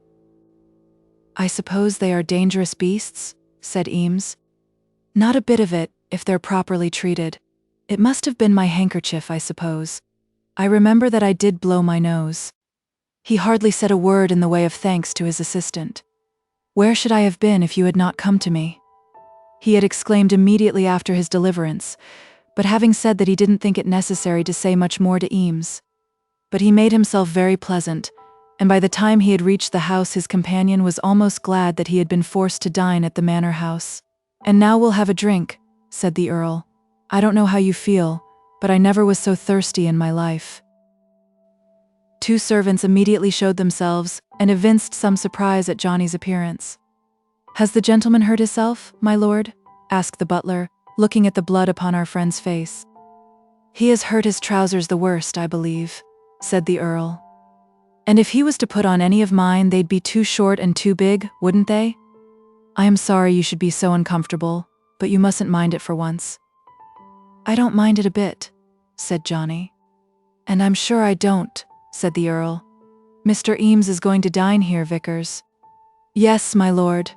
"I suppose they are dangerous beasts?" said Eames. "Not a bit of it, if they're properly treated. It must have been my handkerchief, I suppose. I remember that I did blow my nose." He hardly said a word in the way of thanks to his assistant. "Where should I have been if you had not come to me?" he had exclaimed immediately after his deliverance, but having said that he didn't think it necessary to say much more to Eames. But he made himself very pleasant, and by the time he had reached the house his companion was almost glad that he had been forced to dine at the manor house. "And now we'll have a drink," said the Earl. "I don't know how you feel, but I never was so thirsty in my life." Two servants immediately showed themselves, and evinced some surprise at Johnny's appearance. "Has the gentleman hurt himself, my lord?" asked the butler, looking at the blood upon our friend's face. "He has hurt his trousers the worst, I believe," said the Earl. "And if he was to put on any of mine, they'd be too short and too big, wouldn't they? I am sorry you should be so uncomfortable, but you mustn't mind it for once." "I don't mind it a bit," said Johnny. "And I'm sure I don't," said the Earl. "Mr. Eames is going to dine here, Vickers." "Yes, my lord."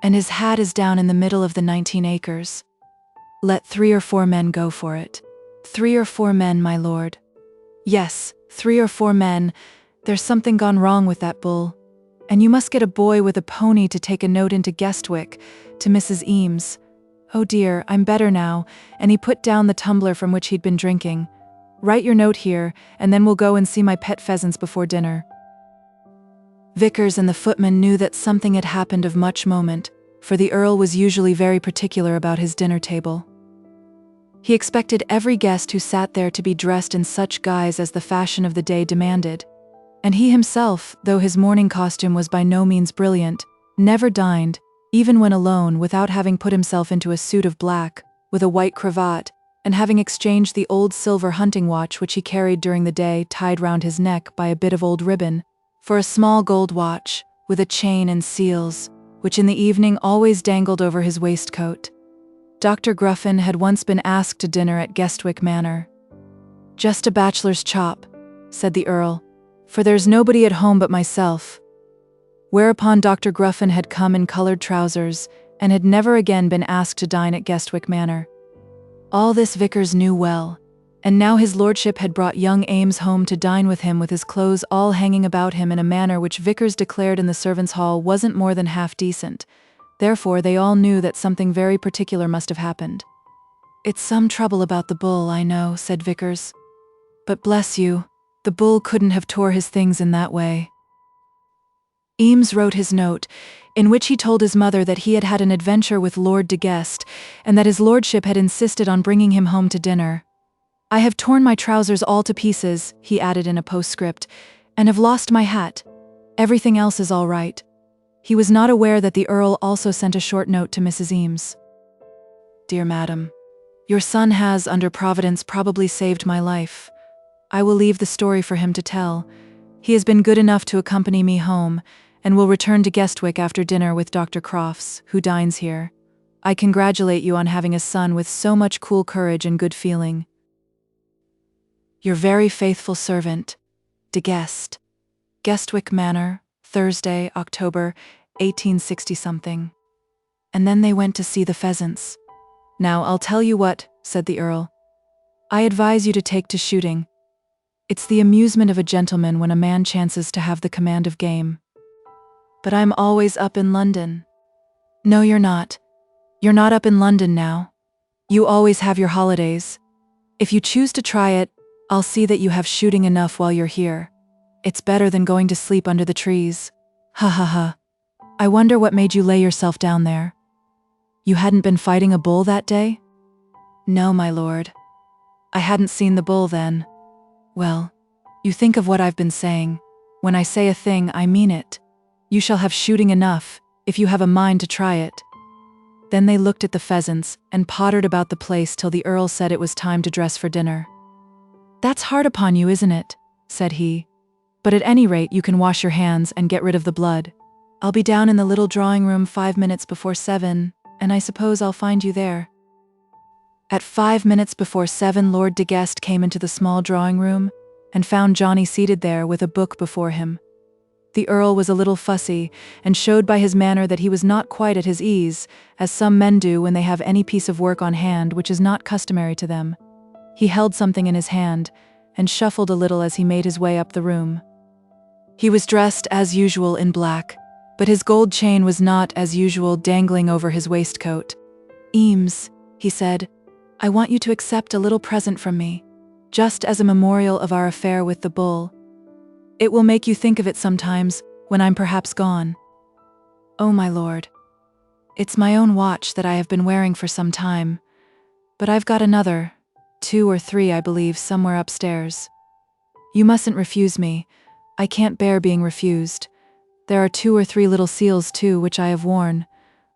"And his hat is down in the middle of the 19 acres. Let 3 or 4 men go for it." "3 or 4 men, my lord." "Yes, 3 or 4 men. There's something gone wrong with that bull. And you must get a boy with a pony to take a note into Guestwick, to Mrs. Eames. Oh dear, I'm better now," and he put down the tumbler from which he'd been drinking. "Write your note here, and then we'll go and see my pet pheasants before dinner." Vickers and the footman knew that something had happened of much moment, for the Earl was usually very particular about his dinner table. He expected every guest who sat there to be dressed in such guise as the fashion of the day demanded, and he himself, though his morning costume was by no means brilliant, never dined, even when alone, without having put himself into a suit of black, with a white cravat, and having exchanged the old silver hunting watch which he carried during the day tied round his neck by a bit of old ribbon, for a small gold watch, with a chain and seals, which in the evening always dangled over his waistcoat. Dr. Gruffin had once been asked to dinner at Guestwick Manor. "Just a bachelor's chop," said the Earl, "for there's nobody at home but myself." Whereupon Dr. Gruffin had come in coloured trousers, and had never again been asked to dine at Guestwick Manor. All this Vickers knew well, and now his lordship had brought young Eames home to dine with him with his clothes all hanging about him in a manner which Vickers declared in the servants' hall wasn't more than half decent. Therefore they all knew that something very particular must have happened. "It's some trouble about the bull, I know," said Vickers. "But bless you, the bull couldn't have tore his things in that way." Eames wrote his note, in which he told his mother that he had had an adventure with Lord de Guest, and that his lordship had insisted on bringing him home to dinner. "I have torn my trousers all to pieces," he added in a postscript, "and have lost my hat. Everything else is all right." He was not aware that the Earl also sent a short note to Mrs. Eames. "Dear Madam, your son has, under Providence, probably saved my life. I will leave the story for him to tell. He has been good enough to accompany me home, and will return to Guestwick after dinner with Dr. Crofts, who dines here. I congratulate you on having a son with so much cool courage and good feeling. Your very faithful servant, de Guest. Guestwick Manor, Thursday, October, 1860-something. And then they went to see the pheasants. "Now, I'll tell you what," said the Earl. "I advise you to take to shooting. It's the amusement of a gentleman when a man chances to have the command of game." "But I'm always up in London." "No, you're not. You're not up in London now. You always have your holidays. If you choose to try it, I'll see that you have shooting enough while you're here. It's better than going to sleep under the trees. Ha ha ha. I wonder what made you lay yourself down there. You hadn't been fighting a bull that day?" "No, my lord. I hadn't seen the bull then." "Well, you think of what I've been saying. When I say a thing, I mean it. You shall have shooting enough, if you have a mind to try it." Then they looked at the pheasants and pottered about the place till the Earl said it was time to dress for dinner. "That's hard upon you, isn't it?" said he. "But at any rate you can wash your hands and get rid of the blood. I'll be down in the little drawing room 5 minutes before 7, and I suppose I'll find you there." At 5 minutes before 7, Lord de Guest came into the small drawing room and found Johnny seated there with a book before him. The Earl was a little fussy, and showed by his manner that he was not quite at his ease, as some men do when they have any piece of work on hand which is not customary to them. He held something in his hand, and shuffled a little as he made his way up the room. He was dressed as usual in black, but his gold chain was not as usual dangling over his waistcoat. "Eames," he said, "I want you to accept a little present from me, just as a memorial of our affair with the bull. It will make you think of it sometimes, when I'm perhaps gone." "Oh, my lord. It's my own watch that I have been wearing for some time, but I've got another, 2 or 3, I believe, somewhere upstairs. You mustn't refuse me. I can't bear being refused. There are 2 or 3 little seals, too, which I have worn.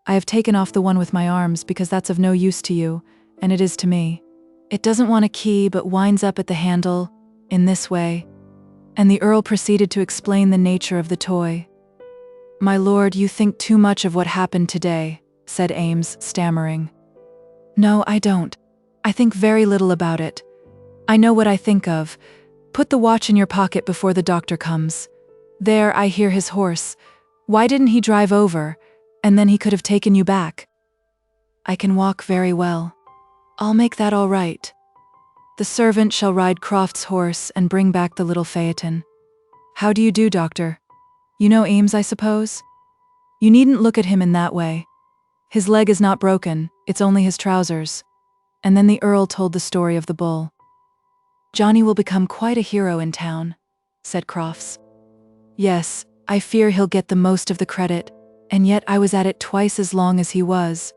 I have taken off the one with my arms because that's of no use to you, and it is to me. It doesn't want a key but winds up at the handle, in this way." And the Earl proceeded to explain the nature of the toy. "My lord, you think too much of what happened today," said Eames, stammering. "No, I don't. I think very little about it. I know what I think of. Put the watch in your pocket before the doctor comes. There, I hear his horse. Why didn't he drive over, and then he could have taken you back?" "I can walk very well. I'll make that all right. The servant shall ride Croft's horse and bring back the little phaeton. How do you do, doctor? You know Eames, I suppose? You needn't look at him in that way. His leg is not broken, it's only his trousers." And then the Earl told the story of the bull. "Johnny will become quite a hero in town," said Crofts. "Yes, I fear he'll get the most of the credit, and yet I was at it twice as long as he was.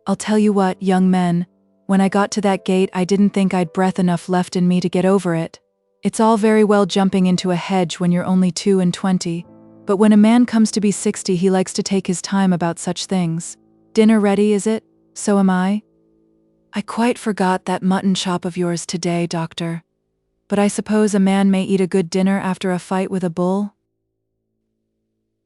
I'll tell you what, young men, when I got to that gate I didn't think I'd breath enough left in me to get over it. It's all very well jumping into a hedge when you're only 22, but when a man comes to be 60 he likes to take his time about such things. Dinner ready, is it? So am I? I quite forgot that mutton chop of yours today, doctor. But I suppose a man may eat a good dinner after a fight with a bull?"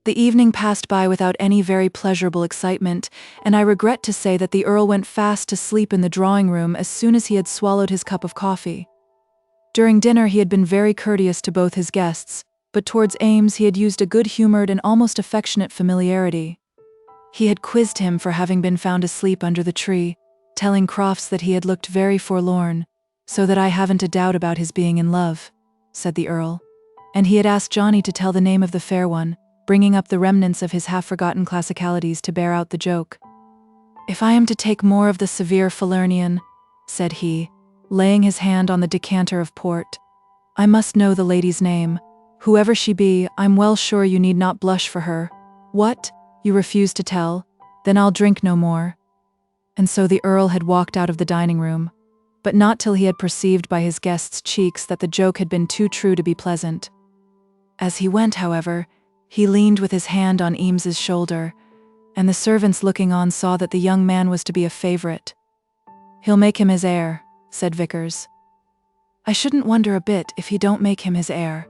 The evening passed by without any very pleasurable excitement, and I regret to say that the Earl went fast to sleep in the drawing room as soon as he had swallowed his cup of coffee. During dinner he had been very courteous to both his guests, but towards Eames he had used a good-humoured and almost affectionate familiarity. He had quizzed him for having been found asleep under the tree, telling Crofts that he had looked very forlorn, "So that I haven't a doubt about his being in love," said the Earl. And he had asked Johnny to tell the name of the fair one, bringing up the remnants of his half-forgotten classicalities to bear out the joke. "If I am to take more of the severe Falernian," said he, laying his hand on the decanter of port, "I must know the lady's name. Whoever she be, I'm well sure you need not blush for her. What? You refuse to tell? Then I'll drink no more." And so the Earl had walked out of the dining room, but not till he had perceived by his guest's cheeks that the joke had been too true to be pleasant. As he went, however, he leaned with his hand on Eames's shoulder, and the servants looking on saw that the young man was to be a favourite. "He'll make him his heir," said Vickers. "I shouldn't wonder a bit if he don't make him his heir."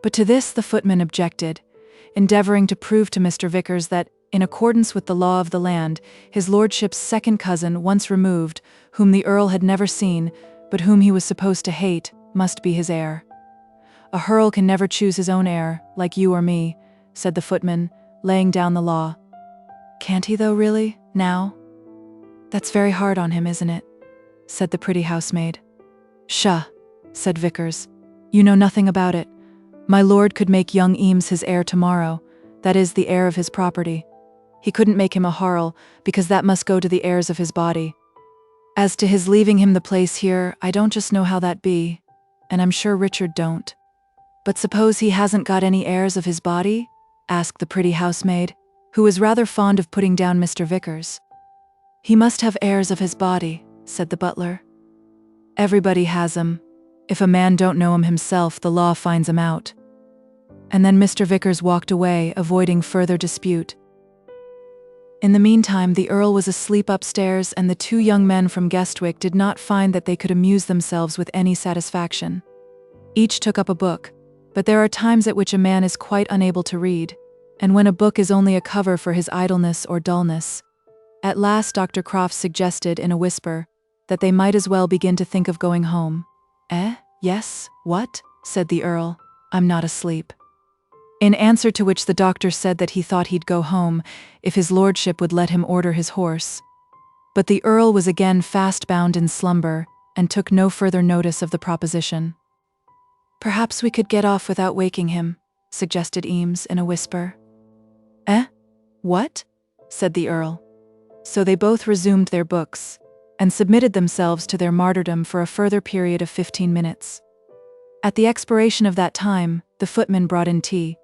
But to this the footman objected, endeavouring to prove to Mr. Vickers that, in accordance with the law of the land, his lordship's second cousin, once removed, whom the Earl had never seen, but whom he was supposed to hate, must be his heir. "A Earl can never choose his own heir, like you or me," said the footman, laying down the law. "Can't he though, really, now?" "That's very hard on him, isn't it?" said the pretty housemaid. "Pshaw," said Vickers. "You know nothing about it. My lord could make young Eames his heir tomorrow, that is, the heir of his property. He couldn't make him a Harl, because that must go to the heirs of his body. As to his leaving him the place here, I don't just know how that be, and I'm sure Richard don't." "But suppose he hasn't got any heirs of his body?" asked the pretty housemaid, who was rather fond of putting down Mr. Vickers. "He must have heirs of his body," said the butler. "Everybody has 'em. If a man don't know 'em himself, the law finds 'em out." And then Mr. Vickers walked away, avoiding further dispute. In the meantime, the Earl was asleep upstairs, and the two young men from Guestwick did not find that they could amuse themselves with any satisfaction. Each took up a book, but there are times at which a man is quite unable to read, and when a book is only a cover for his idleness or dullness. At last Dr. Crofts suggested, in a whisper, that they might as well begin to think of going home. Yes, what? Said the Earl. I'm not asleep. In answer to which the doctor said that he thought he'd go home, if his lordship would let him order his horse. But the Earl was again fast bound in slumber, and took no further notice of the proposition. Perhaps we could get off without waking him, suggested Eames in a whisper. What? Said the Earl. So they both resumed their books, and submitted themselves to their martyrdom for a further period of 15 minutes. At the expiration of that time, the footman brought in tea.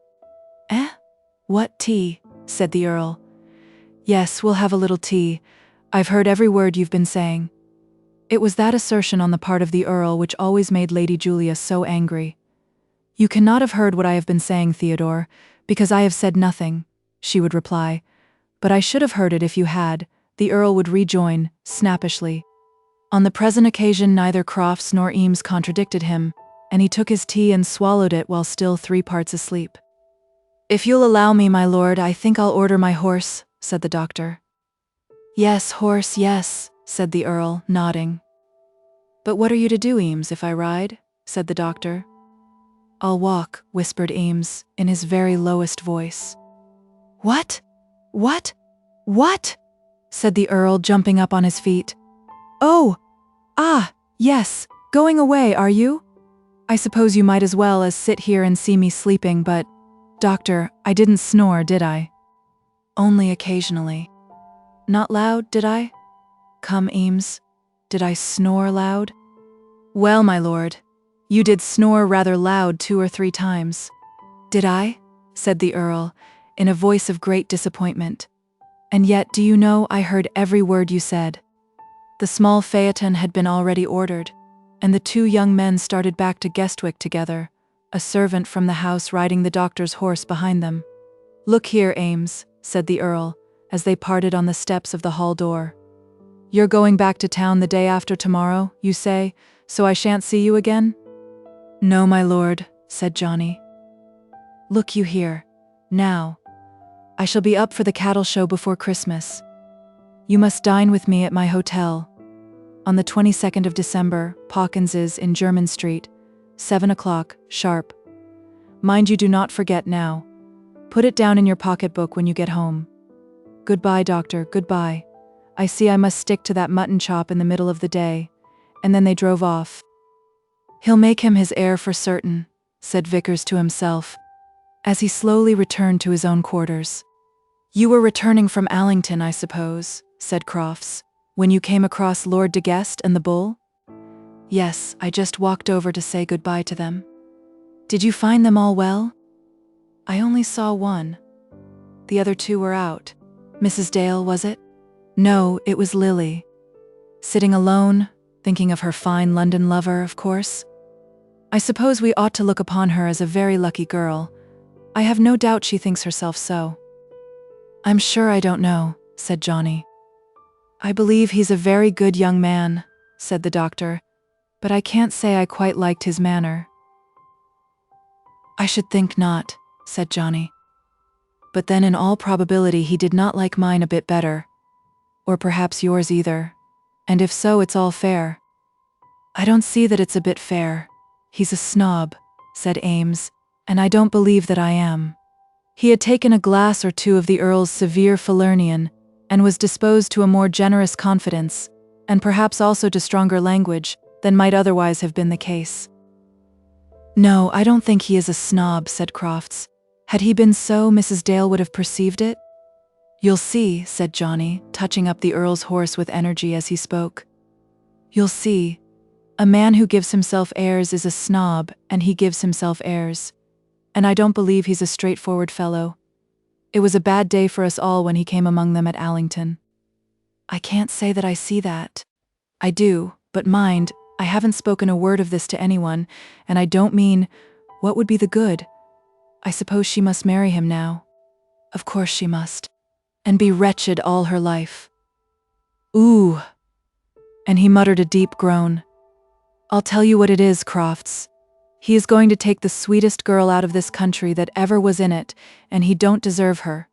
What tea? Said the Earl. Yes, we'll have a little tea. I've heard every word you've been saying. It was that assertion on the part of the Earl which always made Lady Julia so angry. You cannot have heard what I have been saying, Theodore, because I have said nothing, she would reply. But I should have heard it if you had, the Earl would rejoin, snappishly. On the present occasion neither Crofts nor Eames contradicted him, and he took his tea and swallowed it while still 3 parts asleep. If you'll allow me, my lord, I think I'll order my horse, said the doctor. Yes, horse, yes, said the Earl, nodding. But what are you to do, Eames, if I ride? Said the doctor. I'll walk, whispered Eames, in his very lowest voice. What? What? Said the Earl, jumping up on his feet. Yes, going away, are you? I suppose you might as well as sit here and see me sleeping, but, doctor, I didn't snore, did I? Only occasionally. Not loud, did I? Come, Eames, did I snore loud? Well, my lord, you did snore rather loud 2 or 3 times. Did I? Said the Earl, in a voice of great disappointment. And yet, do you know, I heard every word you said. The small phaeton had been already ordered, and the 2 young men started back to Guestwick together, a servant from the house riding the doctor's horse behind them. Look here, Eames, said the Earl, as they parted on the steps of the hall door. You're going back to town the day after tomorrow, you say, so I shan't see you again? No, my lord, said Johnny. Look you here, now. I shall be up for the cattle show before Christmas. You must dine with me at my hotel. On the 22nd of December, Pawkins's in Jermyn Street, 7 o'clock, sharp. Mind you do not forget now. Put it down in your pocketbook when you get home. Goodbye, doctor, goodbye. I see I must stick to that mutton chop in the middle of the day. And then they drove off. He'll make him his heir for certain, said Vickers to himself, as he slowly returned to his own quarters. You were returning from Allington, I suppose, said Crofts, when you came across Lord de Guest and the bull? Yes, I just walked over to say goodbye to them. Did you find them all well? I only saw one. The other 2 were out. Mrs. Dale, was it? No, it was Lily. Sitting alone, thinking of her fine London lover, of course. I suppose we ought to look upon her as a very lucky girl. I have no doubt she thinks herself so. I'm sure I don't know, said Johnny. I believe he's a very good young man, said the doctor, but I can't say I quite liked his manner. I should think not, said Johnny. But then in all probability he did not like mine a bit better. Or perhaps yours either. And if so, it's all fair. I don't see that it's a bit fair. He's a snob, said Eames, and I don't believe that I am. He had taken a glass or 2 of the Earl's severe Falernian, and was disposed to a more generous confidence, and perhaps also to stronger language, than might otherwise have been the case. No, I don't think he is a snob, said Crofts. Had he been so, Mrs. Dale would have perceived it? You'll see, said Johnny, touching up the Earl's horse with energy as he spoke. You'll see. A man who gives himself airs is a snob, and he gives himself airs. And I don't believe he's a straightforward fellow. It was a bad day for us all when he came among them at Allington. I can't say that I see that. I do, but mind, I haven't spoken a word of this to anyone, and I don't mean, what would be the good? I suppose she must marry him now. Of course she must. and be wretched all her life. Ooh! And he muttered a deep groan. I'll tell you what it is, Crofts. He is going to take the sweetest girl out of this country that ever was in it, and he don't deserve her.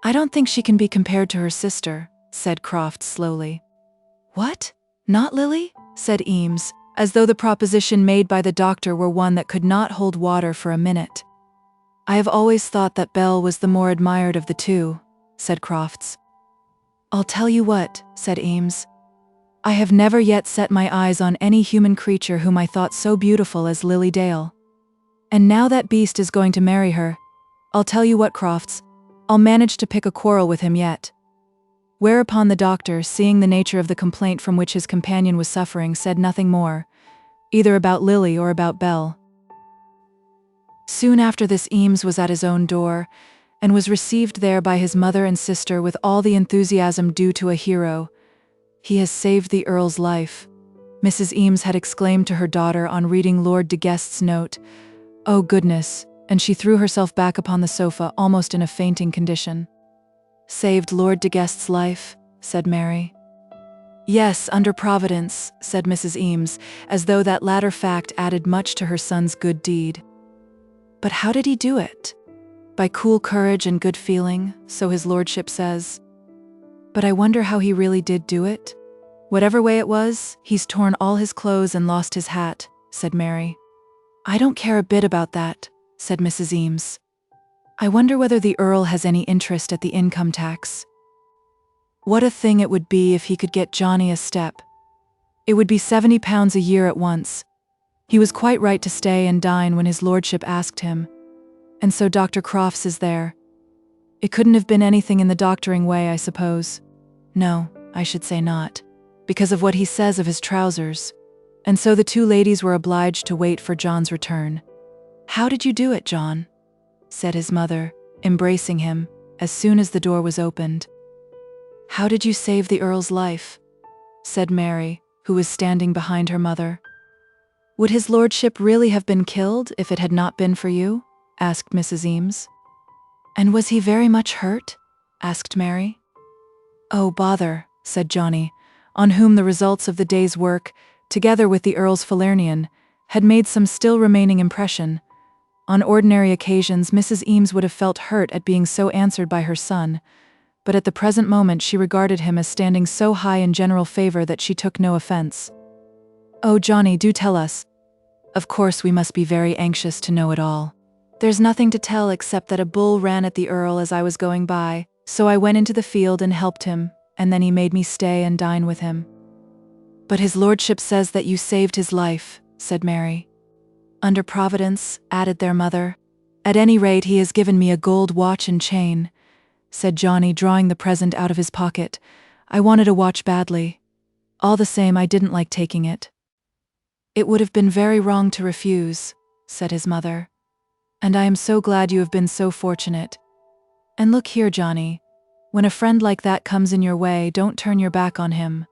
I don't think she can be compared to her sister, said Crofts slowly. What? Not Lily? Said Eames, as though the proposition made by the doctor were one that could not hold water for a minute. I have always thought that Belle was the more admired of the two, said Crofts. I'll tell you what, said Eames. I have never yet set my eyes on any human creature whom I thought so beautiful as Lily Dale. And now that beast is going to marry her. I'll tell you what, Crofts, I'll manage to pick a quarrel with him yet. Whereupon the doctor, seeing the nature of the complaint from which his companion was suffering, said nothing more, either about Lily or about Belle. Soon after this Eames was at his own door, and was received there by his mother and sister with all the enthusiasm due to a hero. He has saved the Earl's life, Mrs. Eames had exclaimed to her daughter on reading Lord de Guest's note. Oh goodness, and she threw herself back upon the sofa almost in a fainting condition. Saved Lord de Guest's life, said Mary. Yes, under Providence, said Mrs. Eames, as though that latter fact added much to her son's good deed. But how did he do it? By cool courage and good feeling, so his lordship says. But I wonder how he really did do it? Whatever way it was, he's torn all his clothes and lost his hat, said Mary. I don't care a bit about that, said Mrs. Eames. I wonder whether the Earl has any interest at the income tax. What a thing it would be if he could get Johnny a step. It would be £70 a year at once. He was quite right to stay and dine when his lordship asked him. And so Dr. Crofts is there. It couldn't have been anything in the doctoring way, I suppose. No, I should say not, because of what he says of his trousers. And so the two ladies were obliged to wait for John's return. How did you do it, John? Said his mother, embracing him, as soon as the door was opened. How did you save the Earl's life? Said Mary, who was standing behind her mother. Would his lordship really have been killed if it had not been for you? Asked Mrs. Eames. And was he very much hurt? Asked Mary. Oh, bother, said Johnny, on whom the results of the day's work, together with the Earl's Falernian, had made some still remaining impression. On ordinary occasions Mrs. Eames would have felt hurt at being so answered by her son, but at the present moment she regarded him as standing so high in general favor that she took no offense. Oh, Johnny, do tell us. Of course we must be very anxious to know it all. There's nothing to tell except that a bull ran at the Earl as I was going by, so I went into the field and helped him, and then he made me stay and dine with him. But his lordship says that you saved his life, said Mary. Under Providence, added their mother. At any rate, he has given me a gold watch and chain, said Johnny, drawing the present out of his pocket. I wanted a watch badly. All the same, I didn't like taking it. It would have been very wrong to refuse, said his mother. And I am so glad you have been so fortunate. And look here, Johnny, when a friend like that comes in your way, don't turn your back on him.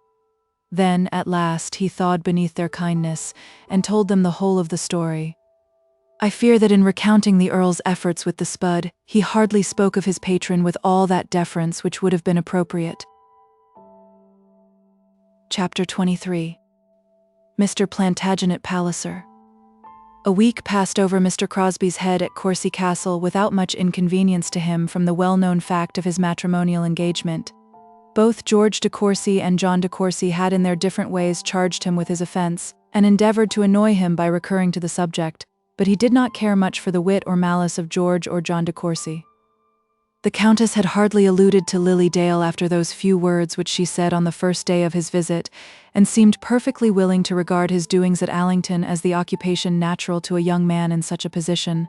Then, at last, he thawed beneath their kindness, and told them the whole of the story. I fear that in recounting the Earl's efforts with the spud, he hardly spoke of his patron with all that deference which would have been appropriate. Chapter 23. Mr. Plantagenet Palliser. A week passed over Mr. Crosbie's head at Courcy Castle without much inconvenience to him from the well-known fact of his matrimonial engagement. Both George de Courcy and John de Courcy had in their different ways charged him with his offence, and endeavoured to annoy him by recurring to the subject, but he did not care much for the wit or malice of George or John de Courcy. The Countess had hardly alluded to Lily Dale after those few words which she said on the first day of his visit, and seemed perfectly willing to regard his doings at Allington as the occupation natural to a young man in such a position.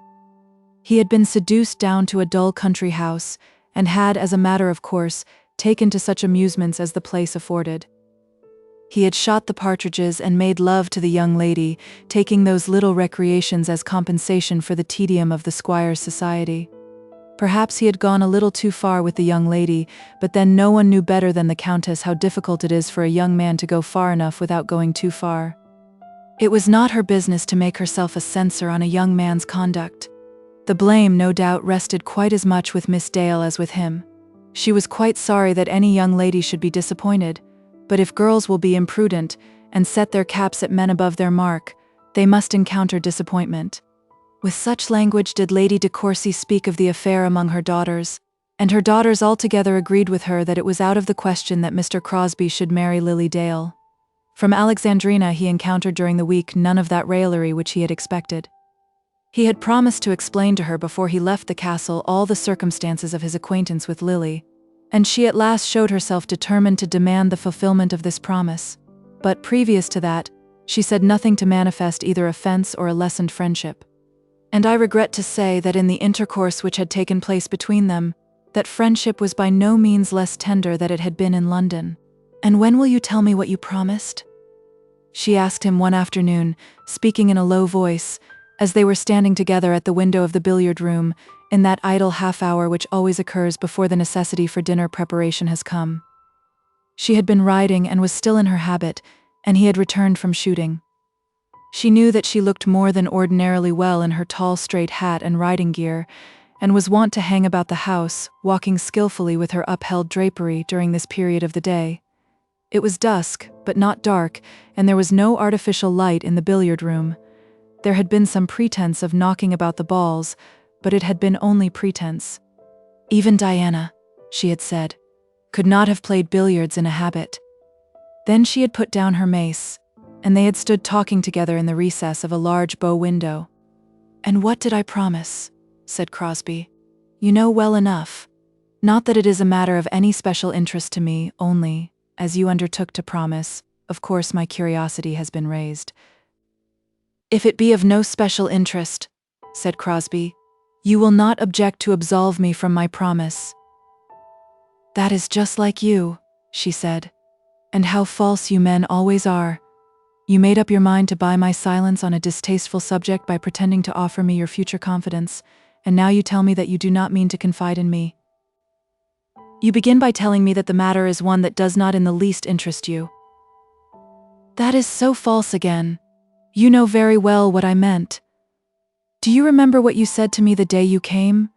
He had been seduced down to a dull country house, and had, as a matter of course, taken to such amusements as the place afforded. He had shot the partridges and made love to the young lady, taking those little recreations as compensation for the tedium of the squire's society. Perhaps he had gone a little too far with the young lady, but then no one knew better than the Countess how difficult it is for a young man to go far enough without going too far. It was not her business to make herself a censor on a young man's conduct. The blame, no doubt, rested quite as much with Miss Dale as with him. She was quite sorry that any young lady should be disappointed, but if girls will be imprudent and set their caps at men above their mark, they must encounter disappointment. With such language did Lady de Courcy speak of the affair among her daughters, and her daughters altogether agreed with her that it was out of the question that Mr. Crosbie should marry Lily Dale. From Alexandrina he encountered during the week none of that raillery which he had expected. He had promised to explain to her before he left the castle all the circumstances of his acquaintance with Lily, and she at last showed herself determined to demand the fulfillment of this promise. But previous to that, she said nothing to manifest either offense or a lessened friendship. And I regret to say that in the intercourse which had taken place between them, that friendship was by no means less tender than it had been in London. "And when will you tell me what you promised?" she asked him one afternoon, speaking in a low voice, as they were standing together at the window of the billiard room, in that idle half-hour which always occurs before the necessity for dinner preparation has come. She had been riding and was still in her habit, and he had returned from shooting. She knew that she looked more than ordinarily well in her tall straight hat and riding gear, and was wont to hang about the house, walking skillfully with her upheld drapery during this period of the day. It was dusk, but not dark, and there was no artificial light in the billiard room. There had been some pretense of knocking about the balls, but it had been only pretense. Even Diana, she had said, could not have played billiards in a habit. Then she had put down her mace, and they had stood talking together in the recess of a large bow window. "And what did I promise?" said Crosbie. "You know well enough. Not that it is a matter of any special interest to me, only, as you undertook to promise, of course my curiosity has been raised." "If it be of no special interest," said Crosbie, "you will not object to absolve me from my promise." "That is just like you," she said. "And how false you men always are. You made up your mind to buy my silence on a distasteful subject by pretending to offer me your future confidence, and now you tell me that you do not mean to confide in me. You begin by telling me that the matter is one that does not in the least interest you. That is so false again. You know very well what I meant. Do you remember what you said to me the day you came?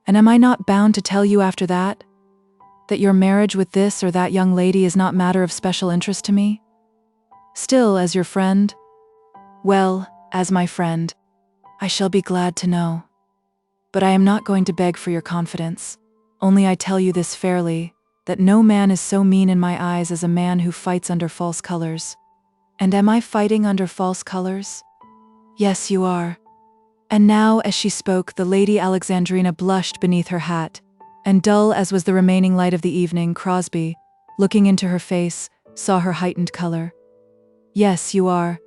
And am I not bound to tell you after that? That your marriage with this or that young lady is not matter of special interest to me? Still, as your friend? Well, as my friend, I shall be glad to know. But I am not going to beg for your confidence. Only I tell you this fairly, that no man is so mean in my eyes as a man who fights under false colors. And am I fighting under false colors? Yes, you are. And now, as she spoke, the Lady Alexandrina blushed beneath her hat, and dull as was the remaining light of the evening, Crosbie, looking into her face, saw her heightened color. Yes, you are.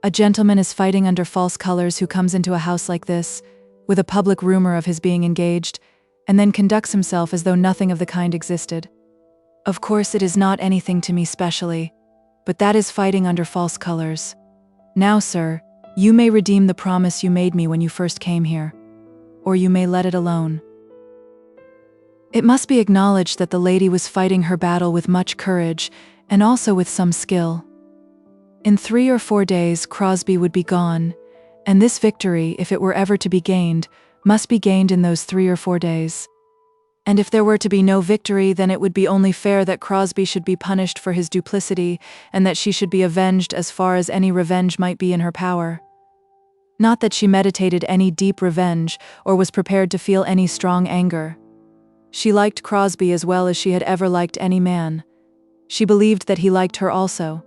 A gentleman is fighting under false colors who comes into a house like this, with a public rumor of his being engaged, and then conducts himself as though nothing of the kind existed. Of course it is not anything to me specially, but that is fighting under false colors. Now, sir, you may redeem the promise you made me when you first came here, or you may let it alone. It must be acknowledged that the lady was fighting her battle with much courage, and also with some skill. In 3 or 4 days Crosbie would be gone, and this victory, if it were ever to be gained, must be gained in those 3 or 4 days. And if there were to be no victory, then it would be only fair that Crosbie should be punished for his duplicity, and that she should be avenged as far as any revenge might be in her power. Not that she meditated any deep revenge, or was prepared to feel any strong anger. She liked Crosbie as well as she had ever liked any man. She believed that he liked her also.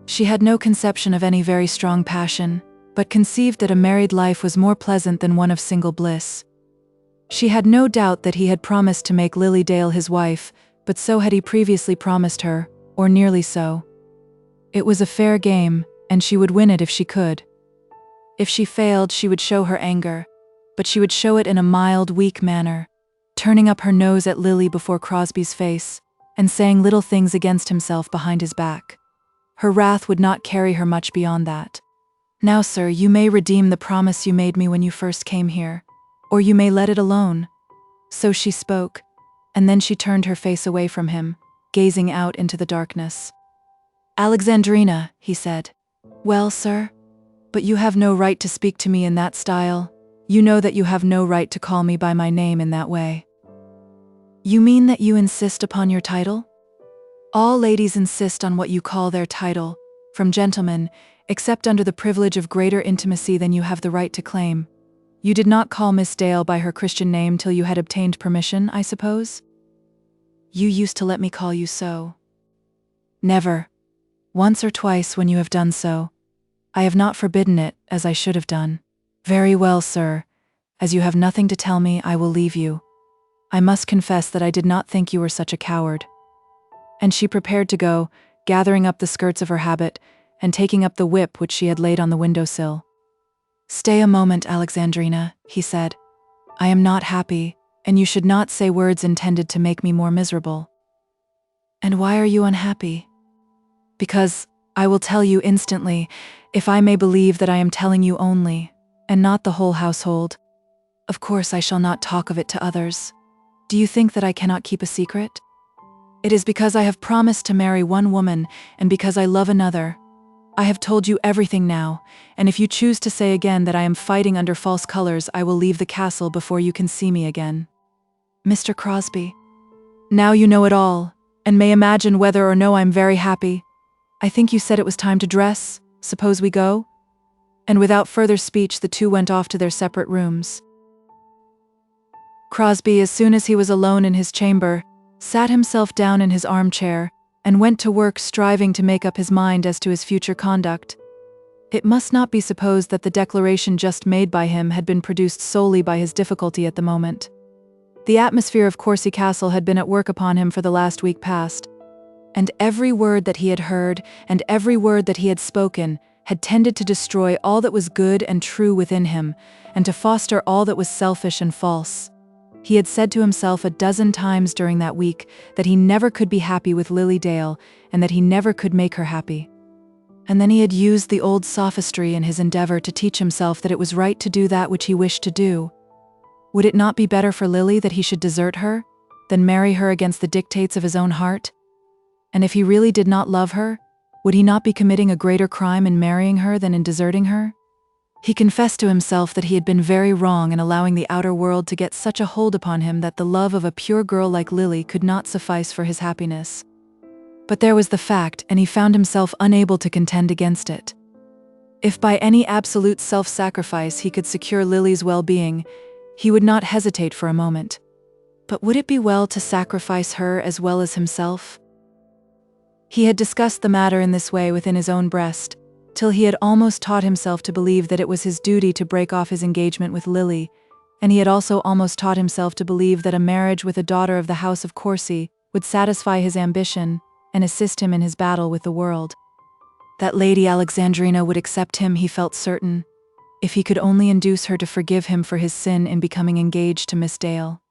She had no conception of any very strong passion, but conceived that a married life was more pleasant than one of single bliss. She had no doubt that he had promised to make Lily Dale his wife, but so had he previously promised her, or nearly so. It was a fair game, and she would win it if she could. If she failed, she would show her anger, but she would show it in a mild, weak manner, turning up her nose at Lily before Crosbie's face, and saying little things against himself behind his back. Her wrath would not carry her much beyond that. Now, sir, you may redeem the promise you made me when you first came here, or you may let it alone. So she spoke, and then she turned her face away from him, gazing out into the darkness. Alexandrina, he said. Well, sir? But you have no right to speak to me in that style. You know that you have no right to call me by my name in that way. You mean that you insist upon your title? All ladies insist on what you call their title, from gentlemen, except under the privilege of greater intimacy than you have the right to claim. You did not call Miss Dale by her Christian name till you had obtained permission, I suppose? You used to let me call you so. Never. Once or twice when you have done so. I have not forbidden it, as I should have done. Very well, sir. As you have nothing to tell me, I will leave you. I must confess that I did not think you were such a coward. And she prepared to go, gathering up the skirts of her habit, and taking up the whip which she had laid on the window-sill. Stay a moment, Alexandrina, he said. I am not happy, and you should not say words intended to make me more miserable. And why are you unhappy? Because, I will tell you instantly, if I may believe that I am telling you only, and not the whole household. Of course I shall not talk of it to others. Do you think that I cannot keep a secret? It is because I have promised to marry one woman, and because I love another. I have told you everything now, and if you choose to say again that I am fighting under false colors, I will leave the castle before you can see me again. Mr. Crosbie, now you know it all, and may imagine whether or no I'm very happy. I think you said it was time to dress. Suppose we go? And without further speech, the two went off to their separate rooms. Crosbie, as soon as he was alone in his chamber, sat himself down in his armchair, and went to work striving to make up his mind as to his future conduct. It must not be supposed that the declaration just made by him had been produced solely by his difficulty at the moment. The atmosphere of Courcy Castle had been at work upon him for the last week past, and every word that he had heard, and every word that he had spoken, had tended to destroy all that was good and true within him, and to foster all that was selfish and false. He had said to himself a dozen times during that week that he never could be happy with Lily Dale, and that he never could make her happy. And then he had used the old sophistry in his endeavor to teach himself that it was right to do that which he wished to do. Would it not be better for Lily that he should desert her, than marry her against the dictates of his own heart? And if he really did not love her, would he not be committing a greater crime in marrying her than in deserting her? He confessed to himself that he had been very wrong in allowing the outer world to get such a hold upon him that the love of a pure girl like Lily could not suffice for his happiness. But there was the fact, and he found himself unable to contend against it. If by any absolute self-sacrifice he could secure Lily's well-being, he would not hesitate for a moment. But would it be well to sacrifice her as well as himself? He had discussed the matter in this way within his own breast, till he had almost taught himself to believe that it was his duty to break off his engagement with Lily, and he had also almost taught himself to believe that a marriage with a daughter of the house of Courcy would satisfy his ambition and assist him in his battle with the world. That Lady Alexandrina would accept him, he felt certain, if he could only induce her to forgive him for his sin in becoming engaged to Miss Dale.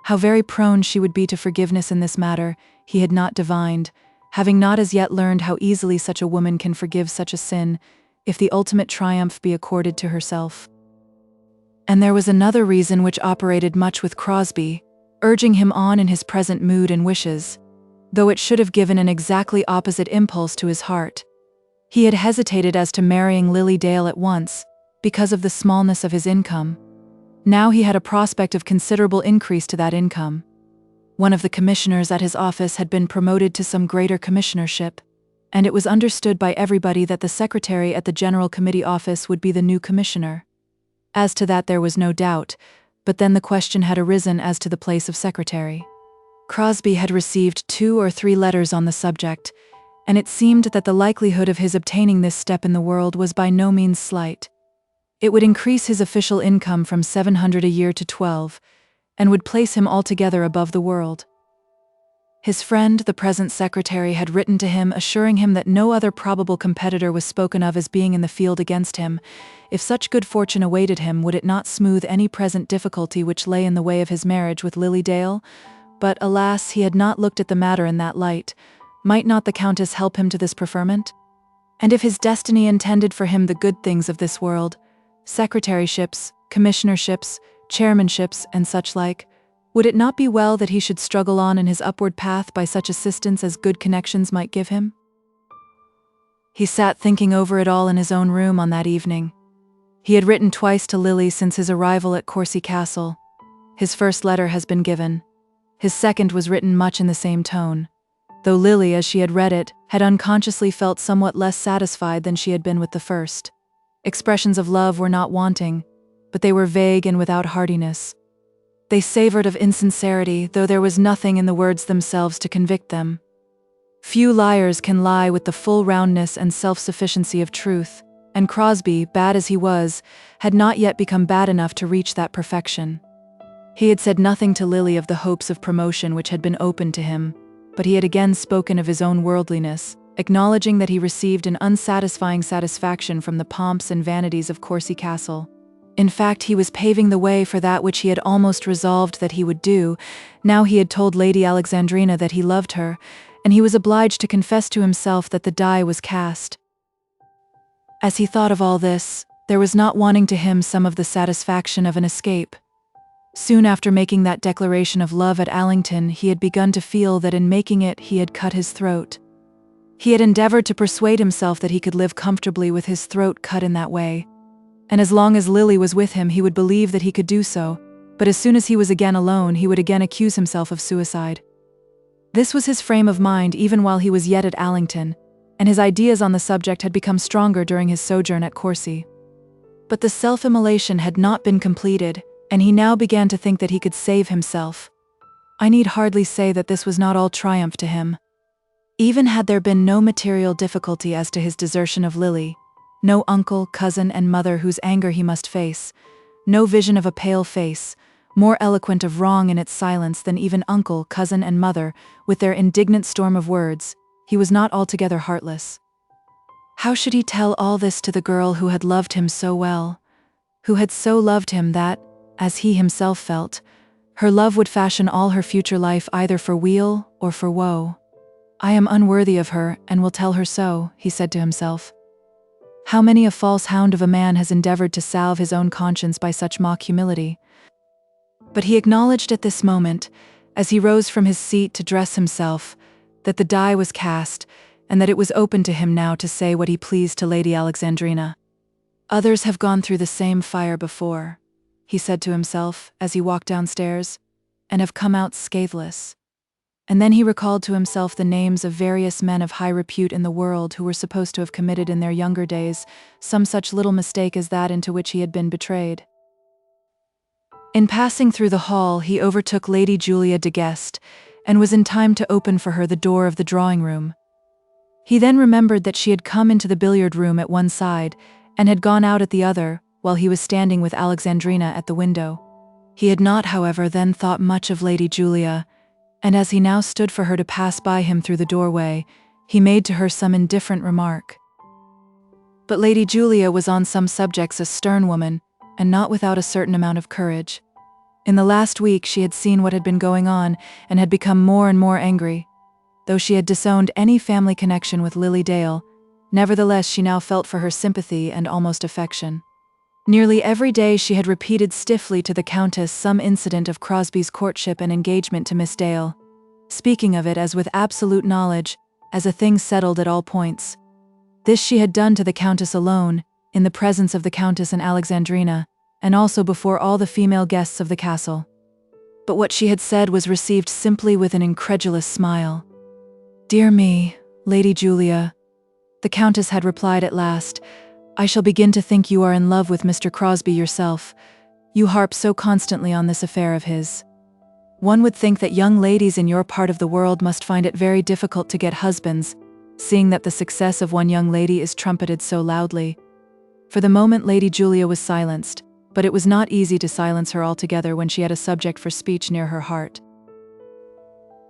How very prone she would be to forgiveness in this matter, he had not divined, having not as yet learned how easily such a woman can forgive such a sin, if the ultimate triumph be accorded to herself. And there was another reason which operated much with Crosbie, urging him on in his present mood and wishes, though it should have given an exactly opposite impulse to his heart. He had hesitated as to marrying Lily Dale at once, because of the smallness of his income. Now he had a prospect of considerable increase to that income. One of the commissioners at his office had been promoted to some greater commissionership, and it was understood by everybody that the secretary at the General Committee office would be the new commissioner. As to that there was no doubt, but then the question had arisen as to the place of secretary. Crosbie had received 2 or 3 letters on the subject, and it seemed that the likelihood of his obtaining this step in the world was by no means slight. It would increase his official income from 700 a year to 12, and would place him altogether above the world. His friend, the present secretary, had written to him assuring him that no other probable competitor was spoken of as being in the field against him. If such good fortune awaited him, would it not smooth any present difficulty which lay in the way of his marriage with Lily Dale? But, alas, he had not looked at the matter in that light. Might not the Countess help him to this preferment? And if his destiny intended for him the good things of this world, secretaryships, commissionerships, chairmanships, and such like, would it not be well that he should struggle on in his upward path by such assistance as good connections might give him? He sat thinking over it all in his own room on that evening. He had written twice to Lily since his arrival at Courcy Castle. His first letter has been given. His second was written much in the same tone, though Lily, as she had read it, had unconsciously felt somewhat less satisfied than she had been with the first. Expressions of love were not wanting, but they were vague and without heartiness. They savored of insincerity, though there was nothing in the words themselves to convict them. Few liars can lie with the full roundness and self-sufficiency of truth, and Crosbie, bad as he was, had not yet become bad enough to reach that perfection. He had said nothing to Lily of the hopes of promotion which had been opened to him, but he had again spoken of his own worldliness, acknowledging that he received an unsatisfying satisfaction from the pomps and vanities of Courcy Castle. In fact, he was paving the way for that which he had almost resolved that he would do. Now he had told Lady Alexandrina that he loved her, and he was obliged to confess to himself that the die was cast. As he thought of all this, there was not wanting to him some of the satisfaction of an escape. Soon after making that declaration of love at Allington, he had begun to feel that in making it he had cut his throat. He had endeavored to persuade himself that he could live comfortably with his throat cut in that way, and as long as Lily was with him he would believe that he could do so, but as soon as he was again alone he would again accuse himself of suicide. This was his frame of mind even while he was yet at Allington, and his ideas on the subject had become stronger during his sojourn at Courcy. But the self-immolation had not been completed, and he now began to think that he could save himself. I need hardly say that this was not all triumph to him. Even had there been no material difficulty as to his desertion of Lily, no uncle, cousin, and mother whose anger he must face, no vision of a pale face, more eloquent of wrong in its silence than even uncle, cousin, and mother, with their indignant storm of words, he was not altogether heartless. How should he tell all this to the girl who had loved him so well, who had so loved him that, as he himself felt, her love would fashion all her future life either for weal or for woe? I am unworthy of her, and will tell her so, he said to himself. How many a false hound of a man has endeavored to salve his own conscience by such mock humility? But he acknowledged at this moment, as he rose from his seat to dress himself, that the die was cast, and that it was open to him now to say what he pleased to Lady Alexandrina. Others have gone through the same fire before, he said to himself as he walked downstairs, and have come out scatheless. And then he recalled to himself the names of various men of high repute in the world who were supposed to have committed in their younger days some such little mistake as that into which he had been betrayed. In passing through the hall, he overtook Lady Julia de Guest, and was in time to open for her the door of the drawing-room. He then remembered that she had come into the billiard-room at one side, and had gone out at the other, while he was standing with Alexandrina at the window. He had not, however, then thought much of Lady Julia, and as he now stood for her to pass by him through the doorway, he made to her some indifferent remark. But Lady Julia was on some subjects a stern woman, and not without a certain amount of courage. In the last week she had seen what had been going on, and had become more and more angry. Though she had disowned any family connection with Lily Dale, nevertheless she now felt for her sympathy and almost affection. Nearly every day she had repeated stiffly to the Countess some incident of Crosbie's courtship and engagement to Miss Dale, speaking of it as with absolute knowledge, as a thing settled at all points. This she had done to the Countess alone, in the presence of the Countess and Alexandrina, and also before all the female guests of the castle. But what she had said was received simply with an incredulous smile. "Dear me, Lady Julia," the Countess had replied at last, "I shall begin to think you are in love with Mr. Crosbie yourself. You harp so constantly on this affair of his. One would think that young ladies in your part of the world must find it very difficult to get husbands, seeing that the success of one young lady is trumpeted so loudly." For the moment Lady Julia was silenced, but it was not easy to silence her altogether when she had a subject for speech near her heart.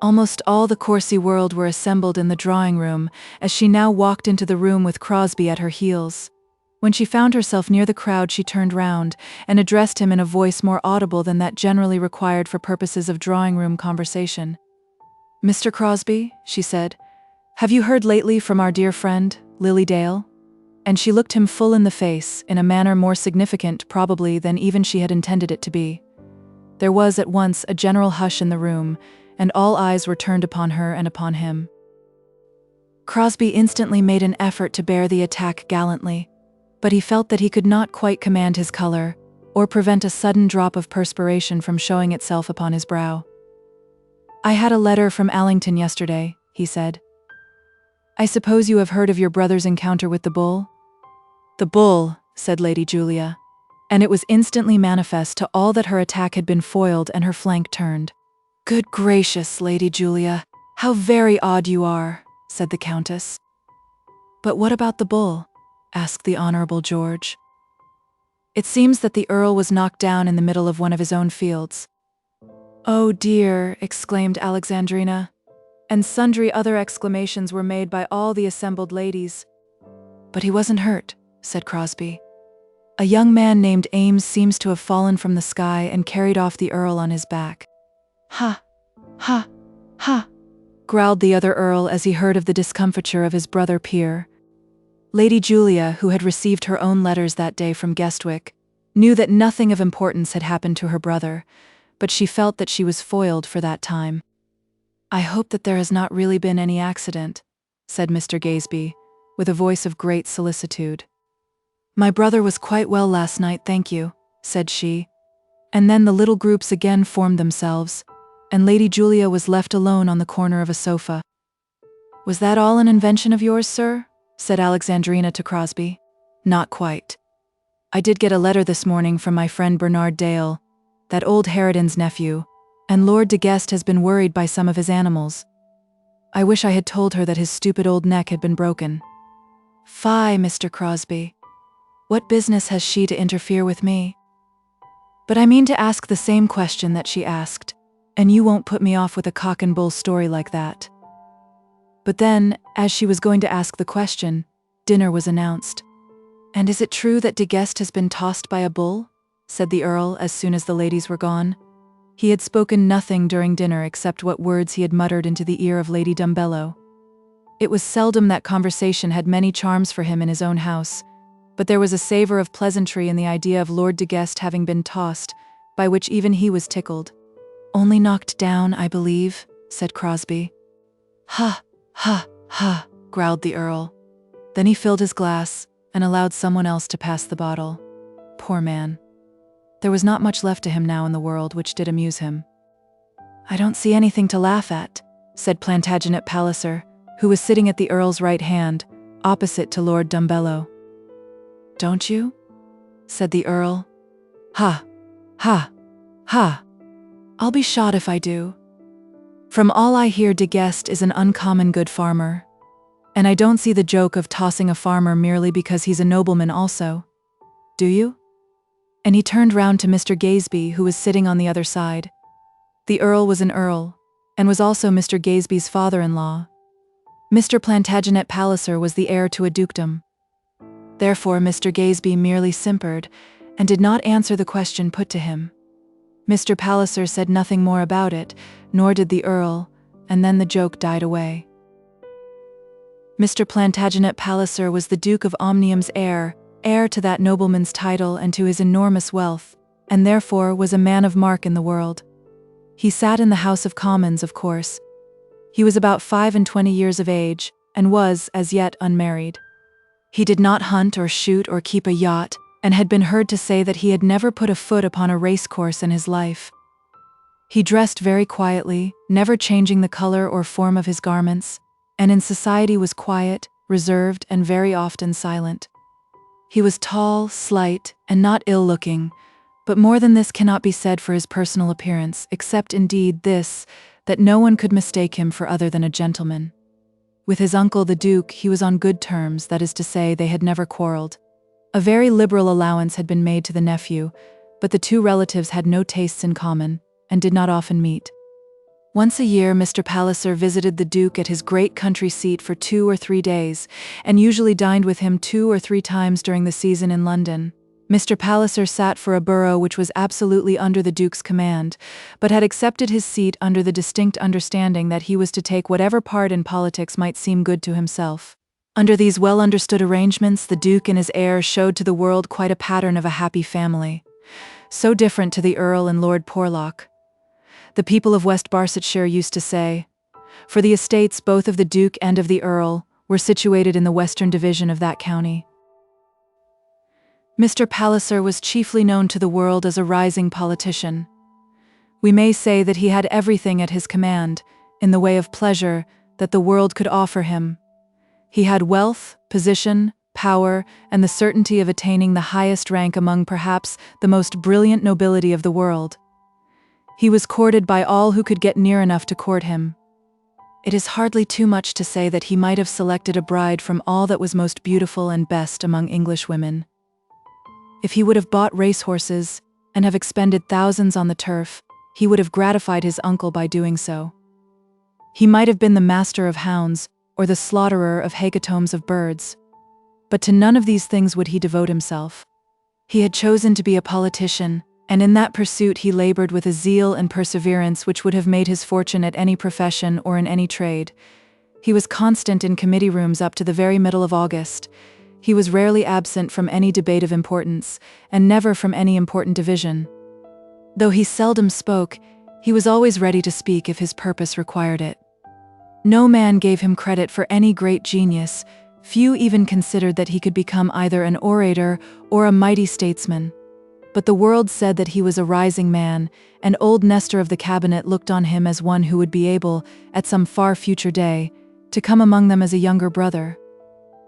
Almost all the Courcy world were assembled in the drawing-room, as she now walked into the room with Crosbie at her heels. When she found herself near the crowd she turned round, and addressed him in a voice more audible than that generally required for purposes of drawing-room conversation. "Mr. Crosbie," she said, "have you heard lately from our dear friend, Lily Dale?" And she looked him full in the face, in a manner more significant, probably, than even she had intended it to be. There was at once a general hush in the room, and all eyes were turned upon her and upon him. Crosbie instantly made an effort to bear the attack gallantly, but he felt that he could not quite command his color, or prevent a sudden drop of perspiration from showing itself upon his brow. "I had a letter from Allington yesterday," he said. "I suppose you have heard of your brother's encounter with the bull?" "The bull," said Lady Julia, and it was instantly manifest to all that her attack had been foiled and her flank turned. "Good gracious, Lady Julia, how very odd you are," said the Countess. "But what about the bull?" asked the Honourable George. "It seems that the Earl was knocked down in the middle of one of his own fields." "Oh dear," exclaimed Alexandrina, and sundry other exclamations were made by all the assembled ladies. "But he wasn't hurt," said Crosbie. "A young man named Eames seems to have fallen from the sky and carried off the Earl on his back." "Ha! Ha! Ha!" growled the other Earl as he heard of the discomfiture of his brother peer. Lady Julia, who had received her own letters that day from Guestwick, knew that nothing of importance had happened to her brother, but she felt that she was foiled for that time. "I hope that there has not really been any accident," said Mr. Gaesby, with a voice of great solicitude. "My brother was quite well last night, thank you," said she, and then the little groups again formed themselves, and Lady Julia was left alone on the corner of a sofa. "Was that all an invention of yours, sir?" said Alexandrina to Crosbie. "Not quite. I did get a letter this morning from my friend Bernard Dale, that old Harridan's nephew, and Lord de Guest has been worried by some of his animals. I wish I had told her that his stupid old neck had been broken. Fie, Mr. Crosbie. What business has she to interfere with me? But I mean to ask the same question that she asked, and you won't put me off with a cock and bull story like that." But then, as she was going to ask the question, dinner was announced. "And is it true that de Guest has been tossed by a bull?" said the Earl as soon as the ladies were gone. He had spoken nothing during dinner except what words he had muttered into the ear of Lady Dumbello. It was seldom that conversation had many charms for him in his own house, but there was a savour of pleasantry in the idea of Lord de Guest having been tossed, by which even he was tickled. "Only knocked down, I believe," said Crosbie. "Ha! Ha! Ha!" growled the Earl. Then he filled his glass and allowed someone else to pass the bottle. Poor man. There was not much left to him now in the world which did amuse him. "I don't see anything to laugh at," said Plantagenet Palliser, who was sitting at the Earl's right hand, opposite to Lord Dumbello. "Don't you?" said the Earl. "Ha! Ha! Ha! I'll be shot if I do. From all I hear, de Guest is an uncommon good farmer. And I don't see the joke of tossing a farmer merely because he's a nobleman also. Do you?" And he turned round to Mr. Gaesby, who was sitting on the other side. The Earl was an Earl, and was also Mr. Gaesby's father-in-law. Mr. Plantagenet Palliser was the heir to a dukedom. Therefore Mr. Gaesby merely simpered, and did not answer the question put to him. Mr. Palliser said nothing more about it, nor did the Earl, and then the joke died away. Mr. Plantagenet Palliser was the Duke of Omnium's heir to that nobleman's title and to his enormous wealth, and therefore was a man of mark in the world. He sat in the House of Commons, of course. He was about 25 years of age, and was, as yet, unmarried. He did not hunt or shoot or keep a yacht, and had been heard to say that he had never put a foot upon a racecourse in his life. He dressed very quietly, never changing the color or form of his garments, and in society was quiet, reserved, and very often silent. He was tall, slight, and not ill-looking, but more than this cannot be said for his personal appearance, except indeed this, that no one could mistake him for other than a gentleman. With his uncle the Duke he was on good terms, that is to say, they had never quarrelled. A very liberal allowance had been made to the nephew, but the two relatives had no tastes in common, and did not often meet. Once a year Mr. Palliser visited the Duke at his great country seat for 2 or 3 days, and usually dined with him 2 or 3 times during the season in London. Mr. Palliser sat for a borough which was absolutely under the Duke's command, but had accepted his seat under the distinct understanding that he was to take whatever part in politics might seem good to himself. Under these well-understood arrangements, the Duke and his heir showed to the world quite a pattern of a happy family, so different to the Earl and Lord Porlock. The people of West Barsetshire used to say, for the estates both of the Duke and of the Earl were situated in the western division of that county. Mr. Palliser was chiefly known to the world as a rising politician. We may say that he had everything at his command, in the way of pleasure, that the world could offer him. He had wealth, position, power, and the certainty of attaining the highest rank among perhaps the most brilliant nobility of the world. He was courted by all who could get near enough to court him. It is hardly too much to say that he might have selected a bride from all that was most beautiful and best among English women. If he would have bought racehorses and have expended thousands on the turf, he would have gratified his uncle by doing so. He might have been the master of hounds or the slaughterer of hecatombs of birds. But to none of these things would he devote himself. He had chosen to be a politician, and in that pursuit he labored with a zeal and perseverance which would have made his fortune at any profession or in any trade. He was constant in committee rooms up to the very middle of August. He was rarely absent from any debate of importance, and never from any important division. Though he seldom spoke, he was always ready to speak if his purpose required it. No man gave him credit for any great genius. Few even considered that he could become either an orator or a mighty statesman. But the world said that he was a rising man, and old Nestor of the cabinet looked on him as one who would be able, at some far future day, to come among them as a younger brother.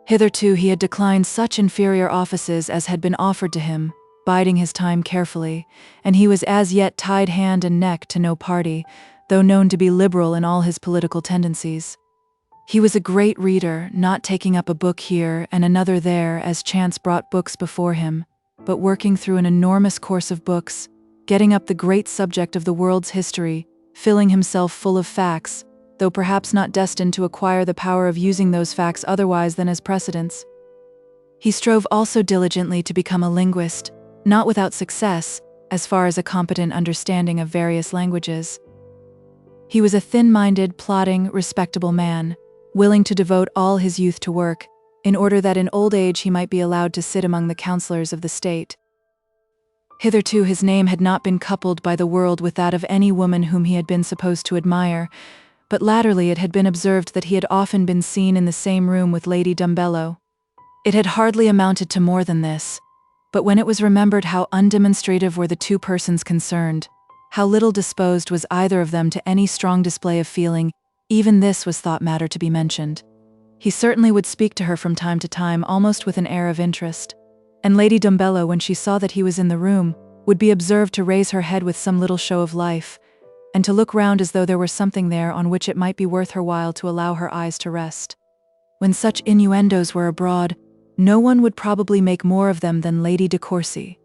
Hitherto he had declined such inferior offices as had been offered to him, biding his time carefully, and he was as yet tied hand and neck to no party, though known to be liberal in all his political tendencies. He was a great reader, not taking up a book here and another there as chance brought books before him, but working through an enormous course of books, getting up the great subject of the world's history, filling himself full of facts, though perhaps not destined to acquire the power of using those facts otherwise than as precedents. He strove also diligently to become a linguist, not without success, as far as a competent understanding of various languages. He was a thin-minded, plodding, respectable man, willing to devote all his youth to work, in order that in old age he might be allowed to sit among the councillors of the state. Hitherto his name had not been coupled by the world with that of any woman whom he had been supposed to admire, but latterly it had been observed that he had often been seen in the same room with Lady Dumbello. It had hardly amounted to more than this, but when it was remembered how undemonstrative were the two persons concerned, how little disposed was either of them to any strong display of feeling, even this was thought matter to be mentioned. He certainly would speak to her from time to time almost with an air of interest, and Lady Dumbello, when she saw that he was in the room, would be observed to raise her head with some little show of life, and to look round as though there were something there on which it might be worth her while to allow her eyes to rest. When such innuendos were abroad, no one would probably make more of them than Lady de Courcy.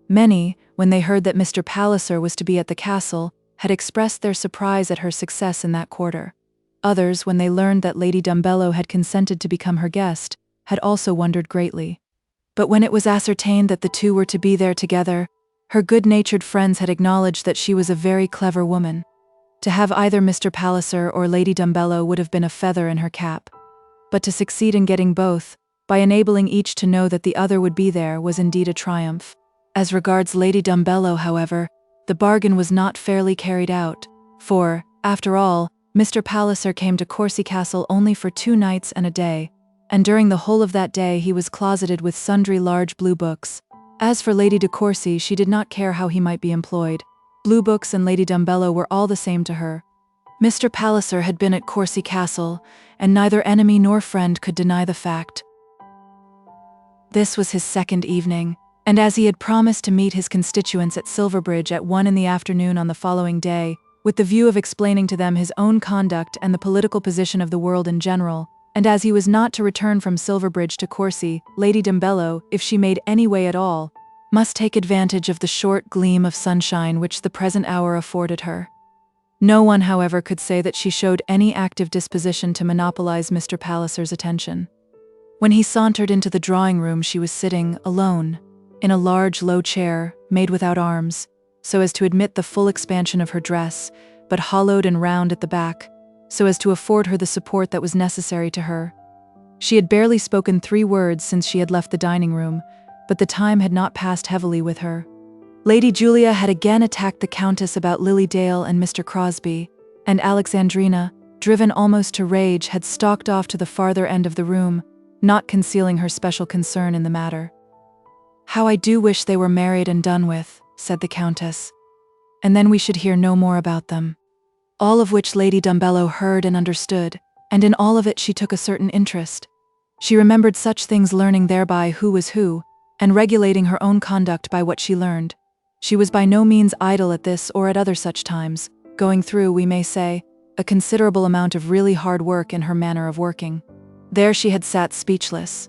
Many, when they heard that Mr. Palliser was to be at the castle, had expressed their surprise at her success in that quarter. Others, when they learned that Lady Dumbello had consented to become her guest, had also wondered greatly. But when it was ascertained that the two were to be there together, her good-natured friends had acknowledged that she was a very clever woman. To have either Mr. Palliser or Lady Dumbello would have been a feather in her cap. But to succeed in getting both, by enabling each to know that the other would be there, was indeed a triumph. As regards Lady Dumbello, however, the bargain was not fairly carried out, for, after all, Mr. Palliser came to Courcy Castle only for 2 nights and a day, and during the whole of that day he was closeted with sundry large blue books. As for Lady de Courcy, she did not care how he might be employed. Blue books and Lady Dumbello were all the same to her. Mr. Palliser had been at Courcy Castle, and neither enemy nor friend could deny the fact. This was his second evening, and as he had promised to meet his constituents at Silverbridge at 1 in the afternoon on the following day, with the view of explaining to them his own conduct and the political position of the world in general, and as he was not to return from Silverbridge to Courcy, Lady Dumbello, if she made any way at all, must take advantage of the short gleam of sunshine which the present hour afforded her. No one, however, could say that she showed any active disposition to monopolize Mr. Palliser's attention. When he sauntered into the drawing-room, she was sitting, alone, in a large low chair, made without arms, so as to admit the full expansion of her dress, but hollowed and round at the back, so as to afford her the support that was necessary to her. She had barely spoken 3 words since she had left the dining-room, but the time had not passed heavily with her. Lady Julia had again attacked the Countess about Lily Dale and Mr. Crosbie, and Alexandrina, driven almost to rage, had stalked off to the farther end of the room, not concealing her special concern in the matter. "How I do wish they were married and done with," said the Countess. and then we should hear no more about them. All of which Lady Dumbello heard and understood, and in all of it she took a certain interest. She remembered such things, learning thereby who was who, and regulating her own conduct by what she learned. She was by no means idle at this or at other such times, going through, we may say, a considerable amount of really hard work in her manner of working. There she had sat speechless,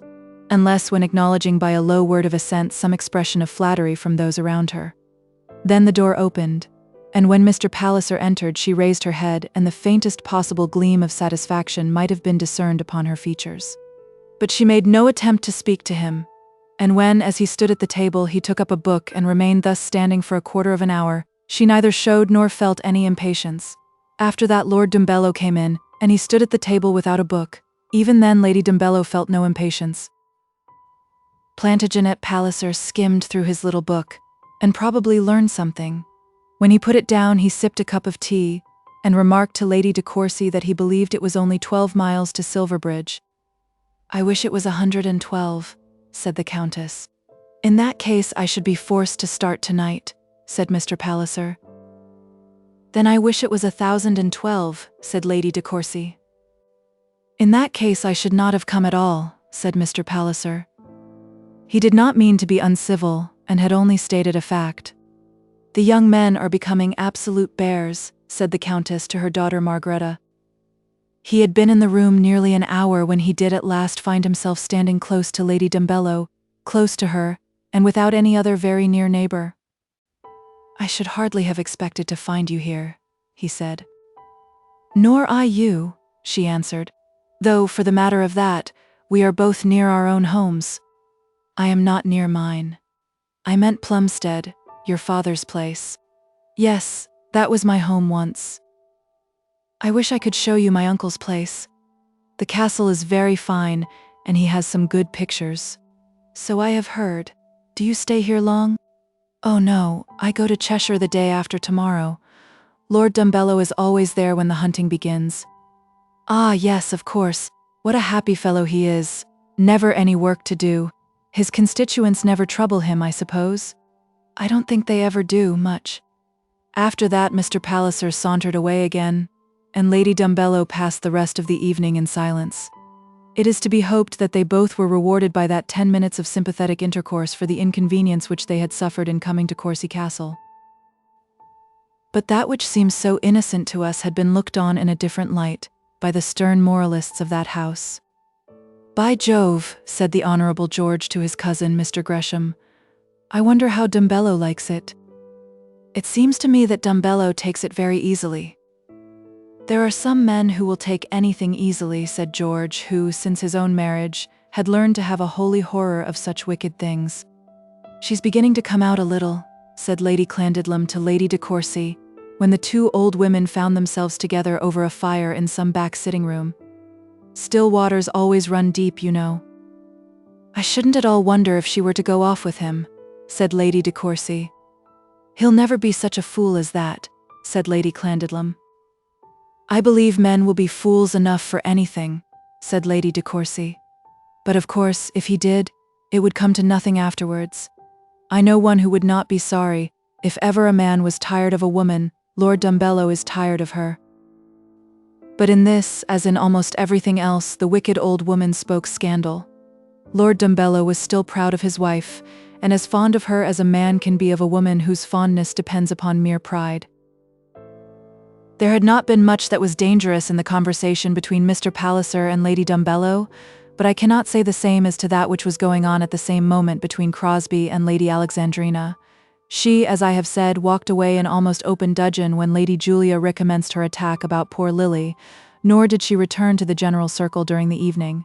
unless when acknowledging by a low word of assent some expression of flattery from those around her. Then the door opened, and when Mr. Palliser entered she raised her head, and the faintest possible gleam of satisfaction might have been discerned upon her features. But she made no attempt to speak to him, and when, as he stood at the table, he took up a book and remained thus standing for a quarter of an hour, she neither showed nor felt any impatience. After that Lord Dumbello came in, and he stood at the table without a book. Even then Lady Dumbello felt no impatience. Plantagenet Palliser skimmed through his little book, and probably learned something. When he put it down he sipped a cup of tea, and remarked to Lady de Courcy that he believed it was only 12 miles to Silverbridge. "I wish it was 112, said the Countess. "In that case I should be forced to start tonight," said Mr. Palliser. "Then I wish it was 1012, said Lady de Courcy. "In that case I should not have come at all," said Mr. Palliser. He did not mean to be uncivil, and had only stated a fact. "The young men are becoming absolute bears," said the Countess to her daughter Margaretta. He had been in the room nearly an hour when he did at last find himself standing close to Lady Dumbello, close to her, and without any other very near neighbor. "I should hardly have expected to find you here," he said. "Nor I you," she answered, "though, for the matter of that, we are both near our own homes." "I am not near mine. I meant Plumstead, your father's place. Yes, that was my home once. I wish I could show you my uncle's place. The castle is very fine, and he has some good pictures." "So I have heard. Do you stay here long?" "Oh no, I go to Cheshire the day after tomorrow. Lord Dumbello is always there when the hunting begins." "Ah yes, of course. What a happy fellow he is. Never any work to do. His constituents never trouble him, I suppose?" "I don't think they ever do, much." After that Mr. Palliser sauntered away again, and Lady Dumbello passed the rest of the evening in silence. It is to be hoped that they both were rewarded by that 10 minutes of sympathetic intercourse for the inconvenience which they had suffered in coming to Courcy Castle. But that which seems so innocent to us had been looked on in a different light by the stern moralists of that house. "By Jove," said the Honourable George to his cousin, Mr. Gresham, "I wonder how Dumbello likes it. It seems to me that Dumbello takes it very easily." "There are some men who will take anything easily," said George, who, since his own marriage, had learned to have a holy horror of such wicked things. "She's beginning to come out a little," said Lady Clandidlem to Lady de Courcy, when the two old women found themselves together over a fire in some back sitting-room. "Still waters always run deep, you know." "I shouldn't at all wonder if she were to go off with him," said Lady de Courcy. "He'll never be such a fool as that," said Lady Clandidlem. "I believe men will be fools enough for anything," said Lady de Courcy. "But of course, if he did, it would come to nothing afterwards. I know one who would not be sorry. If ever a man was tired of a woman, Lord Dumbello is tired of her." But in this, as in almost everything else, the wicked old woman spoke scandal. Lord Dumbello was still proud of his wife, and as fond of her as a man can be of a woman whose fondness depends upon mere pride. There had not been much that was dangerous in the conversation between Mr. Palliser and Lady Dumbello, but I cannot say the same as to that which was going on at the same moment between Crosbie and Lady Alexandrina. She, as I have said, walked away in almost open dudgeon when Lady Julia recommenced her attack about poor Lily, nor did she return to the general circle during the evening.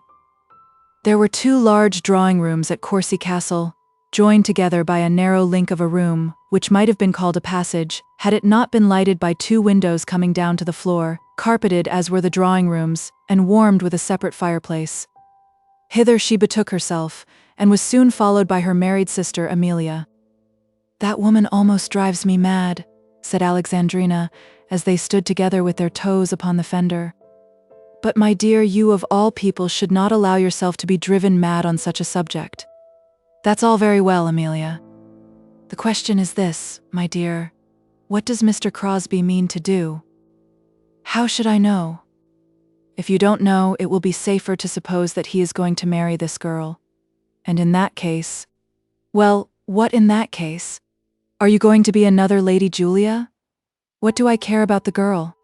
There were 2 large drawing-rooms at Courcy Castle, joined together by a narrow link of a room, which might have been called a passage, had it not been lighted by 2 windows coming down to the floor, carpeted as were the drawing-rooms, and warmed with a separate fireplace. Hither she betook herself, and was soon followed by her married sister Amelia. "That woman almost drives me mad," said Alexandrina, as they stood together with their toes upon the fender. "But my dear, you of all people should not allow yourself to be driven mad on such a subject." "That's all very well, Amelia. The question is this, my dear. What does Mr. Crosbie mean to do? How should I know? If you don't know, it will be safer to suppose that he is going to marry this girl. And in that case... Well, what in that case? Are you going to be another Lady Julia? What do I care about the girl?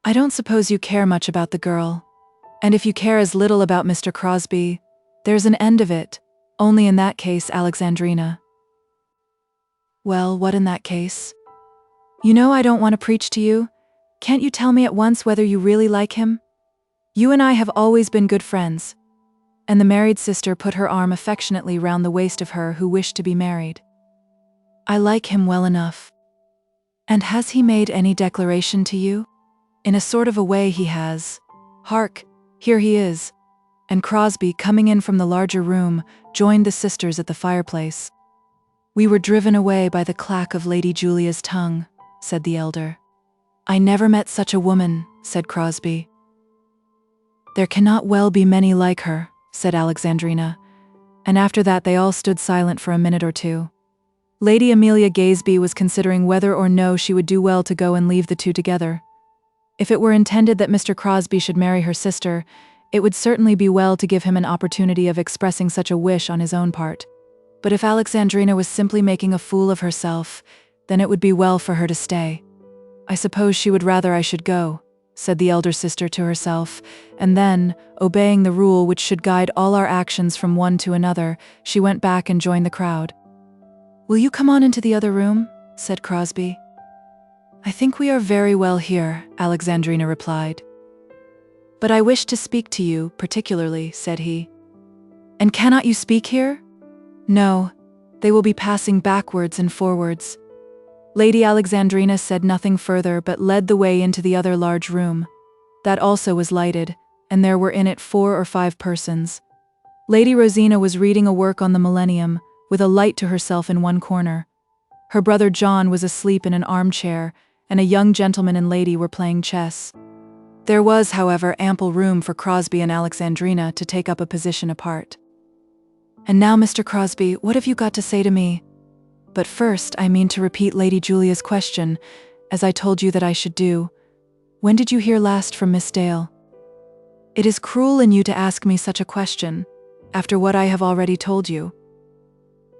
I don't suppose you care much about the girl. And if you care as little about Mr. Crosbie, there's an end of it. Only in that case, Alexandrina. Well, what in that case? You know I don't want to preach to you. Can't you tell me at once whether you really like him? You and I have always been good friends. And the married sister put her arm affectionately round the waist of her who wished to be married. I like him well enough. And has he made any declaration to you? In a sort of a way he has. Hark, here he is. And Crosbie, coming in from the larger room, joined the sisters at the fireplace. We were driven away by the clack of Lady Julia's tongue, said the elder. I never met such a woman, said Crosbie. There cannot well be many like her, said Alexandrina, and after that they all stood silent for a minute or two. Lady Amelia Gaisby was considering whether or no she would do well to go and leave the two together. If it were intended that Mr. Crosbie should marry her sister, it would certainly be well to give him an opportunity of expressing such a wish on his own part. But if Alexandrina was simply making a fool of herself, then it would be well for her to stay. I suppose she would rather I should go, said the elder sister to herself, and then, obeying the rule which should guide all our actions from one to another, she went back and joined the crowd. Will you come on into the other room? Said Crosbie. I think we are very well here, Alexandrina replied. But I wish to speak to you, particularly, said he. And cannot you speak here? No, they will be passing backwards and forwards. Lady Alexandrina said nothing further but led the way into the other large room. That also was lighted, and there were in it 4 or 5 persons. Lady Rosina was reading a work on the millennium, with a light to herself in one corner. Her brother John was asleep in an armchair, and a young gentleman and lady were playing chess. There was, however, ample room for Crosbie and Alexandrina to take up a position apart. And now, Mr. Crosbie, what have you got to say to me? But first, I mean to repeat Lady Julia's question, as I told you that I should do. When did you hear last from Miss Dale? It is cruel in you to ask me such a question, after what I have already told you.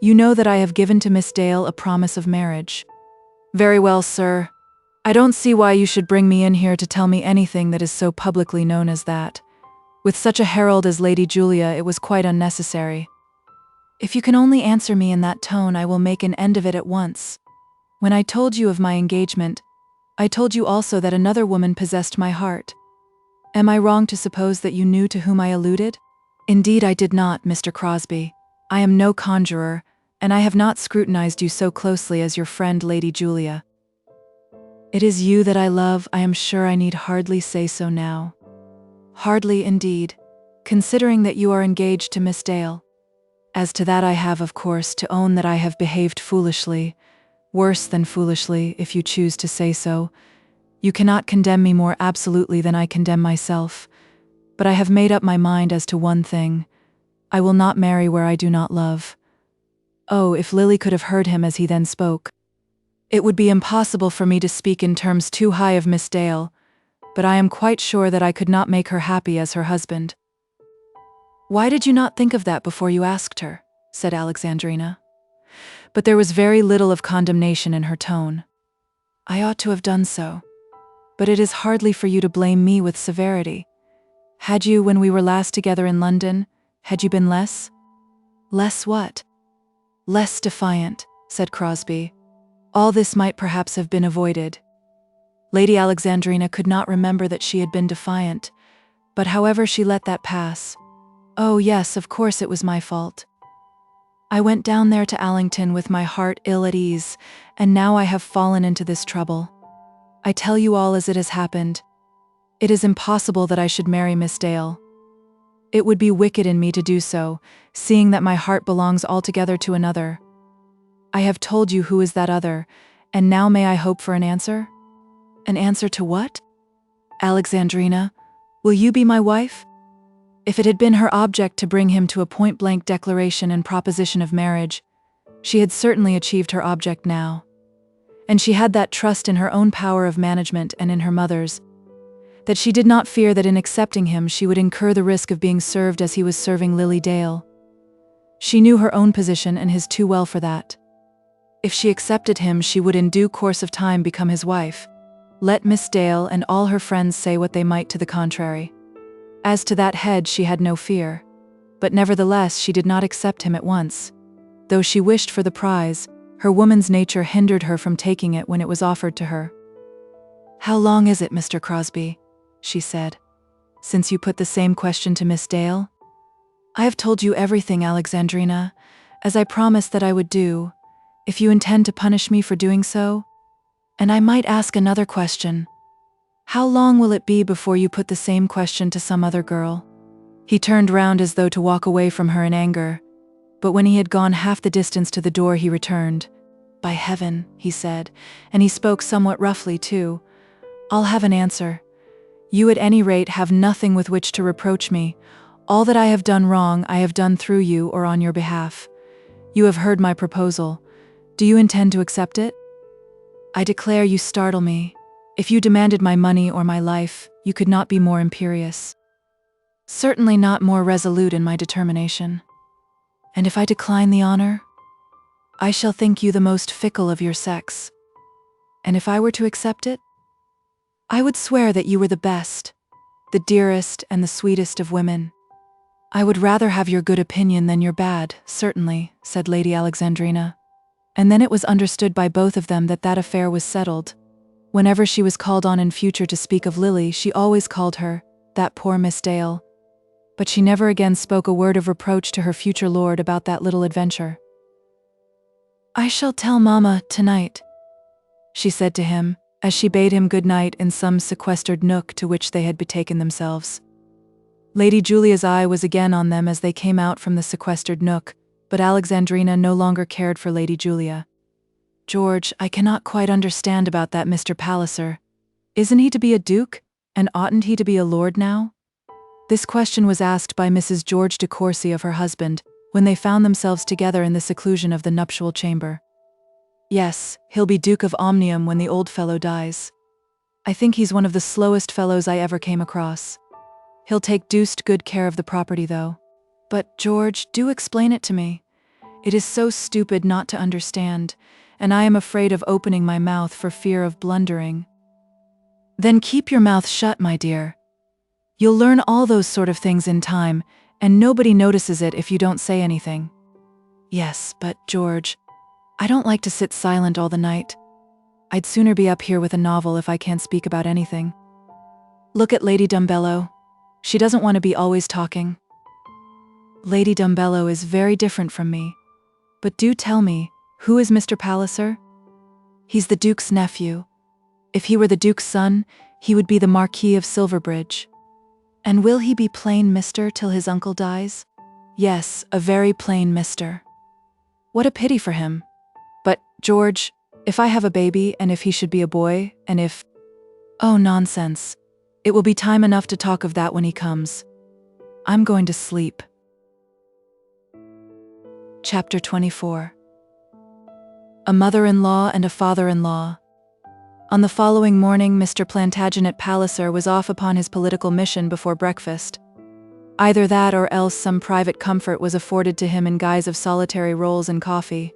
You know that I have given to Miss Dale a promise of marriage. Very well, sir. I don't see why you should bring me in here to tell me anything that is so publicly known as that. With such a herald as Lady Julia, it was quite unnecessary. If you can only answer me in that tone, I will make an end of it at once. When I told you of my engagement, I told you also that another woman possessed my heart. Am I wrong to suppose that you knew to whom I alluded? Indeed I did not, Mr. Crosbie. I am no conjurer, and I have not scrutinized you so closely as your friend Lady Julia. It is you that I love, I am sure I need hardly say so now. Hardly indeed, considering that you are engaged to Miss Dale. As to that I have, of course, to own that I have behaved foolishly, worse than foolishly, if you choose to say so. You cannot condemn me more absolutely than I condemn myself, but I have made up my mind as to one thing. I will not marry where I do not love. Oh, if Lily could have heard him as he then spoke. It would be impossible for me to speak in terms too high of Miss Dale, but I am quite sure that I could not make her happy as her husband. Why did you not think of that before you asked her? Said Alexandrina. But there was very little of condemnation in her tone. I ought to have done so. But it is hardly for you to blame me with severity. Had you, when we were last together in London, had you been less? Less what? Less defiant, said Crosbie. All this might perhaps have been avoided. Lady Alexandrina could not remember that she had been defiant, but however she let that pass. Oh yes, of course it was my fault. I went down there to Allington with my heart ill at ease, and now I have fallen into this trouble. I tell you all as it has happened. It is impossible that I should marry Miss Dale. It would be wicked in me to do so, seeing that my heart belongs altogether to another. I have told you who is that other, and now may I hope for an answer? An answer to what? Alexandrina, will you be my wife? If it had been her object to bring him to a point-blank declaration and proposition of marriage, she had certainly achieved her object now. and she had that trust in her own power of management and in her mother's, that she did not fear that in accepting him she would incur the risk of being served as he was serving Lily Dale. She knew her own position and his too well for that. If she accepted him, she would in due course of time become his wife, let Miss Dale and all her friends say what they might to the contrary. As to that head she had no fear, but nevertheless she did not accept him at once. Though she wished for the prize, her woman's nature hindered her from taking it when it was offered to her. "How long is it, Mr. Crosbie," she said, "since you put the same question to Miss Dale?" "I have told you everything, Alexandrina, as I promised that I would do, if you intend to punish me for doing so. And I might ask another question. How long will it be before you put the same question to some other girl?" He turned round as though to walk away from her in anger, but when he had gone half the distance to the door he returned. "By heaven," he said, and he spoke somewhat roughly too, "I'll have an answer. You at any rate have nothing with which to reproach me. All that I have done wrong I have done through you or on your behalf. You have heard my proposal. Do you intend to accept it? I declare you startle me. If you demanded my money or my life, you could not be more imperious. Certainly not more resolute in my determination. And if I decline the honor, I shall think you the most fickle of your sex. And if I were to accept it, I would swear that you were the best, the dearest and the sweetest of women. I would rather have your good opinion than your bad, certainly," said Lady Alexandrina. And then it was understood by both of them that that affair was settled. Whenever she was called on in future to speak of Lily, she always called her, "that poor Miss Dale." But she never again spoke a word of reproach to her future lord about that little adventure. "I shall tell Mamma tonight," she said to him, as she bade him good night in some sequestered nook to which they had betaken themselves. Lady Julia's eye was again on them as they came out from the sequestered nook, but Alexandrina no longer cared for Lady Julia. "George, I cannot quite understand about that Mr. Palliser. Isn't he to be a duke, and oughtn't he to be a lord now?" This question was asked by Mrs. George de Courcy of her husband, when they found themselves together in the seclusion of the nuptial chamber. "Yes, he'll be Duke of Omnium when the old fellow dies. I think he's one of the slowest fellows I ever came across. He'll take deuced good care of the property, though. But, George, do explain it to me. It is so stupid not to understand, and I am afraid of opening my mouth for fear of blundering." "Then keep your mouth shut, my dear. You'll learn all those sort of things in time, and nobody notices it if you don't say anything." "Yes, but, George, I don't like to sit silent all the night. I'd sooner be up here with a novel if I can't speak about anything. Look at Lady Dumbello. She doesn't want to be always talking." "Lady Dumbello is very different from me. But do tell me, who is Mr. Palliser?" "He's the Duke's nephew. If he were the Duke's son, he would be the Marquis of Silverbridge." "And will he be plain Mr. till his uncle dies?" "Yes, a very plain Mr. What a pity for him. But, George, if I have a baby, and if he should be a boy, and if— Oh, nonsense. It will be time enough to talk of that when he comes. I'm going to sleep. Chapter 24. A mother-in-law and a father-in-law. On the following morning, Mr. Plantagenet Palliser was off upon his political mission before breakfast. Either that or else some private comfort was afforded to him in guise of solitary rolls and coffee.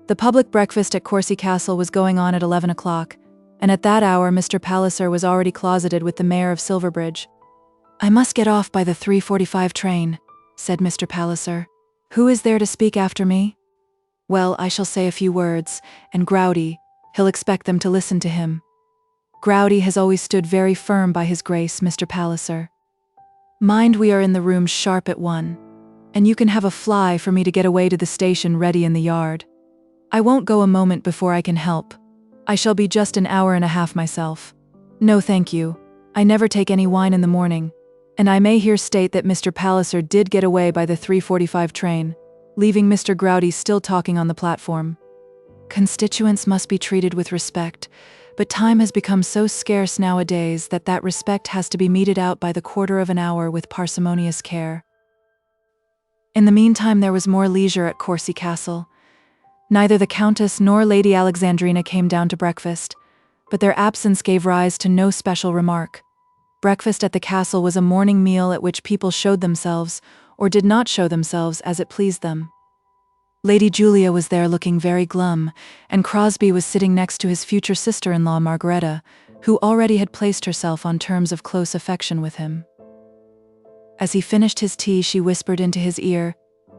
The public breakfast at Courcy Castle was going on at 11 o'clock, and at that hour Mr. Palliser was already closeted with the Mayor of Silverbridge. "I must get off by the 3:45 train," said Mr. Palliser. "Who is there to speak after me?" "Well, I shall say a few words, and Groudy, he'll expect them to listen to him. Groudy has always stood very firm by his grace, Mr. Palliser. Mind we are in the room sharp at 1, and you can have a fly for me to get away to the station ready in the yard. I won't go a moment before I can help. I shall be just an hour and a half myself. No, thank you. I never take any wine in the morning, and I may here state that Mr. Palliser did get away by the 3:45 train, leaving Mr. Groudy still talking on the platform. Constituents must be treated with respect, but time has become so scarce nowadays that that respect has to be meted out by the quarter of an hour with parsimonious care." In the meantime there was more leisure at Courcy Castle. Neither the Countess nor Lady Alexandrina came down to breakfast, but their absence gave rise to no special remark. Breakfast at the castle was a morning meal at which people showed themselves, or did not show themselves as it pleased them. Lady Julia was there looking very glum, and Crosbie was sitting next to his future sister-in-law Margaretta, who already had placed herself on terms of close affection with him. As he finished his tea, she whispered into his ear,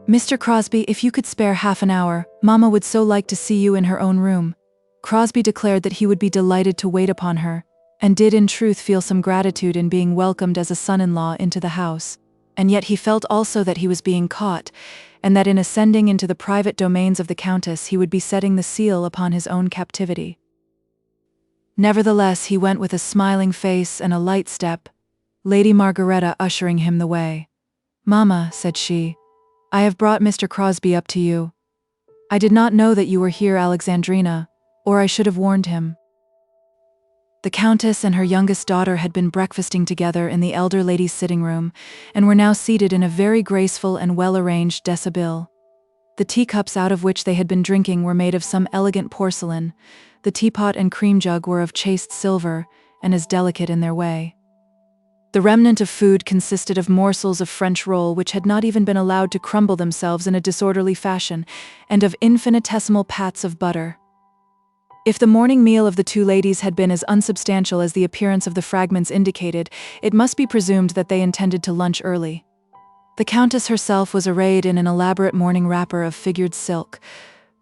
"Mr. Crosbie, if you could spare half an hour, Mamma would so like to see you in her own room." Crosbie declared that he would be delighted to wait upon her, and did in truth feel some gratitude in being welcomed as a son-in-law into the house, and yet he felt also that he was being caught, and that in ascending into the private domains of the Countess he would be setting the seal upon his own captivity. Nevertheless, he went with a smiling face and a light step, Lady Margaretta ushering him the way. "Mamma," said she, "I have brought Mr. Crosbie up to you. I did not know that you were here, Alexandrina, or I should have warned him." The Countess and her youngest daughter had been breakfasting together in the elder lady's sitting room, and were now seated in a very graceful and well-arranged deshabille. The teacups out of which they had been drinking were made of some elegant porcelain, the teapot and cream jug were of chased silver, and as delicate in their way. The remnant of food consisted of morsels of French roll which had not even been allowed to crumble themselves in a disorderly fashion, and of infinitesimal pats of butter. If the morning meal of the two ladies had been as unsubstantial as the appearance of the fragments indicated, it must be presumed that they intended to lunch early. The Countess herself was arrayed in an elaborate morning wrapper of figured silk,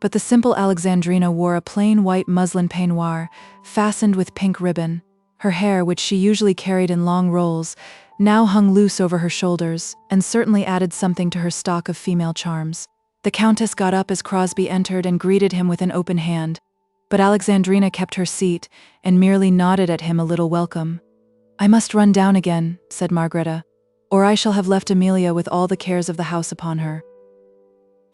but the simple Alexandrina wore a plain white muslin peignoir, fastened with pink ribbon. Her hair, which she usually carried in long rolls, now hung loose over her shoulders, and certainly added something to her stock of female charms. The Countess got up as Crosbie entered and greeted him with an open hand, but Alexandrina kept her seat and merely nodded at him a little welcome. "I must run down again," said Margaretta, "or I shall have left Amelia with all the cares of the house upon her."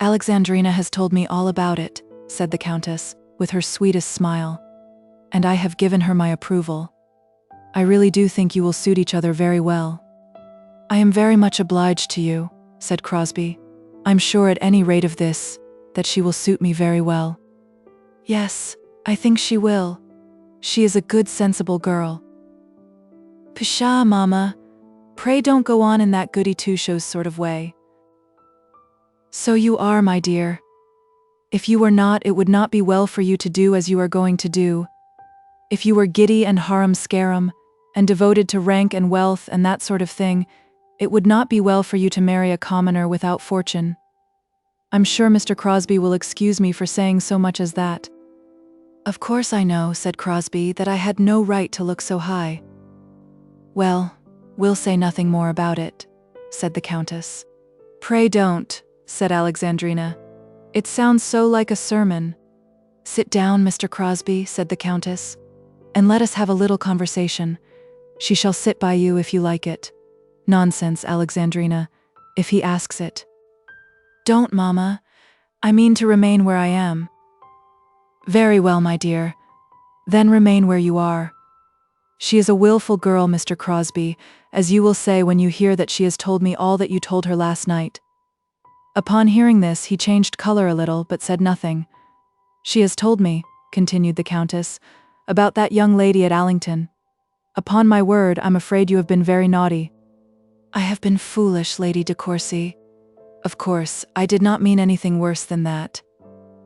"Alexandrina has told me all about it," said the Countess, with her sweetest smile, "and I have given her my approval. I really do think you will suit each other very well." "I am very much obliged to you," said Crosbie. "I'm sure at any rate of this, that she will suit me very well." "Yes, I think she will. She is a good, sensible girl." "Pshaw, Mamma. Pray don't go on in that goody two-shoes sort of way." "So you are, my dear. If you were not, it would not be well for you to do as you are going to do. If you were giddy and harum-scarum, and devoted to rank and wealth and that sort of thing, it would not be well for you to marry a commoner without fortune. I'm sure Mr. Crosbie will excuse me for saying so much as that." "Of course I know," said Crosbie, "that I had no right to look so high." "Well, we'll say nothing more about it," said the Countess. "Pray don't," said Alexandrina. "It sounds so like a sermon." "Sit down, Mr. Crosbie," said the Countess, "and let us have a little conversation. She shall sit by you if you like it." "Nonsense, Alexandrina, if he asks it." "Don't, Mamma. I mean to remain where I am." "Very well, my dear. Then remain where you are. She is a willful girl, Mr. Crosbie, as you will say when you hear that she has told me all that you told her last night." Upon hearing this, he changed color a little, but said nothing. "She has told me," continued the Countess, "about that young lady at Allington. Upon my word, I'm afraid you have been very naughty." "I have been foolish, Lady de Courcy. Of course, I did not mean anything worse than that.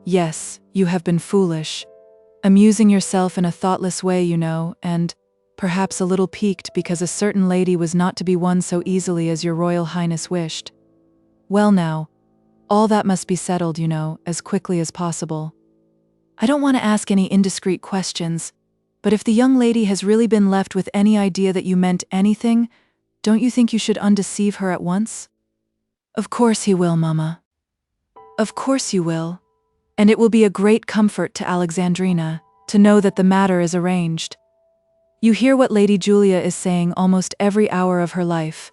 Yes, you have been foolish, amusing yourself in a thoughtless way, you know, and perhaps a little piqued because a certain lady was not to be won so easily as your Royal Highness wished. Well now, all that must be settled, you know, as quickly as possible. I don't want to ask any indiscreet questions, but if the young lady has really been left with any idea that you meant anything, don't you think you should undeceive her at once?" "Of course he will, Mamma. Of course you will. And it will be a great comfort to Alexandrina to know that the matter is arranged. You hear what Lady Julia is saying almost every hour of her life.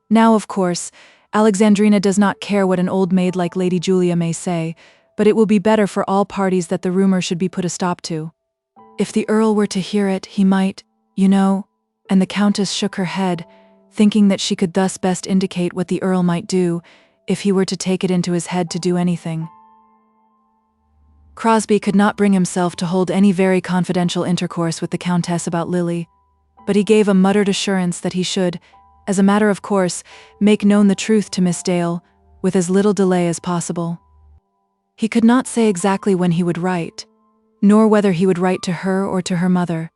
Now, of course, Alexandrina does not care what an old maid like Lady Julia may say, but it will be better for all parties that the rumor should be put a stop to. If the Earl were to hear it, he might, you know," and the Countess shook her head, thinking that she could thus best indicate what the Earl might do if he were to take it into his head to do anything. Crosbie could not bring himself to hold any very confidential intercourse with the Countess about Lily, but he gave a muttered assurance that he should, as a matter of course, make known the truth to Miss Dale, with as little delay as possible. He could not say exactly when he would write, nor whether he would write to her or to her mother,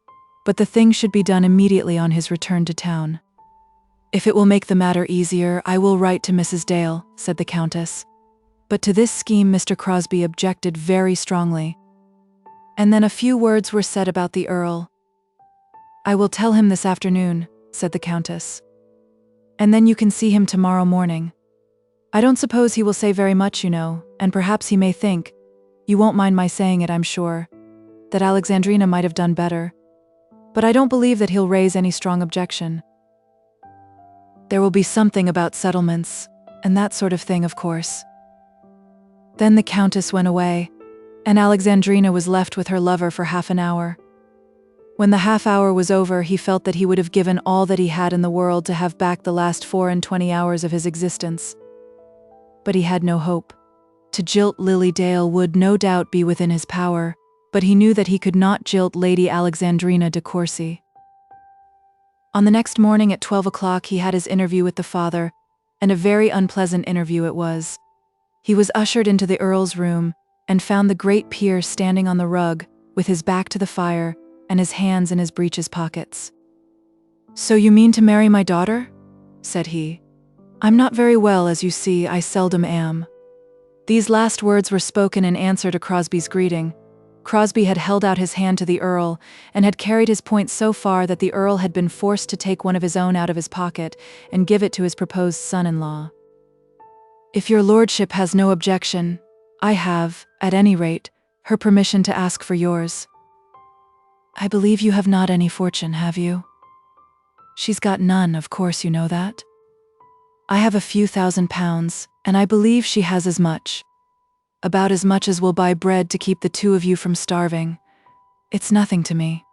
but the thing should be done immediately on his return to town. "If it will make the matter easier, I will write to Mrs. Dale," said the Countess. But to this scheme Mr. Crosbie objected very strongly. And then a few words were said about the Earl. "I will tell him this afternoon," said the Countess. "And then you can see him tomorrow morning. I don't suppose he will say very much, you know, and perhaps he may think, you won't mind my saying it, I'm sure, that Alexandrina might have done better. But I don't believe that he'll raise any strong objection. There will be something about settlements, and that sort of thing, of course." Then the Countess went away, and Alexandrina was left with her lover for half an hour. When the half hour was over, he felt that he would have given all that he had in the world to have back the last 24 hours of his existence. But he had no hope. To jilt Lily Dale would no doubt be within his power, but he knew that he could not jilt Lady Alexandrina de Courcy. On the next morning at 12 o'clock he had his interview with the father, and a very unpleasant interview it was. He was ushered into the Earl's room, and found the great peer standing on the rug, with his back to the fire, and his hands in his breeches pockets. "So you mean to marry my daughter?" said he. "I'm not very well, as you see, I seldom am." These last words were spoken in answer to Crosbie's greeting. Crosbie had held out his hand to the Earl, and had carried his point so far that the Earl had been forced to take one of his own out of his pocket, and give it to his proposed son-in-law. "If your lordship has no objection, I have, at any rate, her permission to ask for yours." "I believe you have not any fortune, have you?" "She's got none, of course you know that." "I have a few £1,000, and I believe she has as much. About as much as will buy bread to keep the two of you from starving. It's nothing to me.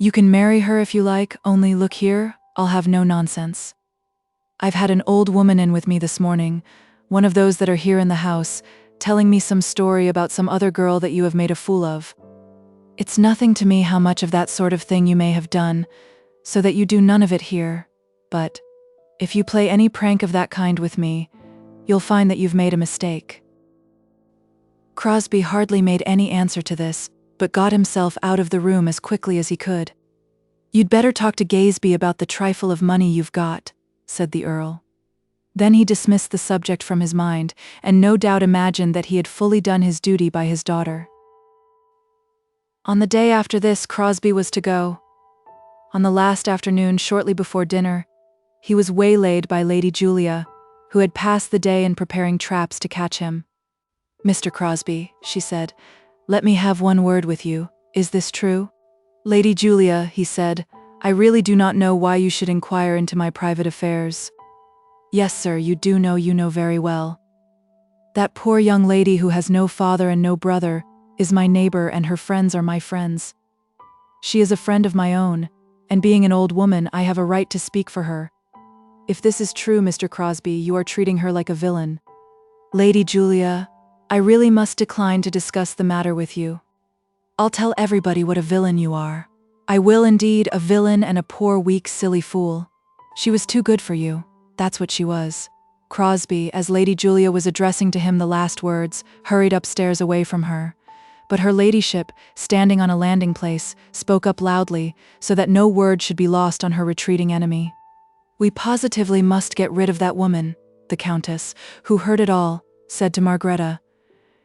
You can marry her if you like, only look here, I'll have no nonsense. I've had an old woman in with me this morning, one of those that are here in the house, telling me some story about some other girl that you have made a fool of. It's nothing to me how much of that sort of thing you may have done, so that you do none of it here, but if you play any prank of that kind with me, you'll find that you've made a mistake." Crosbie hardly made any answer to this, but got himself out of the room as quickly as he could. "You'd better talk to Gaesby about the trifle of money you've got," said the Earl. Then he dismissed the subject from his mind, and no doubt imagined that he had fully done his duty by his daughter. On the day after this, Crosbie was to go. On the last afternoon, shortly before dinner, he was waylaid by Lady Julia, who had passed the day in preparing traps to catch him. "Mr. Crosbie," she said, "let me have one word with you. Is this true?" "Lady Julia," he said, "I really do not know why you should inquire into my private affairs." "Yes, sir, you know very well. That poor young lady who has no father and no brother is my neighbor, and her friends are my friends. She is a friend of my own, and being an old woman, I have a right to speak for her. If this is true, Mr. Crosbie, you are treating her like a villain. Lady Julia, I really must decline to discuss the matter with you. I'll tell everybody what a villain you are. I will indeed, a villain and a poor, weak, silly fool. She was too good for you. That's what she was." Crosbie, as Lady Julia was addressing to him the last words, hurried upstairs away from her. But her ladyship, standing on a landing place, spoke up loudly, so that no word should be lost on her retreating enemy. "We positively must get rid of that woman," the Countess, who heard it all, said to Margaretta.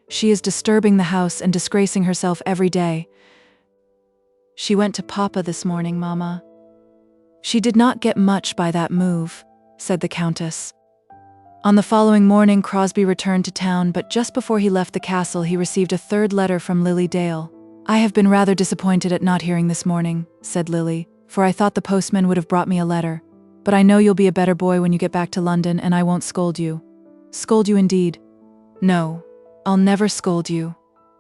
"She is disturbing the house and disgracing herself every day. She went to Papa this morning, Mamma." "She did not get much by that move," said the Countess. On the following morning Crosbie returned to town, but just before he left the castle he received a third letter from Lily Dale. "I have been rather disappointed at not hearing this morning," said Lily, "for I thought the postman would have brought me a letter. But I know you'll be a better boy when you get back to London, and I won't scold you." "Scold you indeed? No, I'll never scold you,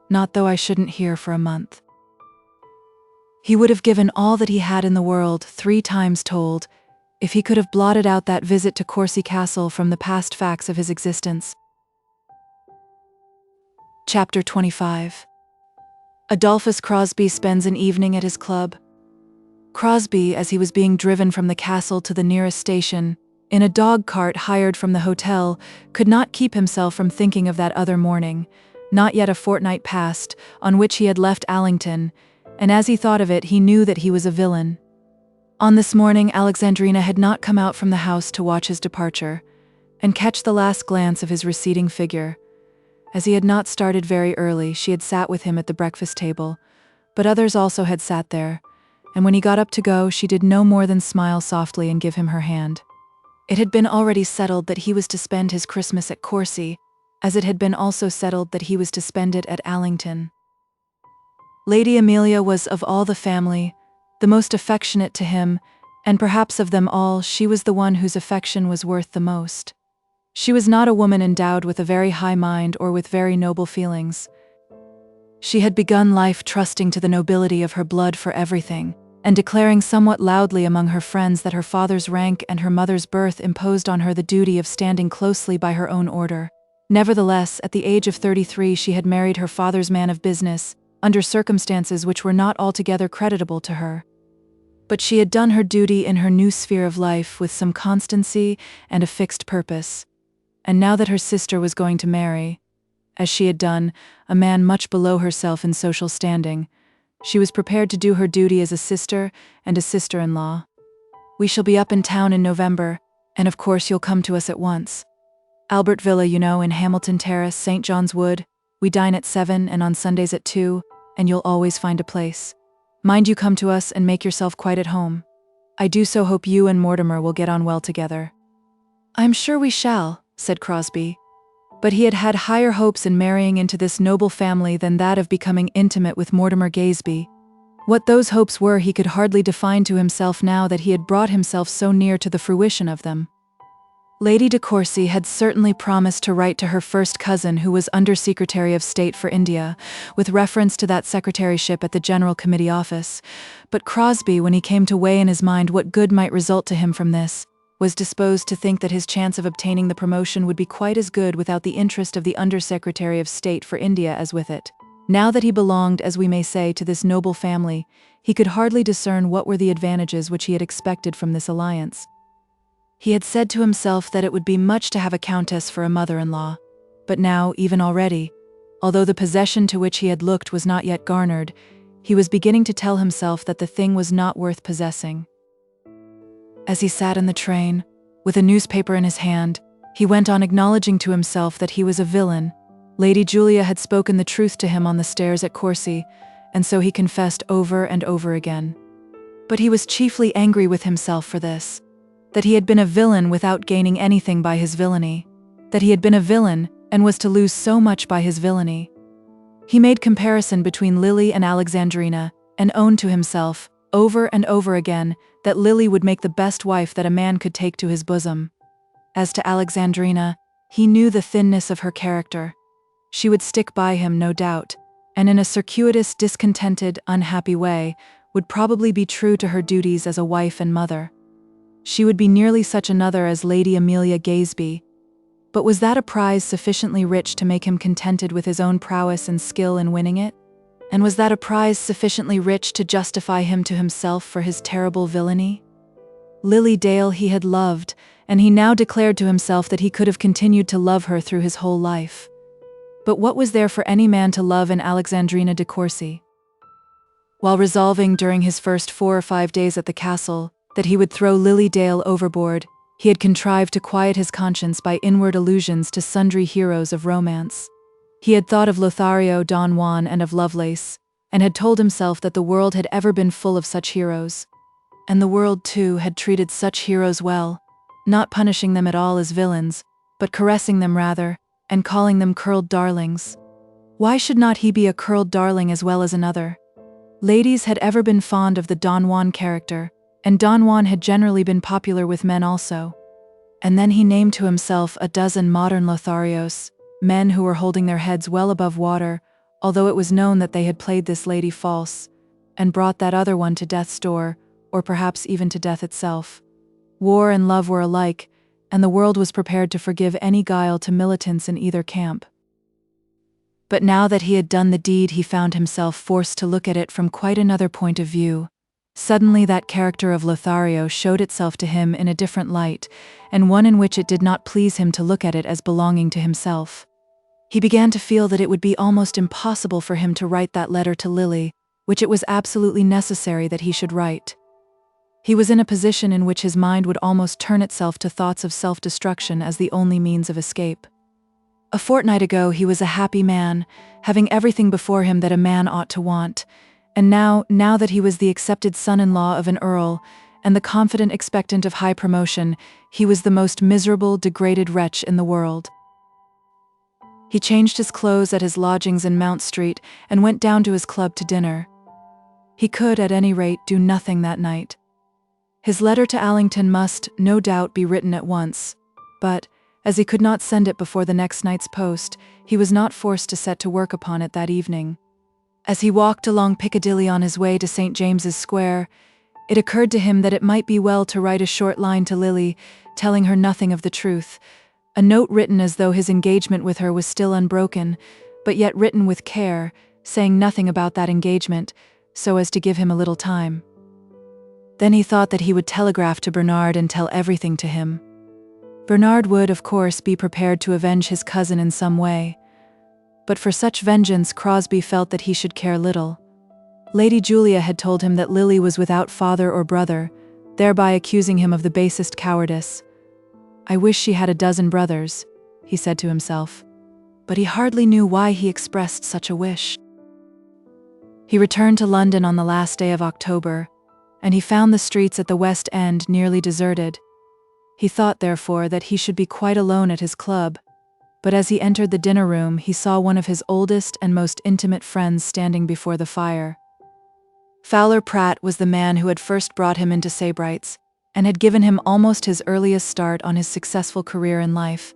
not though I shouldn't hear for a month." He would have given all that he had in the world, 3 times told, if he could have blotted out that visit to Courcy Castle from the past facts of his existence. Chapter 25. Adolphus Crosbie spends an evening at his club. Crosbie, as he was being driven from the castle to the nearest station, in a dog cart hired from the hotel, could not keep himself from thinking of that other morning, not yet a fortnight past, on which he had left Allington, and as he thought of it he knew that he was a villain. On this morning Alexandrina had not come out from the house to watch his departure, and catch the last glance of his receding figure. As he had not started very early, she had sat with him at the breakfast table, but others also had sat there, and when he got up to go, she did no more than smile softly and give him her hand. It had been already settled that he was to spend his Christmas at COURCY, as it had been also settled that he was to spend it at Allington. Lady Amelia was, of all the family, the most affectionate to him, and perhaps of them all, she was the one whose affection was worth the most. She was not a woman endowed with a very high mind or with very noble feelings. She had begun life trusting to the nobility of her blood for everything, and declaring somewhat loudly among her friends that her father's rank and her mother's birth imposed on her the duty of standing closely by her own order. Nevertheless, at the age of 33 she had married her father's man of business, under circumstances which were not altogether creditable to her. But she had done her duty in her new sphere of life with some constancy and a fixed purpose. And now that her sister was going to marry, as she had done, a man much below herself in social standing, she was prepared to do her duty as a sister and a sister-in-law. "We shall be up in town in November, and of course you'll come to us at once. Albert Villa, you know, in Hamilton Terrace, St. John's Wood. We dine at 7 and on Sundays at 2, and you'll always find a place. Mind you come to us and make yourself quite at home. I do so hope you and Mortimer will get on well together." "I'm sure we shall," said Crosbie. But he had had higher hopes in marrying into this noble family than that of becoming intimate with Mortimer Gaisby. What those hopes were he could hardly define to himself now that he had brought himself so near to the fruition of them. Lady de Courcy had certainly promised to write to her first cousin, who was Under Secretary of State for India, with reference to that secretaryship at the General Committee Office, but Crosbie, when he came to weigh in his mind what good might result to him from this, was disposed to think that his chance of obtaining the promotion would be quite as good without the interest of the Under-Secretary of State for India as with it. Now that he belonged, as we may say, to this noble family, he could hardly discern what were the advantages which he had expected from this alliance. He had said to himself that it would be much to have a countess for a mother-in-law, but now, even already, although the possession to which he had looked was not yet garnered, he was beginning to tell himself that the thing was not worth possessing. As he sat in the train, with a newspaper in his hand, he went on acknowledging to himself that he was a villain. Lady Julia had spoken the truth to him on the stairs at COURCY, and so he confessed over and over again. But he was chiefly angry with himself for this, that he had been a villain without gaining anything by his villainy, that he had been a villain and was to lose so much by his villainy. He made comparison between Lily and Alexandrina, and owned to himself, over and over again, that Lily would make the best wife that a man could take to his bosom. As to Alexandrina, he knew the thinness of her character. She would stick by him, no doubt, and in a circuitous, discontented, unhappy way, would probably be true to her duties as a wife and mother. She would be nearly such another as Lady Amelia Gaisby. But was that a prize sufficiently rich to make him contented with his own prowess and skill in winning it? And was that a prize sufficiently rich to justify him to himself for his terrible villainy? Lily Dale he had loved, and he now declared to himself that he could have continued to love her through his whole life. But what was there for any man to love in Alexandrina de Courcy? While resolving during his first 4 or 5 days at the castle that he would throw Lily Dale overboard, he had contrived to quiet his conscience by inward allusions to sundry heroes of romance. He had thought of Lothario, Don Juan, and of Lovelace, and had told himself that the world had ever been full of such heroes. And the world, too, had treated such heroes well, not punishing them at all as villains, but caressing them rather, and calling them curled darlings. Why should not he be a curled darling as well as another? Ladies had ever been fond of the Don Juan character, and Don Juan had generally been popular with men also. And then he named to himself a dozen modern Lotharios, men who were holding their heads well above water, although it was known that they had played this lady false, and brought that other one to death's door, or perhaps even to death itself. War and love were alike, and the world was prepared to forgive any guile to militants in either camp. But now that he had done the deed, he found himself forced to look at it from quite another point of view. Suddenly that character of Lothario showed itself to him in a different light, and one in which it did not please him to look at it as belonging to himself. He began to feel that it would be almost impossible for him to write that letter to Lily, which it was absolutely necessary that he should write. He was in a position in which his mind would almost turn itself to thoughts of self-destruction as the only means of escape. A fortnight ago he was a happy man, having everything before him that a man ought to want, and now that he was the accepted son-in-law of an earl, and the confident expectant of high promotion, he was the most miserable, degraded wretch in the world. He changed his clothes at his lodgings in Mount Street and went down to his club to dinner. He could, at any rate, do nothing that night. His letter to Allington must, no doubt, be written at once, but, as he could not send it before the next night's post, he was not forced to set to work upon it that evening. As he walked along Piccadilly on his way to St. James's Square, it occurred to him that it might be well to write a short line to Lily, telling her nothing of the truth, a note written as though his engagement with her was still unbroken, but yet written with care, saying nothing about that engagement, so as to give him a little time. Then he thought that he would telegraph to Bernard and tell everything to him. Bernard would, of course, be prepared to avenge his cousin in some way. But for such vengeance Crosbie felt that he should care little. Lady Julia had told him that Lily was without father or brother, thereby accusing him of the basest cowardice. "I wish she had a dozen brothers," he said to himself. But he hardly knew why he expressed such a wish. He returned to London on the last day of October, and he found the streets at the West End nearly deserted. He thought, therefore, that he should be quite alone at his club, but as he entered the dinner room he saw one of his oldest and most intimate friends standing before the fire. Fowler Pratt was the man who had first brought him into Sebright's, and had given him almost his earliest start on his successful career in life.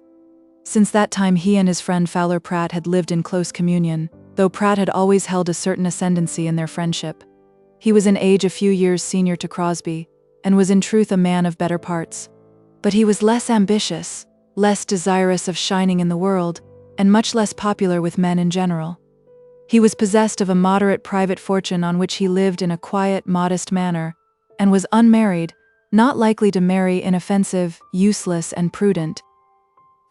Since that time he and his friend Fowler Pratt had lived in close communion, though Pratt had always held a certain ascendancy in their friendship. He was in age a few years senior to Crosbie, and was in truth a man of better parts. But he was less ambitious, less desirous of shining in the world, and much less popular with men in general. He was possessed of a moderate private fortune on which he lived in a quiet, modest manner, and was unmarried, not likely to marry, inoffensive, useless, and prudent.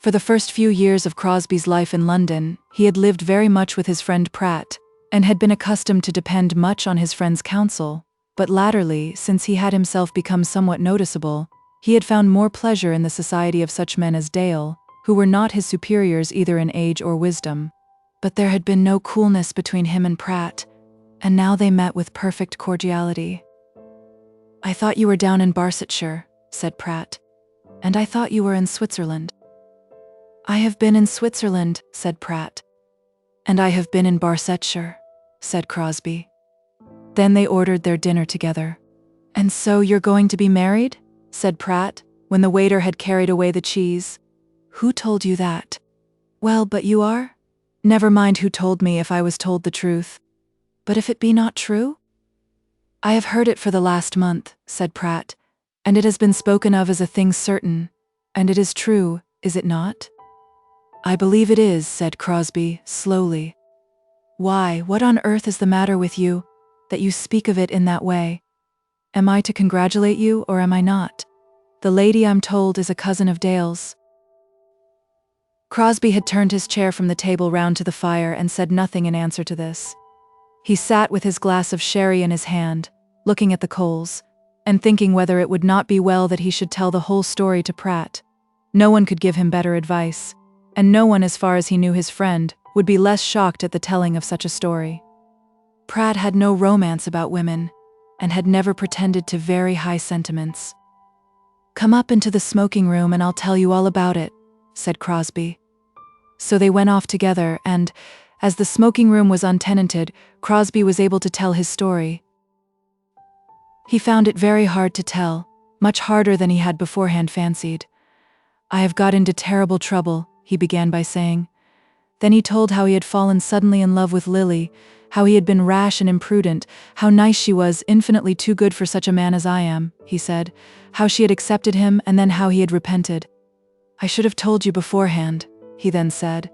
For the first few years of Crosbie's life in London, he had lived very much with his friend Pratt, and had been accustomed to depend much on his friend's counsel, but latterly, since he had himself become somewhat noticeable, he had found more pleasure in the society of such men as Dale, who were not his superiors either in age or wisdom. But there had been no coolness between him and Pratt, and now they met with perfect cordiality. "I thought you were down in Barsetshire," said Pratt, "and I thought you were in Switzerland." "I have been in Switzerland," said Pratt. "And I have been in Barsetshire," said Crosbie. Then they ordered their dinner together. "And so you're going to be married?" said Pratt, when the waiter had carried away the cheese. "Who told you that?" "Well, but you are?" "Never mind who told me if I was told the truth." "But if it be not true?" "I have heard it for the last month," said Pratt, "and it has been spoken of as a thing certain, and it is true, is it not?" "I believe it is," said Crosbie, slowly. "Why, what on earth is the matter with you, that you speak of it in that way? Am I to congratulate you, or am I not? The lady, I'm told, is a cousin of Dale's." Crosbie had turned his chair from the table round to the fire and said nothing in answer to this. He sat with his glass of sherry in his hand, looking at the coals, and thinking whether it would not be well that he should tell the whole story to Pratt. No one could give him better advice, and no one, as far as he knew his friend, would be less shocked at the telling of such a story. Pratt had no romance about women, and had never pretended to very high sentiments. "Come up into the smoking room and I'll tell you all about it," said Crosbie. So they went off together, and, as the smoking room was untenanted, Crosbie was able to tell his story. He found it very hard to tell, much harder than he had beforehand fancied. "I have got into terrible trouble," he began by saying. Then he told how he had fallen suddenly in love with Lily, how he had been rash and imprudent, how nice she was, infinitely too good for such a man as I am, he said, how she had accepted him, and then how he had repented. "I should have told you beforehand," he then said,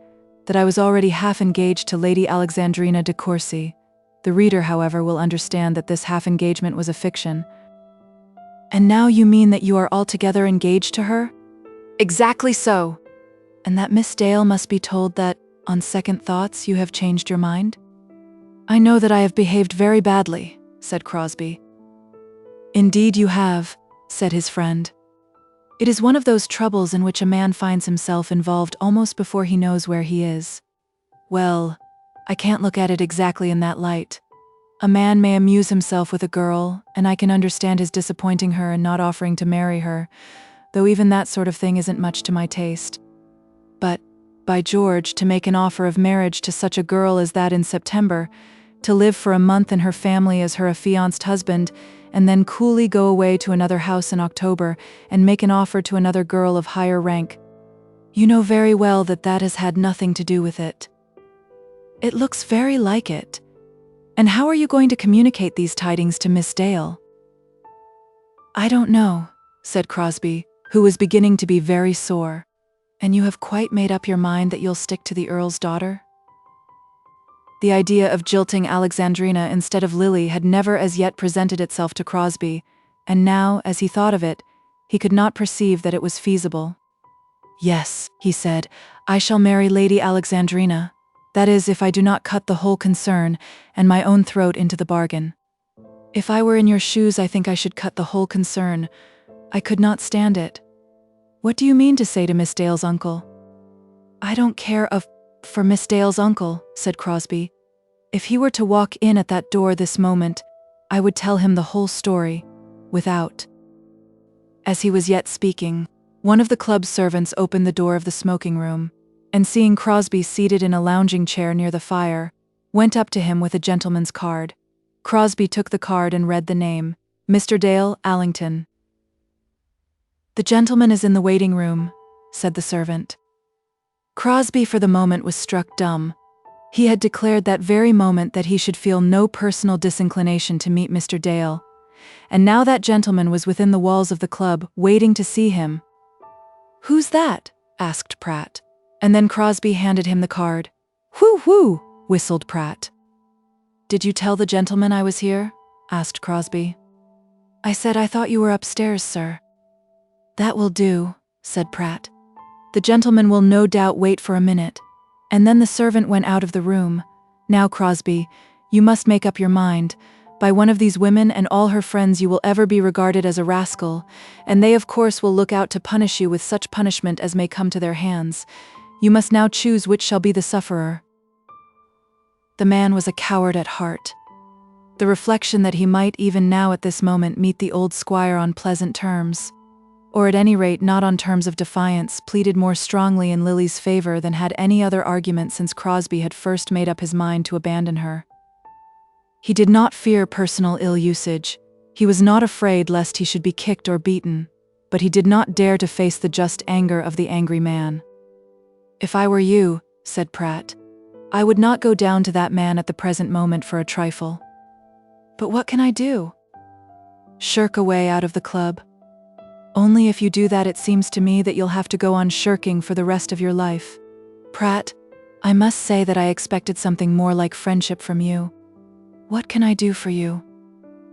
that I was already half engaged to Lady Alexandrina de Courcy. The reader, however, will understand that this half engagement was a fiction. And now you mean that you are altogether engaged to her? Exactly so. And that Miss Dale must be told that, on second thoughts, you have changed your mind? I know that I have behaved very badly, said Crosbie. Indeed you have, said his friend. It is one of those troubles in which a man finds himself involved almost before he knows where he is. Well, I can't look at it exactly in that light. A man may amuse himself with a girl, and I can understand his disappointing her and not offering to marry her, though even that sort of thing isn't much to my taste. But, by George, to make an offer of marriage to such a girl as that in September, to live for a month in her family as her affianced husband, and then coolly go away to another house in October and make an offer to another girl of higher rank. You know very well that that has had nothing to do with it. It looks very like it. And how are you going to communicate these tidings to Miss Dale? I don't know, said Crosbie, who was beginning to be very sore. And you have quite made up your mind that you'll stick to the Earl's daughter? The idea of jilting Alexandrina instead of Lily had never as yet presented itself to Crosbie, and now, as he thought of it, he could not perceive that it was feasible. Yes, he said, I shall marry Lady Alexandrina. That is, if I do not cut the whole concern, and my own throat into the bargain. If I were in your shoes, I think I should cut the whole concern. I could not stand it. What do you mean to say to Miss Dale's uncle? I don't care for Miss Dale's uncle, said Crosbie. If he were to walk in at that door this moment, I would tell him the whole story, without. As he was yet speaking, one of the club's servants opened the door of the smoking room, and seeing Crosbie seated in a lounging chair near the fire, went up to him with a gentleman's card. Crosbie took the card and read the name, Mr. Dale, Allington. The gentleman is in the waiting room, said the servant. Crosbie for the moment was struck dumb. He had declared that very moment that he should feel no personal disinclination to meet Mr. Dale, and now that gentleman was within the walls of the club, waiting to see him. Who's that? Asked Pratt. And then Crosbie handed him the card. Whoo, whoo, whistled Pratt. Did you tell the gentleman I was here? Asked Crosbie. I said I thought you were upstairs, sir. That will do, said Pratt. The gentleman will no doubt wait for a minute. And then the servant went out of the room. Now, Crosbie, you must make up your mind. By one of these women and all her friends you will ever be regarded as a rascal, and they of course will look out to punish you with such punishment as may come to their hands. You must now choose which shall be the sufferer. The man was a coward at heart. The reflection that he might even now at this moment meet the old squire on pleasant terms, or at any rate not on terms of defiance, pleaded more strongly in Lily's favor than had any other argument since Crosbie had first made up his mind to abandon her. He did not fear personal ill usage. He was not afraid lest he should be kicked or beaten, but he did not dare to face the just anger of the angry man. If I were you, said Pratt, I would not go down to that man at the present moment for a trifle. But what can I do? Shirk away out of the club. Only if you do that it seems to me that you'll have to go on shirking for the rest of your life. Pratt, I must say that I expected something more like friendship from you. What can I do for you?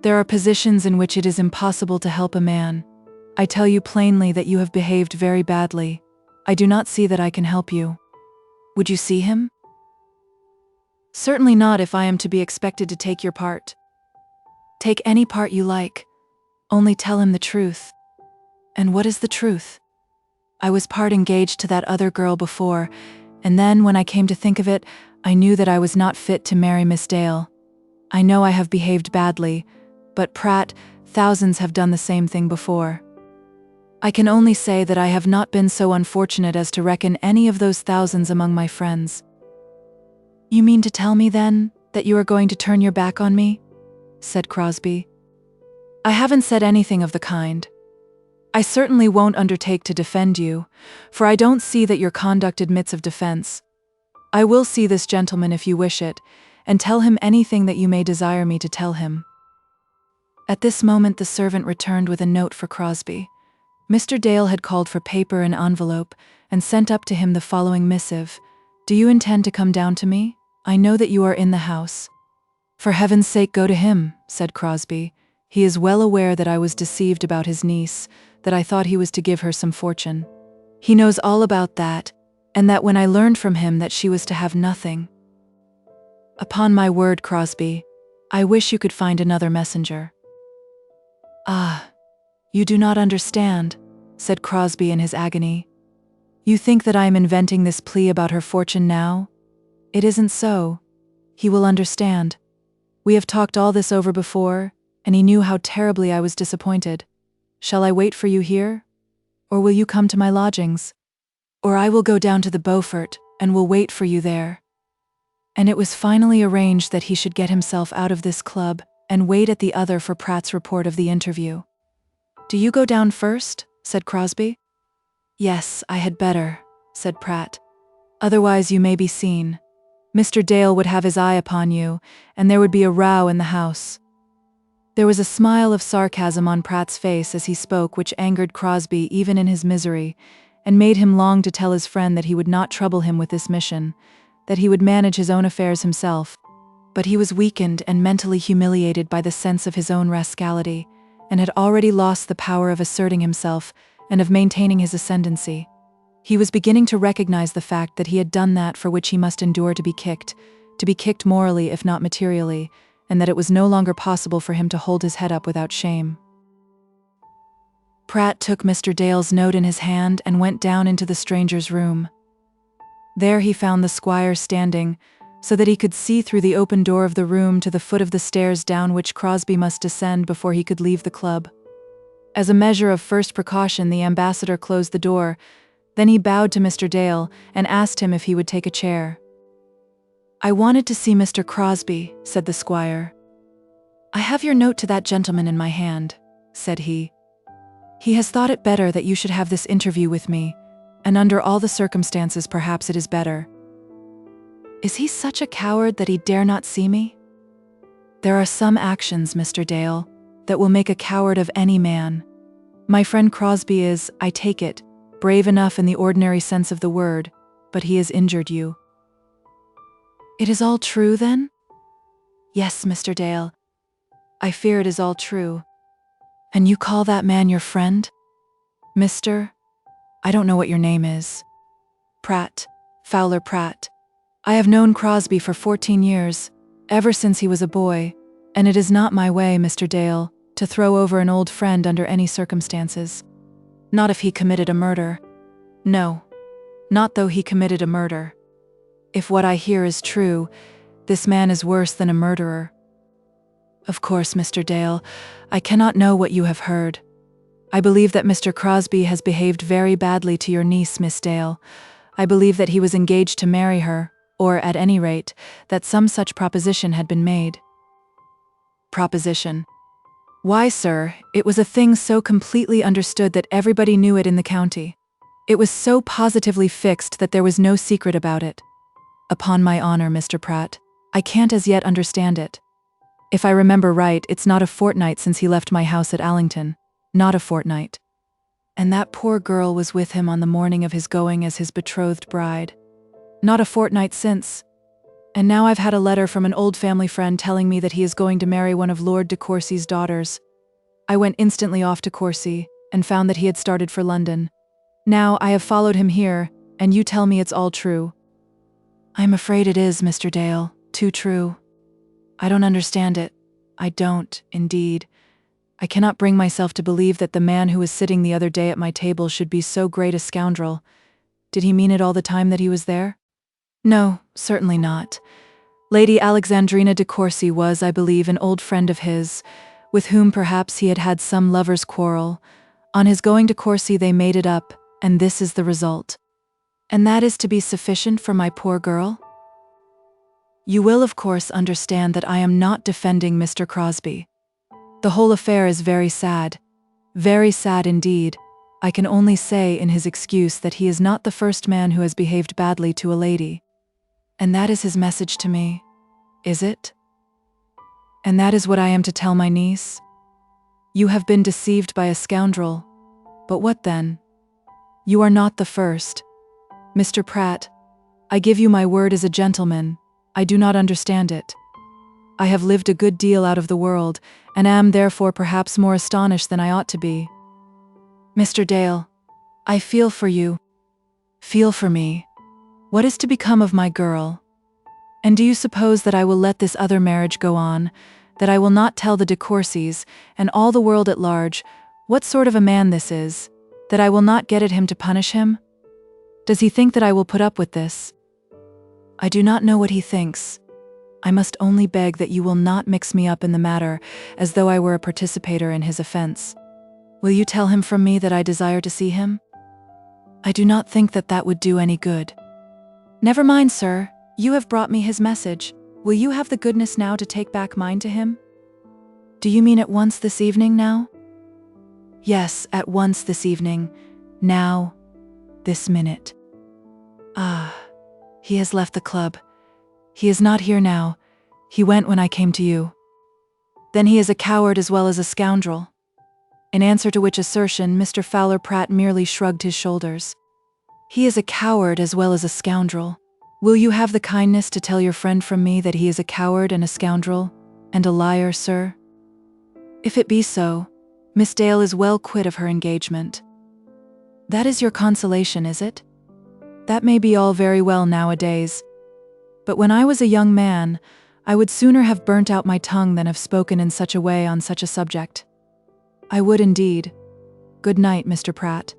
There are positions in which it is impossible to help a man. I tell you plainly that you have behaved very badly. I do not see that I can help you. Would you see him? Certainly not if I am to be expected to take your part. Take any part you like. Only tell him the truth. And what is the truth? I was part engaged to that other girl before, and then when I came to think of it, I knew that I was not fit to marry Miss Dale. I know I have behaved badly, but Pratt, thousands have done the same thing before. I can only say that I have not been so unfortunate as to reckon any of those thousands among my friends. You mean to tell me, then, that you are going to turn your back on me? Said Crosbie. I haven't said anything of the kind. I certainly won't undertake to defend you, for I don't see that your conduct admits of defense. I will see this gentleman if you wish it, and tell him anything that you may desire me to tell him. At this moment the servant returned with a note for Crosbie. Mr. Dale had called for paper and envelope, and sent up to him the following missive. Do you intend to come down to me? I know that you are in the house." "For heaven's sake, go to him," said Crosbie. "He is well aware that I was deceived about his niece, that I thought he was to give her some fortune. He knows all about that, and that when I learned from him that she was to have nothing. Upon my word, Crosbie, I wish you could find another messenger." "Ah, you do not understand," said Crosbie in his agony. "You think that I am inventing this plea about her fortune now? It isn't so. He will understand. We have talked all this over before, and he knew how terribly I was disappointed. Shall I wait for you here? Or will you come to my lodgings? Or I will go down to the Beaufort, and will wait for you there." And it was finally arranged that he should get himself out of this club, and wait at the other for Pratt's report of the interview. "Do you go down first?" said Crosbie. "Yes, I had better," said Pratt. "Otherwise you may be seen. Mr. Dale would have his eye upon you, and there would be a row in the house." There was a smile of sarcasm on Pratt's face as he spoke which angered Crosbie even in his misery, and made him long to tell his friend that he would not trouble him with this mission, that he would manage his own affairs himself. But he was weakened and mentally humiliated by the sense of his own rascality, and had already lost the power of asserting himself and of maintaining his ascendancy. He was beginning to recognize the fact that he had done that for which he must endure to be kicked morally if not materially, and that it was no longer possible for him to hold his head up without shame. Pratt took Mr. Dale's note in his hand and went down into the stranger's room. There he found the squire standing, so that he could see through the open door of the room to the foot of the stairs down which Crosbie must descend before he could leave the club. As a measure of first precaution, the ambassador closed the door. Then he bowed to Mr. Dale and asked him if he would take a chair. "I wanted to see Mr. Crosbie," said the squire. "I have your note to that gentleman in my hand," said he. "He has thought it better that you should have this interview with me, and under all the circumstances perhaps it is better." "Is he such a coward that he dare not see me?" "There are some actions, Mr. Dale, that will make a coward of any man. My friend Crosbie is, I take it, brave enough in the ordinary sense of the word, but he has injured you." "It is all true, then?" "Yes, Mr. Dale. I fear it is all true." "And you call that man your friend?" "Mr. I don't know what your name is." "Pratt, Fowler Pratt. I have known Crosbie for 14 years, ever since he was a boy, and it is not my way, Mr. Dale, to throw over an old friend under any circumstances. Not if he committed a murder. No, not though he committed a murder. If what I hear is true, this man is worse than a murderer." "Of course, Mr. Dale, I cannot know what you have heard. I believe that Mr. Crosbie has behaved very badly to your niece, Miss Dale. I believe that he was engaged to marry her, or, at any rate, that some such proposition had been made." "Proposition? Why, sir, it was a thing so completely understood that everybody knew it in the county. It was so positively fixed that there was no secret about it. Upon my honor, Mr. Pratt, I can't as yet understand it. If I remember right, it's not a fortnight since he left my house at Allington. Not a fortnight. And that poor girl was with him on the morning of his going as his betrothed bride. Not a fortnight since. And now I've had a letter from an old family friend telling me that he is going to marry one of Lord de Courcy's daughters. I went instantly off to Courcy, and found that he had started for London. Now I have followed him here, and you tell me it's all true." "I'm afraid it is, Mr. Dale, too true. I don't understand it. I don't, indeed. I cannot bring myself to believe that the man who was sitting the other day at my table should be so great a scoundrel. Did he mean it all the time that he was there?" "No, certainly not. Lady Alexandrina de Courcy was, I believe, an old friend of his, with whom perhaps he had had some lover's quarrel. On his going to Courcy they made it up, and this is the result. And that is to be sufficient for my poor girl? You will, of course, understand that I am not defending Mr. Crosbie. The whole affair is very sad indeed. I can only say in his excuse that he is not the first man who has behaved badly to a lady. And that is his message to me, is it? And that is what I am to tell my niece? You have been deceived by a scoundrel. But what then? You are not the first. Mr. Pratt, I give you my word as a gentleman, I do not understand it. I have lived a good deal out of the world, and am therefore perhaps more astonished than I ought to be. Mr. Dale, I feel for you. Feel for me. What is to become of my girl? And do you suppose that I will let this other marriage go on, that I will not tell the de Courcys, and all the world at large, what sort of a man this is, that I will not get at him to punish him? Does he think that I will put up with this? I do not know what he thinks. I must only beg that you will not mix me up in the matter, as though I were a participator in his offense. Will you tell him from me that I desire to see him? I do not think that that would do any good. Never mind, sir. You have brought me his message. Will you have the goodness now to take back mine to him? Do you mean at once this evening now? Yes, at once this evening. Now. This minute. Ah, he has left the club. He is not here now. He went when I came to you. Then he is a coward as well as a scoundrel. In answer to which assertion, Mr. Fowler Pratt merely shrugged his shoulders. He is a coward as well as a scoundrel. Will you have the kindness to tell your friend from me that he is a coward and a scoundrel, and a liar, sir? If it be so, Miss Dale is well quit of her engagement. That is your consolation, is it? That may be all very well nowadays, but when I was a young man, I would sooner have burnt out my tongue than have spoken in such a way on such a subject. I would indeed. Good night, Mr. Pratt.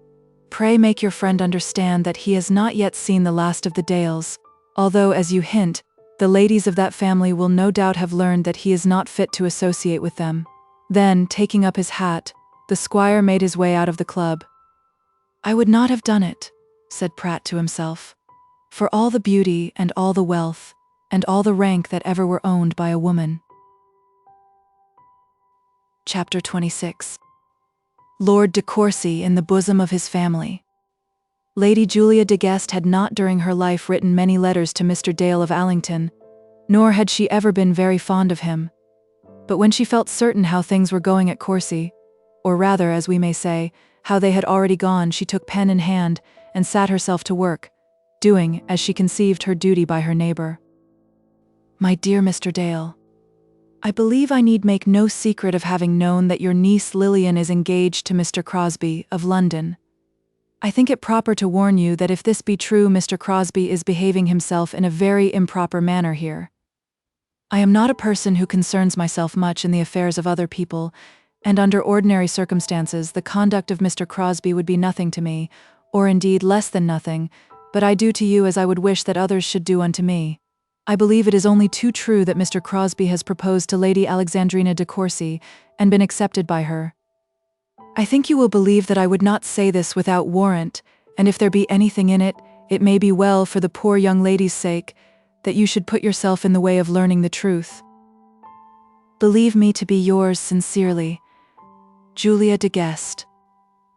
Pray make your friend understand that he has not yet seen the last of the Dales, although, as you hint, the ladies of that family will no doubt have learned that he is not fit to associate with them. Then, taking up his hat, the squire made his way out of the club. I would not have done it, said Pratt to himself, for all the beauty and all the wealth, and all the rank that ever were owned by a woman. Chapter 26. Lord de Courcy in the bosom of his family. Lady Julia de Guest had not during her life written many letters to Mr. Dale of Allington, nor had she ever been very fond of him. But when she felt certain how things were going at Courcy, or rather, as we may say, how they had already gone, she took pen in hand and sat herself to work, doing, as she conceived, her duty by her neighbour. My dear Mr. Dale, I believe I need make no secret of having known that your niece Lilian is engaged to Mr. Crosbie, of London. I think it proper to warn you that if this be true, Mr. Crosbie is behaving himself in a very improper manner here. I am not a person who concerns myself much in the affairs of other people, and under ordinary circumstances the conduct of Mr. Crosbie would be nothing to me, or indeed less than nothing, but I do to you as I would wish that others should do unto me. I believe it is only too true that Mr. Crosbie has proposed to Lady Alexandrina de Courcy, and been accepted by her. I think you will believe that I would not say this without warrant, and if there be anything in it, it may be well for the poor young lady's sake, that you should put yourself in the way of learning the truth. Believe me to be yours sincerely, Julia de Guest.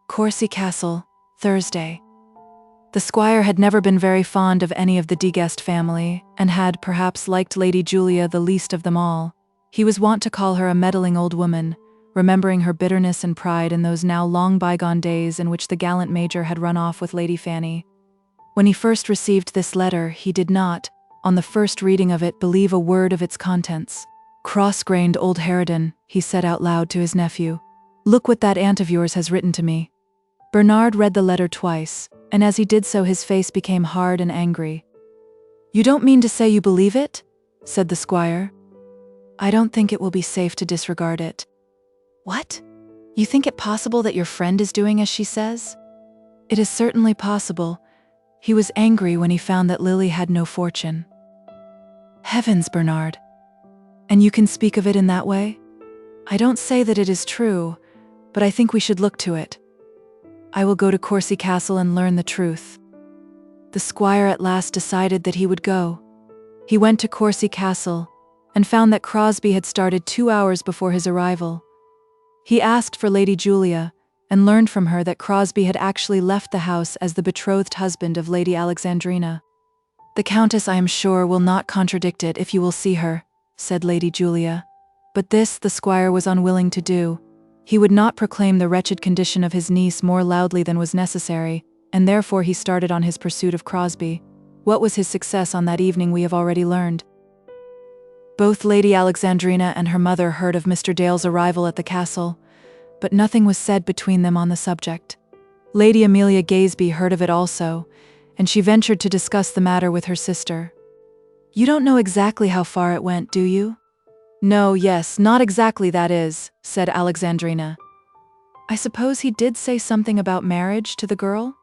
Courcy Castle, Thursday. The squire had never been very fond of any of the de Guest family, and had perhaps liked Lady Julia the least of them all. He was wont to call her a meddling old woman, remembering her bitterness and pride in those now long bygone days in which the gallant major had run off with Lady Fanny. When he first received this letter, he did not, on the first reading of it, believe a word of its contents. Cross-grained old harridan, he said out loud to his nephew. Look what that aunt of yours has written to me. Bernard read the letter twice, and as he did so his face became hard and angry. You don't mean to say you believe it? Said the squire. I don't think it will be safe to disregard it. What? You think it possible that your friend is doing as she says? It is certainly possible. He was angry when he found that Lily had no fortune. Heavens, Bernard. And you can speak of it in that way? I don't say that it is true, but I think we should look to it. I will go to Courcy Castle and learn the truth. The squire at last decided that he would go. He went to Courcy Castle, and found that Crosbie had started 2 hours before his arrival. He asked for Lady Julia, and learned from her that Crosbie had actually left the house as the betrothed husband of Lady Alexandrina. The Countess, I am sure, will not contradict it if you will see her, said Lady Julia. But this the squire was unwilling to do. He would not proclaim the wretched condition of his niece more loudly than was necessary, and therefore he started on his pursuit of Crosbie. What was his success on that evening we have already learned. Both Lady Alexandrina and her mother heard of Mr. Dale's arrival at the castle, but nothing was said between them on the subject. Lady Amelia Gaisby heard of it also, and she ventured to discuss the matter with her sister. "You don't know exactly how far it went, do you?" "No, yes, not exactly, that is," said Alexandrina. "I suppose he did say something about marriage to the girl?"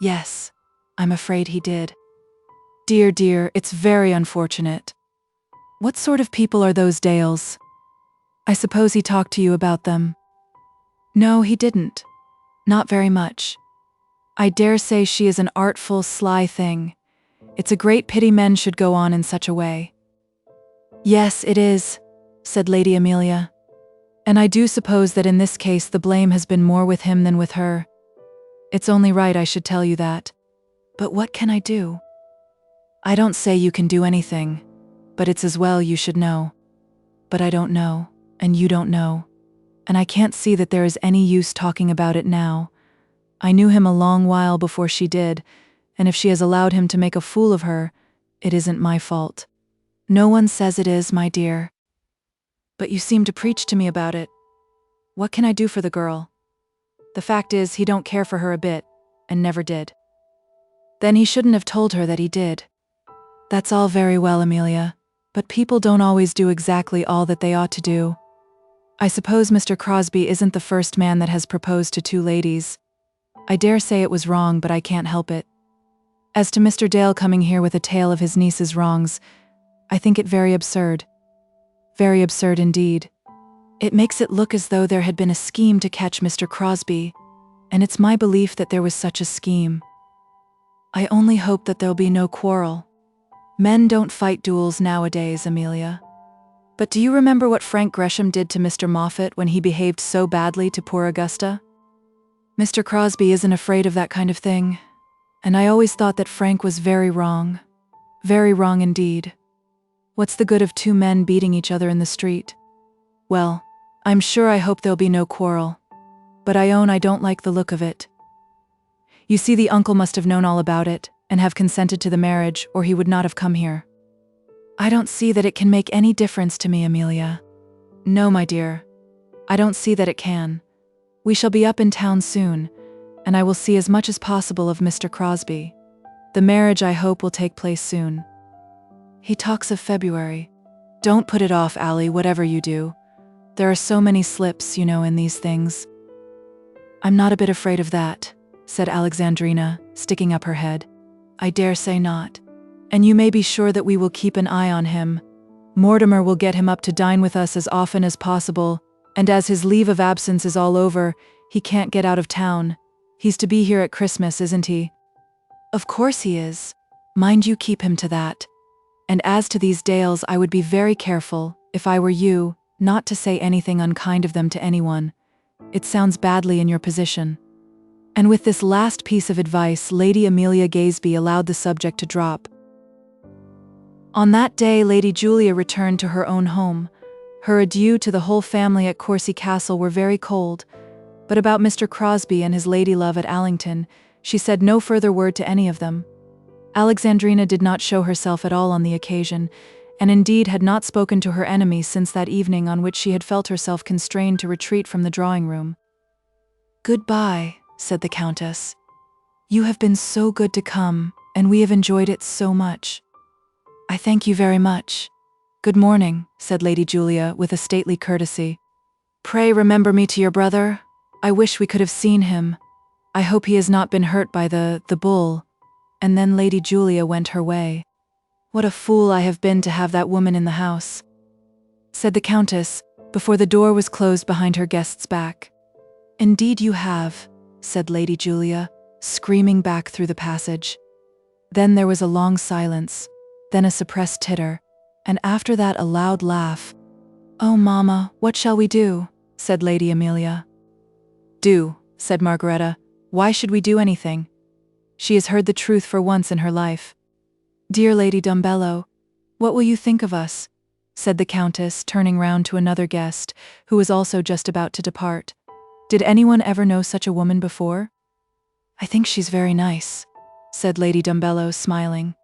"Yes, I'm afraid he did." "Dear, dear, it's very unfortunate. What sort of people are those Dales? I suppose he talked to you about them?" "No, he didn't. Not very much. I dare say she is an artful, sly thing. It's a great pity men should go on in such a way." "Yes, it is," said Lady Amelia. "And I do suppose that in this case the blame has been more with him than with her. It's only right I should tell you that. But what can I do?" "I don't say you can do anything, but it's as well you should know. But I don't know, and you don't know, and I can't see that there is any use talking about it now. I knew him a long while before she did, and if she has allowed him to make a fool of her, it isn't my fault." "No one says it is, my dear. But you seem to preach to me about it. What can I do for the girl? The fact is, he don't care for her a bit, and never did." "Then he shouldn't have told her that he did." "That's all very well, Amelia, but people don't always do exactly all that they ought to do. I suppose Mr. Crosbie isn't the first man that has proposed to two ladies. I dare say it was wrong, but I can't help it. As to Mr. Dale coming here with a tale of his niece's wrongs, I think it very absurd. Very absurd indeed. It makes it look as though there had been a scheme to catch Mr. Crosbie, and it's my belief that there was such a scheme. I only hope that there'll be no quarrel. Men don't fight duels nowadays, Amelia. But do you remember what Frank Gresham did to Mr. Moffat when he behaved so badly to poor Augusta? Mr. Crosbie isn't afraid of that kind of thing, and I always thought that Frank was very wrong indeed. What's the good of two men beating each other in the street? Well, I'm sure I hope there'll be no quarrel, but I own I don't like the look of it. You see, the uncle must have known all about it, and have consented to the marriage, or he would not have come here." "I don't see that it can make any difference to me, Amelia." "No, my dear, I don't see that it can. We shall be up in town soon, and I will see as much as possible of Mr. Crosbie. The marriage, I hope, will take place soon." "He talks of February." "Don't put it off, Allie, whatever you do. There are so many slips, you know, in these things." "I'm not a bit afraid of that," said Alexandrina, sticking up her head. "I dare say not. And you may be sure that we will keep an eye on him. Mortimer will get him up to dine with us as often as possible, and as his leave of absence is all over, he can't get out of town. He's to be here at Christmas, isn't he?" "Of course he is. Mind you keep him to that. And as to these Dales, I would be very careful, if I were you, not to say anything unkind of them to anyone. It sounds badly in your position." And with this last piece of advice, Lady Amelia Gaisby allowed the subject to drop. On that day, Lady Julia returned to her own home. Her adieux to the whole family at Courcy Castle were very cold, but about Mr. Crosbie and his lady-love at Allington, she said no further word to any of them. Alexandrina did not show herself at all on the occasion, and indeed had not spoken to her enemy since that evening on which she had felt herself constrained to retreat from the drawing-room. "Goodbye," said the Countess. "You have been so good to come, and we have enjoyed it so much." "I thank you very much. Good morning," said Lady Julia with a stately courtesy. "Pray remember me to your brother. I wish we could have seen him. I hope he has not been hurt by the bull." And then Lady Julia went her way. "What a fool I have been to have that woman in the house," said the Countess, before the door was closed behind her guest's back. "Indeed you have," said Lady Julia, screaming back through the passage. Then there was a long silence, then a suppressed titter, and after that a loud laugh. "Oh, Mamma, what shall we do?" said Lady Amelia. "Do," said Margaretta. "Why should we do anything? She has heard the truth for once in her life." "Dear Lady Dumbello, what will you think of us?" said the Countess, turning round to another guest, who was also just about to depart. "Did anyone ever know such a woman before?" "I think she's very nice." said Lady Dumbello, smiling.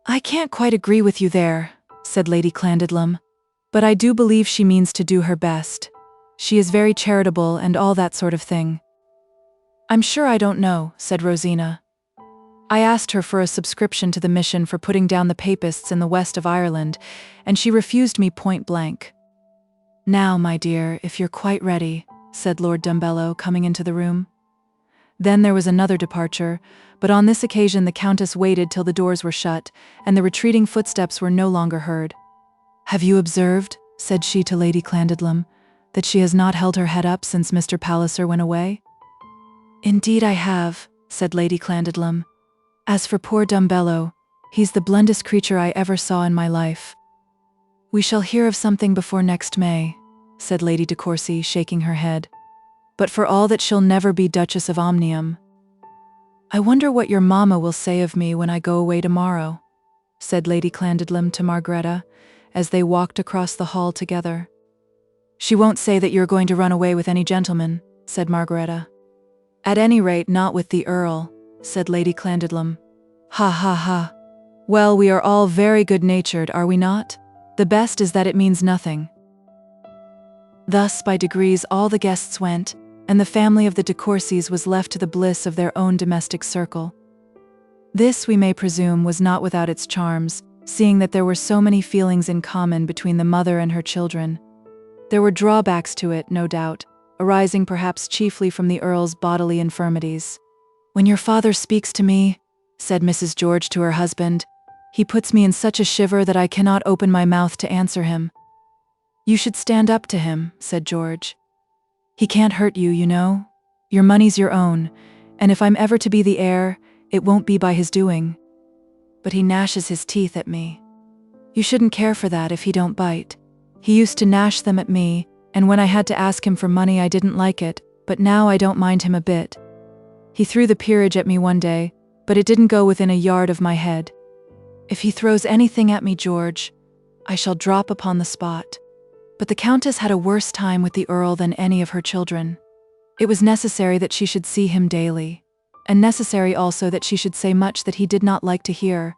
I can't quite agree with you there, said Lady Clandidlem, but I do believe she means to do her best. She is very charitable and all that sort of thing. I'm sure I don't know, said Rosina. I asked her for a subscription to the mission for putting down the Papists in the west of Ireland, and she refused me point blank. Now, my dear, if you're quite ready, said Lord Dumbello, coming into the room. Then there was another departure, but on this occasion the Countess waited till the doors were shut, and the retreating footsteps were no longer heard. Have you observed, said she to Lady Clandidlem, that she has not held her head up since Mr. Palliser went away? Indeed I have, said Lady Clandidlem. As for poor Dumbello, he's the blindest creature I ever saw in my life. We shall hear of something before next May, said Lady de Courcy, shaking her head. But for all that she'll never be Duchess of Omnium. I wonder what your mamma will say of me when I go away tomorrow, said Lady Clandidlem to Margaretta, as they walked across the hall together. She won't say that you're going to run away with any gentleman, said Margaretta. At any rate not with the Earl, said Lady Clandidlem. Ha ha ha. Well, we are all very good-natured, are we not? The best is that it means nothing. Thus by degrees all the guests went, and the family of the de Courcys was left to the bliss of their own domestic circle. This, we may presume, was not without its charms, seeing that there were so many feelings in common between the mother and her children. There were drawbacks to it, no doubt, arising perhaps chiefly from the Earl's bodily infirmities. When your father speaks to me, said Mrs. George to her husband, he puts me in such a shiver that I cannot open my mouth to answer him. You should stand up to him, said George. He can't hurt you, you know. Your money's your own, and if I'm ever to be the heir, it won't be by his doing. But he gnashes his teeth at me. You shouldn't care for that if he don't bite. He used to gnash them at me, and when I had to ask him for money I didn't like it, but now I don't mind him a bit. He threw the peerage at me one day, but it didn't go within a yard of my head. If he throws anything at me, George, I shall drop upon the spot. But the Countess had a worse time with the Earl than any of her children. It was necessary that she should see him daily, and necessary also that she should say much that he did not like to hear,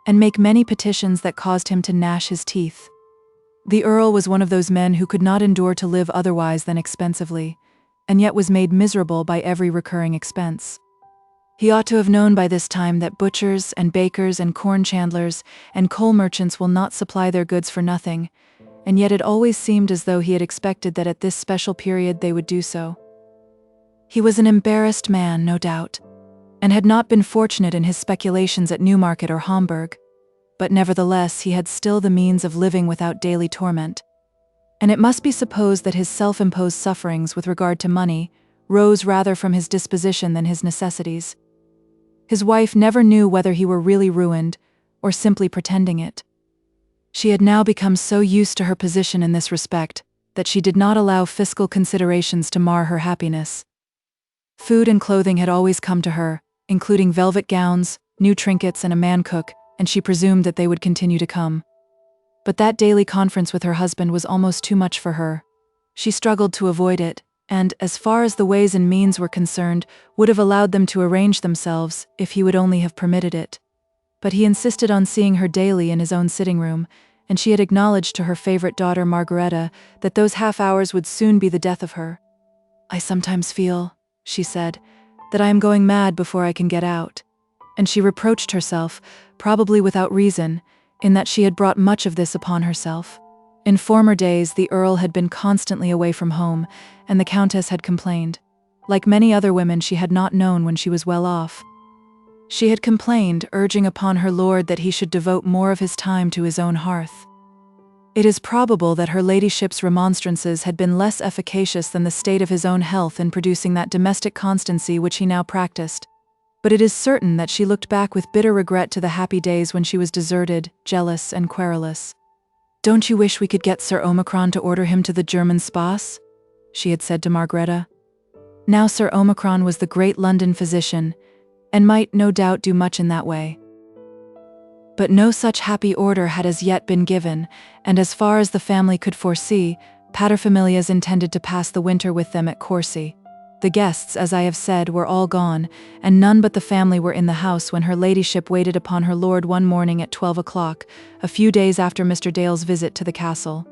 and make many petitions that caused him to gnash his teeth. The Earl was one of those men who could not endure to live otherwise than expensively, and yet was made miserable by every recurring expense. He ought to have known by this time that butchers and bakers and corn chandlers and coal merchants will not supply their goods for nothing, and yet it always seemed as though he had expected that at this special period they would do so. He was an embarrassed man, no doubt, and had not been fortunate in his speculations at Newmarket or Homburg, but nevertheless he had still the means of living without daily torment, and it must be supposed that his self-imposed sufferings with regard to money rose rather from his disposition than his necessities. His wife never knew whether he were really ruined or simply pretending it. She had now become so used to her position in this respect that she did not allow fiscal considerations to mar her happiness. Food and clothing had always come to her, including velvet gowns, new trinkets, and a man-cook, and she presumed that they would continue to come. But that daily conference with her husband was almost too much for her. She struggled to avoid it, and, as far as the ways and means were concerned, would have allowed them to arrange themselves if he would only have permitted it. But he insisted on seeing her daily in his own sitting-room, and she had acknowledged to her favorite daughter Margaretta that those half-hours would soon be the death of her. I sometimes feel, she said, that I am going mad before I can get out. And she reproached herself, probably without reason, in that she had brought much of this upon herself. In former days the Earl had been constantly away from home, and the Countess had complained. Like many other women she had not known when she was well off. She had complained, urging upon her lord that he should devote more of his time to his own hearth. It is probable that her ladyship's remonstrances had been less efficacious than the state of his own health in producing that domestic constancy which he now practiced. But it is certain that she looked back with bitter regret to the happy days when she was deserted, jealous, and querulous. Don't you wish we could get Sir Omicron to order him to the German Spass? She had said to Margaretta. Now Sir Omicron was the great London physician, and might no doubt do much in that way. But no such happy order had as yet been given, and as far as the family could foresee, paterfamilias intended to pass the winter with them at COURCY. The guests, as I have said, were all gone, and none but the family were in the house when her ladyship waited upon her lord one morning at 12 o'clock, a few days after Mr. Dale's visit to the castle.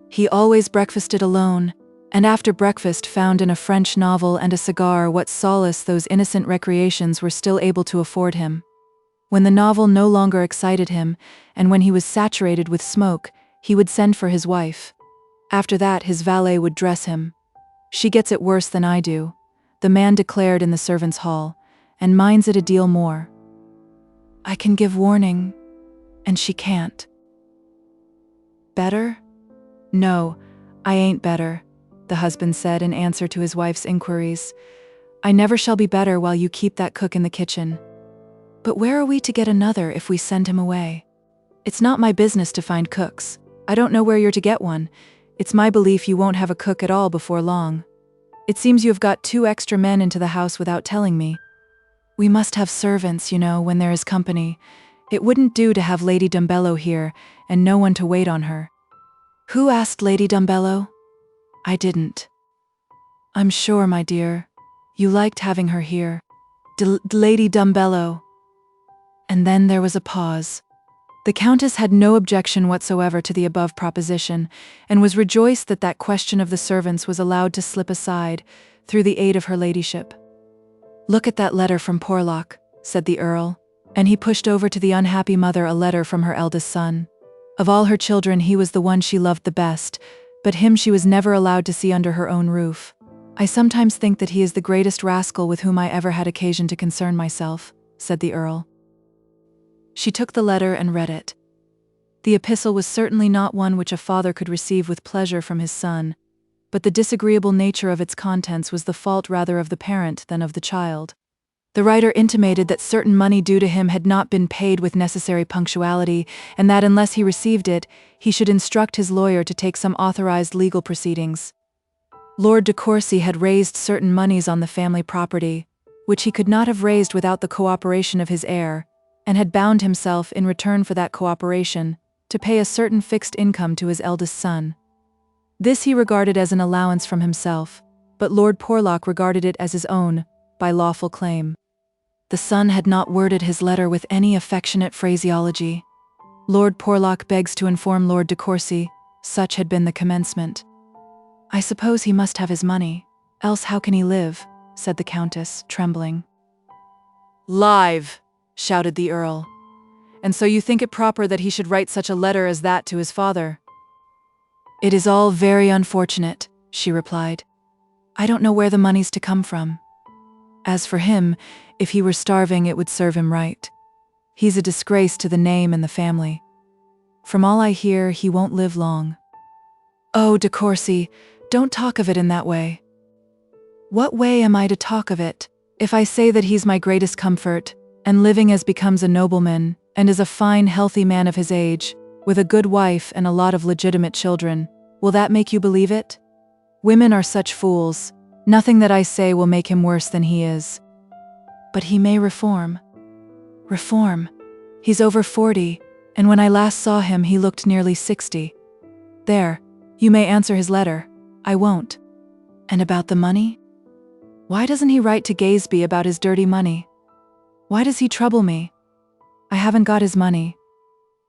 He always breakfasted alone, and after breakfast found in a French novel and a cigar what solace those innocent recreations were still able to afford him. When the novel no longer excited him, and when he was saturated with smoke, he would send for his wife. After that his valet would dress him. "She gets it worse than I do," the man declared in the servants' hall, "and minds it a deal more. I can give warning, and she can't." "Better?" "No, I ain't better," the husband said in answer to his wife's inquiries. "I never shall be better while you keep that cook in the kitchen. But where are we to get another if we send him away? It's not my business to find cooks. I don't know where you're to get one. It's my belief you won't have a cook at all before long. It seems you have got 2 extra men into the house without telling me. We must have servants, you know, when there is company. It wouldn't do to have Lady Dumbello here, and no one to wait on her." "Who asked Lady Dumbello?" "I didn't." "I'm sure, my dear, you liked having her here. Lady Dumbello." And then there was a pause. The Countess had no objection whatsoever to the above proposition, and was rejoiced that that question of the servants was allowed to slip aside, through the aid of her ladyship. "Look at that letter from Porlock," said the Earl, and he pushed over to the unhappy mother a letter from her eldest son. Of all her children he was the one she loved the best, but him she was never allowed to see under her own roof. "I sometimes think that he is the greatest rascal with whom I ever had occasion to concern myself," said the Earl. She took the letter and read it. The epistle was certainly not one which a father could receive with pleasure from his son, but the disagreeable nature of its contents was the fault rather of the parent than of the child. The writer intimated that certain money due to him had not been paid with necessary punctuality, and that unless he received it, he should instruct his lawyer to take some authorized legal proceedings. Lord de Courcy had raised certain moneys on the family property, which he could not have raised without the cooperation of his heir, and had bound himself, in return for that cooperation, to pay a certain fixed income to his eldest son. This he regarded as an allowance from himself, but Lord Porlock regarded it as his own, by lawful claim. The son had not worded his letter with any affectionate phraseology. "Lord Porlock begs to inform Lord de Courcy," such had been the commencement. "I suppose he must have his money, else how can he live?" said the Countess, trembling. "Live!" shouted the Earl. "And so you think it proper that he should write such a letter as that to his father?" "It is all very unfortunate," she replied. "I don't know where the money's to come from. As for him, if he were starving it would serve him right. He's a disgrace to the name and the family. From all I hear, he won't live long." "Oh, de Courcy, don't talk of it in that way." "What way am I to talk of it? If I say that he's my greatest comfort, and living as becomes a nobleman, and is a fine, healthy man of his age, with a good wife and a lot of legitimate children, will that make you believe it? Women are such fools. Nothing that I say will make him worse than he is." "But he may reform." "Reform? He's over 40, and when I last saw him he looked nearly 60. There, you may answer his letter. I won't." "And about the money? Why doesn't he write to Gaesby about his dirty money? Why does he trouble me? I haven't got his money.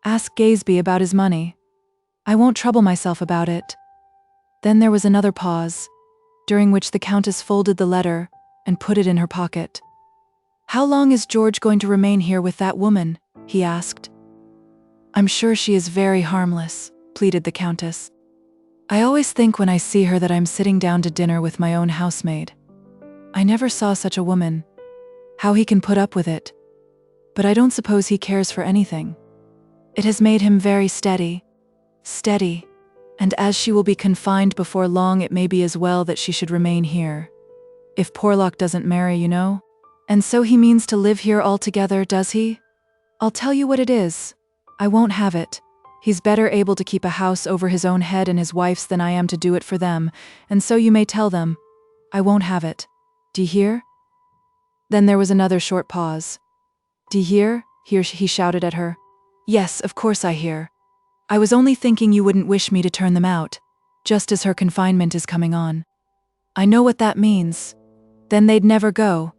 Ask Gaesby about his money. I won't trouble myself about it." Then there was another pause, during which the Countess folded the letter and put it in her pocket. "How long is George going to remain here with that woman?" he asked. "I'm sure she is very harmless," pleaded the Countess. "I always think when I see her that I'm sitting down to dinner with my own housemaid. I never saw such a woman. How he can put up with it. But I don't suppose he cares for anything. It has made him very steady. Steady. And as she will be confined before long, it may be as well that she should remain here. If Porlock doesn't marry, you know. And so he means to live here altogether, does he? I'll tell you what it is. I won't have it. He's better able to keep a house over his own head and his wife's than I am to do it for them, and so you may tell them. I won't have it. D'ye hear?" Then there was another short pause. "D'ye hear?" he shouted at her. "Yes, of course I hear. I was only thinking you wouldn't wish me to turn them out, just as her confinement is coming on. I know what that means. Then they'd never go.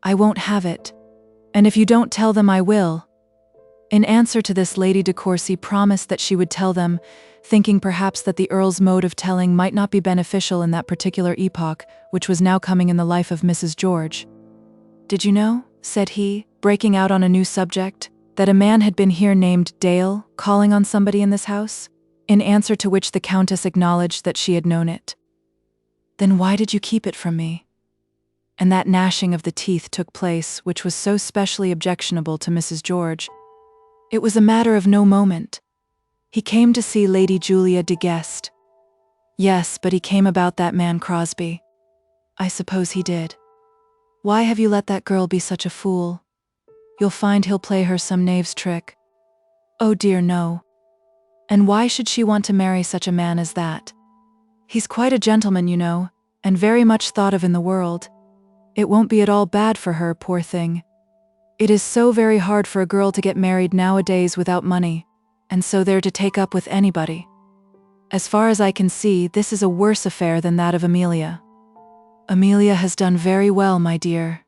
I won't have it. And if you don't tell them, I will." In answer to this, Lady de Courcy promised that she would tell them, thinking perhaps that the Earl's mode of telling might not be beneficial in that particular epoch, which was now coming in the life of Mrs. George. "Did you know," said he, breaking out on a new subject, "that a man had been here named Dale, calling on somebody in this house?" In answer to which the Countess acknowledged that she had known it. "Then why did you keep it from me?" And that gnashing of the teeth took place, which was so specially objectionable to Mrs. George. It was a matter of no moment. He came to see Lady Julia de Guest. "Yes, but he came about that man Crosbie." "I suppose he did. Why have you let that girl be such a fool? You'll find he'll play her some knave's trick." "Oh dear, no. And why should she want to marry such a man as that? He's quite a gentleman, you know, and very much thought of in the world. It won't be at all bad for her, poor thing. It is so very hard for a girl to get married nowadays without money, and so they're to take up with anybody. As far as I can see, this is a worse affair than that of Amelia. Amelia has done very well, my dear."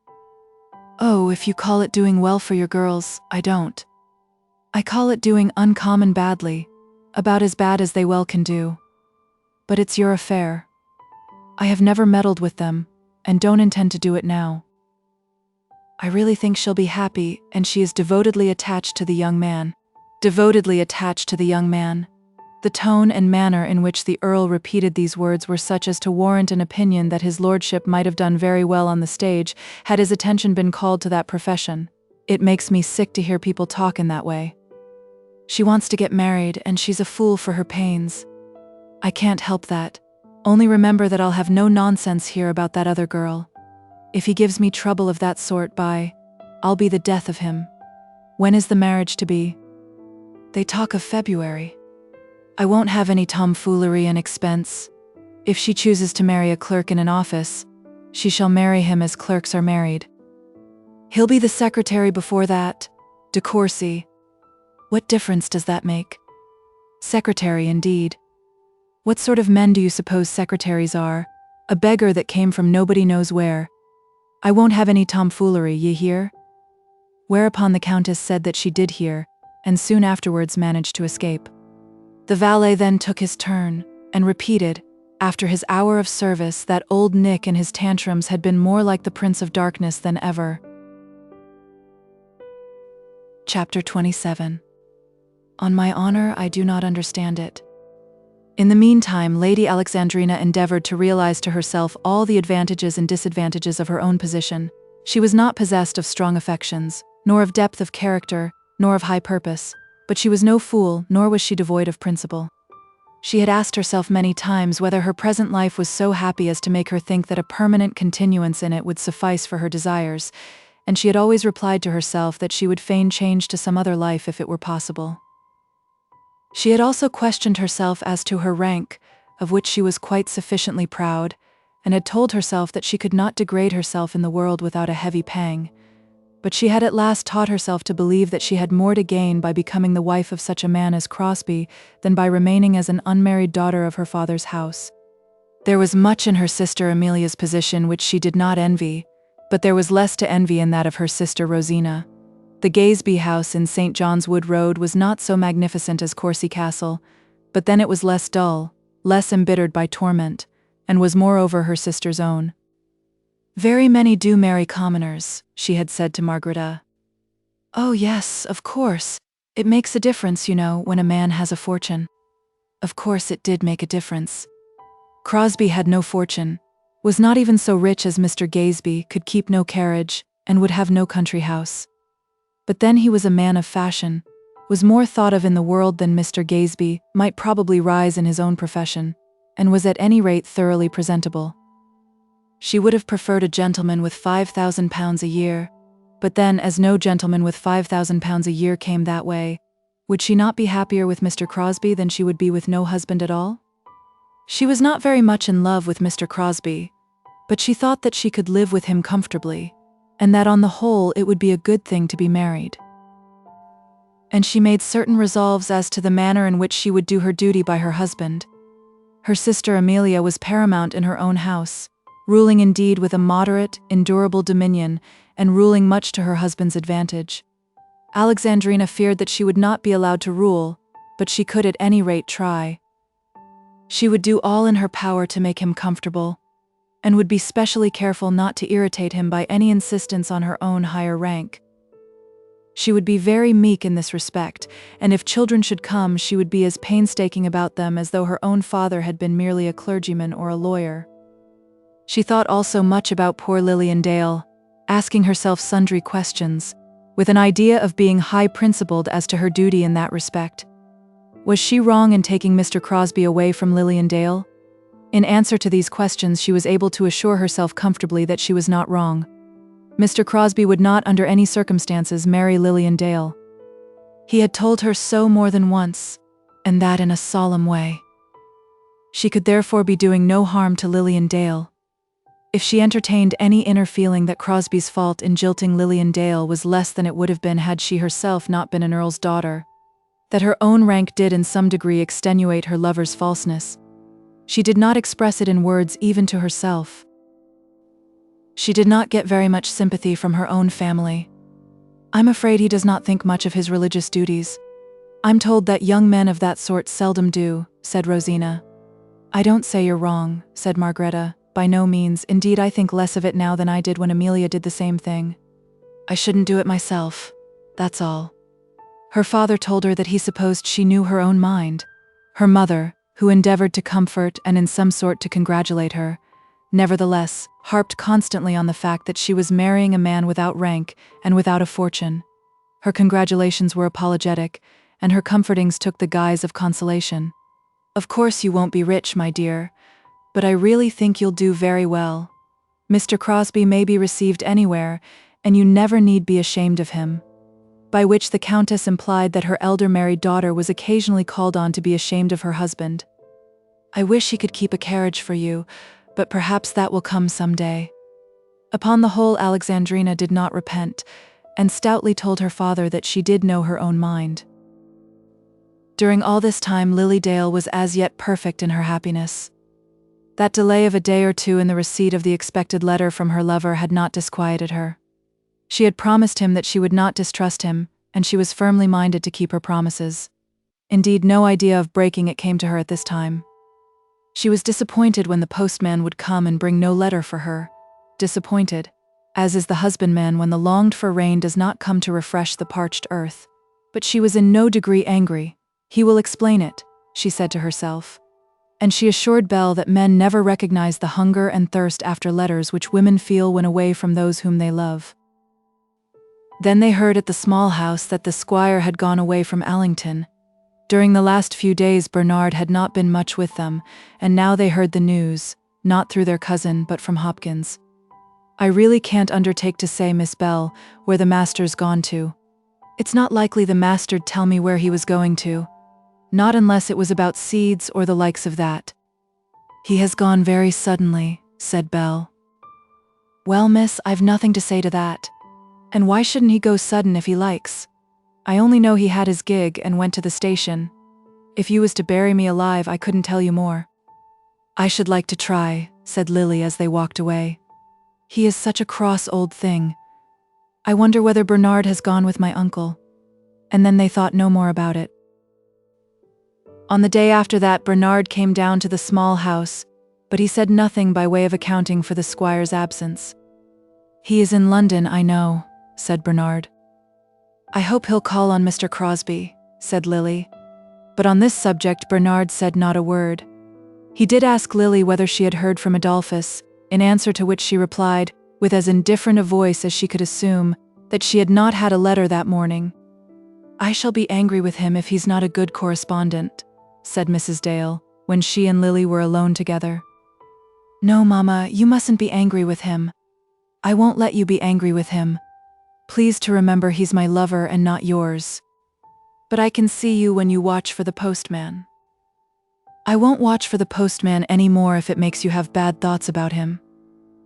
"Oh, if you call it doing well for your girls, I don't. I call it doing uncommon badly, about as bad as they well can do. But it's your affair. I have never meddled with them, and don't intend to do it now. I really think she'll be happy, and she is devotedly attached to the young man." Devotedly attached to the young man. The tone and manner in which the Earl repeated these words were such as to warrant an opinion that his lordship might have done very well on the stage, had his attention been called to that profession. It makes me sick to hear people talk in that way. She wants to get married, and she's a fool for her pains. I can't help that. Only remember that I'll have no nonsense here about that other girl. If he gives me trouble of that sort, I'll be the death of him. When is the marriage to be?" "They talk of February. I won't have any tomfoolery and expense. If she chooses to marry a clerk in an office, she shall marry him as clerks are married. He'll be the secretary before that, de Courcy. What difference does that make? Secretary, indeed. What sort of men do you suppose secretaries are? A beggar that came from nobody knows where. I won't have any tomfoolery, ye hear?" Whereupon the Countess said that she did hear, and soon afterwards managed to escape. The valet then took his turn, and repeated, after his hour of service, that old Nick and his tantrums had been more like the Prince of Darkness than ever. Chapter 27. On my honor, I do not understand it. In the meantime, Lady Alexandrina endeavored to realize to herself all the advantages and disadvantages of her own position. She was not possessed of strong affections, nor of depth of character, nor of high purpose, but she was no fool, nor was she devoid of principle. She had asked herself many times whether her present life was so happy as to make her think that a permanent continuance in it would suffice for her desires, and she had always replied to herself that she would fain change to some other life if it were possible. She had also questioned herself as to her rank, of which she was quite sufficiently proud, and had told herself that she could not degrade herself in the world without a heavy pang. But she had at last taught herself to believe that she had more to gain by becoming the wife of such a man as Crosbie than by remaining as an unmarried daughter of her father's house. There was much in her sister Amelia's position which she did not envy, but there was less to envy in that of her sister Rosina. The Gaesby house in St. John's Wood Road was not so magnificent as Courcy Castle, but then it was less dull, less embittered by torment, and was moreover her sister's own. "Very many do marry commoners," she had said to Margaretta. "Oh yes, of course. It makes a difference, you know, when a man has a fortune." Of course it did make a difference. Crosbie had no fortune, was not even so rich as Mr. Gaesby, could keep no carriage, and would have no country house. But then he was a man of fashion, was more thought of in the world than Mr. Gaesby, might probably rise in his own profession, and was at any rate thoroughly presentable. She would have preferred a gentleman with £5,000 a year, but then, as no gentleman with £5,000 a year came that way, would she not be happier with Mr. Crosbie than she would be with no husband at all? She was not very much in love with Mr. Crosbie, but she thought that she could live with him comfortably, and that on the whole it would be a good thing to be married. And she made certain resolves as to the manner in which she would do her duty by her husband. Her sister Amelia was paramount in her own house, ruling indeed with a moderate, endurable dominion, and ruling much to her husband's advantage. Alexandrina feared that she would not be allowed to rule, but she could at any rate try. She would do all in her power to make him comfortable, and would be specially careful not to irritate him by any insistence on her own higher rank. She would be very meek in this respect, and if children should come, she would be as painstaking about them as though her own father had been merely a clergyman or a lawyer. She thought also much about poor Lilian Dale, asking herself sundry questions, with an idea of being high-principled as to her duty in that respect. Was she wrong in taking Mr. Crosbie away from Lilian Dale? In answer to these questions, she was able to assure herself comfortably that she was not wrong. Mr. Crosbie would not under any circumstances marry Lilian Dale. He had told her so more than once, and that in a solemn way. She could therefore be doing no harm to Lilian Dale. If she entertained any inner feeling that Crosbie's fault in jilting Lilian Dale was less than it would have been had she herself not been an earl's daughter, that her own rank did in some degree extenuate her lover's falseness, she did not express it in words even to herself. She did not get very much sympathy from her own family. "I'm afraid he does not think much of his religious duties. I'm told that young men of that sort seldom do," said Rosina. "I don't say you're wrong," said Margareta. "By no means. Indeed, I think less of it now than I did when Amelia did the same thing. I shouldn't do it myself, that's all." Her father told her that he supposed she knew her own mind. Her mother, who endeavored to comfort and in some sort to congratulate her, nevertheless, harped constantly on the fact that she was marrying a man without rank and without a fortune. Her congratulations were apologetic, and her comfortings took the guise of consolation. "Of course you won't be rich, my dear, but I really think you'll do very well. Mr. Crosbie may be received anywhere, and you never need be ashamed of him." By which the Countess implied that her elder married daughter was occasionally called on to be ashamed of her husband. "I wish he could keep a carriage for you, but perhaps that will come some day." Upon the whole, Alexandrina did not repent, and stoutly told her father that she did know her own mind. During all this time, Lily Dale was as yet perfect in her happiness. That delay of a day or two in the receipt of the expected letter from her lover had not disquieted her. She had promised him that she would not distrust him, and she was firmly minded to keep her promises. Indeed, no idea of breaking it came to her at this time. She was disappointed when the postman would come and bring no letter for her, disappointed, as is the husbandman when the longed-for rain does not come to refresh the parched earth. But she was in no degree angry. "He will explain it," she said to herself. And she assured Belle that men never recognize the hunger and thirst after letters which women feel when away from those whom they love. Then they heard at the small house that the squire had gone away from Allington. During the last few days Bernard had not been much with them, and now they heard the news, not through their cousin but from Hopkins. "I really can't undertake to say, Miss Belle, where the master's gone to. It's not likely the master'd tell me where he was going to. Not unless it was about seeds or the likes of that." "He has gone very suddenly," said Belle. "Well, miss, I've nothing to say to that. And why shouldn't he go sudden if he likes? I only know he had his gig and went to the station. If you was to bury me alive, I couldn't tell you more." "I should like to try," said Lily as they walked away. "He is such a cross old thing. I wonder whether Bernard has gone with my uncle." And then they thought no more about it. On the day after that, Bernard came down to the small house, but he said nothing by way of accounting for the squire's absence. "He is in London, I know," said Bernard. "I hope he'll call on Mr. Crosbie," said Lily. But on this subject Bernard said not a word. He did ask Lily whether she had heard from Adolphus, in answer to which she replied, with as indifferent a voice as she could assume, that she had not had a letter that morning. "I shall be angry with him if he's not a good correspondent," said Mrs. Dale, when she and Lily were alone together. "No, Mamma, you mustn't be angry with him. I won't let you be angry with him. Please to remember he's my lover and not yours. But I can see you when you watch for the postman." "I won't watch for the postman any more if it makes you have bad thoughts about him."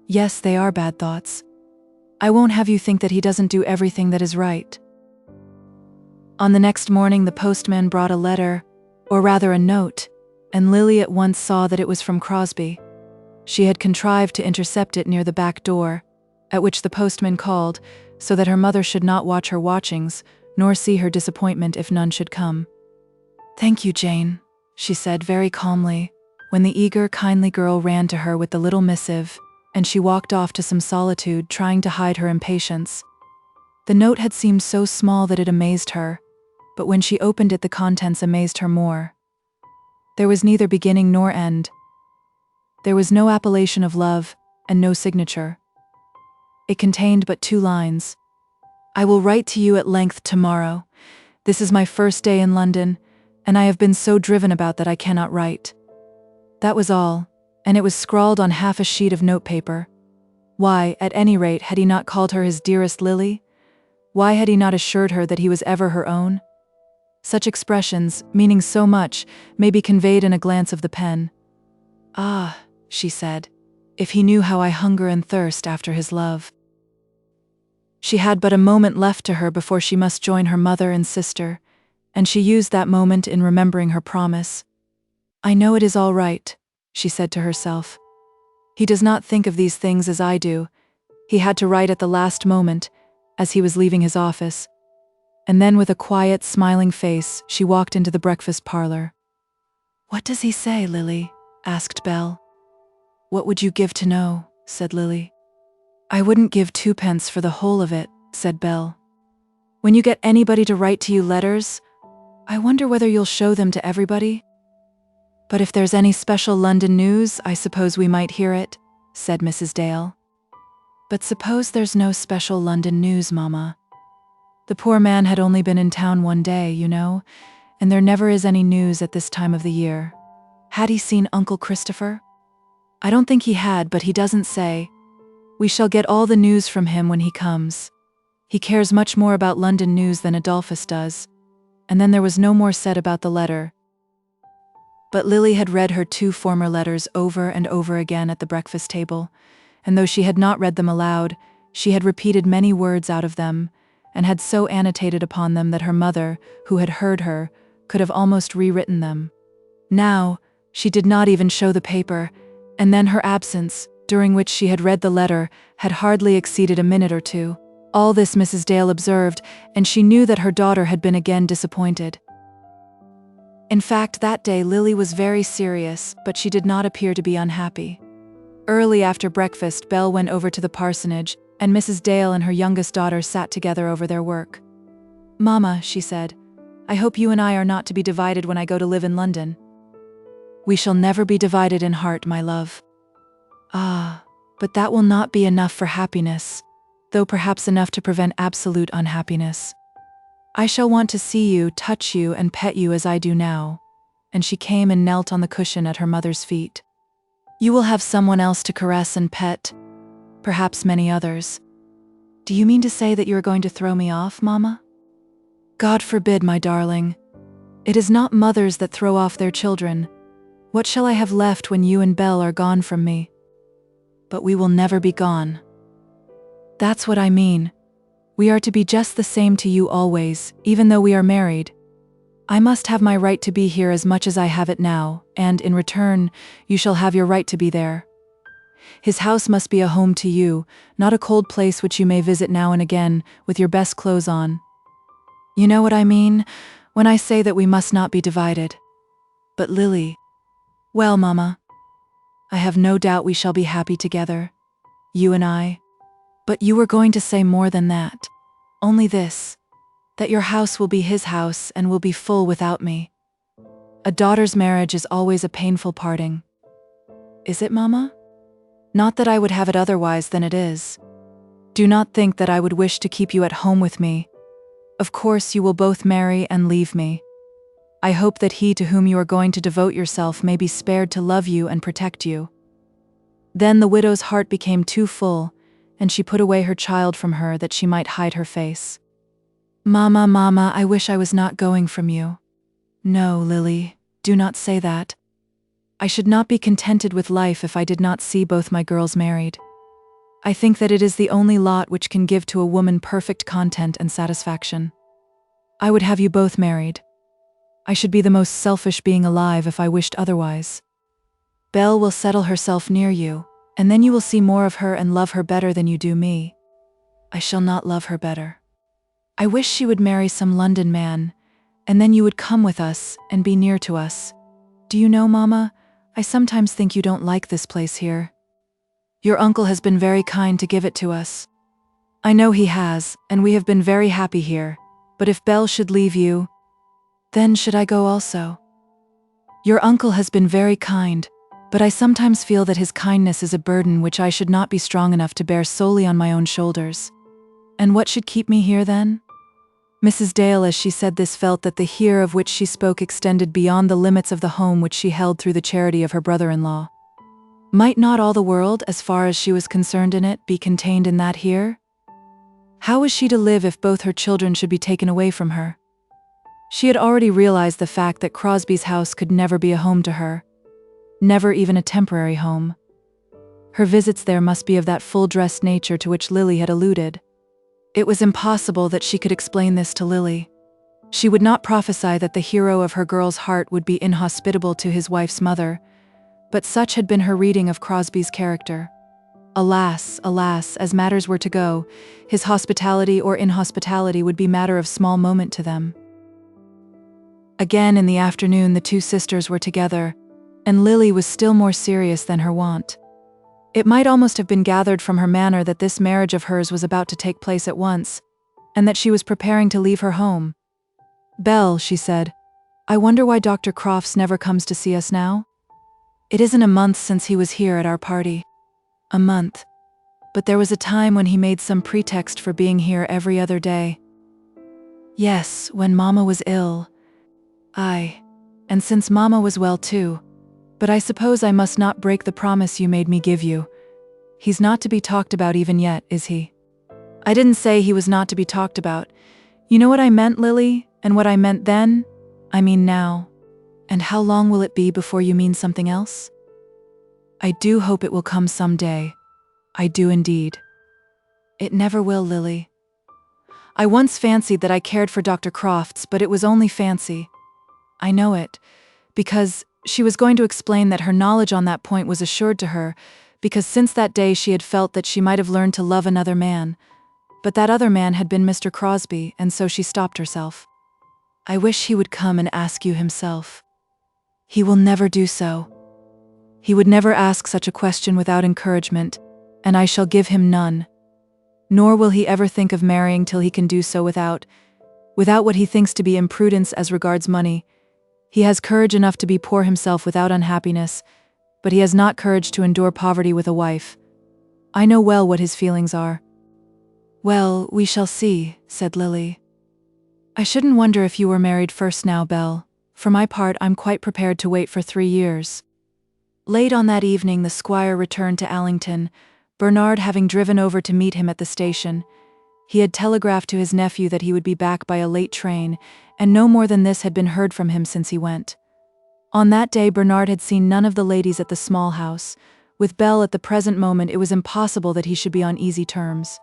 "Yes, they are bad thoughts. I won't have you think that he doesn't do everything that is right." On the next morning the postman brought a letter, or rather a note, and Lily at once saw that it was from Crosbie. She had contrived to intercept it near the back door, at which the postman called, so that her mother should not watch her watchings, nor see her disappointment if none should come. "Thank you, Jane," she said very calmly, when the eager, kindly girl ran to her with the little missive, and she walked off to some solitude, trying to hide her impatience. The note had seemed so small that it amazed her, but when she opened it the contents amazed her more. There was neither beginning nor end. There was no appellation of love, and no signature. It contained but 2 lines. "I will write to you at length tomorrow. This is my first day in London, and I have been so driven about that I cannot write." That was all, and it was scrawled on half a sheet of notepaper. Why, at any rate, had he not called her his dearest Lily? Why had he not assured her that he was ever her own? Such expressions, meaning so much, may be conveyed in a glance of the pen. "Ah," she said, "if he knew how I hunger and thirst after his love." She had but a moment left to her before she must join her mother and sister, and she used that moment in remembering her promise. "I know it is all right," she said to herself. "He does not think of these things as I do. He had to write at the last moment, as he was leaving his office." And then with a quiet, smiling face, she walked into the breakfast parlor. "What does he say, Lily?" asked Belle. "What would you give to know?" said Lily. "I wouldn't give 2 pence for the whole of it," said Belle. "When you get anybody to write to you letters, I wonder whether you'll show them to everybody?" "But if there's any special London news, I suppose we might hear it," said Mrs. Dale. "But suppose there's no special London news, Mamma. The poor man had only been in town 1 day, you know, and there never is any news at this time of the year. Had he seen Uncle Christopher?" "I don't think he had, but he doesn't say. We shall get all the news from him when he comes. He cares much more about London news than Adolphus does." And then there was no more said about the letter. But Lily had read her 2 former letters over and over again at the breakfast table, and though she had not read them aloud, she had repeated many words out of them, and had so annotated upon them that her mother, who had heard her, could have almost rewritten them. Now, she did not even show the paper, and then her absence, during which she had read the letter, had hardly exceeded a minute or 2. All this Mrs. Dale observed, and she knew that her daughter had been again disappointed. In fact, that day Lily was very serious, but she did not appear to be unhappy. Early after breakfast, Belle went over to the parsonage, and Mrs. Dale and her youngest daughter sat together over their work. "Mamma," she said, "I hope you and I are not to be divided when I go to live in London." "We shall never be divided in heart, my love." "Ah, but that will not be enough for happiness, though perhaps enough to prevent absolute unhappiness. I shall want to see you, touch you, and pet you as I do now." And she came and knelt on the cushion at her mother's feet. "You will have someone else to caress and pet, perhaps many others. Do you mean to say that you are going to throw me off, Mamma?" "God forbid, my darling. It is not mothers that throw off their children. What shall I have left when you and Belle are gone from me?" "But we will never be gone." "That's what I mean. We are to be just the same to you always, even though we are married. I must have my right to be here as much as I have it now, and, in return, you shall have your right to be there. His house must be a home to you, not a cold place which you may visit now and again, with your best clothes on. You know what I mean, when I say that we must not be divided. But Lily—" "Well, Mamma, I have no doubt we shall be happy together, you and I. But you were going to say more than that. Only this, that your house will be his house and will be full without me. A daughter's marriage is always a painful parting." "Is it, Mamma? Not that I would have it otherwise than it is. Do not think that I would wish to keep you at home with me. Of course you will both marry and leave me. I hope that he to whom you are going to devote yourself may be spared to love you and protect you." Then the widow's heart became too full, and she put away her child from her that she might hide her face. "Mamma, Mamma, I wish I was not going from you." "No, Lily, do not say that. I should not be contented with life if I did not see both my girls married. I think that it is the only lot which can give to a woman perfect content and satisfaction. I would have you both married. I should be the most selfish being alive if I wished otherwise." Belle will settle herself near you, and then you will see more of her and love her better than you do me. I shall not love her better. I wish she would marry some London man, and then you would come with us and be near to us. Do you know, Mama, I sometimes think you don't like this place here. Your uncle has been very kind to give it to us. I know he has, and we have been very happy here, but if Belle should leave you, then should I go also? Your uncle has been very kind, but I sometimes feel that his kindness is a burden which I should not be strong enough to bear solely on my own shoulders. And what should keep me here then? Mrs. Dale, as she said this, felt that the here of which she spoke extended beyond the limits of the home which she held through the charity of her brother-in-law. Might not all the world, as far as she was concerned in it, be contained in that here? How was she to live if both her children should be taken away from her? She had already realized the fact that Crosbie's house could never be a home to her, never even a temporary home. Her visits there must be of that full-dressed nature to which Lily had alluded. It was impossible that she could explain this to Lily. She would not prophesy that the hero of her girl's heart would be inhospitable to his wife's mother, but such had been her reading of Crosbie's character. Alas, alas, as matters were to go, his hospitality or inhospitality would be matter of small moment to them. Again in the afternoon the two sisters were together, and Lily was still more serious than her wont. It might almost have been gathered from her manner that this marriage of hers was about to take place at once, and that she was preparing to leave her home. "Belle," she said, "I wonder why Dr. Crofts never comes to see us now? It isn't a month since he was here at our party. A month. But there was a time when he made some pretext for being here every other day. Yes, when Mama was ill. Aye, and since Mama was well too. But I suppose I must not break the promise you made me give you. He's not to be talked about even yet, is he?" "I didn't say he was not to be talked about. You know what I meant, Lily, and what I meant then? I mean now. And how long will it be before you mean something else? I do hope it will come some day. I do indeed." "It never will, Lily. I once fancied that I cared for Dr. Crofts, but it was only fancy. I know it, because..." She was going to explain that her knowledge on that point was assured to her, because since that day she had felt that she might have learned to love another man, but that other man had been Mr. Crosbie, and so she stopped herself. "I wish he would come and ask you himself." "He will never do so. He would never ask such a question without encouragement, and I shall give him none. Nor will he ever think of marrying till he can do so without what he thinks to be imprudence as regards money. He has courage enough to be poor himself without unhappiness, but he has not courage to endure poverty with a wife. I know well what his feelings are." "Well, we shall see," said Lily. "I shouldn't wonder if you were married first now, Belle. For my part, I'm quite prepared to wait for 3 years. Late on that evening the squire returned to Allington, Bernard having driven over to meet him at the station. He had telegraphed to his nephew that he would be back by a late train, and no more than this had been heard from him since he went. On that day Bernard had seen none of the ladies at the small house. With Belle at the present moment it was impossible that he should be on easy terms.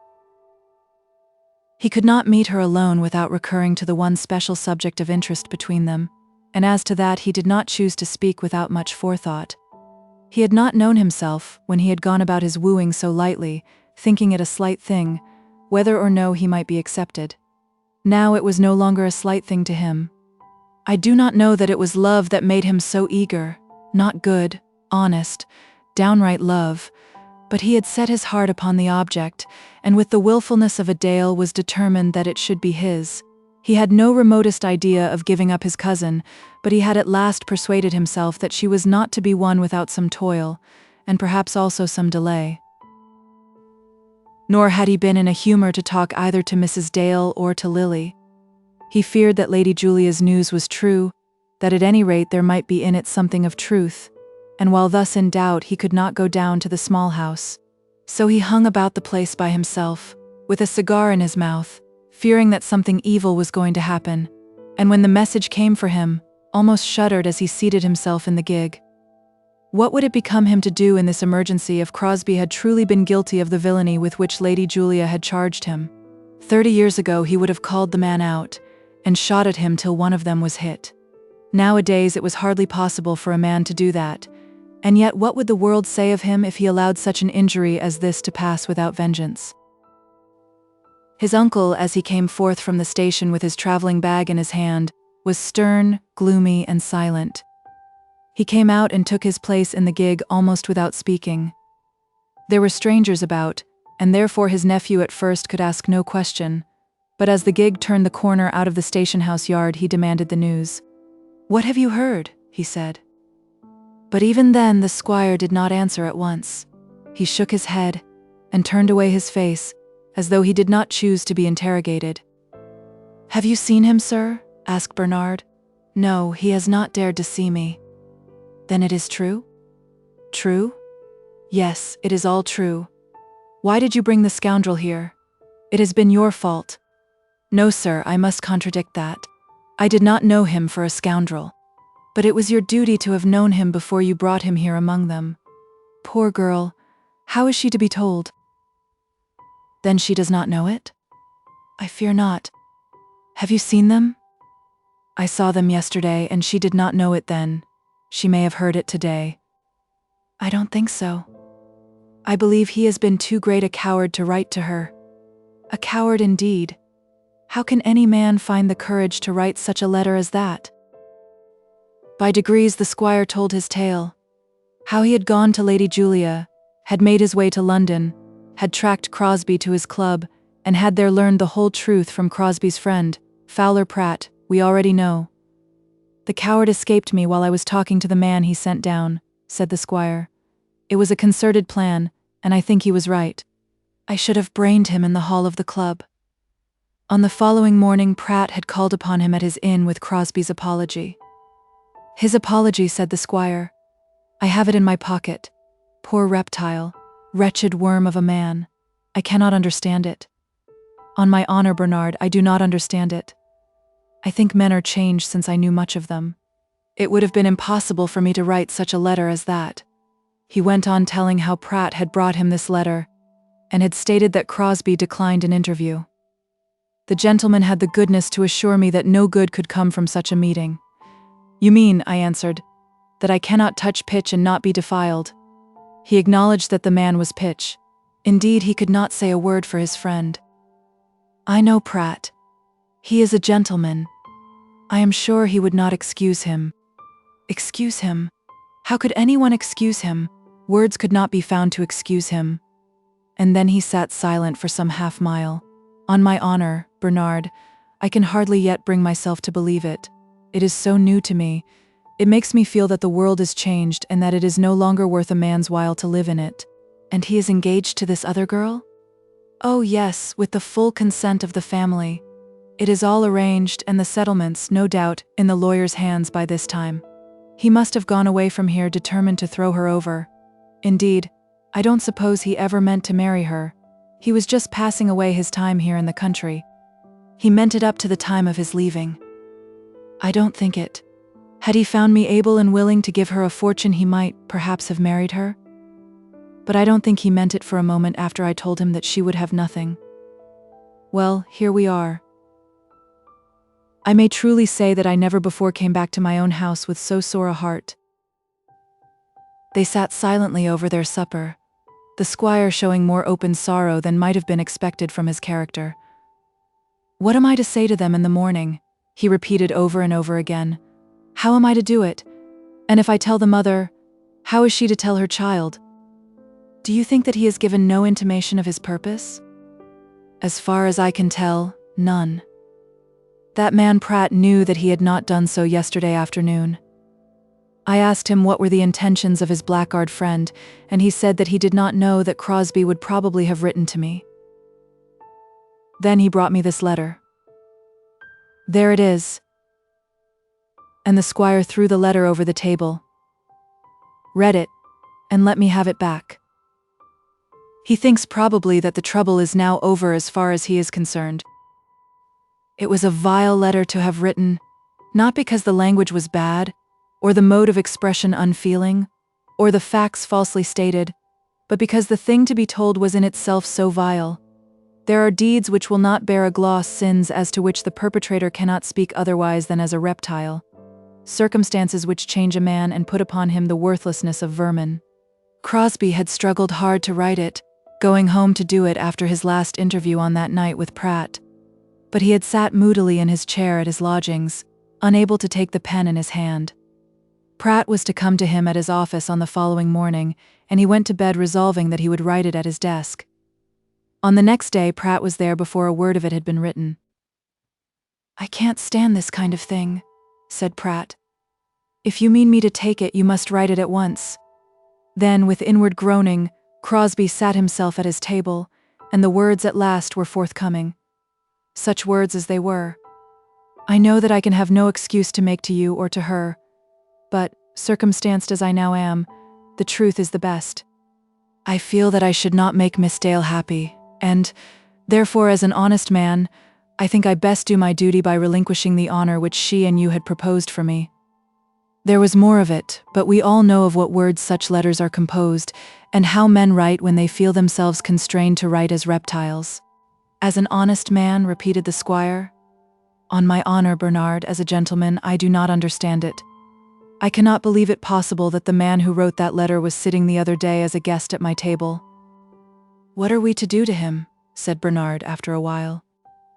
He could not meet her alone without recurring to the one special subject of interest between them, and as to that he did not choose to speak without much forethought. He had not known himself, when he had gone about his wooing so lightly, thinking it a slight thing, whether or no he might be accepted. Now it was no longer a slight thing to him. I do not know that it was love that made him so eager, not good, honest, downright love, but he had set his heart upon the object, and with the willfulness of a Dale was determined that it should be his. He had no remotest idea of giving up his cousin, but he had at last persuaded himself that she was not to be won without some toil, and perhaps also some delay. Nor had he been in a humor to talk either to Mrs. Dale or to Lily. He feared that Lady Julia's news was true, that at any rate there might be in it something of truth, and while thus in doubt he could not go down to the small house. So he hung about the place by himself, with a cigar in his mouth, fearing that something evil was going to happen, and when the message came for him, almost shuddered as he seated himself in the gig. What would it become him to do in this emergency if Crosbie had truly been guilty of the villainy with which Lady Julia had charged him? 30 years ago he would have called the man out, and shot at him till one of them was hit. Nowadays it was hardly possible for a man to do that, And yet what would the world say of him if he allowed such an injury as this to pass without vengeance? His uncle, as he came forth from the station with his traveling bag in his hand, was stern, gloomy, and silent. He came out and took his place in the gig almost without speaking. There were strangers about, and therefore his nephew at first could ask no question, but as the gig turned the corner out of the station house yard, he demanded the news. "What have you heard?" he said. But even then the squire did not answer at once. He shook his head and turned away his face, as though he did not choose to be interrogated. "Have you seen him, sir?" asked Bernard. "No, he has not dared to see me." "Then it is true?" "True? Yes, it is all true. Why did you bring the scoundrel here? It has been your fault." "No, sir, I must contradict that. I did not know him for a scoundrel. But it was your duty to have known him before you brought him here among them. Poor girl, how is she to be told?" "Then she does not know it?" "I fear not. Have you seen them?" "I saw them yesterday, and she did not know it then. She may have heard it today." "I don't think so. I believe he has been too great a coward to write to her." "A coward indeed. How can any man find the courage to write such a letter as that?" By degrees the squire told his tale. How he had gone to Lady Julia, had made his way to London, had tracked Crosbie to his club, and had there learned the whole truth from Crosbie's friend, Fowler Pratt, we already know. "The coward escaped me while I was talking to the man he sent down," said the squire. "It was a concerted plan, and I think he was right. I should have brained him in the hall of the club." On the following morning Pratt had called upon him at his inn with Crosbie's apology. "His apology," said the squire. "I have it in my pocket. Poor reptile, wretched worm of a man. I cannot understand it. On my honor, Bernard, I do not understand it. I think men are changed since I knew much of them. It would have been impossible for me to write such a letter as that." He went on telling how Pratt had brought him this letter, and had stated that Crosbie declined an interview. "The gentleman had the goodness to assure me that no good could come from such a meeting." "You mean," I answered, "that I cannot touch pitch and not be defiled." He acknowledged that the man was pitch. Indeed, he could not say a word for his friend. "I know Pratt. He is a gentleman. I am sure he would not excuse him." Excuse him? How could anyone excuse him? Words could not be found to excuse him. And then he sat silent for some half-mile. On my honor, Bernard, I can hardly yet bring myself to believe it. It is so new to me. It makes me feel that the world is changed and that it is no longer worth a man's while to live in it. And he is engaged to this other girl? Oh yes, with the full consent of the family. It is all arranged, and the settlements, no doubt, in the lawyer's hands by this time. He must have gone away from here determined to throw her over. Indeed, I don't suppose he ever meant to marry her. He was just passing away his time here in the country. He meant it up to the time of his leaving. I don't think it. Had he found me able and willing to give her a fortune, he might, perhaps, have married her. But I don't think he meant it for a moment after I told him that she would have nothing. Well, here we are. I may truly say that I never before came back to my own house with so sore a heart. They sat silently over their supper, the squire showing more open sorrow than might have been expected from his character. What am I to say to them in the morning? He repeated over and over again. How am I to do it? And if I tell the mother, how is she to tell her child? Do you think that he has given no intimation of his purpose? As far as I can tell, none. That man Pratt knew that he had not done so yesterday afternoon. I asked him what were the intentions of his blackguard friend, and he said that he did not know that Crosbie would probably have written to me. Then he brought me this letter. There it is. And the squire threw the letter over the table. Read it, and let me have it back. He thinks probably that the trouble is now over as far as he is concerned. It was a vile letter to have written, not because the language was bad, or the mode of expression unfeeling, or the facts falsely stated, but because the thing to be told was in itself so vile. There are deeds which will not bear a gloss, sins as to which the perpetrator cannot speak otherwise than as a reptile. circumstances which change a man and put upon him the worthlessness of vermin. Crosbie had struggled hard to write it, going home to do it after his last interview on that night with Pratt. But he had sat moodily in his chair at his lodgings, unable to take the pen in his hand. Pratt was to come to him at his office on the following morning, and he went to bed resolving that he would write it at his desk. On the next day, Pratt was there before a word of it had been written. "I can't stand this kind of thing," said Pratt. "If you mean me to take it, you must write it at once." Then, with inward groaning, Crosbie sat himself at his table, and the words at last were forthcoming. Such words as they were. "I know that I can have no excuse to make to you or to her, but, circumstanced as I now am, the truth is the best. I feel that I should not make Miss Dale happy, and, therefore, as an honest man, I think I best do my duty by relinquishing the honor which she and you had proposed for me." There was more of it, but we all know of what words such letters are composed, and how men write when they feel themselves constrained to write as reptiles. "As an honest man," repeated the squire. "On my honor, Bernard, as a gentleman, I do not understand it. I cannot believe it possible that the man who wrote that letter was sitting the other day as a guest at my table." "What are we to do to him?" said Bernard after a while.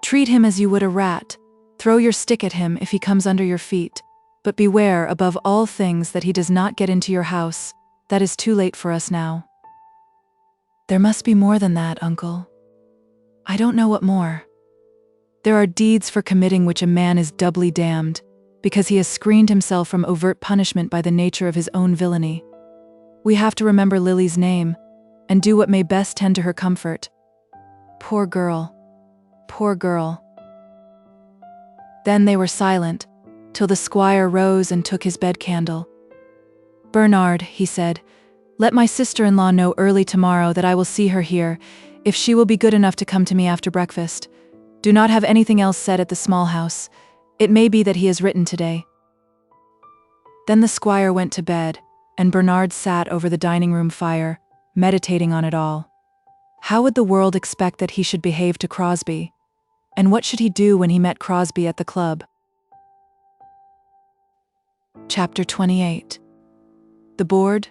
"Treat him as you would a rat. Throw your stick at him if he comes under your feet. But beware, above all things, that he does not get into your house. That is too late for us now." "There must be more than that, uncle." "I don't know what more. There are deeds for committing which a man is doubly damned, because he has screened himself from overt punishment by the nature of his own villainy. We have to remember Lily's name, and do what may best tend to her comfort. Poor girl. Poor girl." Then they were silent, till the squire rose and took his bed candle. "Bernard," he said, "let my sister-in-law know early tomorrow that I will see her here, if she will be good enough to come to me after breakfast. Do not have anything else said at the small house. It may be that he has written today." Then the squire went to bed, and Bernard sat over the dining-room fire, meditating on it all. How would the world expect that he should behave to Crosbie? And what should he do when he met Crosbie at the club? Chapter 28. The board?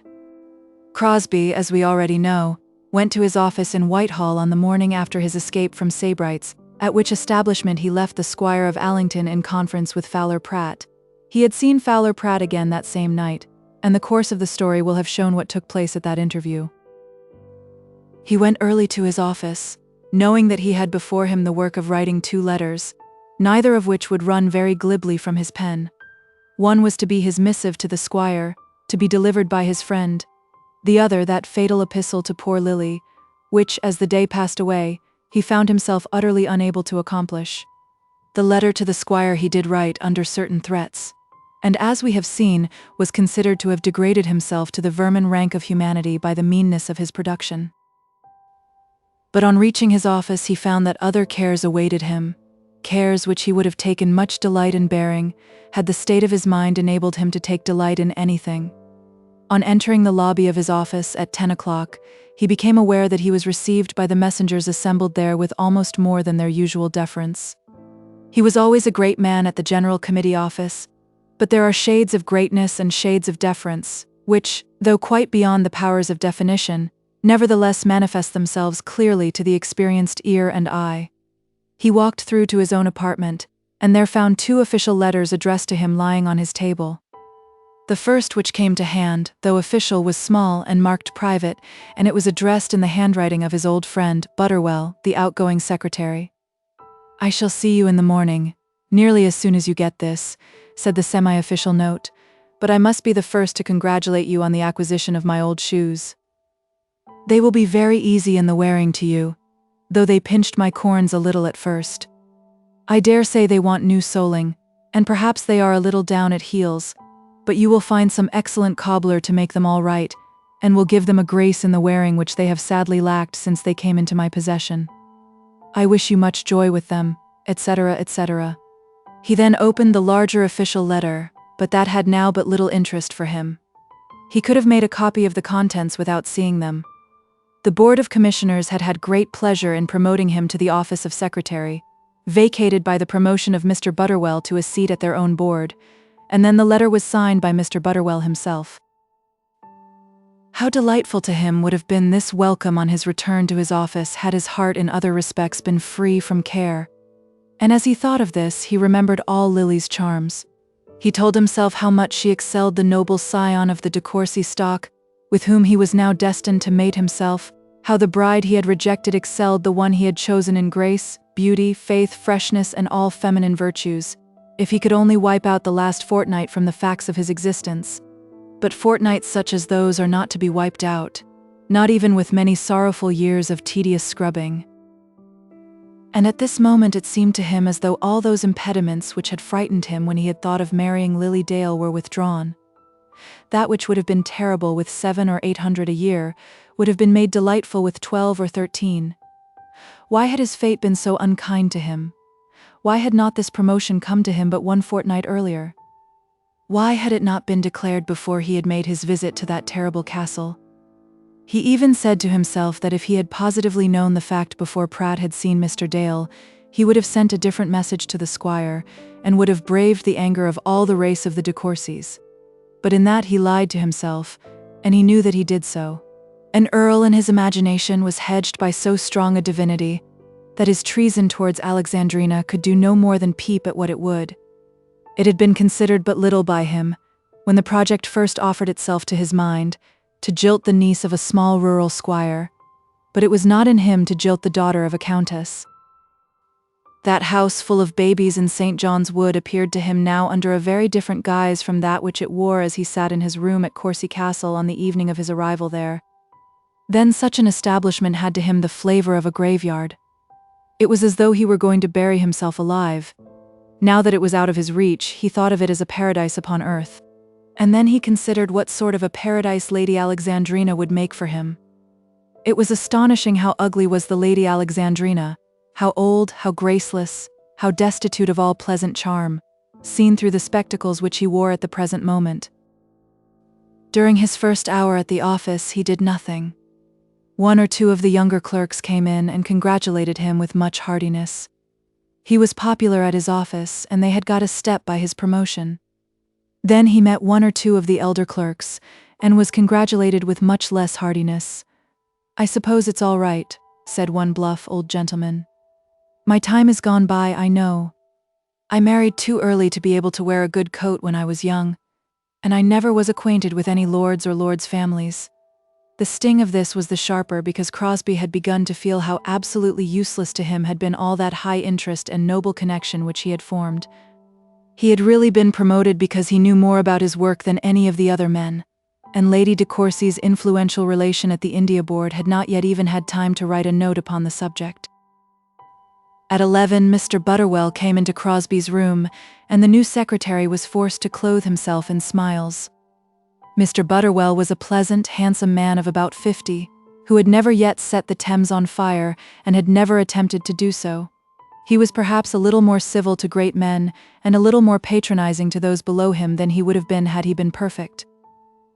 Crosbie, as we already know, went to his office in Whitehall on the morning after his escape from Sebright's, at which establishment he left the Squire of Allington in conference with Fowler Pratt. He had seen Fowler Pratt again that same night, and the course of the story will have shown what took place at that interview. He went early to his office, knowing that he had before him the work of writing 2 letters, neither of which would run very glibly from his pen. One was to be his missive to the squire, to be delivered by his friend; the other that fatal epistle to poor Lily, which, as the day passed away, he found himself utterly unable to accomplish. The letter to the squire he did write under certain threats, and as we have seen, was considered to have degraded himself to the vermin rank of humanity by the meanness of his production. But on reaching his office he found that other cares awaited him, cares which he would have taken much delight in bearing, had the state of his mind enabled him to take delight in anything. On entering the lobby of his office at 10 o'clock, he became aware that he was received by the messengers assembled there with almost more than their usual deference. He was always a great man at the General Committee office, but there are shades of greatness and shades of deference, which, though quite beyond the powers of definition, nevertheless manifest themselves clearly to the experienced ear and eye. He walked through to his own apartment, and there found 2 official letters addressed to him lying on his table. The first which came to hand, though official, was small and marked private, and it was addressed in the handwriting of his old friend, Butterwell, the outgoing secretary. "I shall see you in the morning, nearly as soon as you get this," said the semi-official note, "but I must be the first to congratulate you on the acquisition of my old shoes. They will be very easy in the wearing to you, though they pinched my corns a little at first. I dare say they want new soling, and perhaps they are a little down at heels, but you will find some excellent cobbler to make them all right, and will give them a grace in the wearing which they have sadly lacked since they came into my possession. I wish you much joy with them, etc., etc." He then opened the larger official letter, but that had now but little interest for him. He could have made a copy of the contents without seeing them. The Board of Commissioners had had great pleasure in promoting him to the office of secretary, vacated by the promotion of Mr. Butterwell to a seat at their own board, and then the letter was signed by Mr. Butterwell himself. How delightful to him would have been this welcome on his return to his office had his heart in other respects been free from care. And as he thought of this, he remembered all Lily's charms. He told himself how much she excelled the noble scion of the de Courcy stock, with whom he was now destined to mate himself, how the bride he had rejected excelled the one he had chosen in grace, beauty, faith, freshness, and all feminine virtues, if he could only wipe out the last fortnight from the facts of his existence. But fortnights such as those are not to be wiped out, not even with many sorrowful years of tedious scrubbing. And at this moment it seemed to him as though all those impediments which had frightened him when he had thought of marrying Lily Dale were withdrawn. That which would have been terrible with 700 or 800 a year would have been made delightful with 12 or 13. Why had his fate been so unkind to him? Why had not this promotion come to him but one fortnight earlier? Why had it not been declared before he had made his visit to that terrible castle? He even said to himself that if he had positively known the fact before Pratt had seen Mr. Dale, he would have sent a different message to the squire, and would have braved the anger of all the race of the de Courcys. But in that he lied to himself, and he knew that he did so. An earl in his imagination was hedged by so strong a divinity, that his treason towards Alexandrina could do no more than peep at what it would. It had been considered but little by him, when the project first offered itself to his mind, to jilt the niece of a small rural squire, but it was not in him to jilt the daughter of a countess. That house full of babies in St. John's Wood appeared to him now under a very different guise from that which it wore as he sat in his room at Courcy Castle on the evening of his arrival there. Then such an establishment had to him the flavour of a graveyard. It was as though he were going to bury himself alive. Now that it was out of his reach, he thought of it as a paradise upon earth. And then he considered what sort of a paradise Lady Alexandrina would make for him. It was astonishing how ugly was the Lady Alexandrina, how old, how graceless, how destitute of all pleasant charm, seen through the spectacles which he wore at the present moment. During his first hour at the office, he did nothing. One or two of the younger clerks came in and congratulated him with much heartiness. He was popular at his office, and they had got a step by his promotion. Then he met one or two of the elder clerks, and was congratulated with much less heartiness. "I suppose it's all right," said one bluff old gentleman. "My time is gone by, I know. I married too early to be able to wear a good coat when I was young, and I never was acquainted with any lords or lords' families." The sting of this was the sharper because Crosbie had begun to feel how absolutely useless to him had been all that high interest and noble connection which he had formed. He had really been promoted because he knew more about his work than any of the other men, and Lady de Courcy's influential relation at the India Board had not yet even had time to write a note upon the subject. At 11, Mr. Butterwell came into Crosbie's room, and the new secretary was forced to clothe himself in smiles. Mr. Butterwell was a pleasant, handsome man of about 50, who had never yet set the Thames on fire and had never attempted to do so. He was perhaps a little more civil to great men and a little more patronizing to those below him than he would have been had he been perfect.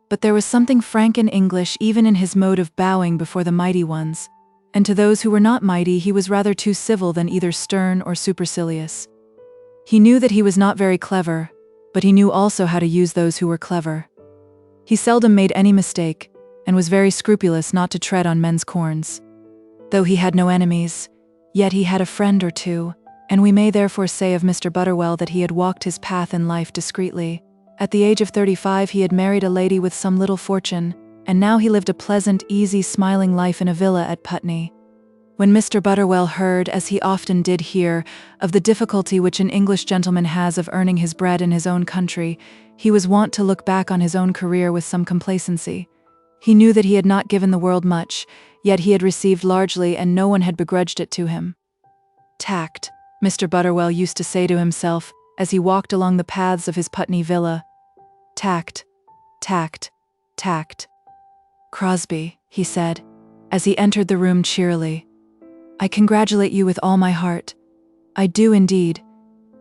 But there was something frank and English even in his mode of bowing before the mighty ones, and to those who were not mighty he was rather too civil than either stern or supercilious. He knew that he was not very clever, but he knew also how to use those who were clever. He seldom made any mistake, and was very scrupulous not to tread on men's corns. Though he had no enemies, yet he had a friend or two, and we may therefore say of Mr. Butterwell that he had walked his path in life discreetly. At the age of 35 he had married a lady with some little fortune, and now he lived a pleasant, easy, smiling life in a villa at Putney. When Mr. Butterwell heard, as he often did hear, of the difficulty which an English gentleman has of earning his bread in his own country, he was wont to look back on his own career with some complacency. He knew that he had not given the world much, yet he had received largely and no one had begrudged it to him. "Tact," Mr. Butterwell used to say to himself as he walked along the paths of his Putney villa. "Tact, tact, tact. Crosbie," he said, as he entered the room cheerily, "I congratulate you with all my heart. I do indeed.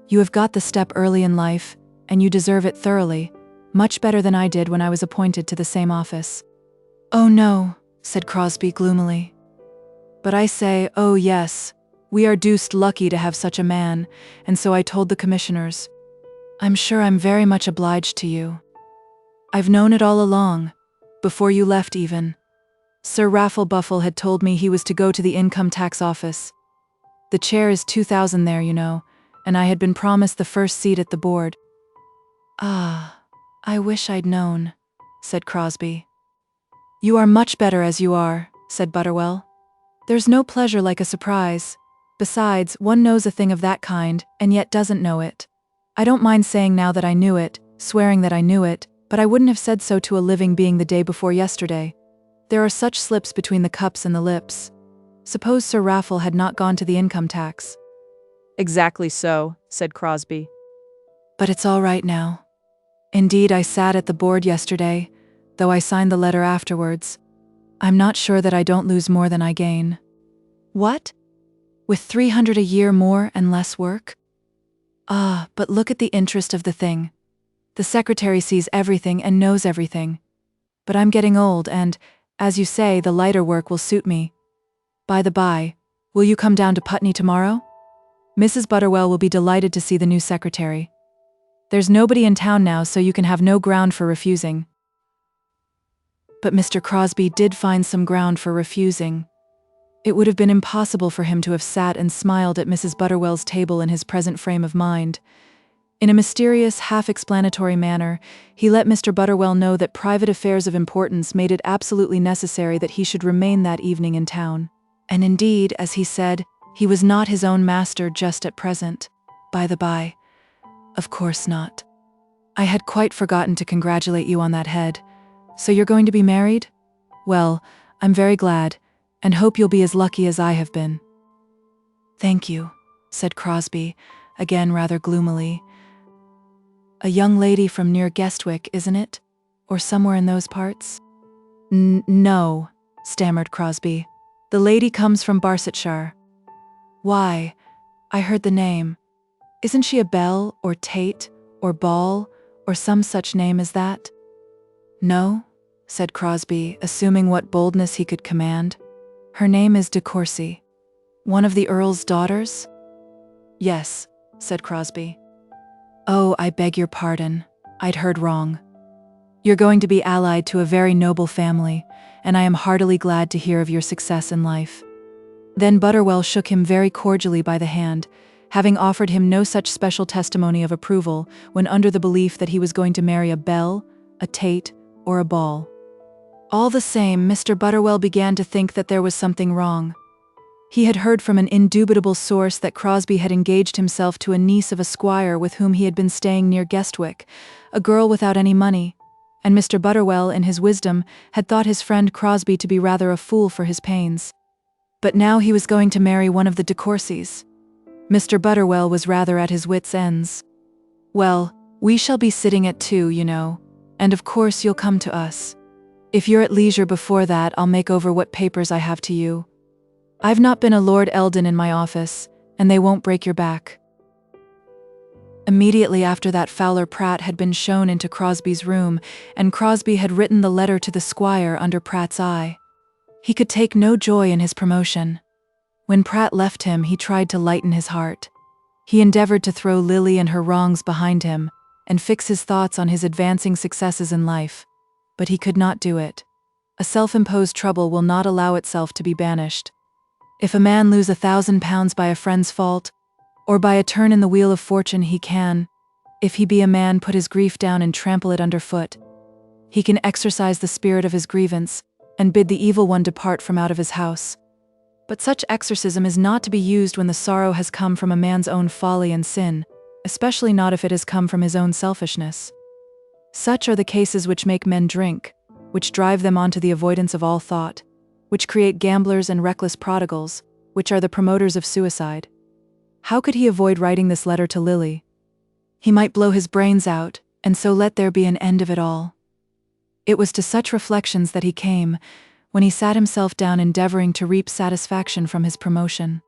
You have got the step early in life, and you deserve it thoroughly, much better than I did when I was appointed to the same office." "Oh no," said Crosbie gloomily. "But I say, oh yes, we are deuced lucky to have such a man, and so I told the commissioners." I'm sure I'm very much obliged to you. I've known it all along, before you left even. Sir Raffle Buffle had told me he was to go to the income tax office. The chair is 2,000 there, you know, and I had been promised the first seat at the board. Ah, I wish I'd known, said Crosbie. You are much better as you are, said Butterwell. There's no pleasure like a surprise. Besides, one knows a thing of that kind, and yet doesn't know it. I don't mind saying now that I knew it, swearing that I knew it, but I wouldn't have said so to a living being the day before yesterday. There are such slips between the cups and the lips. Suppose Sir Raffle had not gone to the income tax. Exactly so, said Crosbie. But it's all right now. Indeed, I sat at the board yesterday, though I signed the letter afterwards. I'm not sure that I don't lose more than I gain. What? With 300 a year more and less work? Ah, but look at the interest of the thing. The secretary sees everything and knows everything. But I'm getting old and, as you say, the lighter work will suit me. By the by, will you come down to Putney tomorrow? Mrs. Butterwell will be delighted to see the new secretary. There's nobody in town now, so you can have no ground for refusing. But Mr. Crosbie did find some ground for refusing. It would have been impossible for him to have sat and smiled at Mrs. Butterwell's table in his present frame of mind. In a mysterious, half-explanatory manner, he let Mr. Butterwell know that private affairs of importance made it absolutely necessary that he should remain that evening in town. And indeed, as he said, he was not his own master just at present. By the by, of course not. I had quite forgotten to congratulate you on that head. So you're going to be married? Well, I'm very glad, and hope you'll be as lucky as I have been. Thank you, said Crosbie, again rather gloomily. A young lady from near Guestwick, isn't it? Or somewhere in those parts? No, stammered Crosbie. The lady comes from Barsetshire. Why, I heard the name. Isn't she a Bell, or Tate, or Ball, or some such name as that? No, said Crosbie, assuming what boldness he could command. Her name is de Courcy. One of the Earl's daughters? Yes, said Crosbie. Oh, I beg your pardon. I'd heard wrong. You're going to be allied to a very noble family, and I am heartily glad to hear of your success in life. Then Butterwell shook him very cordially by the hand, having offered him no such special testimony of approval when under the belief that he was going to marry a Bell, a Tate, or a Ball. All the same, Mr. Butterwell began to think that there was something wrong. He had heard from an indubitable source that Crosbie had engaged himself to a niece of a squire with whom he had been staying near Guestwick, a girl without any money, and Mr. Butterwell, in his wisdom, had thought his friend Crosbie to be rather a fool for his pains. But now he was going to marry one of the de Courcys. Mr. Butterwell was rather at his wits' ends. Well, we shall be sitting at 2, you know, and of course you'll come to us. If you're at leisure before that, I'll make over what papers I have to you. I've not been a Lord Eldon in my office, and they won't break your back. Immediately after that, Fowler Pratt had been shown into Crosbie's room, and Crosbie had written the letter to the squire under Pratt's eye. He could take no joy in his promotion. When Pratt left him, he tried to lighten his heart. He endeavored to throw Lily and her wrongs behind him, and fix his thoughts on his advancing successes in life. But he could not do it. A self-imposed trouble will not allow itself to be banished. If a man lose £1,000 by a friend's fault, or by a turn in the wheel of fortune, he can, if he be a man, put his grief down and trample it underfoot. He can exorcise the spirit of his grievance, and bid the evil one depart from out of his house. But such exorcism is not to be used when the sorrow has come from a man's own folly and sin, especially not if it has come from his own selfishness. Such are the cases which make men drink, which drive them on to the avoidance of all thought, which create gamblers and reckless prodigals, which are the promoters of suicide. How could he avoid writing this letter to Lily? He might blow his brains out, and so let there be an end of it all. It was to such reflections that he came, when he sat himself down endeavoring to reap satisfaction from his promotion.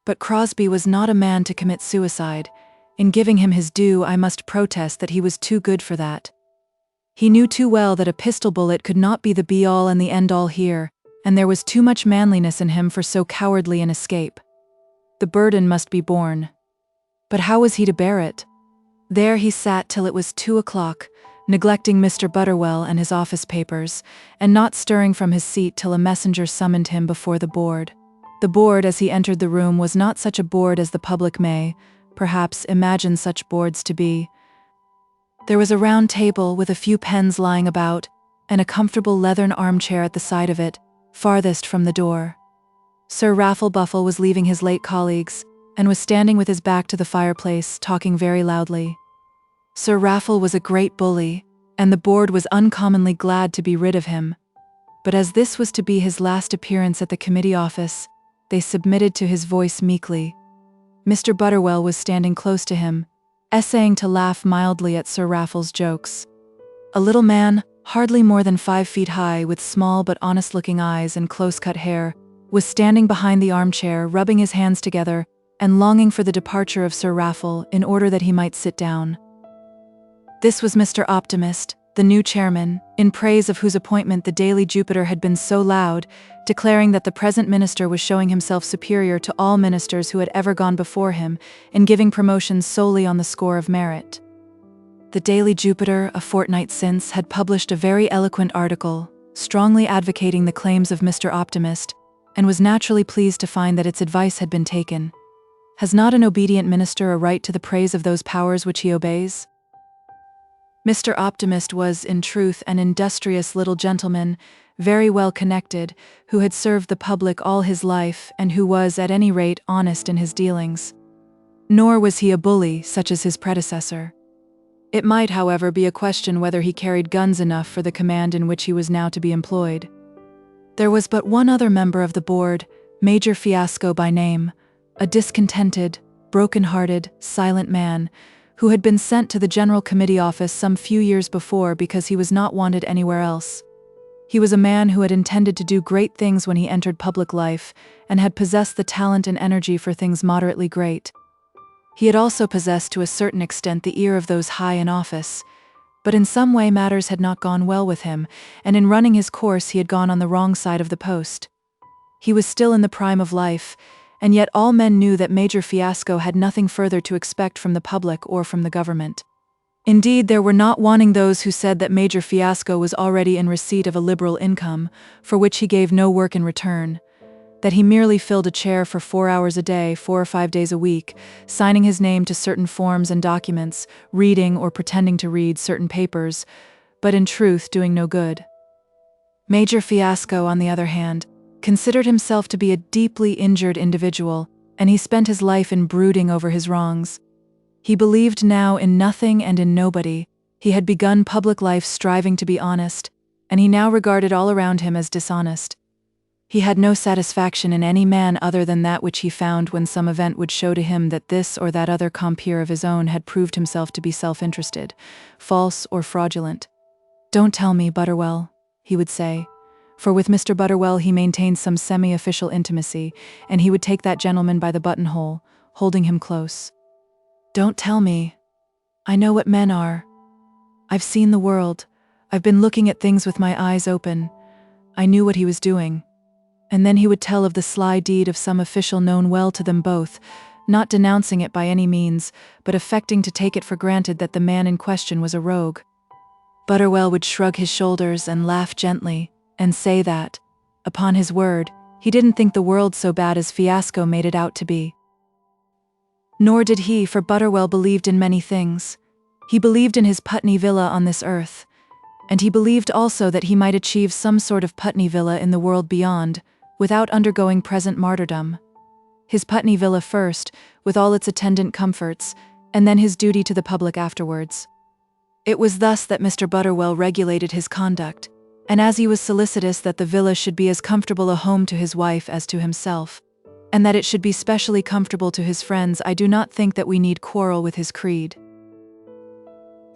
But Crosbie was not a man to commit suicide. In giving him his due, I must protest that he was too good for that. He knew too well that a pistol bullet could not be the be-all and the end-all here, and there was too much manliness in him for so cowardly an escape. The burden must be borne. But how was he to bear it? There he sat till it was 2 o'clock, neglecting Mr. Butterwell and his office papers, and not stirring from his seat till a messenger summoned him before the board. The board, as he entered the room, was not such a board as the public may, perhaps, imagine such boards to be. There was a round table with a few pens lying about, and a comfortable leathern armchair at the side of it, farthest from the door. Sir Raffle Buffle was leaving his late colleagues, and was standing with his back to the fireplace, talking very loudly. Sir Raffle was a great bully, and the board was uncommonly glad to be rid of him. But as this was to be his last appearance at the committee office, they submitted to his voice meekly. Mr. Butterwell was standing close to him, essaying to laugh mildly at Sir Raffle's jokes. A little man, hardly more than 5 feet high, with small but honest-looking eyes and close-cut hair, was standing behind the armchair, rubbing his hands together and longing for the departure of Sir Raffle in order that he might sit down. This was Mr. Optimist, the new chairman, in praise of whose appointment the Daily Jupiter had been so loud, declaring that the present minister was showing himself superior to all ministers who had ever gone before him, in giving promotions solely on the score of merit. The Daily Jupiter, a fortnight since, had published a very eloquent article, strongly advocating the claims of Mr. Optimist, and was naturally pleased to find that its advice had been taken. Has not an obedient minister a right to the praise of those powers which he obeys? Mr. Optimist was, in truth, an industrious little gentleman, very well connected, who had served the public all his life, and who was, at any rate, honest in his dealings. Nor was he a bully, such as his predecessor. It might, however, be a question whether he carried guns enough for the command in which he was now to be employed. There was but one other member of the board, Major Fiasco by name, a discontented, broken-hearted, silent man, who had been sent to the General Committee office some few years before because he was not wanted anywhere else. He was a man who had intended to do great things when he entered public life, and had possessed the talent and energy for things moderately great. He had also possessed to a certain extent the ear of those high in office, but in some way matters had not gone well with him, and in running his course he had gone on the wrong side of the post. He was still in the prime of life, and yet all men knew that Major Fiasco had nothing further to expect from the public or from the government. Indeed, there were not wanting those who said that Major Fiasco was already in receipt of a liberal income, for which he gave no work in return, that he merely filled a chair for 4 hours a day, 4 or 5 days a week, signing his name to certain forms and documents, reading or pretending to read certain papers, but in truth doing no good. Major Fiasco, on the other hand, considered himself to be a deeply injured individual, and he spent his life in brooding over his wrongs. He believed now in nothing and in nobody. He had begun public life striving to be honest, and he now regarded all around him as dishonest. He had no satisfaction in any man other than that which he found when some event would show to him that this or that other compeer of his own had proved himself to be self-interested, false or fraudulent. "Don't tell me, Butterwell," he would say, for with Mr. Butterwell he maintained some semi-official intimacy, and he would take that gentleman by the buttonhole, holding him close. "Don't tell me. I know what men are. I've seen the world. I've been looking at things with my eyes open. I knew what he was doing." And then he would tell of the sly deed of some official known well to them both, not denouncing it by any means, but affecting to take it for granted that the man in question was a rogue. Butterwell would shrug his shoulders and laugh gently, and say that, upon his word, he didn't think the world so bad as Fiasco made it out to be. Nor did he, for Butterwell believed in many things. He believed in his Putney Villa on this earth, and he believed also that he might achieve some sort of Putney Villa in the world beyond, without undergoing present martyrdom. His Putney Villa first, with all its attendant comforts, and then his duty to the public afterwards. It was thus that Mr. Butterwell regulated his conduct, and as he was solicitous that the villa should be as comfortable a home to his wife as to himself, and that it should be specially comfortable to his friends, I do not think that we need quarrel with his creed.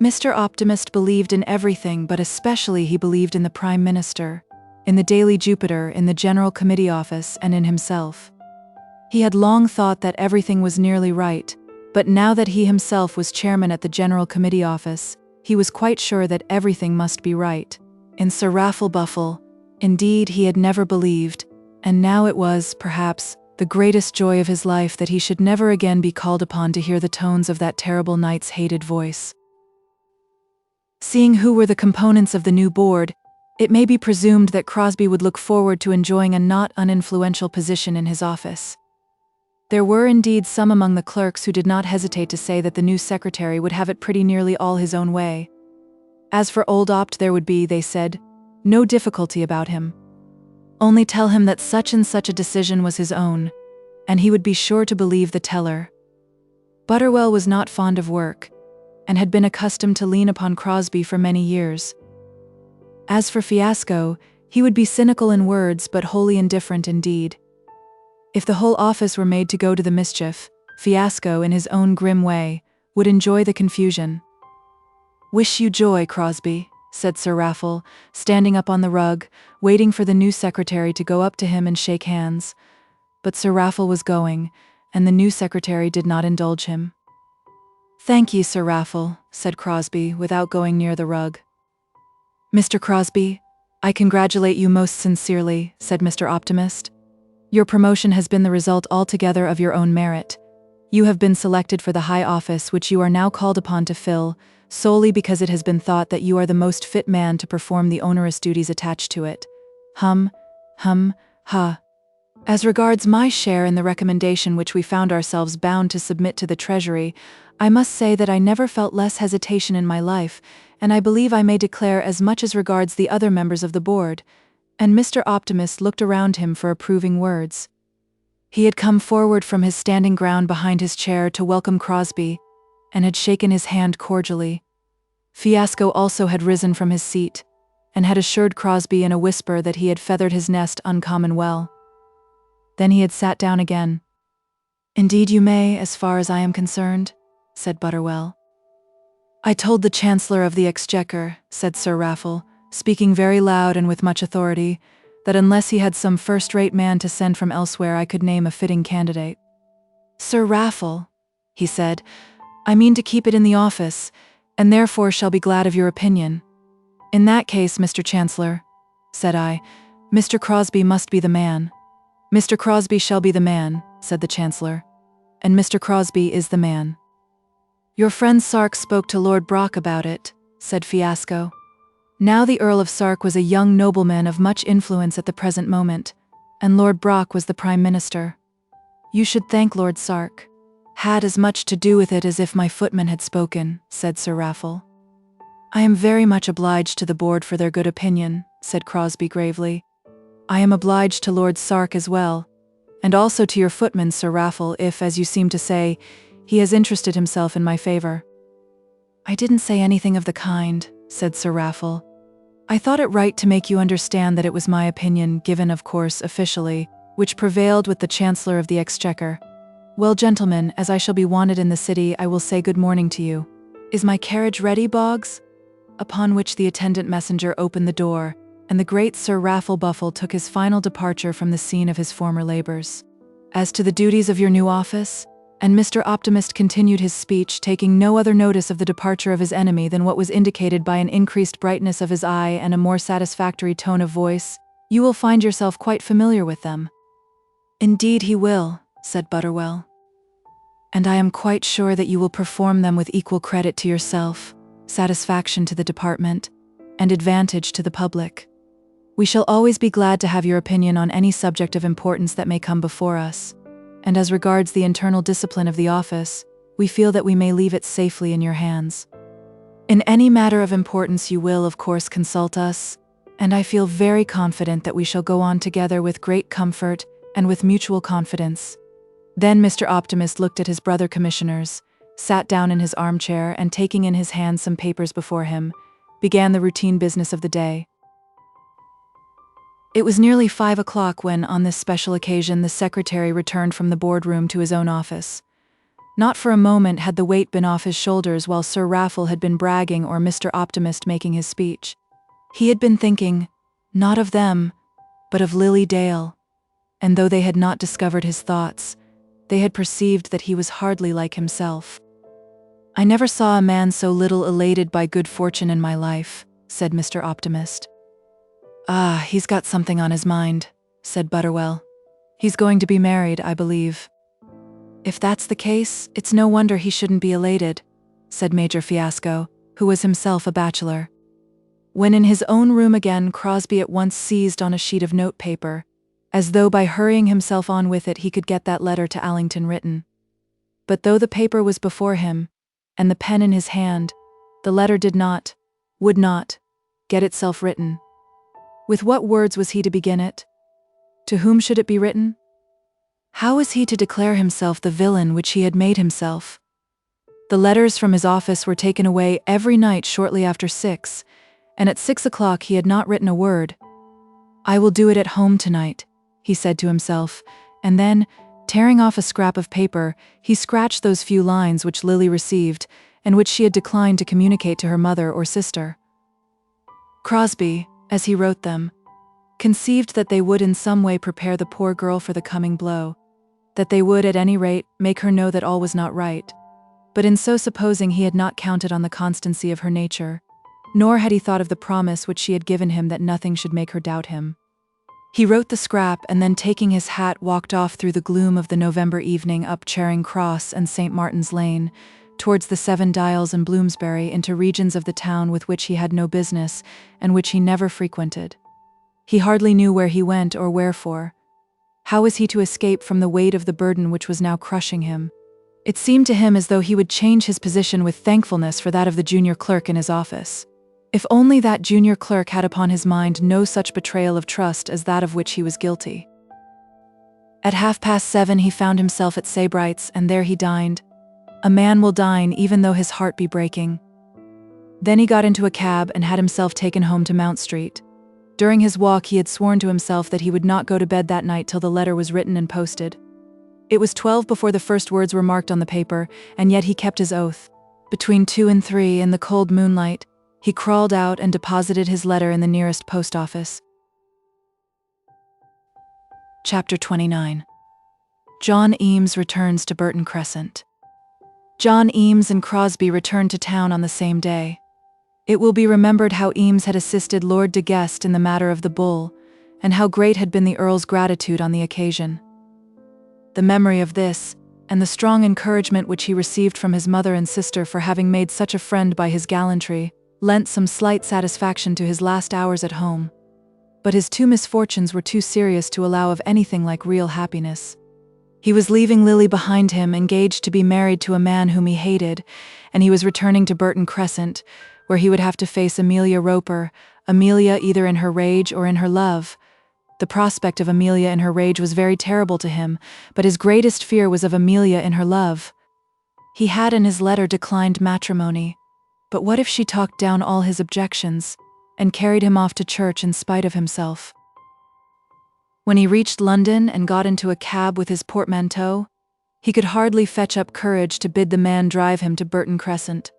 Mr. Optimist believed in everything, but especially he believed in the Prime Minister, in the Daily Jupiter, in the General Committee office, and in himself. He had long thought that everything was nearly right, but now that he himself was chairman at the General Committee office, he was quite sure that everything must be right. In Sir Raffle Buffle, indeed, he had never believed, and now it was, perhaps, the greatest joy of his life that he should never again be called upon to hear the tones of that terrible knight's hated voice. Seeing who were the components of the new board, it may be presumed that Crosbie would look forward to enjoying a not uninfluential position in his office. There were indeed some among the clerks who did not hesitate to say that the new secretary would have it pretty nearly all his own way. As for old Opt, there would be, they said, no difficulty about him. Only tell him that such and such a decision was his own, and he would be sure to believe the teller. Butterwell was not fond of work, and had been accustomed to lean upon Crosbie for many years. As for Fiasco, he would be cynical in words but wholly indifferent in deed. If the whole office were made to go to the mischief, Fiasco, in his own grim way, would enjoy the confusion. "Wish you joy, Crosbie," said Sir Raffle, standing up on the rug, waiting for the new secretary to go up to him and shake hands. But Sir Raffle was going, and the new secretary did not indulge him. "Thank ye, Sir Raffle," said Crosbie, without going near the rug. "Mr. Crosbie, I congratulate you most sincerely," said Mr. Optimist. "Your promotion has been the result altogether of your own merit. You have been selected for the high office which you are now called upon to fill, solely because it has been thought that you are the most fit man to perform the onerous duties attached to it. Ha. As regards my share in the recommendation which we found ourselves bound to submit to the Treasury, I must say that I never felt less hesitation in my life, and I believe I may declare as much as regards the other members of the board." And Mr. Optimist looked around him for approving words. He had come forward from his standing ground behind his chair to welcome Crosbie, and had shaken his hand cordially. Fiasco also had risen from his seat, and had assured Crosbie in a whisper that he had feathered his nest uncommon well. Then he had sat down again. "Indeed you may, as far as I am concerned," said Butterwell. "I told the Chancellor of the Exchequer," said Sir Raffle, speaking very loud and with much authority, "that unless he had some first-rate man to send from elsewhere I could name a fitting candidate." "Sir Raffle," he said, "I mean to keep it in the office, and therefore shall be glad of your opinion." "In that case, Mr. Chancellor," said I, "Mr. Crosbie must be the man." "Mr. Crosbie shall be the man," said the Chancellor, "and Mr. Crosbie is the man." "Your friend Sark spoke to Lord Brock about it," said Fiasco. Now the Earl of Sark was a young nobleman of much influence at the present moment, and Lord Brock was the Prime Minister. "You should thank Lord Sark. Had as much to do with it as if my footman had spoken," said Sir Raffle. "I am very much obliged to the board for their good opinion," said Crosbie gravely. "I am obliged to Lord Sark as well, and also to your footman, Sir Raffle, if, as you seem to say, he has interested himself in my favor." "I didn't say anything of the kind," said Sir Raffle. "I thought it right to make you understand that it was my opinion, given, of course, officially, which prevailed with the Chancellor of the Exchequer. Well, gentlemen, as I shall be wanted in the city, I will say good morning to you. Is my carriage ready, Boggs?" Upon which the attendant messenger opened the door, and the great Sir Raffle Buffle took his final departure from the scene of his former labors. "As to the duties of your new office," and Mr. Optimist continued his speech, taking no other notice of the departure of his enemy than what was indicated by an increased brightness of his eye and a more satisfactory tone of voice, "you will find yourself quite familiar with them." "Indeed he will," said Butterwell. "And I am quite sure that you will perform them with equal credit to yourself, satisfaction to the department, and advantage to the public. We shall always be glad to have your opinion on any subject of importance that may come before us, and as regards the internal discipline of the office, we feel that we may leave it safely in your hands. In any matter of importance you will, of course, consult us, and I feel very confident that we shall go on together with great comfort and with mutual confidence." Then Mr. Optimist looked at his brother commissioners, sat down in his armchair, and taking in his hand some papers before him, began the routine business of the day. It was nearly 5 o'clock when, on this special occasion, the secretary returned from the boardroom to his own office. Not for a moment had the weight been off his shoulders while Sir Raffle had been bragging or Mr. Optimist making his speech. He had been thinking, not of them, but of Lily Dale, and though they had not discovered his thoughts, they had perceived that he was hardly like himself. "I never saw a man so little elated by good fortune in my life," said Mr. Optimist. "Ah, he's got something on his mind," said Butterwell. He's going to be married, I believe." "If that's the case, it's no wonder he shouldn't be elated," said Major Fiasco, who was himself a bachelor. When in his own room again, Crosbie at once seized on a sheet of notepaper, as though by hurrying himself on with it he could get that letter to Allington written. But though the paper was before him, and the pen in his hand, the letter would not, get itself written. With what words was he to begin it? To whom should it be written? How was he to declare himself the villain which he had made himself? The letters from his office were taken away every night shortly after 6, and at 6 o'clock he had not written a word. "I will do it at home tonight," he said to himself, and then, tearing off a scrap of paper, he scratched those few lines which Lily received, and which she had declined to communicate to her mother or sister. Crosbie, as he wrote them, conceived that they would in some way prepare the poor girl for the coming blow, that they would, at any rate, make her know that all was not right. But in so supposing he had not counted on the constancy of her nature, nor had he thought of the promise which she had given him that nothing should make her doubt him. He wrote the scrap, and then taking his hat walked off through the gloom of the November evening up Charing Cross and St. Martin's Lane, towards the Seven Dials and Bloomsbury, into regions of the town with which he had no business, and which he never frequented. He hardly knew where he went or wherefore. How was he to escape from the weight of the burden which was now crushing him? It seemed to him as though he would change his position with thankfulness for that of the junior clerk in his office. If only that junior clerk had upon his mind no such betrayal of trust as that of which he was guilty. At 7:30 he found himself at Sebright's, and there he dined. A man will dine even though his heart be breaking. Then he got into a cab and had himself taken home to Mount Street. During his walk he had sworn to himself that he would not go to bed that night till the letter was written and posted. It was 12 before the first words were marked on the paper, and yet he kept his oath. Between 2 and 3, in the cold moonlight, he crawled out and deposited his letter in the nearest post office. Chapter 29. John Eames returns to Burton Crescent. John Eames and Crosbie returned to town on the same day. It will be remembered how Eames had assisted Lord de Guest in the matter of the bull, and how great had been the Earl's gratitude on the occasion. The memory of this, and the strong encouragement which he received from his mother and sister for having made such a friend by his gallantry, lent some slight satisfaction to his last hours at home. But his two misfortunes were too serious to allow of anything like real happiness. He was leaving Lily behind him, engaged to be married to a man whom he hated, and he was returning to Burton Crescent, where he would have to face Amelia Roper, Amelia either in her rage or in her love. The prospect of Amelia in her rage was very terrible to him, but his greatest fear was of Amelia in her love. He had in his letter declined matrimony, but what if she talked down all his objections, and carried him off to church in spite of himself? When he reached London and got into a cab with his portmanteau, he could hardly fetch up courage to bid the man drive him to Burton Crescent.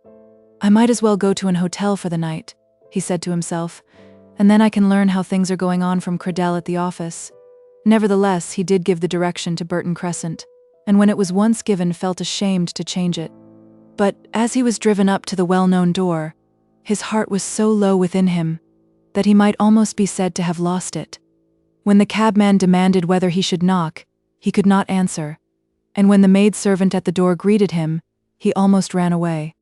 "I might as well go to an hotel for the night," he said to himself, "and then I can learn how things are going on from Cradell at the office." Nevertheless, he did give the direction to Burton Crescent, and when it was once given felt ashamed to change it. But as he was driven up to the well-known door, his heart was so low within him that he might almost be said to have lost it. When the cabman demanded whether he should knock, he could not answer, and when the maidservant at the door greeted him, he almost ran away.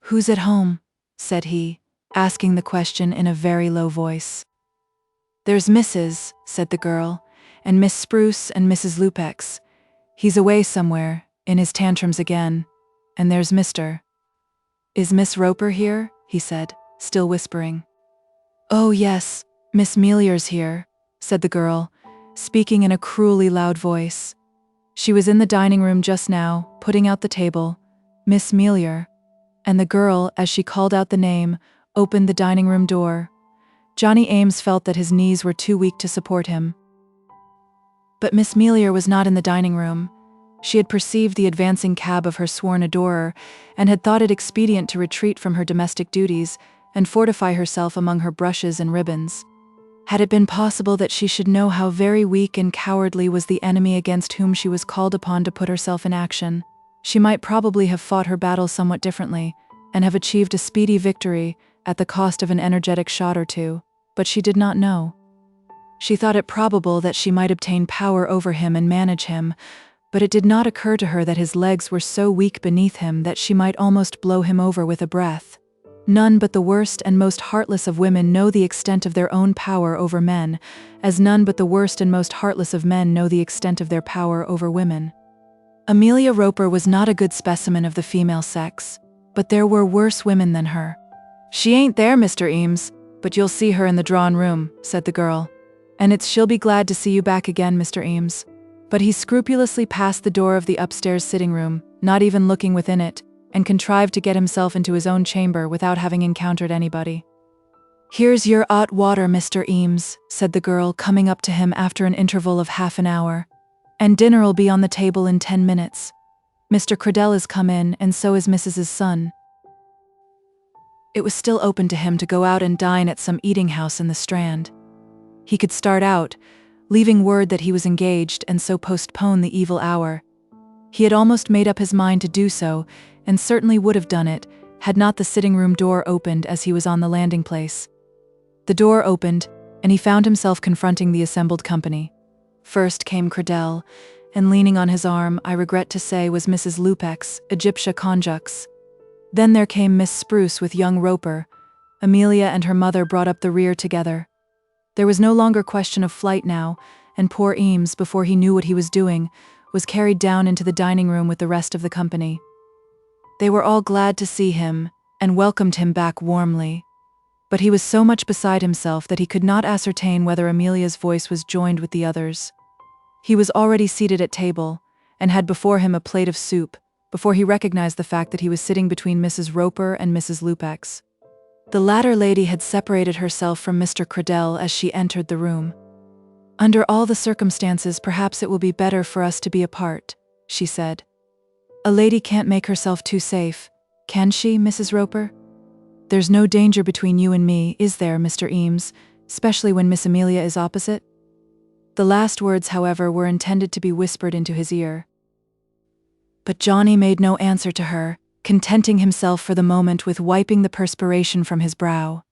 "Who's at home?" said he, asking the question in a very low voice. "There's Mrs.," said the girl, "and Miss Spruce and Mrs. LUPEX. He's away somewhere, in his tantrums again. And there's Mr. Is Miss Roper here?" he said, still whispering. "Oh yes, Miss Melior's here," said the girl, speaking in a cruelly loud voice. She was in the dining room just now, putting out the table. Miss Melior. And the girl, as she called out the name, opened the dining room door. Johnny Eames felt that his knees were too weak to support him. But Miss Melior was not in the dining room. She had perceived the advancing cab of her sworn adorer, and had thought it expedient to retreat from her domestic duties, and fortify herself among her brushes and ribbons. Had it been possible that she should know how very weak and cowardly was the enemy against whom she was called upon to put herself in action, she might probably have fought her battle somewhat differently, and have achieved a speedy victory at the cost of an energetic shot or two, but she did not know. She thought it probable that she might obtain power over him and manage him, but it did not occur to her that his legs were so weak beneath him that she might almost blow him over with a breath. None but the worst and most heartless of women know the extent of their own power over men, as none but the worst and most heartless of men know the extent of their power over women. Amelia Roper was not a good specimen of the female sex, but there were worse women than her. "She ain't there, Mr. Eames, but you'll see her in the drawing room," said the girl. "And she'll be glad to see you back again, Mr. Eames." But he scrupulously passed the door of the upstairs sitting room, not even looking within it, and contrived to get himself into his own chamber without having encountered anybody. "Here's your 'ot water, Mr. Eames," said the girl, coming up to him after an interval of half an hour. "And dinner'll be on the table in 10 minutes. Mr. Cradell has come in, and so is Mrs.'s son." It was still open to him to go out and dine at some eating house in the Strand. He could start out, leaving word that he was engaged and so postpone the evil hour. He had almost made up his mind to do so, and certainly would have done it, had not the sitting-room door opened as he was on the landing-place. The door opened, and he found himself confronting the assembled company. First came Cradell, and leaning on his arm, I regret to say, was Mrs. LUPEX, Egyptia Conjux. Then there came Miss Spruce with young Roper. Amelia and her mother brought up the rear together. There was no longer question of flight now, and poor Eames, before he knew what he was doing, was carried down into the dining room with the rest of the company. They were all glad to see him, and welcomed him back warmly. But he was so much beside himself that he could not ascertain whether Amelia's voice was joined with the others. He was already seated at table, and had before him a plate of soup, before he recognized the fact that he was sitting between Mrs. Roper and Mrs. LUPEX. The latter lady had separated herself from Mr. Cradell as she entered the room. "Under all the circumstances, perhaps it will be better for us to be apart," she said. "A lady can't make herself too safe, can she, Mrs. Roper? There's no danger between you and me, is there, Mr. Eames, especially when Miss Amelia is opposite?" The last words, however, were intended to be whispered into his ear. But Johnny made no answer to her, contenting himself for the moment with wiping the perspiration from his brow.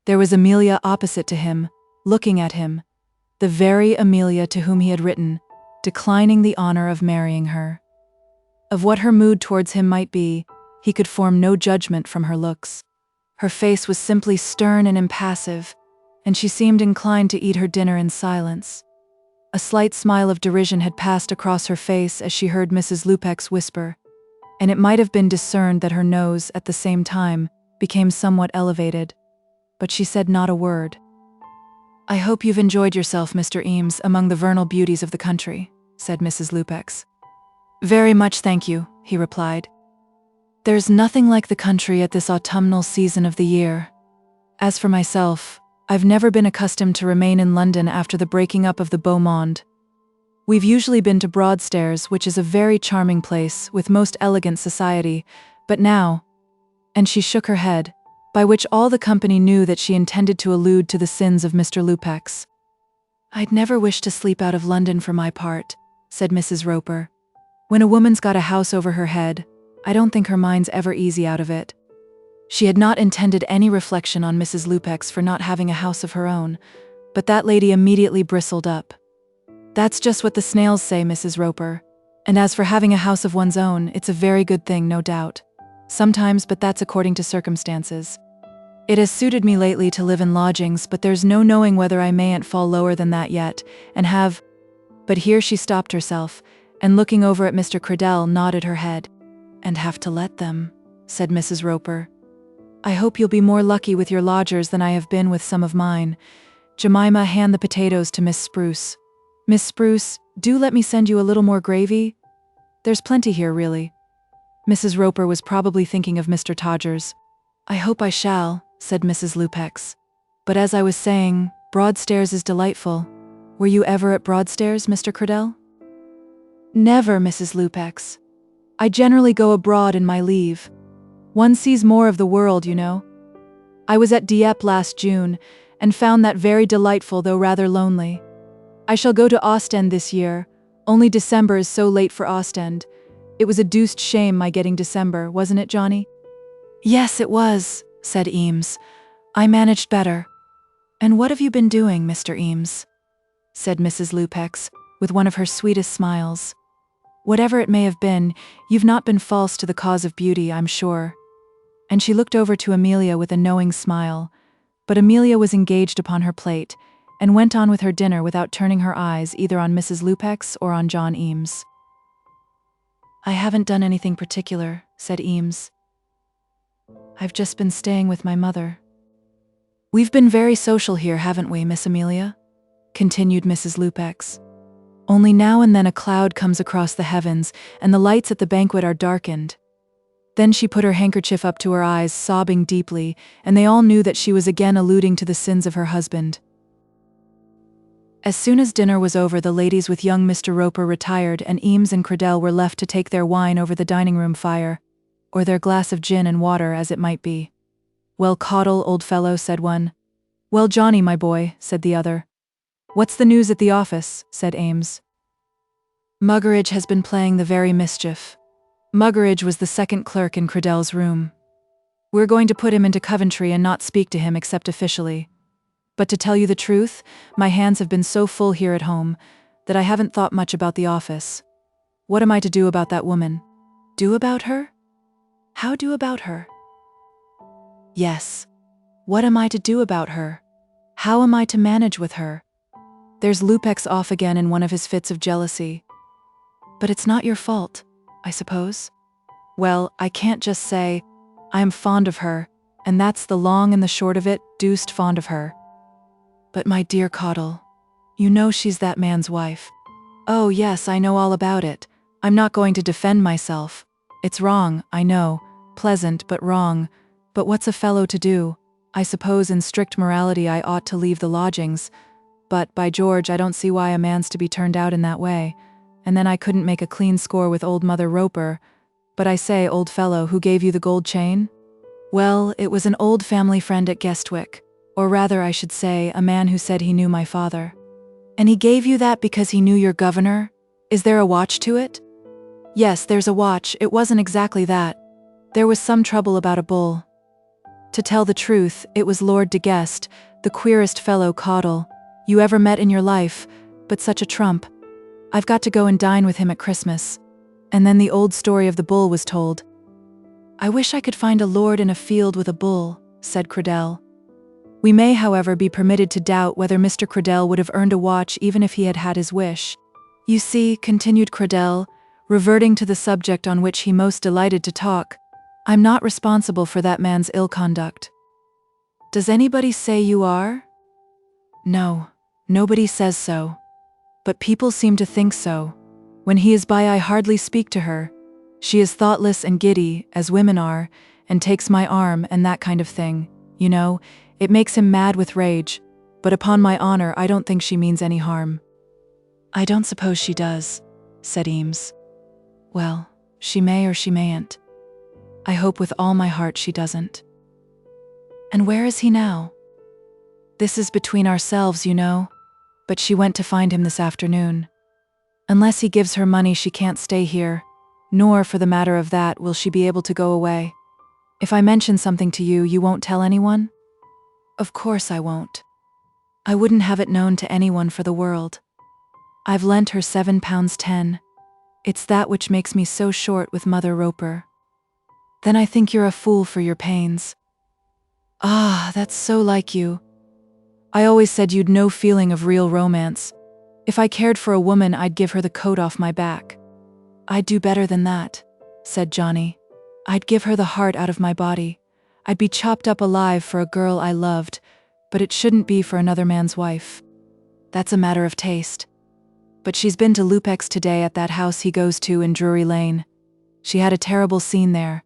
There was Amelia opposite to him, looking at him, the very Amelia to whom he had written, declining the honor of marrying her. Of what her mood towards him might be, he could form no judgment from her looks. Her face was simply stern and impassive, and she seemed inclined to eat her dinner in silence. A slight smile of derision had passed across her face as she heard Mrs. LUPEX whisper, and it might have been discerned that her nose, at the same time, became somewhat elevated. But she said not a word. "I hope you've enjoyed yourself, Mr. Eames, among the vernal beauties of the country," said Mrs. LUPEX. "Very much, thank you," he replied. "There's nothing like the country at this autumnal season of the year. As for myself, I've never been accustomed to remain in London after the breaking up of the beau monde. We've usually been to Broadstairs, which is a very charming place, with most elegant society, but now—" and she shook her head, by which all the company knew that she intended to allude to the sins of Mr. LUPEX. "I'd never wish to sleep out of London for my part," said Mrs. Roper. "When a woman's got a house over her head, I don't think her mind's ever easy out of it." She had not intended any reflection on Mrs. LUPEX for not having a house of her own, but that lady immediately bristled up. "That's just what the snails say, Mrs. Roper. And as for having a house of one's own, it's a very good thing, no doubt. Sometimes, but that's according to circumstances. It has suited me lately to live in lodgings, but there's no knowing whether I mayn't fall lower than that yet, and have—" But here she stopped herself, and looking over at Mr. Cradell, nodded her head. "And have to let them," said Mrs. Roper. "I hope you'll be more lucky with your lodgers than I have been with some of mine. Jemima, hand the potatoes to Miss Spruce. Miss Spruce, do let me send you a little more gravy? There's plenty here, really." Mrs. Roper was probably thinking of Mr. Todgers. "I hope I shall," said Mrs. LUPEX. "But as I was saying, Broadstairs is delightful. Were you ever at Broadstairs, Mr. Cradell?" "Never, Mrs. LUPEX. I generally go abroad in my leave. One sees more of the world, you know. I was at Dieppe last June, and found that very delightful though rather lonely. I shall go to Ostend this year, only December is so late for Ostend. It was a deuced shame my getting December, wasn't it, Johnny?" "Yes, it was," said Eames. "I managed better. "And what have you been doing, Mr. Eames?" said Mrs. Lupex, with one of her sweetest smiles. "Whatever it may have been, you've not been false to the cause of beauty, I'm sure." And she looked over to Amelia with a knowing smile, but Amelia was engaged upon her plate, and went on with her dinner without turning her eyes either on Mrs. Lupex or on John Eames. "I haven't done anything particular," said Eames. "I've just been staying with my mother." "We've been very social here, haven't we, Miss Amelia?" continued Mrs. Lupex. "Only now and then a cloud comes across the heavens, and the lights at the banquet are darkened." Then she put her handkerchief up to her eyes, sobbing deeply, and they all knew that she was again alluding to the sins of her husband. As soon as dinner was over, the ladies with young Mr. Roper retired, and Eames and Cradell were left to take their wine over the dining-room fire, or their glass of gin and water, as it might be. "Well, Caudle, old fellow," said one. "Well, Johnny, my boy," said the other. "What's the news at the office?" said Eames. "Muggeridge has been playing the very mischief." Muggeridge was the second clerk in Cradell's room. "We're going to put him into Coventry and not speak to him except officially. But to tell you the truth, my hands have been so full here at home that I haven't thought much about the office. What am I to do about that woman?" "Do about her? How do about her?" "Yes. What am I to do about her? How am I to manage with her? There's Lupex off again in one of his fits of jealousy. But it's not your fault, I suppose? Well, I can't just say, I am fond of her, and that's the long and the short of it, deuced fond of her. But my dear Caudle, you know she's that man's wife." "Oh yes, I know all about it. I'm not going to defend myself. It's wrong, I know, pleasant but wrong, but what's a fellow to do? I suppose in strict morality I ought to leave the lodgings, but, by George, I don't see why a man's to be turned out in that way. And then I couldn't make a clean score with old Mother Roper. But I say, old fellow, who gave you the gold chain?" "Well, it was an old family friend at Guestwick, or rather, I should say, a man who said he knew my father." "And he gave you that because he knew your governor? Is there a watch to it?" "Yes, there's a watch. It wasn't exactly that. There was some trouble about a bull. To tell the truth, it was Lord de Guest, the queerest fellow, Caudle, you ever met in your life, but such a trump. I've got to go and dine with him at Christmas." And then the old story of the bull was told. "I wish I could find a lord in a field with a bull," said Cradell. "We may, however, be permitted to doubt whether Mr. Cradell would have earned a watch even if he had had his wish. You see," continued Cradell, reverting to the subject on which he most delighted to talk, "I'm not responsible for that man's ill conduct." "Does anybody say you are?" "No, nobody says so. But people seem to think so. When he is by, I hardly speak to her. She is thoughtless and giddy, as women are, and takes my arm and that kind of thing. You know, it makes him mad with rage, but upon my honor I don't think she means any harm." "I don't suppose she does," said Eames. "Well, she may or she mayn't. I hope with all my heart she doesn't." "And where is he now?" "This is between ourselves, you know, but she went to find him this afternoon. Unless he gives her money she can't stay here, nor, for the matter of that, will she be able to go away. If I mention something to you, you won't tell anyone?" "Of course I won't. I wouldn't have it known to anyone for the world. I've lent her £7.10. It's that which makes me so short with Mother Roper." "Then I think you're a fool for your pains." "Ah, that's so like you. I always said you'd no feeling of real romance. If I cared for a woman, I'd give her the coat off my back." "I'd do better than that," said Johnny. "I'd give her the heart out of my body. I'd be chopped up alive for a girl I loved, but it shouldn't be for another man's wife. That's a matter of taste. But she's been to LUPEX today at that house he goes to in Drury Lane. She had a terrible scene there.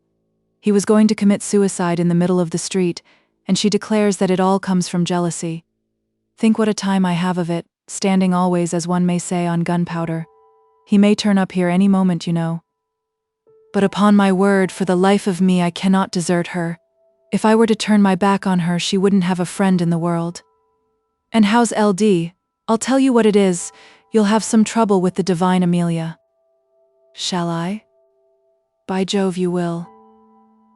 He was going to commit suicide in the middle of the street, and she declares that it all comes from jealousy. Think what a time I have of it, standing always, as one may say, on gunpowder. He may turn up here any moment, you know. But upon my word, for the life of me, I cannot desert her. If I were to turn my back on her, she wouldn't have a friend in the world. And how's LD? I'll tell you what it is, you'll have some trouble with the divine Amelia." "Shall I?" "By Jove, you will.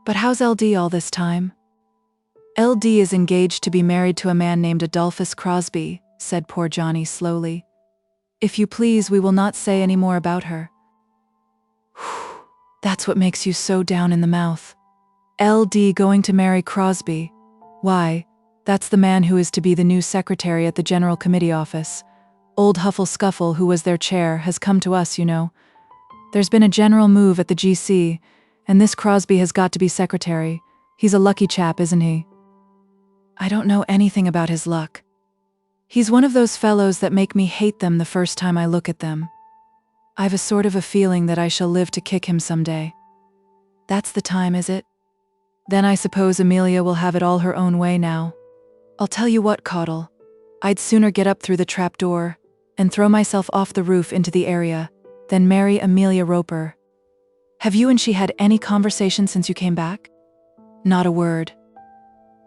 But how's LD all this time?" LD is engaged to be married to a man named Adolphus Crosbie, said poor Johnny slowly. If you please, we will not say any more about her. Whew, that's what makes you so down in the mouth. LD going to marry Crosbie. Why, that's the man who is to be the new secretary at the General Committee office. Old Huffle Scuffle, who was their chair, has come to us, you know. There's been a general move at the GC, and this Crosbie has got to be secretary. He's a lucky chap, isn't he? I don't know anything about his luck. He's one of those fellows that make me hate them the first time I look at them. I've a sort of a feeling that I shall live to kick him someday. That's the time, is it? Then I suppose Amelia will have it all her own way now. I'll tell you what, Caudle. I'd sooner get up through the trapdoor and throw myself off the roof into the area than marry Amelia Roper. Have you and she had any conversation since you came back? Not a word.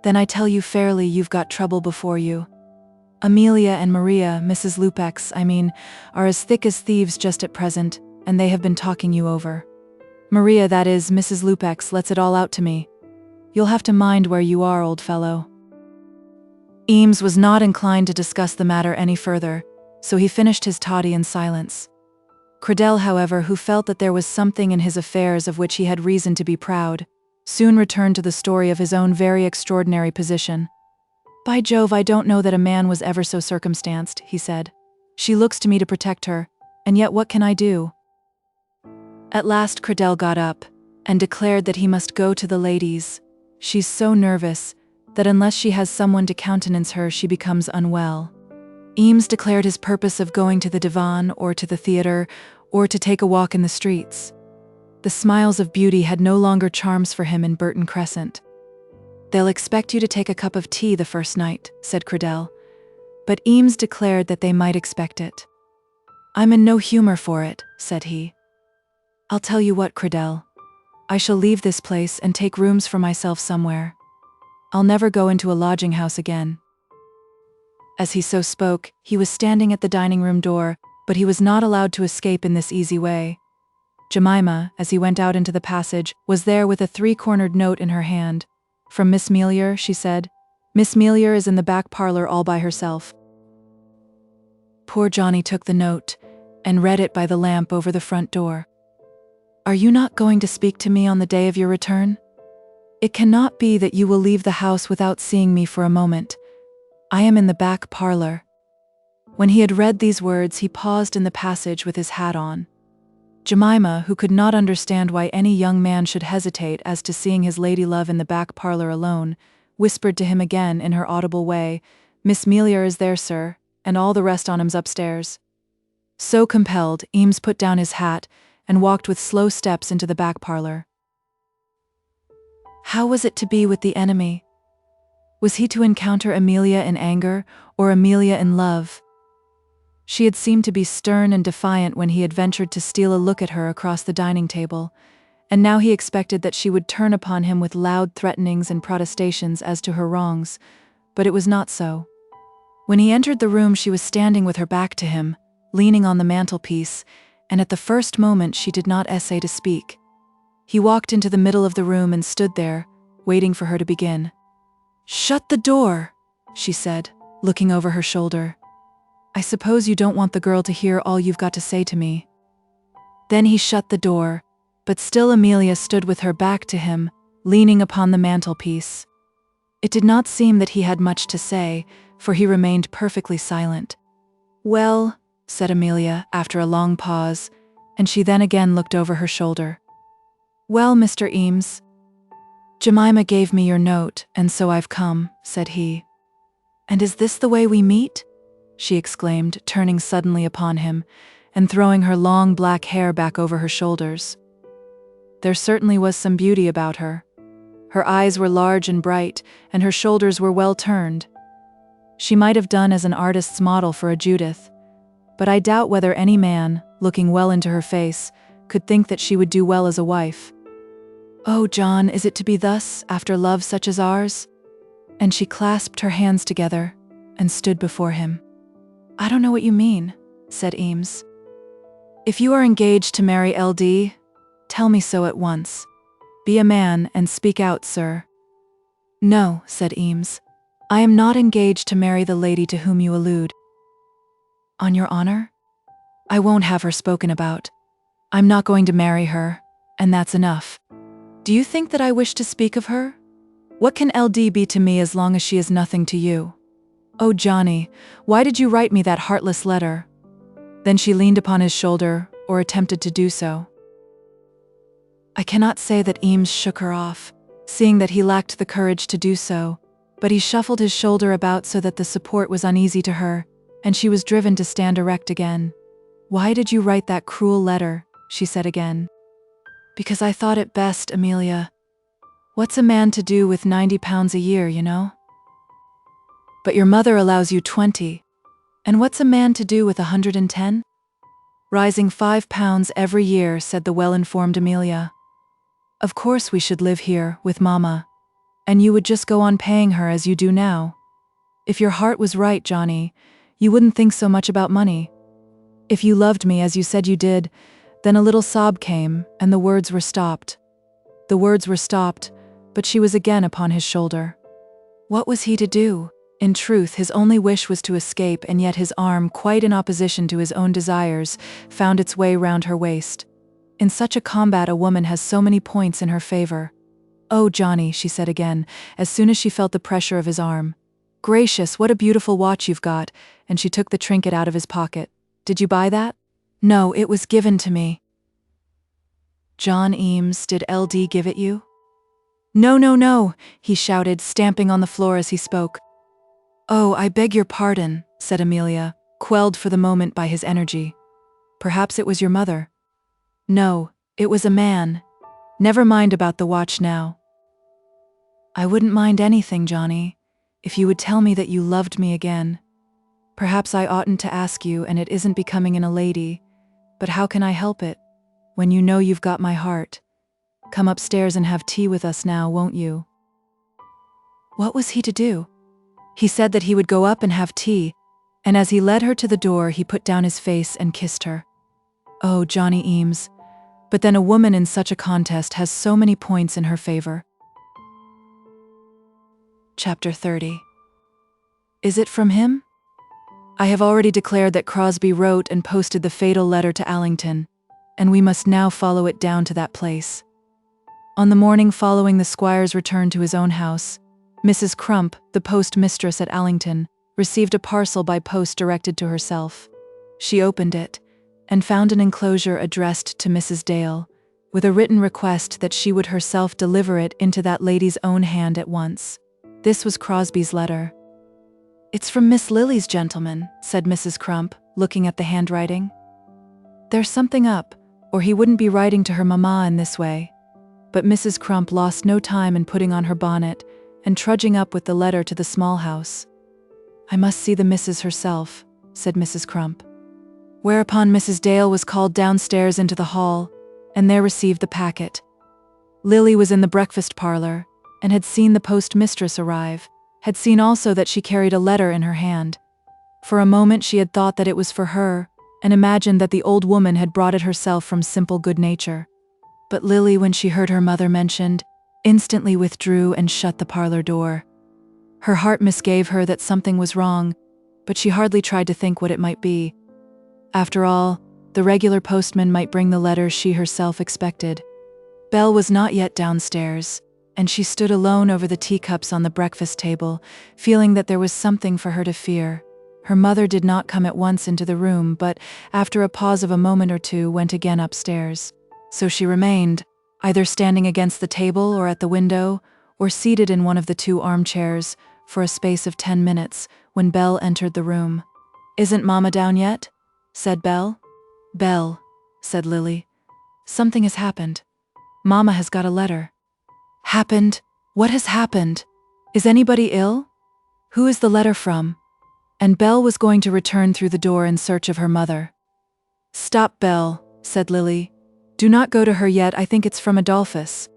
Then I tell you fairly, you've got trouble before you. Amelia and Maria, Mrs. LUPEX, I mean, are as thick as thieves just at present, and they have been talking you over. Maria, that is, Mrs. LUPEX, lets it all out to me. You'll have to mind where you are, old fellow. Eames was not inclined to discuss the matter any further, so he finished his toddy in silence. Cradell, however, who felt that there was something in his affairs of which he had reason to be proud, soon returned to the story of his own very extraordinary position. By Jove, I don't know that a man was ever so circumstanced, he said. She looks to me to protect her, and yet what can I do? At last Cradell got up, and declared that he must go to the ladies. She's so nervous, that unless she has someone to countenance her, she becomes unwell. Eames declared his purpose of going to the divan, or to the theatre, or to take a walk in the streets. The smiles of beauty had no longer charms for him in Burton Crescent. They'll expect you to take a cup of tea the first night, said Cradell, but Eames declared that they might expect it. I'm in no humor for it, said he. I'll tell you what, Cradell. I shall leave this place and take rooms for myself somewhere. I'll never go into a lodging house again. As he so spoke, he was standing at the dining room door, but he was not allowed to escape in this easy way. Jemima, as he went out into the passage, was there with a three-cornered note in her hand. From Miss Melior, she said. Miss Melior is in the back parlor all by herself. Poor Johnny took the note and read it by the lamp over the front door. Are you not going to speak to me on the day of your return? It cannot be that you will leave the house without seeing me for a moment. I am in the back parlor. When he had read these words, he paused in the passage with his hat on. Jemima, who could not understand why any young man should hesitate as to seeing his lady-love in the back parlor alone, whispered to him again in her audible way, Miss Melior is there, sir, and all the rest on 'em's upstairs. So compelled, Eames put down his hat and walked with slow steps into the back parlor. How was it to be with the enemy? Was he to encounter Amelia in anger, or Amelia in love? She had seemed to be stern and defiant when he had ventured to steal a look at her across the dining table, and now he expected that she would turn upon him with loud threatenings and protestations as to her wrongs, but it was not so. When he entered the room, she was standing with her back to him, leaning on the mantelpiece, and at the first moment she did not essay to speak. He walked into the middle of the room and stood there, waiting for her to begin. "Shut the door," she said, looking over her shoulder. "I suppose you don't want the girl to hear all you've got to say to me." Then he shut the door, but still Amelia stood with her back to him, leaning upon the mantelpiece. It did not seem that he had much to say, for he remained perfectly silent. "Well," said Amelia, after a long pause, and she then again looked over her shoulder. "Well, Mr. Eames." "Jemima gave me your note, and so I've come," said he. "And is this the way we meet?" she exclaimed, turning suddenly upon him, and throwing her long black hair back over her shoulders. There certainly was some beauty about her. Her eyes were large and bright, and her shoulders were well turned. She might have done as an artist's model for a Judith, but I doubt whether any man, looking well into her face, could think that she would do well as a wife. "Oh, John, is it to be thus, after love such as ours?" And she clasped her hands together and stood before him. "I don't know what you mean," said Eames. "If you are engaged to marry LD, tell me so at once. Be a man and speak out, sir." No, said Eames. I am not engaged to marry the lady to whom you allude. On your honor? I won't have her spoken about. I'm not going to marry her, and that's enough. Do you think that I wish to speak of her? What can LD be to me as long as she is nothing to you? Oh, Johnny, why did you write me that heartless letter? Then she leaned upon his shoulder, or attempted to do so. I cannot say that Eames shook her off, seeing that he lacked the courage to do so, but he shuffled his shoulder about so that the support was uneasy to her, and she was driven to stand erect again. Why did you write that cruel letter? She said again. Because I thought it best, Amelia. What's a man to do with £90 a year, you know? But your mother allows you 20. And what's a man to do with 110? Rising £5 every year, said the well-informed Amelia. Of course we should live here, with Mama. And you would just go on paying her as you do now. If your heart was right, Johnny, you wouldn't think so much about money. If you loved me as you said you did, then a little sob came, and the words were stopped. The words were stopped, but she was again upon his shoulder. What was he to do? In truth, his only wish was to escape, and yet his arm, quite in opposition to his own desires, found its way round her waist. In such a combat a woman has so many points in her favor. Oh, Johnny, she said again, as soon as she felt the pressure of his arm. Gracious, what a beautiful watch you've got, and she took the trinket out of his pocket. Did you buy that? No, it was given to me. John Eames, did LD give it you? No, no, no, he shouted, stamping on the floor as he spoke. Oh, I beg your pardon, said Amelia, quelled for the moment by his energy. Perhaps it was your mother. No, it was a man. Never mind about the watch now. I wouldn't mind anything, Johnny, if you would tell me that you loved me again. Perhaps I oughtn't to ask you, and it isn't becoming in a lady, but how can I help it, when you know you've got my heart? Come upstairs and have tea with us now, won't you? What was he to do? He said that he would go up and have tea, and as he led her to the door he put down his face and kissed her. Oh, Johnny Eames, but then a woman in such a contest has so many points in her favor. Chapter 30. Is it from him? I have already declared that Crosbie wrote and posted the fatal letter to Allington, and we must now follow it down to that place. On the morning following the squire's return to his own house, Mrs. Crump, the post-mistress at Allington, received a parcel by post directed to herself. She opened it, and found an enclosure addressed to Mrs. Dale, with a written request that she would herself deliver it into that lady's own hand at once. This was Crosbie's letter. It's from Miss Lily's gentleman, said Mrs. Crump, looking at the handwriting. There's something up, or he wouldn't be writing to her mamma in this way. But Mrs. Crump lost no time in putting on her bonnet and trudging up with the letter to the small house. I must see the missus herself, said Mrs. Crump. Whereupon Mrs. Dale was called downstairs into the hall, and there received the packet. Lily was in the breakfast parlor, and had seen the post-mistress arrive, had seen also that she carried a letter in her hand. For a moment she had thought that it was for her, and imagined that the old woman had brought it herself from simple good nature. But Lily, when she heard her mother mentioned, instantly withdrew and shut the parlor door. Her heart misgave her that something was wrong, but she hardly tried to think what it might be. After all, the regular postman might bring the letter she herself expected. Belle was not yet downstairs, and she stood alone over the teacups on the breakfast table, feeling that there was something for her to fear. Her mother did not come at once into the room, but, after a pause of a moment or two, went again upstairs. So she remained, either standing against the table or at the window, or seated in one of the two armchairs, for a space of 10 minutes, when Belle entered the room. "Isn't Mama down yet?" said Belle. "Belle," said Lily, "something has happened. Mama has got a letter." "Happened? What has happened? Is anybody ill? Who is the letter from?" And Belle was going to return through the door in search of her mother. "Stop, Belle," said Lily. "Do not go to her yet, I think it's from Adolphus."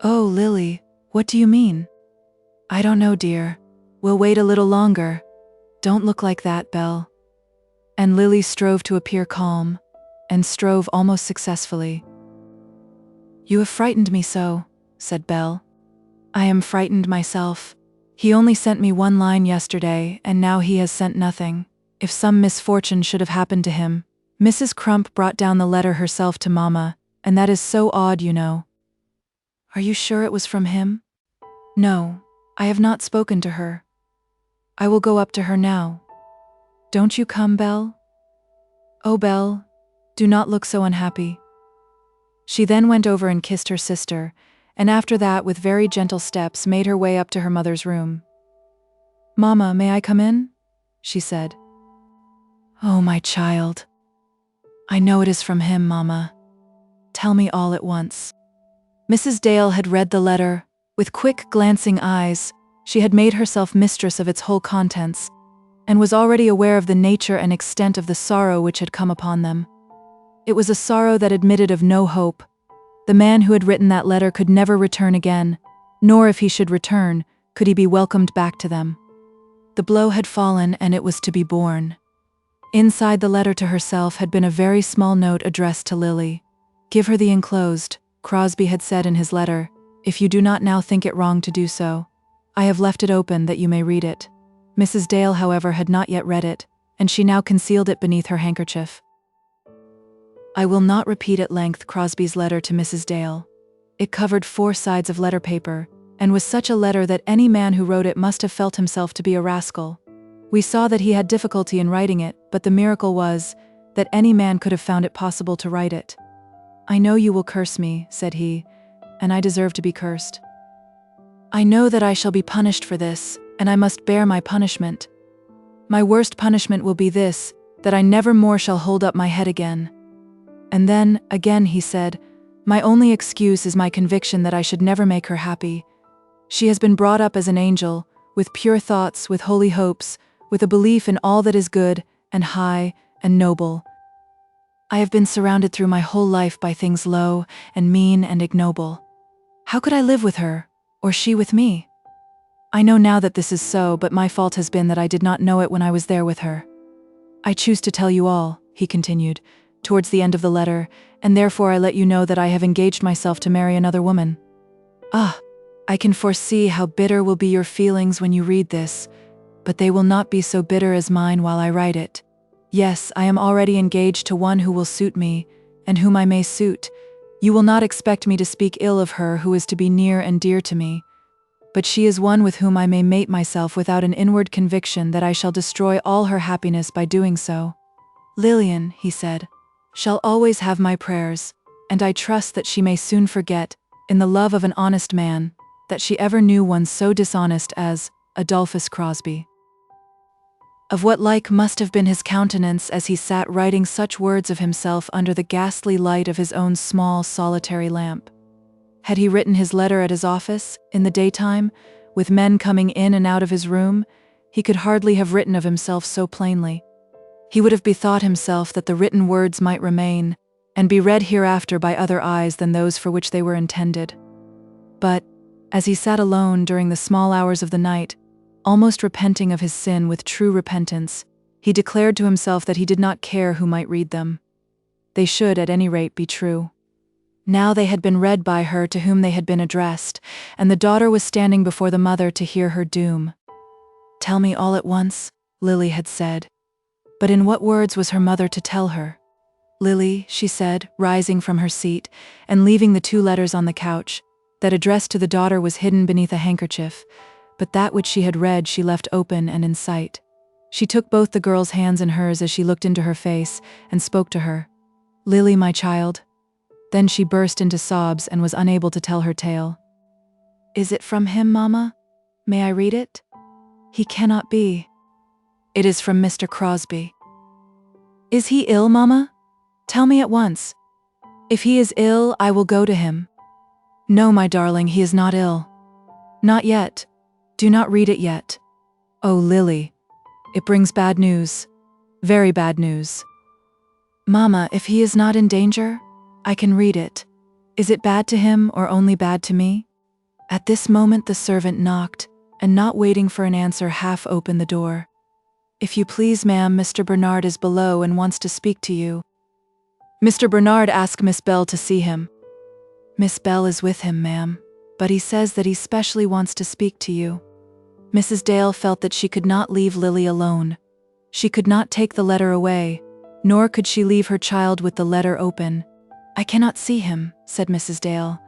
"Oh, Lily, what do you mean?" "I don't know, dear. We'll wait a little longer. Don't look like that, Belle." And Lily strove to appear calm, and strove almost successfully. "You have frightened me so," said Belle. I am frightened myself. He only sent me one line yesterday, and now he has sent nothing. If some misfortune should have happened to him. Mrs. Crump brought down the letter herself to Mamma, and that is so odd, you know. Are you sure it was from him? No, I have not spoken to her. I will go up to her now. Don't you come, Belle? Oh, Belle, do not look so unhappy. She then went over and kissed her sister, and after that, with very gentle steps, made her way up to her mother's room. Mamma, may I come in? She said. Oh, my child. I know it is from him, Mamma. Tell me all at once. Mrs. Dale had read the letter. With quick, glancing eyes, she had made herself mistress of its whole contents, and was already aware of the nature and extent of the sorrow which had come upon them. It was a sorrow that admitted of no hope. The man who had written that letter could never return again, nor if he should return, could he be welcomed back to them. The blow had fallen, and it was to be borne. Inside the letter to herself had been a very small note addressed to Lily. Give her the enclosed, Crosbie had said in his letter, if you do not now think it wrong to do so. I have left it open that you may read it. Mrs. Dale, however, had not yet read it, and she now concealed it beneath her handkerchief. I will not repeat at length Crosbie's letter to Mrs. Dale. It covered 4 sides of letter paper, and was such a letter that any man who wrote it must have felt himself to be a rascal. We saw that he had difficulty in writing it, but the miracle was that any man could have found it possible to write it. I know you will curse me, said he, and I deserve to be cursed. I know that I shall be punished for this, and I must bear my punishment. My worst punishment will be this, that I never more shall hold up my head again. And then, again, he said, my only excuse is my conviction that I should never make her happy. She has been brought up as an angel, with pure thoughts, with holy hopes, with a belief in all that is good, and high, and noble. I have been surrounded through my whole life by things low, and mean, and ignoble. How could I live with her, or she with me? I know now that this is so, but my fault has been that I did not know it when I was there with her. I choose to tell you all, he continued, towards the end of the letter, and therefore I let you know that I have engaged myself to marry another woman. Ah, I can foresee how bitter will be your feelings when you read this, but they will not be so bitter as mine while I write it. Yes, I am already engaged to one who will suit me, and whom I may suit. You will not expect me to speak ill of her who is to be near and dear to me, but she is one with whom I may mate myself without an inward conviction that I shall destroy all her happiness by doing so. Lilian, he said, shall always have my prayers, and I trust that she may soon forget, in the love of an honest man, that she ever knew one so dishonest as Adolphus Crosbie. Of what like must have been his countenance as he sat writing such words of himself under the ghastly light of his own small, solitary lamp? Had he written his letter at his office, in the daytime, with men coming in and out of his room, he could hardly have written of himself so plainly. He would have bethought himself that the written words might remain, and be read hereafter by other eyes than those for which they were intended. But, as he sat alone during the small hours of the night, almost repenting of his sin with true repentance, he declared to himself that he did not care who might read them. They should, at any rate, be true. Now they had been read by her to whom they had been addressed, and the daughter was standing before the mother to hear her doom. Tell me all at once, Lily had said. But in what words was her mother to tell her? Lily, she said, rising from her seat, and leaving the 2 letters on the couch, that addressed to the daughter was hidden beneath a handkerchief, but that which she had read she left open and in sight. She took both the girl's hands in hers as she looked into her face, and spoke to her. Lily, my child. Then she burst into sobs and was unable to tell her tale. Is it from him, Mamma? May I read it? He cannot be. It is from Mr. Crosbie. Is he ill, Mamma? Tell me at once. If he is ill, I will go to him. No, my darling, he is not ill. Not yet. Do not read it yet. Oh, Lily, it brings bad news. Very bad news. Mamma, if he is not in danger, I can read it. Is it bad to him or only bad to me? At this moment the servant knocked, and not waiting for an answer half opened the door. If you please, ma'am, Mr. Bernard is below and wants to speak to you. Mr. Bernard asked Miss Bell to see him. Miss Bell is with him, ma'am. but he says that he specially wants to speak to you." Mrs. Dale felt that she could not leave Lily alone. She could not take the letter away, nor could she leave her child with the letter open. "I cannot see him," said Mrs. Dale.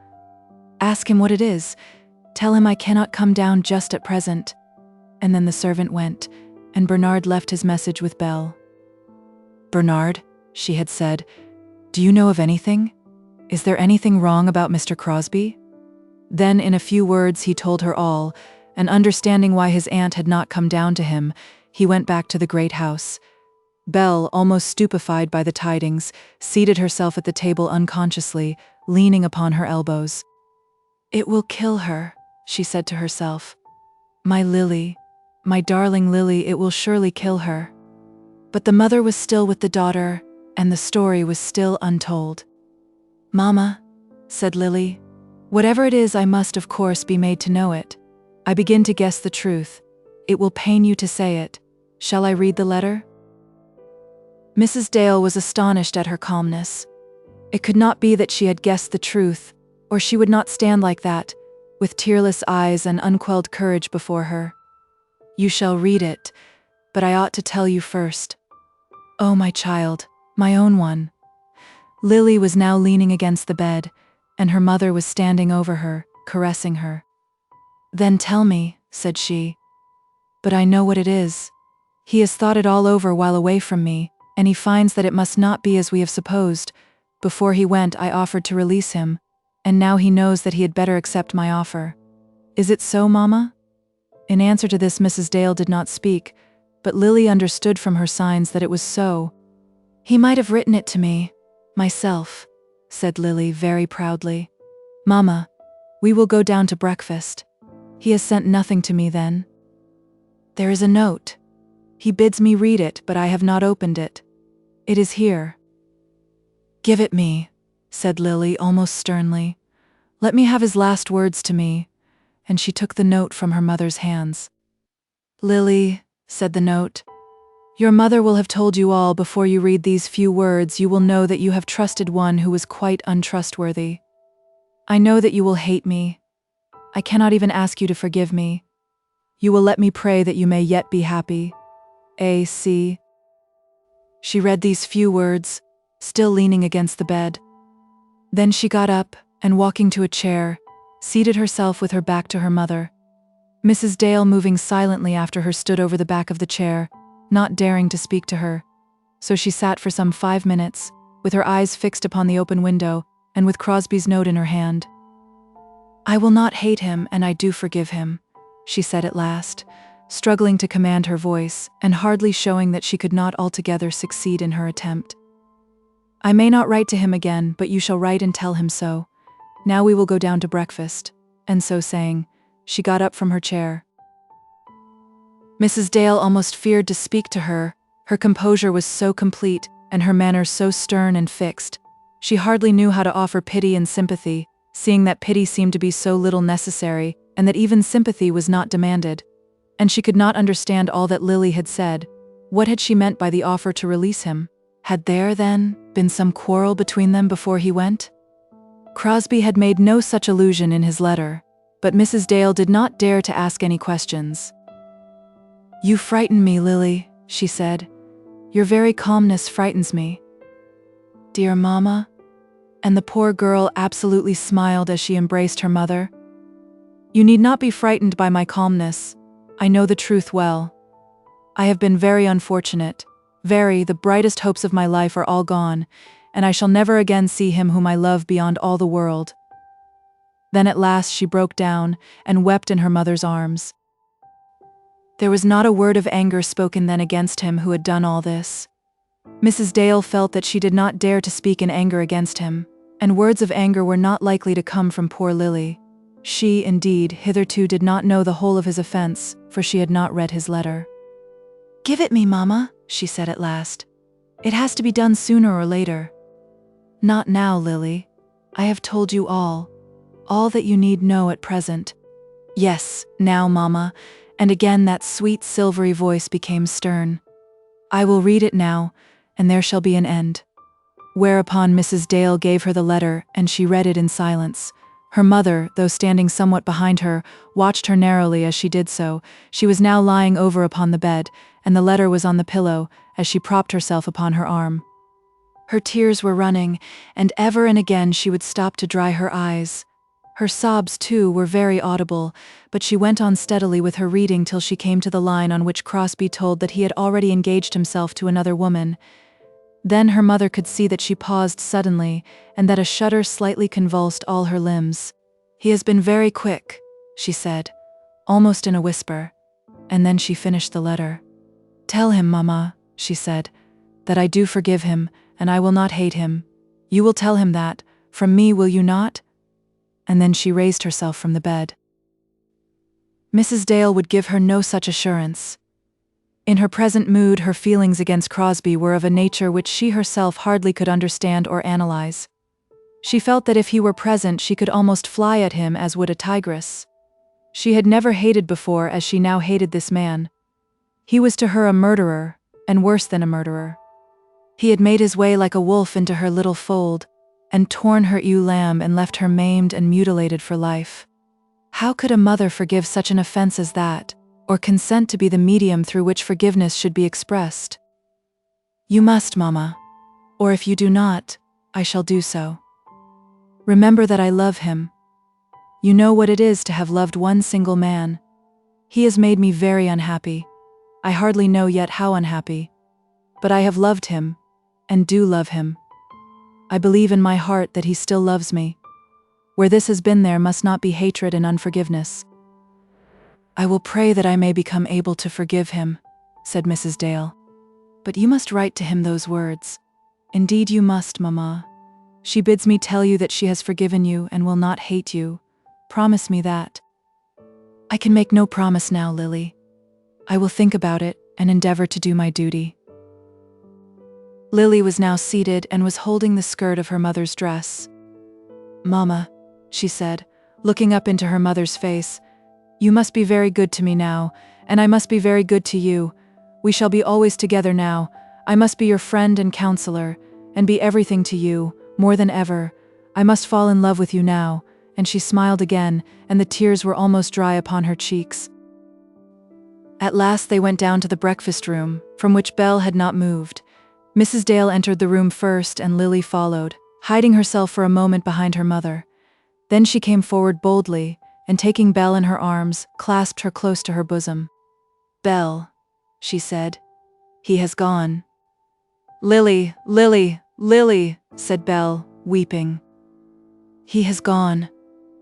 "Ask him what it is. Tell him I cannot come down just at present." And then the servant went, and Bernard left his message with Belle. "Bernard," she had said, "do you know of anything? Is there anything wrong about Mr. Crosbie?" Then in a few words he told her all, and understanding why his aunt had not come down to him, he went back to the great house. Belle, almost stupefied by the tidings, seated herself at the table unconsciously, leaning upon her elbows. "It will kill her," she said to herself. "My Lily, my darling Lily, it will surely kill her." But the mother was still with the daughter, and the story was still untold. "Mama," said Lily, "whatever it is, I must of course be made to know it. I begin to guess the truth. It will pain you to say it. Shall I read the letter?" Mrs. Dale was astonished at her calmness. It could not be that she had guessed the truth, or she would not stand like that, with tearless eyes and unquelled courage before her. "You shall read it, but I ought to tell you first." "Oh, my child, my own one." Lily was now leaning against the bed, and her mother was standing over her, caressing her. "Then tell me," said she. "But I know what it is. He has thought it all over while away from me, and he finds that it must not be as we have supposed. Before he went, I offered to release him, and now he knows that he had better accept my offer. Is it so, Mama?" In answer to this, Mrs. Dale did not speak, but Lily understood from her signs that it was so. "He might have written it to me, myself," said Lily very proudly. "Mama, we will go down to breakfast. He has sent nothing to me then. There is a note. He bids me read it, but I have not opened it. It is here." "Give it me," said Lily almost sternly. "Let me have his last words to me," and she took the note from her mother's hands. "Lily," said the note, "your mother will have told you all. Before you read these few words, you will know that you have trusted one who was quite untrustworthy. I know that you will hate me. I cannot even ask you to forgive me. You will let me pray that you may yet be happy. A.C." She read these few words, still leaning against the bed. Then she got up, and walking to a chair, seated herself with her back to her mother. Mrs. Dale, moving silently after her, stood over the back of the chair, not daring to speak to her. So she sat for some 5 minutes, with her eyes fixed upon the open window, and with Crosbie's note in her hand. "I will not hate him, and I do forgive him," she said at last, struggling to command her voice, and hardly showing that she could not altogether succeed in her attempt. "I may not write to him again, but you shall write and tell him so. Now we will go down to breakfast." And so saying, she got up from her chair. Mrs. Dale almost feared to speak to her. Her composure was so complete, and her manner so stern and fixed. She hardly knew how to offer pity and sympathy, seeing that pity seemed to be so little necessary, and that even sympathy was not demanded. And she could not understand all that Lily had said. What had she meant by the offer to release him? Had there, then, been some quarrel between them before he went? Crosbie had made no such allusion in his letter, but Mrs. Dale did not dare to ask any questions. "You frighten me, Lily," she said. "Your very calmness frightens me." "Dear Mama?" And the poor girl absolutely smiled as she embraced her mother. "You need not be frightened by my calmness. I know the truth well. I have been very unfortunate. The brightest hopes of my life are all gone, and I shall never again see him whom I love beyond all the world." Then at last she broke down and wept in her mother's arms. There was not a word of anger spoken then against him who had done all this. Mrs. Dale felt that she did not dare to speak in anger against him, and words of anger were not likely to come from poor Lily. She, indeed, hitherto did not know the whole of his offense, for she had not read his letter. "Give it me, Mama," she said at last. "It has to be done sooner or later." "Not now, Lily. I have told you all that you need know at present." "Yes, now, Mama," and again that sweet silvery voice became stern. "I will read it now, and there shall be an end." Whereupon Mrs. Dale gave her the letter, and she read it in silence, Her mother, though standing somewhat behind her, watched her narrowly as she did so. She was now lying over upon the bed, and the letter was on the pillow as she propped herself upon her arm. Her tears were running, and ever and again she would stop to dry her eyes. Her sobs, too, were very audible, but she went on steadily with her reading till she came to the line on which Crosbie told that he had already engaged himself to another woman. Then her mother could see that she paused suddenly, and that a shudder slightly convulsed all her limbs. "He has been very quick," she said, almost in a whisper, and then she finished the letter. "Tell him, Mamma," she said, "that I do forgive him, and I will not hate him. You will tell him that, from me, will you not?" And then she raised herself from the bed. Mrs. Dale would give her no such assurance. In her present mood, her feelings against Crosbie were of a nature which she herself hardly could understand or analyze. She felt that if he were present she could almost fly at him as would a tigress. She had never hated before as she now hated this man. He was to her a murderer, and worse than a murderer. He had made his way like a wolf into her little fold, and torn her ewe lamb and left her maimed and mutilated for life. How could a mother forgive such an offense as that, or consent to be the medium through which forgiveness should be expressed? "You must, Mamma, or if you do not, I shall do so. Remember that I love him. You know what it is to have loved one single man. He has made me very unhappy. I hardly know yet how unhappy. But I have loved him, and do love him. I believe in my heart that he still loves me. Where this has been, there must not be hatred and unforgiveness. I will pray that I may become able to forgive him," said Mrs. Dale. "But you must write to him those words. Indeed you must, Mamma. She bids me tell you that she has forgiven you and will not hate you. Promise me that." "I can make no promise now, Lily. I will think about it and endeavor to do my duty." Lily was now seated and was holding the skirt of her mother's dress. "Mamma," she said, looking up into her mother's face, "you must be very good to me now, and I must be very good to you. We shall be always together now. I must be your friend and counselor, and be everything to you, more than ever. I must fall in love with you now," and she smiled again, and the tears were almost dry upon her cheeks. At last they went down to the breakfast room, from which Belle had not moved. Mrs. Dale entered the room first, and Lily followed, hiding herself for a moment behind her mother. Then she came forward boldly, and taking Belle in her arms, clasped her close to her bosom. "Belle," she said, "he has gone." "Lily, Lily, Lily," said Belle, weeping. "He has gone.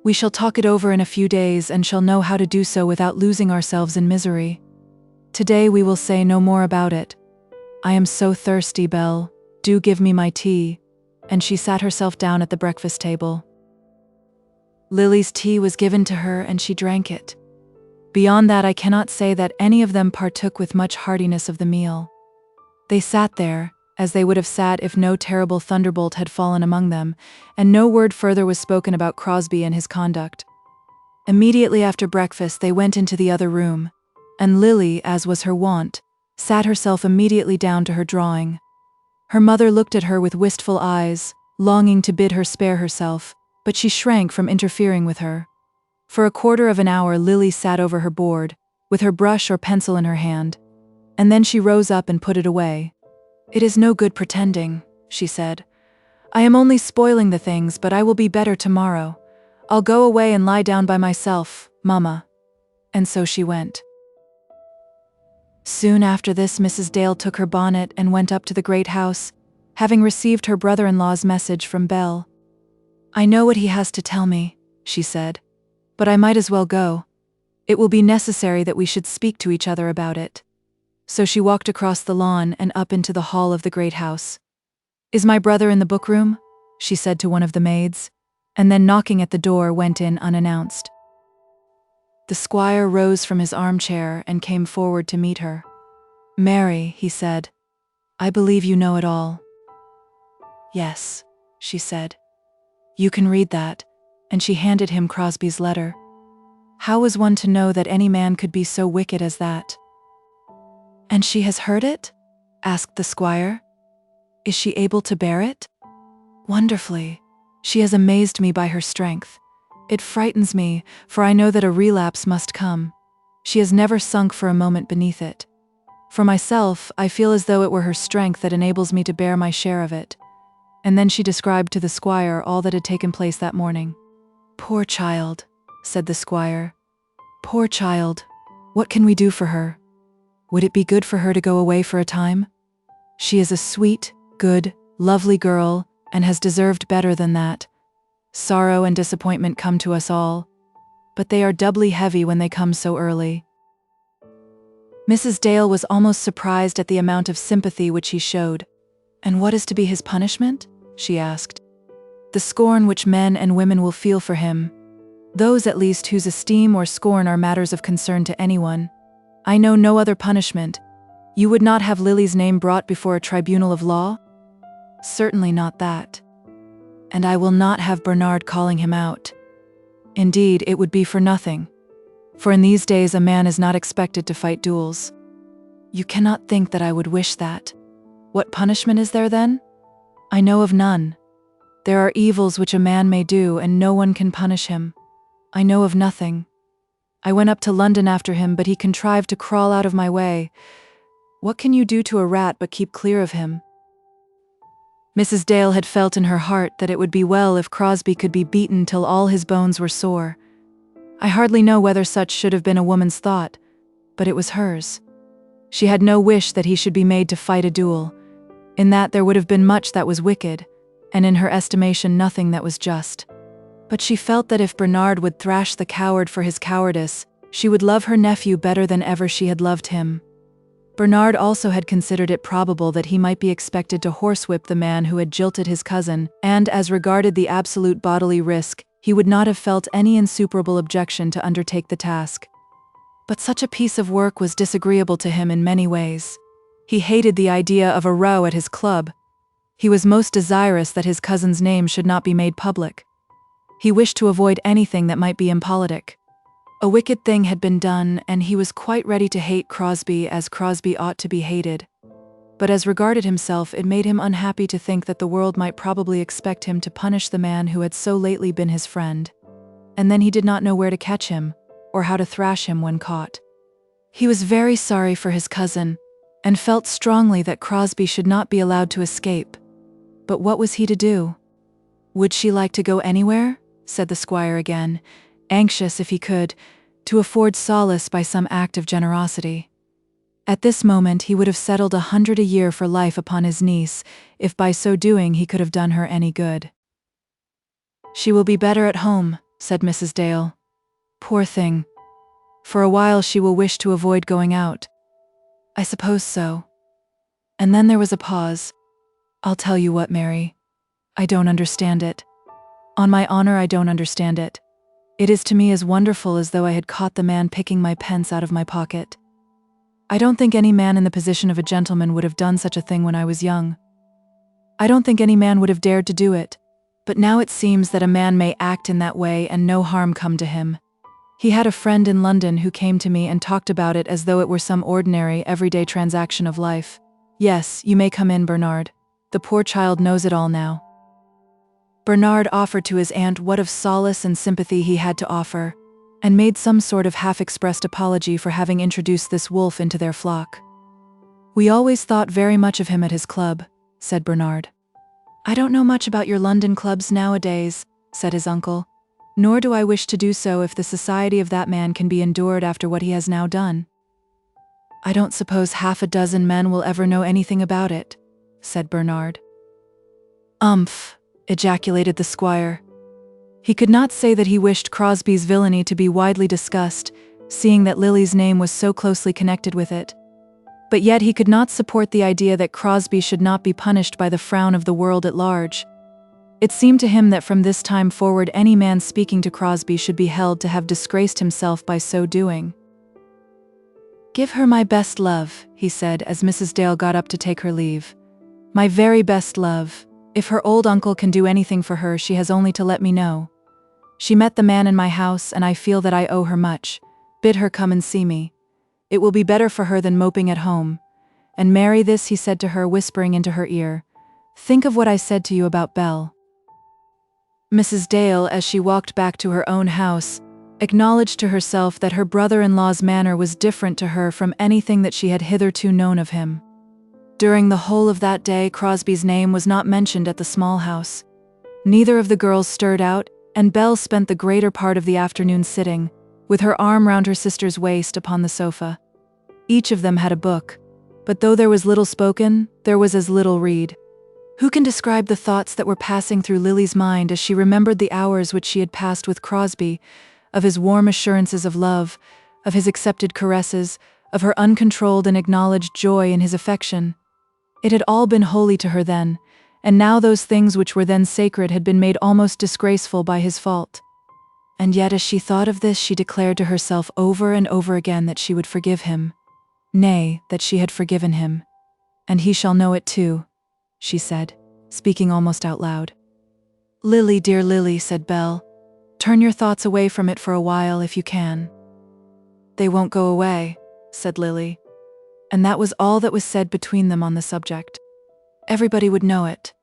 We shall talk it over in a few days and shall know how to do so without losing ourselves in misery. Today we will say no more about it. I am so thirsty, Belle. Do give me my tea." And she sat herself down at the breakfast table. Lily's tea was given to her and she drank it. Beyond that I cannot say that any of them partook with much heartiness of the meal. They sat there, as they would have sat if no terrible thunderbolt had fallen among them, and no word further was spoken about Crosbie and his conduct. Immediately after breakfast they went into the other room, and Lily, as was her wont, sat herself immediately down to her drawing. Her mother looked at her with wistful eyes, longing to bid her spare herself, but she shrank from interfering with her. For a quarter of an hour Lily sat over her board, with her brush or pencil in her hand, and then she rose up and put it away. "It is no good pretending," she said. "I am only spoiling the things, but I will be better tomorrow. I'll go away and lie down by myself, Mamma." And so she went. Soon after this Mrs. Dale took her bonnet and went up to the great house, having received her brother-in-law's message from Belle. "I know what he has to tell me," she said, "but I might as well go. It will be necessary that we should speak to each other about it." So she walked across the lawn and up into the hall of the great house. "Is my brother in the book room?" she said to one of the maids, and then knocking at the door went in unannounced. The squire rose from his armchair and came forward to meet her. "Mary," he said, "I believe you know it all." "Yes," she said. "You can read that," and she handed him Crosbie's letter. How was one to know that any man could be so wicked as that? "And she has heard it?" asked the squire. "Is she able to bear it?" "Wonderfully. She has amazed me by her strength. It frightens me, for I know that a relapse must come. She has never sunk for a moment beneath it. For myself, I feel as though it were her strength that enables me to bear my share of it." And then she described to the squire all that had taken place that morning. "Poor child," said the squire. "Poor child. What can we do for her? Would it be good for her to go away for a time? She is a sweet, good, lovely girl, and has deserved better than that. Sorrow and disappointment come to us all, but they are doubly heavy when they come so early." Mrs. Dale was almost surprised at the amount of sympathy which he showed. "And what is to be his punishment?" she asked. "The scorn which men and women will feel for him. Those, at least, whose esteem or scorn are matters of concern to anyone. I know no other punishment. You would not have Lily's name brought before a tribunal of law?" "Certainly not that. And I will not have Bernard calling him out. Indeed, it would be for nothing. For in these days a man is not expected to fight duels. You cannot think that I would wish that. What punishment is there then? I know of none. There are evils which a man may do, and no one can punish him. I know of nothing. I went up to London after him, but he contrived to crawl out of my way. What can you do to a rat but keep clear of him?" Mrs. Dale had felt in her heart that it would be well if Crosbie could be beaten till all his bones were sore. I hardly know whether such should have been a woman's thought, but it was hers. She had no wish that he should be made to fight a duel. In that there would have been much that was wicked, and in her estimation nothing that was just. But she felt that if Bernard would thrash the coward for his cowardice, she would love her nephew better than ever she had loved him. Bernard also had considered it probable that he might be expected to horsewhip the man who had jilted his cousin, and as regarded the absolute bodily risk, he would not have felt any insuperable objection to undertake the task. But such a piece of work was disagreeable to him in many ways. He hated the idea of a row at his club. He was most desirous that his cousin's name should not be made public. He wished to avoid anything that might be impolitic. A wicked thing had been done, and he was quite ready to hate Crosbie as Crosbie ought to be hated. But as regarded himself, it made him unhappy to think that the world might probably expect him to punish the man who had so lately been his friend. And then he did not know where to catch him, or how to thrash him when caught. He was very sorry for his cousin, and felt strongly that Crosbie should not be allowed to escape. But what was he to do? "Would she like to go anywhere?" said the squire again, anxious, if he could, to afford solace by some act of generosity. At this moment he would have settled 100 a year for life upon his niece, if by so doing he could have done her any good. "She will be better at home," said Mrs. Dale. "Poor thing. For a while she will wish to avoid going out." "I suppose so." And then there was a pause. "I'll tell you what, Mary. I don't understand it. On my honor, I don't understand it. It is to me as wonderful as though I had caught the man picking my pence out of my pocket. I don't think any man in the position of a gentleman would have done such a thing when I was young. I don't think any man would have dared to do it, but now it seems that a man may act in that way and no harm come to him. He had a friend in London who came to me and talked about it as though it were some ordinary, everyday transaction of life. Yes, you may come in, Bernard. The poor child knows it all now." Bernard offered to his aunt what of solace and sympathy he had to offer, and made some sort of half-expressed apology for having introduced this wolf into their flock. "We always thought very much of him at his club," said Bernard. "I don't know much about your London clubs nowadays," said his uncle, "nor do I wish to do so if the society of that man can be endured after what he has now done." "I don't suppose half a dozen men will ever know anything about it," said Bernard. "Umph," ejaculated the squire. He could not say that he wished Crosbie's villainy to be widely discussed, seeing that Lily's name was so closely connected with it. But yet he could not support the idea that Crosbie should not be punished by the frown of the world at large. It seemed to him that from this time forward any man speaking to Crosbie should be held to have disgraced himself by so doing. "Give her my best love," he said as Mrs. Dale got up to take her leave. "My very best love. If her old uncle can do anything for her, she has only to let me know. She met the man in my house, and I feel that I owe her much. Bid her come and see me. It will be better for her than moping at home. And Mary," this he said to her, whispering into her ear, "think of what I said to you about Belle." Mrs. Dale, as she walked back to her own house, acknowledged to herself that her brother-in-law's manner was different to her from anything that she had hitherto known of him. During the whole of that day, Crosbie's name was not mentioned at the small house. Neither of the girls stirred out, and Belle spent the greater part of the afternoon sitting, with her arm round her sister's waist upon the sofa. Each of them had a book, but though there was little spoken, there was as little read. Who can describe the thoughts that were passing through Lily's mind as she remembered the hours which she had passed with Crosbie, of his warm assurances of love, of his accepted caresses, of her uncontrolled and acknowledged joy in his affection? It had all been holy to her then, and now those things which were then sacred had been made almost disgraceful by his fault. And yet as she thought of this, she declared to herself over and over again that she would forgive him. Nay, that she had forgiven him. And he shall know it too, she said, speaking almost out loud. Lily, dear Lily, said Belle, turn your thoughts away from it for a while if you can. They won't go away, said Lily. And that was all that was said between them on the subject. Everybody would know it.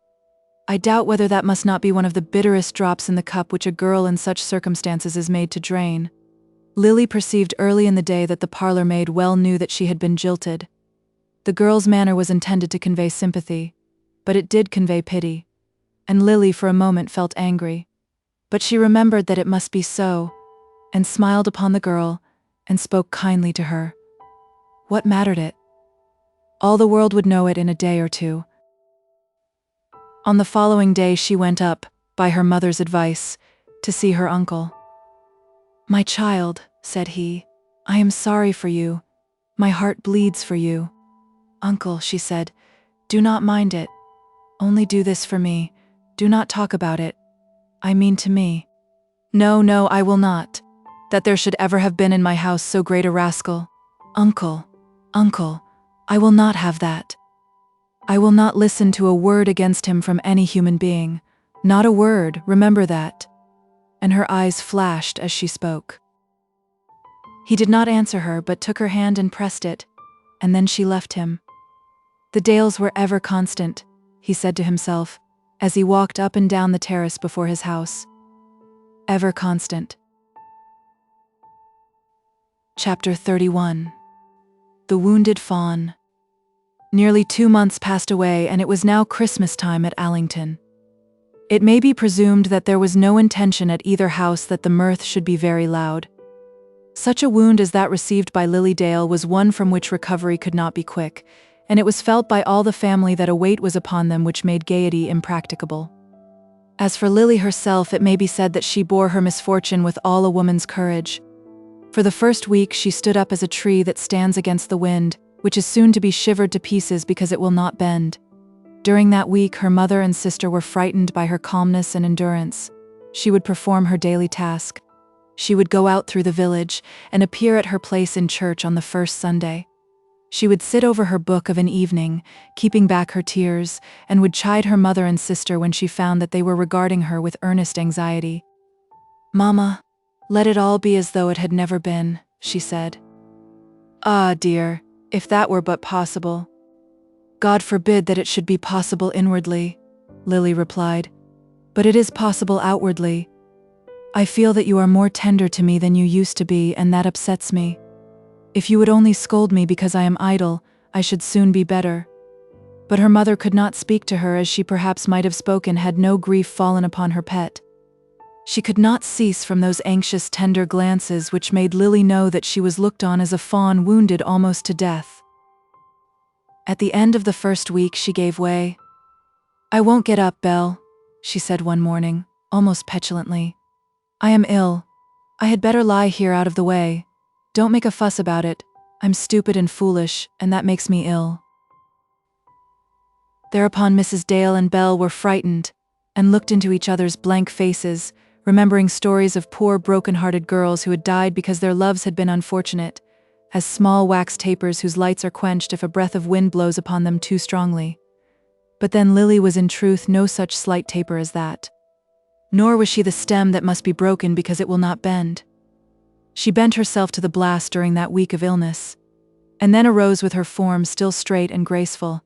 I doubt whether that must not be one of the bitterest drops in the cup which a girl in such circumstances is made to drain. Lily perceived early in the day that the parlour maid well knew that she had been jilted. The girl's manner was intended to convey sympathy, but it did convey pity, and Lily for a moment felt angry. But she remembered that it must be so, and smiled upon the girl, and spoke kindly to her. What mattered it? All the world would know it in a day or two. On the following day she went up, by her mother's advice, to see her uncle. My child, said he, I am sorry for you. My heart bleeds for you. Uncle, she said, do not mind it. Only do this for me. Do not talk about it. I mean to me. No, no, I will not. That there should ever have been in my house so great a rascal. Uncle, uncle, I will not have that. I will not listen to a word against him from any human being. Not a word, remember that. And her eyes flashed as she spoke. He did not answer her, but took her hand and pressed it, and then she left him. The Dales were ever constant, he said to himself, as he walked up and down the terrace before his house. Ever constant. Chapter 31. The Wounded Fawn. Nearly 2 months passed away, and it was now Christmas time at Allington. It may be presumed that there was no intention at either house that the mirth should be very loud. Such a wound as that received by Lily Dale was one from which recovery could not be quick, and it was felt by all the family that a weight was upon them which made gaiety impracticable. As for Lily herself, it may be said that she bore her misfortune with all a woman's courage. For the first week she stood up as a tree that stands against the wind, which is soon to be shivered to pieces because it will not bend. During that week her mother and sister were frightened by her calmness and endurance. She would perform her daily task. She would go out through the village and appear at her place in church on the first Sunday. She would sit over her book of an evening, keeping back her tears, and would chide her mother and sister when she found that they were regarding her with earnest anxiety. "Mamma, let it all be as though it had never been," she said. "Ah, dear, if that were but possible." "God forbid that it should be possible inwardly," Lily replied, "but it is possible outwardly. I feel that you are more tender to me than you used to be, and that upsets me. If you would only scold me because I am idle, I should soon be better." But her mother could not speak to her as she perhaps might have spoken had no grief fallen upon her pet. She could not cease from those anxious, tender glances which made Lily know that she was looked on as a fawn wounded almost to death. At the end of the first week she gave way. "I won't get up, Belle," she said one morning, almost petulantly. "I am ill. I had better lie here out of the way. Don't make a fuss about it. I'm stupid and foolish, and that makes me ill." Thereupon Mrs. Dale and Belle were frightened, and looked into each other's blank faces, remembering stories of poor broken-hearted girls who had died because their loves had been unfortunate, as small wax tapers whose lights are quenched if a breath of wind blows upon them too strongly. But then Lily was in truth no such slight taper as that. Nor was she the stem that must be broken because it will not bend. She bent herself to the blast during that week of illness, and then arose with her form still straight and graceful,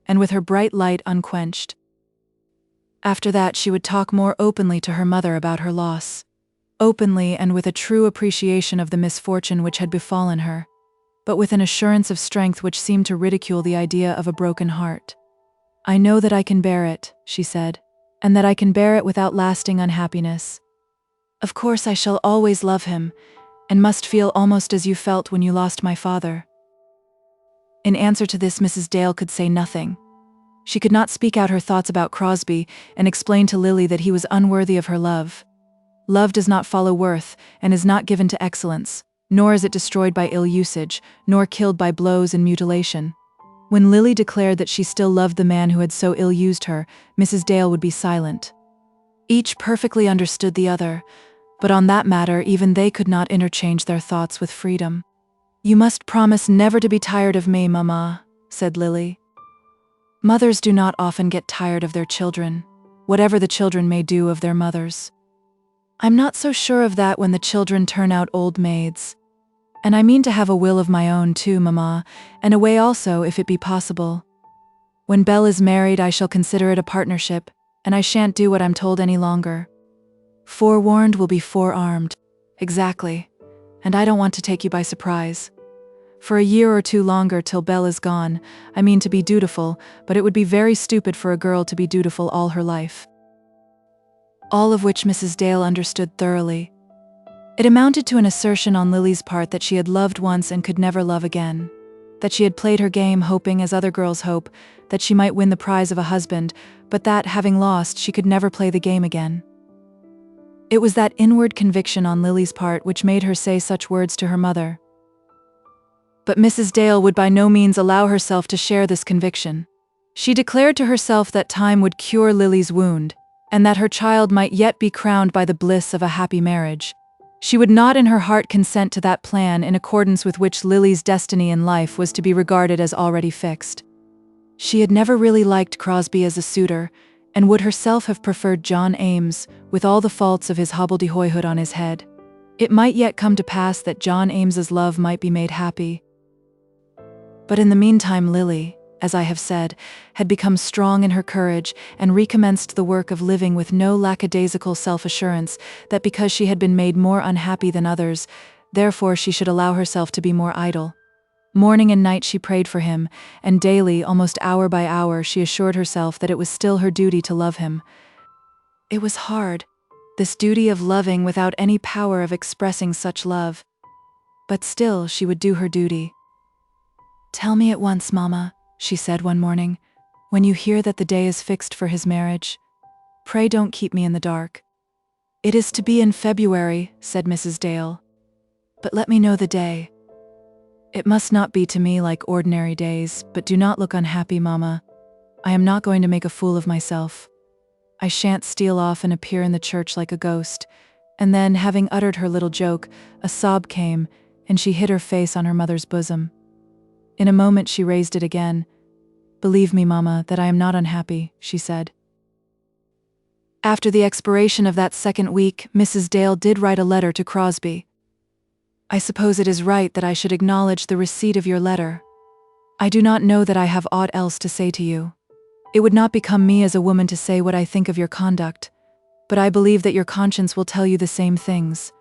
and with her bright light unquenched. After that, she would talk more openly to her mother about her loss. Openly and with a true appreciation of the misfortune which had befallen her, but with an assurance of strength which seemed to ridicule the idea of a broken heart. "I know that I can bear it," she said, "and that I can bear it without lasting unhappiness. Of course I shall always love him, and must feel almost as you felt when you lost my father." In answer to this, Mrs. Dale could say nothing. She could not speak out her thoughts about Crosbie and explain to Lily that he was unworthy of her love. Love does not follow worth and is not given to excellence, nor is it destroyed by ill usage, nor killed by blows and mutilation. When Lily declared that she still loved the man who had so ill-used her, Mrs. Dale would be silent. Each perfectly understood the other, but on that matter even they could not interchange their thoughts with freedom. "You must promise never to be tired of me, Mamma," said Lily. Mothers do not often get tired of their children, whatever the children may do of their mothers. "I'm not so sure of that when the children turn out old maids. And I mean to have a will of my own too, Mamma, and a way also, if it be possible. When Belle is married, I shall consider it a partnership, and I shan't do what I'm told any longer. Forewarned will be forearmed." "Exactly. And I don't want to take you by surprise. For a year or two longer till Belle is gone, I mean to be dutiful, but it would be very stupid for a girl to be dutiful all her life." All of which Mrs. Dale understood thoroughly. It amounted to an assertion on Lily's part that she had loved once and could never love again. That she had played her game hoping, as other girls hope, that she might win the prize of a husband, but that, having lost, she could never play the game again. It was that inward conviction on Lily's part which made her say such words to her mother. But Mrs. Dale would by no means allow herself to share this conviction. She declared to herself that time would cure Lily's wound, and that her child might yet be crowned by the bliss of a happy marriage. She would not in her heart consent to that plan in accordance with which Lily's destiny in life was to be regarded as already fixed. She had never really liked Crosbie as a suitor, and would herself have preferred John Eames, with all the faults of his hobbledehoyhood on his head. It might yet come to pass that John Eames's love might be made happy. But in the meantime Lily, as I have said, had become strong in her courage and recommenced the work of living with no lackadaisical self-assurance that because she had been made more unhappy than others, therefore she should allow herself to be more idle. Morning and night she prayed for him, and daily, almost hour by hour, she assured herself that it was still her duty to love him. It was hard, this duty of loving without any power of expressing such love. But still she would do her duty. "Tell me at once, Mamma," she said one morning, "when you hear that the day is fixed for his marriage. Pray don't keep me in the dark." "It is to be in February," said Mrs. Dale. "But let me know the day." "It must not be to me like ordinary days, but do not look unhappy, Mamma. I am not going to make a fool of myself. I shan't steal off and appear in the church like a ghost." And then, having uttered her little joke, a sob came, and she hid her face on her mother's bosom. In a moment she raised it again. "Believe me, Mamma, that I am not unhappy," she said. After the expiration of that second week, Mrs. Dale did write a letter to Crosbie. "I suppose it is right that I should acknowledge the receipt of your letter. I do not know that I have aught else to say to you. It would not become me as a woman to say what I think of your conduct, but I believe that your conscience will tell you the same things.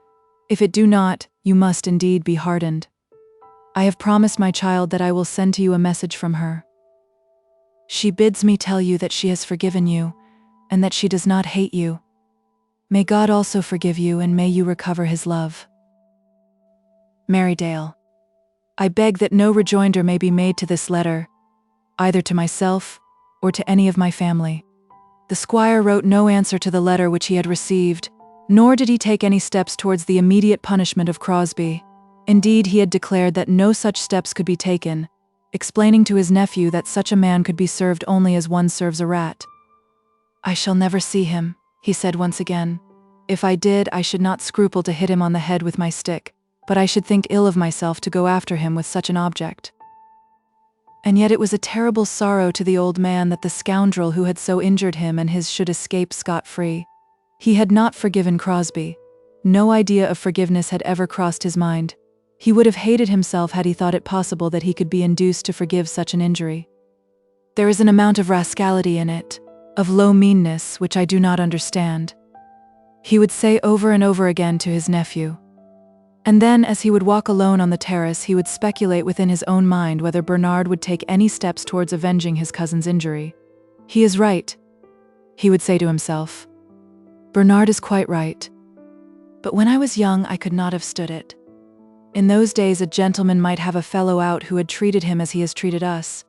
If it do not, you must indeed be hardened. I have promised my child that I will send to you a message from her. She bids me tell you that she has forgiven you, and that she does not hate you. May God also forgive you, and may you recover his love. Mary Dale." I beg that no rejoinder may be made to this letter, either to myself or to any of my family. The squire wrote no answer to the letter which he had received, nor did he take any steps towards the immediate punishment of Crosbie. Indeed, he had declared that no such steps could be taken, explaining to his nephew that such a man could be served only as one serves a rat. "I shall never see him," he said once again. "If I did, I should not scruple to hit him on the head with my stick, but I should think ill of myself to go after him with such an object." And yet it was a terrible sorrow to the old man that the scoundrel who had so injured him and his should escape scot-free. He had not forgiven Crosbie. No idea of forgiveness had ever crossed his mind. He would have hated himself had he thought it possible that he could be induced to forgive such an injury. "There is an amount of rascality in it," of low meanness which I do not understand," he would say over and over again to his nephew. And then, as he would walk alone on the terrace, he would speculate within his own mind whether Bernard would take any steps towards avenging his cousin's injury. "He is right," he would say to himself. "Bernard is quite right. But when I was young, I could not have stood it. In those days, a gentleman might have a fellow out who had treated him as he has treated us.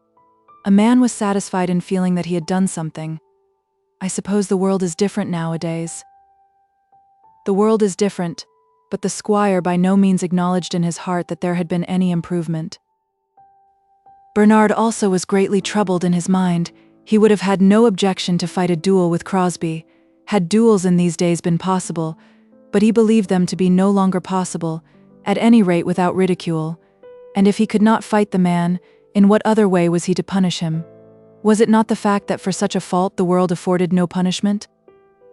A man was satisfied in feeling that he had done something. I suppose the world is different nowadays." The world is different, but the squire by no means acknowledged in his heart that there had been any improvement. Bernard also was greatly troubled in his mind. He would have had no objection to fight a duel with Crosbie, had duels in these days been possible, but he believed them to be no longer possible, at any rate without ridicule. And if he could not fight the man, in what other way was he to punish him? Was it not the fact that for such a fault the world afforded no punishment?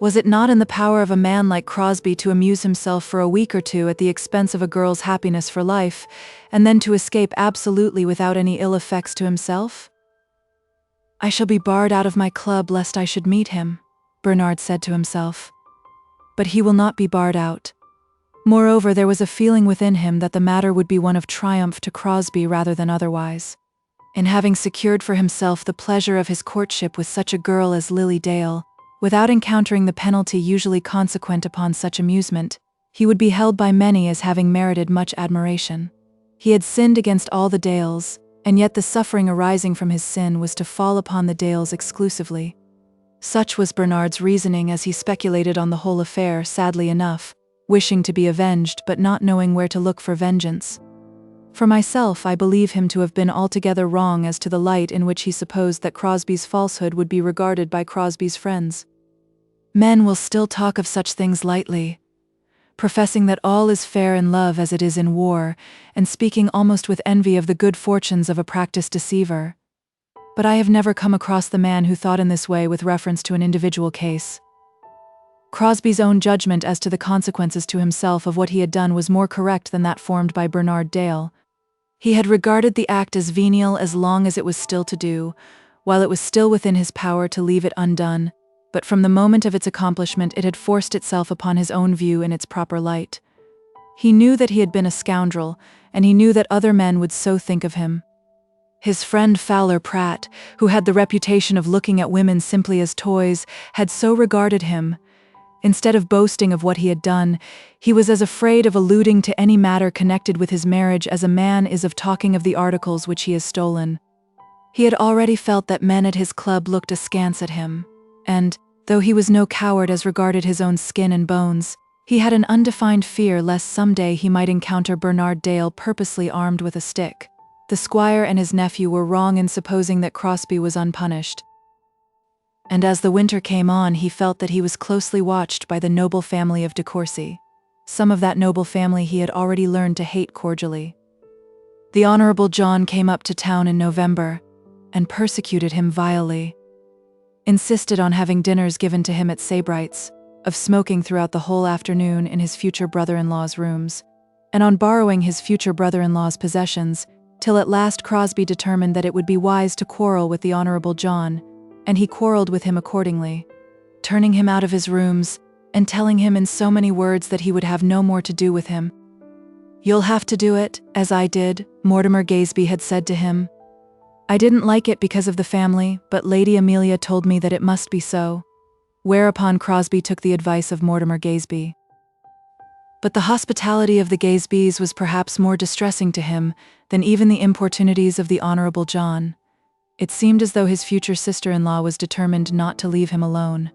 Was it not in the power of a man like Crosbie to amuse himself for a week or two at the expense of a girl's happiness for life, and then to escape absolutely without any ill effects to himself? "I shall be barred out of my club lest I should meet him," Bernard said to himself. But he will not be barred out. Moreover, there was a feeling within him that the matter would be one of triumph to Crosbie rather than otherwise. In having secured for himself the pleasure of his courtship with such a girl as Lily Dale, without encountering the penalty usually consequent upon such amusement, he would be held by many as having merited much admiration. He had sinned against all the Dales, and yet the suffering arising from his sin was to fall upon the Dales exclusively. Such was Bernard's reasoning as he speculated on the whole affair, sadly enough, wishing to be avenged but not knowing where to look for vengeance. For myself, I believe him to have been altogether wrong as to the light in which he supposed that Crosbie's falsehood would be regarded by Crosbie's friends. Men will still talk of such things lightly, professing that all is fair in love as it is in war, and speaking almost with envy of the good fortunes of a practiced deceiver. But I have never come across the man who thought in this way with reference to an individual case. Crosbie's own judgment as to the consequences to himself of what he had done was more correct than that formed by Bernard Dale. He had regarded the act as venial as long as it was still to do, while it was still within his power to leave it undone, but from the moment of its accomplishment it had forced itself upon his own view in its proper light. He knew that he had been a scoundrel, and he knew that other men would so think of him. His friend Fowler Pratt, who had the reputation of looking at women simply as toys, had so regarded him. Instead of boasting of what he had done, he was as afraid of alluding to any matter connected with his marriage as a man is of talking of the articles which he has stolen. He had already felt that men at his club looked askance at him, and, though he was no coward as regarded his own skin and bones, he had an undefined fear lest some day he might encounter Bernard Dale purposely armed with a stick. The squire and his nephew were wrong in supposing that Crosbie was unpunished. And as the winter came on, he felt that he was closely watched by the noble family of de Courcy. Some of that noble family he had already learned to hate cordially. The Honourable John came up to town in November, and persecuted him vilely. Insisted on having dinners given to him at Sebright's, of smoking throughout the whole afternoon in his future brother-in-law's rooms, and on borrowing his future brother-in-law's possessions, till at last Crosbie determined that it would be wise to quarrel with the Honourable John, and he quarrelled with him accordingly, turning him out of his rooms, and telling him in so many words that he would have no more to do with him. "You'll have to do it, as I did," Mortimer Gaisby had said to him. "I didn't like it because of the family, but Lady Amelia told me that it must be so." Whereupon Crosbie took the advice of Mortimer Gaisby. But the hospitality of the Gaisbys was perhaps more distressing to him than even the importunities of the Honourable John. It seemed as though his future sister-in-law was determined not to leave him alone.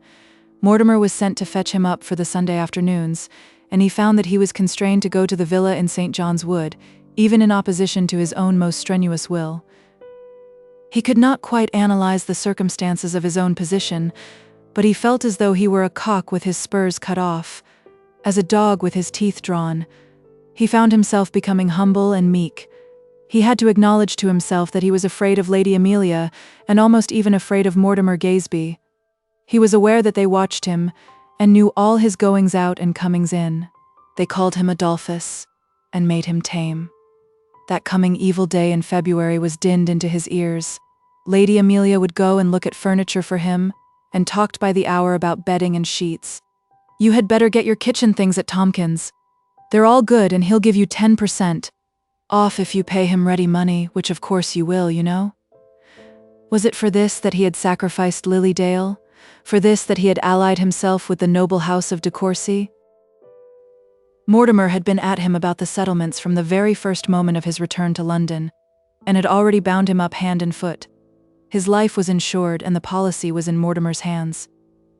Mortimer was sent to fetch him up for the Sunday afternoons, and he found that he was constrained to go to the villa in St. John's Wood, even in opposition to his own most strenuous will. He could not quite analyze the circumstances of his own position, but he felt as though he were a cock with his spurs cut off, as a dog with his teeth drawn. He found himself becoming humble and meek. He had to acknowledge to himself that he was afraid of Lady Amelia, and almost even afraid of Mortimer Gaisby. He was aware that they watched him, and knew all his goings out and comings in. They called him Adolphus, and made him tame. That coming evil day in February was dinned into his ears. Lady Amelia would go and look at furniture for him, and talked by the hour about bedding and sheets. "You had better get your kitchen things at Tompkins. They're all good and he'll give you 10% off if you pay him ready money, which of course you will, you know." Was it for this that he had sacrificed Lily Dale? For this that he had allied himself with the noble house of de Courcy? Mortimer had been at him about the settlements from the very first moment of his return to London, and had already bound him up hand and foot. His life was insured and the policy was in Mortimer's hands.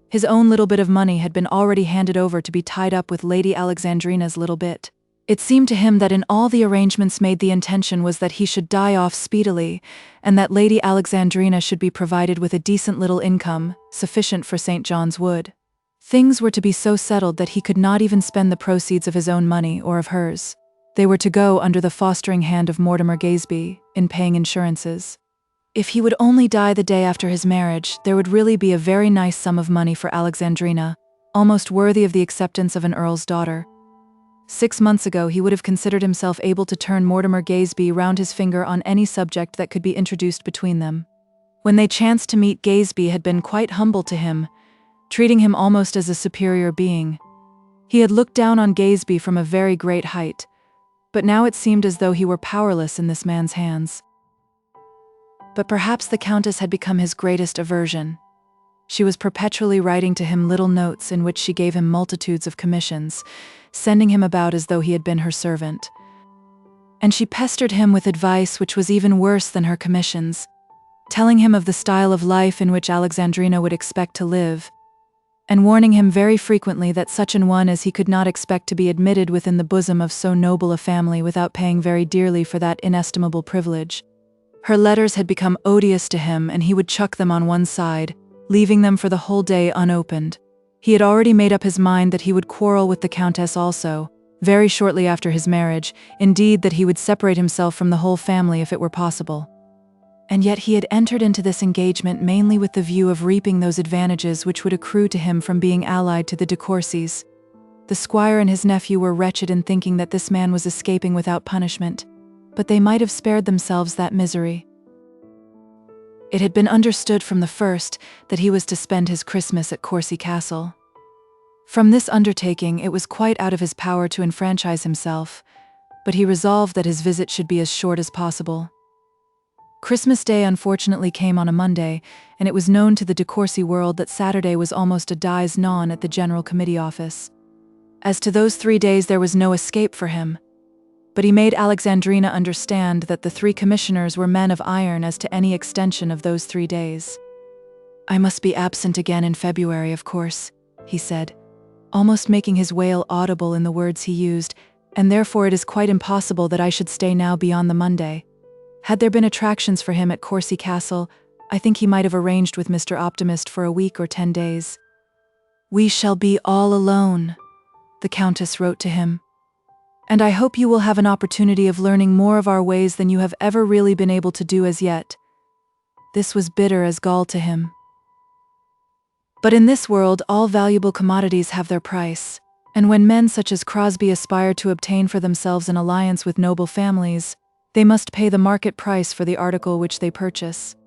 His own little bit of money had been already handed over to be tied up with Lady Alexandrina's little bit. It seemed to him that in all the arrangements made the intention was that he should die off speedily, and that Lady Alexandrina should be provided with a decent little income, sufficient for St. John's Wood. Things were to be so settled that he could not even spend the proceeds of his own money or of hers. They were to go under the fostering hand of Mortimer Gazeby, in paying insurances. If he would only die the day after his marriage, there would really be a very nice sum of money for Alexandrina, almost worthy of the acceptance of an earl's daughter. 6 months ago he would have considered himself able to turn Mortimer Gazeby round his finger on any subject that could be introduced between them. When they chanced to meet, Gazeby had been quite humble to him, treating him almost as a superior being. He had looked down on Gazeby from a very great height, but now it seemed as though he were powerless in this man's hands. But perhaps the Countess had become his greatest aversion. She was perpetually writing to him little notes in which she gave him multitudes of commissions, sending him about as though he had been her servant. And she pestered him with advice which was even worse than her commissions, telling him of the style of life in which Alexandrina would expect to live, and warning him very frequently that such an one as he could not expect to be admitted within the bosom of so noble a family without paying very dearly for that inestimable privilege. Her letters had become odious to him, and he would chuck them on one side, leaving them for the whole day unopened. He had already made up his mind that he would quarrel with the Countess also, very shortly after his marriage, indeed that he would separate himself from the whole family if it were possible. And yet he had entered into this engagement mainly with the view of reaping those advantages which would accrue to him from being allied to the de Courcys. The squire and his nephew were wretched in thinking that this man was escaping without punishment, but they might have spared themselves that misery. It had been understood from the first that he was to spend his Christmas at Courcy Castle. From this undertaking it was quite out of his power to enfranchise himself, but he resolved that his visit should be as short as possible. Christmas Day unfortunately came on a Monday, and it was known to the de Courcy world that Saturday was almost a dies non at the General Committee office. As to those 3 days there was no escape for him, but he made Alexandrina understand that the 3 commissioners were men of iron as to any extension of those 3 days. "I must be absent again in February, of course," he said, almost making his wail audible in the words he used, "and therefore it is quite impossible that I should stay now beyond the Monday." Had there been attractions for him at Courcy Castle, I think he might have arranged with Mr. Optimist for a week or 10 days. "We shall be all alone," the Countess wrote to him, "and I hope you will have an opportunity of learning more of our ways than you have ever really been able to do as yet." This was bitter as gall to him. But in this world all valuable commodities have their price, and when men such as Crosbie aspire to obtain for themselves an alliance with noble families, they must pay the market price for the article which they purchase.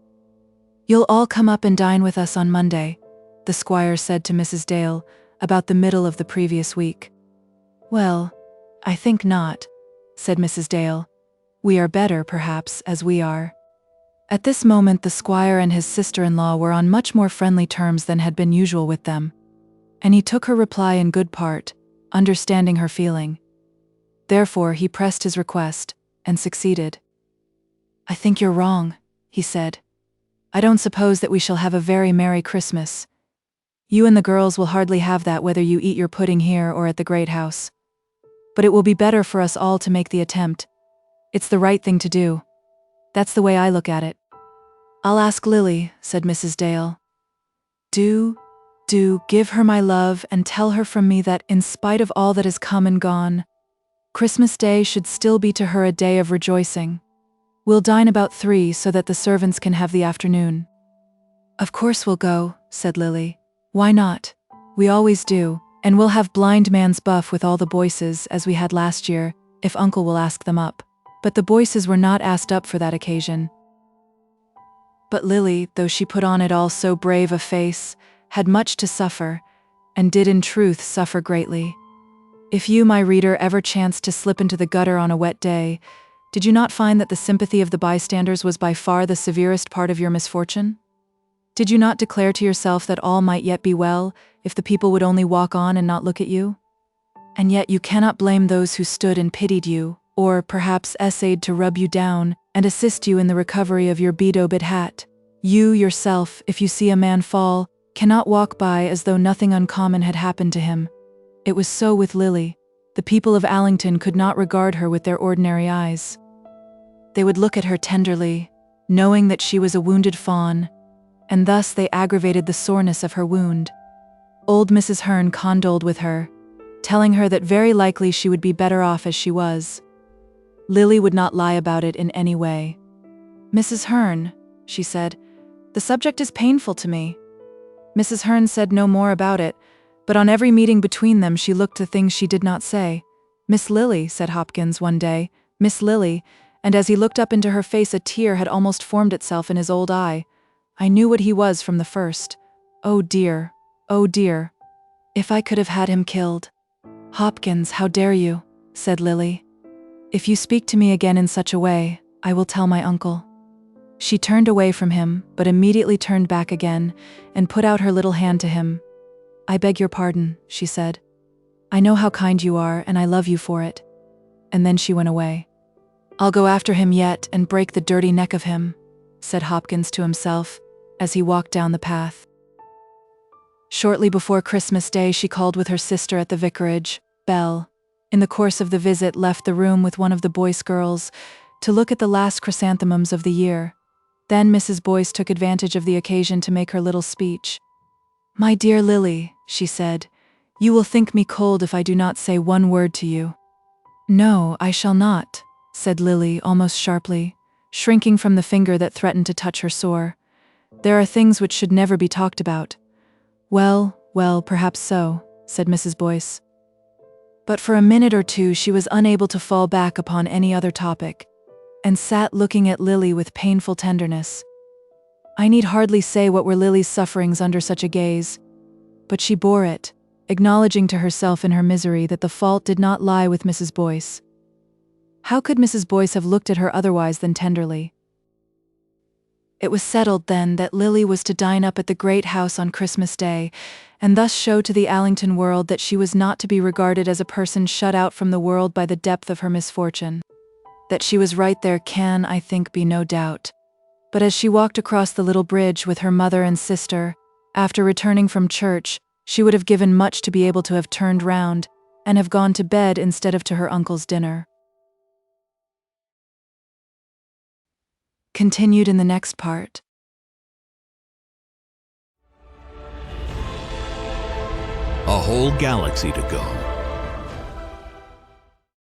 "You'll all come up and dine with us on Monday," the squire said to Mrs. Dale, about the middle of the previous week. "Well, I think not," said Mrs. Dale. "We are better, perhaps, as we are." At this moment the squire and his sister-in-law were on much more friendly terms than had been usual with them, and he took her reply in good part, understanding her feeling. Therefore he pressed his request, and succeeded. "I think you're wrong," he said. "I don't suppose that we shall have a very merry Christmas. You and the girls will hardly have that whether you eat your pudding here or at the great house. But it will be better for us all to make the attempt. It's the right thing to do. That's the way I look at it." "I'll ask Lily," said Mrs. Dale. Do give her my love and tell her from me that, in spite of all that has come and gone, Christmas Day should still be to her a day of rejoicing. We'll dine about 3 so that the servants can have the afternoon." "Of course we'll go," said Lily. "Why not? We always do, and we'll have blind man's buff with all the Boyces, as we had last year, if Uncle will ask them up." But the Boyces were not asked up for that occasion. But Lily, though she put on it all so brave a face, had much to suffer, and did in truth suffer greatly. If you, my reader, ever chanced to slip into the gutter on a wet day, did you not find that the sympathy of the bystanders was by far the severest part of your misfortune? Did you not declare to yourself that all might yet be well, if the people would only walk on and not look at you? And yet you cannot blame those who stood and pitied you, or perhaps essayed to rub you down and assist you in the recovery of your bead-obed hat. You yourself, if you see a man fall, cannot walk by as though nothing uncommon had happened to him. It was so with Lily. The people of Allington could not regard her with their ordinary eyes. They would look at her tenderly, knowing that she was a wounded fawn, and thus they aggravated the soreness of her wound. Old Mrs. Hearn condoled with her, telling her that very likely she would be better off as she was. Lily would not lie about it in any way. "Mrs. Hearn," she said, "the subject is painful to me." Mrs. Hearn said no more about it, but on every meeting between them she looked to things she did not say. "Miss Lily," said Hopkins one day, "Miss Lily," and as he looked up into her face a tear had almost formed itself in his old eye. "I knew what he was from the first. Oh dear, oh dear. If I could have had him killed." "Hopkins, how dare you?" said Lily. "If you speak to me again in such a way, I will tell my uncle." She turned away from him, but immediately turned back again, and put out her little hand to him. "I beg your pardon," she said. "I know how kind you are, and I love you for it." And then she went away. "I'll go after him yet and break the dirty neck of him," said Hopkins to himself, as he walked down the path. Shortly before Christmas Day she called with her sister at the vicarage. Belle, in the course of the visit, left the room with one of the Boyce girls to look at the last chrysanthemums of the year. Then Mrs. Boyce took advantage of the occasion to make her little speech. "My dear Lily," she said, "you will think me cold if I do not say one word to you." "No, I shall not," said Lily almost sharply, shrinking from the finger that threatened to touch her sore. "There are things which should never be talked about." "Well, well, perhaps so," said Mrs. Boyce. But for a minute or two she was unable to fall back upon any other topic, and sat looking at Lily with painful tenderness. I need hardly say what were Lily's sufferings under such a gaze, but she bore it, acknowledging to herself in her misery that the fault did not lie with Mrs. Boyce. How could Mrs. Boyce have looked at her otherwise than tenderly? It was settled then that Lily was to dine up at the great house on Christmas Day, and thus show to the Allington world that she was not to be regarded as a person shut out from the world by the depth of her misfortune. That she was right there can, I think, be no doubt. But as she walked across the little bridge with her mother and sister, after returning from church, she would have given much to be able to have turned round and have gone to bed instead of to her uncle's dinner. Continued in the next part. A whole galaxy to go.